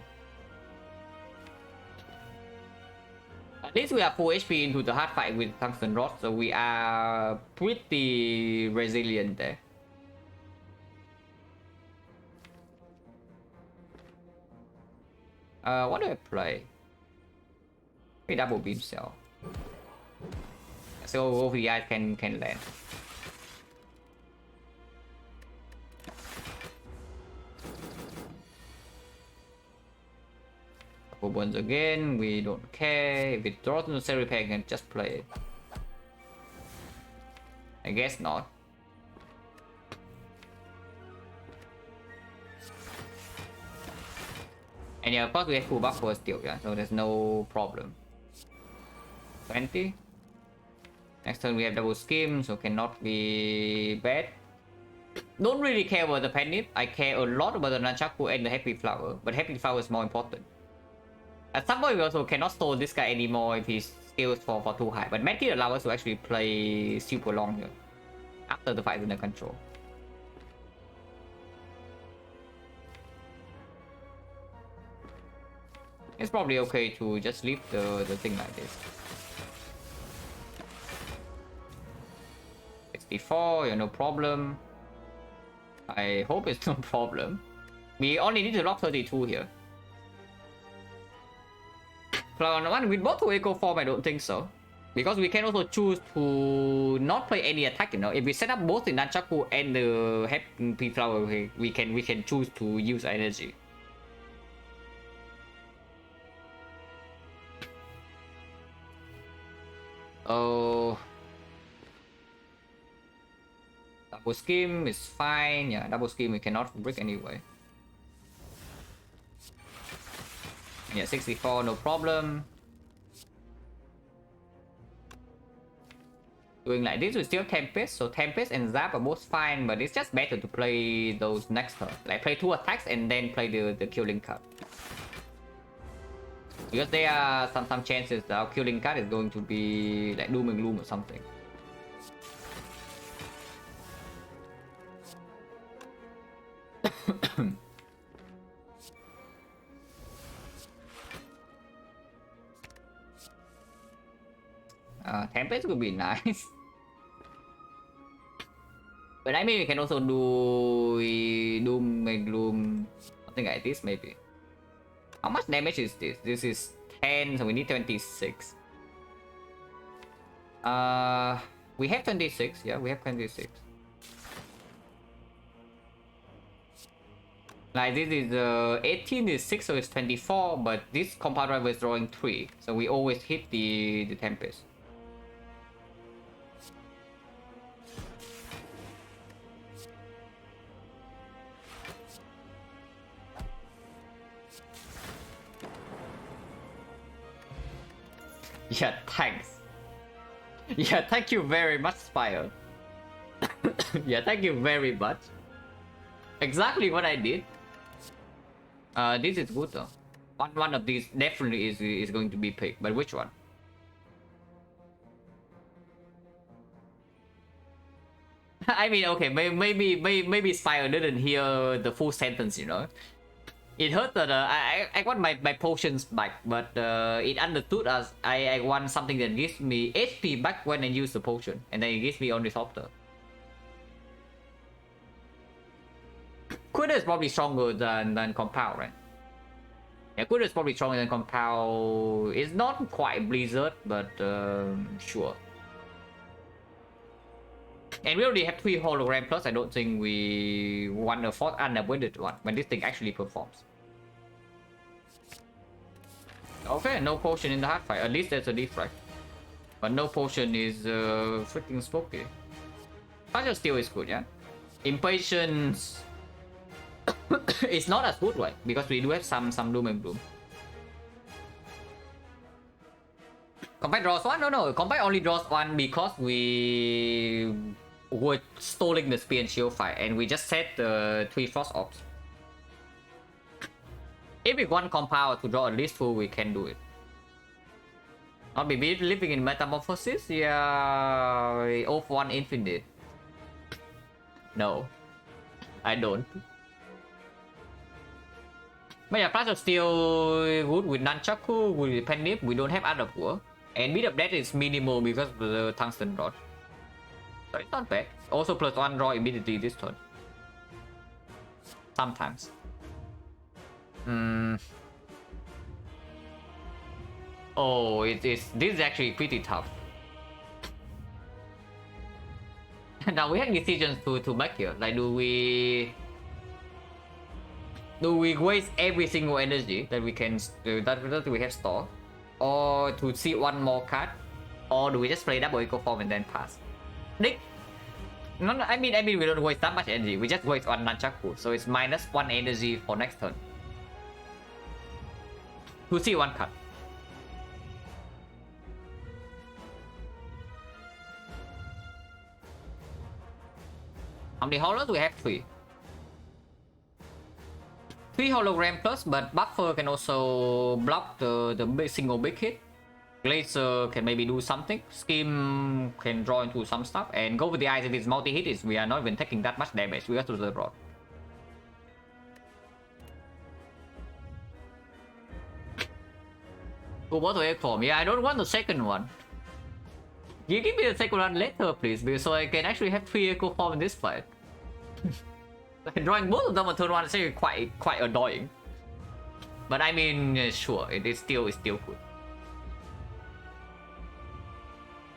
A: At least we are full HP into the hard fight with tungsten rod, so we are pretty resilient there. What do I play? Maybe double beam cell. So OVI can land. Once again, we don't care. If it draws into cell repair, I can just play it. I guess not. And yeah, of course we have full buff for still, yeah, so there's no problem. 20. Next turn we have double skim, so cannot be bad. Don't really care about the penny. I care a lot about the nunchaku and the happy flower, but happy flower is more important. At some point we also cannot store this guy anymore if his skills for too high, but medkit allows us to actually play super long here after the fight is under control. It's probably okay to just leave the thing like this. 64, yeah, no problem. I hope it's no problem. We only need to lock 32 here. Flower 1 with both echo form, I don't think so. Because we can also choose to not play any attack, you know. If we set up both the nunchaku and the happy flower, we can choose to use energy. Oh, double scheme is fine. Yeah, double scheme we cannot break anyway. Yeah, 64, no problem. Doing like this, we still Tempest, so Tempest and Zap are both fine, but it's just better to play those next turn. Like play 2 attacks and then play the killing card. Because there are some chances that our killing card is going to be like Doom and Gloom or something. Tempest would be nice. But I mean we can also do Doom and Gloom, something like this maybe. How much damage is this? This is 10, so we need 26. We have 26, yeah, we have 26. Like this is 18 is 6, so it's 24, but this compound driver is drawing 3, so we always hit the Tempest. Yeah, thanks. Yeah, thank you very much, Spire.
B: Yeah, thank you very much. Exactly what I did. This is good though. One of these definitely is going to be picked, but which one? I mean, okay, maybe Spire didn't hear the full sentence, you know. It hurt that I want my potions back, but it understood as I want something that gives me HP back when I use the potion, and then it gives me only softer. Quitter is probably stronger than Compound, right? Yeah, Quitter is probably stronger than Compound. It's not quite Blizzard, but sure. And we already have 3 hologram plus. I don't think we want a 4th unavoided one when this thing actually performs. Okay, no potion in the hard fight. At least there's a defect. But no potion is freaking spooky. Partial Steel is good, yeah? Impatience it's not as good, right? Because we do have some Doom and Gloom. Combat draws 1? No. Combat only draws 1 because we were stalling the Spear and Shield fight, and we just set the 3 Frost Orbs. If we want Compound to draw at least 2, we can do it. Not be living in Metamorphosis? Yeah... Off 1 Infinite. No. I don't. But yeah, Flash of Steel good with Nunchaku, with Pennip, we don't have other poor. And Beat of Death is minimal because of the Tungsten Rod. So it's not bad. Also +1 draw immediately this turn. Sometimes. Oh, this is actually pretty tough. Now we have decisions to make here. Like, do we waste every single energy that we can that we have stored, or to see 1 more card, or do we just play double eco form and then pass? No, I mean we don't waste that much energy. We just waste 1 Nunchaku, so it's -1 energy for next turn. To see 1 card. How many holos? We have 3. 3 hologram plus, but Buffer can also block the single big hit. Glacier can maybe do something. Scheme can draw into some stuff. And Go with the Eyes, if it's multi-hit, we are not even taking that much damage. We have to the rod. Go to egg form. Yeah, I don't want the second one. You give me the second one later, please, so I can actually have 3 echo form in this fight. Drawing both of them on turn 1 is actually quite annoying. But I mean, sure, it's still good.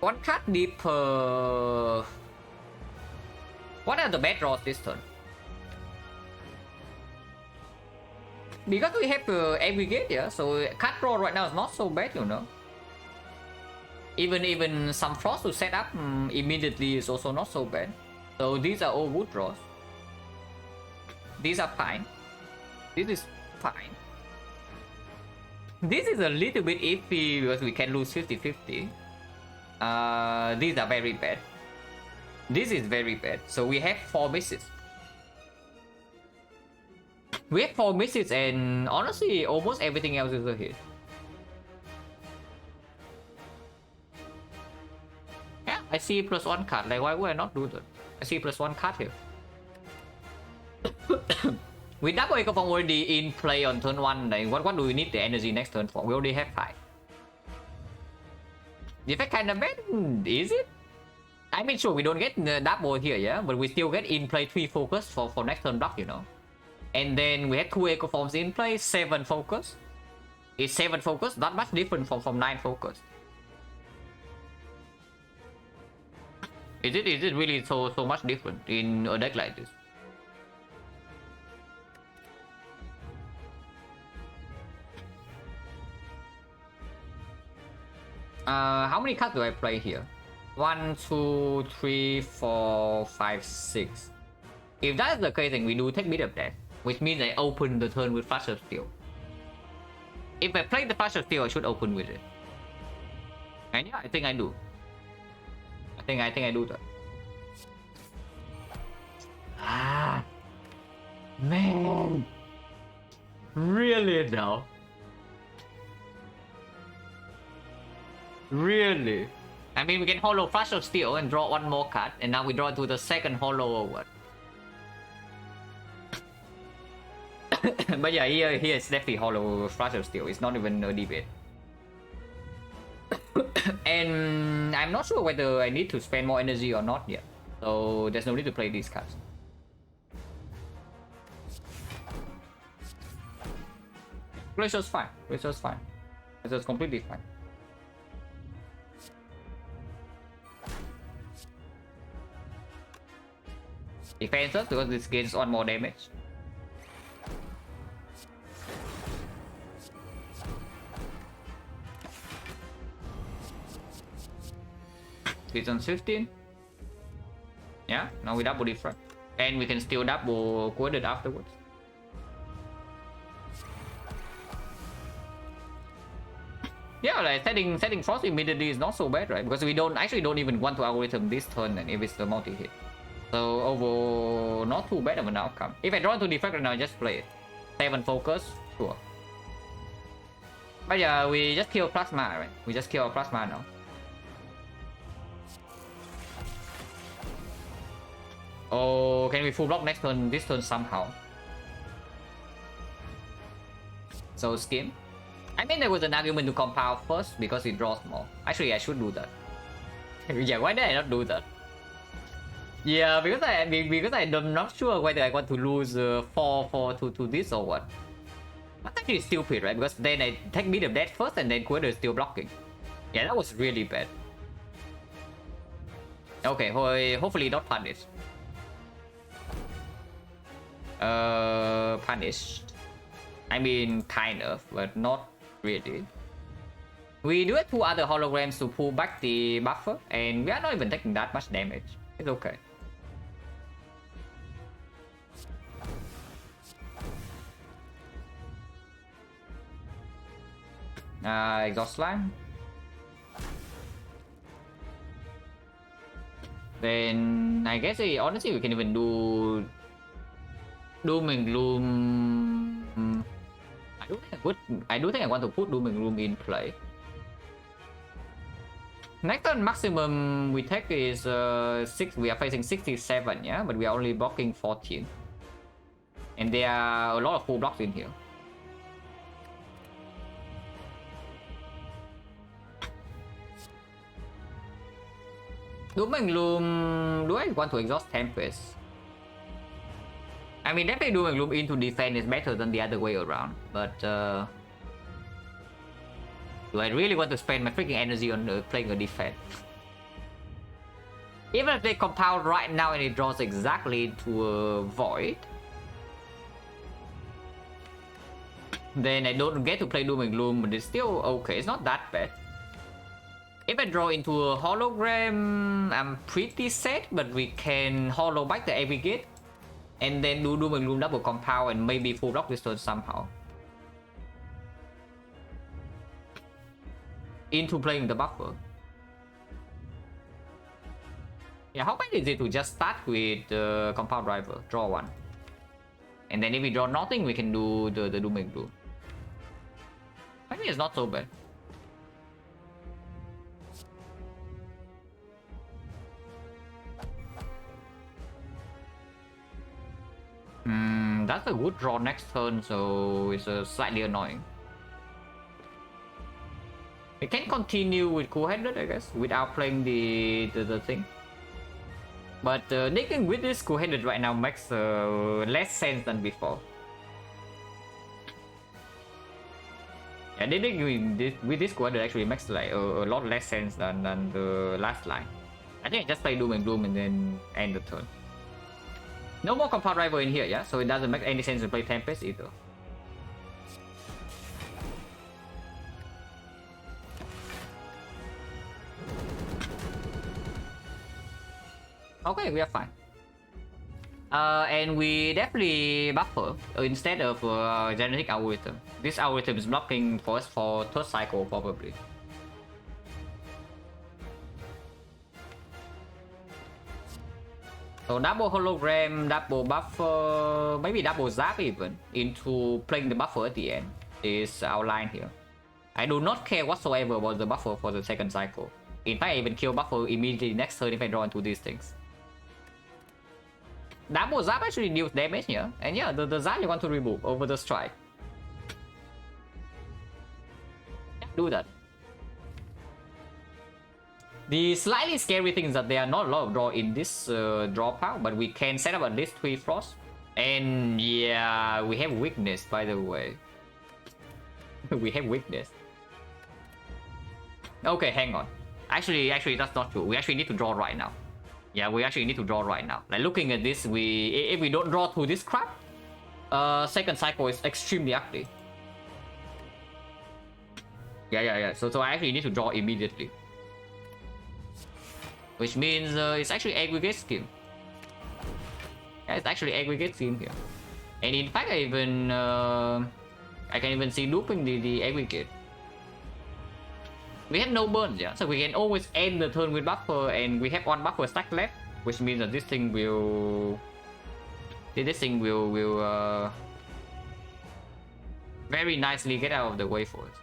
B: 1 card deeper. What are the bad draws this turn? Because we have aggregate, yeah, so card draw right now is not so bad, you know. Even some frost to set up immediately is also not so bad. So these are all good draws. These are fine. This is fine. This is a little bit iffy because we can lose 50-50. These are very bad. This is very bad. So we have 4 misses. We have 4 misses, and honestly, almost everything else is a hit. Yeah, I see +1 card. Like, why would I not do that? I see +1 card here. With double echo form already in play on turn 1, like, what do we need the energy next turn for? We already have 5. The effect kind of bad, is it? I mean, sure, we don't get the double here, yeah, but we still get in play 3 focus for next turn block, you know. And then we have 2 echo forms in play, 7 focus. Is 7 focus not much different from 9 focus? Is it really so much different in a deck like this? How many cards do I play here? 1, 2, 3, 4, 5, 6. If that's the case, then we do take Beat of Death, which means I open the turn with Flash of Steel. If I play the Flash of Steel, I should open with it. And yeah, I think I do. I think I do that. Man, really now? Really? I mean, we can hollow Flash of Steel and draw one more card, and now we draw to the second hollow or what? But yeah, here it's definitely hollow Flash of Steel. It's not even a debate. And I'm not sure whether I need to spend more energy or not yet. So there's no need to play these cards. Glacier's fine. Glacier's fine. Glacier's completely fine. Defenses because this gains one more damage. Season 15. Yeah, now we double defect. And we can still double coded afterwards. Yeah, like setting frost immediately is not so bad, right? Because we don't even want to algorithm this turn and if it's the multi-hit. So overall, not too bad of an outcome. If I draw to defect right now, just play it. 7 focus, sure. But yeah, we just kill plasma, right? We just kill our plasma now. Oh, can we full block next turn, this turn somehow? So skim. I mean, there was an argument to compound first because it draws more. Actually, I should do that. Yeah, why did I not do that? Yeah, because I'm not sure whether I want to lose 4 to this or what. That's actually stupid, right? Because then I take me the death first and then Quader is still blocking. Yeah, that was really bad. Okay, hopefully not punished. Punished. I mean, kind of, but not really. We do have 2 other holograms to pull back the buffer, and we are not even taking that much damage. It's okay. Exhaust Slime. Then I guess honestly we can even do Doom and Gloom. I do think I want to put Doom and Gloom in play. Next turn maximum we take is 6. We are facing 67, yeah, but we are only blocking 14, and there are a lot of full blocks in here. Doom and Gloom. Do I want to exhaust Tempest? I mean, definitely Doom and Gloom into defense is better than the other way around, but do I really want to spend my freaking energy on playing a defense? Even if they compound right now and it draws exactly to a Void, then I don't get to play Doom and Gloom, but it's still okay. It's not that bad. If I draw into a hologram, I'm pretty set, but we can hollow back the aggregate and then do Doom and Gloom double compound and maybe full block this turn somehow. Into playing the buffer. Yeah, how bad is it to just start with the compound driver, draw 1, and then if we draw nothing, we can do the Doom and Gloom. I think it's not so bad. That's a good draw next turn, so it's slightly annoying. We can continue with Cool-Headed, I guess, without playing the thing. But digging with this Cool-Headed right now makes less sense than before. Yeah, digging with this Cool-Headed actually makes like a lot less sense than the last line. I think I just play Doom and Gloom and then end the turn. No more compound rival in here, yeah? So it doesn't make any sense to play Tempest either. Okay, we are fine. And we definitely buffer instead of genetic algorithm. This algorithm is blocking for us for 3rd cycle probably. So double hologram, double buffer, maybe double zap even, into playing the buffer at the end is our line here. I do not care whatsoever about the buffer for the second cycle. In fact, I even kill buffer immediately next turn if I draw into these things. Double zap actually deals damage here, and yeah, the zap you want to remove over the strike. Do that. The slightly scary thing is that there are not a lot of draw in this draw pile, but we can set up at least 3 frost. And yeah, we have weakness, by the way. We have weakness. Okay, hang on. Actually, that's not true. We actually need to draw right now. Yeah, we actually need to draw right now. Like, looking at this, if we don't draw through this crap, second cycle is extremely ugly. Yeah. So I actually need to draw immediately. Which means it's actually aggregate scheme. Yeah, it's actually aggregate scheme here. And in fact, I can even see looping the aggregate. We have no burns, yeah, so we can always end the turn with buffer, and we have 1 buffer stack left, which means that this thing will very nicely get out of the way for us.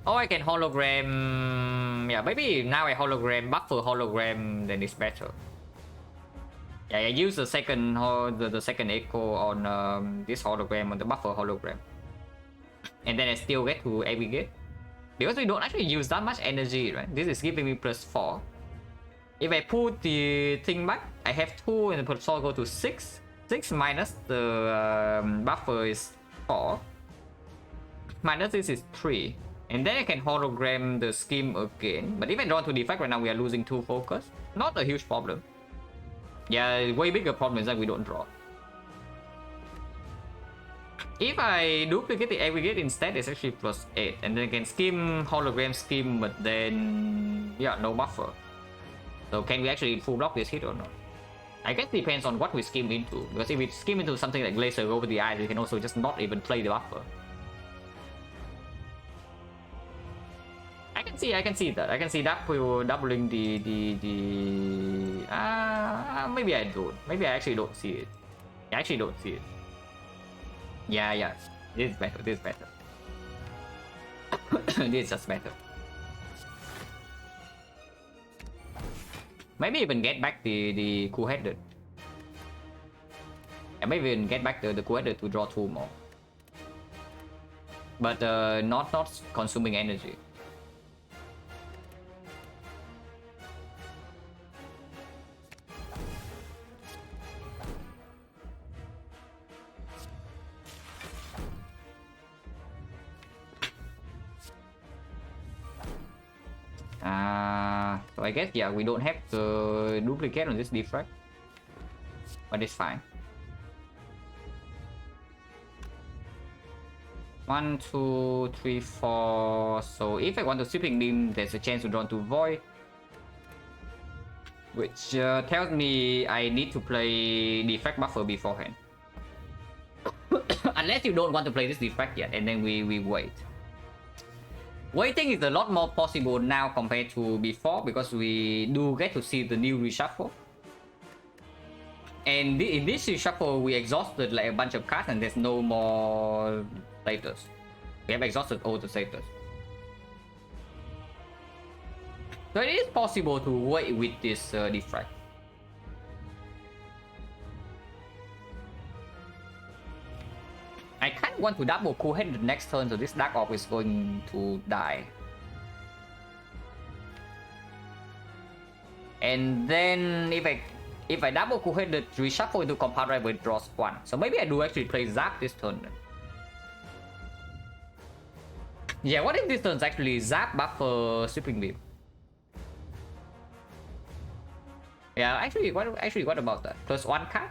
B: Or I can hologram. Yeah, maybe now I hologram, buffer hologram, then it's better. Yeah, I use the second the second echo on this hologram, on the buffer hologram, and then I still get to aggregate because we don't actually use that much energy, right? This is giving me +4. If I put the thing back, I have 2 and the +4 go to 6. 6 minus the buffer is 4. Minus this is 3. And then I can hologram the scheme again. But if I draw to defect right now, we are losing 2 focus. Not a huge problem. Yeah, way bigger problem is that we don't draw. If I duplicate the aggregate instead, it's actually +8. And then I can scheme, hologram scheme, but then yeah, no buffer. So can we actually full block this hit or not? I guess it depends on what we scheme into. Because if we scheme into something like laser over the eyes, we can also just not even play the buffer. I can see that. I can see that will doubling the maybe I don't. Maybe I actually don't see it. I actually don't see it. Yeah. This is better. This is better. This is just better. Maybe even get back the cool-headed. And maybe even get back the cool-headed to draw 2 more. But not consuming energy. So I guess yeah, we don't have to duplicate on this defect, but it's fine. 1, 2, 3, 4. So if I want to sweeping beam, there's a chance to draw to void, which tells me I need to play defect buffer beforehand. Unless you don't want to play this defect yet, and then we wait. Waiting is a lot more possible now compared to before because we do get to see the new reshuffle. And in this reshuffle, we exhausted like a bunch of cards and there's no more status. We have exhausted all the status. So it is possible to wait with this defect. I kind of want to double cool-headed next turn, so this Dark Orb is going to die. And then if I double cool-headed, reshuffle into compound driver, it draws 1. So maybe I do actually play Zap this turn. Yeah, what if this turn's actually Zap buffer sweeping beam? Yeah, actually, what about that? +1 card?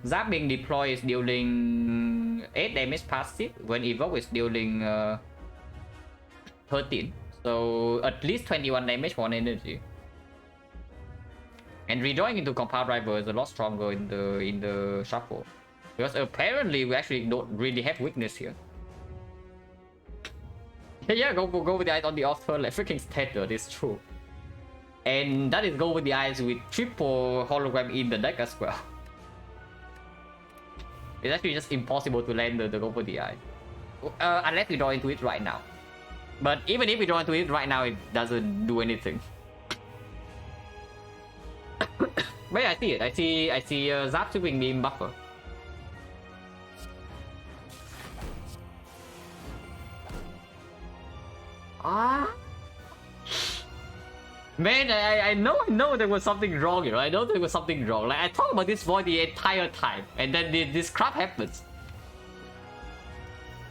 B: Zap being deployed is dealing 8 damage passive, when evoke is dealing 13. So at least 21 damage, 1 energy. And redrawing into compound driver is a lot stronger in the shuffle. Because apparently we actually don't really have weakness here. Yeah, go with the eyes on the off turn, like freaking standard, it's true. And that is go with the eyes with triple hologram in the deck as well. It's actually just impossible to land the go for the eye. Unless we draw into it right now. But even if we draw into it right now, it doesn't do anything. But yeah, I see it. I see Zap sweeping beam buffer. Man, I know there was something wrong here. I know there was something wrong. Like I talk about this void the entire time, and then this crap happens.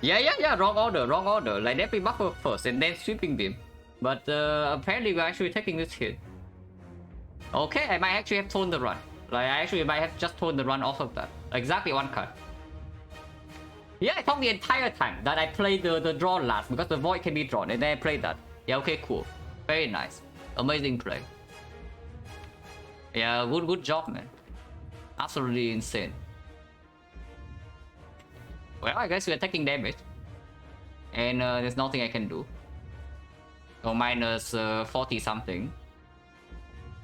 B: Yeah. Wrong order. Like let me buffer first, and then sweeping beam. But apparently we're actually taking this hit. Okay, I might actually have toned the run. Like I actually might have just toned the run off of that. Exactly one card. Yeah, I talked the entire time that I played the draw last because the void can be drawn, and then I played that. Yeah, okay, cool. Very nice. Amazing play. Yeah, good job, man. Absolutely insane. Well, I guess we're taking damage. And there's nothing I can do. So minus 40 something.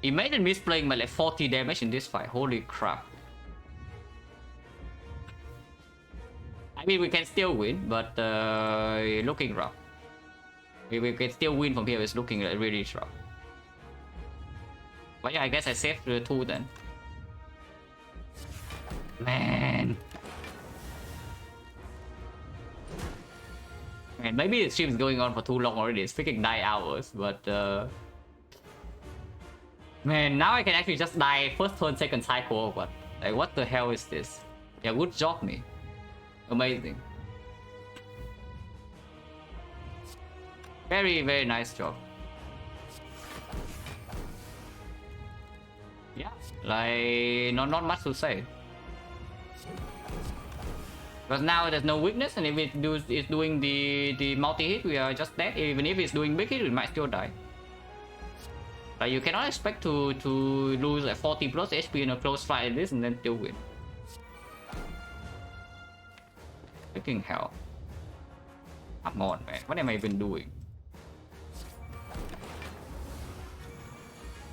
B: Imagine misplaying my like 40 damage in this fight. Holy crap. I mean, we can still win, but looking rough. We can still win from here. It's looking like really rough. But yeah, I guess I saved the 2 then. Man, maybe the stream's going on for too long already. It's freaking 9 hours, but man, now I can actually just die first turn, second cycle or what? Like, what the hell is this? Yeah, good job, me. Amazing. Very, very nice job. Yeah, like not much to say. Because now there's no weakness, and if it's doing the multi-hit, we are just dead. Even if it's doing big hit, we might still die. Like you cannot expect to lose like 40 plus HP in a close fight like this and then still win. Freaking hell. Come on, man. What am I even doing?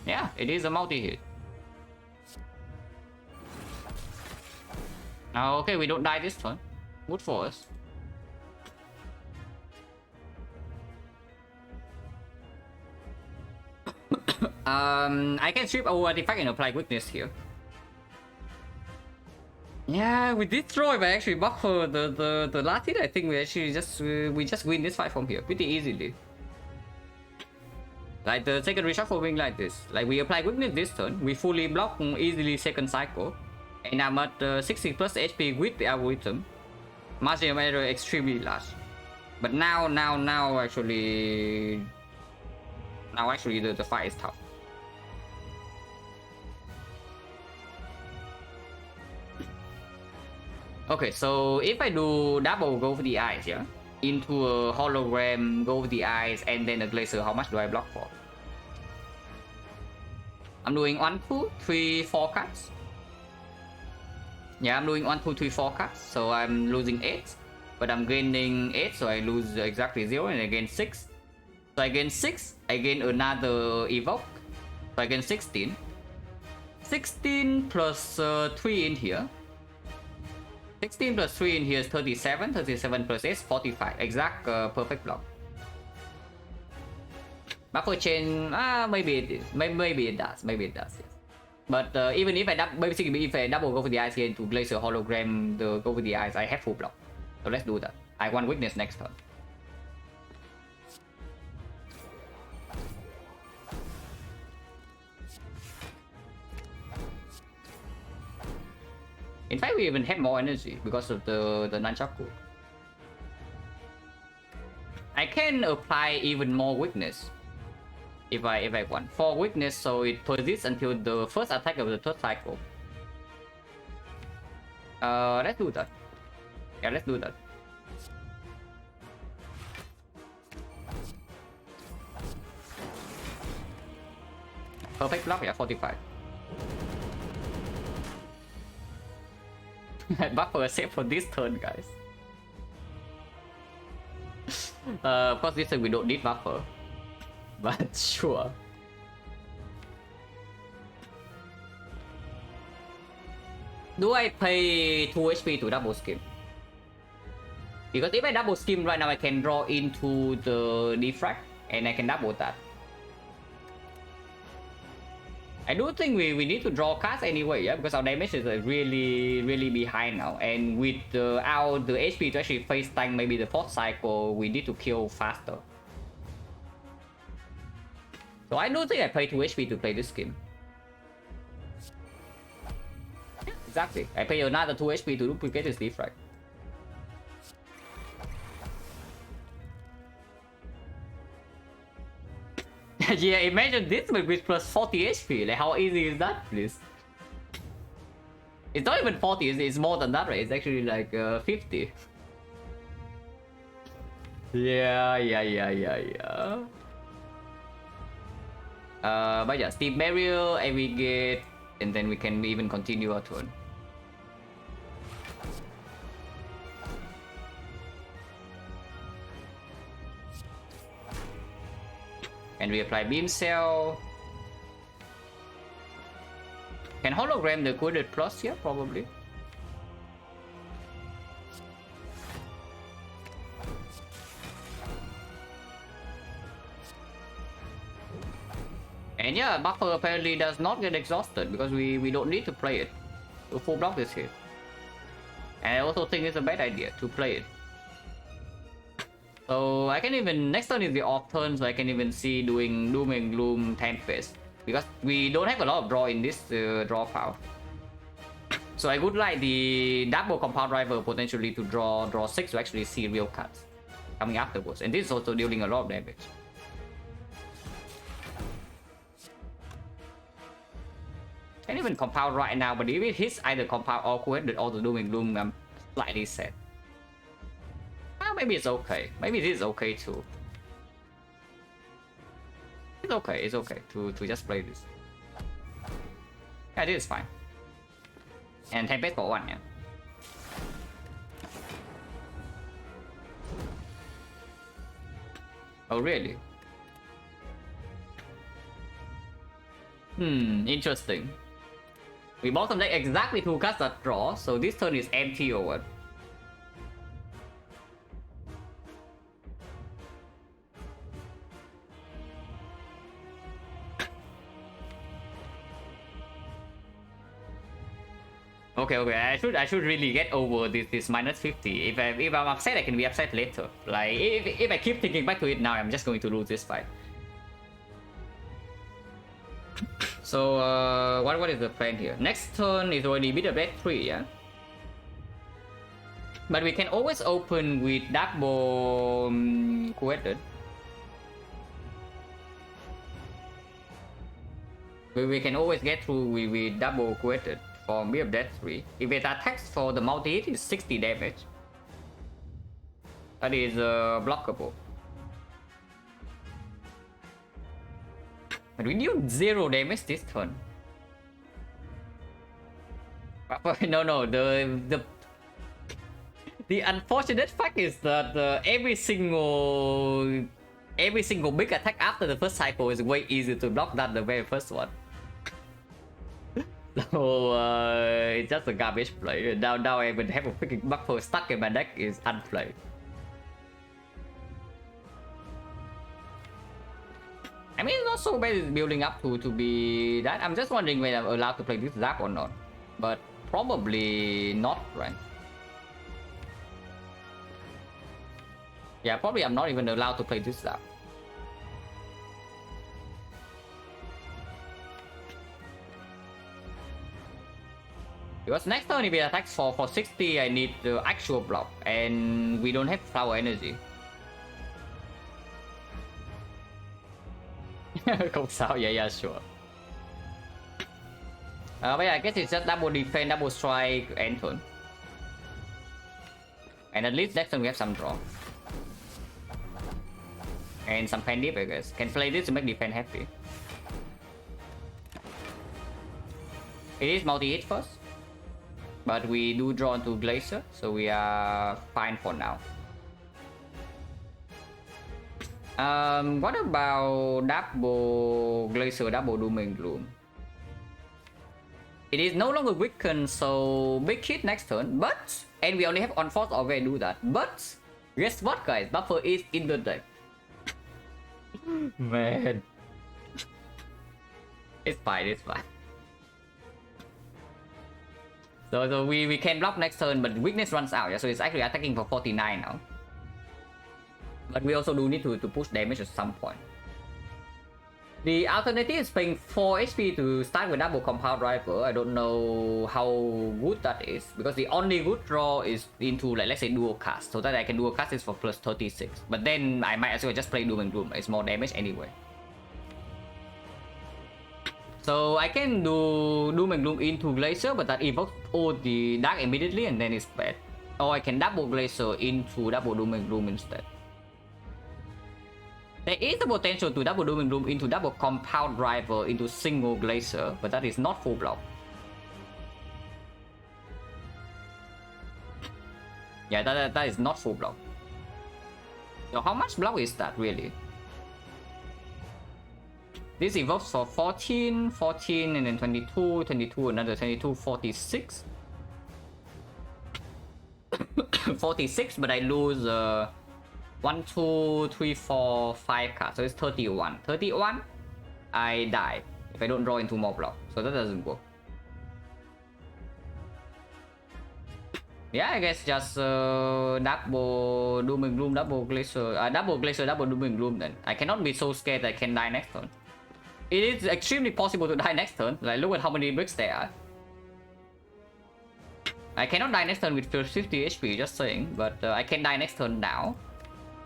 B: Yeah, it is a multi-hit. Now, okay, we don't die this turn. Good for us. I can sweep our artifact and apply weakness here. Yeah, with this throw, if I actually buffer the last hit, I think we actually just win this fight from here pretty easily. Like the second reshuffle being like this. Like we apply weakness this turn, we fully block easily second cycle. And I'm at 60 plus HP with the algorithm. Margin of error extremely large. But now actually the fight is tough. Okay, so if I do double go for the eyes, yeah, into a hologram, go for the eyes, and then a glacier, how much do I block for? I'm doing 1, 2, 3, 4 cards. Yeah, I'm doing 1, 2, 3, 4 cards, so I'm losing 8, but I'm gaining 8, so I lose exactly 0, and I gain 6. So I gain 6, I gain another evoke, so I gain 16. 16 plus 3 in here. 16 plus 3 in here is 37, 37 plus 8 is 45, exact perfect block. Buffer chain, maybe it is, maybe it does, yes. But even if I basically if I double go for the eyes here to glacier hologram the go for the eyes, I have full block. So let's do that. I want weakness next turn. In fact, we even have more energy because of the nunchaku. I can apply even more weakness if I want 4 weakness, so it persists until the first attack of the third cycle. Let's do that. Yeah, let's do that. Perfect block, yeah, 45. Buffer save for this turn, guys. Of course, this turn we don't need buffer, but sure. Do I pay 2 HP to double skim? Because if I double skim right now, I can draw into the defect and I can double that. I do think we need to draw cards anyway, yeah, because our damage is really behind now, and with the HP to actually face tank maybe the 4th cycle, we need to kill faster. So I do think I pay 2 HP to play this game. Yeah, exactly. I pay another 2 HP to duplicate this defect. Yeah, imagine this with plus 40 HP. Like, how easy is that, please? It's not even 40, it's more than that, right? It's actually like 50. Yeah. But yeah, Steve Burial, Avigate, and then we can even continue our turn. And we apply Beam Cell. Can hologram the coded plus here? Probably. And yeah, Buffer apparently does not get exhausted because we don't need to play it to full block this hit. And I also think it's a bad idea to play it. So I can even, next turn is the off turn, so I can even see doing Doom and Gloom Tempest. Because we don't have a lot of draw in this draw pile. So I would like the double compound driver potentially to draw 6 to actually see real cards coming afterwards. And this is also dealing a lot of damage. Can't even compound right now, but if it hits either compound or Quest or the Doom and Gloom, I'm slightly sad. Well, maybe it's okay. Maybe this is okay too. It's okay to just play this. Yeah, this is fine. And Tempest for 1, yeah. Oh, really? Interesting. We bottom deck exactly 2 cards that draw, so this turn is empty or what? Okay. I should really get over this minus 50. If I'm upset, I can be upset later. Like if I keep thinking back to it now, I'm just going to lose this fight. So what is the plan here? Next turn is already bit of red 3, yeah. But we can always open with double Quetted. We can always get through with double Quetted for Beer of Death 3. If it attacks for the multi-hit, is 60 damage. That is blockable. But we do 0 damage this turn. No, the unfortunate fact is that every single big attack after the first cycle is way easier to block than the very first one. So it's just a garbage play. Now I even have a freaking buffer stuck in my deck is unplayed. I mean, it's not so bad it's building up to be that. I'm just wondering when I'm allowed to play this Zap or not. But probably not, right? Yeah, probably I'm not even allowed to play this Zap. Because next turn if it attacks for 60, I need the actual block. And we don't have flower energy. Không sao, yeah, sure. But yeah, I guess it's just double defense, double strike, end turn. And at least next turn we have some draw. And some pen dip, I guess. Can play this to make defense happy. It is multi-hit first. But we do draw into Glacier, so we are fine for now. What about double Glacier, double Doom and Gloom? It is no longer weakened, so big hit next turn, but... And we only have on force already do that. But, guess what guys? Buffer is in the deck. Man. It's fine, it's fine. So we can block next turn, but weakness runs out, yeah? So it's actually attacking for 49 now. But we also do need to push damage at some point. The alternative is paying 4 HP to start with double compound rifle. I don't know how good that is, because the only good draw is into, like, let's say dual cast, so that I can dual cast is for plus 36. But then I might as well just play Doom and Gloom. It's more damage anyway. So I can do Doom and Gloom into Glacier, but that evokes all the Dark immediately and then it's bad. Or I can double Glacier into double Doom and Gloom instead. There is the potential to double Doom and Gloom into double Compound Rival into single Glacier, but that is not full block. Yeah, that is not full block. So how much block is that really? This evokes for 14, 14, and then 22, 22, another 22, 46. 46, but I lose 1, 2, 3, 4, 5 cards, so it's 31. 31, I die if I don't draw into more block, so that doesn't work. Yeah, I guess just double Doom and Gloom, double Glacier, double Glacier, double Doom and Gloom then. I cannot be so scared that I can die next turn. It is extremely possible to die next turn, like look at how many bricks there are. I cannot die next turn with 50 HP, just saying, but I can die next turn now.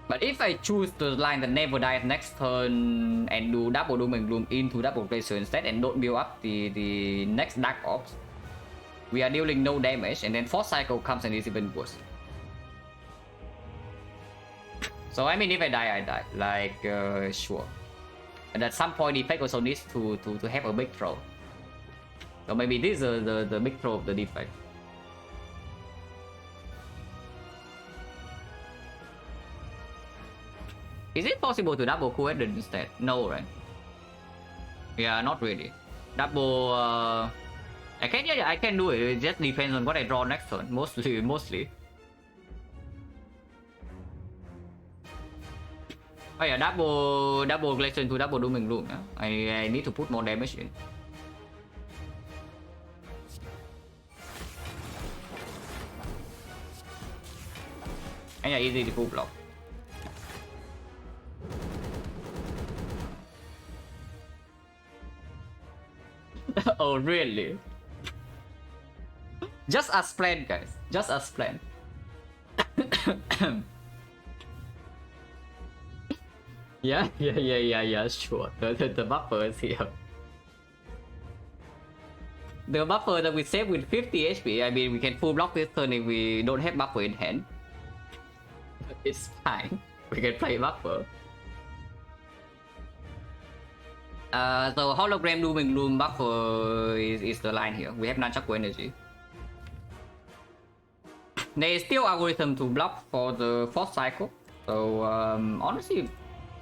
B: But if I choose the line that never dies next turn and do double Doom and Gloom into double Glacier instead and don't build up the next Dark Ops, we are dealing no damage and then Force Cycle comes and it's even worse. So I mean if I die, I die. Like, sure. And at some point defect also needs to have a big throw. So maybe this is the big throw of the defect. Is it possible to double Coed instead? No, right? Yeah, not really. Double I can do it. It just depends on what I draw next turn. Mostly. Oh yeah, double Glacier into double Doom and Gloom. Yeah? I need to put more damage in. And yeah, easy to full block. Oh really? Just as planned, guys. Just as planned. Yeah, sure. The buffer is here. The buffer that we save with 50 HP, I mean, we can full block this turn if we don't have buffer in hand. It's fine. We can play buffer. So hologram Doom and Gloom buffer is the line here. We have Nunchaku energy. There is still algorithm to block for the Force Cycle. So honestly,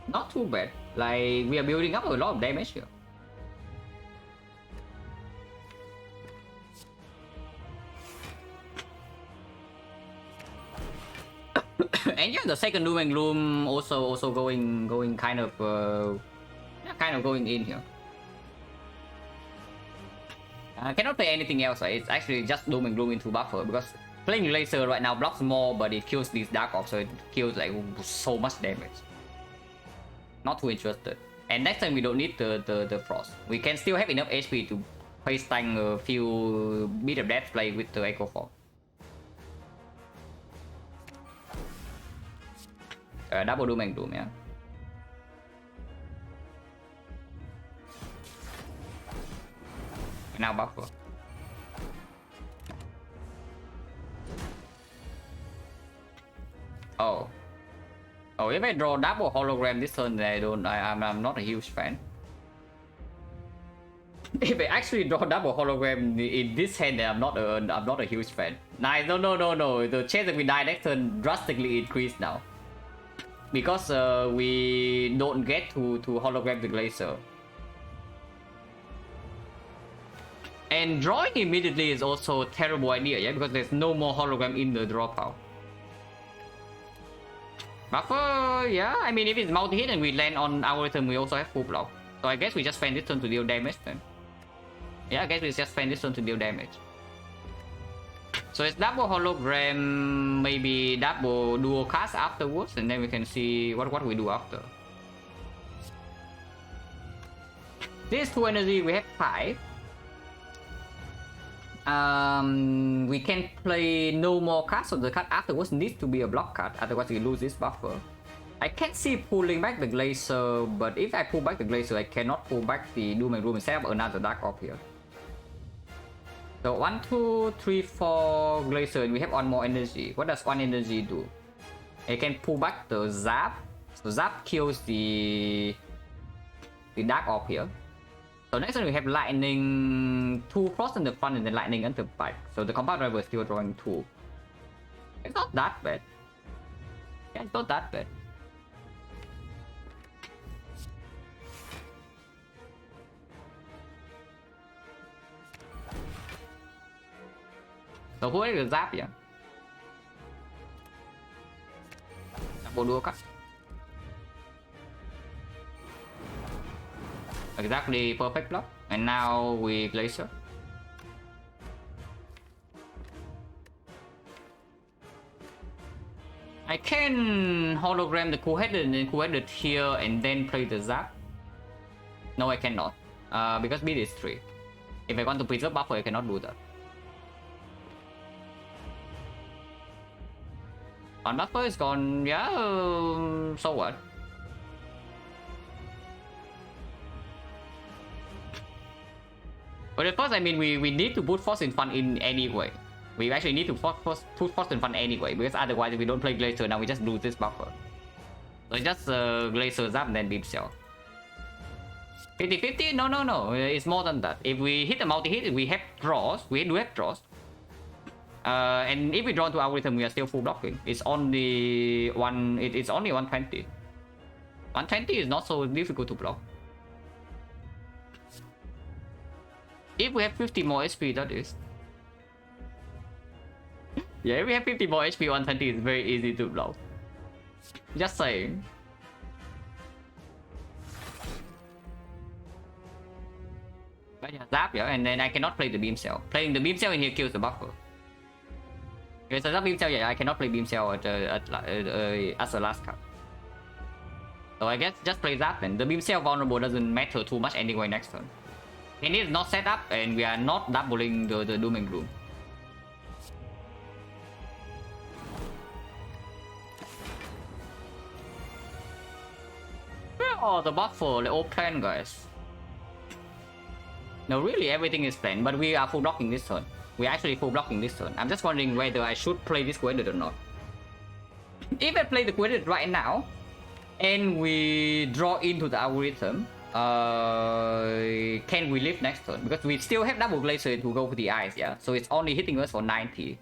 B: not too bad. Like we are building up a lot of damage here. And yeah, the second Doom and Gloom also going kind of going in here. I cannot play anything else. Right? It's actually just Doom and Gloom into buffer because playing Laser right now blocks more, but it kills these Dark Ops, so it kills like so much damage. Not too interested. And next time we don't need the Frost. We can still have enough HP to face tank a few beat of death play with the Echo Form. Double Doom and Gloom, yeah. Now buffer. Oh, if I draw double hologram this turn, I'm not a huge fan. If I actually draw double hologram in this hand, I'm not a huge fan. Nice, no. The chance that we die next turn drastically increased now. Because we don't get to hologram the Glacier. And drawing immediately is also a terrible idea, yeah, because there's no more hologram in the draw pile. Buffer, yeah, I mean, if it's multi-hit and we land on our turn, we also have full block. So I guess we just spend this turn to deal damage then. Yeah, I guess we just spend this turn to deal damage. So it's double hologram, maybe double dual cast afterwards, and then we can see what we do after. This 2 energy, we have 5. We can play no more cards, so the card afterwards needs to be a block card, otherwise we lose this buffer. I can see pulling back the Glacier, but if I pull back the Glacier, I cannot pull back the Doom and Gloom and set up another Dark Orb here. So 1, 2, 3, 4 Glacier, and we have 1 more energy. What does 1 energy do? I can pull back the Zap. So Zap kills the Dark Orb here. So next one we have Lightning, 2 Frost in the front and then Lightning on the back. So the compound driver is still drawing 2. It's not that bad. Yeah, it's not that bad. So who is the Zap here? Double dual card. Exactly perfect block. And now we Glacier. I can hologram the cool-headed and then cool-headed here and then play the Zap. No, I cannot. Because beat is 3. If I want to preserve buffer, I cannot do that. On buffer is gone, yeah, so what? But at first, I mean, we need to put Force in front in any way. We actually need to put Force in front anyway, because otherwise if we don't play Glacier now, we just lose this buffer. So just Glacier Zap and then Beam Cell. 50-50? No, it's more than that. If we hit a multi-hit, we have draws. We do have draws. And if we draw to our rhythm, we are still full blocking. It's only it's only 120. 120 is not so difficult to block. If we have 50 more HP, that is. Yeah, if we have 50 more HP, 120 is very easy to block. Just saying. But yeah, Zap, yeah, and then I cannot play the Beam Cell. Playing the Beam Cell in here kills the buffer. If it's a Beam Cell, yeah, I cannot play Beam Cell as a last card. So I guess just play Zap then. The Beam Cell vulnerable doesn't matter too much anyway next turn. And it is not set up, and we are not doubling the Doom and Gloom. Where are the buffer? They're all planned, guys. No, really, everything is planned, but we are full blocking this turn. We're actually full blocking this turn. I'm just wondering whether I should play this Quended or not. If I play the Quended right now, and we draw into the algorithm, can we live next turn? Because we still have double Glacier to go for the eyes, yeah? So it's only hitting us for 90.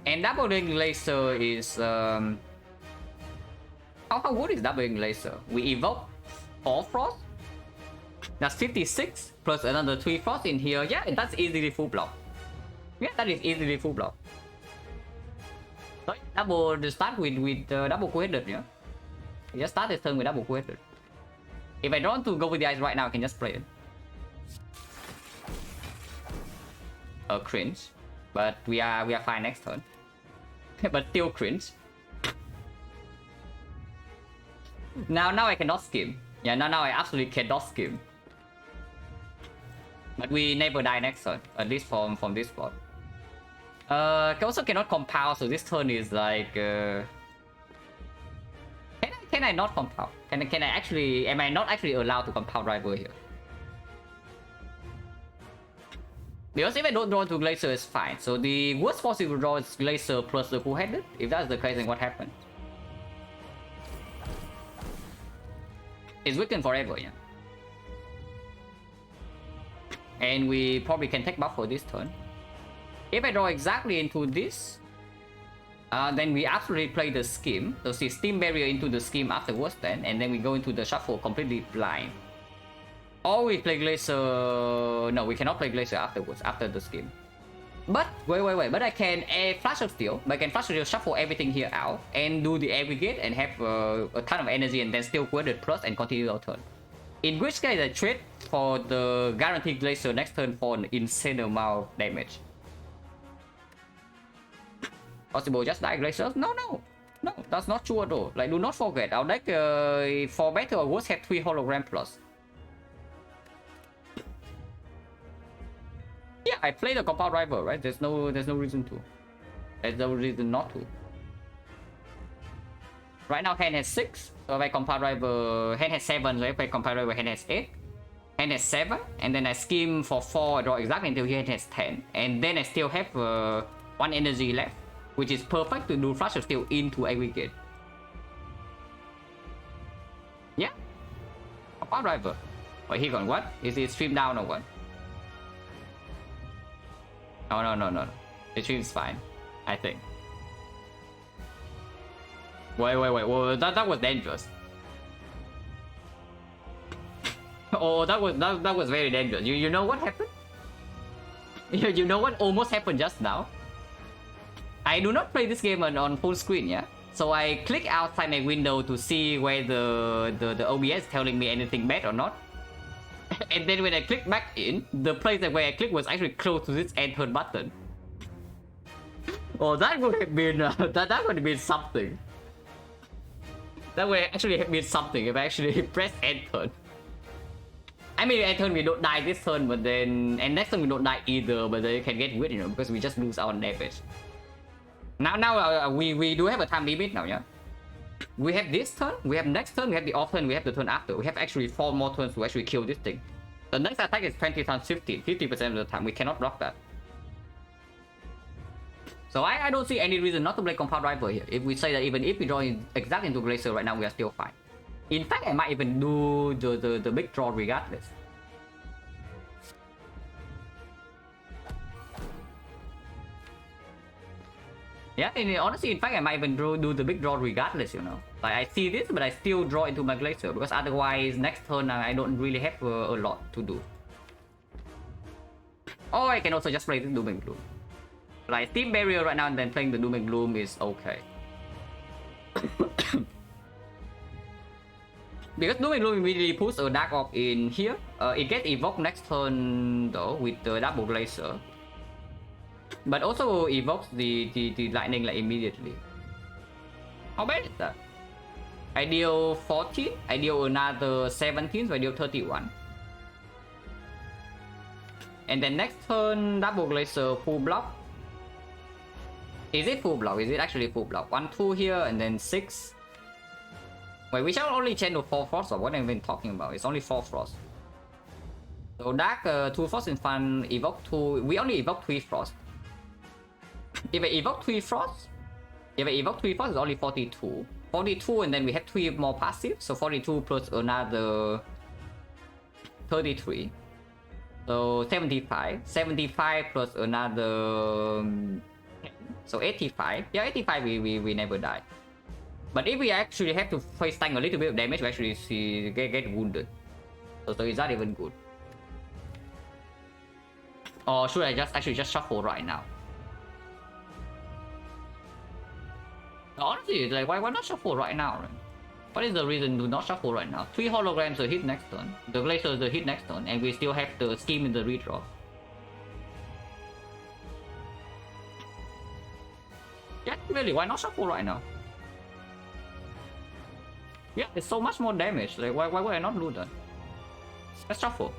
B: And double Glacier is... How good is double Glacier? We evoke 4 Frost? That's 56, plus another 3 Frost in here. Yeah, that's easily full block. Yeah, that is easily full block. So double, start with double Quended, yeah? Just start this turn with double Quended. If I don't want to go with the eyes right now, I can just play it. Cringe. But we are fine next turn. But still cringe. Now I cannot skim. Yeah, now I absolutely cannot skim. But we never die next turn, at least from this spot. Also cannot compound, so this turn is like... Can I not compound? Can I actually... Am I not actually allowed to compound rival here? Because if I don't draw to Glacier, it's fine. So the worst possible draw is Glacier plus the Cool-Headed. If that's the case, then what happens? It's weakened forever, yeah. And we probably can take buff for this turn. If I draw exactly into this, then we absolutely play the Scheme. So see Steam Barrier into the Scheme afterwards then, and then we go into the Shuffle completely blind. Or we play Glacier. No, we cannot play Glacier afterwards, after the scheme. But wait. But I can Flash of Steel. But I can Flash of Steel, shuffle everything here out and do the aggregate and have a ton of energy and then still quadrat plus and continue our turn. In which case I trade for the guaranteed Glacier next turn for an insane amount of damage. Possible just die Glaciers? No, that's not true at all. Like, do not forget, our deck for better or worse have 3 hologram plus. Yeah, I play the compound rival, right? There's no reason to. There's no reason not to. Right now hand has 6, so if I compound rival, hand has 7, so if I compound rival, hand has 8. Hand has 7, and then I scheme for 4, I draw exactly until hand has 10. And then I still have 1 energy left, which is perfect to do Flash of Steel into aggregate. Yeah. Compound rival. Wait, he gone what? Is it stream down or what? No. The stream's fine, I think. Wait. Well, that was dangerous. Oh, that was very dangerous. You know what happened? You know what almost happened just now? I do not play this game on full screen, yeah? So I click outside my window to see where the OBS is telling me anything bad or not. And then when I click back in, the place where I clicked was actually close to this enter button. Oh, that would have been that would have been something. That would actually have been something if I actually press enter. I mean, enter we don't die this turn, but then and next turn we don't die either, but then you can get weird, you know, because we just lose our damage. Now we do have a time limit now, yeah. We have this turn, we have next turn, we have the off turn, we have the turn after. We have actually 4 more turns to actually kill this thing. The next attack is 20 times 15, 50% of the time. We cannot block that. So I don't see any reason not to play compound rival here. If we say that even if we draw exactly into Glacier right now, we are still fine. In fact, I might even do the big draw regardless. Yeah, and honestly, in fact, I might even do the big draw regardless, you know. Like, I see this, but I still draw into my Glacier, because otherwise, next turn, I don't really have a lot to do. Or I can also just play the Doom and Gloom. Like, Team Barrier right now and then playing the Doom and Gloom is okay. Because Doom and Gloom immediately puts a Dark Orb in here. It gets evoked next turn, though, with the double Glacier. But also evokes the lightning like immediately. How bad is that? I deal 14, I deal another 17, so I deal 31. And then next turn, double Glacier, full block. Is it full block? Is it actually full block? 1, 2 here, and then 6. Wait, we shall only change to 4 Frost, or what am I even talking about? It's only 4 Frost. So Dark, 2 Frost in front, evoke 2, we only evoke 3 Frost. If I evoke 3 Frost, it's only 42. 42, and then we have 3 more passive, so 42 plus another 33. So 75. 75 plus another 10. So 85. Yeah, 85 we never die. But if we actually have to face tank a little bit of damage, we actually see get wounded. So is that even good? Or should I just shuffle right now? Honestly, like why not shuffle right now? Right? What is the reason to not shuffle right now? 3 holograms a hit next turn. The Glacier is a hit next turn, and we still have the scheme in the redraw. Yeah, really, why not shuffle right now? Yeah, it's so much more damage. Like why would I not do that? Let's shuffle.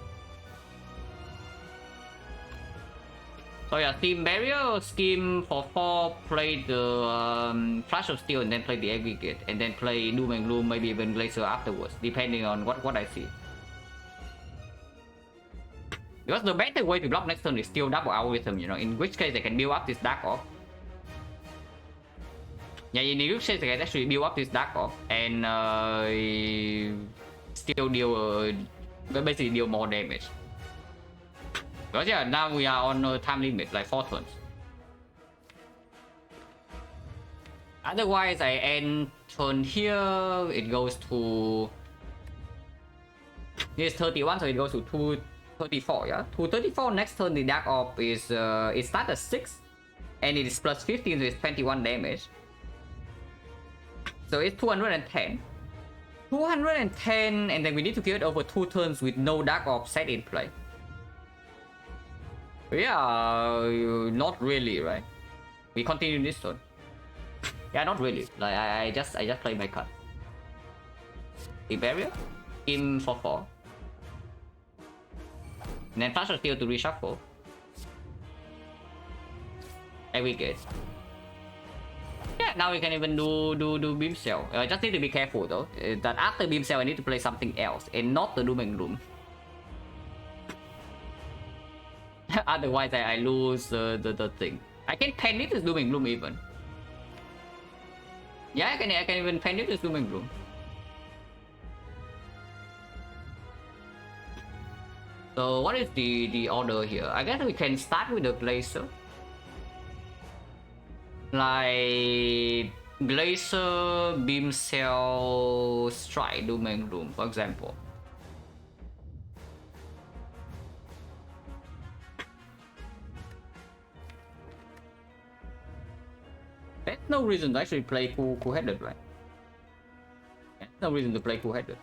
B: So yeah, Team Barrier, scheme for 4, play the Flash of Steel and then play the aggregate, and then play Doom and Gloom, maybe even Glacier afterwards, depending on what I see. Because the better way to block next turn is still double algorithm, you know, in which case they can build up this Dark Orb. Yeah, in which case they can actually build up this Dark Orb and still deal, basically deal more damage. Because yeah, now we are on a time limit, like 4 turns. Otherwise, I end turn here, it goes to This is 31, so it goes to 234, yeah? 234 next turn, the Dark Orb is, it starts at 6. And it is plus 15, so it's 21 damage. So it's 210. 210, and then we need to give it over 2 turns with no Dark Orb set in play. Yeah, not really, right? We continue this turn. Yeah, not really. Like I just play my card. The barrier, in for 4. And then flash a steel to reshuffle. And we get. Yeah, now we can even do beam cell. I just need to be careful though. That after beam cell I need to play something else and not the doom and gloom. Otherwise I lose the thing. I can panic this doom and gloom even. Yeah, I can even panic this doom and gloom. So what is the order here? I guess we can start with the Glacier. Like Glacier, Beam Cell, Strike, Doom and Gloom, for example. There's no reason to actually play cool-headed, right? There's no reason to play cool-headed.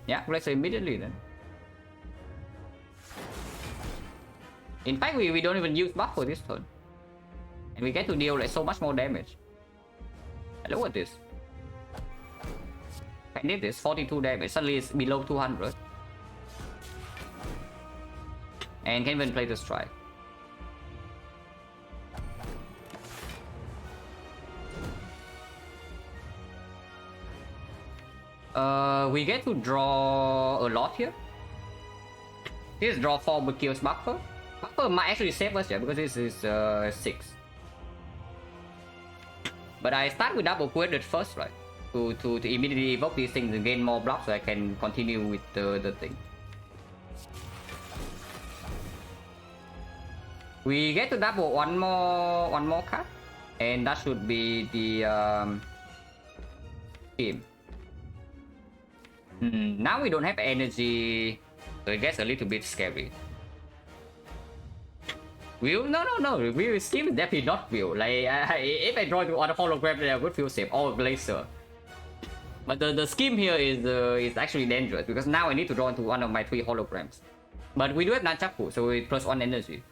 B: Yeah, let's say immediately then. In fact, we don't even use buff for this turn. And we get to deal like so much more damage. Look at this. I did this, 42 damage. Suddenly it's below 200. And can even play the strike. We get to draw a lot here. This draw 4 but kills buffer. Buffer might actually save us here because this is 6. But I start with double quaded first, right? To immediately evoke these things and gain more blocks so I can continue with the thing. We get to double one more card, and that should be the team. Now we don't have energy, so it gets a little bit scary. Will? No. Will scheme definitely not will. Like if I draw to other hologram, then I would feel safe. Or Glacier. But the scheme here is actually dangerous because now I need to draw into one of my 3 holograms. But we do have Nunchaku, so it's +1 energy,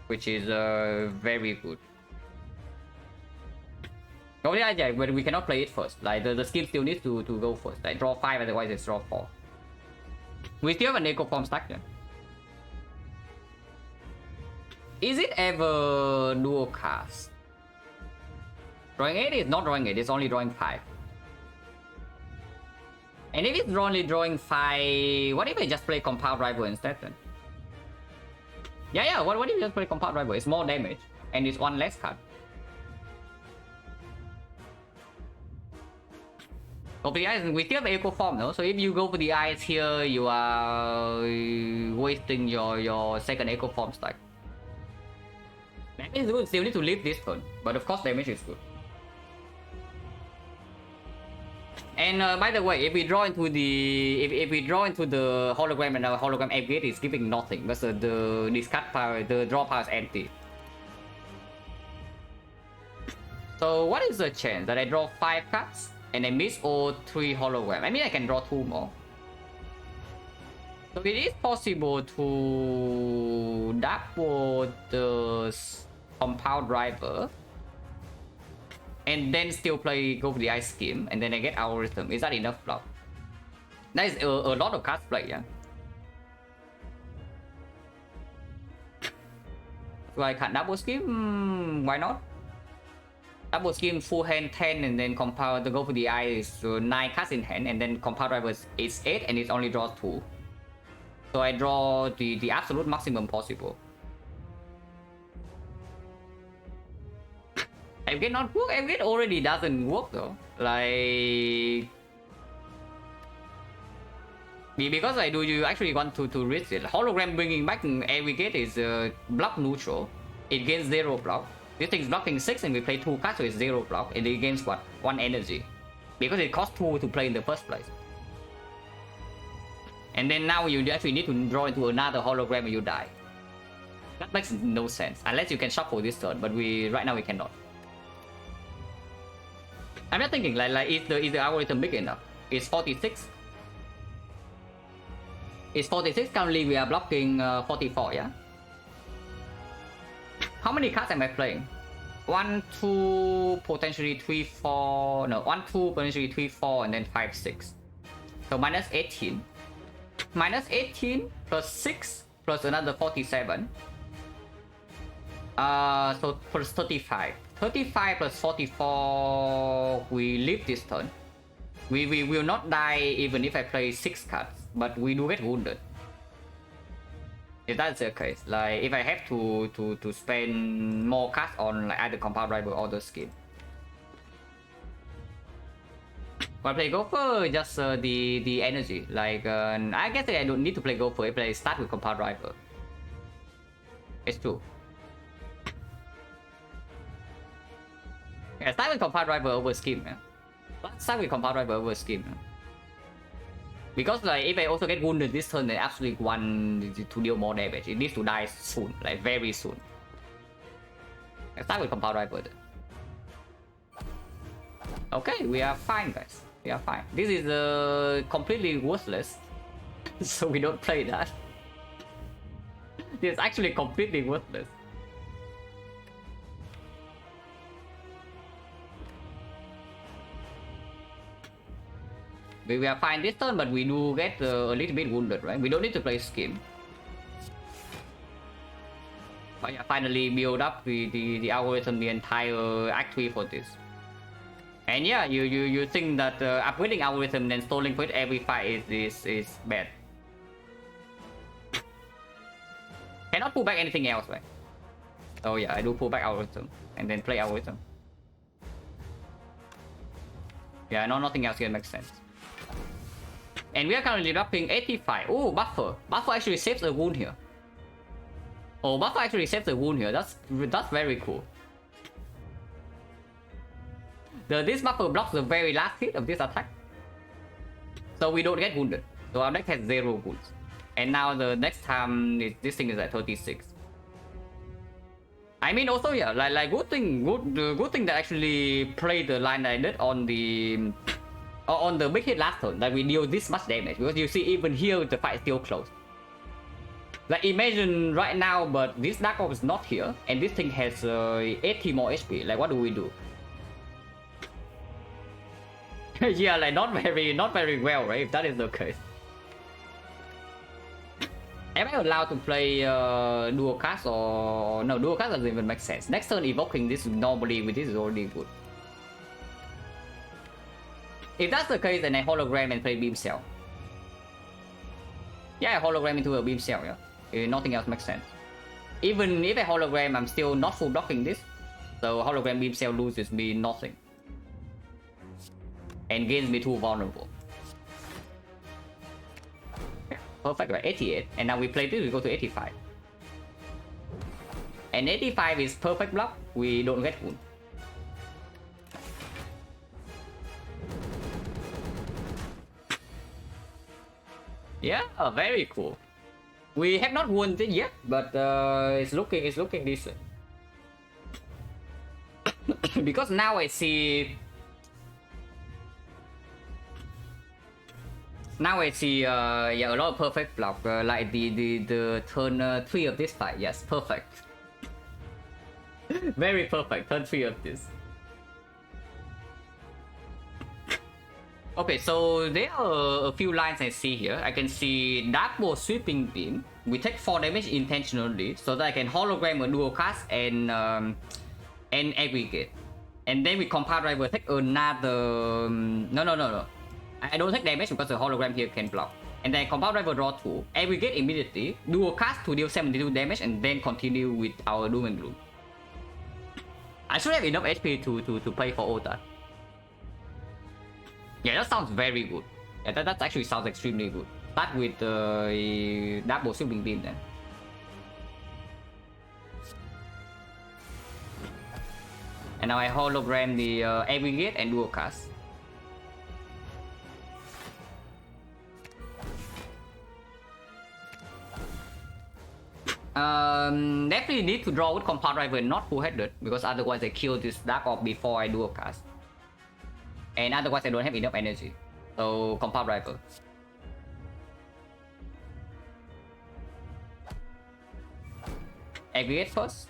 B: which is very good. Oh yeah, but we cannot play it first. Like the scheme still needs to go first. Like draw 5, otherwise it's draw 4. We still have an Echo Form stack here. Is it ever dual cast? Drawing 8 is not drawing 8, it's only drawing 5. And if it's only drawing 5, what if I just play Compound Rival instead then? Yeah, what if you just play Compound Rival? It's more damage, and it's 1 less card. Go for the eyes, we still have Echo Form though, so if you go for the eyes here, you are wasting your second Echo Form stack. Damage is good, still need to leave this turn, but of course damage is good. And by the way, if we draw into the hologram and our hologram aggregate is giving nothing because the discard power, the draw power is empty. So what is the chance that I draw 5 cards and I miss all 3 holograms? I mean I can draw 2 more. So it is possible to double the Compound Driver and then still go for the ice scheme, and then I get our rhythm. Is that enough block? That is a lot of cards play, yeah. So I can't double scheme, why not? Double scheme full hand 10 and then compound to go for the eye is 9 cards in hand, and then Compound Driver is 8 and it only draws 2. So I draw the absolute maximum possible. Aggregate not work. Aggregate already doesn't work though. Like because I do you actually want to risk it. Hologram bringing back Aggregate is block neutral. It gains 0 block. This thing's blocking 6 and we play 2 cards, so it's 0 block, and it gains what? 1 energy. because it costs 2 to play in the first place. And then now you actually need to draw into another hologram and you die. That makes no sense unless you can shuffle this turn, but right now we cannot. I'm just thinking like is the algorithm big enough? It's 46. It's 46. Currently we are blocking 44. Yeah. How many cards am I playing? 1, 2, potentially 3, 4. No, 1, 2, potentially 3, 4, and then 5, 6. So minus 18. Minus 18 plus 6 plus another 47. So plus 35. 35 plus 44. We live this turn. We will not die even if I play 6 cards, but we do get wounded. If that's the case, like if I have to spend more cards on like either compound driver or the skin. When I play Gopher, just the energy. Like I guess I don't need to play Gopher if I start with compound driver. It's true. Yeah, start with compound driver over skin, man. Let's start with compound driver over skin, man. Because like if I also get wounded this turn, I actually want to deal more damage. It needs to die soon, like very soon. Let's start with compound driver. Okay, we are fine, guys. We are fine. This is completely worthless, so we don't play that. This is actually completely worthless. We are fine this turn, but we do get a little bit wounded, right? We don't need to play scheme. But yeah, finally build up the algorithm, the entire Act 3 for this. And yeah, you think that upgrading algorithm then stalling for it every fight is bad. Cannot pull back anything else, right? Oh yeah, I do pull back algorithm and then play algorithm. Yeah, no, nothing else here makes sense. And we are currently dropping 85. Oh, buffer. Buffer actually saves a wound here. Oh, buffer actually saves a wound here. That's very cool. This buffer blocks the very last hit of this attack, so we don't get wounded. So our deck has 0 wounds. And now the next time this thing is at 36. I mean, also yeah, like good thing that actually played the line that I did on the big hit last turn, that we deal this much damage, because you see even here the fight is still close. Like imagine right now, but this Dark Orb is not here, and this thing has 80 more HP. Like what do we do? Yeah, like not very well, right? If that is the case. Am I allowed to play dual cast or no? Dual cast doesn't even make sense. Next turn evoking this normally with this is already good. If that's the case, then I hologram and play beam cell. Yeah, I hologram into a beam cell. Yeah, nothing else makes sense. Even if I hologram, I'm still not full blocking this, so hologram beam cell loses me nothing and gains me too vulnerable. Yeah, perfect, right? 88, and now we play this. We go to 85, and 85 is perfect block. We don't get wound. Yeah, very cool. We have not won it yet, but it's looking decent. Because now I see yeah, a lot of perfect block, like the turn 3 of this fight. Yes, perfect. Very perfect. Turn 3 of this. Okay, so there are a few lines I see here. I can see Dark Ball Sweeping Beam. We take 4 damage intentionally, so that I can hologram a dual cast and aggregate. And then with compound driver take another. No. I don't take damage because the hologram here can block. And then compound driver draw 2, aggregate immediately, dual cast to deal 72 damage, and then continue with our Doom and Gloom. I should have enough HP to play for all that. Yeah, that sounds very good. Yeah, that actually sounds extremely good. Start with the double sweeping beam then. And now I hologram the aggregate and dual cast. Definitely need to draw with Compound Rival, not full-headed, because otherwise I kill this Dark Orb before I do a cast. And otherwise I don't have enough energy. So Compound Rival. Aggregate first.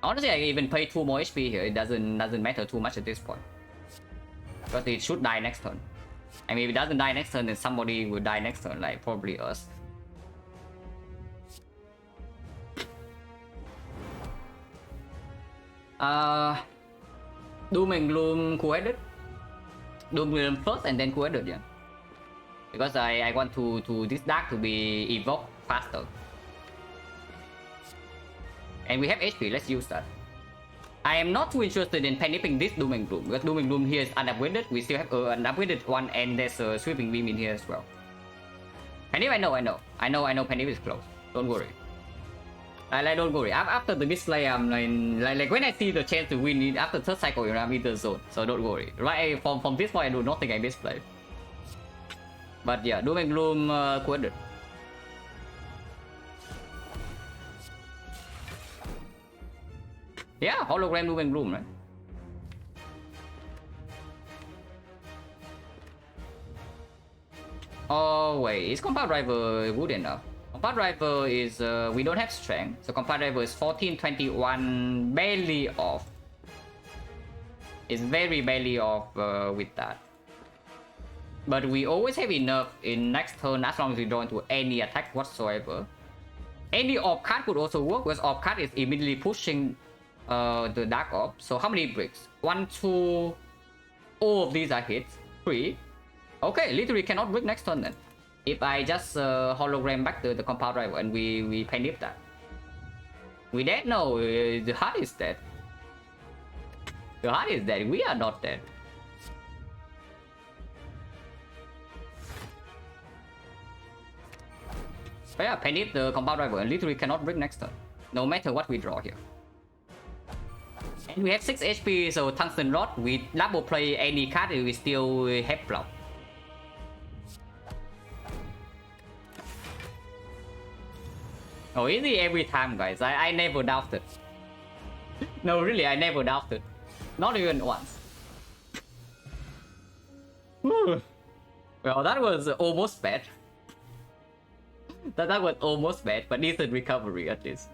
B: Honestly, I even pay 2 more HP here. It doesn't matter too much at this point. Because it should die next turn. I mean, if it doesn't die next turn, then somebody will die next turn, like probably us. Doom and Gloom co-headed. Doom and Gloom first and then co-headed, yeah. Because I want to this dark to be evoked faster. And we have HP, let's use that. I am not too interested in panipping this Doom and Gloom, because Doom and Gloom here is unupgraded. We still have an upgraded one, and there's a Sweeping Beam in here as well. Panip, I know Panip is close. Don't worry. Don't worry. After the display, I'm like when I see the chance to win it, after third cycle, I'm in the zone. So don't worry. Right from this point, I do not think I misplay. But yeah, Doom and Gloom co-headed. Yeah, hologram Doom and Gloom, right? Oh wait, is Compound Rival good enough? Compound Rival is we don't have strength, so Compound Rival is 14-21, barely off. It's very barely off with that. But we always have enough in next turn as long as we don't do any attack whatsoever. Any orb card could also work, because orb card is immediately pushing the Dark Orb. So how many bricks? 1, 2, all of these are hits. 3. Okay, literally cannot break next turn then. If I just hologram back the Compound Rival and we panip that. We dead? No, the heart is dead. The heart is dead, we are not dead. But yeah, panip the Compound Rival and literally cannot break next turn. No matter what we draw here. And we have 6 HP, so Tungsten Rod, we double play any card, we still have block. Oh, easy every time, guys. I never doubted. No, really, I never doubted. Not even once. Well, that was almost bad. That was almost bad, but decent recovery at least.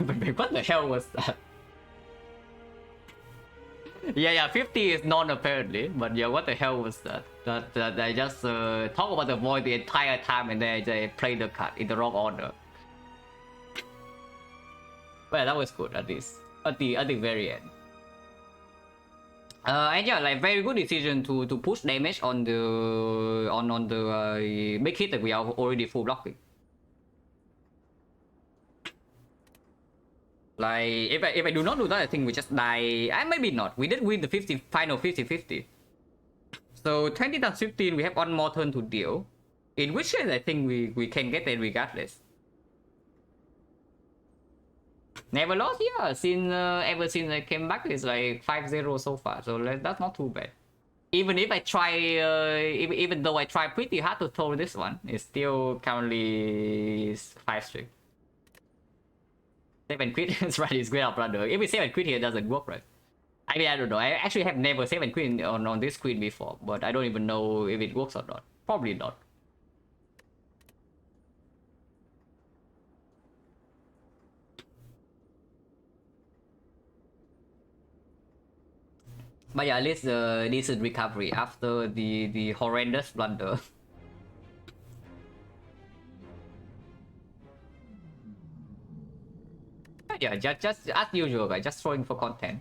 B: But what the hell was that? Yeah, 50 is none apparently, but yeah, what the hell was that? That I just talk about the void the entire time and then I play the card in the wrong order. Well, that was good at least at the very end. And yeah, like very good decision to push damage on the big hit that we are already full blocking. Like if I do not do that, I think we just die. Maybe not. We did win the final 50-50. So 20 times 15, we have one more turn to deal. In which case, I think we can get it regardless. Never lost, yeah. Ever since I came back, it's like 5-0 so far. So that's not too bad. Even if I try, even though I try pretty hard to throw this one, it's still currently 5 streak. 7 quit, that's right, it's great up brother. If we 7 quit here, it doesn't work, right? I mean, I don't know. I actually have never 7 quit on this queen before, but I don't even know if it works or not. Probably not. But yeah, at least decent recovery after the horrendous blunder. Yeah, just as usual, guys, just throwing for content.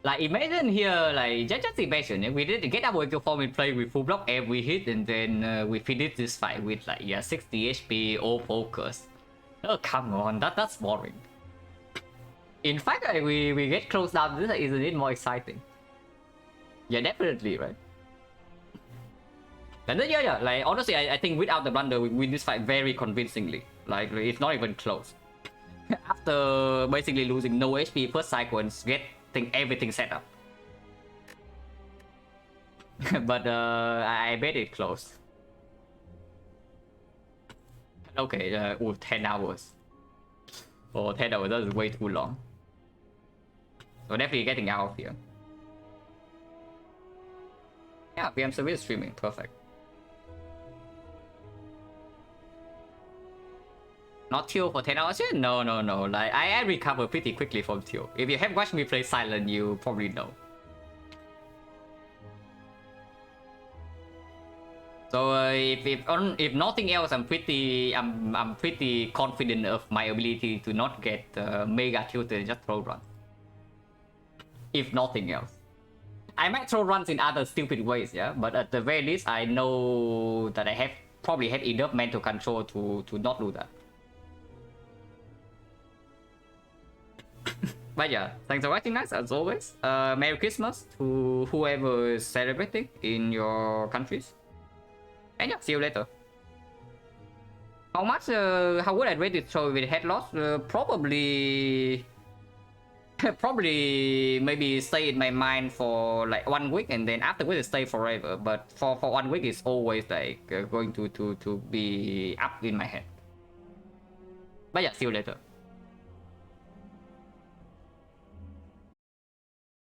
B: Like imagine here, like just imagine we did get our kill form in play with full block every hit, and then we finish this fight with like 60 HP, all focus. Oh come on, that's boring. In fact, we get close down. This is a bit more exciting. Yeah, definitely, right? And then yeah, like honestly, I think without the blunder, we win this fight very convincingly. Like it's not even close. After basically losing no HP first cycle and getting everything set up. But I bet it close. Okay, 10 hours. Oh, 10 hours, that is way too long. So definitely getting out of here. Yeah, VM service streaming, perfect. Not Teal for 10 hours? No. Like, I recover pretty quickly from Teal. If you have watched me play Silent, you probably know. So if nothing else, I'm pretty confident of my ability to not get mega tilted and just throw runs. If nothing else, I might throw runs in other stupid ways, yeah. But at the very least, I know that I probably have enough mental control to not do that. But yeah, thanks for watching, guys. As always, Merry Christmas to whoever is celebrating in your countries. And yeah, see you later. How much? How would I rate it show with head loss? Probably maybe stay in my mind for like 1 week, and then afterwards it stay forever. But for 1 week, it's always like going to be up in my head. But yeah, see you later.